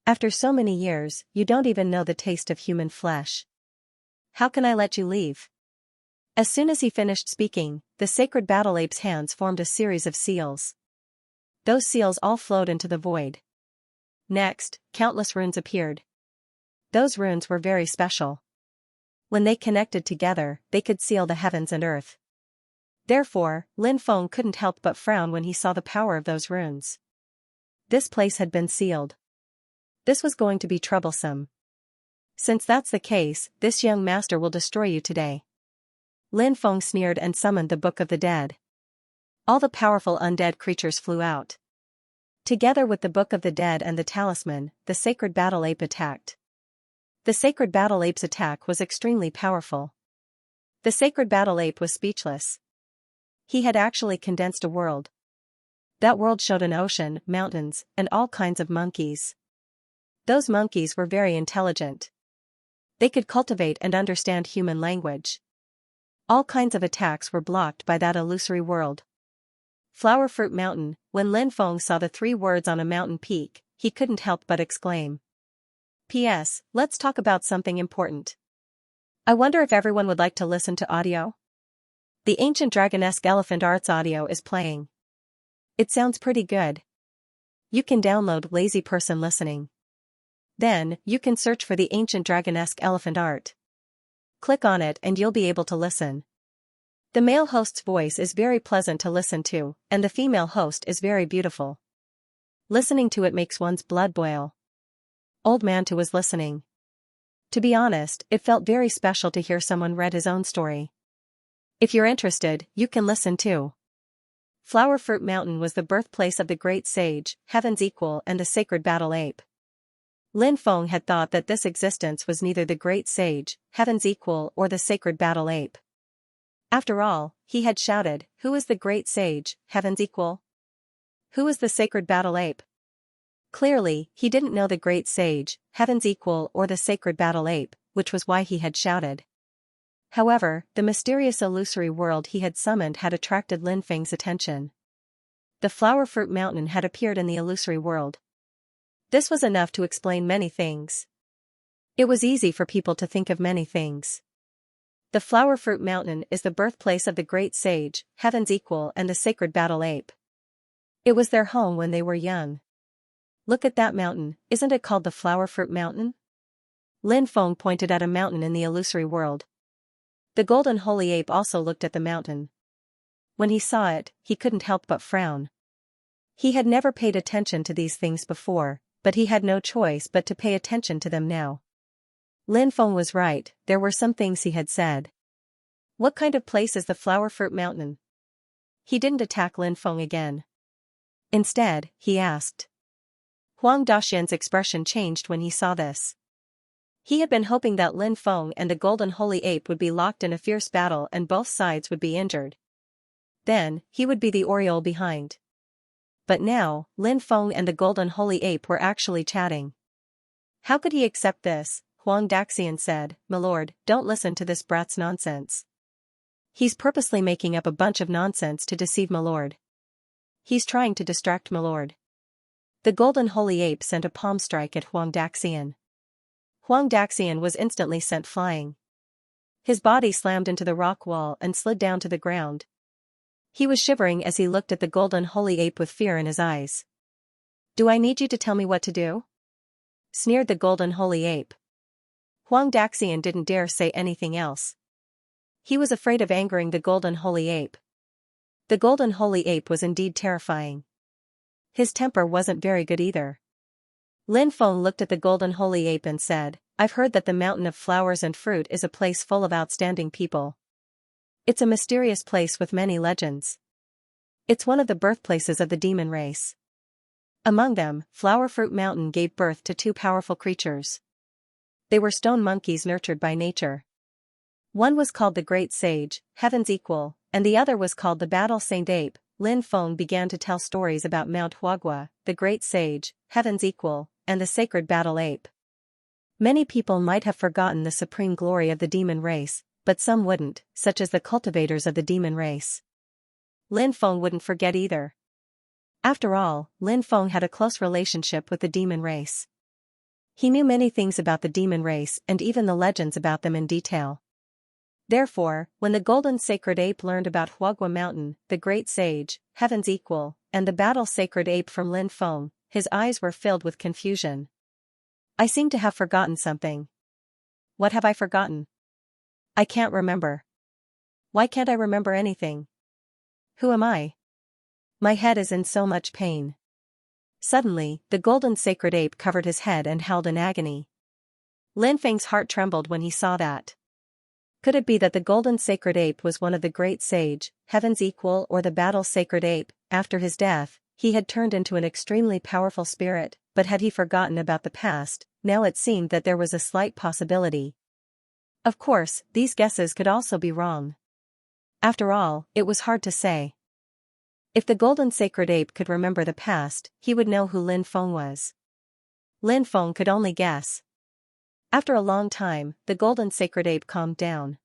After so many years, you don't even know the taste of human flesh. How can I let you leave? As soon as he finished speaking, the Sacred Battle Ape's hands formed a series of seals. Those seals all flowed into the void. Next, countless runes appeared. Those runes were very special. When they connected together, they could seal the heavens and earth. Therefore, Lin Feng couldn't help but frown when he saw the power of those runes. This place had been sealed. This was going to be troublesome. Since that's the case, this young master will destroy you today. Lin Feng sneered and summoned the Book of the Dead. All the powerful undead creatures flew out. Together with the Book of the Dead and the talisman, the sacred battle ape attacked. The sacred battle ape's attack was extremely powerful. The sacred battle ape was speechless. He had actually condensed a world. That world showed an ocean, mountains, and all kinds of monkeys. Those monkeys were very intelligent. They could cultivate and understand human language. All kinds of attacks were blocked by that illusory world. Flower Fruit Mountain. When Lin Feng saw the 3 words on a mountain peak, he couldn't help but exclaim. P.S. Let's talk about something important. I wonder if everyone would like to listen to audio? The Ancient Dragonesque Elephant Arts audio is playing. It sounds pretty good. You can download Lazy Person Listening. Then, you can search for the Ancient Dragonesque Elephant Art. Click on it and you'll be able to listen. The male host's voice is very pleasant to listen to, and the female host is very beautiful. Listening to it makes one's blood boil. Old Mantu was listening. To be honest, it felt very special to hear someone read his own story. If you're interested, you can listen too. Flower Fruit Mountain was the birthplace of the great sage, Heaven's Equal, and the sacred battle ape. Lin Feng had thought that this existence was neither the great sage, Heaven's Equal, or the sacred battle ape. After all, he had shouted, "Who is the great sage, Heaven's Equal? Who is the sacred battle ape?" Clearly, he didn't know the great sage, Heaven's Equal, or the sacred battle ape, which was why he had shouted. However, the mysterious illusory world he had summoned had attracted Lin Feng's attention. The Flower Fruit Mountain had appeared in the illusory world. This was enough to explain many things. It was easy for people to think of many things. The Flower Fruit Mountain is the birthplace of the great sage, Heaven's Equal, and the sacred battle ape. It was their home when they were young. Look at that mountain, isn't it called the Flower Fruit Mountain? Lin Feng pointed at a mountain in the illusory world. The golden holy ape also looked at the mountain. When he saw it, he couldn't help but frown. He had never paid attention to these things before, but he had no choice but to pay attention to them now. Lin Feng was right, there were some things he had said. What kind of place is the Flower Fruit Mountain? He didn't attack Lin Feng again. Instead, he asked. Huang Daxian's expression changed when he saw this. He had been hoping that Lin Feng and the golden holy ape would be locked in a fierce battle and both sides would be injured. Then, he would be the aureole behind. But now, Lin Feng and the golden holy ape were actually chatting. How could he accept this? Huang Daxian said, "Milord, don't listen to this brat's nonsense. He's purposely making up a bunch of nonsense to deceive Milord. He's trying to distract Milord." The golden holy ape sent a palm strike at Huang Daxian. Huang Daxian was instantly sent flying. His body slammed into the rock wall and slid down to the ground. He was shivering as he looked at the golden holy ape with fear in his eyes. "Do I need you to tell me what to do?" sneered the golden holy ape. Huang Daxian didn't dare say anything else. He was afraid of angering the golden holy ape. The golden holy ape was indeed terrifying. His temper wasn't very good either. Lin Feng looked at the golden holy ape and said, "I've heard that the mountain of flowers and fruit is a place full of outstanding people. It's a mysterious place with many legends. It's one of the birthplaces of the demon race. Among them, Flower Fruit Mountain gave birth to 2 powerful creatures. They were stone monkeys nurtured by nature. One was called the Great Sage, Heaven's Equal, and the other was called the Battle Saint Ape." Lin Feng began to tell stories about Mount Huagua, the Great Sage, Heaven's Equal, and the sacred battle ape. Many people might have forgotten the supreme glory of the demon race, but some wouldn't, such as the cultivators of the demon race. Lin Feng wouldn't forget either. After all, Lin Feng had a close relationship with the demon race. He knew many things about the demon race and even the legends about them in detail. Therefore, when the golden sacred ape learned about Huagua Mountain, the great sage, Heaven's Equal, and the battle sacred ape from Lin Feng, his eyes were filled with confusion. "I seem to have forgotten something. What have I forgotten? I can't remember. Why can't I remember anything? Who am I? My head is in so much pain." Suddenly, the golden sacred ape covered his head and howled in agony. Lin Feng's heart trembled when he saw that. Could it be that the golden sacred ape was one of the great sage, heaven's equal, or the battle sacred ape? After his death, he had turned into an extremely powerful spirit, but had he forgotten about the past? Now it seemed that there was a slight possibility. Of course, these guesses could also be wrong. After all, it was hard to say. If the golden sacred ape could remember the past, he would know who Lin Feng was. Lin Feng could only guess. After a long time, the golden sacred ape calmed down.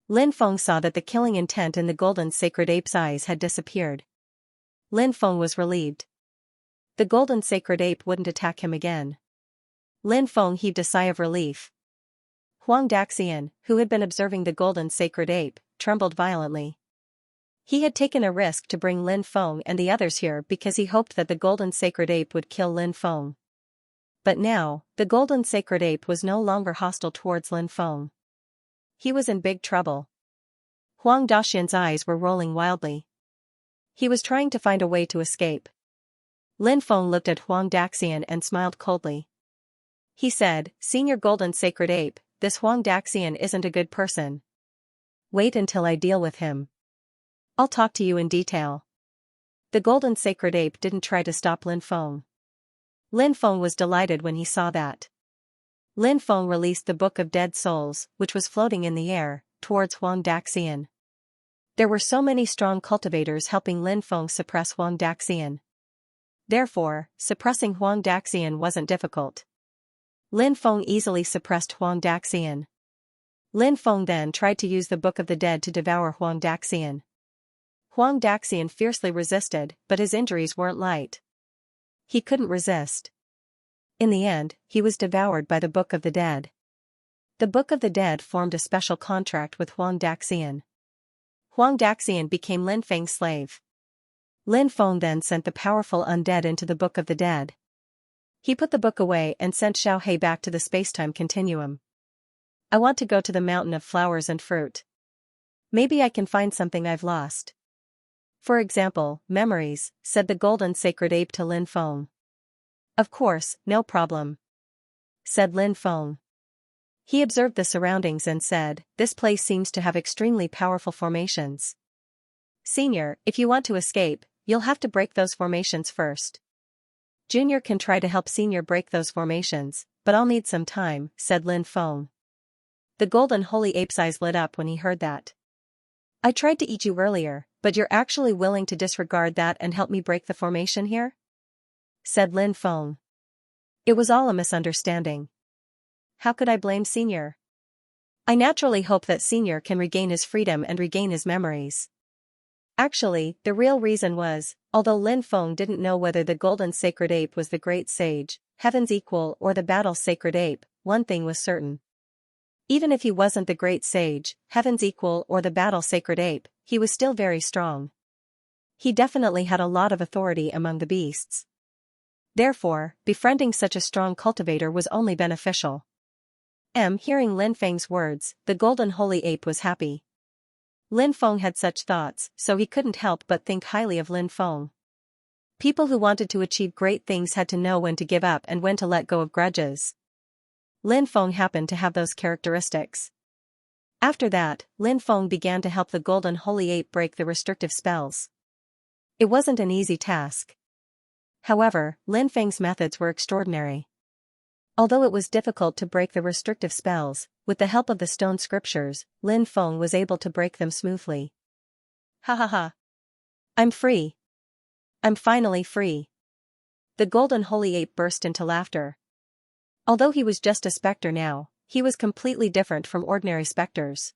Lin Feng saw that the killing intent in the golden sacred ape's eyes had disappeared. Lin Feng was relieved. The golden sacred ape wouldn't attack him again. Lin Feng heaved a sigh of relief. Huang Daxian, who had been observing the golden sacred ape, trembled violently. He had taken a risk to bring Lin Feng and the others here because he hoped that the golden sacred ape would kill Lin Feng. But now, the golden sacred ape was no longer hostile towards Lin Feng. He was in big trouble. Huang Daxian's eyes were rolling wildly. He was trying to find a way to escape. Lin Feng looked at Huang Daxian and smiled coldly. He said, "Senior golden sacred ape, this Huang Daxian isn't a good person. Wait until I deal with him. I'll talk to you in detail." The golden sacred ape didn't try to stop Lin Feng. Lin Feng was delighted when he saw that. Lin Feng released the Book of Dead Souls, which was floating in the air, towards Huang Daxian. There were so many strong cultivators helping Lin Feng suppress Huang Daxian. Therefore, suppressing Huang Daxian wasn't difficult. Lin Feng easily suppressed Huang Daxian. Lin Feng then tried to use the Book of the Dead to devour Huang Daxian. Huang Daxian fiercely resisted, but his injuries weren't light. He couldn't resist. In the end, he was devoured by the Book of the Dead. The Book of the Dead formed a special contract with Huang Daxian. Huang Daxian became Lin Feng's slave. Lin Feng then sent the powerful undead into the Book of the Dead. He put the book away and sent Xiao He back to the spacetime continuum. "I want to go to the mountain of flowers and fruit. Maybe I can find something I've lost. For example, memories," said the golden sacred ape to Lin Feng. "Of course, no problem," said Lin Feng. He observed the surroundings and said, "This place seems to have extremely powerful formations. Senior, if you want to escape, you'll have to break those formations first. Junior can try to help Senior break those formations, but I'll need some time," said Lin Feng. The golden holy ape's eyes lit up when he heard that. "I tried to eat you earlier, but you're actually willing to disregard that and help me break the formation here?" said Lin Feng. "It was all a misunderstanding. How could I blame Senior? I naturally hope that Senior can regain his freedom and regain his memories." Actually, the real reason was, although Lin Feng didn't know whether the golden sacred ape was the great sage, heaven's equal, or the battle sacred ape, one thing was certain. Even if he wasn't the great sage, heaven's equal, or the battle sacred ape, he was still very strong. He definitely had a lot of authority among the beasts. Therefore, befriending such a strong cultivator was only beneficial. Hearing Lin Feng's words, the golden holy ape was happy. Lin Feng had such thoughts, so he couldn't help but think highly of Lin Feng. People who wanted to achieve great things had to know when to give up and when to let go of grudges. Lin Feng happened to have those characteristics. After that, Lin Feng began to help the golden holy ape break the restrictive spells. It wasn't an easy task. However, Lin Feng's methods were extraordinary. Although it was difficult to break the restrictive spells, with the help of the stone scriptures, Lin Feng was able to break them smoothly. "Ha ha ha! I'm free! I'm finally free!" The golden holy ape burst into laughter. Although he was just a specter now, he was completely different from ordinary specters.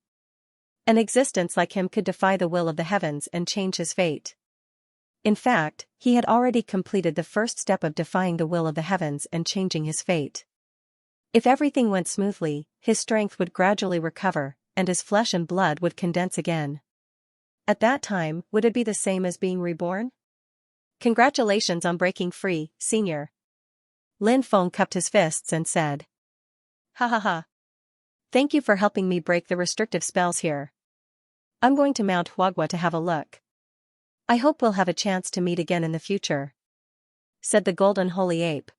An existence like him could defy the will of the heavens and change his fate. In fact, he had already completed the first step of defying the will of the heavens and changing his fate. If everything went smoothly, his strength would gradually recover, and his flesh and blood would condense again. At that time, would it be the same as being reborn? "Congratulations on breaking free, Senior." Lin Feng cupped his fists and said. "Ha ha ha. Thank you for helping me break the restrictive spells here. I'm going to Mount Huagua to have a look. I hope we'll have a chance to meet again in the future." said the golden holy ape.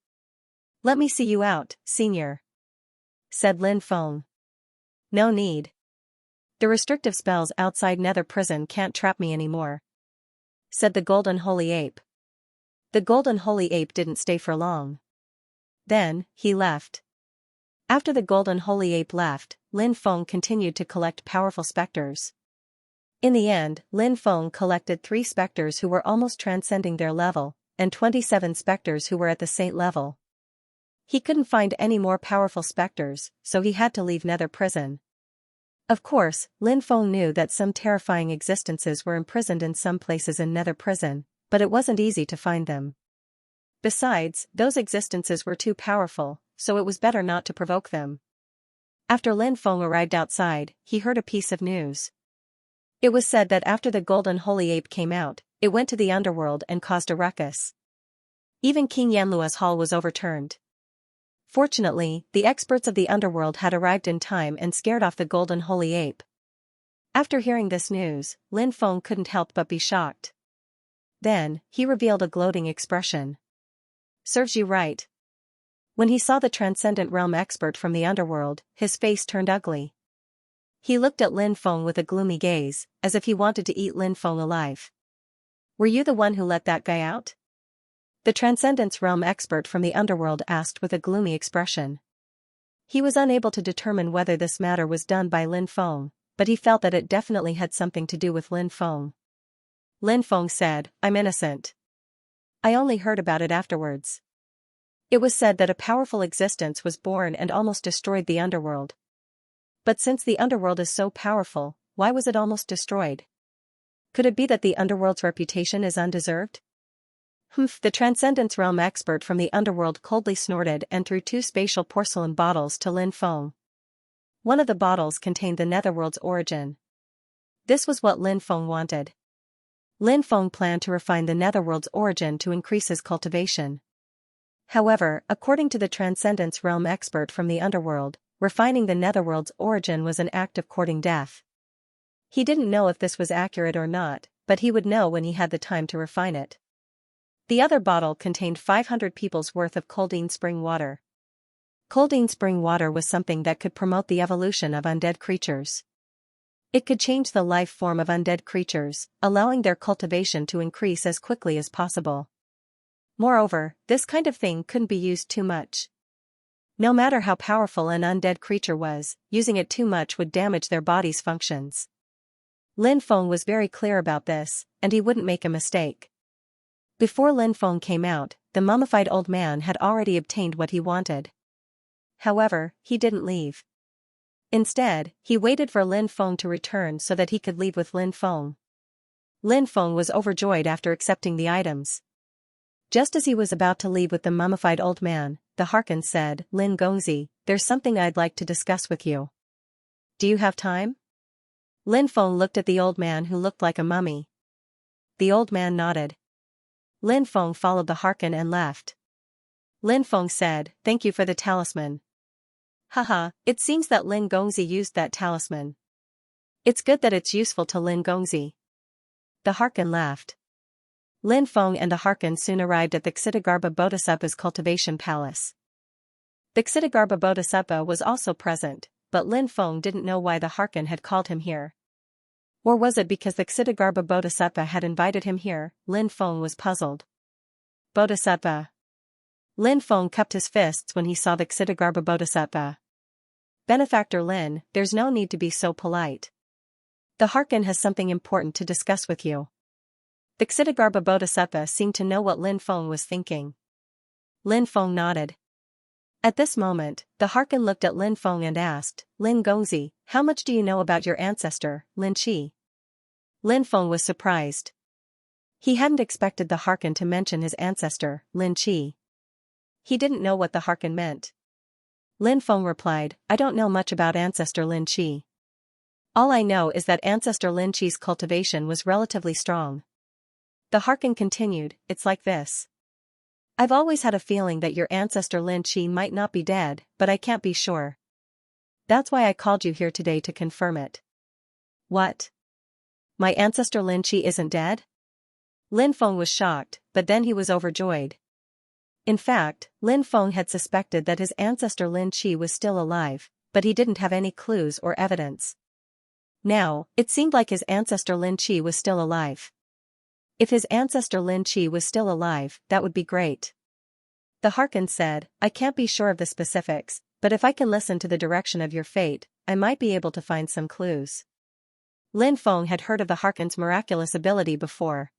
Let me see you out, senior, said Lin Feng. No need. The restrictive spells outside Nether Prison can't trap me anymore, said the golden holy ape. The golden holy ape didn't stay for long. Then, he left. After the golden holy ape left, Lin Feng continued to collect powerful specters. In the end, Lin Feng collected 3 specters who were almost transcending their level, and 27 specters who were at the saint level. He couldn't find any more powerful specters, so he had to leave Nether Prison. Of course, Lin Feng knew that some terrifying existences were imprisoned in some places in Nether Prison, but it wasn't easy to find them. Besides, those existences were too powerful, so it was better not to provoke them. After Lin Feng arrived outside, he heard a piece of news. It was said that after the golden holy ape came out, it went to the underworld and caused a ruckus. Even King Yanlua's hall was overturned. Fortunately, the experts of the underworld had arrived in time and scared off the golden holy ape. After hearing this news, Lin Feng couldn't help but be shocked. Then, he revealed a gloating expression. Serves you right. When he saw the transcendent realm expert from the underworld, his face turned ugly. He looked at Lin Feng with a gloomy gaze, as if he wanted to eat Lin Feng alive. Were you the one who let that guy out? The Transcendence Realm expert from the underworld asked with a gloomy expression. He was unable to determine whether this matter was done by Lin Feng, but he felt that it definitely had something to do with Lin Feng. Lin Feng said, I'm innocent. I only heard about it afterwards. It was said that a powerful existence was born and almost destroyed the underworld. But since the underworld is so powerful, why was it almost destroyed? Could it be that the underworld's reputation is undeserved? The Transcendence Realm expert from the underworld coldly snorted and threw 2 spatial porcelain bottles to Lin Feng. One of the bottles contained the netherworld's origin. This was what Lin Feng wanted. Lin Feng planned to refine the netherworld's origin to increase his cultivation. However, according to the Transcendence Realm expert from the underworld, refining the netherworld's origin was an act of courting death. He didn't know if this was accurate or not, but he would know when he had the time to refine it. The other bottle contained 500 people's worth of Coldine spring water. Coldine spring water was something that could promote the evolution of undead creatures. It could change the life form of undead creatures, allowing their cultivation to increase as quickly as possible. Moreover, this kind of thing couldn't be used too much. No matter how powerful an undead creature was, using it too much would damage their body's functions. Lin Feng was very clear about this, and he wouldn't make a mistake. Before Lin Feng came out, the mummified old man had already obtained what he wanted. However, he didn't leave. Instead, he waited for Lin Feng to return so that he could leave with Lin Feng. Lin Feng was overjoyed after accepting the items. Just as he was about to leave with the mummified old man, the Harkin said, Lin Gongzi, there's something I'd like to discuss with you. Do you have time? Lin Feng looked at the old man who looked like a mummy. The old man nodded. Lin Feng followed the Harkin and left. Lin Feng said, thank you for the talisman. Haha, it seems that Lin Gongzi used that talisman. It's good that it's useful to Lin Gongzi. The Harkin laughed. Lin Feng and the Harkin soon arrived at the Xitigarbha Bodhisattva's cultivation palace. The Xitigarbha Bodhisattva was also present, but Lin Feng didn't know why the Harkin had called him here. Or was it because the Xitigarbha Bodhisattva had invited him here? Lin Feng was puzzled. Bodhisattva. Lin Feng cupped his fists when he saw the Xitigarbha Bodhisattva. Benefactor Lin, there's no need to be so polite. The Harkin has something important to discuss with you. The Xitigarbha Bodhisattva seemed to know what Lin Feng was thinking. Lin Feng nodded. At this moment, the Harkin looked at Lin Feng and asked, Lin Gongzi, how much do you know about your ancestor, Lin Qi? Lin Feng was surprised. He hadn't expected the Harkin to mention his ancestor, Lin Qi. He didn't know what the Harkin meant. Lin Feng replied, I don't know much about ancestor Lin Qi. All I know is that ancestor Lin Qi's cultivation was relatively strong. The Harkin continued, it's like this. I've always had a feeling that your ancestor Lin Qi might not be dead, but I can't be sure. That's why I called you here today to confirm it. What? My ancestor Lin Qi isn't dead? Lin Feng was shocked, but then he was overjoyed. In fact, Lin Feng had suspected that his ancestor Lin Qi was still alive, but he didn't have any clues or evidence. Now, it seemed like his ancestor Lin Qi was still alive. If his ancestor Lin Qi was still alive, that would be great. The Harkin said, I can't be sure of the specifics, but if I can listen to the direction of your fate, I might be able to find some clues. Lin Feng had heard of the Harkin's miraculous ability before.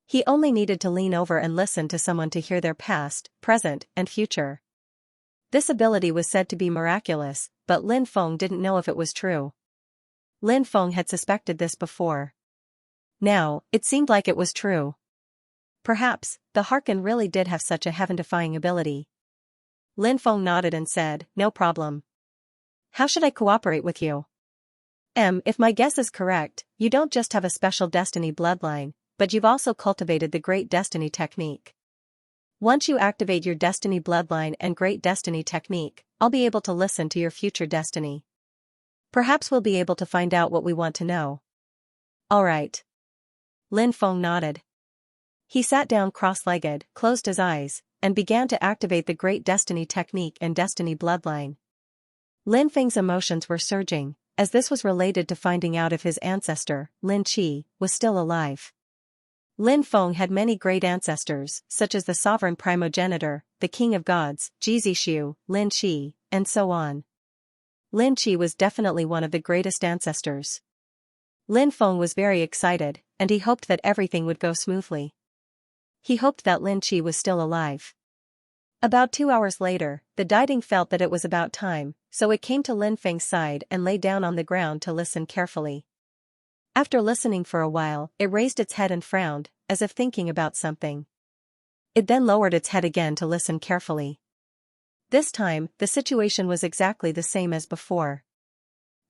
He only needed to lean over and listen to someone to hear their past, present, and future. This ability was said to be miraculous, but Lin Feng didn't know if it was true. Lin Feng had suspected this before. Now, it seemed like it was true. Perhaps, the Harkin really did have such a heaven-defying ability. Lin Feng nodded and said, no problem. How should I cooperate with you? If my guess is correct, you don't just have a special destiny bloodline, but you've also cultivated the Great Destiny technique. Once you activate your destiny bloodline and Great Destiny technique, I'll be able to listen to your future destiny. Perhaps we'll be able to find out what we want to know. Alright. Lin Feng nodded. He sat down cross-legged, closed his eyes, and began to activate the Great Destiny technique and Destiny bloodline. Lin Feng's emotions were surging, as this was related to finding out if his ancestor, Lin Qi, was still alive. Lin Feng had many great ancestors, such as the sovereign primogenitor, the king of gods, Jizishu, Lin Qi, and so on. Lin Qi was definitely one of the greatest ancestors. Lin Feng was very excited, and he hoped that everything would go smoothly. He hoped that Lin Qi was still alive. About 2 hours later, the Diding felt that it was about time, so it came to Lin Feng's side and lay down on the ground to listen carefully. After listening for a while, it raised its head and frowned, as if thinking about something. It then lowered its head again to listen carefully. This time, the situation was exactly the same as before.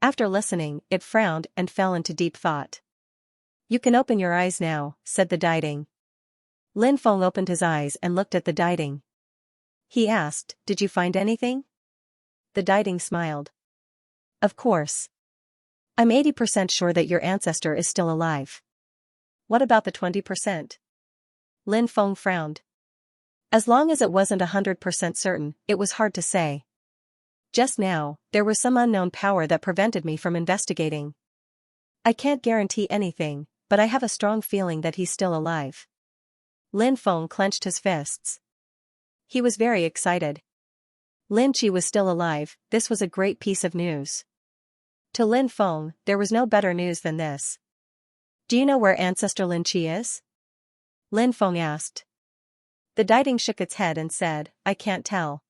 After listening, it frowned and fell into deep thought. You can open your eyes now, said the Diding. Lin Feng opened his eyes and looked at the Diding. He asked, did you find anything? The Diding smiled. Of course. I'm 80% sure that your ancestor is still alive. What about the 20%? Lin Feng frowned. As long as it wasn't 100% certain, it was hard to say. Just now, there was some unknown power that prevented me from investigating. I can't guarantee anything, but I have a strong feeling that he's still alive. Lin Feng clenched his fists. He was very excited. Lin Qi was still alive, this was a great piece of news. To Lin Feng, there was no better news than this. Do you know where ancestor Lin Qi is? Lin Feng asked. The Diding shook its head and said, I can't tell.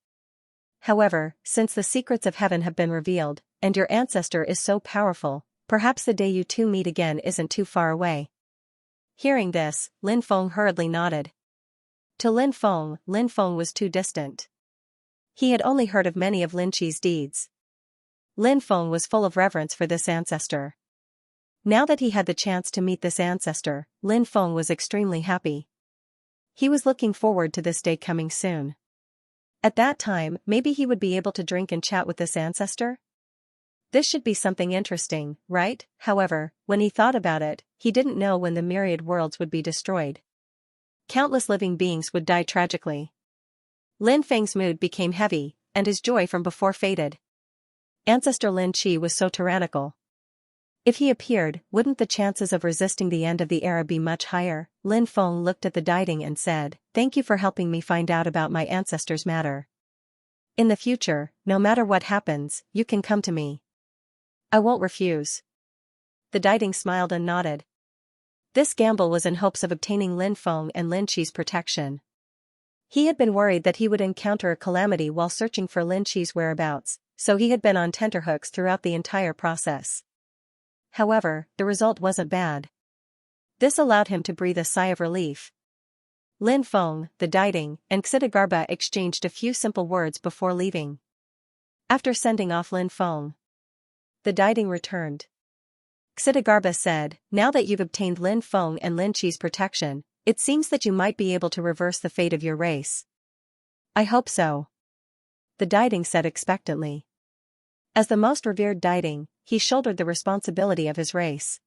However, since the secrets of heaven have been revealed, and your ancestor is so powerful, perhaps the day you two meet again isn't too far away. Hearing this, Lin Feng hurriedly nodded. To Lin Feng was too distant. He had only heard of many of Lin Qi's deeds. Lin Feng was full of reverence for this ancestor. Now that he had the chance to meet this ancestor, Lin Feng was extremely happy. He was looking forward to this day coming soon. At that time, maybe he would be able to drink and chat with this ancestor? This should be something interesting, right? However, when he thought about it, he didn't know when the myriad worlds would be destroyed. Countless living beings would die tragically. Lin Feng's mood became heavy, and his joy from before faded. Ancestor Lin Qi was so tyrannical. If he appeared, wouldn't the chances of resisting the end of the era be much higher? Lin Feng looked at the Diding and said, thank you for helping me find out about my ancestor's matter. In the future, no matter what happens, you can come to me. I won't refuse. The Diding smiled and nodded. This gamble was in hopes of obtaining Lin Feng and Lin Qi's protection. He had been worried that he would encounter a calamity while searching for Lin Qi's whereabouts, so he had been on tenterhooks throughout the entire process. However, the result wasn't bad. This allowed him to breathe a sigh of relief. Lin Feng, the Diding, and Xianxia exchanged a few simple words before leaving. After sending off Lin Feng, the Diding returned. Xianxia said, now that you've obtained Lin Feng and Lin Qi's protection, it seems that you might be able to reverse the fate of your race. I hope so. The Diding said expectantly. As the most revered Diding, he shouldered the responsibility of his race.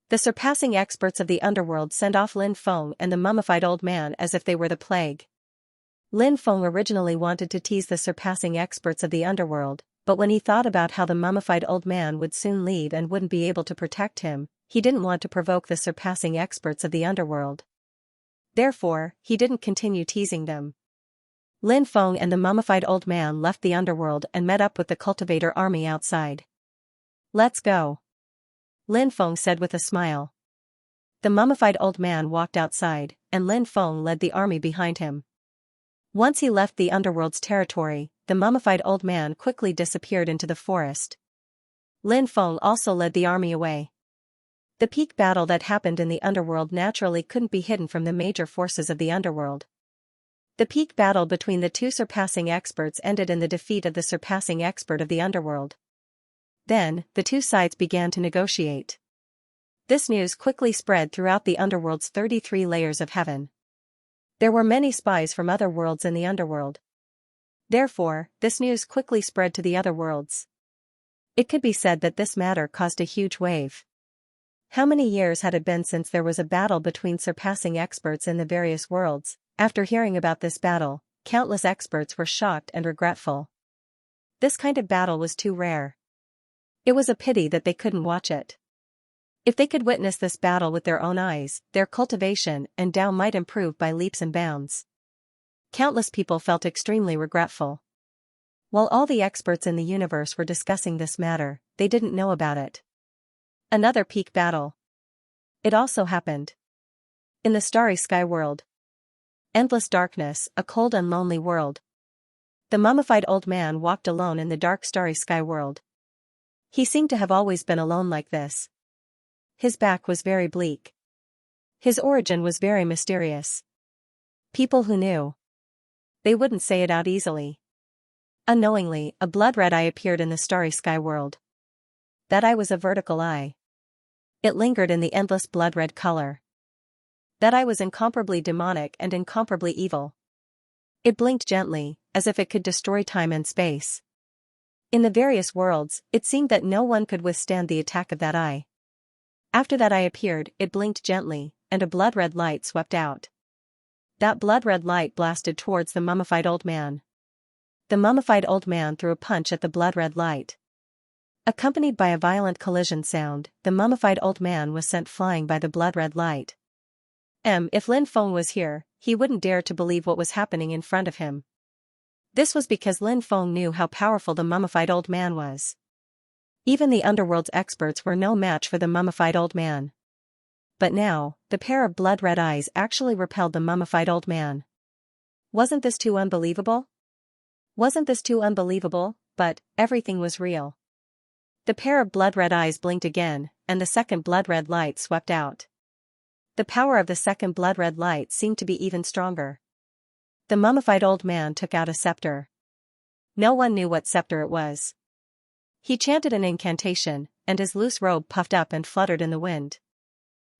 The surpassing experts of the underworld sent off Lin Feng and the mummified old man as if they were the plague. Lin Feng originally wanted to tease the surpassing experts of the underworld, but when he thought about how the mummified old man would soon leave and wouldn't be able to protect him, he didn't want to provoke the surpassing experts of the underworld. Therefore, he didn't continue teasing them. Lin Feng and the mummified old man left the underworld and met up with the cultivator army outside. "Let's go," Lin Feng said with a smile. The mummified old man walked outside, and Lin Feng led the army behind him. Once he left the underworld's territory, the mummified old man quickly disappeared into the forest. Lin Feng also led the army away. The peak battle that happened in the underworld naturally couldn't be hidden from the major forces of the underworld. The peak battle between the two surpassing experts ended in the defeat of the surpassing expert of the underworld. Then, the two sides began to negotiate. This news quickly spread throughout the underworld's 33 layers of heaven. There were many spies from other worlds in the underworld. Therefore, this news quickly spread to the other worlds. It could be said that this matter caused a huge wave. How many years had it been since there was a battle between surpassing experts in the various worlds? After hearing about this battle, countless experts were shocked and regretful. This kind of battle was too rare. It was a pity that they couldn't watch it. If they could witness this battle with their own eyes, their cultivation and Tao might improve by leaps and bounds. Countless people felt extremely regretful. While all the experts in the universe were discussing this matter, they didn't know about it. Another peak battle. It also happened. In the starry sky world. Endless darkness, a cold and lonely world. The mummified old man walked alone in the dark starry sky world. He seemed to have always been alone like this. His back was very bleak. His origin was very mysterious. People who knew, they wouldn't say it out easily. Unknowingly, a blood-red eye appeared in the starry sky world. That eye was a vertical eye. It lingered in the endless blood-red color. That eye was incomparably demonic and incomparably evil. It blinked gently, as if it could destroy time and space. In the various worlds, it seemed that no one could withstand the attack of that eye. After that eye appeared, it blinked gently, and a blood-red light swept out. That blood-red light blasted towards the mummified old man. The mummified old man threw a punch at the blood-red light. Accompanied by a violent collision sound, the mummified old man was sent flying by the blood-red light. If Lin Feng was here, he wouldn't dare to believe what was happening in front of him. This was because Lin Feng knew how powerful the mummified old man was. Even the underworld's experts were no match for the mummified old man. But now, the pair of blood-red eyes actually repelled the mummified old man. Wasn't this too unbelievable? Wasn't this too unbelievable? But everything was real. The pair of blood-red eyes blinked again, and the second blood-red light swept out. The power of the second blood-red light seemed to be even stronger. The mummified old man took out a scepter. No one knew what scepter it was. He chanted an incantation, and his loose robe puffed up and fluttered in the wind.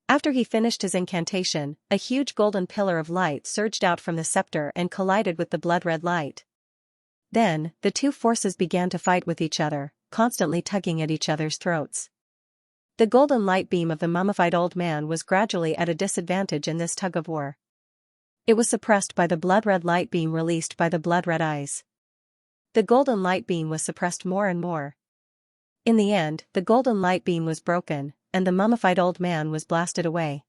After he finished his incantation, a huge golden pillar of light surged out from the scepter and collided with the blood-red light. Then, the two forces began to fight with each other, constantly tugging at each other's throats. The golden light beam of the mummified old man was gradually at a disadvantage in this tug-of-war. It was suppressed by the blood-red light beam released by the blood-red eyes. The golden light beam was suppressed more and more. In the end, the golden light beam was broken, and the mummified old man was blasted away.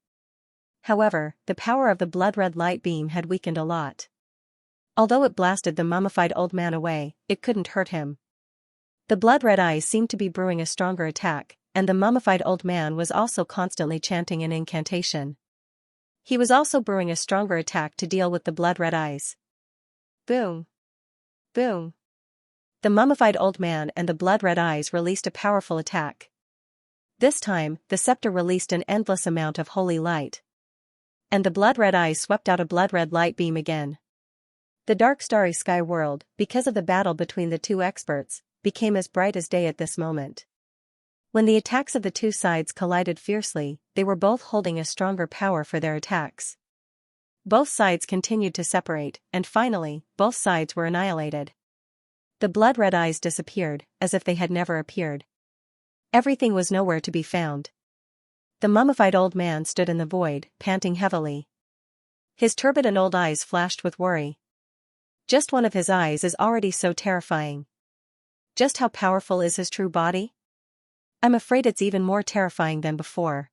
However, the power of the blood-red light beam had weakened a lot. Although it blasted the mummified old man away, it couldn't hurt him. The blood-red eyes seemed to be brewing a stronger attack, and the mummified old man was also constantly chanting an incantation. He was also brewing a stronger attack to deal with the blood-red eyes. Boom! Boom! The mummified old man and the blood-red eyes released a powerful attack. This time, the scepter released an endless amount of holy light. And the blood-red eyes swept out a blood-red light beam again. The dark starry sky world, because of the battle between the two experts, became as bright as day at this moment. When the attacks of the two sides collided fiercely, they were both holding a stronger power for their attacks. Both sides continued to separate, and finally, both sides were annihilated. The blood-red eyes disappeared, as if they had never appeared. Everything was nowhere to be found. The mummified old man stood in the void, panting heavily. His turbid and old eyes flashed with worry. Just one of his eyes is already so terrifying. Just how powerful is his true body? I'm afraid it's even more terrifying than before.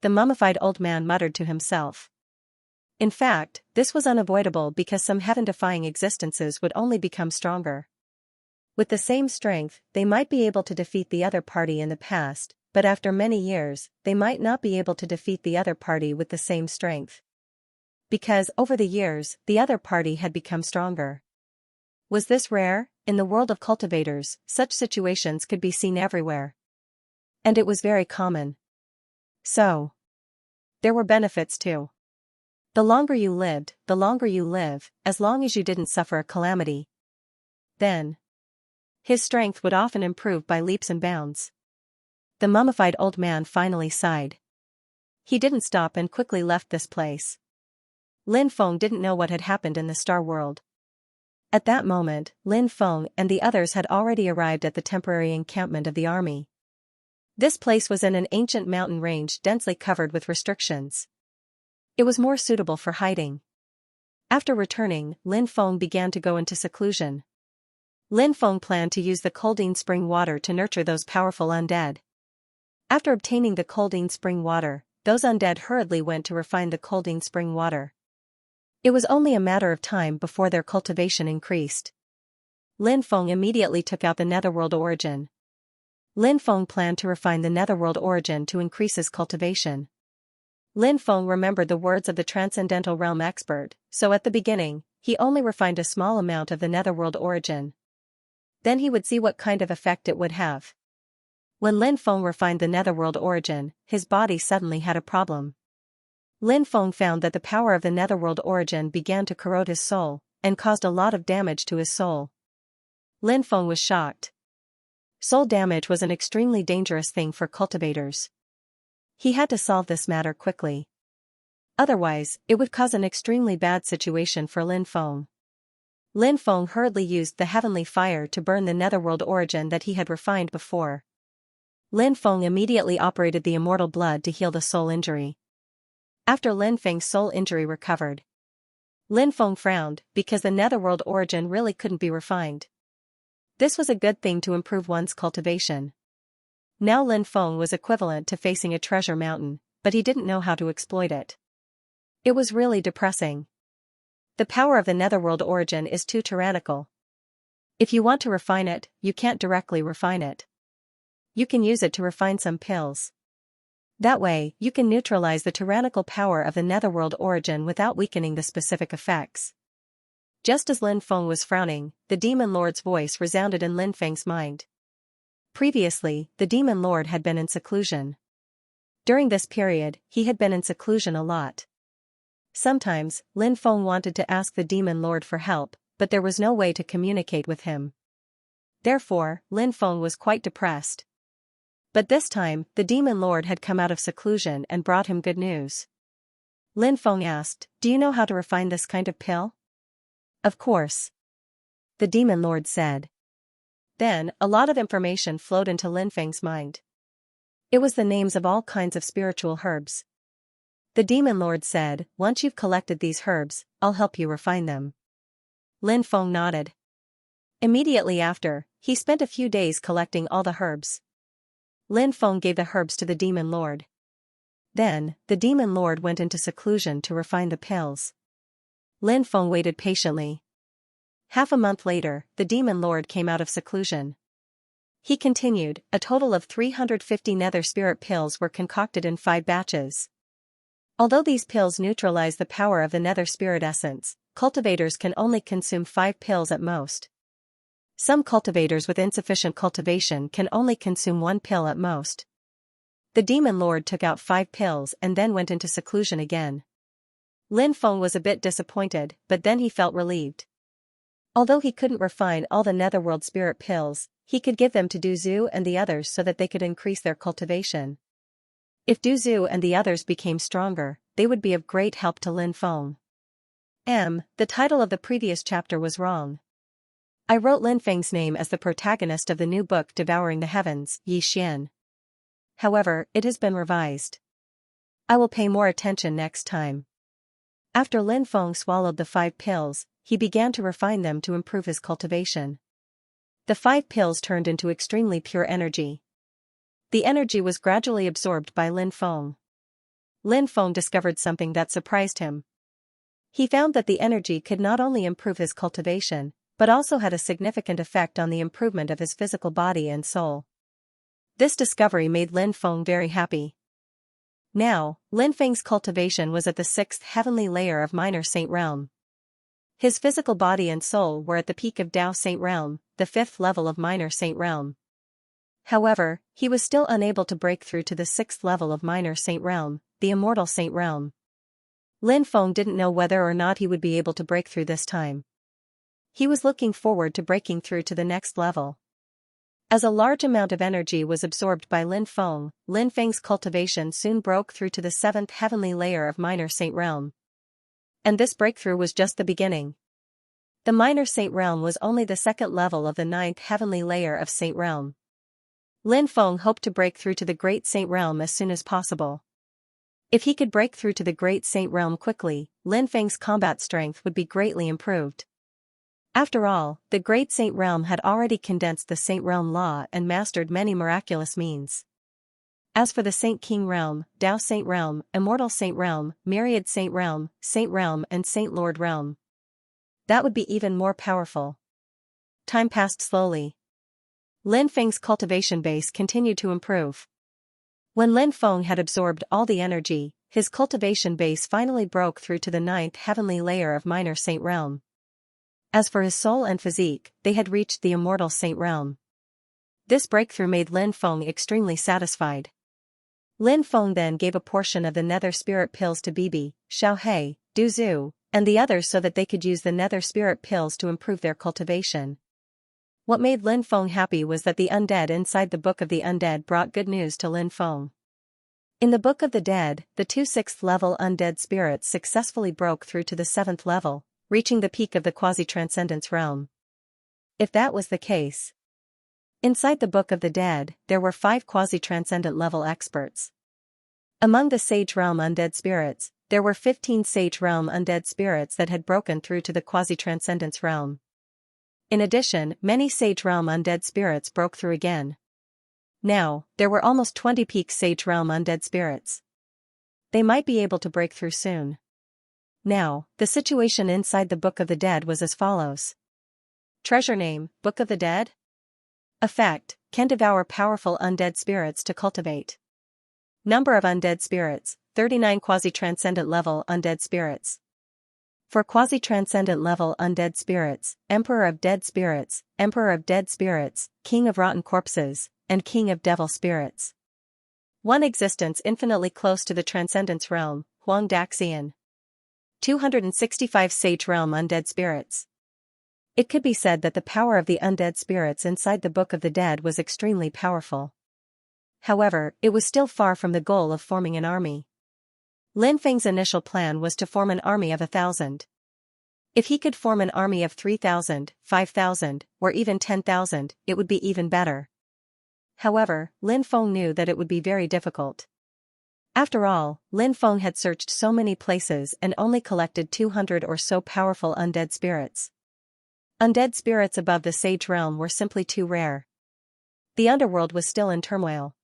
The mummified old man muttered to himself. In fact, this was unavoidable because some heaven-defying existences would only become stronger. With the same strength, they might be able to defeat the other party in the past, but after many years, they might not be able to defeat the other party with the same strength. Because, over the years, the other party had become stronger. Was this rare? In the world of cultivators, such situations could be seen everywhere. And it was very common. So, there were benefits too. The longer you lived, the longer you live, as long as you didn't suffer a calamity. Then, his strength would often improve by leaps and bounds. The mummified old man finally sighed. He didn't stop and quickly left this place. Lin Feng didn't know what had happened in the star world. At that moment, Lin Feng and the others had already arrived at the temporary encampment of the army. This place was in an ancient mountain range densely covered with restrictions. It was more suitable for hiding. After returning, Lin Feng began to go into seclusion. Lin Feng planned to use the Coldine spring water to nurture those powerful undead. After obtaining the Coldine spring water, those undead hurriedly went to refine the Coldine spring water. It was only a matter of time before their cultivation increased. Lin Feng immediately took out the Netherworld origin. Lin Feng planned to refine the Netherworld origin to increase his cultivation. Lin Feng remembered the words of the Transcendental Realm expert, so at the beginning, he only refined a small amount of the Netherworld origin. Then he would see what kind of effect it would have. When Lin Feng refined the Netherworld origin, his body suddenly had a problem. Lin Feng found that the power of the Netherworld origin began to corrode his soul, and caused a lot of damage to his soul. Lin Feng was shocked. Soul damage was an extremely dangerous thing for cultivators. He had to solve this matter quickly. Otherwise, it would cause an extremely bad situation for Lin Feng. Lin Feng hurriedly used the heavenly fire to burn the Netherworld origin that he had refined before. Lin Feng immediately operated the immortal blood to heal the soul injury. After Lin Feng's soul injury recovered, Lin Feng frowned because the Netherworld origin really couldn't be refined. This was a good thing to improve one's cultivation. Now Lin Feng was equivalent to facing a treasure mountain, but he didn't know how to exploit it. It was really depressing. The power of the Netherworld origin is too tyrannical. If you want to refine it, you can't directly refine it. You can use it to refine some pills. That way, you can neutralize the tyrannical power of the Netherworld origin without weakening the specific effects. Just as Lin Feng was frowning, the Demon Lord's voice resounded in Lin Feng's mind. Previously, the Demon Lord had been in seclusion. During this period, he had been in seclusion a lot. Sometimes, Lin Feng wanted to ask the Demon Lord for help, but there was no way to communicate with him. Therefore, Lin Feng was quite depressed. But this time, the Demon Lord had come out of seclusion and brought him good news. Lin Feng asked, "Do you know how to refine this kind of pill?" "Of course," the Demon Lord said. Then, a lot of information flowed into Lin Feng's mind. It was the names of all kinds of spiritual herbs. The Demon Lord said, "Once you've collected these herbs, I'll help you refine them." Lin Feng nodded. Immediately after, he spent a few days collecting all the herbs. Lin Feng gave the herbs to the Demon Lord. Then, the Demon Lord went into seclusion to refine the pills. Lin Feng waited patiently. Half a month later, the Demon Lord came out of seclusion. He continued, a total of 350 nether spirit pills were concocted in 5 batches. Although these pills neutralize the power of the nether spirit essence, cultivators can only consume 5 pills at most. Some cultivators with insufficient cultivation can only consume 1 pill at most. The Demon Lord took out 5 pills and then went into seclusion again. Lin Feng was a bit disappointed, but then he felt relieved. Although he couldn't refine all the Netherworld spirit pills, he could give them to Du Zhu and the others so that they could increase their cultivation. If Du Zhu and the others became stronger, they would be of great help to Lin Feng. The title of the previous chapter was wrong. I wrote Lin Feng's name as the protagonist of the new book Devouring the Heavens, Yi Xian. However, it has been revised. I will pay more attention next time. After Lin Feng swallowed the 5 pills, he began to refine them to improve his cultivation. The 5 pills turned into extremely pure energy. The energy was gradually absorbed by Lin Feng. Lin Feng discovered something that surprised him. He found that the energy could not only improve his cultivation, but also had a significant effect on the improvement of his physical body and soul. This discovery made Lin Feng very happy. Now, Lin Feng's cultivation was at the 6th heavenly layer of Minor Saint Realm. His physical body and soul were at the peak of Dao Saint Realm, the 5th level of Minor Saint Realm. However, he was still unable to break through to the 6th level of Minor Saint Realm, the Immortal Saint Realm. Lin Feng didn't know whether or not he would be able to break through this time. He was looking forward to breaking through to the next level. As a large amount of energy was absorbed by Lin Feng's cultivation soon broke through to the 7th heavenly layer of Minor Saint Realm. And this breakthrough was just the beginning. The Minor Saint Realm was only the 2nd level of the 9th heavenly layer of Saint Realm. Lin Feng hoped to break through to the Great Saint Realm as soon as possible. If he could break through to the Great Saint Realm quickly, Lin Feng's combat strength would be greatly improved. After all, the Great Saint Realm had already condensed the Saint Realm law and mastered many miraculous means. As for the Saint King Realm, Dao Saint Realm, Immortal Saint Realm, Myriad Saint Realm, and Saint Lord Realm, that would be even more powerful. Time passed slowly. Lin Feng's cultivation base continued to improve. When Lin Feng had absorbed all the energy, his cultivation base finally broke through to the 9th heavenly layer of Minor Saint Realm. As for his soul and physique, they had reached the Immortal Saint Realm. This breakthrough made Lin Feng extremely satisfied. Lin Feng then gave a portion of the Nether Spirit Pills to Bibi, Xiaohe, Du Zhu, and the others so that they could use the Nether Spirit Pills to improve their cultivation. What made Lin Feng happy was that the undead inside the Book of the Undead brought good news to Lin Feng. In the Book of the Dead, the 2 6th level undead spirits successfully broke through to the 7th level, reaching the peak of the quasi-transcendence realm. If that was the case, inside the Book of the Dead, there were 5 quasi-transcendent level experts. Among the Sage Realm undead spirits, there were 15 Sage Realm undead spirits that had broken through to the quasi-transcendence realm. In addition, many Sage Realm undead spirits broke through again. Now, there were almost 20 peak Sage Realm undead spirits. They might be able to break through soon. Now, the situation inside the Book of the Dead was as follows. Treasure name, Book of the Dead. Effect, can devour powerful undead spirits to cultivate. Number of undead spirits, 39 quasi-transcendent level undead spirits. For quasi-transcendent level undead spirits, Emperor of Dead Spirits, King of Rotten Corpses, and King of Devil Spirits. 1 existence infinitely close to the Transcendence Realm, Huang Daxian. 265 Sage Realm undead spirits. It could be said that the power of the undead spirits inside the Book of the Dead was extremely powerful. However, it was still far from the goal of forming an army. Lin Feng's initial plan was to form an army of 1,000. If he could form an army of 3,000, 5,000, or even 10,000, it would be even better. However, Lin Feng knew that it would be very difficult. After all, Lin Feng had searched so many places and only collected 200 or so powerful undead spirits. Undead spirits above the Sage Realm were simply too rare. The underworld was still in turmoil.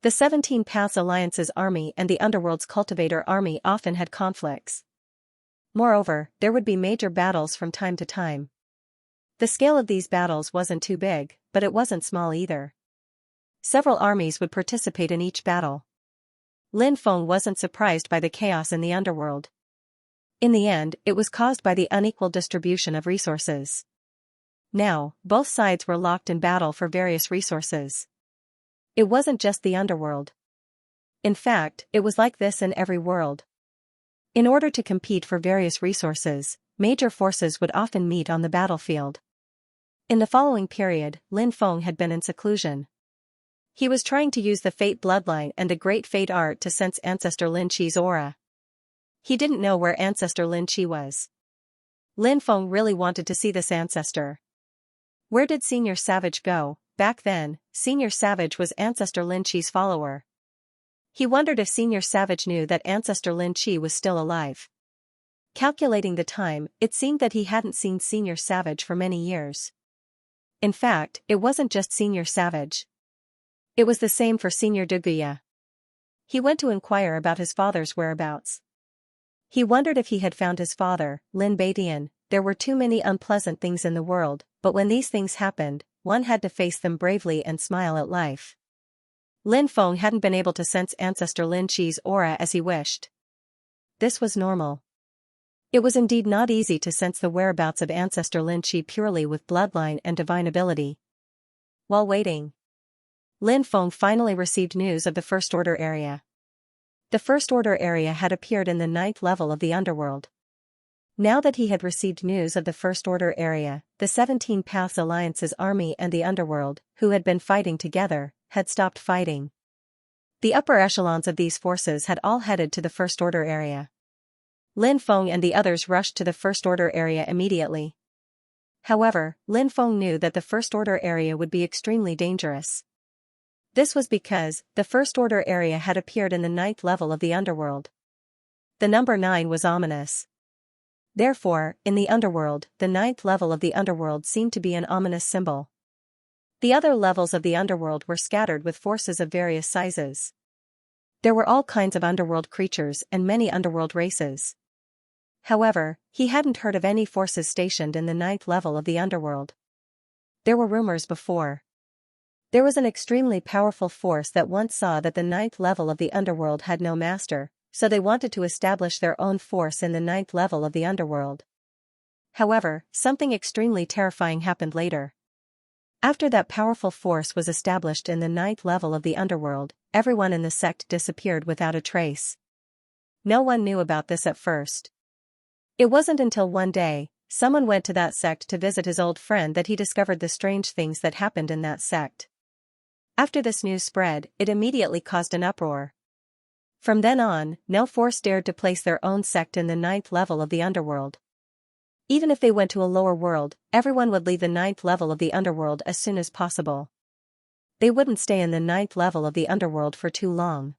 The 17 Paths Alliance's army and the Underworld's Cultivator army often had conflicts. Moreover, there would be major battles from time to time. The scale of these battles wasn't too big, but it wasn't small either. Several armies would participate in each battle. Lin Feng wasn't surprised by the chaos in the underworld. In the end, it was caused by the unequal distribution of resources. Now, both sides were locked in battle for various resources. It wasn't just the underworld. In fact, it was like this in every world. In order to compete for various resources, major forces would often meet on the battlefield. In the following period, Lin Feng had been in seclusion. He was trying to use the Fate Bloodline and the Great Fate Art to sense Ancestor Lin Qi's aura. He didn't know where Ancestor Lin Qi was. Lin Feng really wanted to see this ancestor. Where did Senior Savage go? Back then, Senior Savage was Ancestor Lin Qi's follower. He wondered if Senior Savage knew that Ancestor Lin Qi was still alive. Calculating the time, it seemed that he hadn't seen Senior Savage for many years. In fact, it wasn't just Senior Savage. It was the same for Senior Duguya. He went to inquire about his father's whereabouts. He wondered if he had found his father, Lin Baidian. There were too many unpleasant things in the world, but when these things happened, one had to face them bravely and smile at life. Lin Feng hadn't been able to sense ancestor Lin Qi's aura as he wished. This was normal. It was indeed not easy to sense the whereabouts of ancestor Lin Qi purely with bloodline and divine ability. While waiting, Lin Feng finally received news of the First Order area. The First Order area had appeared in the 9th level of the underworld. Now that he had received news of the First Order area, the 17 Paths Alliance's army and the underworld, who had been fighting together, had stopped fighting. The upper echelons of these forces had all headed to the First Order area. Lin Feng and the others rushed to the First Order area immediately. However, Lin Feng knew that the First Order area would be extremely dangerous. This was because the First Order area had appeared in the 9th level of the underworld. The number 9 was ominous. Therefore, in the underworld, the 9th level of the underworld seemed to be an ominous symbol. The other levels of the underworld were scattered with forces of various sizes. There were all kinds of underworld creatures and many underworld races. However, he hadn't heard of any forces stationed in the 9th level of the underworld. There were rumors before. There was an extremely powerful force that once saw that the 9th level of the underworld had no master, so they wanted to establish their own force in the 9th level of the underworld. However, something extremely terrifying happened later. After that powerful force was established in the 9th level of the underworld, everyone in the sect disappeared without a trace. No one knew about this at first. It wasn't until one day, someone went to that sect to visit his old friend that he discovered the strange things that happened in that sect. After this news spread, it immediately caused an uproar. From then on, no force dared to place their own sect in the 9th level of the underworld. Even if they went to a lower world, everyone would leave the 9th level of the underworld as soon as possible. They wouldn't stay in the 9th level of the underworld for too long.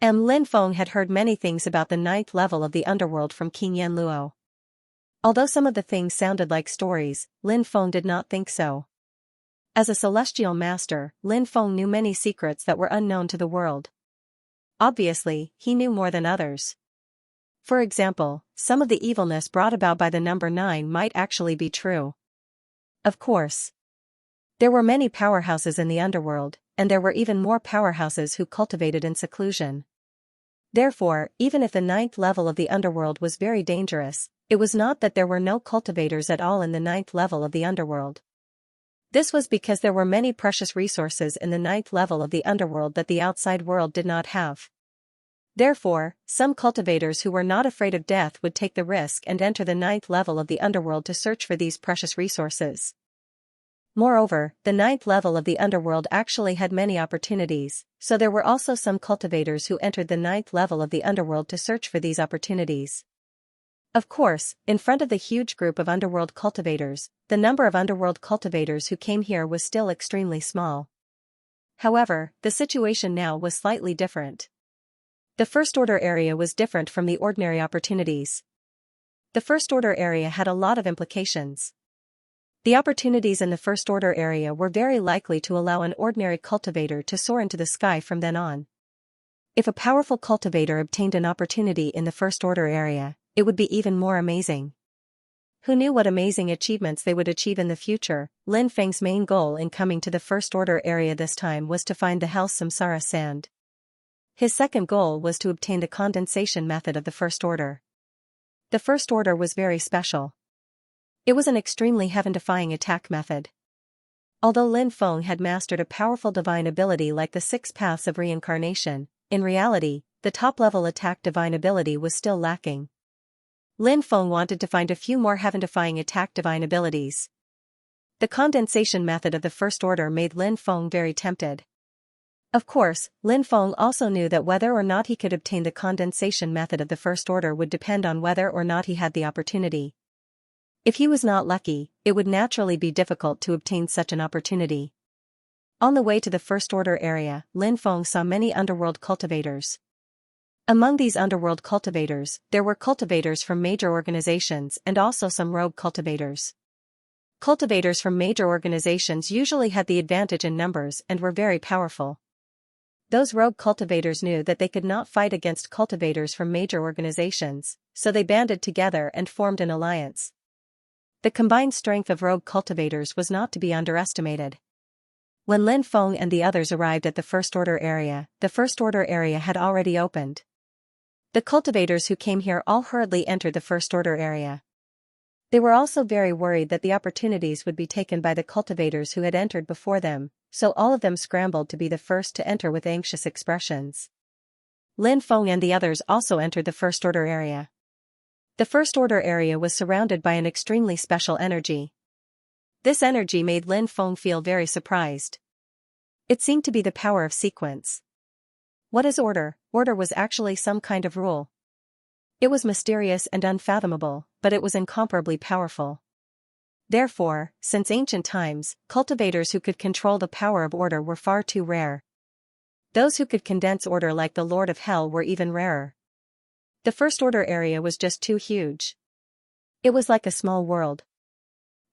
Lin Feng had heard many things about the 9th level of the underworld from King Yan Luo. Although some of the things sounded like stories, Lin Feng did not think so. As a celestial master, Lin Feng knew many secrets that were unknown to the world. Obviously, he knew more than others. For example, some of the evilness brought about by the number 9 might actually be true. Of course, there were many powerhouses in the underworld, and there were even more powerhouses who cultivated in seclusion. Therefore, even if the 9th level of the underworld was very dangerous, it was not that there were no cultivators at all in the 9th level of the underworld. This was because there were many precious resources in the 9th level of the underworld that the outside world did not have. Therefore, some cultivators who were not afraid of death would take the risk and enter the 9th level of the underworld to search for these precious resources. Moreover, the 9th level of the underworld actually had many opportunities, so there were also some cultivators who entered the 9th level of the underworld to search for these opportunities. Of course, in front of the huge group of underworld cultivators, the number of underworld cultivators who came here was still extremely small. However, the situation now was slightly different. The First Order area was different from the ordinary opportunities. The First Order area had a lot of implications. The opportunities in the First Order area were very likely to allow an ordinary cultivator to soar into the sky from then on. If a powerful cultivator obtained an opportunity in the First Order area, it would be even more amazing. Who knew what amazing achievements they would achieve in the future? Lin Feng's main goal in coming to the First Order area this time was to find the Hell's Samsara sand. His second goal was to obtain the condensation method of the First Order. The First Order was very special. It was an extremely heaven-defying attack method. Although Lin Feng had mastered a powerful divine ability like the 6 paths of reincarnation, in reality, the top-level attack divine ability was still lacking. Lin Feng wanted to find a few more heaven-defying attack divine abilities. The condensation method of the First Order made Lin Feng very tempted. Of course, Lin Feng also knew that whether or not he could obtain the condensation method of the First Order would depend on whether or not he had the opportunity. If he was not lucky, it would naturally be difficult to obtain such an opportunity. On the way to the First Order area, Lin Feng saw many underworld cultivators. Among these underworld cultivators, there were cultivators from major organizations and also some rogue cultivators. Cultivators from major organizations usually had the advantage in numbers and were very powerful. Those rogue cultivators knew that they could not fight against cultivators from major organizations, so they banded together and formed an alliance. The combined strength of rogue cultivators was not to be underestimated. When Lin Feng and the others arrived at the First Order area, the First Order area had already opened. The cultivators who came here all hurriedly entered the First Order area. They were also very worried that the opportunities would be taken by the cultivators who had entered before them, so all of them scrambled to be the first to enter with anxious expressions. Lin Feng and the others also entered the First Order area. The First Order area was surrounded by an extremely special energy. This energy made Lin Feng feel very surprised. It seemed to be the power of sequence. What is order? Order was actually some kind of rule. It was mysterious and unfathomable, but it was incomparably powerful. Therefore, since ancient times, cultivators who could control the power of order were far too rare. Those who could condense order like the Lord of Hell were even rarer. The First Order area was just too huge. It was like a small world.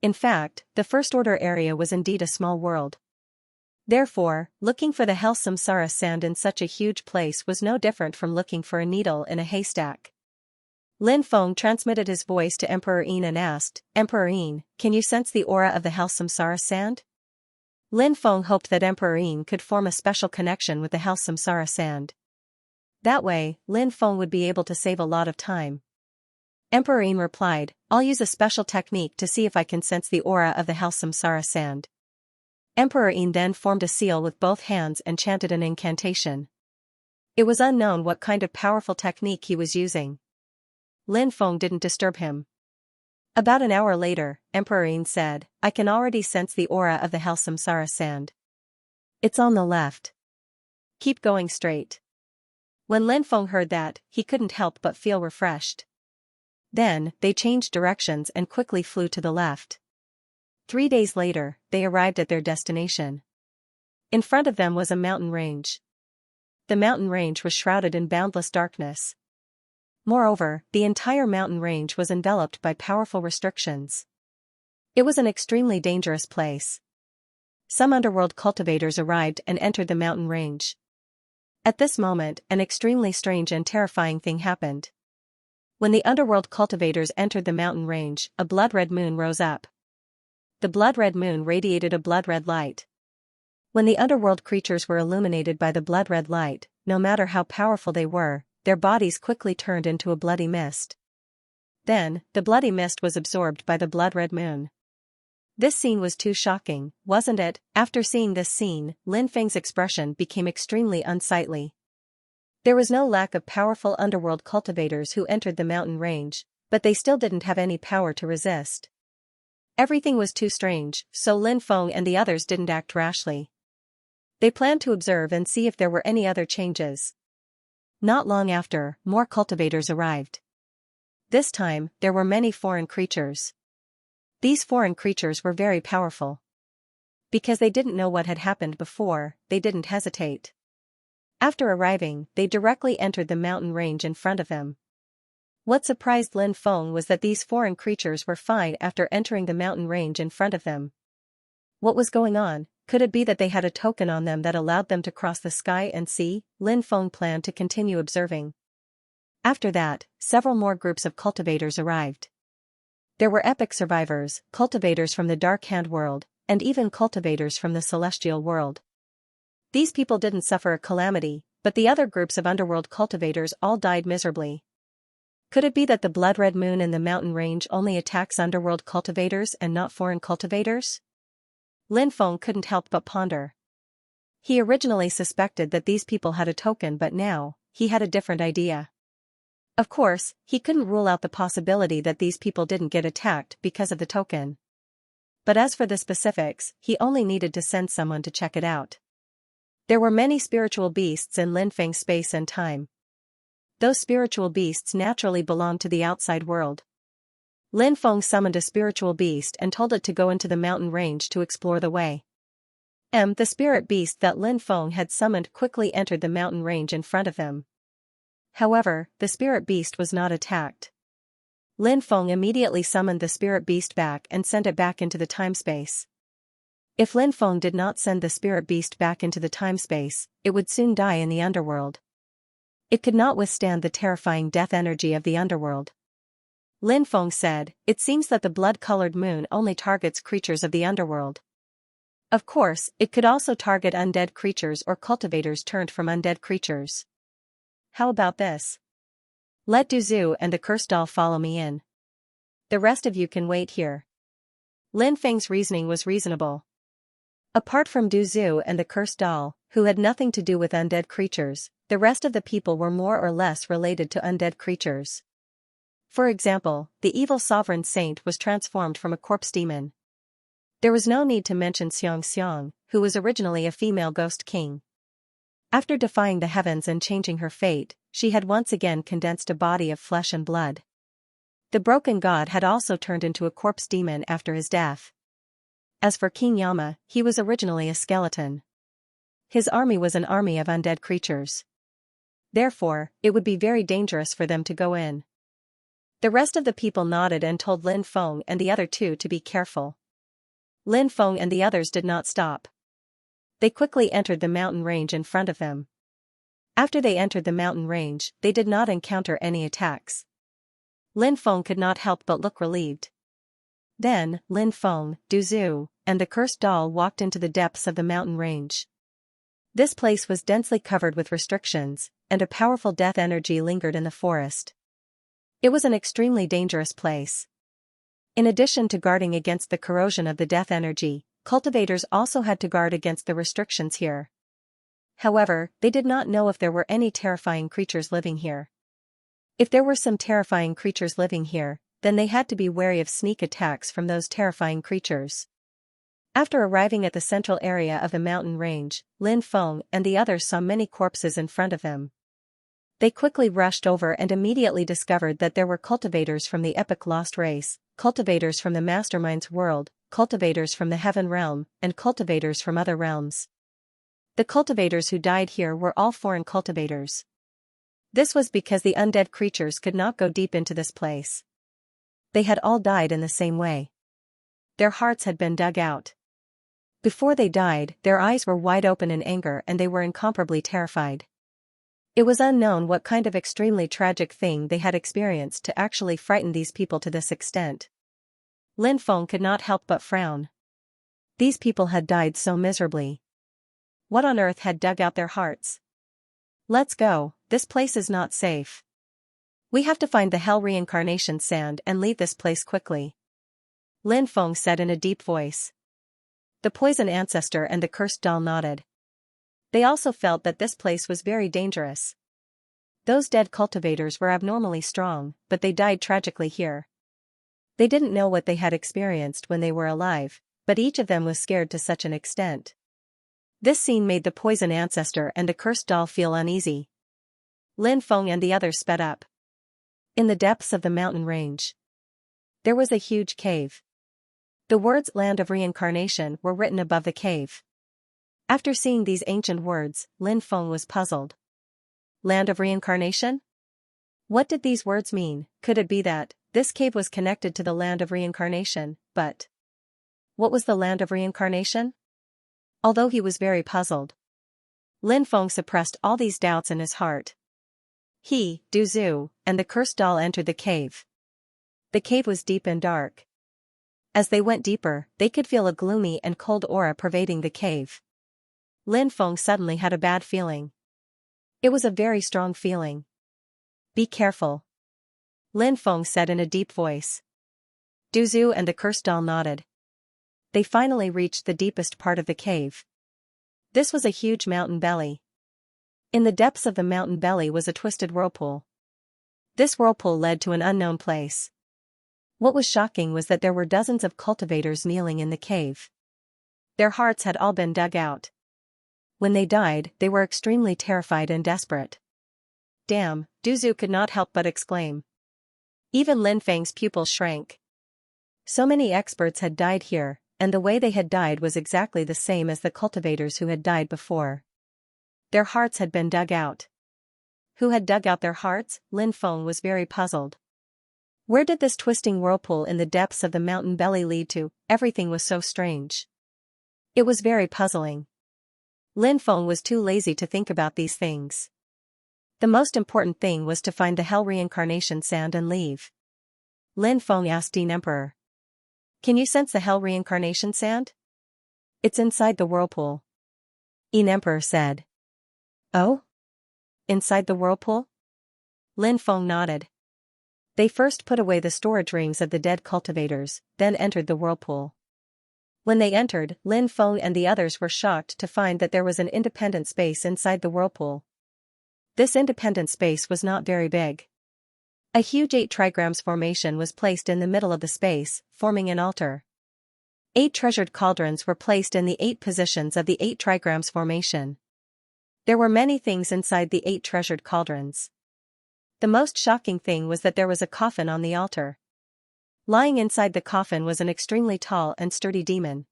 In fact, the First Order area was indeed a small world. Therefore, looking for the Hell Samsara sand in such a huge place was no different from looking for a needle in a haystack. Lin Feng transmitted his voice to Emperor Yin and asked, "Emperor Yin, can you sense the aura of the Hell Samsara sand?" Lin Feng hoped that Emperor Yin could form a special connection with the Hell Samsara sand. That way, Lin Feng would be able to save a lot of time. Emperor Yin replied, "I'll use a special technique to see if I can sense the aura of the Hell Samsara sand." Emperor Yin then formed a seal with both hands and chanted an incantation. It was unknown what kind of powerful technique he was using. Lin Feng didn't disturb him. About an hour later, Emperor Yin said, "I can already sense the aura of the Hell Samsara sand. It's on the left. Keep going straight." When Lin Feng heard that, he couldn't help but feel refreshed. Then, they changed directions and quickly flew to the left. 3 days later, they arrived at their destination. In front of them was a mountain range. The mountain range was shrouded in boundless darkness. Moreover, the entire mountain range was enveloped by powerful restrictions. It was an extremely dangerous place. Some underworld cultivators arrived and entered the mountain range. At this moment, an extremely strange and terrifying thing happened. When the underworld cultivators entered the mountain range, a blood-red moon rose up. The blood-red moon radiated a blood-red light. When the underworld creatures were illuminated by the blood-red light, no matter how powerful they were, their bodies quickly turned into a bloody mist. Then, the bloody mist was absorbed by the blood-red moon. This scene was too shocking, wasn't it? After seeing this scene, Lin Feng's expression became extremely unsightly. There was no lack of powerful underworld cultivators who entered the mountain range, but they still didn't have any power to resist. Everything was too strange, so Lin Feng and the others didn't act rashly. They planned to observe and see if there were any other changes. Not long after, more cultivators arrived. This time, there were many foreign creatures. These foreign creatures were very powerful. Because they didn't know what had happened before, they didn't hesitate. After arriving, they directly entered the mountain range in front of them. What surprised Lin Feng was that these foreign creatures were fine after entering the mountain range in front of them. What was going on? Could it be that they had a token on them that allowed them to cross the sky and sea? Lin Feng planned to continue observing. After that, several more groups of cultivators arrived. There were epic survivors, cultivators from the Dark Hand world, and even cultivators from the Celestial world. These people didn't suffer a calamity, but the other groups of underworld cultivators all died miserably. Could it be that the blood-red moon in the mountain range only attacks underworld cultivators and not foreign cultivators? Lin Feng couldn't help but ponder. He originally suspected that these people had a token, but now, he had a different idea. Of course, he couldn't rule out the possibility that these people didn't get attacked because of the token. But as for the specifics, he only needed to send someone to check it out. There were many spiritual beasts in Lin Feng's space and time. Those spiritual beasts naturally belonged to the outside world. Lin Feng summoned a spiritual beast and told it to go into the mountain range to explore the way. The spirit beast that Lin Feng had summoned quickly entered the mountain range in front of him. However, the spirit beast was not attacked. Lin Feng immediately summoned the spirit beast back and sent it back into the time-space. If Lin Feng did not send the spirit beast back into the time-space, it would soon die in the underworld. It could not withstand the terrifying death energy of the underworld. Lin Feng said, "It seems that the blood-colored moon only targets creatures of the underworld. Of course, it could also target undead creatures or cultivators turned from undead creatures. How about this? Let Duzu and the cursed doll follow me in. The rest of you can wait here." Lin Feng's reasoning was reasonable. Apart from Duzu and the cursed doll, who had nothing to do with undead creatures, the rest of the people were more or less related to undead creatures. For example, the evil sovereign saint was transformed from a corpse demon. There was no need to mention Xianxia, who was originally a female ghost king. After defying the heavens and changing her fate, she had once again condensed a body of flesh and blood. The broken god had also turned into a corpse demon after his death. As for King Yama, he was originally a skeleton. His army was an army of undead creatures. Therefore, it would be very dangerous for them to go in. The rest of the people nodded and told Lin Feng and the other two to be careful. Lin Feng and the others did not stop. They quickly entered the mountain range in front of them. After they entered the mountain range, they did not encounter any attacks. Lin Feng could not help but look relieved. Then, Lin Feng, Duzu, and the cursed doll walked into the depths of the mountain range. This place was densely covered with restrictions, and a powerful death energy lingered in the forest. It was an extremely dangerous place. In addition to guarding against the corrosion of the death energy, cultivators also had to guard against the restrictions here. However, they did not know if there were any terrifying creatures living here. If there were some terrifying creatures living here, then they had to be wary of sneak attacks from those terrifying creatures. After arriving at the central area of the mountain range, Lin Feng and the others saw many corpses in front of them. They quickly rushed over and immediately discovered that there were cultivators from the epic lost race, cultivators from the mastermind's world, cultivators from the heaven realm, and cultivators from other realms. The cultivators who died here were all foreign cultivators. This was because the undead creatures could not go deep into this place. They had all died in the same way. Their hearts had been dug out. Before they died, their eyes were wide open in anger and they were incomparably terrified. It was unknown what kind of extremely tragic thing they had experienced to actually frighten these people to this extent. Lin Feng could not help but frown. These people had died so miserably. What on earth had dug out their hearts? Let's go, this place is not safe. We have to find the hell reincarnation sand and leave this place quickly. Lin Feng said in a deep voice. The poison ancestor and the cursed doll nodded. They also felt that this place was very dangerous. Those dead cultivators were abnormally strong, but they died tragically here. They didn't know what they had experienced when they were alive, but each of them was scared to such an extent. This scene made the poison ancestor and the cursed doll feel uneasy. Lin Feng and the others sped up. In the depths of the mountain range, there was a huge cave. The words "Land of Reincarnation" were written above the cave. After seeing these ancient words, Lin Feng was puzzled. Land of Reincarnation? What did these words mean? Could it be that this cave was connected to the Land of Reincarnation, but what was the Land of Reincarnation? Although he was very puzzled, Lin Feng suppressed all these doubts in his heart. He, Duzu, and the cursed doll entered the cave. The cave was deep and dark. As they went deeper, they could feel a gloomy and cold aura pervading the cave. Lin Feng suddenly had a bad feeling. It was a very strong feeling. Be careful, Lin Feng said in a deep voice. Duzu and the cursed doll nodded. They finally reached the deepest part of the cave. This was a huge mountain belly. In the depths of the mountain belly was a twisted whirlpool. This whirlpool led to an unknown place. What was shocking was that there were dozens of cultivators kneeling in the cave. Their hearts had all been dug out. When they died, they were extremely terrified and desperate. Damn, Duzu could not help but exclaim. Even Lin Feng's pupils shrank. So many experts had died here, and the way they had died was exactly the same as the cultivators who had died before. Their hearts had been dug out. who had dug out their hearts? Lin Feng was very puzzled. Where did this twisting whirlpool in the depths of the mountain belly lead to? Everything was so strange. It was very puzzling. Lin Feng was too lazy to think about these things. The most important thing was to find the Hell Reincarnation Sand and leave. Lin Feng asked Dean Emperor. Can you sense the Hell Reincarnation Sand? It's inside the whirlpool. Dean Emperor said. Oh? Inside the whirlpool? Lin Feng nodded. They first put away the storage rings of the dead cultivators, then entered the whirlpool. When they entered, Lin Feng and the others were shocked to find that there was an independent space inside the whirlpool. This independent space was not very big. A huge 8 trigrams formation was placed in the middle of the space, forming an altar. 8 treasured cauldrons were placed in the 8 positions of the 8 trigrams formation. There were many things inside the 8 treasured cauldrons. The most shocking thing was that there was a coffin on the altar. Lying inside the coffin was an extremely tall and sturdy demon.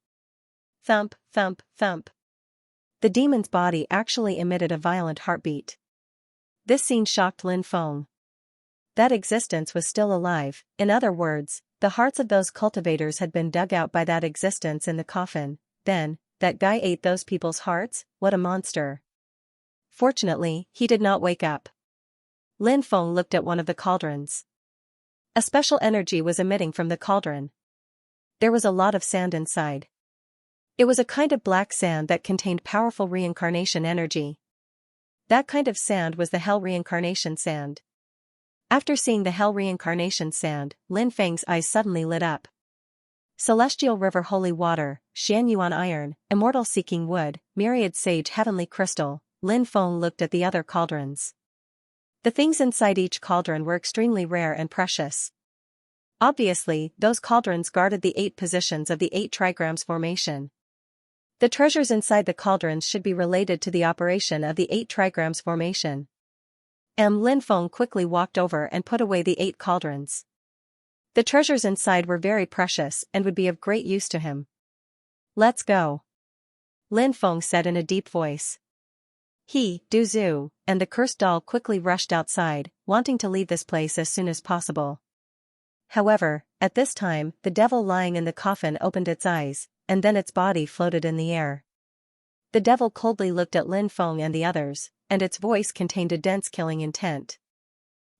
Thump, thump, thump. The demon's body actually emitted a violent heartbeat. This scene shocked Lin Feng. That existence was still alive, in other words, the hearts of those cultivators had been dug out by that existence in the coffin. Then, that guy ate those people's hearts? What a monster. Fortunately, he did not wake up. Lin Feng looked at one of the cauldrons. A special energy was emitting from the cauldron. There was a lot of sand inside. It was a kind of black sand that contained powerful reincarnation energy. That kind of sand was the Hell Reincarnation Sand. After seeing the Hell Reincarnation Sand, Lin Feng's eyes suddenly lit up. Celestial River Holy Water, Xianyuan Iron, Immortal Seeking Wood, Myriad Sage Heavenly Crystal. Lin Feng looked at the other cauldrons. The things inside each cauldron were extremely rare and precious. Obviously, those cauldrons guarded the 8 positions of the 8 trigrams formation. The treasures inside the cauldrons should be related to the operation of the 8 trigrams formation. Lin Feng quickly walked over and put away the 8 cauldrons. The treasures inside were very precious and would be of great use to him. Let's go. Lin Feng said in a deep voice. He, Du Zhu, and the cursed doll quickly rushed outside, wanting to leave this place as soon as possible. However, at this time, the devil lying in the coffin opened its eyes, and then its body floated in the air. The devil coldly looked at Lin Feng and the others, and its voice contained a dense killing intent.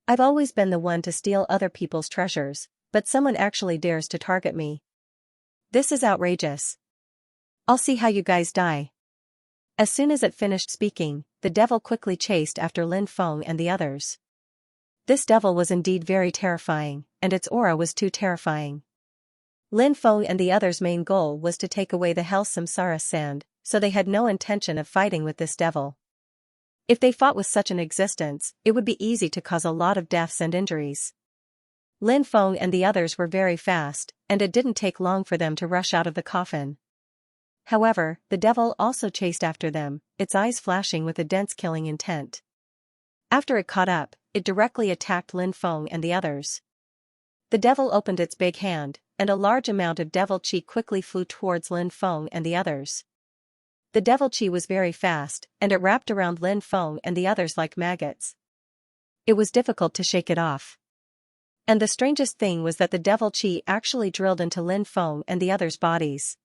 I've always been the one to steal other people's treasures, but someone actually dares to target me. This is outrageous. I'll see how you guys die. As soon as it finished speaking, the devil quickly chased after Lin Feng and the others. This devil was indeed very terrifying, and its aura was too terrifying. Lin Feng and the others' main goal was to take away the Hell Samsara Sand, so they had no intention of fighting with this devil. If they fought with such an existence, it would be easy to cause a lot of deaths and injuries. Lin Feng and the others were very fast, and it didn't take long for them to rush out of the coffin. However, the devil also chased after them, its eyes flashing with a dense killing intent. After it caught up, it directly attacked Lin Feng and the others. The devil opened its big hand, and a large amount of devil chi quickly flew towards Lin Feng and the others. The devil chi was very fast, and it wrapped around Lin Feng and the others like maggots. It was difficult to shake it off. And the strangest thing was that the devil chi actually drilled into Lin Feng and the others' bodies.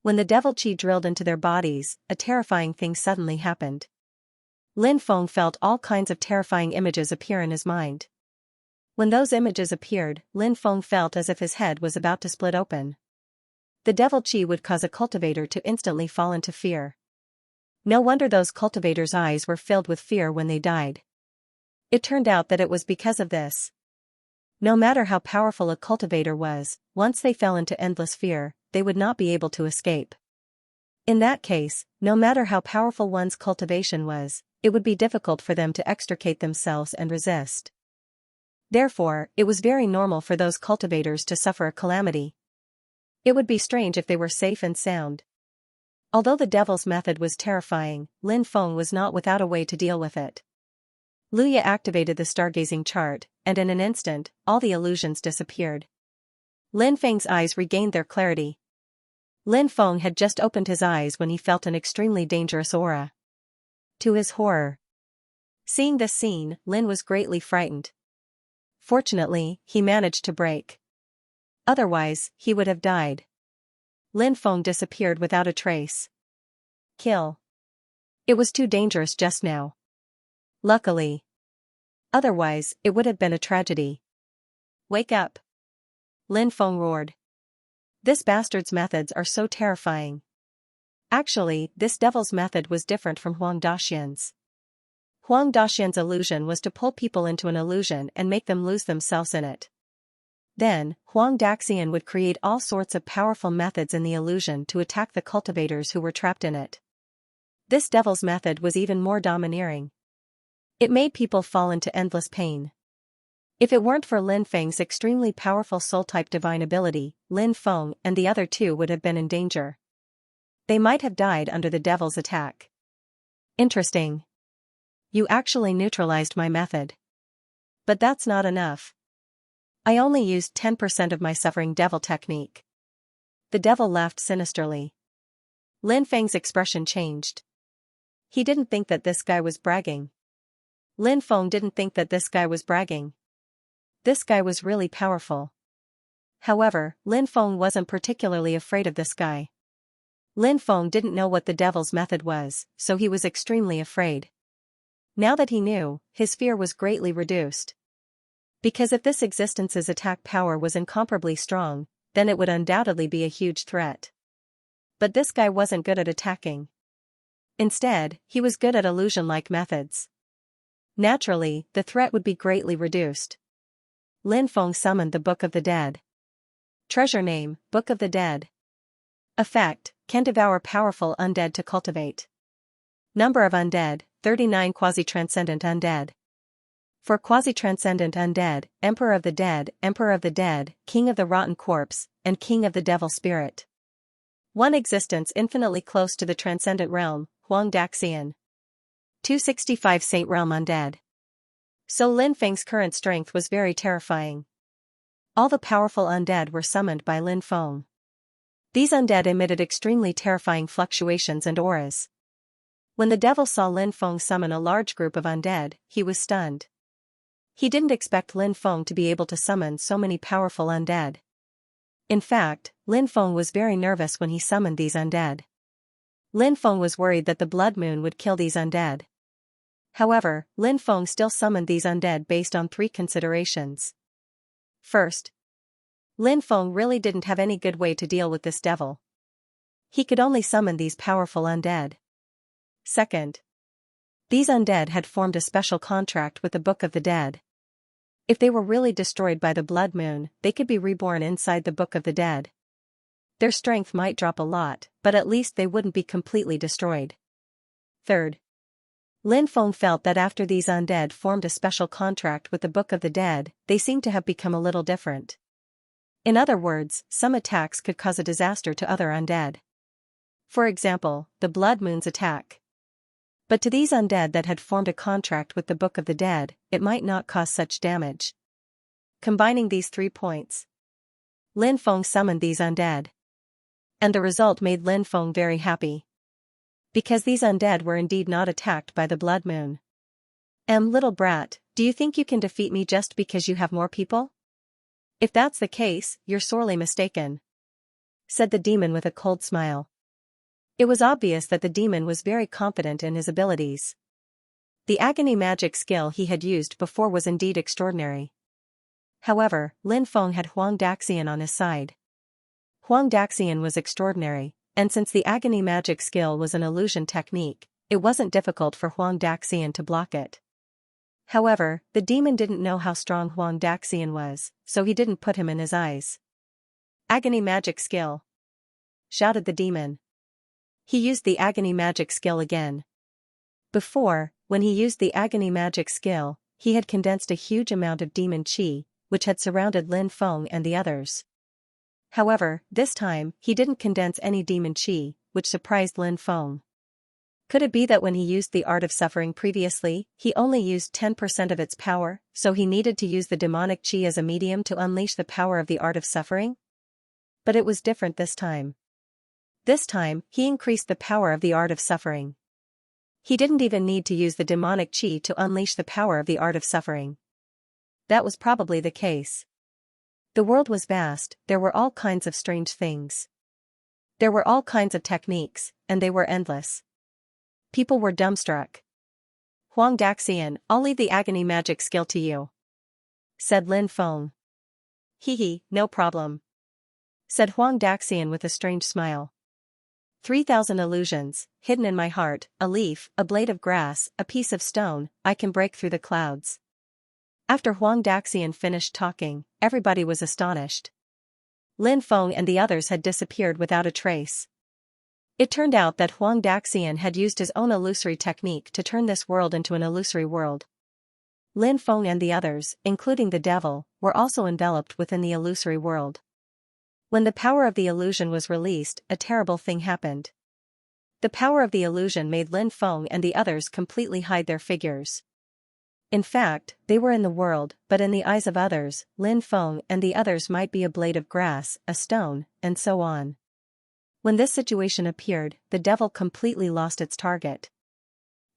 When the devil chi drilled into their bodies, a terrifying thing suddenly happened. Lin Feng felt all kinds of terrifying images appear in his mind. When those images appeared, Lin Feng felt as if his head was about to split open. The devil chi would cause a cultivator to instantly fall into fear. No wonder those cultivators' eyes were filled with fear when they died. It turned out that it was because of this. No matter how powerful a cultivator was, once they fell into endless fear, they would not be able to escape. In that case, no matter how powerful one's cultivation was, it would be difficult for them to extricate themselves and resist. Therefore, it was very normal for those cultivators to suffer a calamity. It would be strange if they were safe and sound. Although the devil's method was terrifying, Lin Feng was not without a way to deal with it. Luya activated the stargazing chart, and in an instant, all the illusions disappeared. Lin Feng's eyes regained their clarity. Lin Feng had just opened his eyes when he felt an extremely dangerous aura. To his horror, Seeing this scene, Lin was greatly frightened. Fortunately, he managed to break. Otherwise, he would have died. Lin Feng disappeared without a trace. Kill. It was too dangerous just now. Luckily. Otherwise, it would have been a tragedy. Wake up. Lin Feng roared. This bastard's methods are so terrifying. Actually, this devil's method was different from Huang Daxian's. Huang Daxian's illusion was to pull people into an illusion and make them lose themselves in it. Then, Huang Daxian would create all sorts of powerful methods in the illusion to attack the cultivators who were trapped in it. This devil's method was even more domineering. It made people fall into endless pain. If it weren't for Lin Feng's extremely powerful soul-type divine ability, Lin Feng and the other two would have been in danger. They might have died under the devil's attack. Interesting. You actually neutralized my method. But that's not enough. I only used 10% of my suffering devil technique. The devil laughed sinisterly. Lin Feng's expression changed. He didn't think that this guy was bragging. Lin Feng didn't think that this guy was bragging. This guy was really powerful. However, Lin Feng wasn't particularly afraid of this guy. Lin Feng didn't know what the devil's method was, so he was extremely afraid. Now that he knew, his fear was greatly reduced. Because if this existence's attack power was incomparably strong, then it would undoubtedly be a huge threat. But this guy wasn't good at attacking. Instead, he was good at illusion-like methods. Naturally, the threat would be greatly reduced. Lin Feng summoned the Book of the Dead. Treasure name, Book of the Dead. Effect, can devour powerful undead to cultivate. Number of undead, 39 quasi-transcendent undead. For quasi-transcendent undead, Emperor of the Dead, King of the Rotten Corpse, and King of the Devil Spirit. One existence infinitely close to the transcendent realm, Huang Daxian. 265 Saint Realm undead. So Lin Feng's current strength was very terrifying. All the powerful undead were summoned by Lin Feng. These undead emitted extremely terrifying fluctuations and auras. When the devil saw Lin Feng summon a large group of undead, he was stunned. He didn't expect Lin Feng to be able to summon so many powerful undead. In fact, Lin Feng was very nervous when he summoned these undead. Lin Feng was worried that the blood moon would kill these undead. However, Lin Feng still summoned these undead based on 3 considerations. First, Lin Feng really didn't have any good way to deal with this devil. He could only summon these powerful undead. Second, these undead had formed a special contract with the Book of the Dead. If they were really destroyed by the blood moon, they could be reborn inside the Book of the Dead. Their strength might drop a lot, but at least they wouldn't be completely destroyed. Third, Lin Feng felt that after these undead formed a special contract with the Book of the Dead, they seemed to have become a little different. In other words, some attacks could cause a disaster to other undead. For example, the blood moon's attack. But to these undead that had formed a contract with the Book of the Dead, it might not cause such damage. Combining these 3 points, Lin Feng summoned these undead. And the result made Lin Feng very happy. Because these undead were indeed not attacked by the blood moon. Little brat, do you think you can defeat me just because you have more people? If that's the case, you're sorely mistaken, said the demon with a cold smile. It was obvious that the demon was very confident in his abilities. The agony magic skill he had used before was indeed extraordinary. However, Lin Feng had Huang Daxian on his side. Huang Daxian was extraordinary, and since the agony magic skill was an illusion technique, it wasn't difficult for Huang Daxian to block it. However, the demon didn't know how strong Huang Daxian was, so he didn't put him in his eyes. Agony magic skill, shouted the demon. He used the agony magic skill again. Before, when he used the agony magic skill, he had condensed a huge amount of demon chi, which had surrounded Lin Feng and the others. However, this time, he didn't condense any demon chi, which surprised Lin Feng. Could it be that when he used the art of suffering previously, he only used 10% of its power, so he needed to use the demonic chi as a medium to unleash the power of the art of suffering? But it was different this time. This time, he increased the power of the art of suffering. He didn't even need to use the demonic qi to unleash the power of the art of suffering. That was probably the case. The world was vast, there were all kinds of strange things. There were all kinds of techniques, and they were endless. People were dumbstruck. Huang Daxian, I'll leave the agony magic skill to you, said Lin Feng. Hee, no problem, said Huang Daxian with a strange smile. 3,000 illusions, hidden in my heart, a leaf, a blade of grass, a piece of stone, I can break through the clouds. After Huang Daxian finished talking, everybody was astonished. Lin Feng and the others had disappeared without a trace. It turned out that Huang Daxian had used his own illusory technique to turn this world into an illusory world. Lin Feng and the others, including the devil, were also enveloped within the illusory world. When the power of the illusion was released, a terrible thing happened. The power of the illusion made Lin Feng and the others completely hide their figures. In fact, they were in the world, but in the eyes of others, Lin Feng and the others might be a blade of grass, a stone, and so on. When this situation appeared, the devil completely lost its target.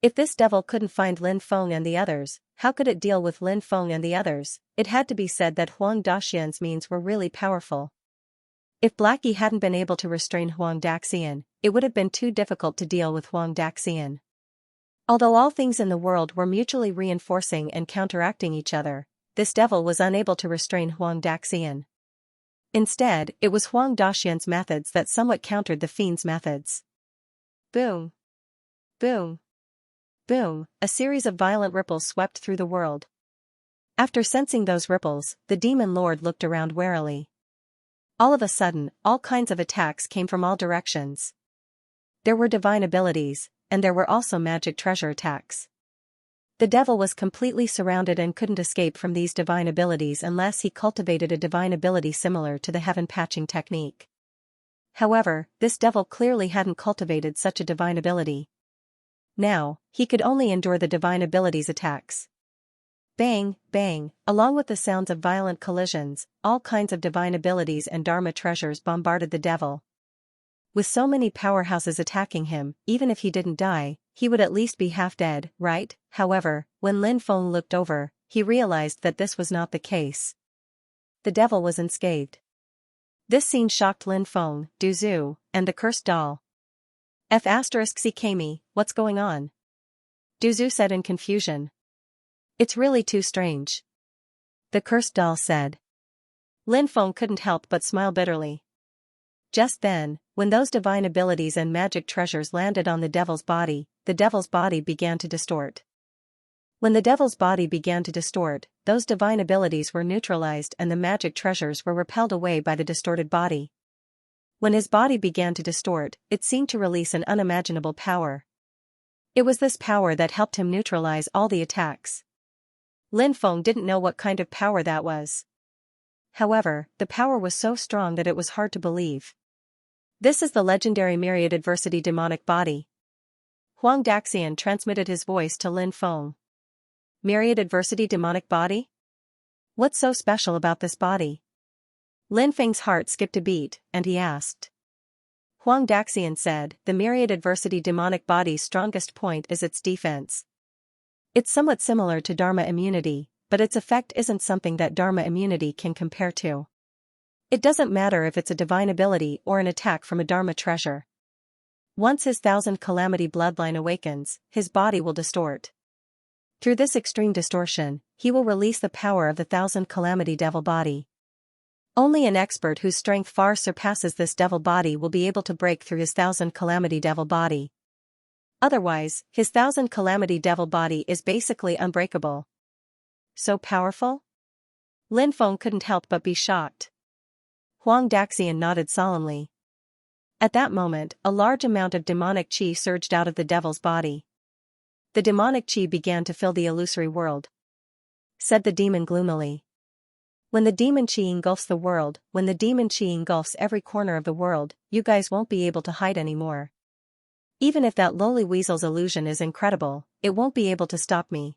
If this devil couldn't find Lin Feng and the others, how could it deal with Lin Feng and the others? It had to be said that Huang Daxian's means were really powerful. If Blackie hadn't been able to restrain Huang Daxian, it would have been too difficult to deal with Huang Daxian. Although all things in the world were mutually reinforcing and counteracting each other, this devil was unable to restrain Huang Daxian. Instead, it was Huang Daxian's methods that somewhat countered the fiend's methods. Boom! Boom! Boom! A series of violent ripples swept through the world. After sensing those ripples, the demon lord looked around warily. All of a sudden, all kinds of attacks came from all directions. There were divine abilities, and there were also magic treasure attacks. The devil was completely surrounded and couldn't escape from these divine abilities unless he cultivated a divine ability similar to the heaven patching technique. However, this devil clearly hadn't cultivated such a divine ability. Now, he could only endure the divine abilities attacks. Bang, bang, along with the sounds of violent collisions, all kinds of divine abilities and dharma treasures bombarded the devil. With so many powerhouses attacking him, even if he didn't die, he would at least be half dead, right? However, when Lin Feng looked over, he realized that this was not the case. The devil was unscathed. This scene shocked Lin Feng, Du Zhu, and the cursed doll. F***Kami, what's going on? Du Zhu said in confusion. It's really too strange, the cursed doll said. Lin Feng couldn't help but smile bitterly. Just then, when those divine abilities and magic treasures landed on the devil's body began to distort. When the devil's body began to distort, those divine abilities were neutralized and the magic treasures were repelled away by the distorted body. When his body began to distort, it seemed to release an unimaginable power. It was this power that helped him neutralize all the attacks. Lin Feng didn't know what kind of power that was. However, the power was so strong that it was hard to believe. This is the legendary myriad adversity demonic body. Huang Daxian transmitted his voice to Lin Feng. Myriad adversity demonic body? What's so special about this body? Lin Feng's heart skipped a beat, and he asked. Huang Daxian said, the myriad adversity demonic body's strongest point is its defense. It's somewhat similar to Dharma immunity, but its effect isn't something that Dharma immunity can compare to. It doesn't matter if it's a divine ability or an attack from a Dharma treasure. Once his 1,000 calamity bloodline awakens, his body will distort. Through this extreme distortion, he will release the power of the 1,000 calamity devil body. Only an expert whose strength far surpasses this devil body will be able to break through his 1,000 calamity devil body. Otherwise, his 1,000 calamity devil body is basically unbreakable. So powerful? Lin Feng couldn't help but be shocked. Huang Daxian nodded solemnly. At that moment, a large amount of demonic qi surged out of the devil's body. The demonic qi began to fill the illusory world, said the demon gloomily. When the demon qi engulfs the world, when the demon qi engulfs every corner of the world, you guys won't be able to hide anymore. Even if that lowly weasel's illusion is incredible, it won't be able to stop me.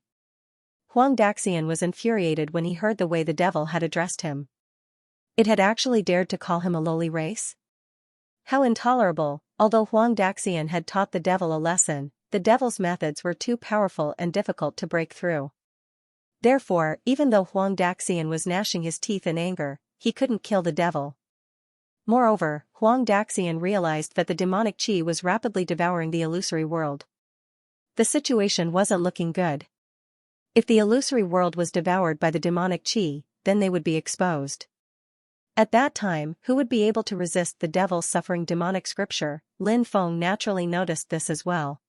Huang Daxian was infuriated when he heard the way the devil had addressed him. It had actually dared to call him a lowly race? How intolerable! Although Huang Daxian had taught the devil a lesson, the devil's methods were too powerful and difficult to break through. Therefore, even though Huang Daxian was gnashing his teeth in anger, he couldn't kill the devil. Moreover, Huang Daxian realized that the demonic qi was rapidly devouring the illusory world. The situation wasn't looking good. If the illusory world was devoured by the demonic qi, then they would be exposed. At that time, who would be able to resist the devil suffering demonic scripture? Lin Feng naturally noticed this as well.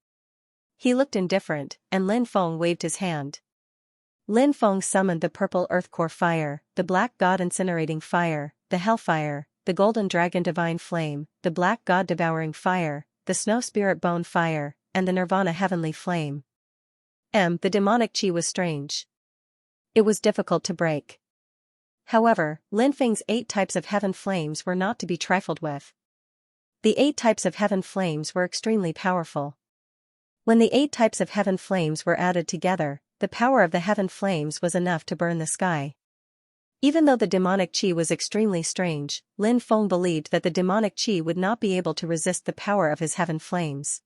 He looked indifferent, and Lin Feng waved his hand. Lin Feng summoned the purple earth core fire, the black god incinerating fire, the hellfire, the golden dragon divine flame, the black god devouring fire, the snow spirit bone fire, and the nirvana heavenly flame. The demonic qi was strange. It was difficult to break. However, Lin Feng's 8 types of heaven flames were not to be trifled with. The 8 types of heaven flames were extremely powerful. When the 8 types of heaven flames were added together, the power of the heaven flames was enough to burn the sky. Even though the demonic qi was extremely strange, Lin Feng believed that the demonic qi would not be able to resist the power of his heaven flames.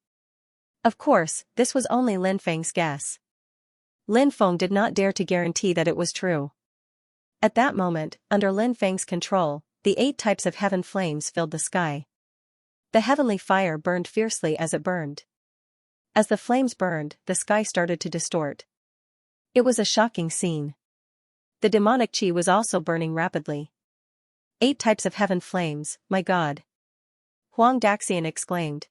Of course, this was only Lin Feng's guess. Lin Feng did not dare to guarantee that it was true. At that moment, under Lin Feng's control, the 8 types of heaven flames filled the sky. The heavenly fire burned fiercely as it burned. As the flames burned, the sky started to distort. It was a shocking scene. The demonic qi was also burning rapidly. 8 types of heaven flames, my God! Huang Daxian exclaimed.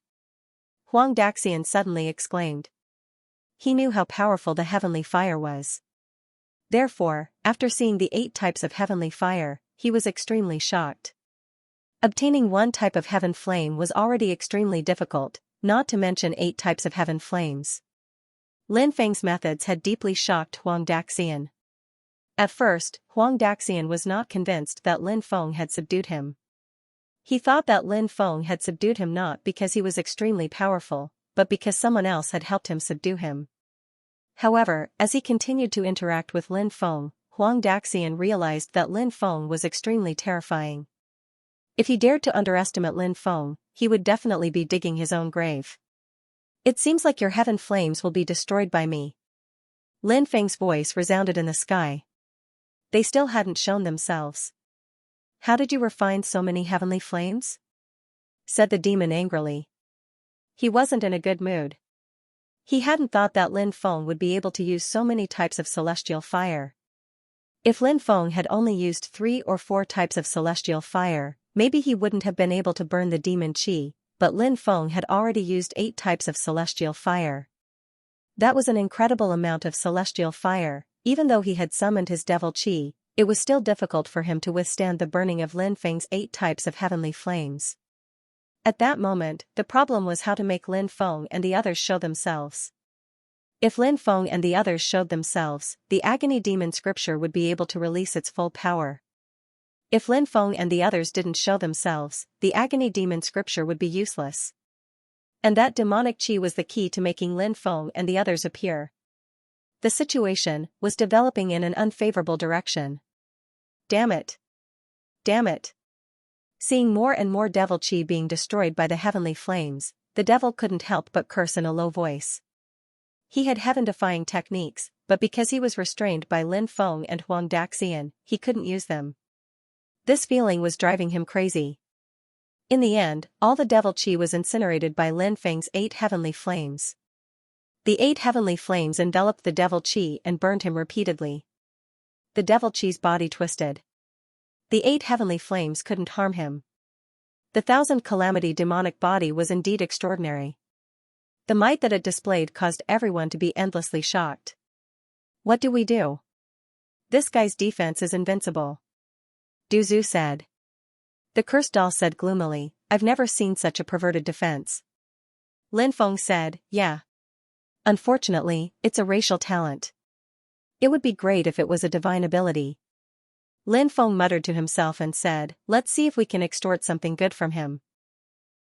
Huang Daxian suddenly exclaimed. He knew how powerful the heavenly fire was. Therefore, after seeing the 8 types of heavenly fire, he was extremely shocked. Obtaining 1 type of heaven flame was already extremely difficult, not to mention 8 types of heaven flames. Lin Feng's methods had deeply shocked Huang Daxian. At first, Huang Daxian was not convinced that Lin Feng had subdued him. He thought that Lin Feng had subdued him not because he was extremely powerful, but because someone else had helped him subdue him. However, as he continued to interact with Lin Feng, Huang Daxian realized that Lin Feng was extremely terrifying. If he dared to underestimate Lin Feng, he would definitely be digging his own grave. It seems like your heaven flames will be destroyed by me. Lin Feng's voice resounded in the sky. They still hadn't shown themselves. How did you refine so many heavenly flames? Said the demon angrily. He wasn't in a good mood. He hadn't thought that Lin Feng would be able to use so many types of celestial fire. If Lin Feng had only used 3 or 4 types of celestial fire, maybe he wouldn't have been able to burn the demon qi, but Lin Feng had already used 8 types of celestial fire. That was an incredible amount of celestial fire. Even though he had summoned his devil qi, it was still difficult for him to withstand the burning of Lin Feng's 8 types of heavenly flames. At that moment, the problem was how to make Lin Feng and the others show themselves. If Lin Feng and the others showed themselves, the agony demon scripture would be able to release its full power. If Lin Feng and the others didn't show themselves, the agony demon scripture would be useless. And that demonic qi was the key to making Lin Feng and the others appear. The situation was developing in an unfavorable direction. Damn it! Damn it! Seeing more and more devil qi being destroyed by the heavenly flames, the devil couldn't help but curse in a low voice. He had heaven-defying techniques, but because he was restrained by Lin Feng and Huang Daxian, he couldn't use them. This feeling was driving him crazy. In the end, all the devil qi was incinerated by Lin Feng's 8 heavenly flames. The 8 heavenly flames enveloped the devil qi and burned him repeatedly. The devil qi's body twisted. The 8 heavenly flames couldn't harm him. The 1,000 calamity demonic body was indeed extraordinary. The might that it displayed caused everyone to be endlessly shocked. What do we do? This guy's defense is invincible. Du Zhu said. The cursed doll said gloomily, I've never seen such a perverted defense. Lin Feng said, yeah. Unfortunately, it's a racial talent. It would be great if it was a divine ability. Lin Feng muttered to himself and said, let's see if we can extort something good from him.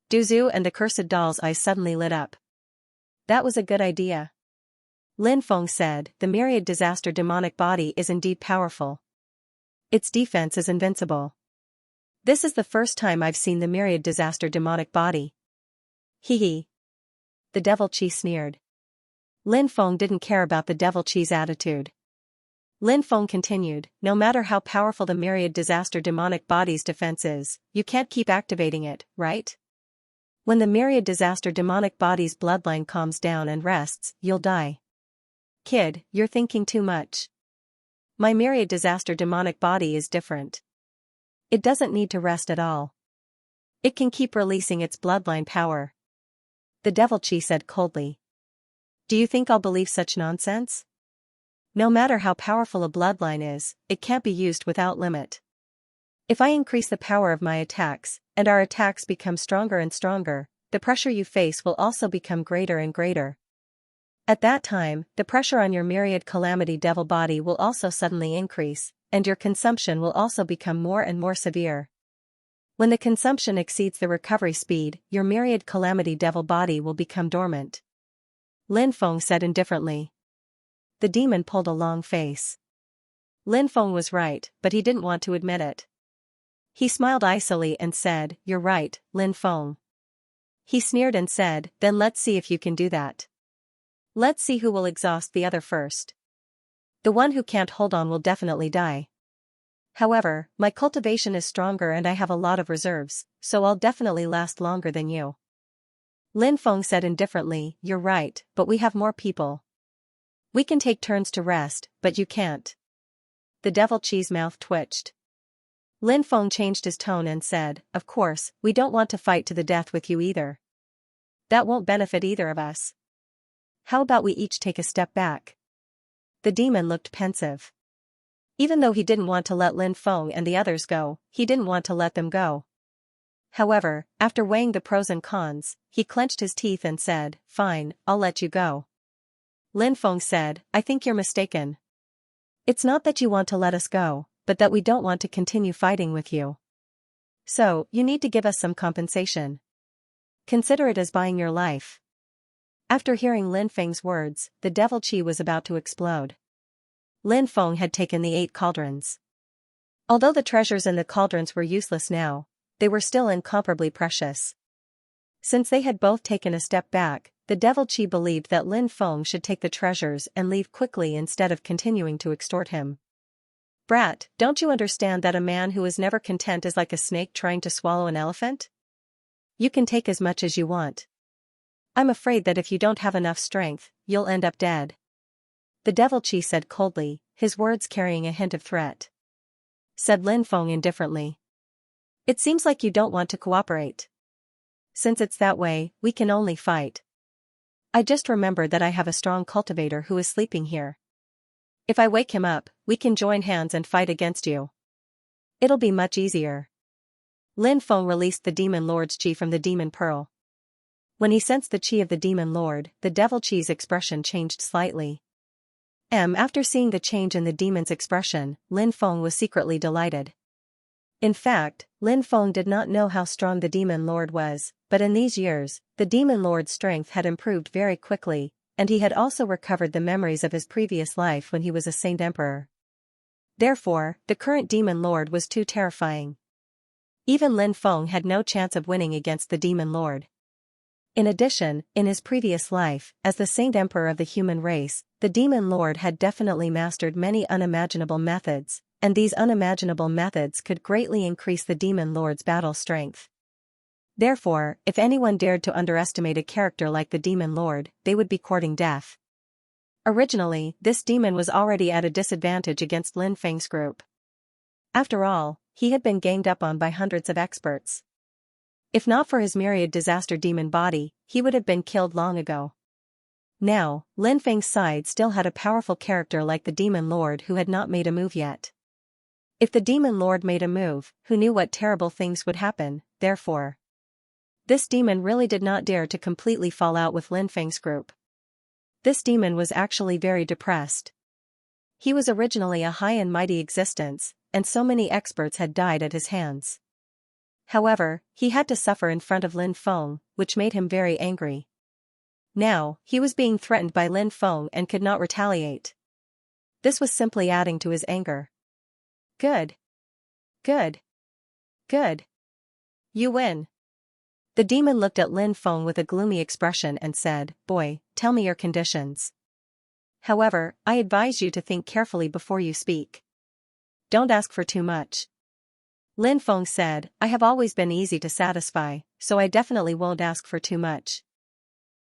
Du Zhu and the cursed doll's eyes suddenly lit up. That was a good idea. Lin Feng said, the myriad disaster demonic body is indeed powerful. Its defense is invincible. This is the first time I've seen the myriad disaster demonic body. Hee hee. The devil qi sneered. Lin Feng didn't care about the devil cheese attitude. Lin Feng continued, no matter how powerful the myriad disaster demonic body's defense is, you can't keep activating it, right? When the myriad disaster demonic body's bloodline calms down and rests, you'll die. Kid, you're thinking too much. My myriad disaster demonic body is different. It doesn't need to rest at all. It can keep releasing its bloodline power. The devil chi said coldly. Do you think I'll believe such nonsense? No matter how powerful a bloodline is, it can't be used without limit. If I increase the power of my attacks, and our attacks become stronger and stronger, the pressure you face will also become greater and greater. At that time, the pressure on your myriad calamity devil body will also suddenly increase, and your consumption will also become more and more severe. When the consumption exceeds the recovery speed, your myriad calamity devil body will become dormant. Lin Feng said indifferently. The demon pulled a long face. Lin Feng was right, but he didn't want to admit it. He smiled icily and said, You're right, Lin Feng. He sneered and said, Then let's see if you can do that. Let's see who will exhaust the other first. The one who can't hold on will definitely die. However, my cultivation is stronger and I have a lot of reserves, so I'll definitely last longer than you. Lin Feng said indifferently, You're right, but we have more people. We can take turns to rest, but you can't. The devil cheese mouth twitched. Lin Feng changed his tone and said, Of course, we don't want to fight to the death with you either. That won't benefit either of us. How about we each take a step back? The demon looked pensive. Even though he didn't want to let Lin Feng and the others go, he didn't want to let them go. However, after weighing the pros and cons, he clenched his teeth and said, Fine, I'll let you go. Lin Feng said, I think you're mistaken. It's not that you want to let us go, but that we don't want to continue fighting with you. So, you need to give us some compensation. Consider it as buying your life. After hearing Lin Feng's words, the devil chi was about to explode. Lin Feng had taken the 8 cauldrons. Although the treasures in the cauldrons were useless now, they were still incomparably precious. Since they had both taken a step back, the devil chi believed that Lin Feng should take the treasures and leave quickly instead of continuing to extort him. Brat, don't you understand that a man who is never content is like a snake trying to swallow an elephant? You can take as much as you want. I'm afraid that if you don't have enough strength, you'll end up dead. The devil chi said coldly, his words carrying a hint of threat. Said Lin Feng indifferently. It seems like you don't want to cooperate. Since it's that way, we can only fight. I just remembered that I have a strong cultivator who is sleeping here. If I wake him up, we can join hands and fight against you. It'll be much easier. Lin Feng released the demon lord's chi from the demon pearl. When he sensed the chi of the demon lord, the devil chi's expression changed slightly. After seeing the change in the demon's expression, Lin Feng was secretly delighted. In fact, Lin Feng did not know how strong the demon lord was, but in these years, the demon lord's strength had improved very quickly, and he had also recovered the memories of his previous life when he was a saint emperor. Therefore, the current demon lord was too terrifying. Even Lin Feng had no chance of winning against the demon lord. In addition, in his previous life, as the saint emperor of the human race, the demon lord had definitely mastered many unimaginable methods, and these unimaginable methods could greatly increase the demon lord's battle strength. Therefore, if anyone dared to underestimate a character like the demon lord, they would be courting death. Originally, this demon was already at a disadvantage against Lin Feng's group. After all, he had been ganged up on by hundreds of experts. If not for his myriad disaster demon body, he would have been killed long ago. Now, Lin Feng's side still had a powerful character like the demon lord who had not made a move yet. If the demon lord made a move, who knew what terrible things would happen, therefore. This demon really did not dare to completely fall out with Lin Feng's group. This demon was actually very depressed. He was originally a high and mighty existence, and so many experts had died at his hands. However, he had to suffer in front of Lin Feng, which made him very angry. Now, he was being threatened by Lin Feng and could not retaliate. This was simply adding to his anger. Good. Good. Good. You win. The demon looked at Lin Feng with a gloomy expression and said, "Boy, tell me your conditions. However, I advise you to think carefully before you speak. Don't ask for too much." Lin Feng said, "I have always been easy to satisfy, so I definitely won't ask for too much.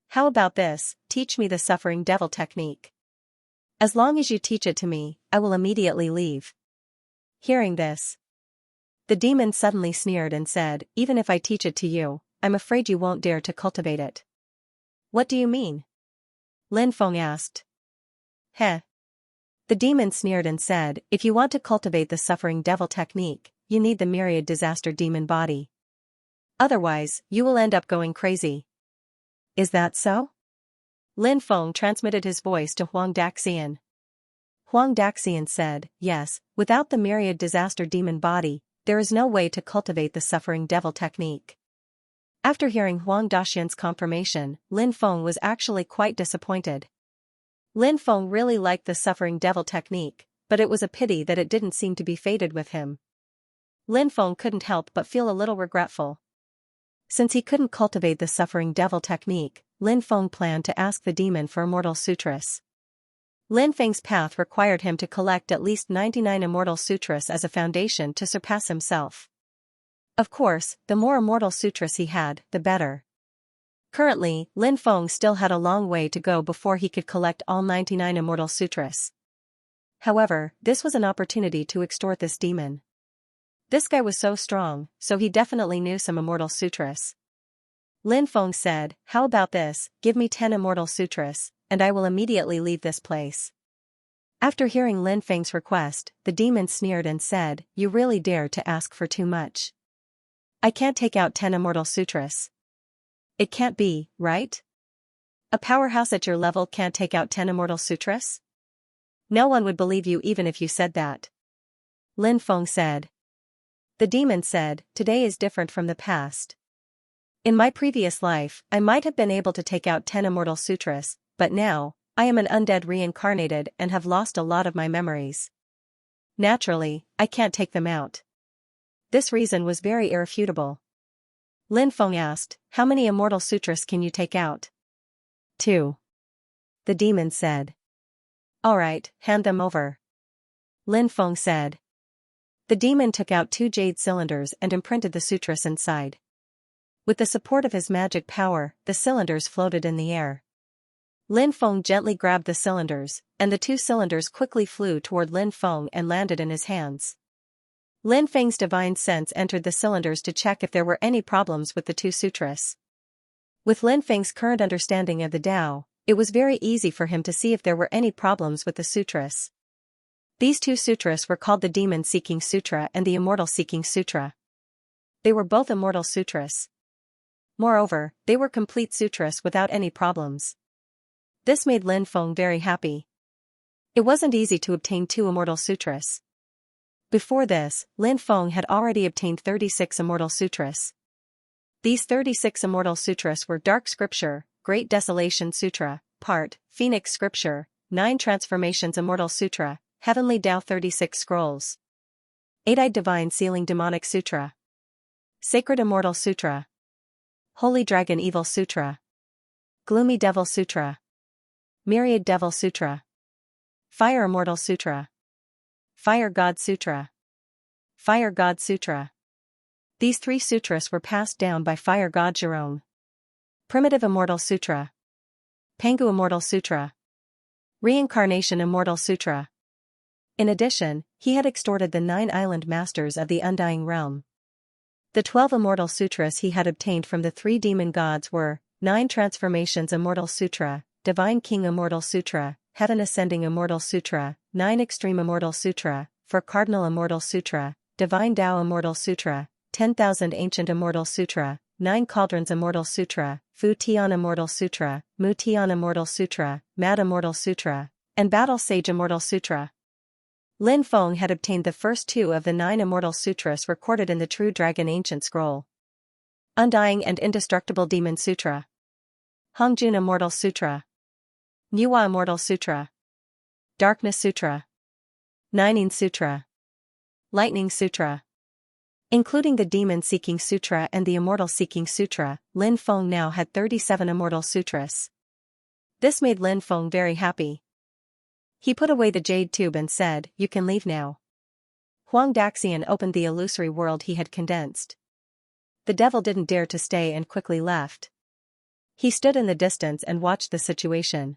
How about this, teach me the suffering devil technique. As long as you teach it to me, I will immediately leave." Hearing this, the demon suddenly sneered and said, "Even if I teach it to you, I'm afraid you won't dare to cultivate it." "What do you mean?" Lin Feng asked. "Heh." The demon sneered and said, "If you want to cultivate the suffering devil technique, you need the myriad disaster demon body. Otherwise, you will end up going crazy." "Is that so?" Lin Feng transmitted his voice to Huang Daxian. Huang Daxian said, "Yes, without the myriad disaster demon body, there is no way to cultivate the suffering devil technique." After hearing Huang Daxian's confirmation, Lin Feng was actually quite disappointed. Lin Feng really liked the suffering devil technique, but it was a pity that it didn't seem to be fated with him. Lin Feng couldn't help but feel a little regretful. Since he couldn't cultivate the suffering devil technique, Lin Feng planned to ask the demon for Immortal Sutras. Lin Feng's path required him to collect at least 99 Immortal Sutras as a foundation to surpass himself. Of course, the more Immortal Sutras he had, the better. Currently, Lin Feng still had a long way to go before he could collect all 99 Immortal Sutras. However, this was an opportunity to extort this demon. This guy was so strong, so he definitely knew some Immortal Sutras. Lin Feng said, "How about this, give me 10 Immortal Sutras, and I will immediately leave this place." After hearing Lin Feng's request, the demon sneered and said, "You really dare to ask for too much. I can't take out 10 Immortal Sutras. It can't be, right? A powerhouse at your level can't take out 10 Immortal Sutras? No one would believe you even if you said that." Lin Feng said. The demon said, "Today is different from the past. In my previous life, I might have been able to take out 10 Immortal Sutras, but now, I am an undead reincarnated and have lost a lot of my memories. Naturally, I can't take them out." This reason was very irrefutable. Lin Feng asked, "How many Immortal Sutras can you take out?" 2. The demon said. "Alright, hand them over." Lin Feng said. The demon took out 2 jade cylinders and imprinted the sutras inside. With the support of his magic power, the cylinders floated in the air. Lin Feng gently grabbed the cylinders, and the 2 cylinders quickly flew toward Lin Feng and landed in his hands. Lin Feng's divine sense entered the cylinders to check if there were any problems with the 2 sutras. With Lin Feng's current understanding of the Tao, it was very easy for him to see if there were any problems with the sutras. These 2 sutras were called the Demon Seeking Sutra and the Immortal Seeking Sutra. They were both Immortal Sutras. Moreover, they were complete sutras without any problems. This made Lin Feng very happy. It wasn't easy to obtain 2 Immortal Sutras. Before this, Lin Feng had already obtained 36 Immortal Sutras. These 36 Immortal Sutras were Dark Scripture, Great Desolation Sutra, Part, Phoenix Scripture, 9 Transformations Immortal Sutra, Heavenly Tao 36 Scrolls, 8-Eyed Divine Sealing Demonic Sutra, Sacred Immortal Sutra, Holy Dragon Evil Sutra, Gloomy Devil Sutra, Myriad Devil Sutra, Fire Immortal Sutra, Fire God Sutra, Fire God Sutra. These 3 sutras were passed down by Fire God Jerome. Primitive Immortal Sutra, Pangu Immortal Sutra, Reincarnation Immortal Sutra. In addition, he had extorted the 9 island masters of the Undying Realm. The 12 Immortal Sutras he had obtained from the 3 demon gods were 9 Transformations Immortal Sutra, Divine King Immortal Sutra, Heaven Ascending Immortal Sutra, 9 Extreme Immortal Sutra, 4 Cardinal Immortal Sutra, Divine Tao Immortal Sutra, 10,000 Ancient Immortal Sutra, 9 Cauldrons Immortal Sutra, Fu Tian Immortal Sutra, Mu Tian Immortal Sutra, Mad Immortal Sutra, and Battle Sage Immortal Sutra. Lin Feng had obtained the first 2 of the 9 Immortal Sutras recorded in the True Dragon Ancient Scroll. Undying and Indestructible Demon Sutra, Hongjun Immortal Sutra, Niwa Immortal Sutra, Darkness Sutra, Nining Sutra, Lightning Sutra, Including the Demon-Seeking Sutra and the Immortal-Seeking Sutra, Lin Feng now had 37 Immortal Sutras. This made Lin Feng very happy. He put away the jade tube and said, "You can leave now." Huang Daxian opened the illusory world he had condensed. The devil didn't dare to stay and quickly left. He stood in the distance and watched the situation.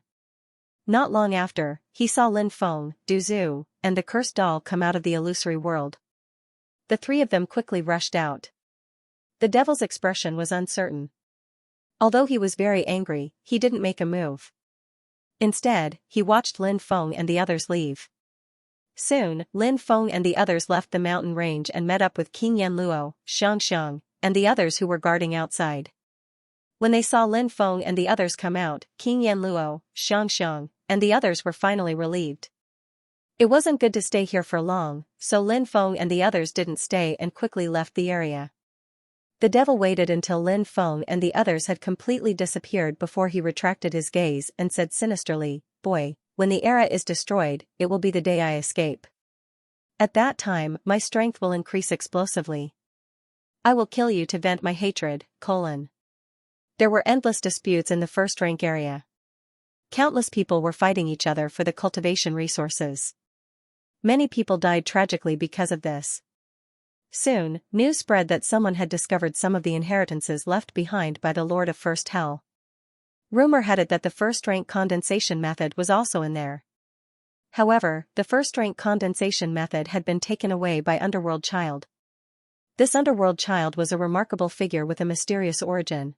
Not long after, he saw Lin Feng, Du Zhu, and the cursed doll come out of the illusory world. The three of them quickly rushed out. The devil's expression was uncertain. Although he was very angry, he didn't make a move. Instead, he watched Lin Feng and the others leave. Soon, Lin Feng and the others left the mountain range and met up with King Yanluo, Xianxia, and the others who were guarding outside. When they saw Lin Feng and the others come out, King Yanluo, Xianxia, and the others were finally relieved. It wasn't good to stay here for long, so Lin Feng and the others didn't stay and quickly left the area. The devil waited until Lin Feng and the others had completely disappeared before he retracted his gaze and said sinisterly, "Boy, when the era is destroyed, it will be the day I escape. At that time, my strength will increase explosively. I will kill you to vent my hatred, There were endless disputes in the first-rank area. Countless people were fighting each other for the cultivation resources. Many people died tragically because of this. Soon, news spread that someone had discovered some of the inheritances left behind by the Lord of First Hell. Rumor had it that the first-rank condensation method was also in there. However, the first-rank condensation method had been taken away by Underworld Child. This Underworld Child was a remarkable figure with a mysterious origin.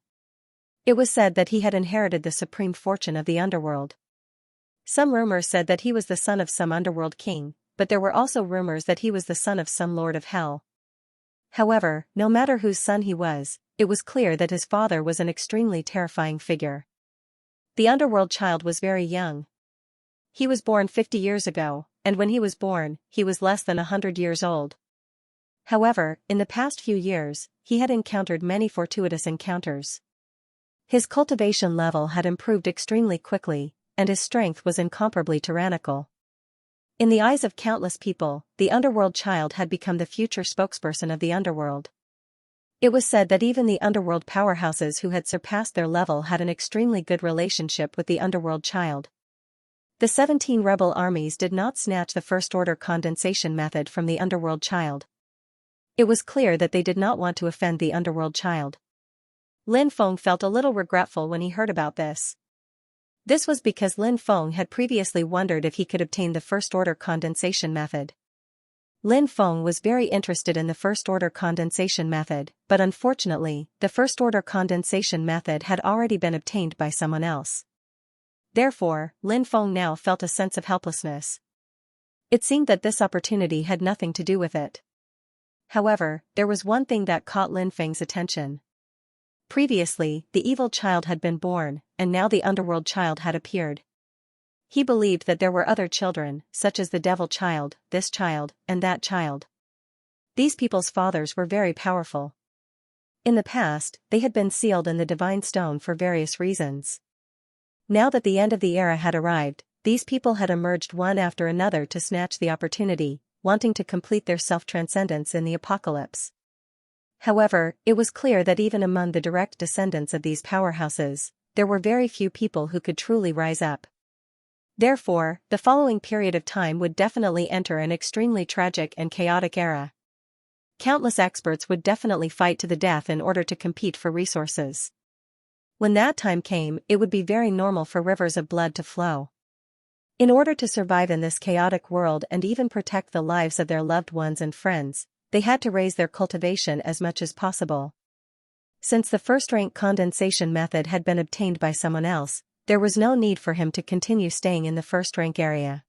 It was said that he had inherited the supreme fortune of the underworld. Some rumors said that he was the son of some underworld king, but there were also rumors that he was the son of some lord of hell. However, no matter whose son he was, it was clear that his father was an extremely terrifying figure. The Underworld Child was very young. He was born 50 years ago, and when he was born, he was less than 100 years old. However, in the past few years, he had encountered many fortuitous encounters. His cultivation level had improved extremely quickly, and his strength was incomparably tyrannical. In the eyes of countless people, the Underworld Child had become the future spokesperson of the underworld. It was said that even the underworld powerhouses who had surpassed their level had an extremely good relationship with the Underworld Child. The 17 rebel armies did not snatch the first-order condensation method from the Underworld Child. It was clear that they did not want to offend the Underworld Child. Lin Feng felt a little regretful when he heard about this. This was because Lin Feng had previously wondered if he could obtain the first-order condensation method. Lin Feng was very interested in the first-order condensation method, but unfortunately, the first-order condensation method had already been obtained by someone else. Therefore, Lin Feng now felt a sense of helplessness. It seemed that this opportunity had nothing to do with it. However, there was one thing that caught Lin Feng's attention. Previously, the evil child had been born, and now the Underworld Child had appeared. He believed that there were other children, such as the Devil Child, this child, and that child. These people's fathers were very powerful. In the past, they had been sealed in the Divine Stone for various reasons. Now that the end of the era had arrived, these people had emerged one after another to snatch the opportunity, wanting to complete their self-transcendence in the apocalypse. However, it was clear that even among the direct descendants of these powerhouses, there were very few people who could truly rise up. Therefore, the following period of time would definitely enter an extremely tragic and chaotic era. Countless experts would definitely fight to the death in order to compete for resources. When that time came, it would be very normal for rivers of blood to flow. In order to survive in this chaotic world and even protect the lives of their loved ones and friends, they had to raise their cultivation as much as possible. Since the first-rank condensation method had been obtained by someone else, there was no need for him to continue staying in the first-rank area.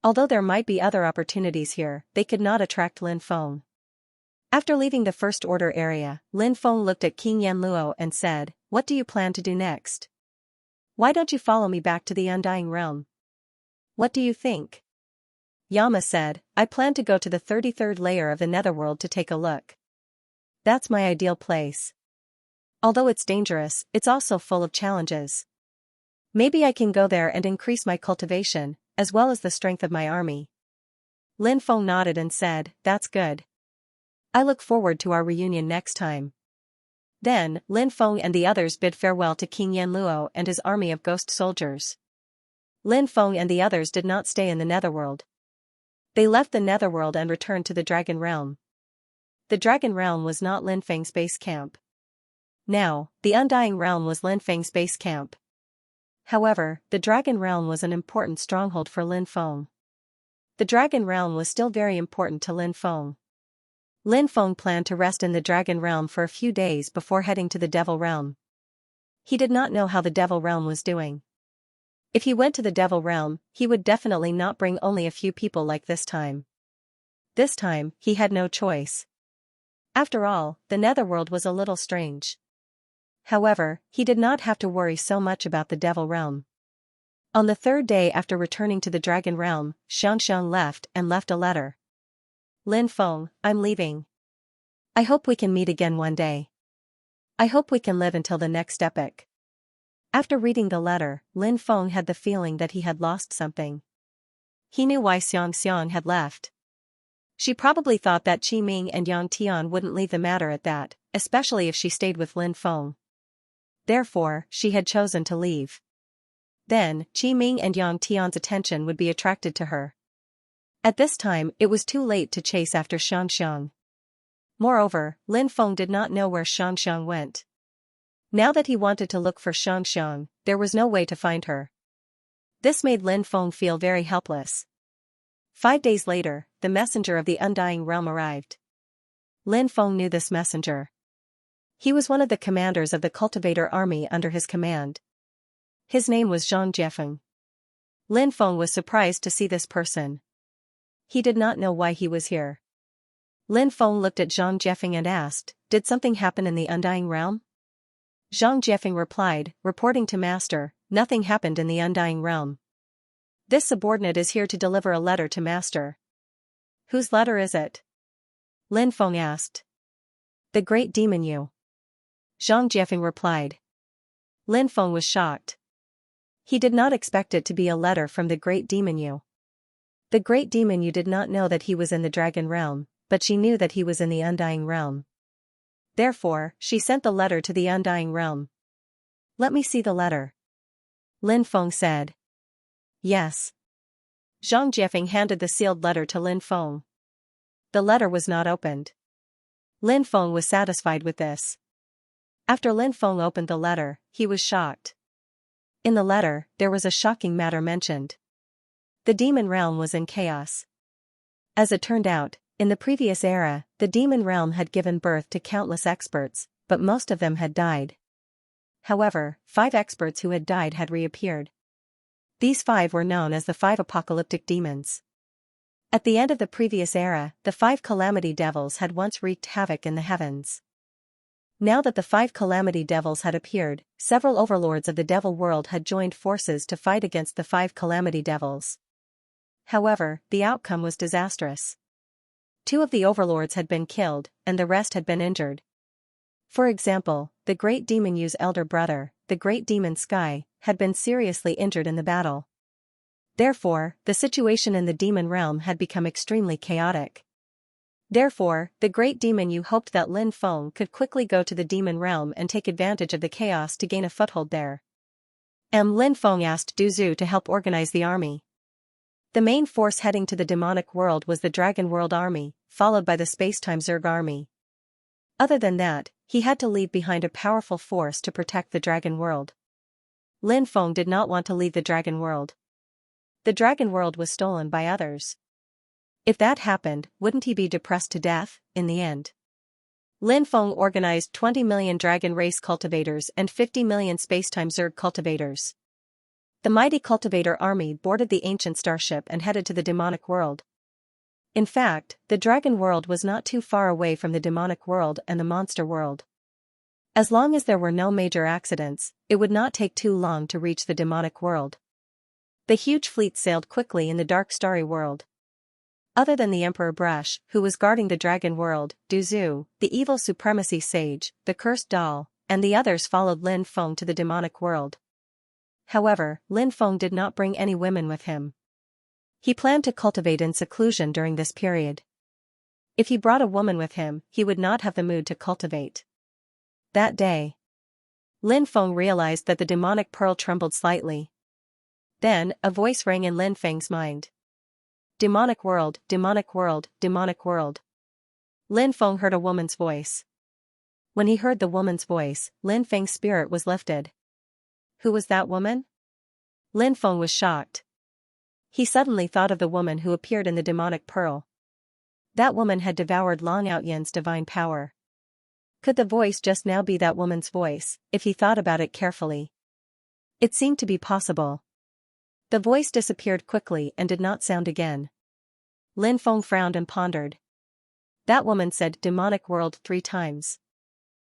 Although there might be other opportunities here, they could not attract Lin Feng. After leaving the first-order area, Lin Feng looked at King Yanluo and said, "What do you plan to do next? Why don't you follow me back to the Undying Realm? What do you think?" Yama said, "I plan to go to the 33rd layer of the Netherworld to take a look. That's my ideal place. Although it's dangerous, it's also full of challenges. Maybe I can go there and increase my cultivation, as well as the strength of my army." Lin Feng nodded and said, "That's good. I look forward to our reunion next time. Then, Lin Feng and the others bid farewell to King Yanluo and his army of ghost soldiers. Lin Feng and the others did not stay in the Netherworld. They left the Netherworld and returned to the Dragon Realm. The Dragon Realm was not Lin Feng's base camp. Now, the Undying Realm was Lin Feng's base camp. However, the Dragon Realm was an important stronghold for Lin Feng. The Dragon Realm was still very important to Lin Feng. Lin Feng planned to rest in the Dragon Realm for a few days before heading to the Devil Realm. He did not know how the Devil Realm was doing. If he went to the Devil Realm, he would definitely not bring only a few people like this time. This time, he had no choice. After all, the Netherworld was a little strange. However, he did not have to worry so much about the Devil Realm. On the third day after returning to the Dragon Realm, Xianxia left a letter. Lin Feng, I'm leaving. I hope we can meet again one day. I hope we can live until the next epoch. After reading the letter, Lin Feng had the feeling that he had lost something. He knew why Xianxia had left. She probably thought that Qi Ming and Yang Tian wouldn't leave the matter at that, especially if she stayed with Lin Feng. Therefore, she had chosen to leave. Then, Qi Ming and Yang Tian's attention would be attracted to her. At this time, it was too late to chase after Xianxia. Moreover, Lin Feng did not know where Xianxia went. Now that he wanted to look for Xianxia, there was no way to find her. This made Lin Feng feel very helpless. 5 days later, the messenger of the Undying Realm arrived. Lin Feng knew this messenger. He was one of the commanders of the Cultivator army under his command. His name was Zhang Jiefeng. Lin Feng was surprised to see this person. He did not know why he was here. Lin Feng looked at Zhang Jiefeng and asked, "Did something happen in the Undying Realm?" Zhang Jiefeng replied, reporting to Master, "Nothing happened in the Undying Realm. This subordinate is here to deliver a letter to Master." "Whose letter is it?" Lin Feng asked. "The Great Demon Yu." Zhang Jiefeng replied. Lin Feng was shocked. He did not expect it to be a letter from the Great Demon Yu. The Great Demon Yu did not know that he was in the Dragon Realm, but she knew that he was in the Undying Realm. Therefore, she sent the letter to the Undying Realm. "Let me see the letter," Lin Feng said. "Yes." Zhang Jiefeng handed the sealed letter to Lin Feng. The letter was not opened. Lin Feng was satisfied with this. After Lin Feng opened the letter, he was shocked. In the letter, there was a shocking matter mentioned. The Demon Realm was in chaos. As it turned out, in the previous era, the Demon Realm had given birth to countless experts, but most of them had died. However, 5 experts who had died had reappeared. These 5 were known as the 5 apocalyptic demons. At the end of the previous era, the 5 calamity devils had once wreaked havoc in the heavens. Now that the 5 calamity devils had appeared, several overlords of the devil world had joined forces to fight against the 5 calamity devils. However, the outcome was disastrous. 2 of the overlords had been killed, and the rest had been injured. For example, the Great Demon Yu's elder brother, the Great Demon Sky, had been seriously injured in the battle. Therefore, the situation in the Demon Realm had become extremely chaotic. Therefore, the Great Demon Yu hoped that Lin Feng could quickly go to the Demon Realm and take advantage of the chaos to gain a foothold there. Lin Feng asked Du Zhu to help organize the army. The main force heading to the demonic world was the Dragon World Army, followed by the Spacetime Zerg Army. Other than that, he had to leave behind a powerful force to protect the Dragon World. Lin Feng did not want to leave the Dragon World. The Dragon World was stolen by others. If that happened, wouldn't he be depressed to death, in the end? Lin Feng organized 20 million Dragon Race cultivators and 50 million Spacetime Zerg cultivators. The mighty cultivator army boarded the ancient starship and headed to the demonic world. In fact, the Dragon World was not too far away from the demonic world and the monster world. As long as there were no major accidents, it would not take too long to reach the demonic world. The huge fleet sailed quickly in the dark starry world. Other than the Emperor Brush, who was guarding the Dragon World, Du Zhu, the evil supremacy sage, the cursed doll, and the others followed Lin Feng to the demonic world. However, Lin Feng did not bring any women with him. He planned to cultivate in seclusion during this period. If he brought a woman with him, he would not have the mood to cultivate. That day, Lin Feng realized that the demonic pearl trembled slightly. Then, a voice rang in Lin Feng's mind. Demonic world, demonic world, demonic world. Lin Feng heard a woman's voice. When he heard the woman's voice, Lin Feng's spirit was lifted. Who was that woman? Lin Feng was shocked. He suddenly thought of the woman who appeared in the demonic pearl. That woman had devoured Long Outyan's divine power. Could the voice just now be that woman's voice, if he thought about it carefully? It seemed to be possible. The voice disappeared quickly and did not sound again. Lin Feng frowned and pondered. That woman said demonic world 3 times.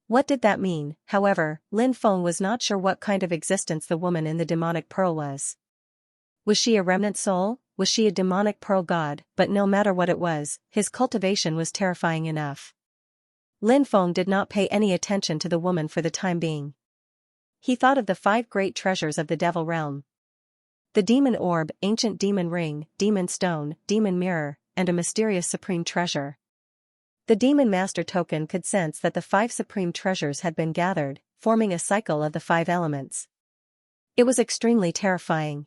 What did that mean? However, Lin Feng was not sure what kind of existence the woman in the demonic pearl was. Was she a remnant soul? Was she a demonic pearl god? But no matter what it was, his cultivation was terrifying enough. Lin Feng did not pay any attention to the woman for the time being. He thought of the 5 great treasures of the devil realm. The demon orb, ancient demon ring, demon stone, demon mirror, and a mysterious supreme treasure. The demon master token could sense that the 5 supreme treasures had been gathered, forming a cycle of the 5 elements. It was extremely terrifying.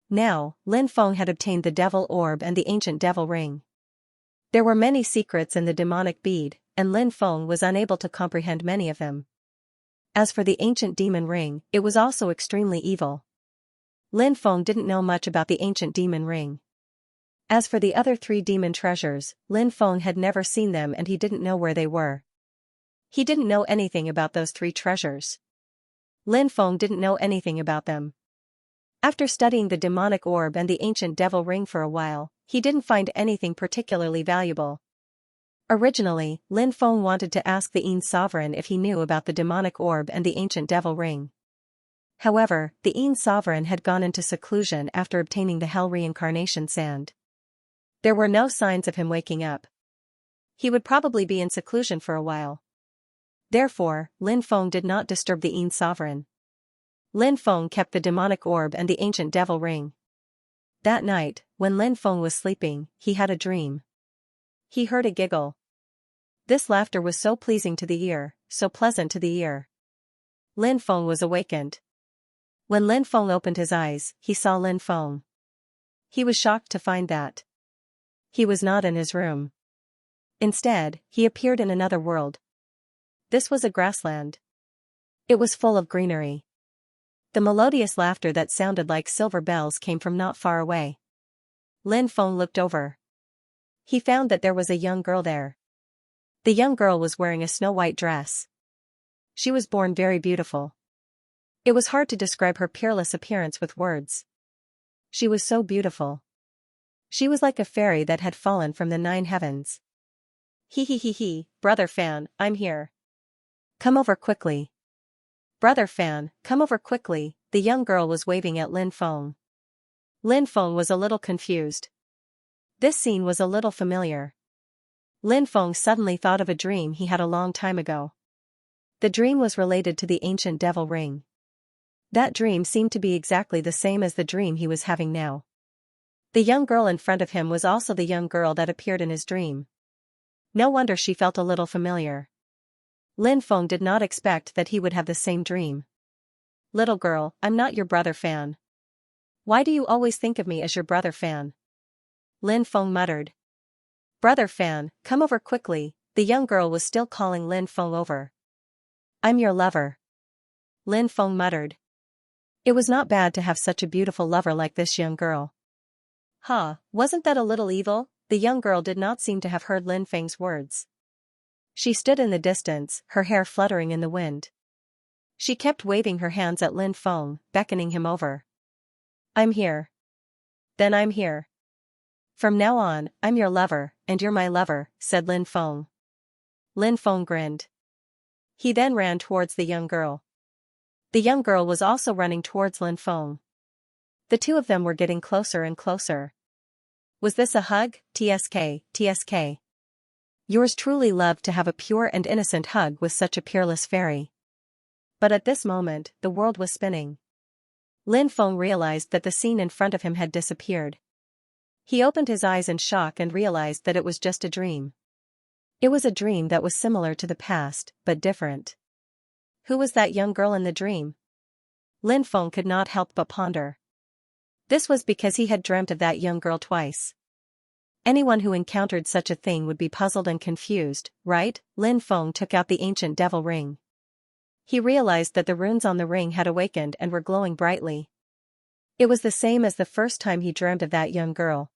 Now, Lin Feng had obtained the devil orb and the ancient devil ring. There were many secrets in the demonic bead, and Lin Feng was unable to comprehend many of them. As for the ancient demon ring, it was also extremely evil. Lin Feng didn't know much about the ancient demon ring. As for the other 3 demon treasures, Lin Feng had never seen them and he didn't know where they were. He didn't know anything about those 3 treasures. Lin Feng didn't know anything about them. After studying the demonic orb and the ancient devil ring for a while, he didn't find anything particularly valuable. Originally, Lin Feng wanted to ask the Yin sovereign if he knew about the demonic orb and the ancient devil ring. However, the Yin sovereign had gone into seclusion after obtaining the Hell reincarnation sand. There were no signs of him waking up. He would probably be in seclusion for a while. Therefore, Lin Feng did not disturb the Yin sovereign. Lin Feng kept the demonic orb and the ancient devil ring. That night, when Lin Feng was sleeping, he had a dream. He heard a giggle. This laughter was so pleasing to the ear, so pleasant to the ear. Lin Feng was awakened. When Lin Feng opened his eyes, he saw Lin Feng. He was shocked to find that he was not in his room. Instead, he appeared in another world. This was a grassland. It was full of greenery. The melodious laughter that sounded like silver bells came from not far away. Lin Feng looked over. He found that there was a young girl there. The young girl was wearing a snow-white dress. She was born very beautiful. It was hard to describe her peerless appearance with words. She was so beautiful. She was like a fairy that had fallen from the 9 heavens. He, brother Fan, I'm here. Come over quickly. Brother Fan, come over quickly, the young girl was waving at Lin Feng. Lin Feng was a little confused. This scene was a little familiar. Lin Feng suddenly thought of a dream he had a long time ago. The dream was related to the ancient devil ring. That dream seemed to be exactly the same as the dream he was having now. The young girl in front of him was also the young girl that appeared in his dream. No wonder she felt a little familiar. Lin Feng did not expect that he would have the same dream. Little girl, I'm not your brother Fan. Why do you always think of me as your brother Fan? Lin Feng muttered. Brother Fan, come over quickly, the young girl was still calling Lin Feng over. I'm your lover. Lin Feng muttered. It was not bad to have such a beautiful lover like this young girl. Wasn't that a little evil? The young girl did not seem to have heard Lin Feng's words. She stood in the distance, her hair fluttering in the wind. She kept waving her hands at Lin Feng, beckoning him over. I'm here. Then I'm here. From now on, I'm your lover, and you're my lover, said Lin Feng. Lin Feng grinned. He then ran towards the young girl. The young girl was also running towards Lin Feng. The 2 of them were getting closer and closer. Was this a hug? TSK. Yours truly loved to have a pure and innocent hug with such a peerless fairy. But at this moment, the world was spinning. Lin Feng realized that the scene in front of him had disappeared. He opened his eyes in shock and realized that it was just a dream. It was a dream that was similar to the past, but different. Who was that young girl in the dream? Lin Feng could not help but ponder. This was because he had dreamt of that young girl twice. Anyone who encountered such a thing would be puzzled and confused, right? Lin Feng took out the ancient devil ring. He realized that the runes on the ring had awakened and were glowing brightly. It was the same as the first time he dreamed of that young girl.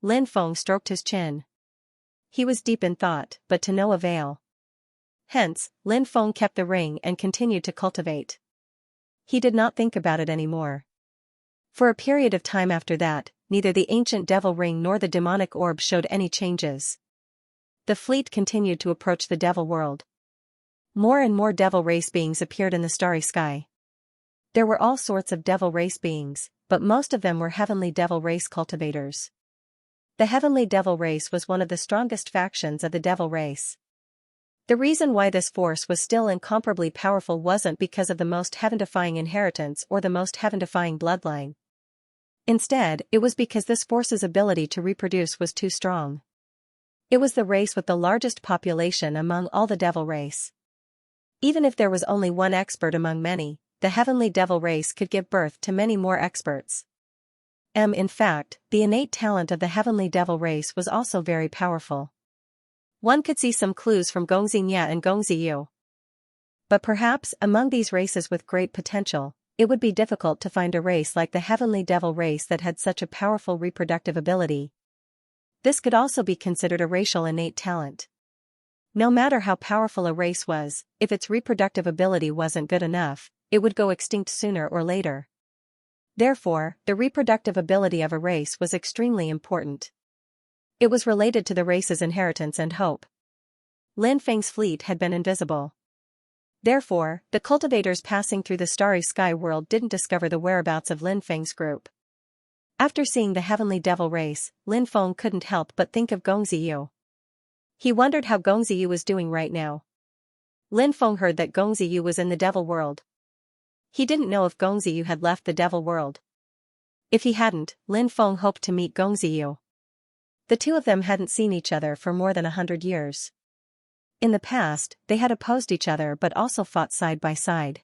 Lin Feng stroked his chin. He was deep in thought, but to no avail. Hence, Lin Feng kept the ring and continued to cultivate. He did not think about it anymore. For a period of time after that, neither the ancient devil ring nor the demonic orb showed any changes. The fleet continued to approach the devil world. More and more devil race beings appeared in the starry sky. There were all sorts of devil race beings, but most of them were heavenly devil race cultivators. The heavenly devil race was one of the strongest factions of the devil race. The reason why this force was still incomparably powerful wasn't because of the most heaven-defying inheritance or the most heaven-defying bloodline. Instead, it was because this force's ability to reproduce was too strong. It was the race with the largest population among all the devil race. Even if there was only one expert among many, the heavenly devil race could give birth to many more experts. In fact, the innate talent of the heavenly devil race was also very powerful. One could see some clues from Xianxia and Xiu. But perhaps among these races with great potential, it would be difficult to find a race like the heavenly devil race that had such a powerful reproductive ability. This could also be considered a racial innate talent. No matter how powerful a race was, if its reproductive ability wasn't good enough, it would go extinct sooner or later. Therefore, the reproductive ability of a race was extremely important. It was related to the race's inheritance and hope. Lin Feng's fleet had been invisible. Therefore, the cultivators passing through the starry sky world didn't discover the whereabouts of Lin Feng's group. After seeing the heavenly devil race, Lin Feng couldn't help but think of Xiu. He wondered how Xiu was doing right now. Lin Feng heard that Xiu was in the devil world. He didn't know if Xiu had left the devil world. If he hadn't, Lin Feng hoped to meet Xiu. The two of them hadn't seen each other for more than 100 years. In the past, they had opposed each other but also fought side by side.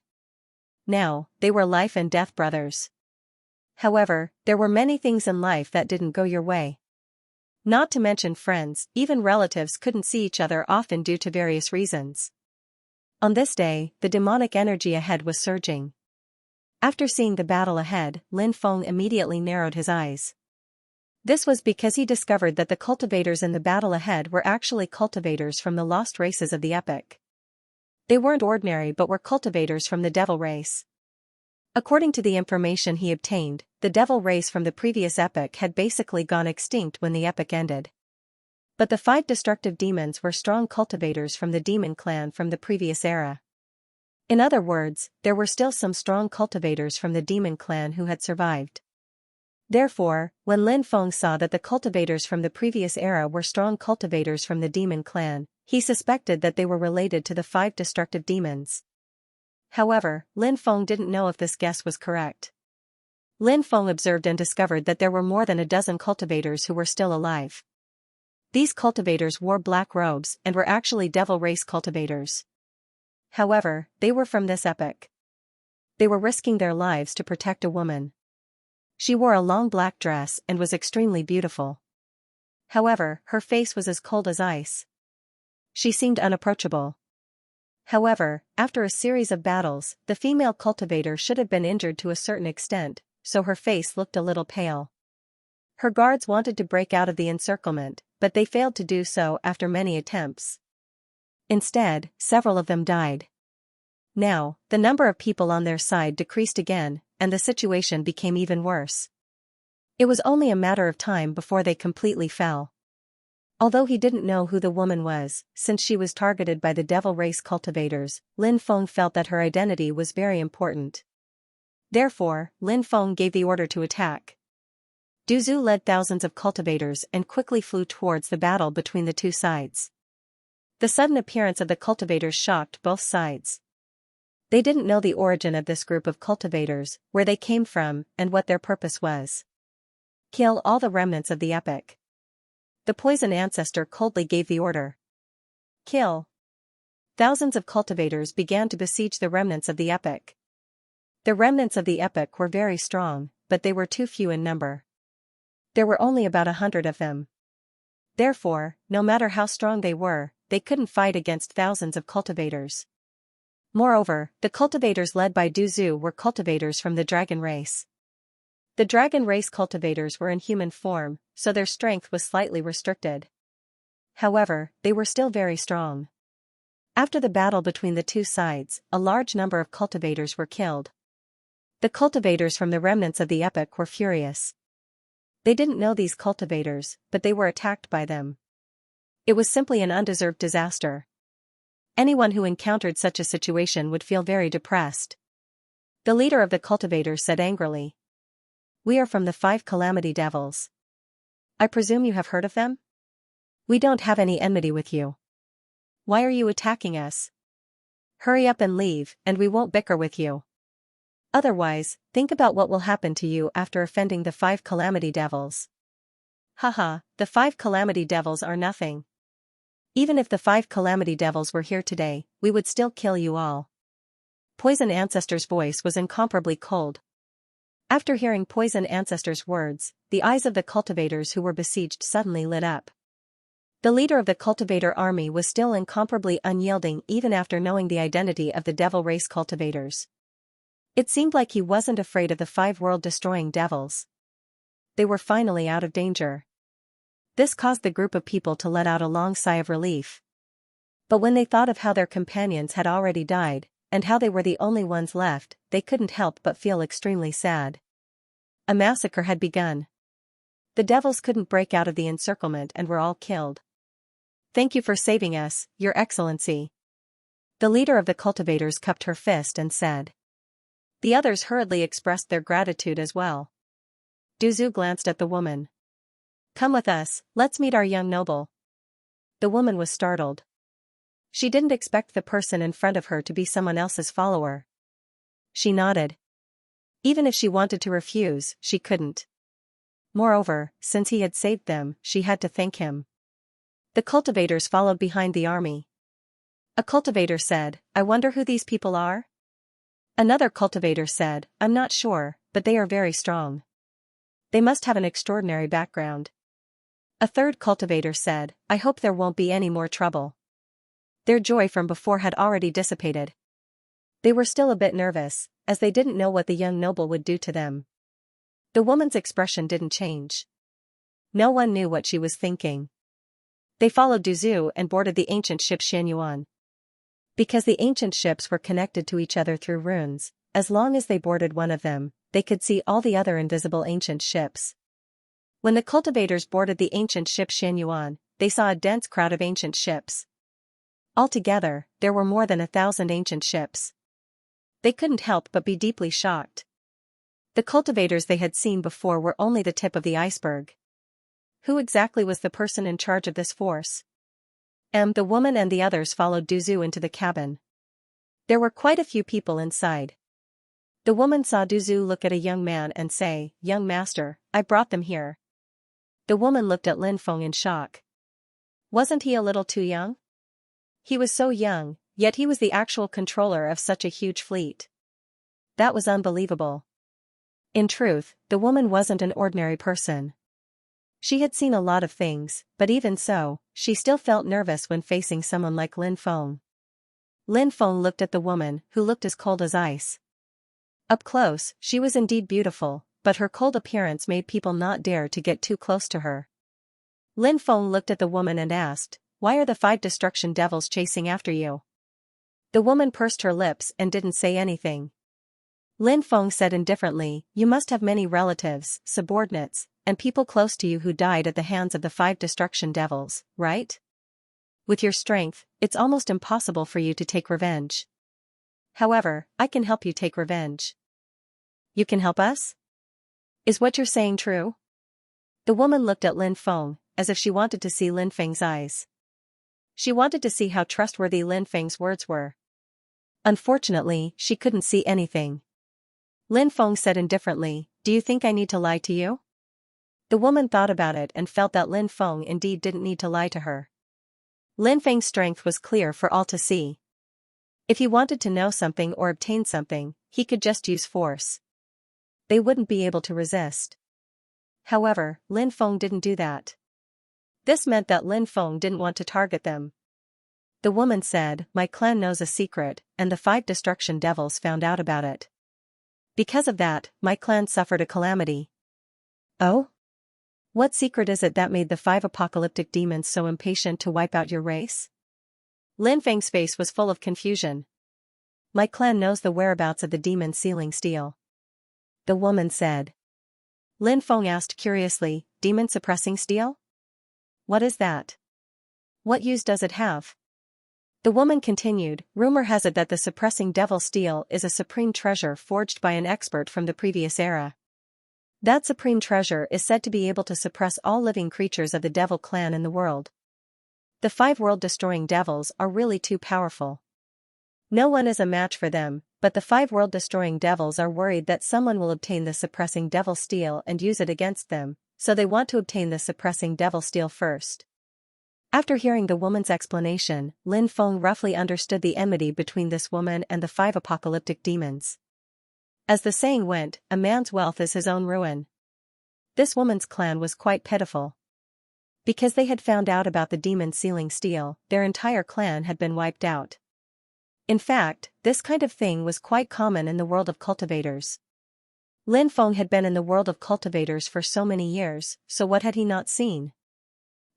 Now, they were life and death brothers. However, there were many things in life that didn't go your way. Not to mention friends, even relatives couldn't see each other often due to various reasons. On this day, the demonic energy ahead was surging. After seeing the battle ahead, Lin Feng immediately narrowed his eyes. This was because he discovered that the cultivators in the battle ahead were actually cultivators from the lost races of the epic. They weren't ordinary but were cultivators from the devil race. According to the information he obtained, the devil race from the previous epic had basically gone extinct when the epic ended. But the 5 destructive demons were strong cultivators from the demon clan from the previous era. In other words, there were still some strong cultivators from the demon clan who had survived. Therefore, when Lin Feng saw that the cultivators from the previous era were strong cultivators from the demon clan, he suspected that they were related to the 5 destructive demons. However, Lin Feng didn't know if this guess was correct. Lin Feng observed and discovered that there were more than a dozen cultivators who were still alive. These cultivators wore black robes and were actually devil race cultivators. However, they were from this epoch. They were risking their lives to protect a woman. She wore a long black dress and was extremely beautiful. However, her face was as cold as ice. She seemed unapproachable. However, after a series of battles, the female cultivator should have been injured to a certain extent, so her face looked a little pale. Her guards wanted to break out of the encirclement, but they failed to do so after many attempts. Instead, several of them died. Now, the number of people on their side decreased again, and the situation became even worse. It was only a matter of time before they completely fell. Although he didn't know who the woman was, since she was targeted by the devil race cultivators, Lin Feng felt that her identity was very important. Therefore, Lin Feng gave the order to attack. Du Zhu led thousands of cultivators and quickly flew towards the battle between the two sides. The sudden appearance of the cultivators shocked both sides. They didn't know the origin of this group of cultivators, where they came from, and what their purpose was. Kill all the remnants of the epic. The poison ancestor coldly gave the order. Kill. Thousands of cultivators began to besiege the remnants of the epic. The remnants of the epic were very strong, but they were too few in number. There were only about 100 of them. Therefore, no matter how strong they were, they couldn't fight against thousands of cultivators. Moreover, the cultivators led by Duzu were cultivators from the dragon race. The dragon race cultivators were in human form, so their strength was slightly restricted. However, they were still very strong. After the battle between the two sides, a large number of cultivators were killed. The cultivators from the remnants of the epic were furious. They didn't know these cultivators, but they were attacked by them. It was simply an undeserved disaster. Anyone who encountered such a situation would feel very depressed. The leader of the cultivators said angrily, "We are from the 5 Calamity Devils. I presume you have heard of them? We don't have any enmity with you. Why are you attacking us? Hurry up and leave, and we won't bicker with you. Otherwise, think about what will happen to you after offending the 5 Calamity Devils." Haha, the 5 Calamity Devils are nothing. Even if the 5 Calamity Devils were here today, we would still kill you all. Poison Ancestor's voice was incomparably cold. After hearing Poison Ancestor's words, the eyes of the cultivators who were besieged suddenly lit up. The leader of the cultivator army was still incomparably unyielding even after knowing the identity of the devil race cultivators. It seemed like he wasn't afraid of the 5 world-destroying devils. They were finally out of danger. This caused the group of people to let out a long sigh of relief. But when they thought of how their companions had already died, and how they were the only ones left, they couldn't help but feel extremely sad. A massacre had begun. The devils couldn't break out of the encirclement and were all killed. "Thank you for saving us, Your Excellency." The leader of the cultivators cupped her fist and said. The others hurriedly expressed their gratitude as well. Duzu glanced at the woman. "Come with us, let's meet our young noble." The woman was startled. She didn't expect the person in front of her to be someone else's follower. She nodded. Even if she wanted to refuse, she couldn't. Moreover, since he had saved them, she had to thank him. The cultivators followed behind the army. A cultivator said, "I wonder who these people are?" Another cultivator said, "I'm not sure, but they are very strong. They must have an extraordinary background." A third cultivator said, "I hope there won't be any more trouble." Their joy from before had already dissipated. They were still a bit nervous, as they didn't know what the young noble would do to them. The woman's expression didn't change. No one knew what she was thinking. They followed Duzu and boarded the ancient ship Xianyuan. Because the ancient ships were connected to each other through runes, as long as they boarded one of them, they could see all the other invisible ancient ships. When the cultivators boarded the ancient ship Xianyuan, they saw a dense crowd of ancient ships. Altogether, there were more than 1,000 ancient ships. They couldn't help but be deeply shocked. The cultivators they had seen before were only the tip of the iceberg. Who exactly was the person in charge of this force? The woman and the others followed Duzu into the cabin. There were quite a few people inside. The woman saw Duzu look at a young man and say, "Young master, I brought them here." The woman looked at Lin Feng in shock. Wasn't he a little too young? He was so young, yet he was the actual controller of such a huge fleet. That was unbelievable. In truth, the woman wasn't an ordinary person. She had seen a lot of things, but even so, she still felt nervous when facing someone like Lin Feng. Lin Feng looked at the woman, who looked as cold as ice. Up close, she was indeed beautiful, but her cold appearance made people not dare to get too close to her. Lin Feng looked at the woman and asked, "Why are the 5 destruction devils chasing after you?" The woman pursed her lips and didn't say anything. Lin Feng said indifferently, "You must have many relatives, subordinates, and people close to you who died at the hands of the 5 destruction devils, right? With your strength, it's almost impossible for you to take revenge. However, I can help you take revenge." "You can help us? Is what you're saying true?" The woman looked at Lin Feng, as if she wanted to see Lin Feng's eyes. She wanted to see how trustworthy Lin Feng's words were. Unfortunately, she couldn't see anything. Lin Feng said indifferently, "Do you think I need to lie to you?" The woman thought about it and felt that Lin Feng indeed didn't need to lie to her. Lin Feng's strength was clear for all to see. If he wanted to know something or obtain something, he could just use force. They wouldn't be able to resist. However, Lin Feng didn't do that. This meant that Lin Feng didn't want to target them. The woman said, "My clan knows a secret, and the 5 destruction devils found out about it. Because of that, my clan suffered a calamity." "Oh? What secret is it that made the 5 apocalyptic demons so impatient to wipe out your race?" Lin Feng's face was full of confusion. "My clan knows the whereabouts of the demon sealing steel," the woman said. Lin Feng asked curiously, "Demon suppressing steel? What is that? What use does it have?" The woman continued, "Rumor has it that the suppressing devil steel is a supreme treasure forged by an expert from the previous era. That supreme treasure is said to be able to suppress all living creatures of the devil clan in the world. The 5 world-destroying devils are really too powerful. No one is a match for them, but the 5 world-destroying devils are worried that someone will obtain the suppressing devil steel and use it against them, so they want to obtain the suppressing devil steel first." After hearing the woman's explanation, Lin Feng roughly understood the enmity between this woman and the 5 apocalyptic demons. As the saying went, a man's wealth is his own ruin. This woman's clan was quite pitiful. Because they had found out about the demon sealing steel, their entire clan had been wiped out. In fact, this kind of thing was quite common in the world of cultivators. Lin Feng had been in the world of cultivators for so many years, so what had he not seen?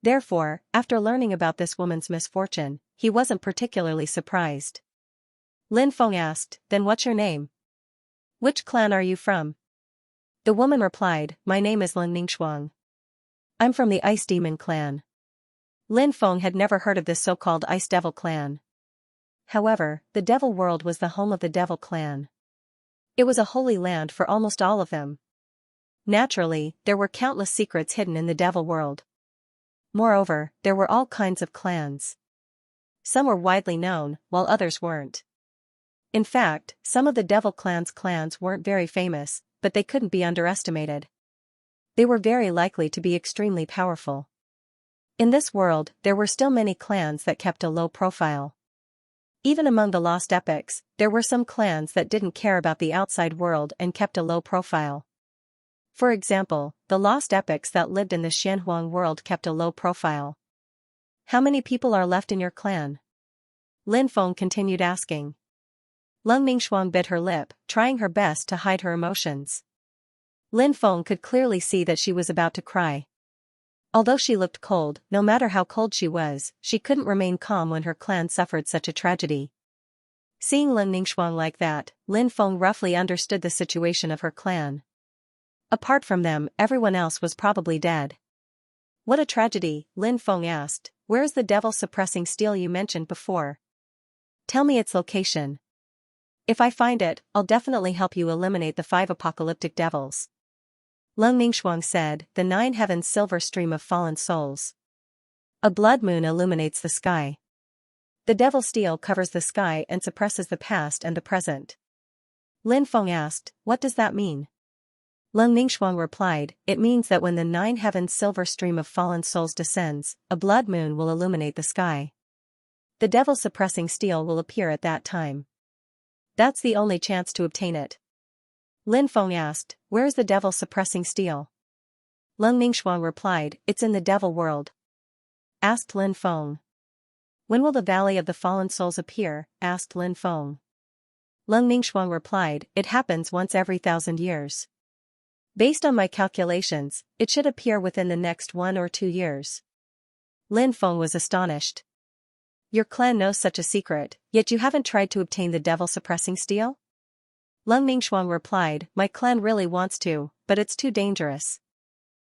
Therefore, after learning about this woman's misfortune, he wasn't particularly surprised. Lin Feng asked, "Then what's your name? Which clan are you from?" The woman replied, "My name is Lin Ningxuang. I'm from the Ice Demon clan." Lin Feng had never heard of this so-called Ice Devil clan. However, the Devil World was the home of the Devil clan. It was a holy land for almost all of them. Naturally, there were countless secrets hidden in the Devil World. Moreover, there were all kinds of clans. Some were widely known, while others weren't. In fact, some of the Devil clan's clans weren't very famous, but they couldn't be underestimated. They were very likely to be extremely powerful. In this world, there were still many clans that kept a low profile. Even among the lost epics, there were some clans that didn't care about the outside world and kept a low profile. For example, the lost epics that lived in the Xianxia world kept a low profile. "How many people are left in your clan?" Lin Feng continued asking. Lung Ningxuang bit her lip, trying her best to hide her emotions. Lin Feng could clearly see that she was about to cry. Although she looked cold, no matter how cold she was, she couldn't remain calm when her clan suffered such a tragedy. Seeing Lung Ningxuang like that, Lin Feng roughly understood the situation of her clan. Apart from them, everyone else was probably dead. "What a tragedy," Lin Feng asked. "Where is the devil suppressing steel you mentioned before? Tell me its location. If I find it, I'll definitely help you eliminate the 5 apocalyptic devils." Lung Ningxuang said, "The 9 heavens silver stream of fallen souls. A blood moon illuminates the sky. The devil steel covers the sky and suppresses the past and the present." Lin Feng asked, "What does that mean?" Lung Ningxuang replied, "It means that when the 9 heavens silver stream of fallen souls descends, a blood moon will illuminate the sky. The devil suppressing steel will appear at that time. That's the only chance to obtain it." Lin Feng asked, "Where is the devil suppressing steel?" Lung Ningxuang replied, "It's in the devil world." Asked Lin Feng. "When will the Valley of the Fallen Souls appear?" asked Lin Feng. Lung Ningxuang replied, "It happens once every 1,000 years. Based on my calculations, it should appear within the next 1 or 2 years. Lin Feng was astonished. "Your clan knows such a secret, yet you haven't tried to obtain the devil-suppressing steel?" Lung Ningxuang replied, "My clan really wants to, but it's too dangerous.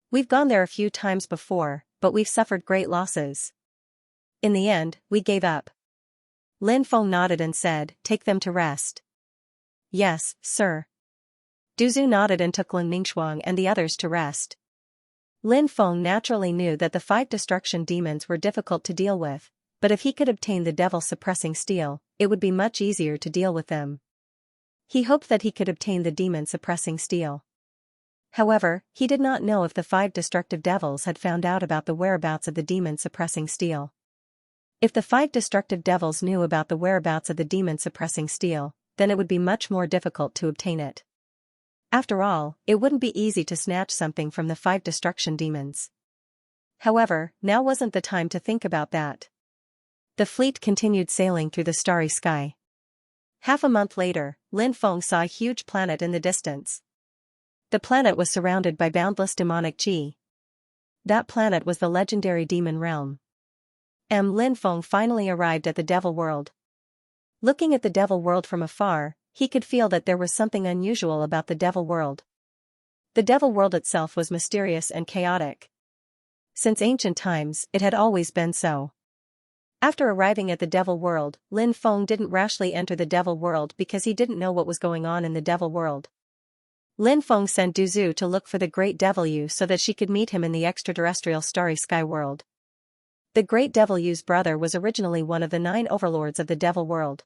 We've gone there a few times before, but we've suffered great losses. In the end, we gave up." Lin Feng nodded and said, "Take them to rest." "Yes, sir." Duzu nodded and took Lung Ningxuang and the others to rest. Lin Feng naturally knew that the 5 destruction demons were difficult to deal with, but if he could obtain the devil-suppressing steel, it would be much easier to deal with them. He hoped that he could obtain the demon-suppressing steel. However, he did not know if the 5 destructive devils had found out about the whereabouts of the demon-suppressing steel. If the 5 destructive devils knew about the whereabouts of the demon-suppressing steel, then it would be much more difficult to obtain it. After all, it wouldn't be easy to snatch something from the 5 destruction demons. However, now wasn't the time to think about that. The fleet continued sailing through the starry sky. Half a month later, Lin Feng saw a huge planet in the distance. The planet was surrounded by boundless demonic qi. That planet was the legendary demon realm. Lin Feng finally arrived at the devil world. Looking at the devil world from afar, he could feel that there was something unusual about the devil world. The devil world itself was mysterious and chaotic. Since ancient times, it had always been so. After arriving at the devil world, Lin Feng didn't rashly enter the devil world because he didn't know what was going on in the devil world. Lin Feng sent Du Zhu to look for the great devil Yu so that she could meet him in the extraterrestrial starry sky world. The great devil Yu's brother was originally one of the 9 overlords of the devil world.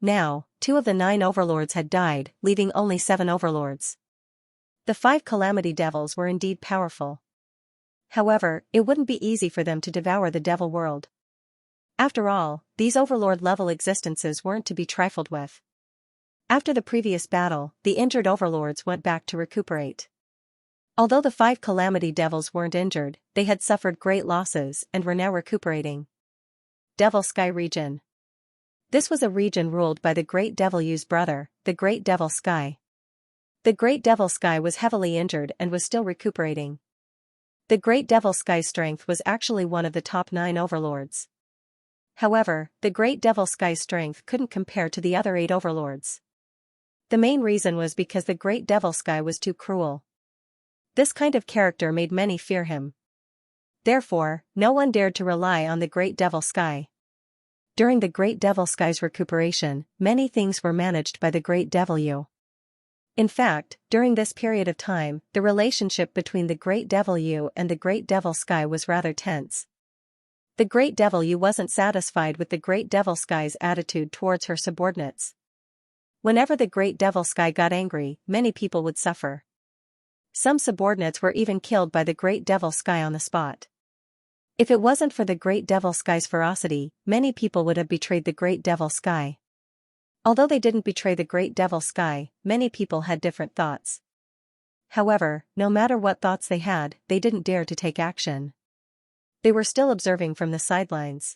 Now, 2 of the 9 overlords had died, leaving only 7 overlords. The 5 calamity devils were indeed powerful. However, it wouldn't be easy for them to devour the devil world. After all, these overlord-level existences weren't to be trifled with. After the previous battle, the injured overlords went back to recuperate. Although the 5 calamity devils weren't injured, they had suffered great losses and were now recuperating. Devil Sky Region. This was a region ruled by the Great Devil Yu's brother, the Great Devil Sky. The Great Devil Sky was heavily injured and was still recuperating. The Great Devil Sky's strength was actually one of the top 9 overlords. However, the Great Devil Sky's strength couldn't compare to the other 8 overlords. The main reason was because the Great Devil Sky was too cruel. This kind of character made many fear him. Therefore, no one dared to rely on the Great Devil Sky. During the Great Devil Sky's recuperation, many things were managed by the Great Devil Yu. In fact, during this period of time, the relationship between the Great Devil Yu and the Great Devil Sky was rather tense. The Great Devil Yu wasn't satisfied with the Great Devil Sky's attitude towards her subordinates. Whenever the Great Devil Sky got angry, many people would suffer. Some subordinates were even killed by the Great Devil Sky on the spot. If it wasn't for the Great Devil Sky's ferocity, many people would have betrayed the Great Devil Sky. Although they didn't betray the Great Devil Sky, many people had different thoughts. However, no matter what thoughts they had, they didn't dare to take action. They were still observing from the sidelines.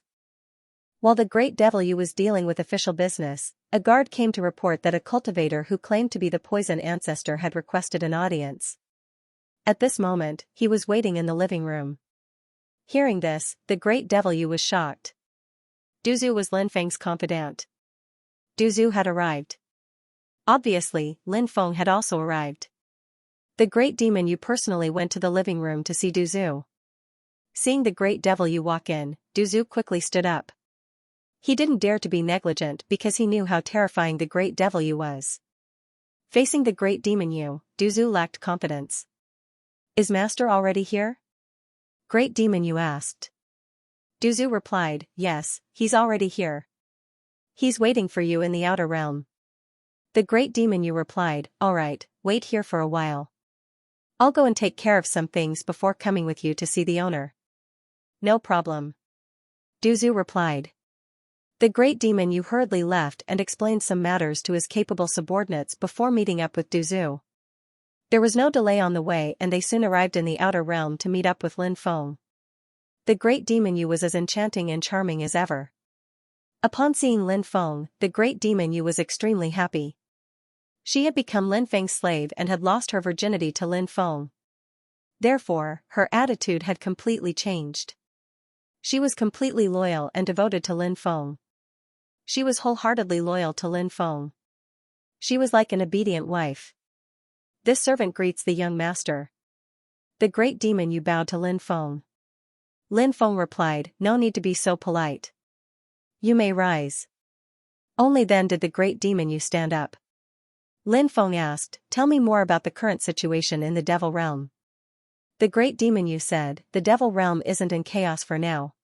While the Great Devil Yu was dealing with official business, a guard came to report that a cultivator who claimed to be the poison ancestor had requested an audience. At this moment, he was waiting in the living room. Hearing this, the Great Devil Yu was shocked. Du Zhu was Lin Feng's confidant. Du Zhu had arrived. Obviously, Lin Feng had also arrived. The Great Demon Yu personally went to the living room to see Du Zhu. Seeing the Great Devil Yu walk in, Du Zhu quickly stood up. He didn't dare to be negligent because he knew how terrifying the Great Devil Yu was. Facing the Great Demon Yu, Du Zhu lacked confidence. "Is Master already here?" Great Demon Yu asked. Du Zhu replied, "Yes, he's already here. He's waiting for you in the outer realm." The Great Demon Yu replied, "All right, wait here for a while. I'll go and take care of some things before coming with you to see the owner." "No problem." Du Zhu replied. The Great Demon Yu hurriedly left and explained some matters to his capable subordinates before meeting up with Du Zhu. There was no delay on the way and they soon arrived in the outer realm to meet up with Lin Feng. The Great Demon Yu was as enchanting and charming as ever. Upon seeing Lin Feng, the Great Demon Yu was extremely happy. She had become Lin Feng's slave and had lost her virginity to Lin Feng. Therefore, her attitude had completely changed. She was completely loyal and devoted to Lin Feng. She was wholeheartedly loyal to Lin Feng. She was like an obedient wife. "This servant greets the young master." The Great Demon Yu bowed to Lin Feng. Lin Feng replied, "No need to be so polite. You may rise." Only then did the Great Demon Yu stand up. Lin Feng asked, "Tell me more about the current situation in the Devil Realm." The Great Demon Yu said, "The Devil Realm isn't in chaos for now.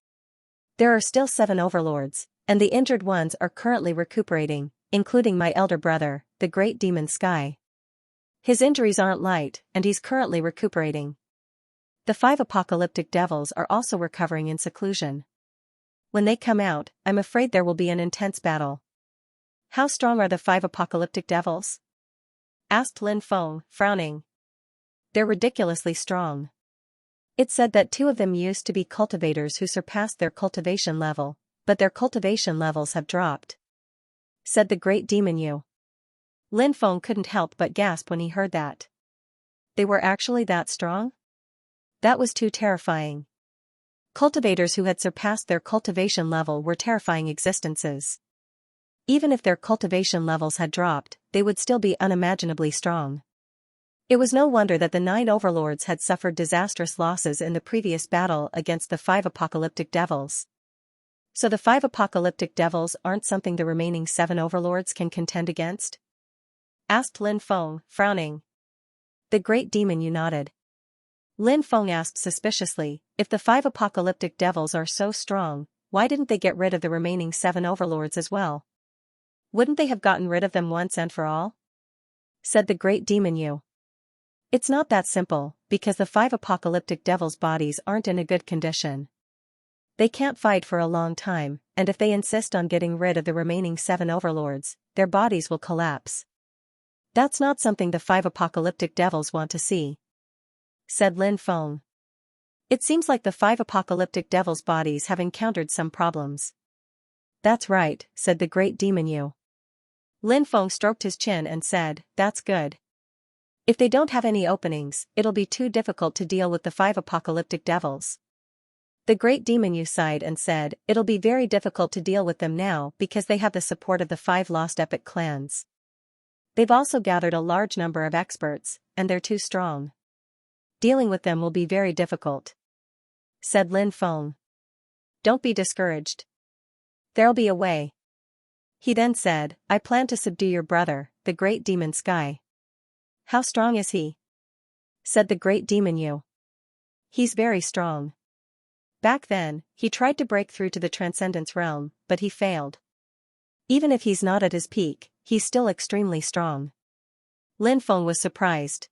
There are still 7 overlords, and the injured ones are currently recuperating, including my elder brother, the Great Demon Sky. His injuries aren't light, and he's currently recuperating. The 5 apocalyptic devils are also recovering in seclusion. When they come out, I'm afraid there will be an intense battle. How strong are the 5 apocalyptic devils? Asked Lin Feng, frowning. They're ridiculously strong. It said that 2 of them used to be cultivators who surpassed their cultivation level, but their cultivation levels have dropped. Said the great demon Yu. Lin Feng couldn't help but gasp when he heard that. They were actually that strong? That was too terrifying. Cultivators who had surpassed their cultivation level were terrifying existences. Even if their cultivation levels had dropped, they would still be unimaginably strong. It was no wonder that the 9 overlords had suffered disastrous losses in the previous battle against the 5 apocalyptic devils. So the 5 apocalyptic devils aren't something the remaining 7 overlords can contend against? Asked Lin Feng, frowning. The great demon Yu nodded. Lin Feng asked suspiciously, if the 5 apocalyptic devils are so strong, why didn't they get rid of the remaining 7 overlords as well? Wouldn't they have gotten rid of them once and for all? Said the great demon Yu. It's not that simple, because the 5 apocalyptic devils' bodies aren't in a good condition. They can't fight for a long time, and if they insist on getting rid of the remaining 7 overlords, their bodies will collapse. That's not something the 5 apocalyptic devils want to see. Said Lin Feng. It seems like the 5 apocalyptic devils' bodies have encountered some problems. That's right, said the great demon Yu. Lin Feng stroked his chin and said, that's good. If they don't have any openings, it'll be too difficult to deal with the 5 apocalyptic devils. The great demon Yu sighed and said, it'll be very difficult to deal with them now because they have the support of the 5 lost epic clans. They've also gathered a large number of experts, and they're too strong. Dealing with them will be very difficult. Said Lin Feng. Don't be discouraged. There'll be a way. He then said, I plan to subdue your brother, the great demon Sky. How strong is he? Said the great demon Yu. He's very strong. Back then, he tried to break through to the Transcendence realm, but he failed. Even if he's not at his peak, he's still extremely strong. Lin Feng was surprised.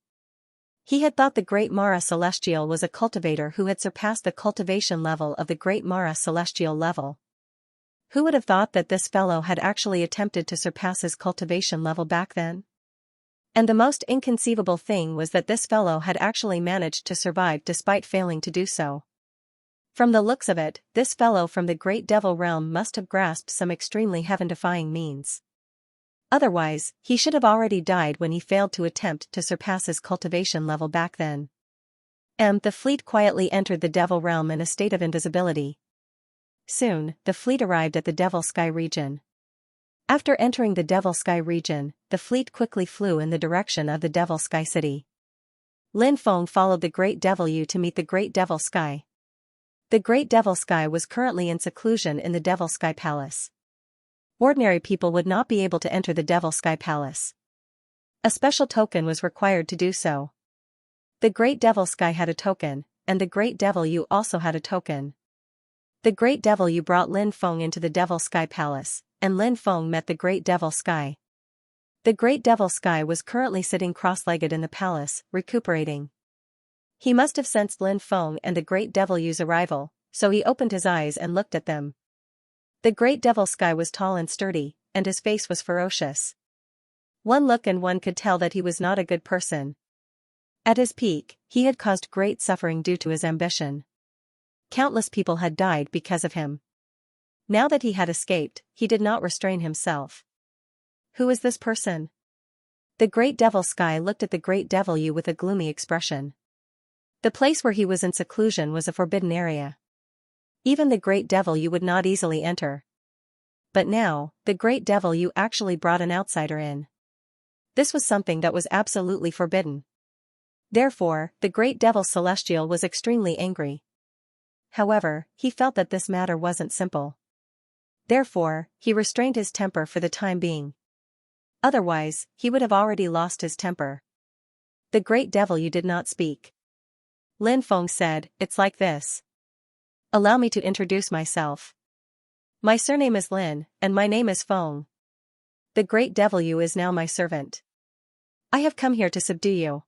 He had thought the Great Mara Celestial was a cultivator who had surpassed the cultivation level of the Great Mara Celestial level. Who would have thought that this fellow had actually attempted to surpass his cultivation level back then? And the most inconceivable thing was that this fellow had actually managed to survive despite failing to do so. From the looks of it, this fellow from the Great Devil realm must have grasped some extremely heaven-defying means. Otherwise, he should have already died when he failed to attempt to surpass his cultivation level back then. The fleet quietly entered the Devil realm in a state of invisibility. Soon, the fleet arrived at the Devil Sky region. After entering the Devil Sky region, the fleet quickly flew in the direction of the Devil Sky city. Lin Feng followed the Great Devil Yu to meet the Great Devil Sky. The Great Devil Sky was currently in seclusion in the Devil Sky Palace. Ordinary people would not be able to enter the Devil Sky Palace. A special token was required to do so. The Great Devil Sky had a token, and the Great Devil Yu also had a token. The Great Devil Yu brought Lin Feng into the Devil Sky Palace, and Lin Feng met the Great Devil Sky. The Great Devil Sky was currently sitting cross-legged in the palace, recuperating. He must have sensed Lin Feng and the Great Devil Yu's arrival, so he opened his eyes and looked at them. The Great Devil Sky was tall and sturdy, and his face was ferocious. One look and one could tell that he was not a good person. At his peak, he had caused great suffering due to his ambition. Countless people had died because of him. Now that he had escaped, he did not restrain himself. Who is this person? The Great Devil Sky looked at the Great Devil Yu with a gloomy expression. The place where he was in seclusion was a forbidden area. Even the Great Devil Yu would not easily enter. But now, the Great Devil Yu actually brought an outsider in. This was something that was absolutely forbidden. Therefore, the Great Devil Celestial was extremely angry. However, he felt that this matter wasn't simple. Therefore, he restrained his temper for the time being. Otherwise, he would have already lost his temper. The Great Devil Yu did not speak. Lin Feng said, "It's like this. Allow me to introduce myself. My surname is Lin, and my name is Feng. The Great Devil Yu is now my servant. I have come here to subdue you.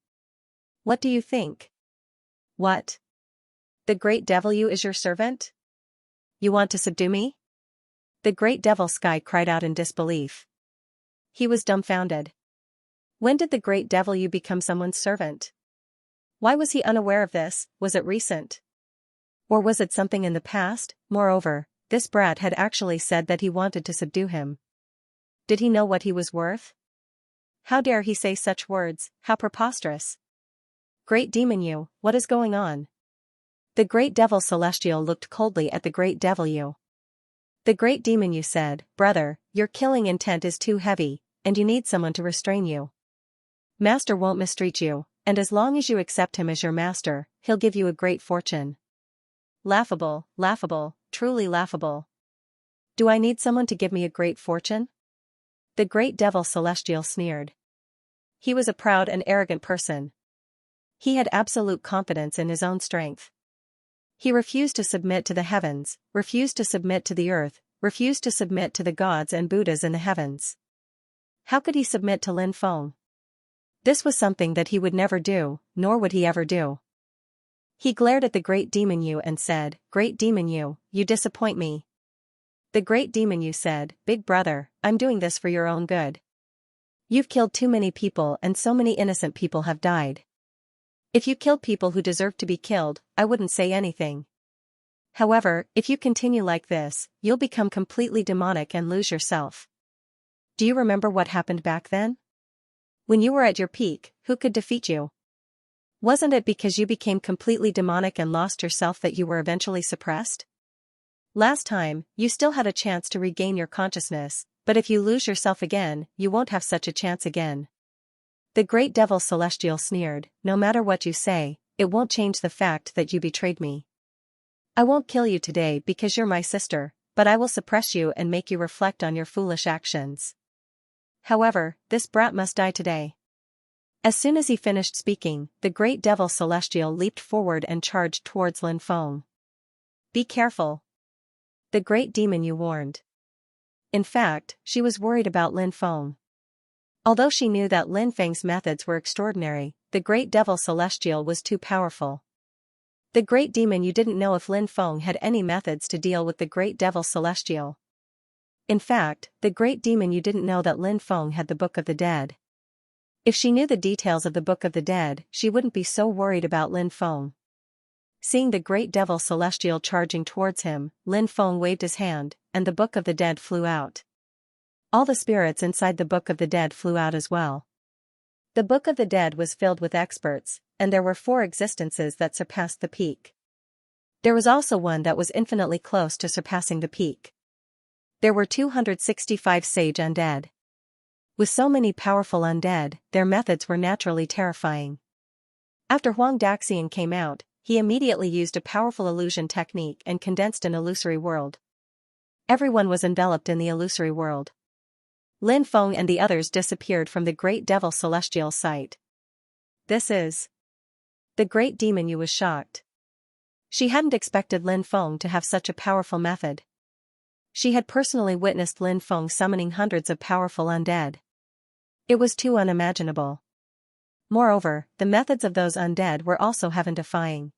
What do you think?" "What? The Great Devil Yu is your servant?" You want to subdue me? The great devil Sky cried out in disbelief. He was dumbfounded. When did the great devil Yu become someone's servant? Why was he unaware of this? Was it recent? Or was it something in the past? Moreover, this brat had actually said that he wanted to subdue him. Did he know what he was worth? How dare he say such words? How preposterous! Great demon Yu, what is going on? The great devil Celestial looked coldly at the great devil Yu. The great demon Yu said, "Brother, your killing intent is too heavy, and you need someone to restrain you. Master won't mistreat you, and as long as you accept him as your master, he'll give you a great fortune." Laughable, laughable, truly laughable. Do I need someone to give me a great fortune? The great devil Celestial sneered. He was a proud and arrogant person. He had absolute confidence in his own strength. He refused to submit to the heavens, refused to submit to the earth, refused to submit to the gods and Buddhas in the heavens. How could he submit to Lin Feng? This was something that he would never do, nor would he ever do. He glared at the great demon Yu and said, "Great demon Yu, you disappoint me." The great demon Yu said, "Big brother, I'm doing this for your own good. You've killed too many people and so many innocent people have died. If you killed people who deserve to be killed, I wouldn't say anything. However, if you continue like this, you'll become completely demonic and lose yourself. Do you remember what happened back then? When you were at your peak, who could defeat you? Wasn't it because you became completely demonic and lost yourself that you were eventually suppressed? Last time, you still had a chance to regain your consciousness, but if you lose yourself again, you won't have such a chance again." The great devil Celestial sneered, "No matter what you say, it won't change the fact that you betrayed me. I won't kill you today because you're my sister, but I will suppress you and make you reflect on your foolish actions. However, this brat must die today." As soon as he finished speaking, the great devil Celestial leaped forward and charged towards Lin Feng. "Be careful," the great demon Yu warned. In fact, she was worried about Lin Feng. Although she knew that Lin Feng's methods were extraordinary, the great devil Celestial was too powerful. The great demon Yu didn't know if Lin Feng had any methods to deal with the great devil Celestial. In fact, the great demon Yu didn't know that Lin Feng had the Book of the Dead. If she knew the details of the Book of the Dead, she wouldn't be so worried about Lin Feng. Seeing the great devil Celestial charging towards him, Lin Feng waved his hand, and the Book of the Dead flew out. All the spirits inside the Book of the Dead flew out as well. The Book of the Dead was filled with experts, and there were 4 existences that surpassed the peak. There was also one that was infinitely close to surpassing the peak. There were 265 sage undead. With so many powerful undead, their methods were naturally terrifying. After Huang Daxian came out, he immediately used a powerful illusion technique and condensed an illusory world. Everyone was enveloped in the illusory world. Lin Feng and the others disappeared from the great devil Celestial's sight. This is... The great demon Yu was shocked. She hadn't expected Lin Feng to have such a powerful method. She had personally witnessed Lin Feng summoning hundreds of powerful undead. It was too unimaginable. Moreover, the methods of those undead were also heaven-defying.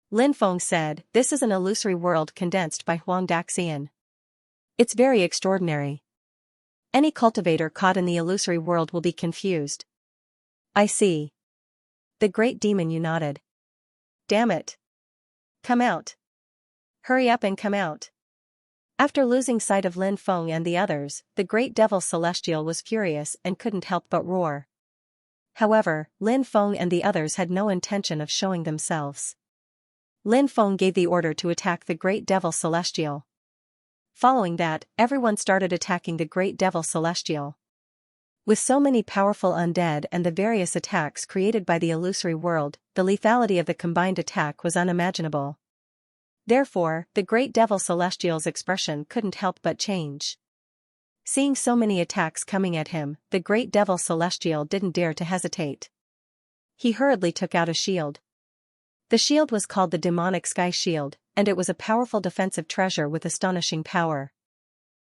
Lin Feng said, "This is an illusory world condensed by Huang Daxian. It's very extraordinary. Any cultivator caught in the illusory world will be confused." "I see." The great demon Yu nodded. "Damn it. Come out. Hurry up and come out." After losing sight of Lin Feng and the others, the great devil Celestial was furious and couldn't help but roar. However, Lin Feng and the others had no intention of showing themselves. Lin Feng gave the order to attack the great devil Celestial. Following that, everyone started attacking the great devil Celestial. With so many powerful undead and the various attacks created by the illusory world, the lethality of the combined attack was unimaginable. Therefore, the great devil Celestial's expression couldn't help but change. Seeing so many attacks coming at him, the great devil Celestial didn't dare to hesitate. He hurriedly took out a shield. The shield was called the Demonic Sky Shield, and it was a powerful defensive treasure with astonishing power.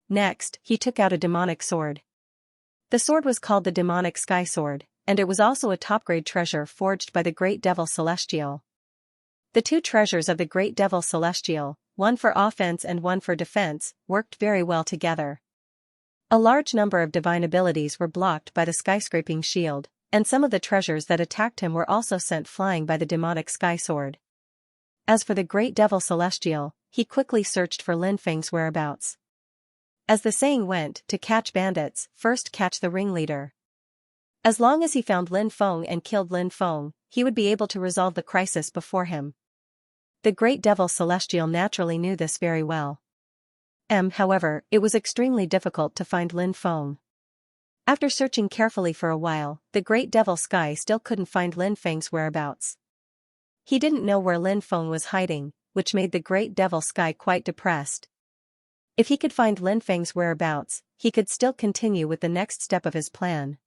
Next, he took out a demonic sword. The sword was called the Demonic Sky Sword, and it was also a top-grade treasure forged by the great devil Celestial. The 2 treasures of the great devil Celestial, one for offense and one for defense, worked very well together. A large number of divine abilities were blocked by the skyscraping shield, and some of the treasures that attacked him were also sent flying by the demonic sky sword. As for the great devil Celestial, he quickly searched for Lin Feng's whereabouts. As the saying went, to catch bandits, first catch the ringleader. As long as he found Lin Feng and killed Lin Feng, he would be able to resolve the crisis before him. The great devil Celestial naturally knew this very well. However, it was extremely difficult to find Lin Feng. After searching carefully for a while, the great devil Sky still couldn't find Lin Feng's whereabouts. He didn't know where Lin Feng was hiding, which made the great devil Sky quite depressed. If he could find Lin Feng's whereabouts, he could still continue with the next step of his plan.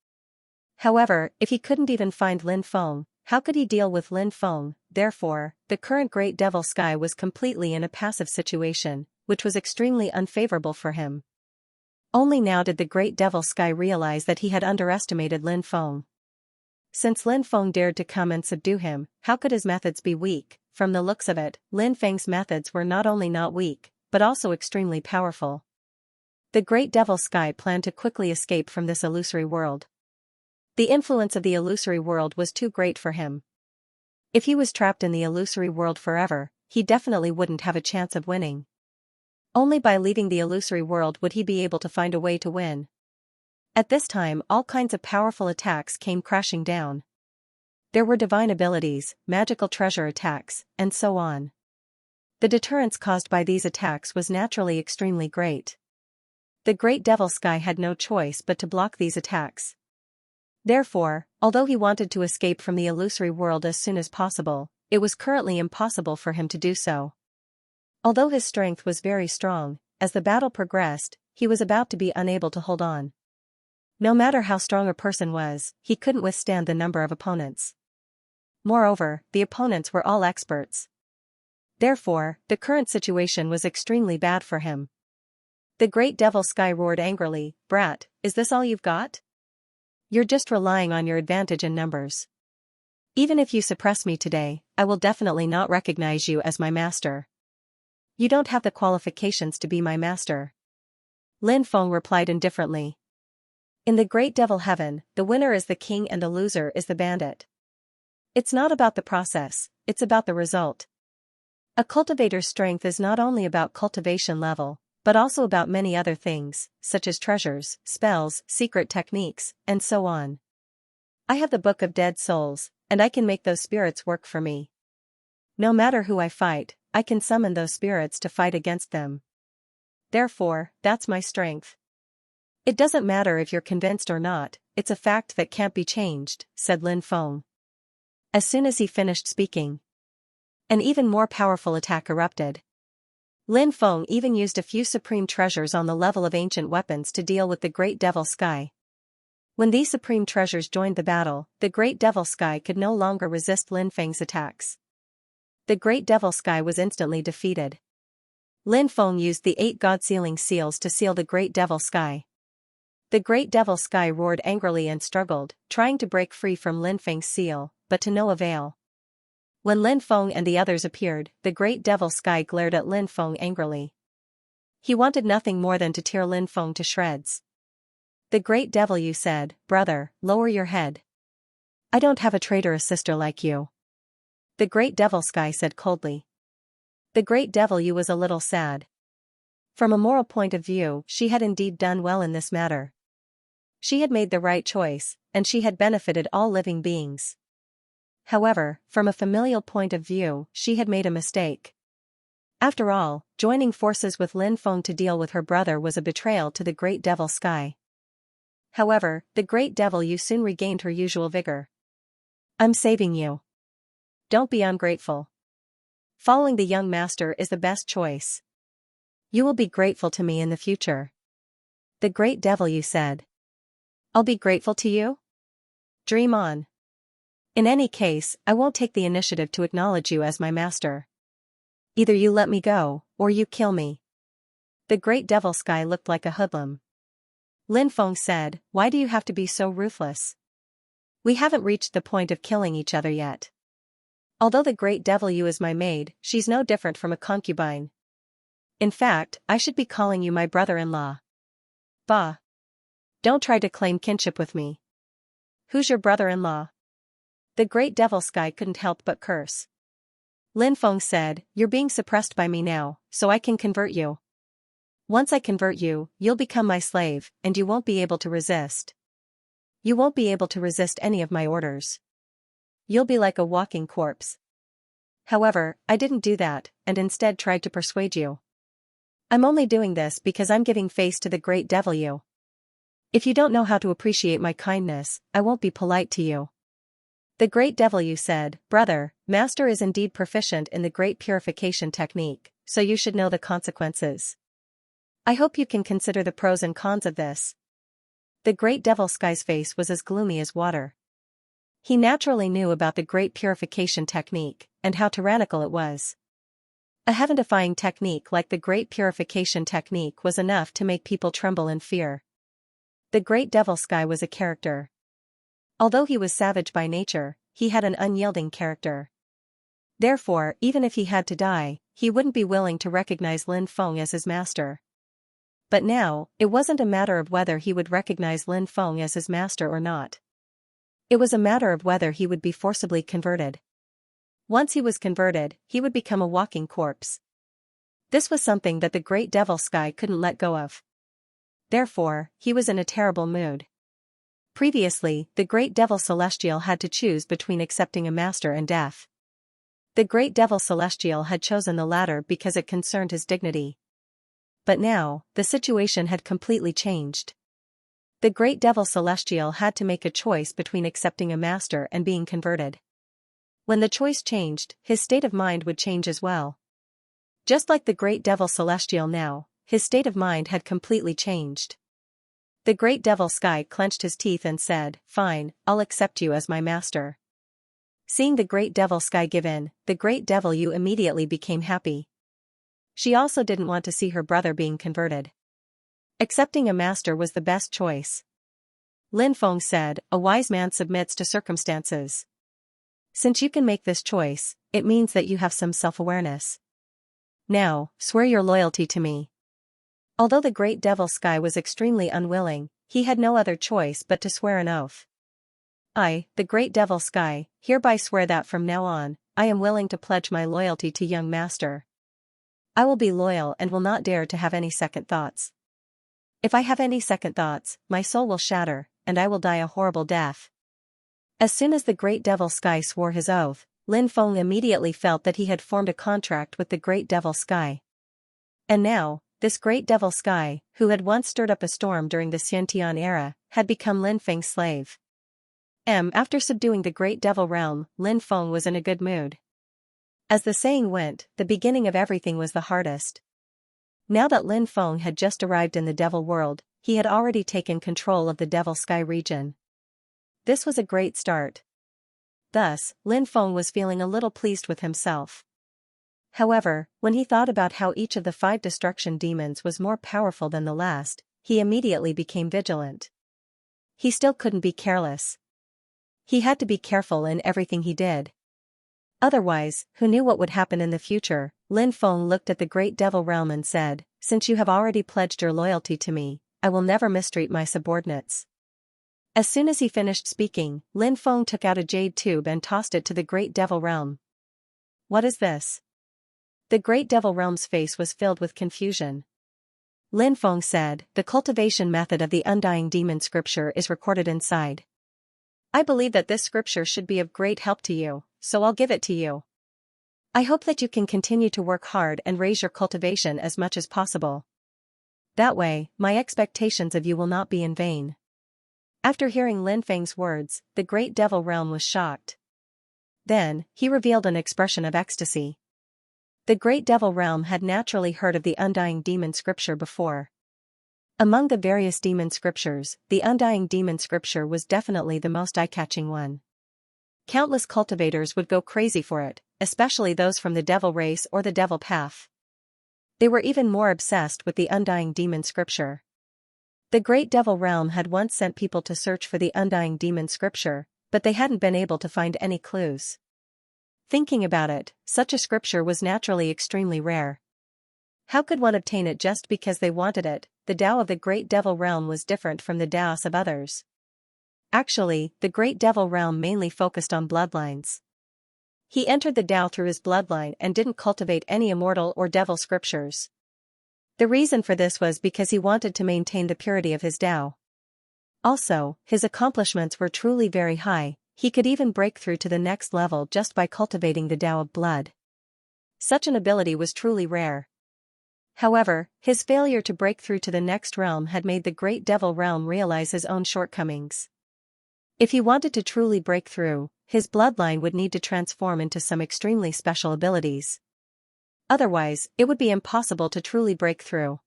However, if he couldn't even find Lin Feng, how could he deal with Lin Feng? Therefore, the current great devil Sky was completely in a passive situation, which was extremely unfavorable for him. Only now did the great devil Sky realize that he had underestimated Lin Feng. Since Lin Feng dared to come and subdue him, how could his methods be weak? From the looks of it, Lin Feng's methods were not only not weak, but also extremely powerful. The great devil Sky planned to quickly escape from this illusory world. The influence of the illusory world was too great for him. If he was trapped in the illusory world forever, he definitely wouldn't have a chance of winning. Only by leaving the illusory world would he be able to find a way to win. At this time, all kinds of powerful attacks came crashing down. There were divine abilities, magical treasure attacks, and so on. The deterrence caused by these attacks was naturally extremely great. The great devil Sky had no choice but to block these attacks. Therefore, although he wanted to escape from the illusory world as soon as possible, it was currently impossible for him to do so. Although his strength was very strong, as the battle progressed, he was about to be unable to hold on. No matter how strong a person was, he couldn't withstand the number of opponents. Moreover, the opponents were all experts. Therefore, the current situation was extremely bad for him. The great devil Sky roared angrily, "Brat, is this all you've got? You're just relying on your advantage in numbers. Even if you suppress me today, I will definitely not recognize you as my master. You don't have the qualifications to be my master." Lin Feng replied indifferently. In the great devil heaven, the winner is the king and the loser is the bandit. It's not about the process, it's about the result. A cultivator's strength is not only about cultivation level, but also about many other things, such as treasures, spells, secret techniques, and so on. I have the Book of Dead Souls, and I can make those spirits work for me. No matter who I fight, I can summon those spirits to fight against them. Therefore, that's my strength. It doesn't matter if you're convinced or not, it's a fact that can't be changed, said Lin Feng. As soon as he finished speaking, an even more powerful attack erupted. Lin Feng even used a few supreme treasures on the level of ancient weapons to deal with the great devil Sky. When these supreme treasures joined the battle, the great devil Sky could no longer resist Lin Feng's attacks. The great devil Sky was instantly defeated. Lin Feng used the 8 God-sealing seals to seal the great devil Sky. The great devil Sky roared angrily and struggled, trying to break free from Lin Feng's seal, but to no avail. When Lin Feng and the others appeared, the great devil Sky glared at Lin Feng angrily. He wanted nothing more than to tear Lin Feng to shreds. The great devil Yu said, "Brother, lower your head. I don't have a traitorous sister like you." The great devil Sky said coldly. The great devil Yu was a little sad. From a moral point of view, she had indeed done well in this matter. She had made the right choice, and she had benefited all living beings. However, from a familial point of view, she had made a mistake. After all, joining forces with Lin Feng to deal with her brother was a betrayal to the great devil Sky. However, the great devil Yu soon regained her usual vigor. "I'm saving you. Don't be ungrateful. Following the young master is the best choice. You will be grateful to me in the future." The great devil Yu said. "I'll be grateful to you? Dream on. In any case, I won't take the initiative to acknowledge you as my master. Either you let me go, or you kill me." The great devil Sky looked like a hoodlum. Lin Feng said, "Why do you have to be so ruthless? We haven't reached the point of killing each other yet. Although the great devil Yu is my maid, she's no different from a concubine. In fact, I should be calling you my brother-in-law. Bah. Don't try to claim kinship with me. Who's your brother-in-law? The great devil Sky couldn't help but curse. Lin Feng said, you're being suppressed by me now, so I can convert you. Once I convert you, you'll become my slave, and you won't be able to resist. You won't be able to resist any of my orders. You'll be like a walking corpse. However, I didn't do that, and instead tried to persuade you. I'm only doing this because I'm giving face to the great devil you. If you don't know how to appreciate my kindness, I won't be polite to you. The great devil you said, brother, master is indeed proficient in the great purification technique, so you should know the consequences. I hope you can consider the pros and cons of this. The great devil Sky's face was as gloomy as water. He naturally knew about the great purification technique, and how tyrannical it was. A heaven-defying technique like the great purification technique was enough to make people tremble in fear. The great devil Sky was a character. Although he was savage by nature, he had an unyielding character. Therefore, even if he had to die, he wouldn't be willing to recognize Lin Feng as his master. But now, it wasn't a matter of whether he would recognize Lin Feng as his master or not. It was a matter of whether he would be forcibly converted. Once he was converted, he would become a walking corpse. This was something that the great devil Sky couldn't let go of. Therefore, he was in a terrible mood. Previously, the great devil Celestial had to choose between accepting a master and death. The great devil Celestial had chosen the latter because it concerned his dignity. But now, the situation had completely changed. The great devil Celestial had to make a choice between accepting a master and being converted. When the choice changed, his state of mind would change as well. Just like the great devil Celestial now, his state of mind had completely changed. The great devil Sky clenched his teeth and said, fine, I'll accept you as my master. Seeing the great devil Sky give in, the great devil Yu immediately became happy. She also didn't want to see her brother being converted. Accepting a master was the best choice. Lin Feng said, a wise man submits to circumstances. Since you can make this choice, it means that you have some self-awareness. Now, swear your loyalty to me. Although the great devil Sky was extremely unwilling, he had no other choice but to swear an oath. I, the great devil Sky, hereby swear that from now on, I am willing to pledge my loyalty to young master. I will be loyal and will not dare to have any second thoughts. If I have any second thoughts, my soul will shatter, and I will die a horrible death. As soon as the great devil Sky swore his oath, Lin Feng immediately felt that he had formed a contract with the great devil Sky. And now, this great devil Sky, who had once stirred up a storm during the Xianxia era, had become Lin Feng's slave. After subduing the great devil realm, Lin Feng was in a good mood. As the saying went, the beginning of everything was the hardest. Now that Lin Feng had just arrived in the devil world, he had already taken control of the devil Sky region. This was a great start. Thus, Lin Feng was feeling a little pleased with himself. However, when he thought about how each of the 5 destruction demons was more powerful than the last, he immediately became vigilant. He still couldn't be careless. He had to be careful in everything he did. Otherwise, who knew what would happen in the future? Lin Feng looked at the great devil realm and said, since you have already pledged your loyalty to me, I will never mistreat my subordinates. As soon as he finished speaking, Lin Feng took out a jade tube and tossed it to the great devil realm. What is this? The great devil realm's face was filled with confusion. Lin Feng said, the cultivation method of the undying demon scripture is recorded inside. I believe that this scripture should be of great help to you, so I'll give it to you. I hope that you can continue to work hard and raise your cultivation as much as possible. That way, my expectations of you will not be in vain. After hearing Lin Feng's words, the great devil realm was shocked. Then, he revealed an expression of ecstasy. The great devil realm had naturally heard of the undying demon scripture before. Among the various demon scriptures, the undying demon scripture was definitely the most eye-catching one. Countless cultivators would go crazy for it, especially those from the devil race or the devil path. They were even more obsessed with the undying demon scripture. The great devil realm had once sent people to search for the undying demon scripture, but they hadn't been able to find any clues. Thinking about it, such a scripture was naturally extremely rare. How could one obtain it just because they wanted it? The Tao of the Great Devil Realm was different from the Taos of others. Actually, the Great Devil Realm mainly focused on bloodlines. He entered the Tao through his bloodline and didn't cultivate any immortal or devil scriptures. The reason for this was because he wanted to maintain the purity of his Tao. Also, his accomplishments were truly very high. He could even break through to the next level just by cultivating the Tao of blood. Such an ability was truly rare. However, his failure to break through to the next realm had made the Great Devil Realm realize his own shortcomings. If he wanted to truly break through, his bloodline would need to transform into some extremely special abilities. Otherwise, it would be impossible to truly break through.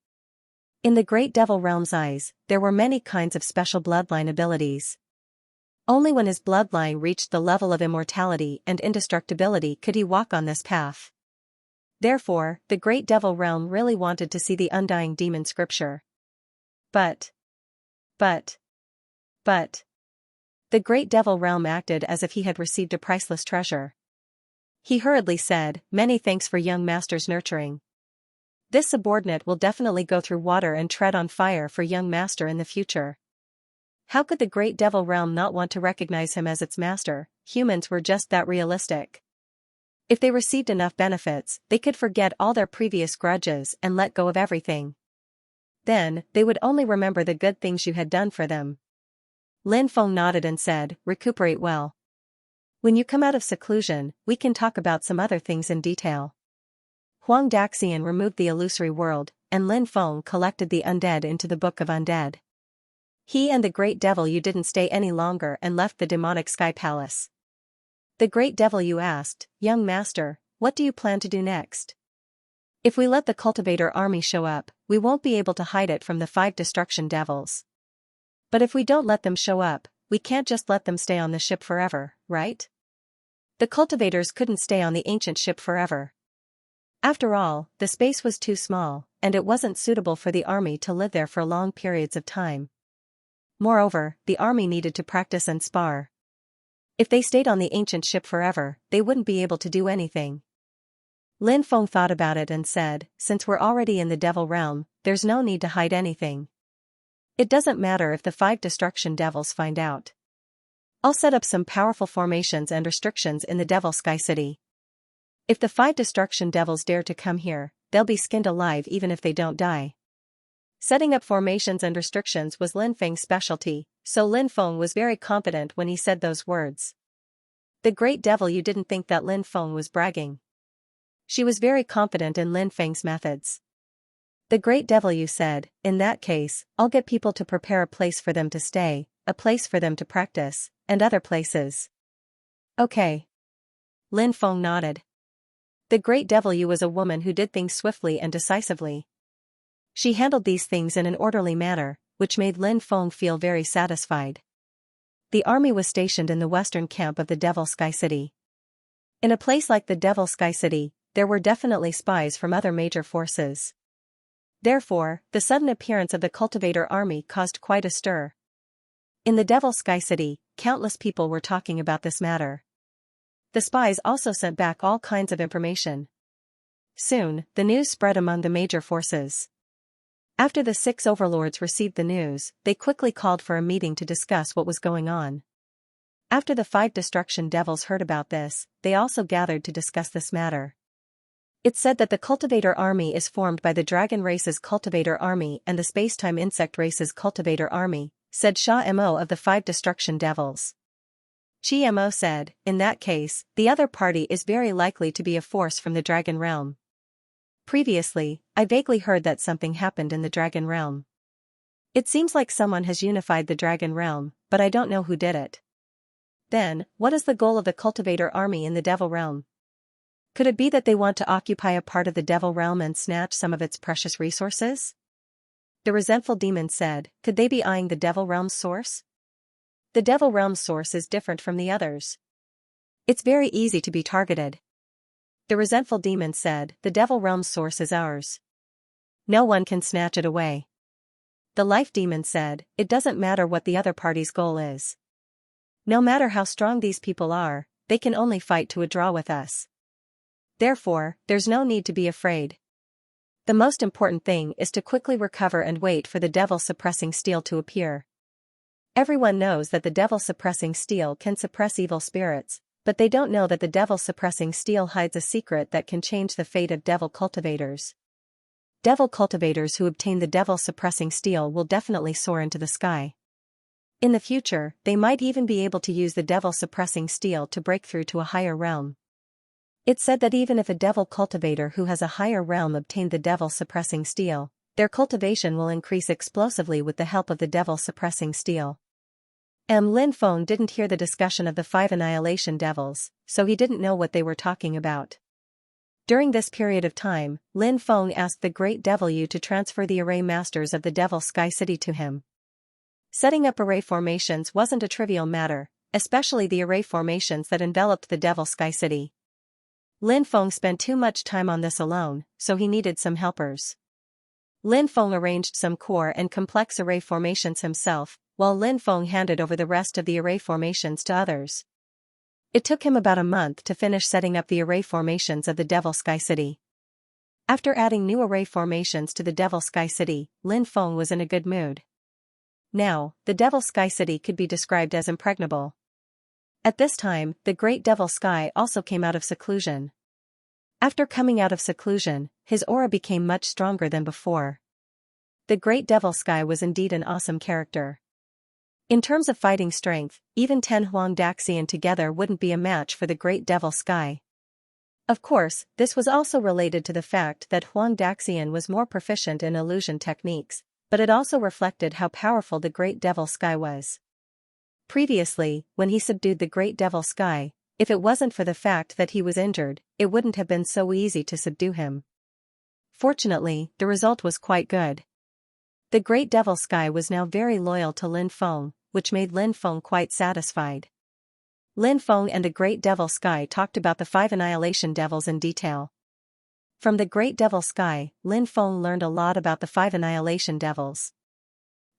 In the Great Devil Realm's eyes, there were many kinds of special bloodline abilities. Only when his bloodline reached the level of immortality and indestructibility could he walk on this path. Therefore, the Great Devil Realm really wanted to see the Undying Demon Scripture. But. The Great Devil Realm acted as if he had received a priceless treasure. He hurriedly said, "Many thanks for young master's nurturing. This subordinate will definitely go through water and tread on fire for young master in the future." How could the Great Devil Realm not want to recognize him as its master? Humans were just that realistic. If they received enough benefits, they could forget all their previous grudges and let go of everything. Then, they would only remember the good things you had done for them. Lin Feng nodded and said, "Recuperate well. When you come out of seclusion, we can talk about some other things in detail." Huang Daxian removed the illusory world, and Lin Feng collected the undead into the Book of Undead. He and the Great Devil Yu didn't stay any longer and left the demonic Sky Palace. The Great Devil Yu asked, "Young master, what do you plan to do next? If we let the cultivator army show up, we won't be able to hide it from the 5 destruction devils. But if we don't let them show up, we can't just let them stay on the ship forever, right? The cultivators couldn't stay on the ancient ship forever. After all, the space was too small, and it wasn't suitable for the army to live there for long periods of time. Moreover, the army needed to practice and spar. If they stayed on the ancient ship forever, they wouldn't be able to do anything." Lin Feng thought about it and said, "Since we're already in the Devil Realm, there's no need to hide anything. It doesn't matter if the 5 destruction devils find out. I'll set up some powerful formations and restrictions in the Devil Sky City. If the 5 destruction devils dare to come here, they'll be skinned alive even if they don't die." Setting up formations and restrictions was Lin Feng's specialty, so Lin Feng was very confident when he said those words. The Great Devil Yu didn't think that Lin Feng was bragging. She was very confident in Lin Feng's methods. The Great Devil Yu said, "In that case, I'll get people to prepare a place for them to stay, a place for them to practice, and other places." "Okay." Lin Feng nodded. The Great Devil Yu was a woman who did things swiftly and decisively. She handled these things in an orderly manner, which made Lin Feng feel very satisfied. The army was stationed in the western camp of the Devil Sky City. In a place like the Devil Sky City, there were definitely spies from other major forces. Therefore, the sudden appearance of the cultivator army caused quite a stir. In the Devil Sky City, countless people were talking about this matter. The spies also sent back all kinds of information. Soon, the news spread among the major forces. After the 6 overlords received the news, they quickly called for a meeting to discuss what was going on. After the 5 destruction devils heard about this, they also gathered to discuss this matter. It's said that the cultivator army is formed by the dragon race's cultivator army and the space-time insect race's cultivator army, said Xianxia of the 5 destruction devils. Xianxia said, "In that case, the other party is very likely to be a force from the dragon realm. Previously, I vaguely heard that something happened in the dragon realm. It seems like someone has unified the dragon realm, but I don't know who did it. Then, what is the goal of the cultivator army in the devil realm? Could it be that they want to occupy a part of the devil realm and snatch some of its precious resources?" The resentful demon said, "Could they be eyeing the devil realm's source? The devil realm's source is different from the others. It's very easy to be targeted." The resentful demon said, "The devil realm's source is ours. No one can snatch it away." The life demon said, "It doesn't matter what the other party's goal is. No matter how strong these people are, they can only fight to a draw with us. Therefore, there's no need to be afraid." The most important thing is to quickly recover and wait for the devil-suppressing steel to appear. Everyone knows that the devil-suppressing steel can suppress evil spirits, but they don't know that the devil-suppressing steel hides a secret that can change the fate of devil cultivators. Devil cultivators who obtain the devil-suppressing steel will definitely soar into the sky. In the future, they might even be able to use the devil-suppressing steel to break through to a higher realm. It's said that even if a devil cultivator who has a higher realm obtained the devil-suppressing steel, their cultivation will increase explosively with the help of the devil-suppressing steel. Lin Feng didn't hear the discussion of the 5 annihilation devils, so he didn't know what they were talking about. During this period of time, Lin Feng asked the Great Devil Yu to transfer the array masters of the Devil Sky City to him. Setting up array formations wasn't a trivial matter, especially the array formations that enveloped the Devil Sky City. Lin Feng spent too much time on this alone, so he needed some helpers. Lin Feng arranged some core and complex array formations himself, while Lin Feng handed over the rest of the array formations to others. It took him about a month to finish setting up the array formations of the Devil Sky City. After adding new array formations to the Devil Sky City, Lin Feng was in a good mood. Now, the Devil Sky City could be described as impregnable. At this time, the Great Devil Sky also came out of seclusion. After coming out of seclusion, his aura became much stronger than before. The Great Devil Sky was indeed an awesome character. In terms of fighting strength, even 10 Huang Daxian together wouldn't be a match for the Great Devil Sky. Of course, this was also related to the fact that Huang Daxian was more proficient in illusion techniques, but it also reflected how powerful the Great Devil Sky was. Previously, when he subdued the Great Devil Sky, if it wasn't for the fact that he was injured, it wouldn't have been so easy to subdue him. Fortunately, the result was quite good. The Great Devil Sky was now very loyal to Lin Feng, which made Lin Feng quite satisfied. Lin Feng and the Great Devil Sky talked about the 5 annihilation devils in detail. From the Great Devil Sky, Lin Feng learned a lot about the 5 annihilation devils.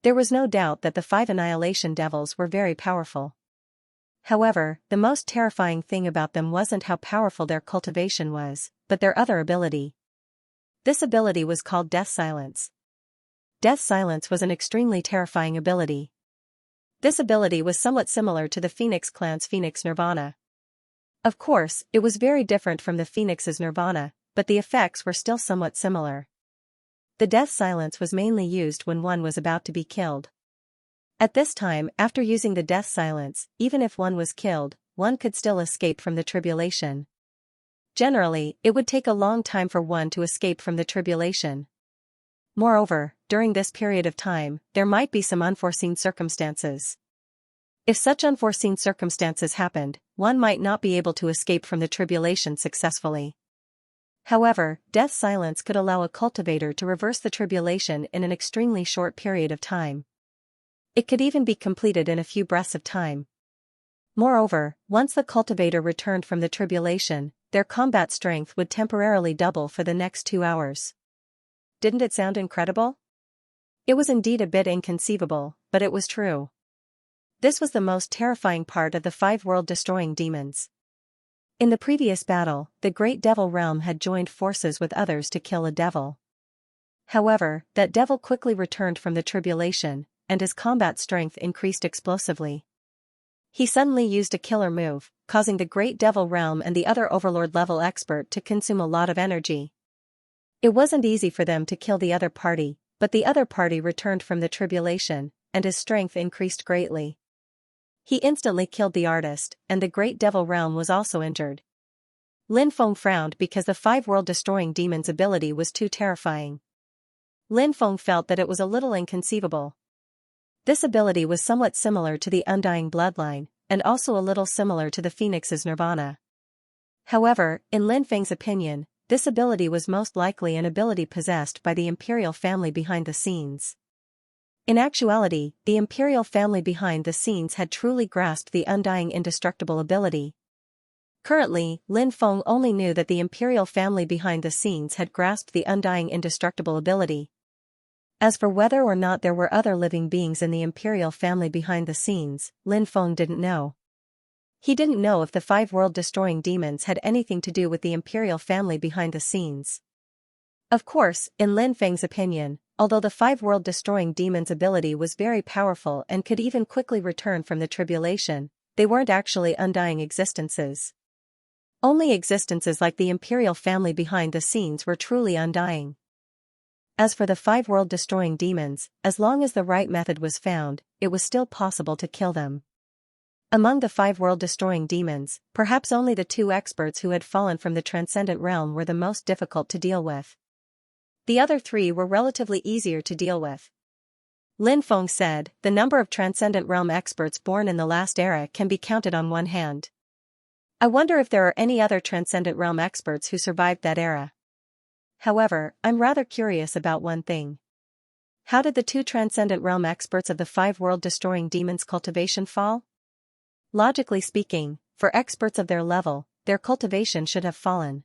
There was no doubt that the 5 annihilation devils were very powerful. However, the most terrifying thing about them wasn't how powerful their cultivation was, but their other ability. This ability was called Death Silence. Death Silence was an extremely terrifying ability. This ability was somewhat similar to the Phoenix Clan's Phoenix Nirvana. Of course, it was very different from the Phoenix's Nirvana, but the effects were still somewhat similar. The Death Silence was mainly used when one was about to be killed. At this time, after using the Death Silence, even if one was killed, one could still escape from the tribulation. Generally, it would take a long time for one to escape from the tribulation. Moreover, during this period of time, there might be some unforeseen circumstances. If such unforeseen circumstances happened, one might not be able to escape from the tribulation successfully. However, Death Silence could allow a cultivator to reverse the tribulation in an extremely short period of time. It could even be completed in a few breaths of time. Moreover, once the cultivator returned from the tribulation, their combat strength would temporarily double for the next 2 hours. Didn't it sound incredible? It was indeed a bit inconceivable, but it was true. This was the most terrifying part of the 5 world-destroying demons. In the previous battle, the Great Devil Realm had joined forces with others to kill a devil. However, that devil quickly returned from the tribulation, and his combat strength increased explosively. He suddenly used a killer move, causing the Great Devil Realm and the other Overlord-level expert to consume a lot of energy. It wasn't easy for them to kill the other party, but the other party returned from the tribulation, and his strength increased greatly. He instantly killed the artist, and the Great Devil Realm was also injured. Lin Feng frowned because the 5 world-destroying demons' ability was too terrifying. Lin Feng felt that it was a little inconceivable. This ability was somewhat similar to the Undying Bloodline, and also a little similar to the Phoenix's Nirvana. However, in Lin Feng's opinion, this ability was most likely an ability possessed by the Imperial family behind the scenes. In actuality, the Imperial family behind the scenes had truly grasped the Undying Indestructible ability. Currently, Lin Feng only knew that the Imperial family behind the scenes had grasped the Undying Indestructible ability. As for whether or not there were other living beings in the Imperial family behind the scenes, Lin Feng didn't know. He didn't know if the 5 world-destroying demons had anything to do with the Imperial family behind the scenes. Of course, in Lin Feng's opinion, although the five world-destroying demons' ability was very powerful and could even quickly return from the tribulation, they weren't actually undying existences. Only existences like the imperial family behind the scenes were truly undying. As for the five world-destroying demons, as long as the right method was found, it was still possible to kill them. Among the five world-destroying demons, perhaps only the two experts who had fallen from the transcendent realm were the most difficult to deal with. The other three were relatively easier to deal with. Lin Feng said, the number of transcendent realm experts born in the last era can be counted on one hand. I wonder if there are any other transcendent realm experts who survived that era. However, I'm rather curious about one thing. How did the two transcendent realm experts of the five world-destroying demons' cultivation fall? Logically speaking, for experts of their level, their cultivation should have fallen.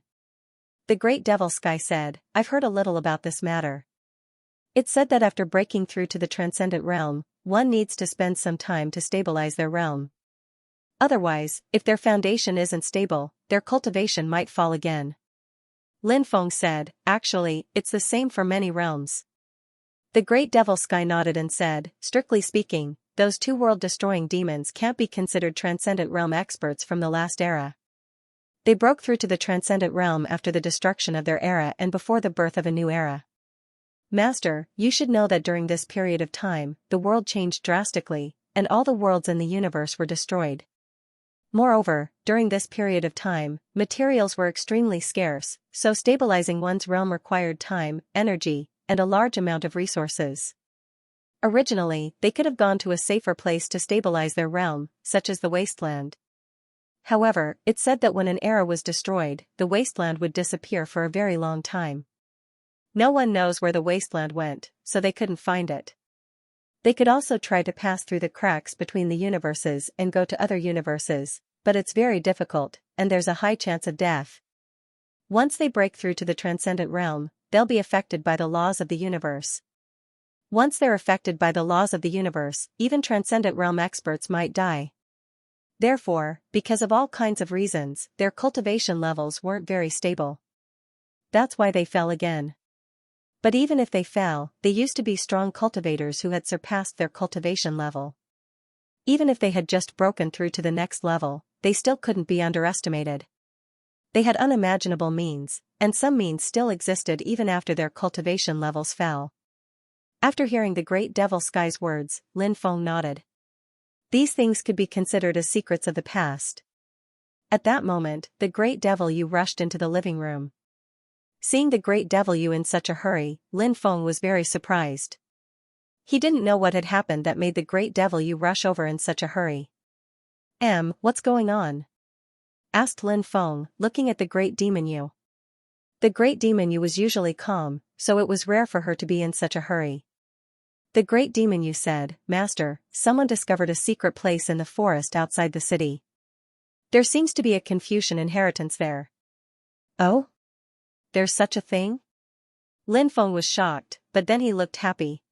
The Great Devil Sky said, I've heard a little about this matter. It said that after breaking through to the transcendent realm, one needs to spend some time to stabilize their realm. Otherwise, if their foundation isn't stable, their cultivation might fall again. Lin Feng said, actually, it's the same for many realms. The Great Devil Sky nodded and said, strictly speaking, those two world-destroying demons can't be considered transcendent realm experts from the last era. They broke through to the transcendent realm after the destruction of their era and before the birth of a new era. Master, you should know that during this period of time, the world changed drastically, and all the worlds in the universe were destroyed. Moreover, during this period of time, materials were extremely scarce, so stabilizing one's realm required time, energy, and a large amount of resources. Originally, they could have gone to a safer place to stabilize their realm, such as the wasteland. However, it said that when an era was destroyed, the wasteland would disappear for a very long time. No one knows where the wasteland went, so they couldn't find it. They could also try to pass through the cracks between the universes and go to other universes, but it's very difficult, and there's a high chance of death. Once they break through to the transcendent realm, they'll be affected by the laws of the universe. Once they're affected by the laws of the universe, even transcendent realm experts might die. Therefore, because of all kinds of reasons, their cultivation levels weren't very stable. That's why they fell again. But even if they fell, they used to be strong cultivators who had surpassed their cultivation level. Even if they had just broken through to the next level, they still couldn't be underestimated. They had unimaginable means, and some means still existed even after their cultivation levels fell. After hearing the Great Devil Sky's words, Lin Feng nodded. These things could be considered as secrets of the past. At that moment, the Great Devil Yu rushed into the living room. Seeing the Great Devil Yu in such a hurry, Lin Feng was very surprised. He didn't know what had happened that made the Great Devil Yu rush over in such a hurry. What's going on? Asked Lin Feng, looking at the Great Demon Yu. The Great Demon Yu was usually calm, so it was rare for her to be in such a hurry. The Great Demon Yu said, Master, someone discovered a secret place in the forest outside the city. There seems to be a Confucian inheritance there. Oh? There's such a thing? Lin Feng was shocked, but then he looked happy.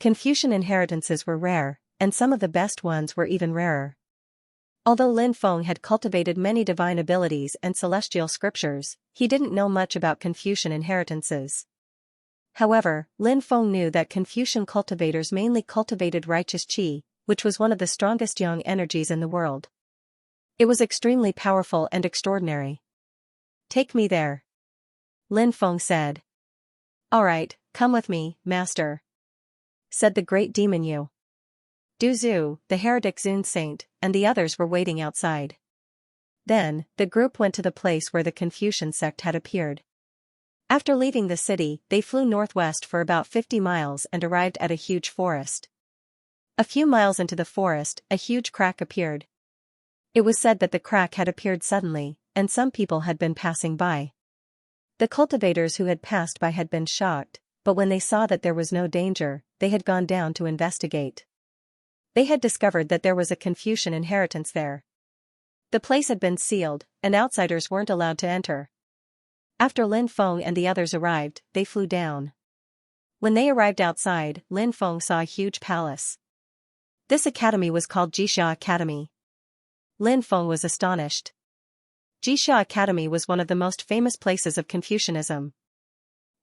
Confucian inheritances were rare, and some of the best ones were even rarer. Although Lin Feng had cultivated many divine abilities and celestial scriptures, he didn't know much about Confucian inheritances. However, Lin Feng knew that Confucian cultivators mainly cultivated righteous qi, which was one of the strongest yang energies in the world. It was extremely powerful and extraordinary. Take me there. Lin Feng said. Alright, come with me, Master. Said the Great Demon Yu. Du Zhu, the heretic Zun Saint, and the others were waiting outside. Then, the group went to the place where the Confucian sect had appeared. After leaving the city, they flew northwest for about 50 miles and arrived at a huge forest. A few miles into the forest, a huge crack appeared. It was said that the crack had appeared suddenly, and some people had been passing by. The cultivators who had passed by had been shocked, but when they saw that there was no danger, they had gone down to investigate. They had discovered that there was a Confucian inheritance there. The place had been sealed, and outsiders weren't allowed to enter. After Lin Feng and the others arrived, they flew down. When they arrived outside, Lin Feng saw a huge palace. This academy was called Xianxia Academy. Lin Feng was astonished. Xianxia Academy was one of the most famous places of Confucianism.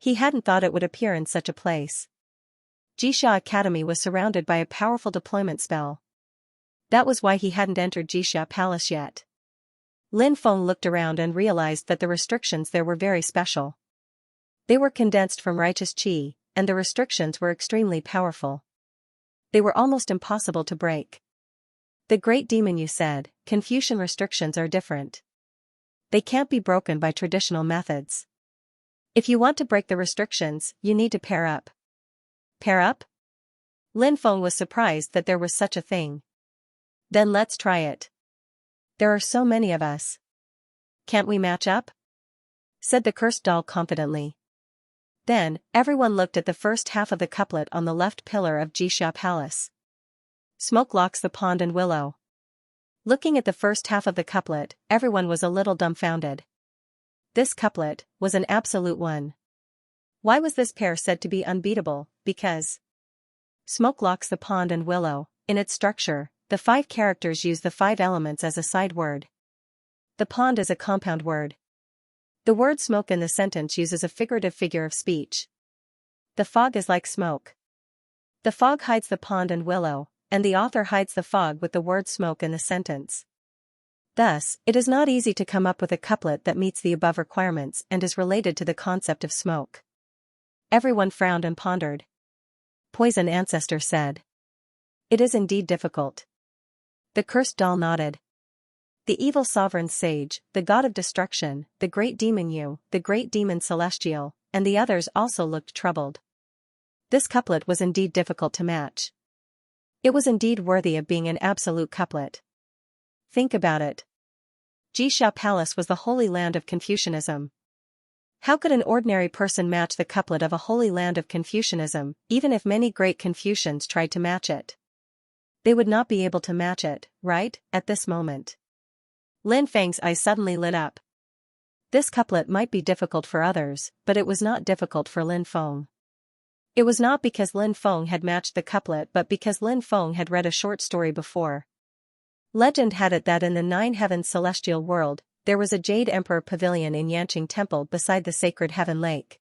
He hadn't thought it would appear in such a place. Xianxia Academy was surrounded by a powerful deployment spell. That was why he hadn't entered Xianxia Palace yet. Lin Feng looked around and realized that the restrictions there were very special. They were condensed from righteous qi, and the restrictions were extremely powerful. They were almost impossible to break. The great demon Yu said, Confucian restrictions are different. They can't be broken by traditional methods. If you want to break the restrictions, you need to pair up. Pair up? Lin Feng was surprised that there was such a thing. Then let's try it. There are so many of us. Can't we match up? Said the cursed doll confidently. Then, everyone looked at the first half of the couplet on the left pillar of Xianxia Palace. Smoke locks the pond and willow. Looking at the first half of the couplet, everyone was a little dumbfounded. This couplet was an absolute one. Why was this pair said to be unbeatable? Because smoke locks the pond and willow. In its structure, the 5 characters use the 5 elements as a side word. The pond is a compound word. The word smoke in the sentence uses a figurative figure of speech. The fog is like smoke. The fog hides the pond and willow, and the author hides the fog with the word smoke in the sentence. Thus, it is not easy to come up with a couplet that meets the above requirements and is related to the concept of smoke. Everyone frowned and pondered. Poison Ancestor said. It is indeed difficult. The cursed doll nodded. The evil sovereign sage, the god of destruction, the great demon Yu, the great demon Celestial, and the others also looked troubled. This couplet was indeed difficult to match. It was indeed worthy of being an absolute couplet. Think about it. Xianxia Palace was the holy land of Confucianism. How could an ordinary person match the couplet of a holy land of Confucianism, even if many great Confucians tried to match it? They would not be able to match it, right, at this moment. Lin Feng's eyes suddenly lit up. This couplet might be difficult for others, but it was not difficult for Lin Feng. It was not because Lin Feng had matched the couplet but because Lin Feng had read a short story before. Legend had it that in the 9 heavens celestial world, there was a Jade Emperor pavilion in Yanqing Temple beside the sacred heaven lake.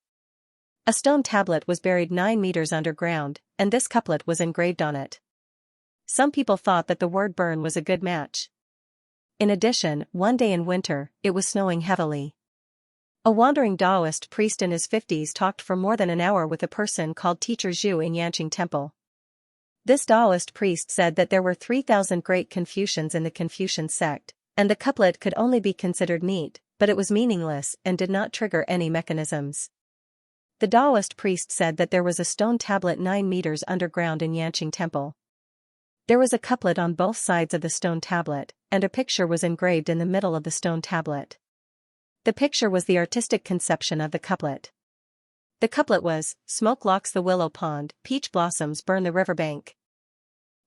A stone tablet was buried 9 meters underground, and this couplet was engraved on it. Some people thought that the word burn was a good match. In addition, one day in winter, it was snowing heavily. A wandering Taoist priest in his 50s talked for more than an hour with a person called Teacher Zhu in Yanqing Temple. This Taoist priest said that there were 3,000 great Confucians in the Confucian sect, and the couplet could only be considered neat, but it was meaningless and did not trigger any mechanisms. The Taoist priest said that there was a stone tablet 9 meters underground in Yanqing Temple. There was a couplet on both sides of the stone tablet, and a picture was engraved in the middle of the stone tablet. The picture was the artistic conception of the couplet. The couplet was, smoke locks the willow pond, peach blossoms burn the riverbank.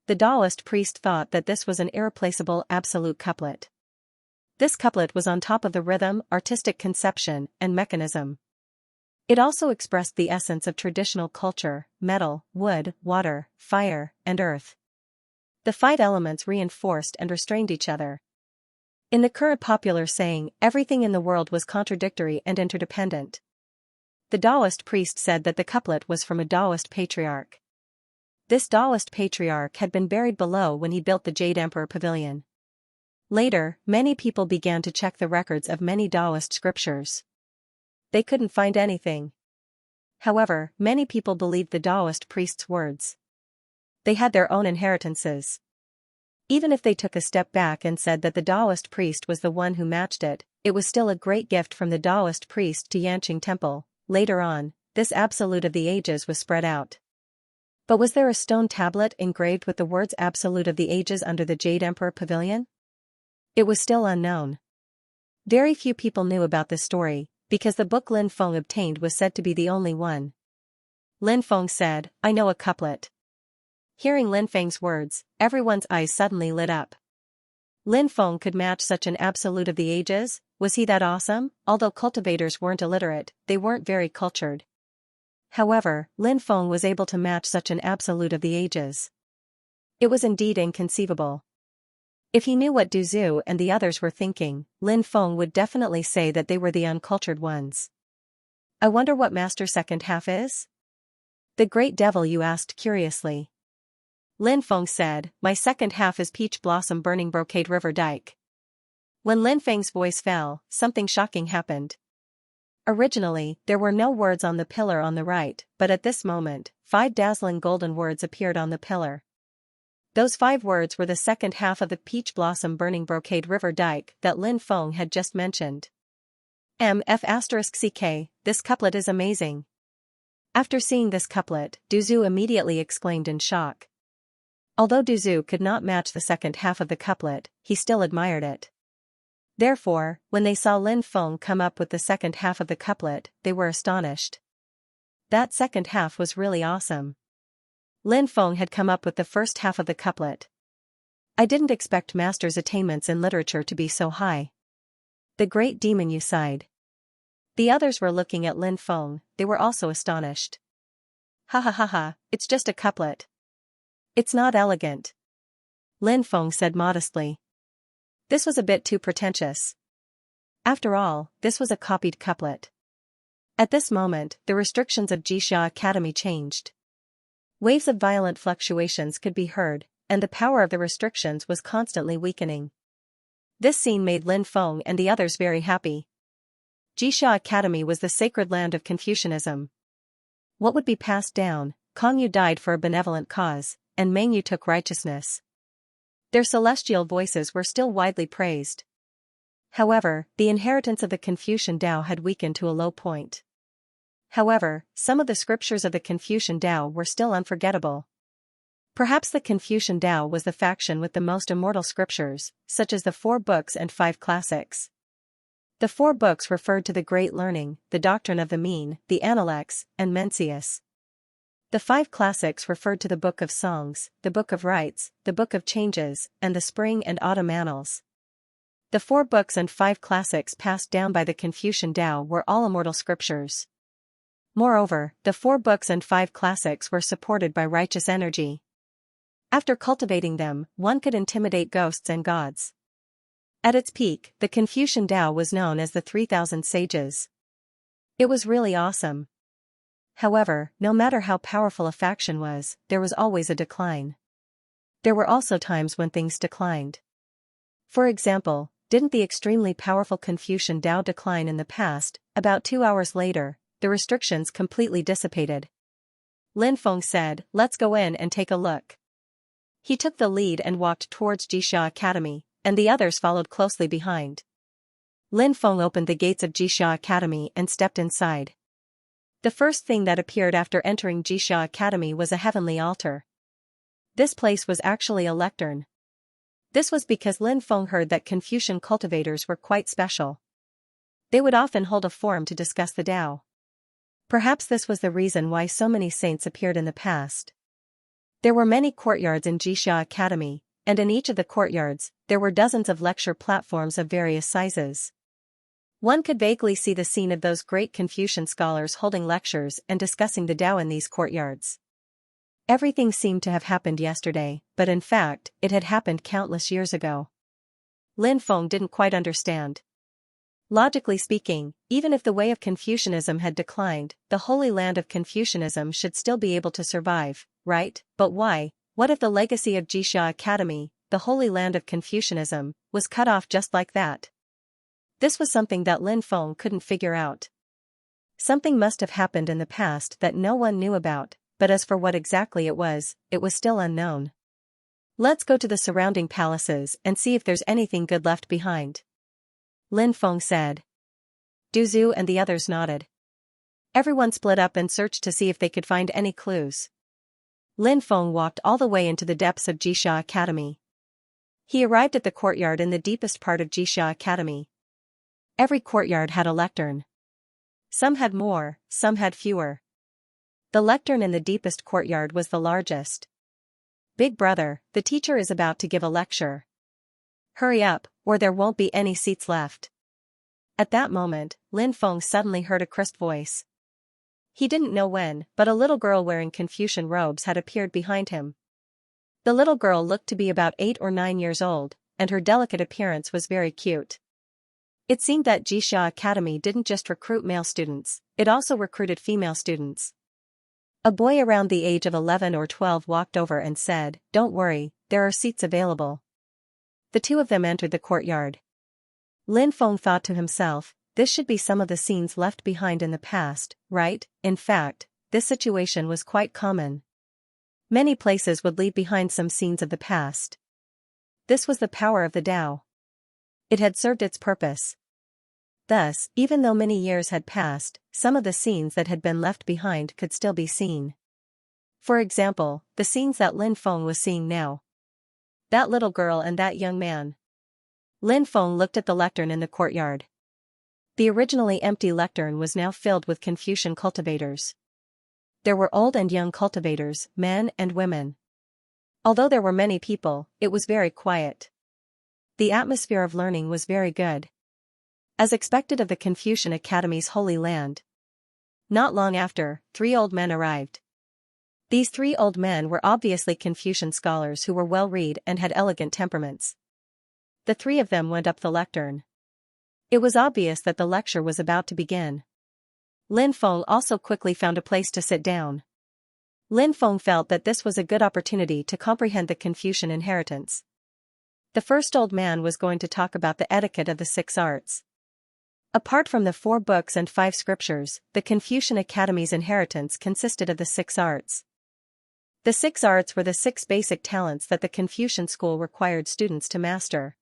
The Taoist priest thought that this was an irreplaceable absolute couplet. This couplet was on top of the rhythm, artistic conception, and mechanism. It also expressed the essence of traditional culture, metal, wood, water, fire, and earth. The 5 elements reinforced and restrained each other. In the current popular saying, everything in the world was contradictory and interdependent. The Taoist priest said that the couplet was from a Taoist patriarch. This Taoist patriarch had been buried below when he built the Jade Emperor Pavilion. Later, many people began to check the records of many Taoist scriptures. They couldn't find anything. However, many people believed the Taoist priest's words. They had their own inheritances. Even if they took a step back and said that the Taoist priest was the one who matched it, it was still a great gift from the Taoist priest to Yanqing Temple. Later on, this absolute of the ages was spread out. But was there a stone tablet engraved with the words absolute of the ages under the Jade Emperor Pavilion? It was still unknown. Very few people knew about this story, because the book Lin Feng obtained was said to be the only one. Lin Feng said, I know a couplet. Hearing Lin Feng's words, everyone's eyes suddenly lit up. Lin Feng could match such an absolute of the ages? Was he that awesome? Although cultivators weren't illiterate, they weren't very cultured. However, Lin Feng was able to match such an absolute of the ages. It was indeed inconceivable. If he knew what Du Zhu and the others were thinking, Lin Feng would definitely say that they were the uncultured ones. I wonder what Master's second half is? The great devil you asked curiously. Lin Feng said, my second half is peach blossom burning brocade river dike. When Lin Feng's voice fell, something shocking happened. Originally, there were no words on the pillar on the right, but at this moment, 5 dazzling golden words appeared on the pillar. Those 5 words were the second half of the peach blossom burning brocade river dike that Lin Feng had just mentioned. MF*CK, this couplet is amazing. After seeing this couplet, Duzu immediately exclaimed in shock. Although Duzu could not match the second half of the couplet, he still admired it. Therefore, when they saw Lin Feng come up with the second half of the couplet, they were astonished. That second half was really awesome. Lin Feng had come up with the first half of the couplet. I didn't expect Master's attainments in literature to be so high. The great demon Yu sighed. The others were looking at Lin Feng, they were also astonished. Ha ha ha ha, it's just a couplet. It's not elegant. Lin Feng said modestly. This was a bit too pretentious. After all, this was a copied couplet. At this moment, the restrictions of Xianxia Academy changed. Waves of violent fluctuations could be heard, and the power of the restrictions was constantly weakening. This scene made Lin Feng and the others very happy. Xianxia Academy was the sacred land of Confucianism. What would be passed down? Kong Yu died for a benevolent cause, and Meng Yu took righteousness. Their celestial voices were still widely praised. However, the inheritance of the Confucian Tao had weakened to a low point. However, some of the scriptures of the Confucian Tao were still unforgettable. Perhaps the Confucian Tao was the faction with the most immortal scriptures, such as the 4 books and 5 classics. The 4 books referred to the Great Learning, the Doctrine of the Mean, the Analects, and Mencius. The 5 classics referred to the Book of Songs, the Book of Rites, the Book of Changes, and the Spring and Autumn Annals. The 4 books and 5 classics passed down by the Confucian Tao were all immortal scriptures. Moreover, the 4 books and 5 classics were supported by righteous energy. After cultivating them, one could intimidate ghosts and gods. At its peak, the Confucian Tao was known as the 3,000 sages. It was really awesome. However, no matter how powerful a faction was, there was always a decline. There were also times when things declined. For example, didn't the extremely powerful Confucian Tao decline in the past? About 2 hours later, the restrictions completely dissipated. Lin Feng said, let's go in and take a look. He took the lead and walked towards Xianxia Academy, and the others followed closely behind. Lin Feng opened the gates of Xianxia Academy and stepped inside. The first thing that appeared after entering Xianxia Academy was a heavenly altar. This place was actually a lectern. This was because Lin Feng heard that Confucian cultivators were quite special. They would often hold a forum to discuss the Tao. Perhaps this was the reason why so many saints appeared in the past. There were many courtyards in Xianxia Academy, and in each of the courtyards, there were dozens of lecture platforms of various sizes. One could vaguely see the scene of those great Confucian scholars holding lectures and discussing the Tao in these courtyards. Everything seemed to have happened yesterday, but in fact, it had happened countless years ago. Lin Feng didn't quite understand. Logically speaking, even if the way of Confucianism had declined, the holy land of Confucianism should still be able to survive, right? But why? What if the legacy of Xianxia Academy, the holy land of Confucianism, was cut off just like that? This was something that Lin Feng couldn't figure out. Something must have happened in the past that no one knew about, but as for what exactly it was still unknown. Let's go to the surrounding palaces and see if there's anything good left behind. Lin Feng said. Duzu and the others nodded. Everyone split up and searched to see if they could find any clues. Lin Feng walked all the way into the depths of Xianxia Academy. He arrived at the courtyard in the deepest part of Xianxia Academy. Every courtyard had a lectern. Some had more, some had fewer. The lectern in the deepest courtyard was the largest. Big brother, the teacher is about to give a lecture. Hurry up, or there won't be any seats left. At that moment, Lin Feng suddenly heard a crisp voice. He didn't know when, but a little girl wearing Confucian robes had appeared behind him. The little girl looked to be about 8 or 9 years old, and her delicate appearance was very cute. It seemed that Xianxia Academy didn't just recruit male students, it also recruited female students. A boy around the age of 11 or 12 walked over and said, "Don't worry, there are seats available." The two of them entered the courtyard. Lin Feng thought to himself, this should be some of the scenes left behind in the past, right? In fact, this situation was quite common. Many places would leave behind some scenes of the past. This was the power of the Tao. It had served its purpose. Thus, even though many years had passed, some of the scenes that had been left behind could still be seen. For example, the scenes that Lin Feng was seeing now. That little girl and that young man. Lin Feng looked at the lectern in the courtyard. The originally empty lectern was now filled with Confucian cultivators. There were old and young cultivators, men and women. Although there were many people, it was very quiet. The atmosphere of learning was very good. As expected of the Confucian Academy's holy land. Not long after, 3 old men arrived. These 3 old men were obviously Confucian scholars who were well-read and had elegant temperaments. The 3 of them went up the lectern. It was obvious that the lecture was about to begin. Lin Feng also quickly found a place to sit down. Lin Feng felt that this was a good opportunity to comprehend the Confucian inheritance. The first old man was going to talk about the etiquette of the 6 arts. Apart from the 4 books and 5 scriptures, the Confucian Academy's inheritance consisted of the 6 arts. The 6 arts were the 6 basic talents that the Confucian school required students to master.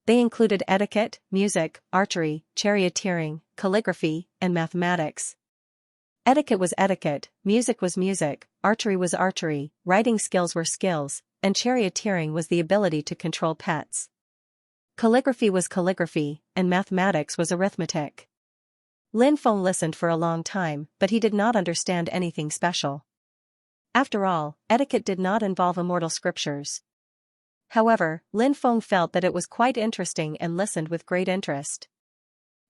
They included etiquette, music, archery, charioteering, calligraphy, and mathematics. Etiquette was etiquette, music was music, archery was archery, writing skills were skills, and charioteering was the ability to control pets. Calligraphy was calligraphy, and mathematics was arithmetic. Lin Feng listened for a long time, but he did not understand anything special. After all, etiquette did not involve immortal scriptures. However, Lin Feng felt that it was quite interesting and listened with great interest.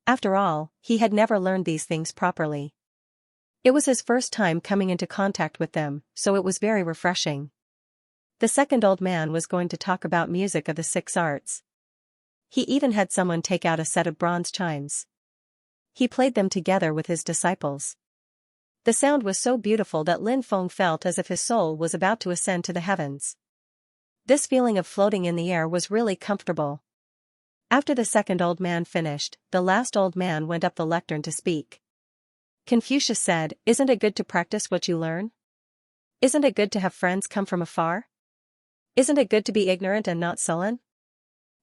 After all, he had never learned these things properly. It was his first time coming into contact with them, so it was very refreshing. The second old man was going to talk about music of the 6 arts. He even had someone take out a set of bronze chimes. He played them together with his disciples. The sound was so beautiful that Lin Feng felt as if his soul was about to ascend to the heavens. This feeling of floating in the air was really comfortable. After the second old man finished, the last old man went up the lectern to speak. Confucius said, "Isn't it good to practice what you learn? Isn't it good to have friends come from afar? Isn't it good to be ignorant and not sullen?"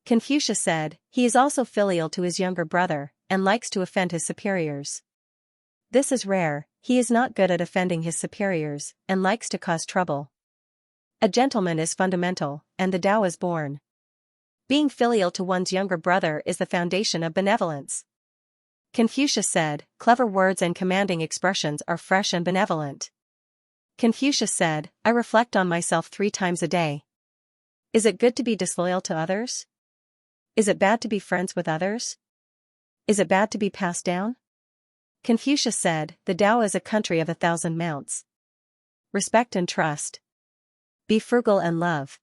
Confucius said, "He is also filial to his younger brother, and likes to offend his superiors. This is rare, he is not good at offending his superiors, and likes to cause trouble. A gentleman is fundamental, and the Tao is born. Being filial to one's younger brother is the foundation of benevolence." Confucius said, "Clever words and commanding expressions are fresh and benevolent." Confucius said, "I reflect on myself 3 times a day. Is it good to be disloyal to others? Is it bad to be friends with others? Is it bad to be passed down?" Confucius said, "The Tao is a country of 1,000 mounts. Respect and trust. Be frugal and love.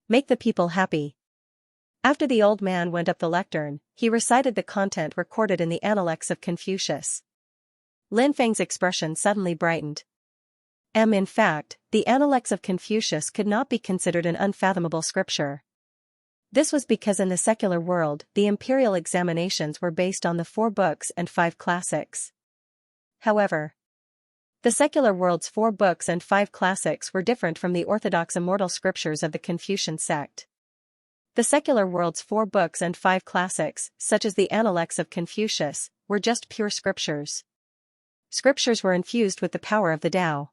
Make the people happy." After the old man went up the lectern, he recited the content recorded in the Analects of Confucius. Lin Feng's expression suddenly brightened. In fact, the Analects of Confucius could not be considered an unfathomable scripture. This was because in the secular world, the imperial examinations were based on the 4 books and 5 classics. However, the secular world's 4 books and 5 classics were different from the orthodox immortal scriptures of the Confucian sect. The secular world's 4 books and 5 classics, such as the Analects of Confucius, were just pure scriptures. Scriptures were infused with the power of the Tao.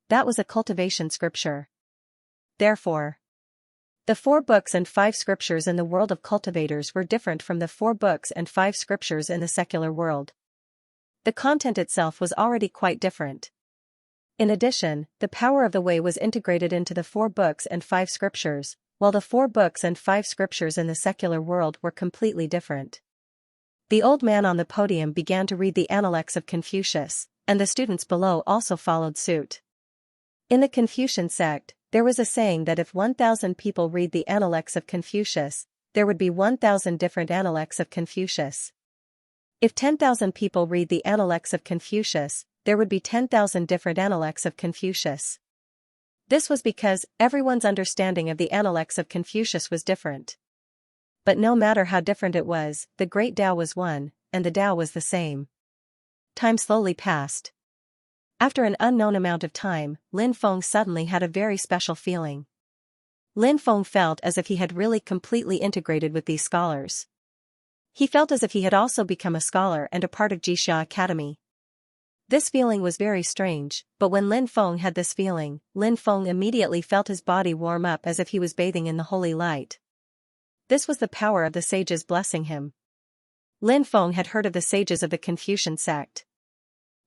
That was a cultivation scripture. Therefore, the 4 books and 5 scriptures in the world of cultivators were different from the 4 books and 5 scriptures in the secular world. The content itself was already quite different. In addition, the power of the way was integrated into the 4 books and 5 scriptures, while the 4 books and 5 scriptures in the secular world were completely different. The old man on the podium began to read the Analects of Confucius, and the students below also followed suit. In the Confucian sect, there was a saying that if 1,000 people read the Analects of Confucius, there would be 1,000 different Analects of Confucius. If 10,000 people read the Analects of Confucius, there would be 10,000 different Analects of Confucius. This was because everyone's understanding of the Analects of Confucius was different. But no matter how different it was, the great Tao was one, and the Tao was the same. Time slowly passed. After an unknown amount of time, Lin Feng suddenly had a very special feeling. Lin Feng felt as if he had really completely integrated with these scholars. He felt as if he had also become a scholar and a part of Xianxia Academy. This feeling was very strange, but when Lin Feng had this feeling, Lin Feng immediately felt his body warm up as if he was bathing in the holy light. This was the power of the sages blessing him. Lin Feng had heard of the sages of the Confucian sect.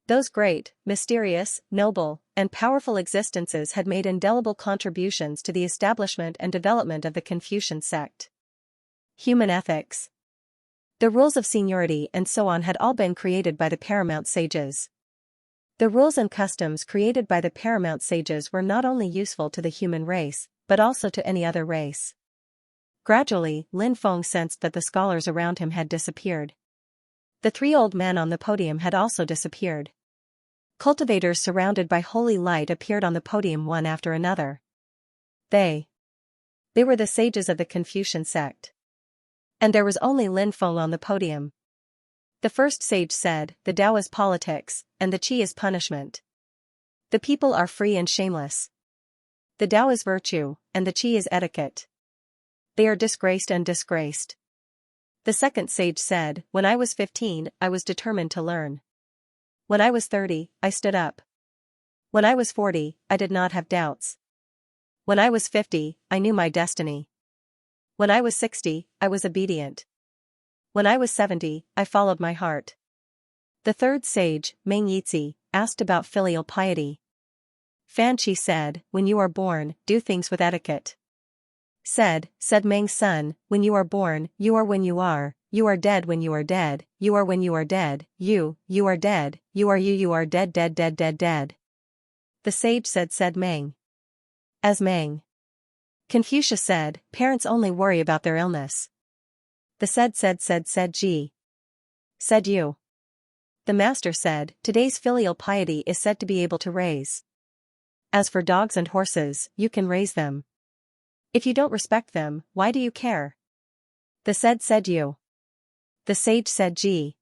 Those great, mysterious, noble, and powerful existences had made indelible contributions to the establishment and development of the Confucian sect. Human ethics, the rules of seniority and so on had all been created by the paramount sages. The rules and customs created by the paramount sages were not only useful to the human race, but also to any other race. Gradually, Lin Feng sensed that the scholars around him had disappeared. The three old men on the podium had also disappeared. Cultivators surrounded by holy light appeared on the podium one after another. They were the sages of the Confucian sect. And there was only Lin Feng on the podium. The first sage said, "The Tao is politics, and the Qi is punishment. The people are free and shameless. The Tao is virtue, and the Qi is etiquette. They are disgraced and disgraced." The second sage said, "When I was 15, I was determined to learn. When I was 30, I stood up. When I was 40, I did not have doubts. When I was 50, I knew my destiny. When I was 60, I was obedient. When I was 70, I followed my heart." The third sage, Meng Yizi, asked about filial piety. Fan Qi said, "When you are born, do things with etiquette." Said Meng's son, "When you are born, you are when you are dead when you are dead, you are when you are dead, you are dead, you are dead dead. The sage said Meng. As Meng. Confucius said, "Parents only worry about their illness." The said Ji. Said you. The master said, "Today's filial piety is said to be able to raise. As for dogs and horses, you can raise them. If you don't respect them, why do you care?" The said you. The sage said Ji.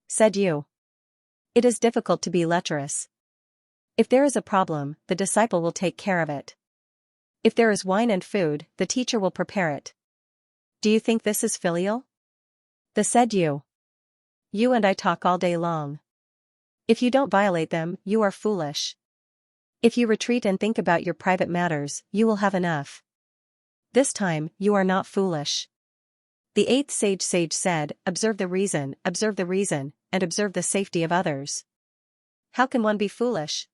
Said you. It is difficult to be lecherous. If there is a problem, the disciple will take care of it. If there is wine and food, the teacher will prepare it. Do you think this is filial? The said you. You and I talk all day long. If you don't violate them, you are foolish. If you retreat and think about your private matters, you will have enough. This time, you are not foolish. The eighth sage said, observe the reason, and observe the safety of others. How can one be foolish?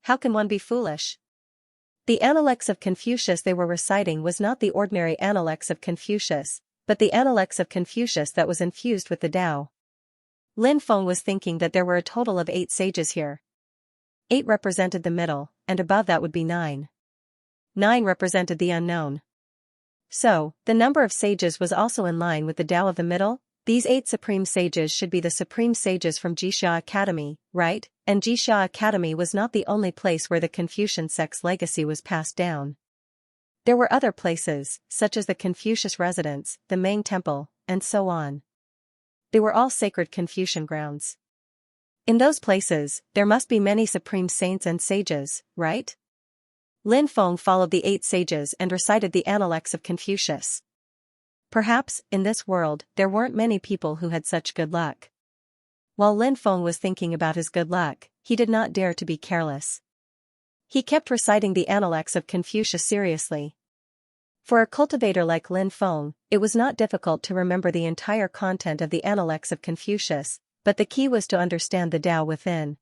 How can one be foolish? The Analects of Confucius they were reciting was not the ordinary Analects of Confucius, but the Analects of Confucius that was infused with the Tao. Lin Feng was thinking that there were a total of 8 sages here. 8 represented the middle, and above that would be 9. 9 represented the unknown. So, the number of sages was also in line with the Tao of the middle. These 8 supreme sages should be the supreme sages from Xianxia Academy, right? And Xianxia Academy was not the only place where the Confucian sect's legacy was passed down. There were other places, such as the Confucius residence, the Ming Temple, and so on. They were all sacred Confucian grounds. In those places, there must be many supreme saints and sages, right? Lin Feng followed the 8 sages and recited the Analects of Confucius. Perhaps, in this world, there weren't many people who had such good luck. While Lin Feng was thinking about his good luck, he did not dare to be careless. He kept reciting the Analects of Confucius seriously. For a cultivator like Lin Feng, it was not difficult to remember the entire content of the Analects of Confucius, but the key was to understand the Tao within.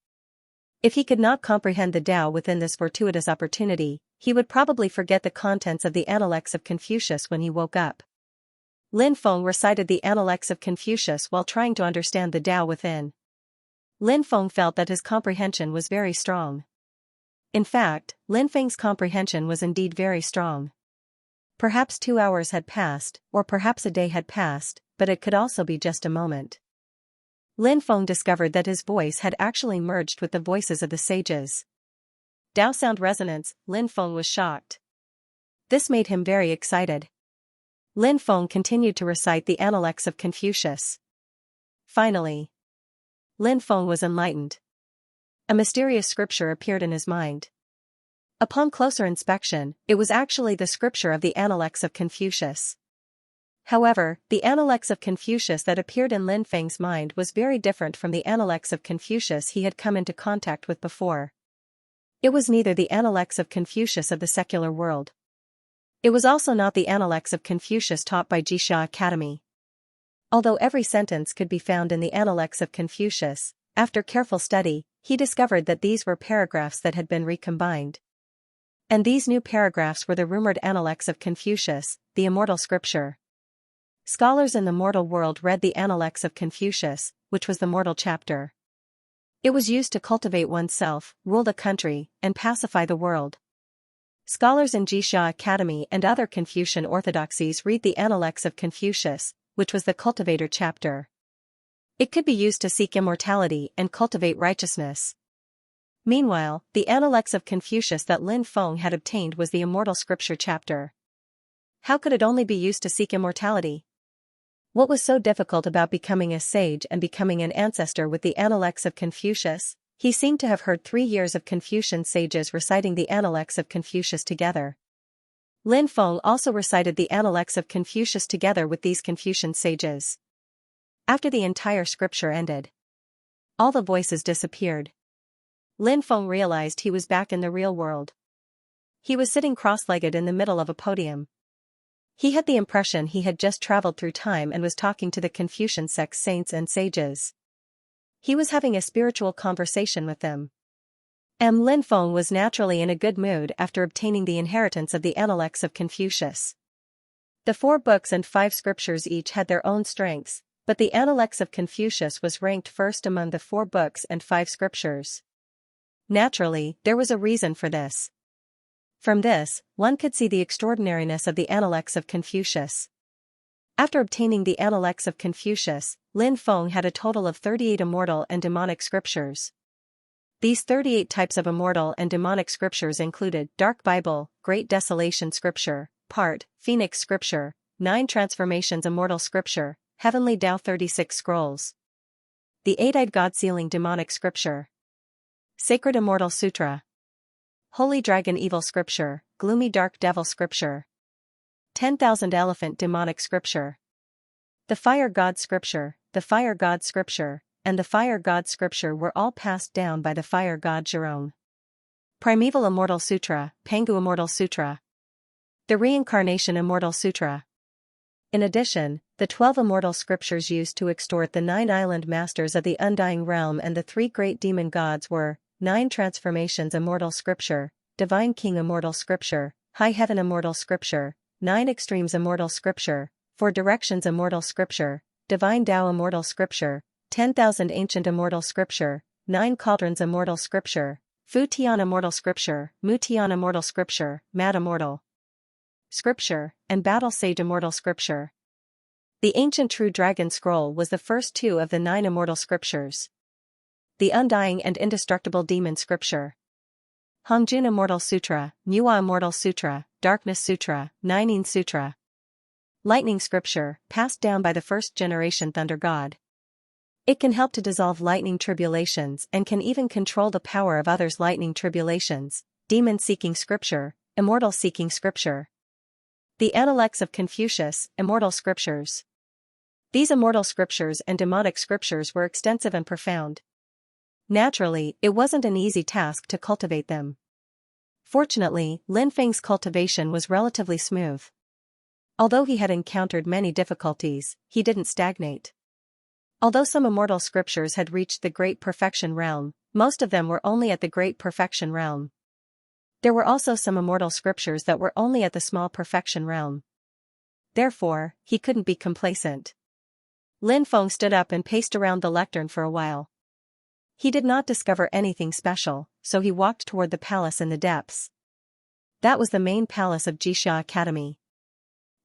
If he could not comprehend the Tao within this fortuitous opportunity, he would probably forget the contents of the Analects of Confucius when he woke up. Lin Feng recited the Analects of Confucius while trying to understand the Tao within. Lin Feng felt that his comprehension was very strong. In fact, Lin Feng's comprehension was indeed very strong. Perhaps 2 hours had passed, or perhaps a day had passed, but it could also be just a moment. Lin Feng discovered that his voice had actually merged with the voices of the sages. Dao sound resonance. Lin Feng was shocked. This made him very excited. Lin Feng continued to recite the Analects of Confucius. Finally, Lin Feng was enlightened. A mysterious scripture appeared in his mind. Upon closer inspection, it was actually the scripture of the Analects of Confucius. However, the Analects of Confucius that appeared in Lin Feng's mind was very different from the Analects of Confucius he had come into contact with before. It was neither the Analects of Confucius of the secular world. It was also not the Analects of Confucius taught by Xianxia Academy. Although every sentence could be found in the Analects of Confucius, after careful study, he discovered that these were paragraphs that had been recombined. And these new paragraphs were the rumored Analects of Confucius, the immortal scripture. Scholars in the mortal world read the Analects of Confucius, which was the mortal chapter. It was used to cultivate oneself, rule the country, and pacify the world. Scholars in Xianxia Academy and other Confucian orthodoxies read the Analects of Confucius, which was the cultivator chapter. It could be used to seek immortality and cultivate righteousness. Meanwhile, the Analects of Confucius that Lin Feng had obtained was the immortal scripture chapter. How could it only be used to seek immortality? What was so difficult about becoming a sage and becoming an ancestor with the Analects of Confucius? He seemed to have heard 3 years of Confucian sages reciting the Analects of Confucius together. Lin Feng also recited the Analects of Confucius together with these Confucian sages. After the entire scripture ended, all the voices disappeared. Lin Feng realized he was back in the real world. He was sitting cross-legged in the middle of a podium. He had the impression he had just traveled through time and was talking to the Confucian sect's saints and sages. He was having a spiritual conversation with them. Lin Feng was naturally in a good mood after obtaining the inheritance of the Analects of Confucius. The 4 books and 5 scriptures each had their own strengths, but the Analects of Confucius was ranked first among the 4 books and 5 scriptures. Naturally, there was a reason for this. From this, one could see the extraordinariness of the Analects of Confucius. After obtaining the Analects of Confucius, Lin Feng had a total of 38 immortal and demonic scriptures. These 38 types of immortal and demonic scriptures included Dark Bible, Great Desolation Scripture, Part, Phoenix Scripture, 9 Transformations Immortal Scripture, Heavenly Tao 36 Scrolls. The 8-Eyed God Sealing Demonic Scripture. Sacred Immortal Sutra. Holy Dragon Evil Scripture, Gloomy Dark Devil Scripture. 10,000 Elephant Demonic Scripture. The Fire God Scripture, the Fire God Scripture, and the Fire God Scripture were all passed down by the Fire God Zhurong. Primeval Immortal Sutra, Pangu Immortal Sutra. The Reincarnation Immortal Sutra. In addition, the 12 immortal scriptures used to extort the 9 island masters of the Undying Realm and the 3 great demon gods were 9 Transformations Immortal Scripture, Divine King Immortal Scripture, High Heaven Immortal Scripture, 9 Extremes Immortal Scripture, 4 Directions Immortal Scripture, Divine Tao Immortal Scripture, 10,000 Ancient Immortal Scripture, 9 Cauldrons Immortal Scripture, Fu Tian Immortal Scripture, Mu Tian Immortal Scripture, Mad Immortal Scripture, and Battle Sage Immortal Scripture. The Ancient True Dragon Scroll was the first 2 of the 9 immortal scriptures. The Undying and Indestructible Demon Scripture. Hongjun Immortal Sutra, Muwa Immortal Sutra, Darkness Sutra, Nining Sutra. Lightning Scripture, passed down by the first-generation Thunder God. It can help to dissolve lightning tribulations and can even control the power of others' lightning tribulations. Demon-Seeking Scripture, Immortal Seeking Scripture. The Analects of Confucius, Immortal Scriptures. These immortal scriptures and demonic scriptures were extensive and profound. Naturally, it wasn't an easy task to cultivate them. Fortunately, Lin Feng's cultivation was relatively smooth. Although he had encountered many difficulties, he didn't stagnate. Although some immortal scriptures had reached the Great Perfection realm, most of them were only at the Great Perfection realm. There were also some immortal scriptures that were only at the Small Perfection realm. Therefore, he couldn't be complacent. Lin Feng stood up and paced around the lectern for a while. He did not discover anything special, so he walked toward the palace in the depths. That was the main palace of Xianxia Academy.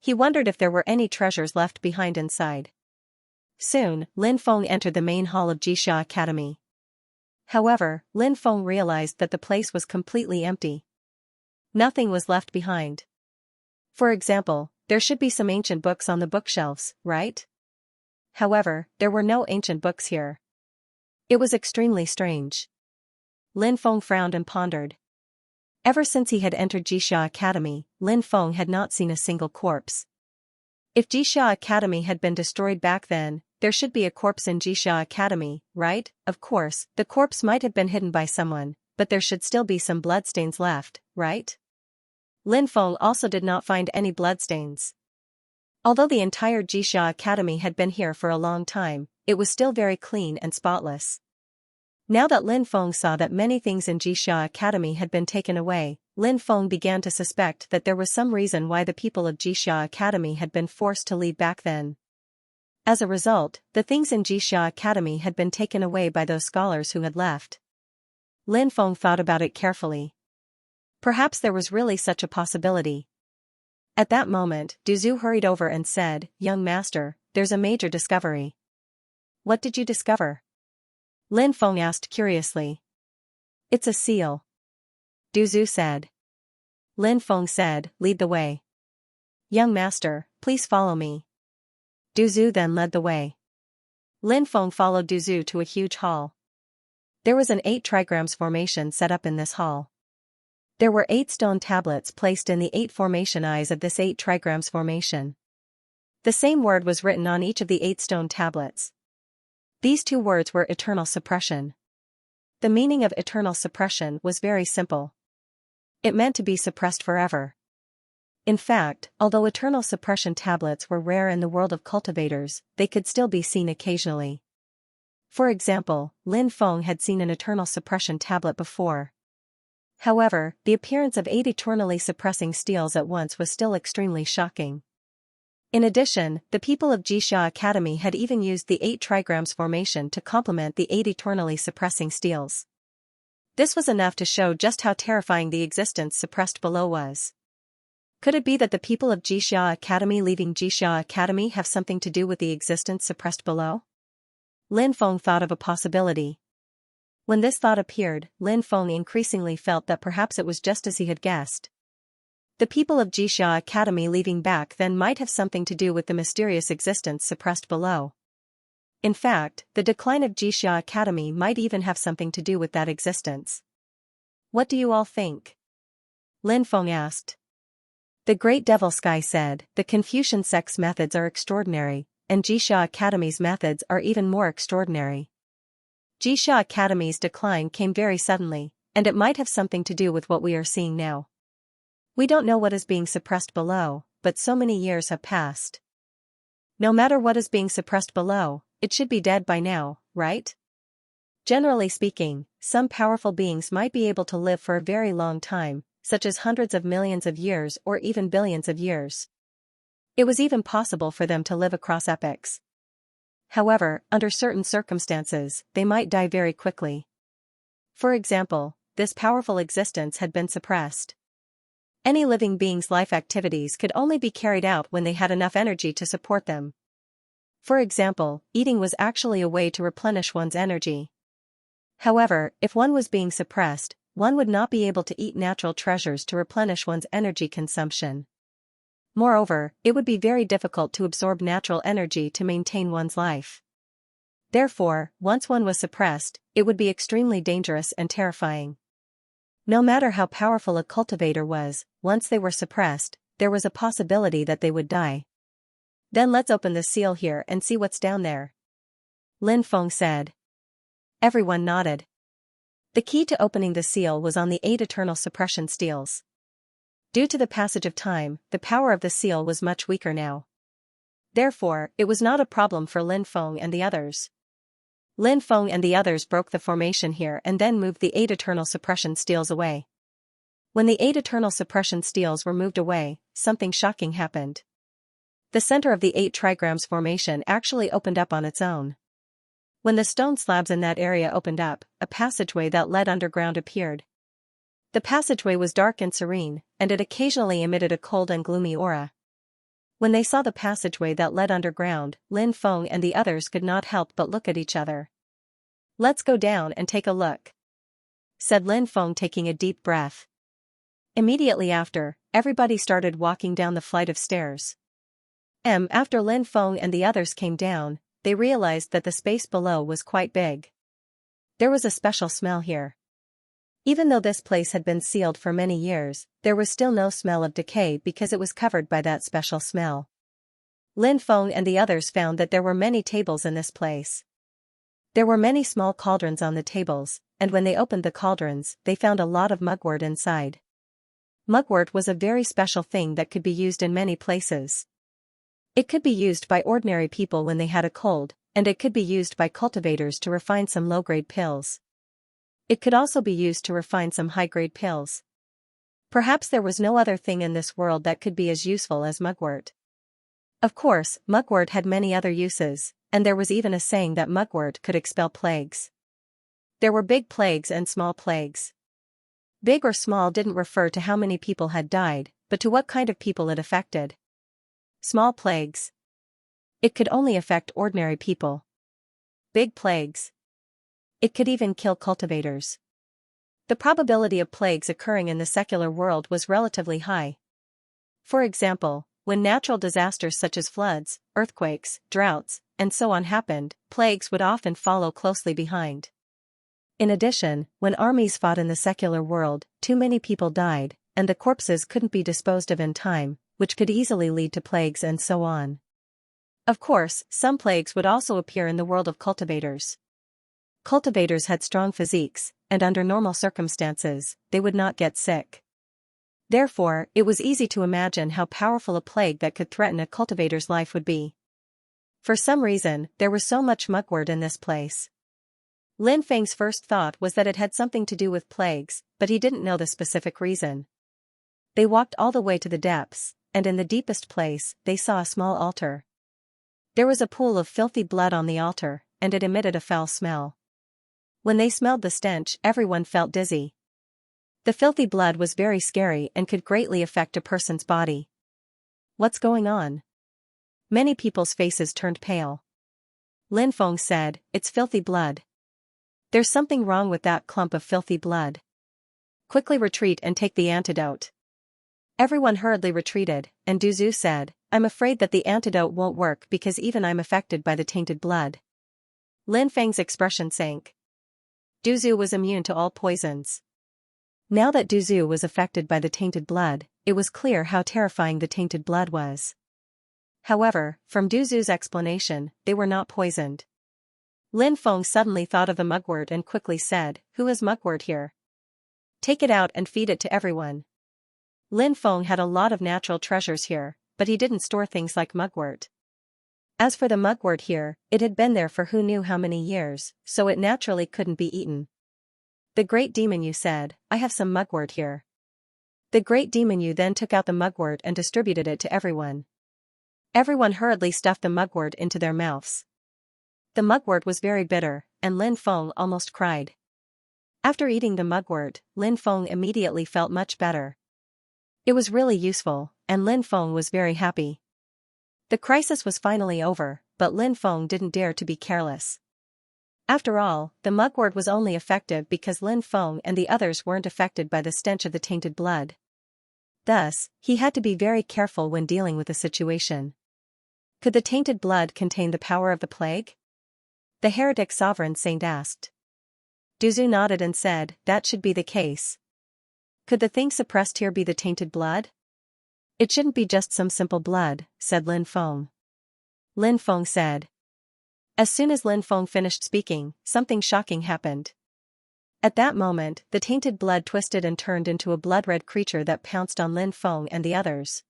He wondered if there were any treasures left behind inside. Soon, Lin Feng entered the main hall of Jixia Academy. However, Lin Feng realized that the place was completely empty. Nothing was left behind. For example, there should be some ancient books on the bookshelves, right? However, there were no ancient books here. It was extremely strange. Lin Feng frowned and pondered. Ever since he had entered Jixia Academy, Lin Feng had not seen a single corpse. If Jixia Academy had been destroyed back then, there should be a corpse in Jixia Academy, right? Of course, the corpse might have been hidden by someone, but there should still be some bloodstains left, right? Lin Feng also did not find any bloodstains. Although the entire Jixia Academy had been here for a long time, it was still very clean and spotless. Now that Lin Feng saw that many things in Jixia Academy had been taken away, Lin Feng began to suspect that there was some reason why the people of Jixia Academy had been forced to leave back then. As a result, the things in Jixia Academy had been taken away by those scholars who had left. Lin Feng thought about it carefully. Perhaps there was really such a possibility. At that moment, Duzu hurried over and said, "Young master, there's a major discovery." "What did you discover?" Lin Feng asked curiously. "It's a seal," Duzu said. Lin Feng said, "Lead the way." "Young master, please follow me." Duzu then led the way. Lin Feng followed Duzu to a huge hall. There was an 8 trigrams formation set up in this hall. There were 8 stone tablets placed in the 8 formation eyes of this 8 trigrams formation. The same word was written on each of the 8 stone tablets. These 2 words were eternal suppression. The meaning of eternal suppression was very simple. It meant to be suppressed forever. In fact, although eternal suppression tablets were rare in the world of cultivators, they could still be seen occasionally. For example, Lin Feng had seen an eternal suppression tablet before. However, the appearance of 8 eternally suppressing steels at once was still extremely shocking. In addition, the people of Jixia Academy had even used the 8 trigrams formation to complement the 8 eternally suppressing steels. This was enough to show just how terrifying the existence suppressed below was. Could it be that the people of Jixia Academy leaving Jixia Academy have something to do with the existence suppressed below? Lin Feng thought of a possibility. When this thought appeared, Lin Feng increasingly felt that perhaps it was just as he had guessed. The people of Jixia Academy leaving back then might have something to do with the mysterious existence suppressed below. In fact, the decline of Jixia Academy might even have something to do with that existence. "What do you all think?" Lin Feng asked. The Great Devil Sky said, "The Confucian sect's methods are extraordinary, and Jixia Academy's methods are even more extraordinary. Jixia Academy's decline came very suddenly, and it might have something to do with what we are seeing now. We don't know what is being suppressed below, but so many years have passed. No matter what is being suppressed below, it should be dead by now, right? Generally speaking, some powerful beings might be able to live for a very long time, such as hundreds of millions of years or even billions of years. It was even possible for them to live across epochs. However, under certain circumstances, they might die very quickly. For example, this powerful existence had been suppressed. Any living being's life activities could only be carried out when they had enough energy to support them. For example, eating was actually a way to replenish one's energy. However, if one was being suppressed, one would not be able to eat natural treasures to replenish one's energy consumption. Moreover, it would be very difficult to absorb natural energy to maintain one's life. Therefore, once one was suppressed, it would be extremely dangerous and terrifying. No matter how powerful a cultivator was, once they were suppressed, there was a possibility that they would die. "Then let's open the seal here and see what's down there," Lin Feng said. Everyone nodded. The key to opening the seal was on the 8 eternal suppression steels. Due to the passage of time, the power of the seal was much weaker now. Therefore, it was not a problem for Lin Feng and the others. Lin Feng and the others broke the formation here and then moved the 8 eternal suppression steels away. When the 8 eternal suppression steels were moved away, something shocking happened. The center of the 8 trigrams formation actually opened up on its own. When the stone slabs in that area opened up, a passageway that led underground appeared. The passageway was dark and serene, and it occasionally emitted a cold and gloomy aura. When they saw the passageway that led underground, Lin Feng and the others could not help but look at each other. "Let's go down and take a look," said Lin Feng, taking a deep breath. Immediately after, everybody started walking down the flight of stairs. After Lin Feng and the others came down, they realized that the space below was quite big. There was a special smell here. Even though this place had been sealed for many years, there was still no smell of decay because it was covered by that special smell. Lin Feng and the others found that there were many tables in this place. There were many small cauldrons on the tables, and when they opened the cauldrons, they found a lot of mugwort inside. Mugwort was a very special thing that could be used in many places. It could be used by ordinary people when they had a cold, and it could be used by cultivators to refine some low-grade pills. It could also be used to refine some high-grade pills. Perhaps there was no other thing in this world that could be as useful as mugwort. Of course, mugwort had many other uses, and there was even a saying that mugwort could expel plagues. There were big plagues and small plagues. Big or small didn't refer to how many people had died, but to what kind of people it affected. Small plagues. It could only affect ordinary people. Big plagues. It could even kill cultivators. The probability of plagues occurring in the secular world was relatively high. For example, when natural disasters such as floods, earthquakes, droughts, and so on happened, plagues would often follow closely behind. In addition, when armies fought in the secular world, too many people died, and the corpses couldn't be disposed of in time, which could easily lead to plagues and so on. Of course, some plagues would also appear in the world of cultivators. Cultivators had strong physiques, and under normal circumstances, they would not get sick. Therefore, it was easy to imagine how powerful a plague that could threaten a cultivator's life would be. For some reason, there was so much mugwort in this place. Lin Feng's first thought was that it had something to do with plagues, but he didn't know the specific reason. They walked all the way to the depths, and in the deepest place, they saw a small altar. There was a pool of filthy blood on the altar, and it emitted a foul smell. When they smelled the stench, everyone felt dizzy. The filthy blood was very scary and could greatly affect a person's body. "What's going on?" Many people's faces turned pale. Lin Feng said, "It's filthy blood. There's something wrong with that clump of filthy blood. Quickly retreat and take the antidote." Everyone hurriedly retreated, and Duzu said, "I'm afraid that the antidote won't work because even I'm affected by the tainted blood." Lin Feng's expression sank. Duzu was immune to all poisons. Now that Duzu was affected by the tainted blood, it was clear how terrifying the tainted blood was. However, from Duzu's explanation, they were not poisoned. Lin Feng suddenly thought of the mugwort and quickly said, "Who has mugwort here? Take it out and feed it to everyone." Lin Feng had a lot of natural treasures here, but he didn't store things like mugwort. As for the mugwort here, it had been there for who knew how many years, so it naturally couldn't be eaten. "The great demon Yu said, 'I have some mugwort here.'" The great demon Yu then took out the mugwort and distributed it to everyone. Everyone hurriedly stuffed the mugwort into their mouths. The mugwort was very bitter, and Lin Feng almost cried. After eating the mugwort, Lin Feng immediately felt much better. It was really useful, and Lin Feng was very happy. The crisis was finally over, but Lin Feng didn't dare to be careless. After all, the mugwort was only effective because Lin Feng and the others weren't affected by the stench of the tainted blood. Thus, he had to be very careful when dealing with the situation. Could the tainted blood contain the power of the plague? The heretic sovereign saint asked. Duzu nodded and said, "That should be the case." "Could the thing suppressed here be the tainted blood?" "It shouldn't be just some simple blood," said Lin Feng. Lin Feng said. As soon as Lin Feng finished speaking, something shocking happened. At that moment, the tainted blood twisted and turned into a blood-red creature that pounced on Lin Feng and the others.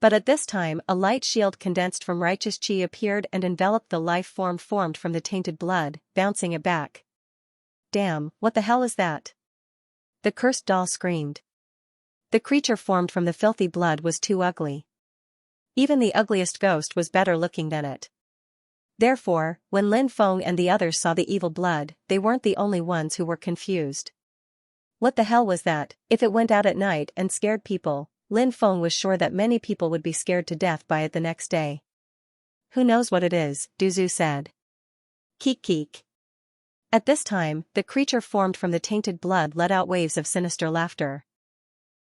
But at this time, a light shield condensed from righteous qi appeared and enveloped the life form formed from the tainted blood, bouncing it back. "Damn, what the hell is that?" the cursed doll screamed. The creature formed from the filthy blood was too ugly. Even the ugliest ghost was better looking than it. Therefore, when Lin Feng and the others saw the evil blood, they weren't the only ones who were confused. What the hell was that? If it went out at night and scared people, Lin Feng was sure that many people would be scared to death by it the next day. Who knows what it is, Du Zhu said. Keek keek. At this time, the creature formed from the tainted blood let out waves of sinister laughter.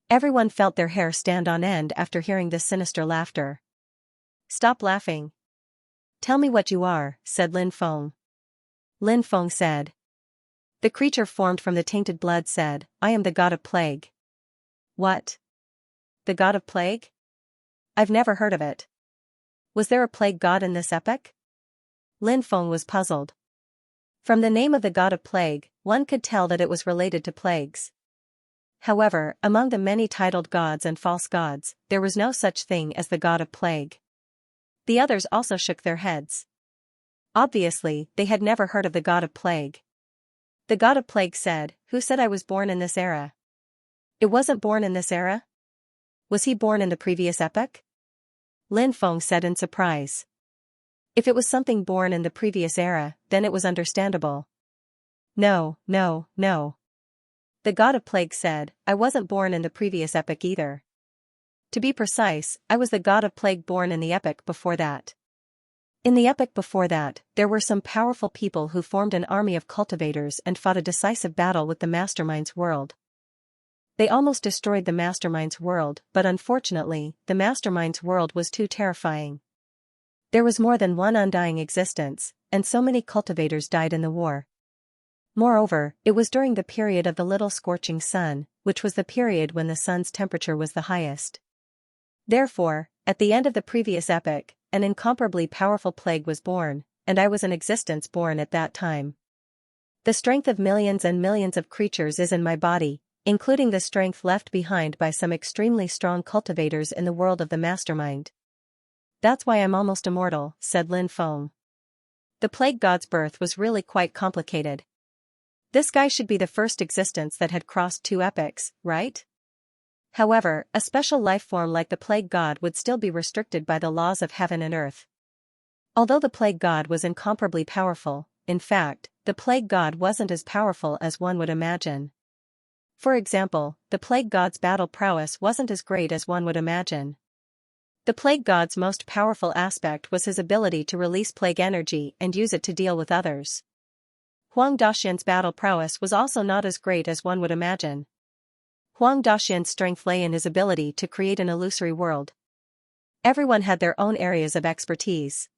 Everyone felt their hair stand on end after hearing this sinister laughter. Stop laughing. Tell me what you are, said Lin Feng. Lin Feng said. The creature formed from the tainted blood said, I am the god of plague. What? The god of plague? I've never heard of it. Was there a plague god in this epic? Lin Feng was puzzled. From the name of the god of plague, one could tell that it was related to plagues. However, among the many titled gods and false gods, there was no such thing as the god of plague. The others also shook their heads. Obviously, they had never heard of the god of plague. The god of plague said, Who said I was born in this era? It wasn't born in this era? Was he born in the previous epoch? Lin Feng said in surprise. If it was something born in the previous era, then it was understandable. No, no, no. The god of plague said, I wasn't born in the previous epoch either. To be precise, I was the god of plague born in the epoch before that. In the epoch before that, there were some powerful people who formed an army of cultivators and fought a decisive battle with the Mastermind's world. They almost destroyed the Mastermind's world, but unfortunately, the Mastermind's world was too terrifying. There was more than one undying existence, and so many cultivators died in the war. Moreover, it was during the period of the little scorching sun, which was the period when the sun's temperature was the highest. Therefore, at the end of the previous epoch, an incomparably powerful plague was born, and I was in existence born at that time. The strength of millions and millions of creatures is in my body, including the strength left behind by some extremely strong cultivators in the world of the Mastermind. That's why I'm almost immortal, said Lin Feng. The plague god's birth was really quite complicated. This guy should be the first existence that had crossed two epochs, right? However, a special life form like the plague god would still be restricted by the laws of heaven and earth. Although the plague god was incomparably powerful, in fact, the plague god wasn't as powerful as one would imagine. For example, the plague god's battle prowess wasn't as great as one would imagine. The plague god's most powerful aspect was his ability to release plague energy and use it to deal with others. Huang Daxian's battle prowess was also not as great as one would imagine. Huang Daxian's strength lay in his ability to create an illusory world. Everyone had their own areas of expertise.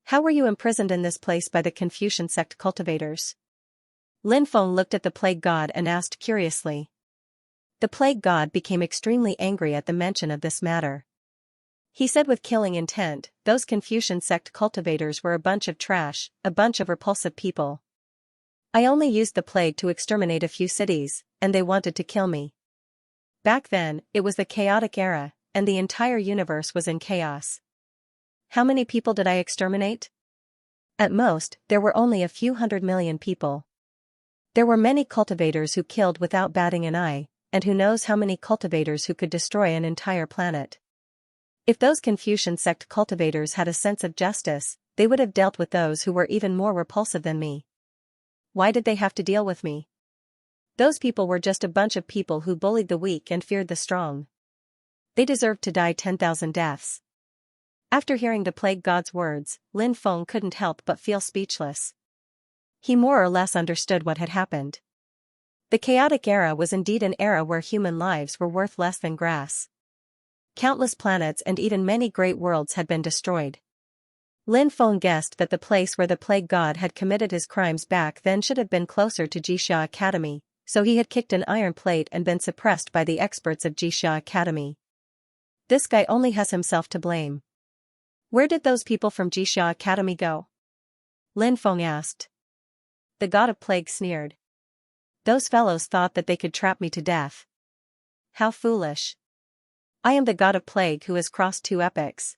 How were you imprisoned in this place by the Confucian sect cultivators? Lin Feng looked at the plague god and asked curiously. The plague god became extremely angry at the mention of this matter. He said with killing intent, those Confucian sect cultivators were a bunch of trash, a bunch of repulsive people. I only used the plague to exterminate a few cities, and they wanted to kill me. Back then, it was the chaotic era, and the entire universe was in chaos. How many people did I exterminate? At most, there were only a few 100 million people. There were many cultivators who killed without batting an eye, and who knows how many cultivators who could destroy an entire planet. If those Confucian sect cultivators had a sense of justice, they would have dealt with those who were even more repulsive than me. Why did they have to deal with me? Those people were just a bunch of people who bullied the weak and feared the strong. They deserved to die 10,000 deaths. After hearing the plague god's words, Lin Feng couldn't help but feel speechless. He more or less understood what had happened. The chaotic era was indeed an era where human lives were worth less than grass. Countless planets and even many great worlds had been destroyed. Lin Feng guessed that the place where the plague god had committed his crimes back then should have been closer to Xianxia Academy, so he had kicked an iron plate and been suppressed by the experts of Xianxia Academy. This guy only has himself to blame. Where did those people from Xianxia Academy go? Lin Feng asked. The god of plague sneered. Those fellows thought that they could trap me to death. How foolish. I am the god of plague who has crossed two epochs.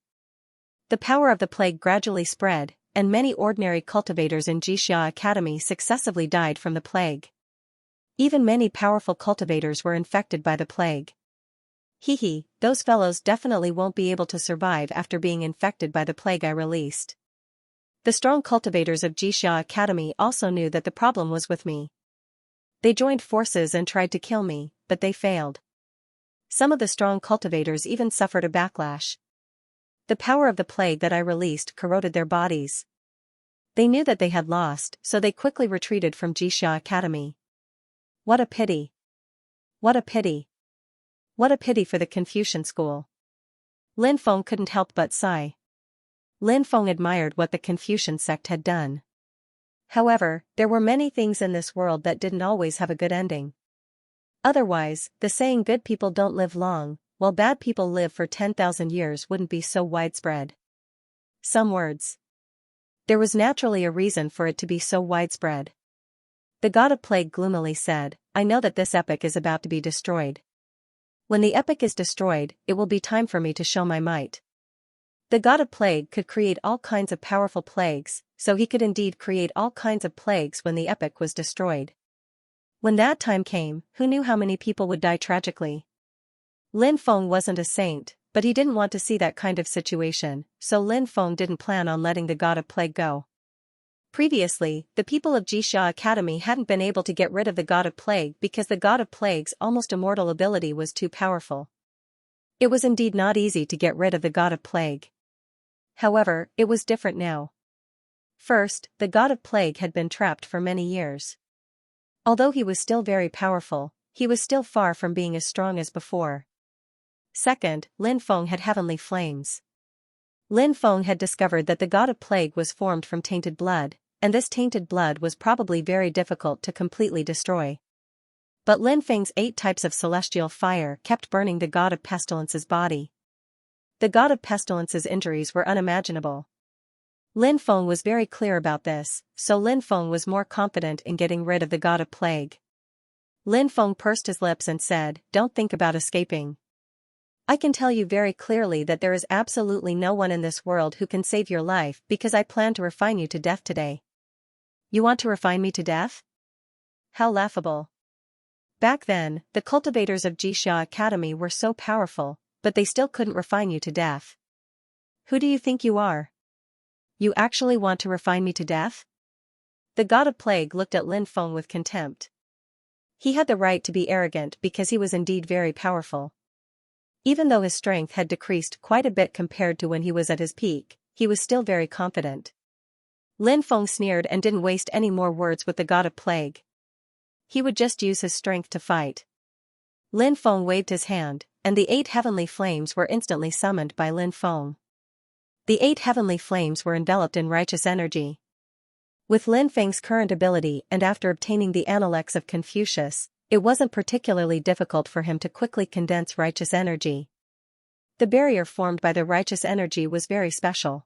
The power of the plague gradually spread, and many ordinary cultivators in Xianxia Academy successively died from the plague. Even many powerful cultivators were infected by the plague. Hee, those fellows definitely won't be able to survive after being infected by the plague I released. The strong cultivators of Xianxia Academy also knew that the problem was with me. They joined forces and tried to kill me, but they failed. Some of the strong cultivators even suffered a backlash. The power of the plague that I released corroded their bodies. They knew that they had lost, so they quickly retreated from Xianxia Academy. What a pity. What a pity. What a pity for the Confucian school. Lin Feng couldn't help but sigh. Lin Feng admired what the Confucian sect had done. However, there were many things in this world that didn't always have a good ending. Otherwise, the saying good people don't live long, while bad people live for 10,000 years wouldn't be so widespread. Some words. There was naturally a reason for it to be so widespread. The god of plague gloomily said, I know that this epic is about to be destroyed. When the epic is destroyed, it will be time for me to show my might. The god of plague could create all kinds of powerful plagues, so he could indeed create all kinds of plagues when the epic was destroyed. When that time came, who knew how many people would die tragically? Lin Feng wasn't a saint, but he didn't want to see that kind of situation, so Lin Feng didn't plan on letting the god of plague go. Previously, the people of Xianxia Academy hadn't been able to get rid of the god of plague because the god of plague's almost immortal ability was too powerful. It was indeed not easy to get rid of the god of plague. However, it was different now. First, the god of plague had been trapped for many years. Although he was still very powerful, he was still far from being as strong as before. Second, Lin Feng had heavenly flames. Lin Feng had discovered that the god of plague was formed from tainted blood, and this tainted blood was probably very difficult to completely destroy. But Lin Feng's 8 types of celestial fire kept burning the god of pestilence's body. The god of pestilence's injuries were unimaginable. Lin Feng was very clear about this, so Lin Feng was more confident in getting rid of the god of plague. Lin Feng pursed his lips and said, Don't think about escaping. I can tell you very clearly that there is absolutely no one in this world who can save your life because I plan to refine you to death today. You want to refine me to death? How laughable. Back then, the cultivators of Xianxia Academy were so powerful, but they still couldn't refine you to death. Who do you think you are? You actually want to refine me to death? The god of plague looked at Lin Feng with contempt. He had the right to be arrogant because he was indeed very powerful. Even though his strength had decreased quite a bit compared to when he was at his peak, he was still very confident. Lin Feng sneered and didn't waste any more words with the god of plague. He would just use his strength to fight. Lin Feng waved his hand, and the 8 heavenly flames were instantly summoned by Lin Feng. The 8 heavenly flames were enveloped in righteous energy. With Lin Feng's current ability and after obtaining the Analects of Confucius, it wasn't particularly difficult for him to quickly condense righteous energy. The barrier formed by the righteous energy was very special.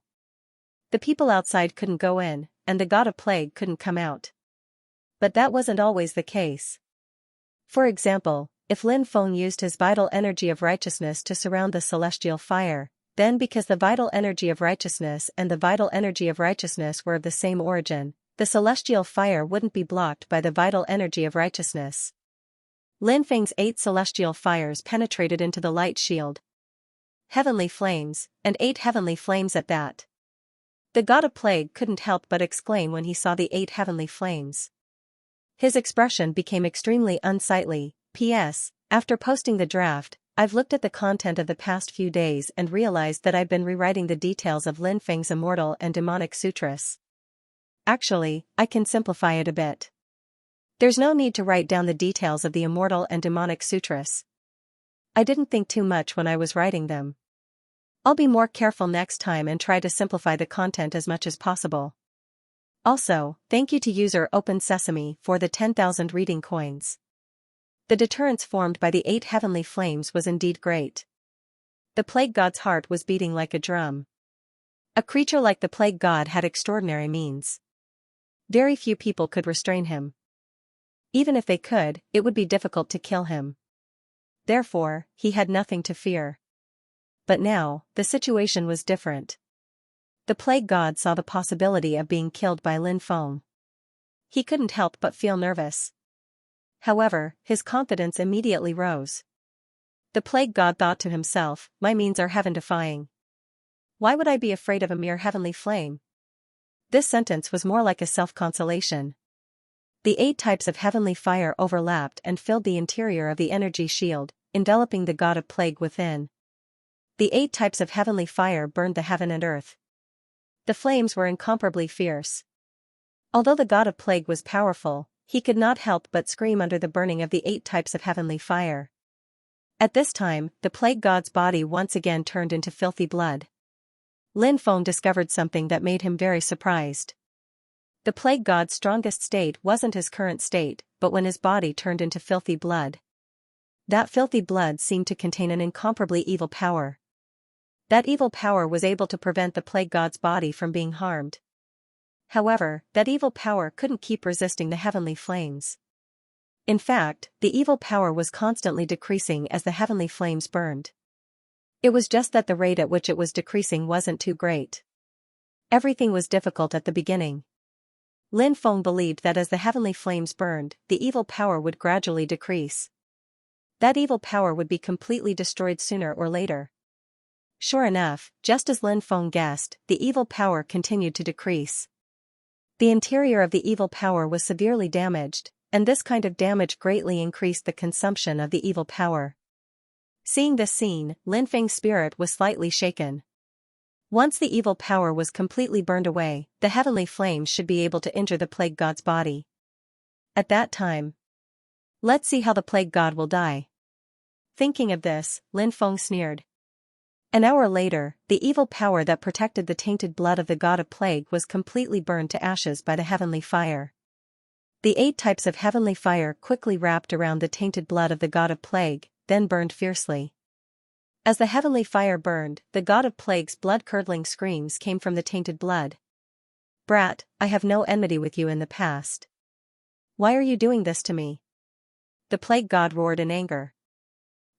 The people outside couldn't go in, and the god of plague couldn't come out. But that wasn't always the case. For example, if Lin Feng used his vital energy of righteousness to surround the celestial fire, then because the vital energy of righteousness and the vital energy of righteousness were of the same origin, the celestial fire wouldn't be blocked by the vital energy of righteousness. Lin Feng's 8 celestial fires penetrated into the light shield. Heavenly flames, and 8 heavenly flames at that. The god of plague couldn't help but exclaim when he saw the 8 heavenly flames. His expression became extremely unsightly. P.S. After posting the draft, I've looked at the content of the past few days and realized that I've been rewriting the details of Lin Feng's immortal and demonic sutras. Actually, I can simplify it a bit. There's no need to write down the details of the immortal and demonic sutras. I didn't think too much when I was writing them. I'll be more careful next time and try to simplify the content as much as possible. Also, thank you to user Open Sesame for the 10,000 reading coins. The deterrence formed by the 8 heavenly flames was indeed great. The plague god's heart was beating like a drum. A creature like the plague god had extraordinary means. Very few people could restrain him. Even if they could, it would be difficult to kill him. Therefore, he had nothing to fear. But now, the situation was different. The plague god saw the possibility of being killed by Lin Feng. He couldn't help but feel nervous. However, his confidence immediately rose. The plague god thought to himself, my means are heaven-defying. Why would I be afraid of a mere heavenly flame? This sentence was more like a self-consolation. The 8 types of heavenly fire overlapped and filled the interior of the energy shield, enveloping the god of plague within. The 8 types of heavenly fire burned the heaven and earth. The flames were incomparably fierce. Although the god of plague was powerful, he could not help but scream under the burning of the 8 types of heavenly fire. At this time, the plague god's body once again turned into filthy blood. Lin Feng discovered something that made him very surprised. The plague god's strongest state wasn't his current state, but when his body turned into filthy blood. That filthy blood seemed to contain an incomparably evil power. That evil power was able to prevent the plague god's body from being harmed. However, that evil power couldn't keep resisting the heavenly flames. In fact, the evil power was constantly decreasing as the heavenly flames burned. It was just that the rate at which it was decreasing wasn't too great. Everything was difficult at the beginning. Lin Feng believed that as the heavenly flames burned, the evil power would gradually decrease. That evil power would be completely destroyed sooner or later. Sure enough, just as Lin Feng guessed, the evil power continued to decrease. The interior of the evil power was severely damaged, and this kind of damage greatly increased the consumption of the evil power. Seeing this scene, Lin Feng's spirit was slightly shaken. Once the evil power was completely burned away, the heavenly flames should be able to injure the plague god's body. At that time, let's see how the plague god will die. Thinking of this, Lin Feng sneered. An hour later, the evil power that protected the tainted blood of the god of plague was completely burned to ashes by the heavenly fire. The 8 types of heavenly fire quickly wrapped around the tainted blood of the god of plague, then burned fiercely. As the heavenly fire burned, the god of plague's blood-curdling screams came from the tainted blood. "Brat, I have no enmity with you in the past. Why are you doing this to me?" The plague god roared in anger.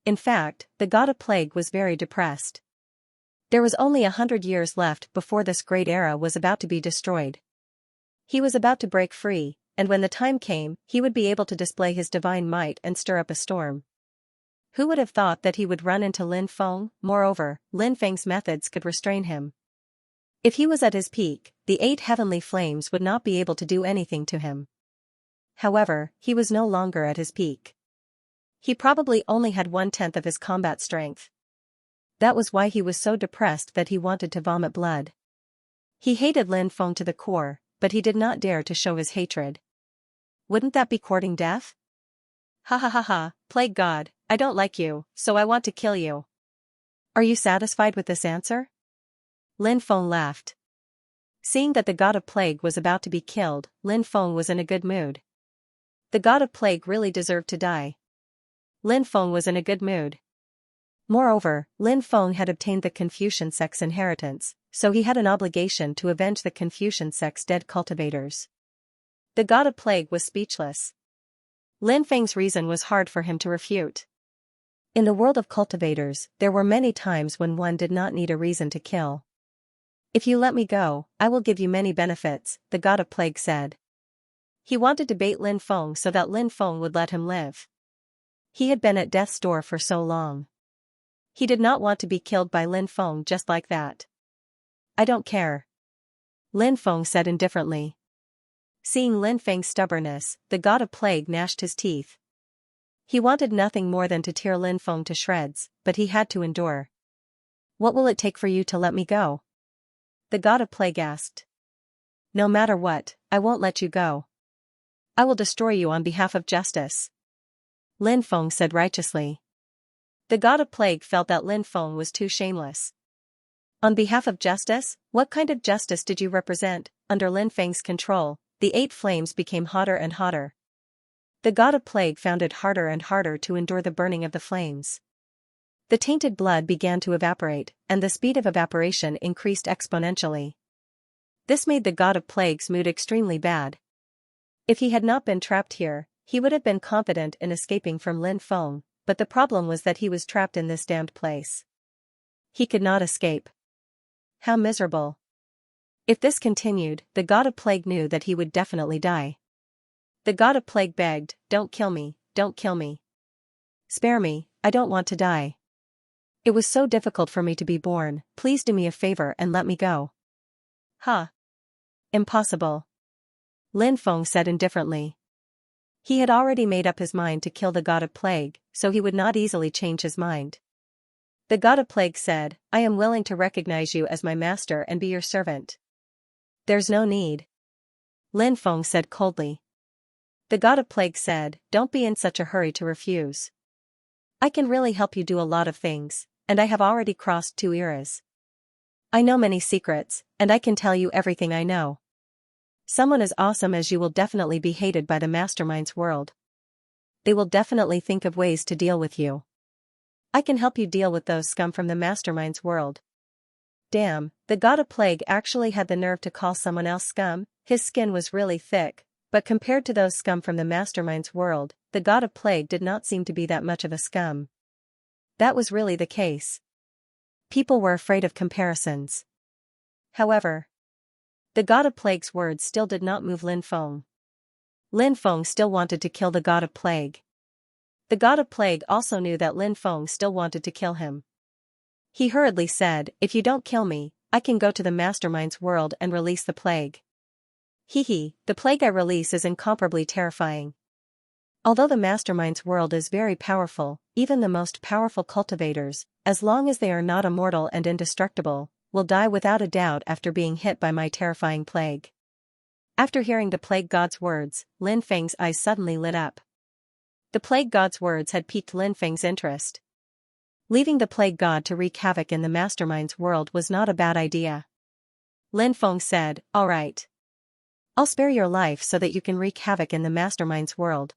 In fact, the god of plague was very depressed. There was only 100 years left before this great era was about to be destroyed. He was about to break free, and when the time came, he would be able to display his divine might and stir up a storm. Who would have thought that he would run into Lin Feng? Moreover, Lin Feng's methods could restrain him. If he was at his peak, the 8 heavenly flames would not be able to do anything to him. However, he was no longer at his peak. He probably only had 1/10 of his combat strength. That was why he was so depressed that he wanted to vomit blood. He hated Lin Feng to the core, but he did not dare to show his hatred. Wouldn't that be courting death? Ha ha ha ha, plague god, I don't like you, so I want to kill you. Are you satisfied with this answer? Lin Feng laughed. Seeing that the god of plague was about to be killed, Lin Feng was in a good mood. The god of plague really deserved to die. Lin Feng was in a good mood. Moreover, Lin Feng had obtained the Confucian sect's inheritance, so he had an obligation to avenge the Confucian sect's dead cultivators. The god of plague was speechless. Lin Feng's reason was hard for him to refute. In the world of cultivators, there were many times when one did not need a reason to kill. "If you let me go, I will give you many benefits," the god of plague said. He wanted to bait Lin Feng so that Lin Feng would let him live. He had been at death's door for so long. He did not want to be killed by Lin Feng just like that. "I don't care," Lin Feng said indifferently. Seeing Lin Feng's stubbornness, the god of plague gnashed his teeth. He wanted nothing more than to tear Lin Feng to shreds, but he had to endure. "What will it take for you to let me go?" the god of plague asked. "No matter what, I won't let you go. I will destroy you on behalf of justice," Lin Feng said righteously. The god of plague felt that Lin Feng was too shameless. "On behalf of justice? What kind of justice did you represent?" Under Lin Feng's control, the 8 flames became hotter and hotter. The god of plague found it harder and harder to endure the burning of the flames. The tainted blood began to evaporate, and the speed of evaporation increased exponentially. This made the god of plague's mood extremely bad. If he had not been trapped here, he would have been confident in escaping from Lin Feng, but the problem was that he was trapped in this damned place. He could not escape. How miserable. If this continued, the god of plague knew that he would definitely die. The god of plague begged, "Don't kill me, don't kill me. Spare me, I don't want to die. It was so difficult for me to be born, please do me a favor and let me go." "Huh. Impossible," Lin Feng said indifferently. He had already made up his mind to kill the god of plague, so he would not easily change his mind. The god of plague said, "I am willing to recognize you as my master and be your servant." "There's no need," Lin Feng said coldly. The god of plague said, "Don't be in such a hurry to refuse. I can really help you do a lot of things, and I have already crossed 2 eras. I know many secrets, and I can tell you everything I know. Someone as awesome as you will definitely be hated by the mastermind's world. They will definitely think of ways to deal with you. I can help you deal with those scum from the mastermind's world." Damn, the god of plague actually had the nerve to call someone else scum. His skin was really thick, but compared to those scum from the mastermind's world, the god of plague did not seem to be that much of a scum. That was really the case. People were afraid of comparisons. However, the god of plague's words still did not move Lin Feng. Lin Feng still wanted to kill the god of plague. The god of plague also knew that Lin Feng still wanted to kill him. He hurriedly said, "If you don't kill me, I can go to the mastermind's world and release the plague. Hee, the plague I release is incomparably terrifying. Although the mastermind's world is very powerful, even the most powerful cultivators, as long as they are not immortal and indestructible, will die without a doubt after being hit by my terrifying plague." After hearing the plague god's words, Lin Feng's eyes suddenly lit up. The plague god's words had piqued Lin Feng's interest. Leaving the plague god to wreak havoc in the mastermind's world was not a bad idea. Lin Feng said, "All right. I'll spare your life so that you can wreak havoc in the mastermind's world."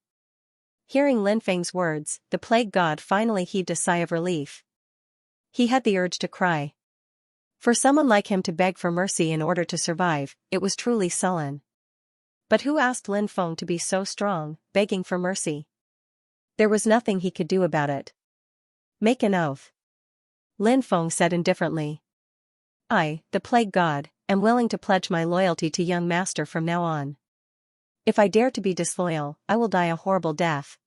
Hearing Lin Feng's words, the plague god finally heaved a sigh of relief. He had the urge to cry. For someone like him to beg for mercy in order to survive, it was truly sullen. But who asked Lin Feng to be so strong, begging for mercy? There was nothing he could do about it. "Make an oath," Lin Feng said indifferently. "I, the plague god, am willing to pledge my loyalty to young master from now on. If I dare to be disloyal, I will die a horrible death."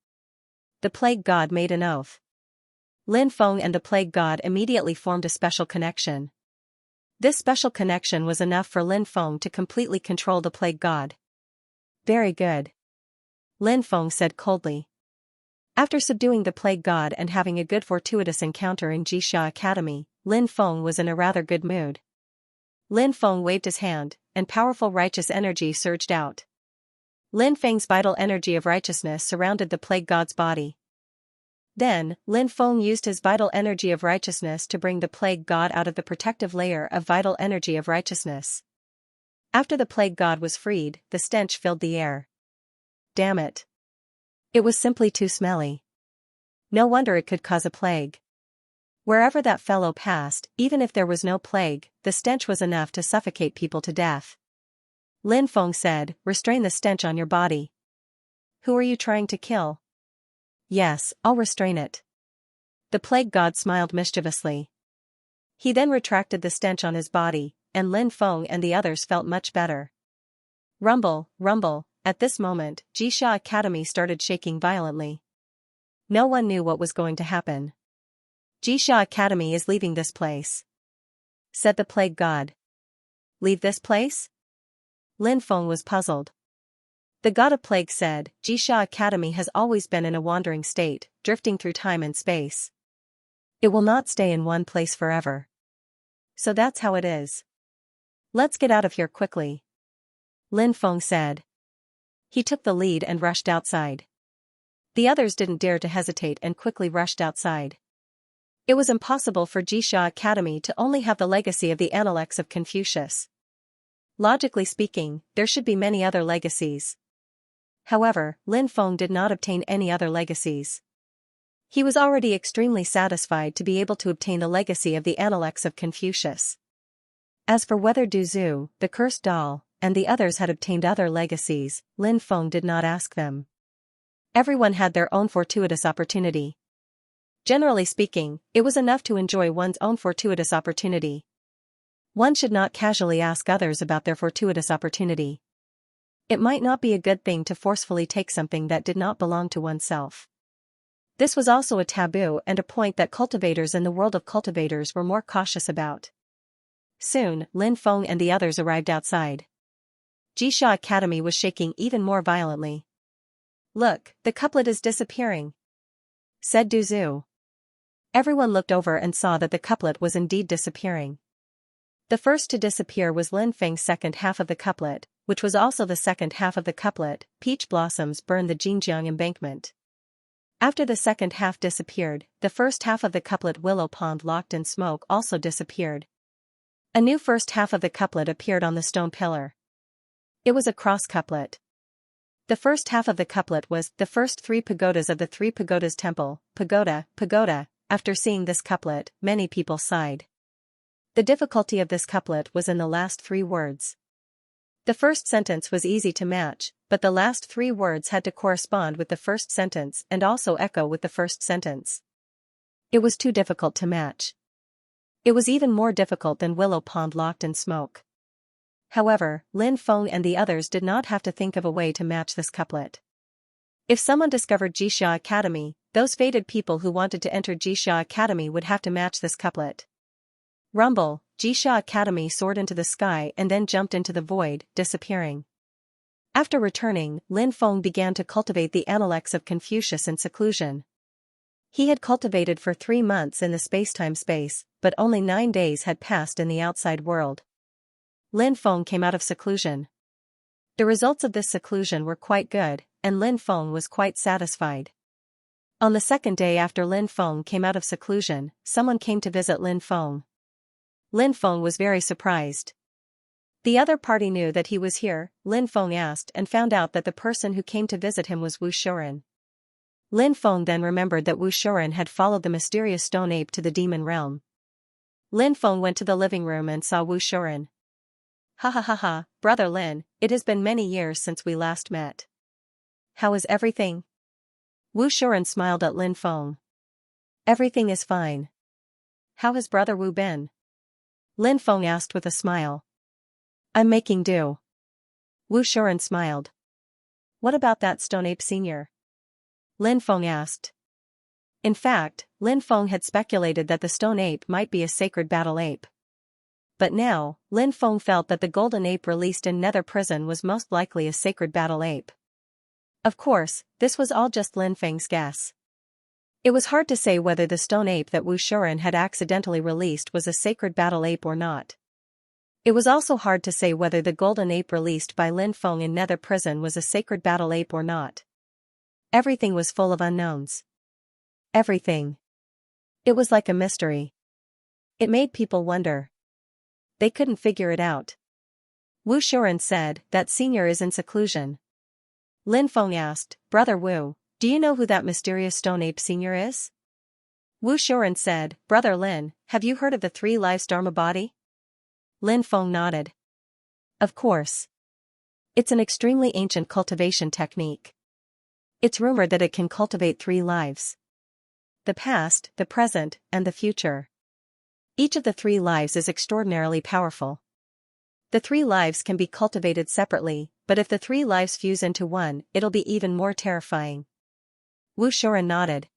The plague god made an oath. Lin Feng and the plague god immediately formed a special connection. This special connection was enough for Lin Feng to completely control the plague god. "Very good," Lin Feng said coldly. After subduing the plague god and having a good fortuitous encounter in Xianxia Academy, Lin Feng was in a rather good mood. Lin Feng waved his hand, and powerful righteous energy surged out. Lin Feng's vital energy of righteousness surrounded the plague god's body. Then, Lin Feng used his vital energy of righteousness to bring the plague god out of the protective layer of vital energy of righteousness. After the plague god was freed, the stench filled the air. Damn it. It was simply too smelly. No wonder it could cause a plague. Wherever that fellow passed, even if there was no plague, the stench was enough to suffocate people to death. Lin Feng said, "Restrain the stench on your body." "Who are you trying to kill?" "Yes, I'll restrain it." The plague god smiled mischievously. He then retracted the stench on his body, and Lin Feng and the others felt much better. Rumble, rumble. At this moment, Xianxia Academy started shaking violently. No one knew what was going to happen. "Xianxia Academy is leaving this place," said the plague god. "Leave this place?" Lin Feng was puzzled. The god of plague said, "Xianxia Academy has always been in a wandering state, drifting through time and space. It will not stay in one place forever. So that's how it is. Let's get out of here quickly," Lin Feng said. He took the lead and rushed outside. The others didn't dare to hesitate and quickly rushed outside. It was impossible for Xianxia Academy to only have the legacy of the Analects of Confucius. Logically speaking, there should be many other legacies. However, Lin Feng did not obtain any other legacies. He was already extremely satisfied to be able to obtain the legacy of the Analects of Confucius. As for whether Du Zhu, the cursed doll, and the others had obtained other legacies, Lin Feng did not ask them. Everyone had their own fortuitous opportunity. Generally speaking, it was enough to enjoy one's own fortuitous opportunity. One should not casually ask others about their fortuitous opportunity. It might not be a good thing to forcefully take something that did not belong to oneself. This was also a taboo and a point that cultivators in the world of cultivators were more cautious about. Soon, Lin Feng and the others arrived outside. Xianxia Academy was shaking even more violently. Look, the couplet is disappearing, said Duzu. Everyone looked over and saw that the couplet was indeed disappearing. The first to disappear was Lin Feng's second half of the couplet, which was also the second half of the couplet, peach blossoms burn the Jingjiang embankment. After the second half disappeared, the first half of the couplet willow pond locked in smoke also disappeared. A new first half of the couplet appeared on the stone pillar. It was a cross couplet. The first half of the couplet was the first three pagodas of the three pagodas temple, pagoda, pagoda. After seeing this couplet, many people sighed. The difficulty of this couplet was in the last three words. The first sentence was easy to match, but the last three words had to correspond with the first sentence and also echo with the first sentence. It was too difficult to match. It was even more difficult than willow pond locked in smoke. However, Lin Feng and the others did not have to think of a way to match this couplet. If someone discovered Jixia Academy, those fated people who wanted to enter Jixia Academy would have to match this couplet. Rumble, Jixia Academy soared into the sky and then jumped into the void, disappearing. After returning, Lin Feng began to cultivate the intellects of Confucius in seclusion. He had cultivated for 3 months in the space-time space, but only 9 days had passed in the outside world. Lin Feng came out of seclusion. The results of this seclusion were quite good, and Lin Feng was quite satisfied. On the second day after Lin Feng came out of seclusion, someone came to visit Lin Feng. Lin Feng was very surprised. The other party knew that he was here, Lin Feng asked and found out that the person who came to visit him was Wu Shuren. Lin Feng then remembered that Wu Shuren had followed the mysterious stone ape to the demon realm. Lin Feng went to the living room and saw Wu Shuren. Ha ha ha ha, brother Lin, it has been many years since we last met. How is everything? Wu Shuren smiled at Lin Feng. Everything is fine. How has brother Wu been? Lin Feng asked with a smile. I'm making do. Wu Shuren smiled. What about that stone ape senior? Lin Feng asked. In fact, Lin Feng had speculated that the stone ape might be a sacred battle ape. But now, Lin Feng felt that the golden ape released in Nether Prison was most likely a sacred battle ape. Of course, this was all just Lin Feng's guess. It was hard to say whether the stone ape that Wu Shuren had accidentally released was a sacred battle ape or not. It was also hard to say whether the golden ape released by Lin Feng in Nether Prison was a sacred battle ape or not. Everything was full of unknowns. Everything. It was like a mystery. It made people wonder. They couldn't figure it out. Wu Shuren said, that senior is in seclusion. Lin Feng asked, Brother Wu, do you know who that mysterious stone ape senior is? Wu Shuren said, Brother Lin, have you heard of the 3 lives Dharma body? Lin Feng nodded. Of course. It's an extremely ancient cultivation technique. It's rumored that it can cultivate 3 lives. The past, the present, and the future. Each of the 3 lives is extraordinarily powerful. The 3 lives can be cultivated separately, but if the 3 lives fuse into one, it'll be even more terrifying. Wu Shuren nodded.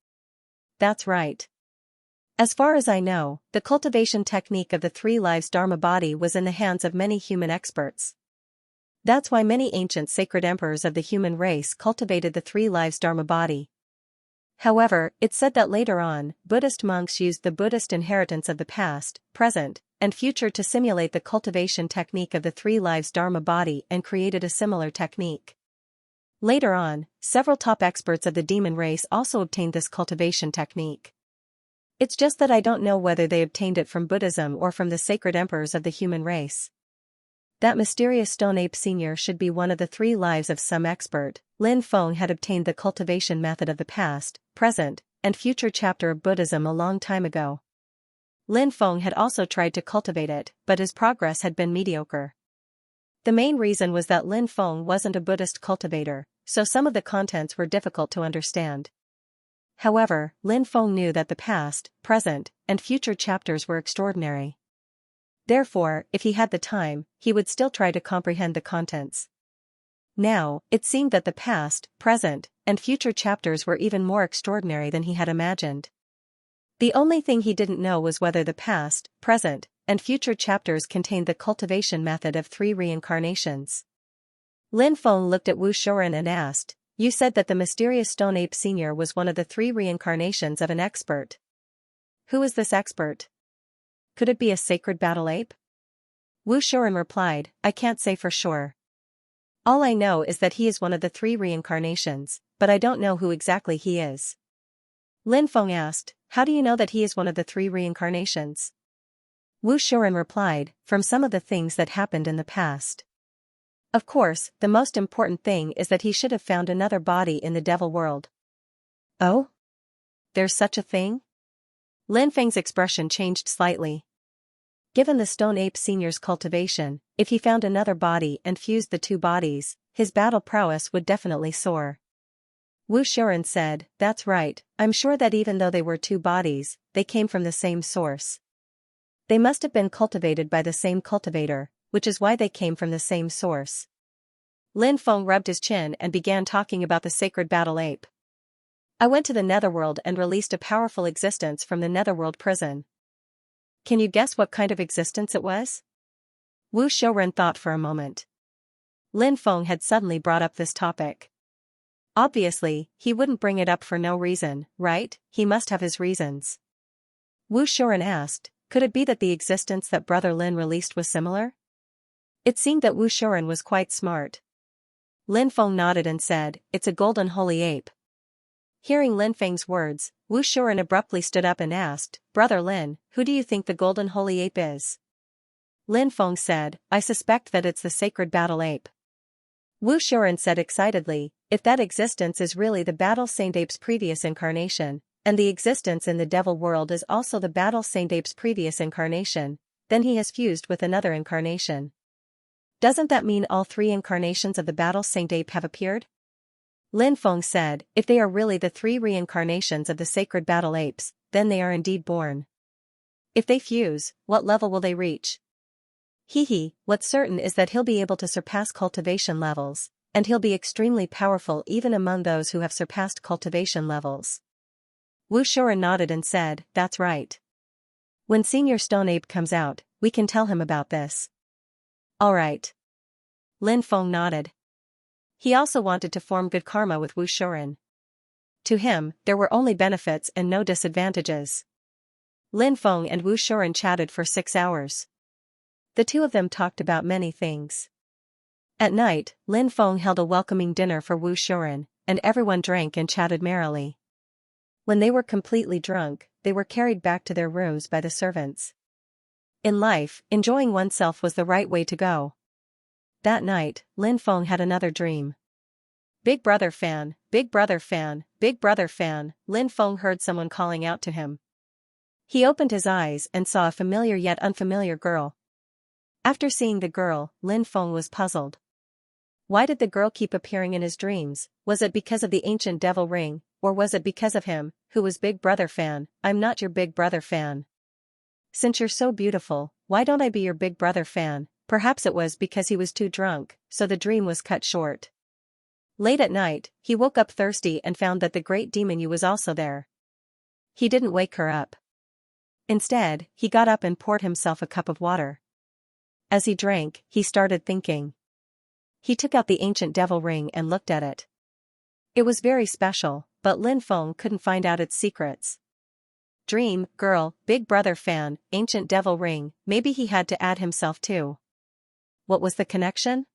That's right. As far as I know, the cultivation technique of the 3 lives Dharma body was in the hands of many human experts. That's why many ancient sacred emperors of the human race cultivated the 3 lives Dharma body. However, it's said that later on, Buddhist monks used the Buddhist inheritance of the past, present, and future to simulate the cultivation technique of the 3 lives Dharma body and created a similar technique. Later on, several top experts of the demon race also obtained this cultivation technique. It's just that I don't know whether they obtained it from Buddhism or from the sacred emperors of the human race. That mysterious stone ape senior should be one of the 3 lives of some expert. Lin Feng had obtained the cultivation method of the past, present, and future chapter of Buddhism a long time ago. Lin Feng had also tried to cultivate it, but his progress had been mediocre. The main reason was that Lin Feng wasn't a Buddhist cultivator, so some of the contents were difficult to understand. However, Lin Feng knew that the past, present, and future chapters were extraordinary. Therefore, if he had the time, he would still try to comprehend the contents. Now, it seemed that the past, present, and future chapters were even more extraordinary than he had imagined. The only thing he didn't know was whether the past, present, and future chapters contained the cultivation method of 3 reincarnations. Lin Feng looked at Wu Shuren and asked, You said that the mysterious stone ape senior was one of the 3 reincarnations of an expert. Who is this expert? Could it be a sacred battle ape? Wu Shuren replied, I can't say for sure. All I know is that he is one of the 3 reincarnations, but I don't know who exactly he is. Lin Feng asked, how do you know that he is one of the 3 reincarnations? Wu Shuren replied, from some of the things that happened in the past. Of course, the most important thing is that he should have found another body in the devil world. Oh? There's such a thing? Lin Feng's expression changed slightly. Given the stone ape senior's cultivation, if he found another body and fused the 2 bodies, his battle prowess would definitely soar. Wu Shuren said, that's right, I'm sure that even though they were 2 bodies, they came from the same source. They must have been cultivated by the same cultivator, which is why they came from the same source. Lin Feng rubbed his chin and began talking about the sacred battle ape. I went to the netherworld and released a powerful existence from the netherworld prison. Can you guess what kind of existence it was? Wu Shuren thought for a moment. Lin Feng had suddenly brought up this topic. Obviously, he wouldn't bring it up for no reason, right? He must have his reasons. Wu Shuren asked, could it be that the existence that Brother Lin released was similar? It seemed that Wu Shuren was quite smart. Lin Feng nodded and said, it's a golden holy ape. Hearing Lin Feng's words, Wu Shuren abruptly stood up and asked, Brother Lin, who do you think the golden holy ape is? Lin Feng said, I suspect that it's the sacred battle ape. Wu Shuren said excitedly, if that existence is really the battle saint ape's previous incarnation, and the existence in the devil world is also the battle saint ape's previous incarnation, then he has fused with another incarnation. Doesn't that mean all 3 incarnations of the battle saint ape have appeared? Lin Feng said, if they are really the 3 reincarnations of the sacred battle apes, then they are indeed born. If they fuse, what level will they reach? What's certain is that he'll be able to surpass cultivation levels, and he'll be extremely powerful even among those who have surpassed cultivation levels. Wu Shuren nodded and said, that's right. When Senior Stone Ape comes out, we can tell him about this. Alright. Lin Feng nodded. He also wanted to form good karma with Wu Shuren. To him, there were only benefits and no disadvantages. Lin Feng and Wu Shuren chatted for 6 hours. The 2 of them talked about many things. At night, Lin Feng held a welcoming dinner for Wu Shuren, and everyone drank and chatted merrily. When they were completely drunk, they were carried back to their rooms by the servants. In life, enjoying oneself was the right way to go. That night, Lin Feng had another dream. Big brother fan, big brother fan, big brother fan, Lin Feng heard someone calling out to him. He opened his eyes and saw a familiar yet unfamiliar girl. After seeing the girl, Lin Feng was puzzled. Why did the girl keep appearing in his dreams? Was it because of the ancient devil ring, or was it because of him, who was Big Brother fan? I'm not your Big Brother fan. Since you're so beautiful, why don't I be your Big Brother fan? Perhaps it was because he was too drunk, so the dream was cut short. Late at night, he woke up thirsty and found that the great demon Yu was also there. He didn't wake her up. Instead, he got up and poured himself a cup of water. As he drank, he started thinking. He took out the ancient devil ring and looked at it. It was very special, but Lin Feng couldn't find out its secrets. Dream, girl, Big Brother fan, ancient devil ring, maybe he had to add himself too. What was the connection?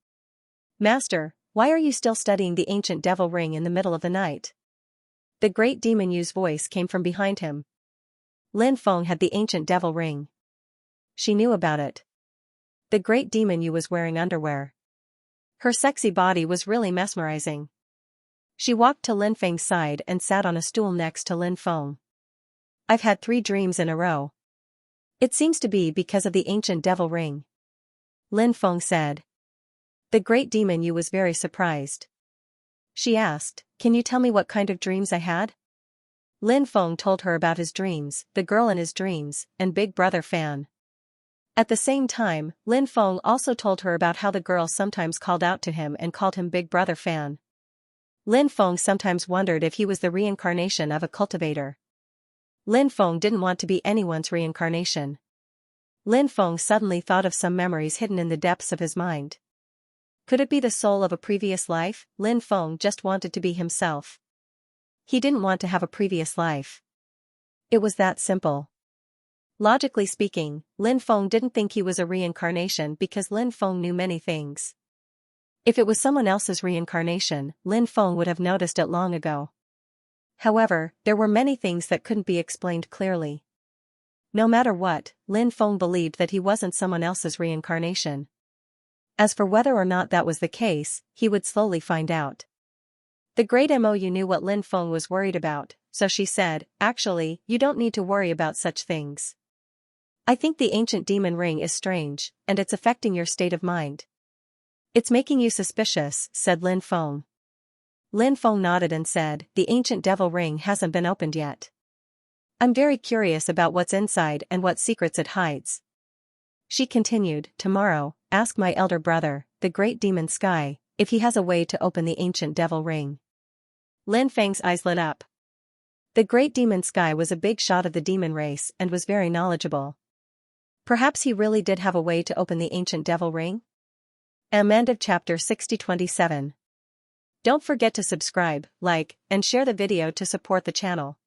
Master, why are you still studying the ancient devil ring in the middle of the night? The great demon Yu's voice came from behind him. Lin Feng had the ancient devil ring. She knew about it. The great demon Yu was wearing underwear. Her sexy body was really mesmerizing. She walked to Lin Feng's side and sat on a stool next to Lin Feng. I've had 3 dreams in a row. It seems to be because of the ancient devil ring. Lin Feng said. The great demon Yu was very surprised. She asked, can you tell me what kind of dreams I had? Lin Feng told her about his dreams, the girl in his dreams, and Big Brother fan. At the same time, Lin Feng also told her about how the girl sometimes called out to him and called him Big Brother fan. Lin Feng sometimes wondered if he was the reincarnation of a cultivator. Lin Feng didn't want to be anyone's reincarnation. Lin Feng suddenly thought of some memories hidden in the depths of his mind. Could it be the soul of a previous life? Lin Feng just wanted to be himself. He didn't want to have a previous life. It was that simple. Logically speaking, Lin Feng didn't think he was a reincarnation because Lin Feng knew many things. If it was someone else's reincarnation, Lin Feng would have noticed it long ago. However, there were many things that couldn't be explained clearly. No matter what, Lin Feng believed that he wasn't someone else's reincarnation. As for whether or not that was the case, he would slowly find out. The great Mou knew what Lin Feng was worried about, so she said, "Actually, you don't need to worry about such things. I think the ancient demon ring is strange, and it's affecting your state of mind. It's making you suspicious," said Lin Feng. Lin Feng nodded and said, "The ancient devil ring hasn't been opened yet. I'm very curious about what's inside and what secrets it hides." She continued, "Tomorrow, ask my elder brother, the great demon Sky, if he has a way to open the ancient devil ring." Lin Feng's eyes lit up. The great demon Sky was a big shot of the demon race and was very knowledgeable. Perhaps he really did have a way to open the ancient devil ring? End of chapter 6027. Don't forget to subscribe, like, and share the video to support the channel.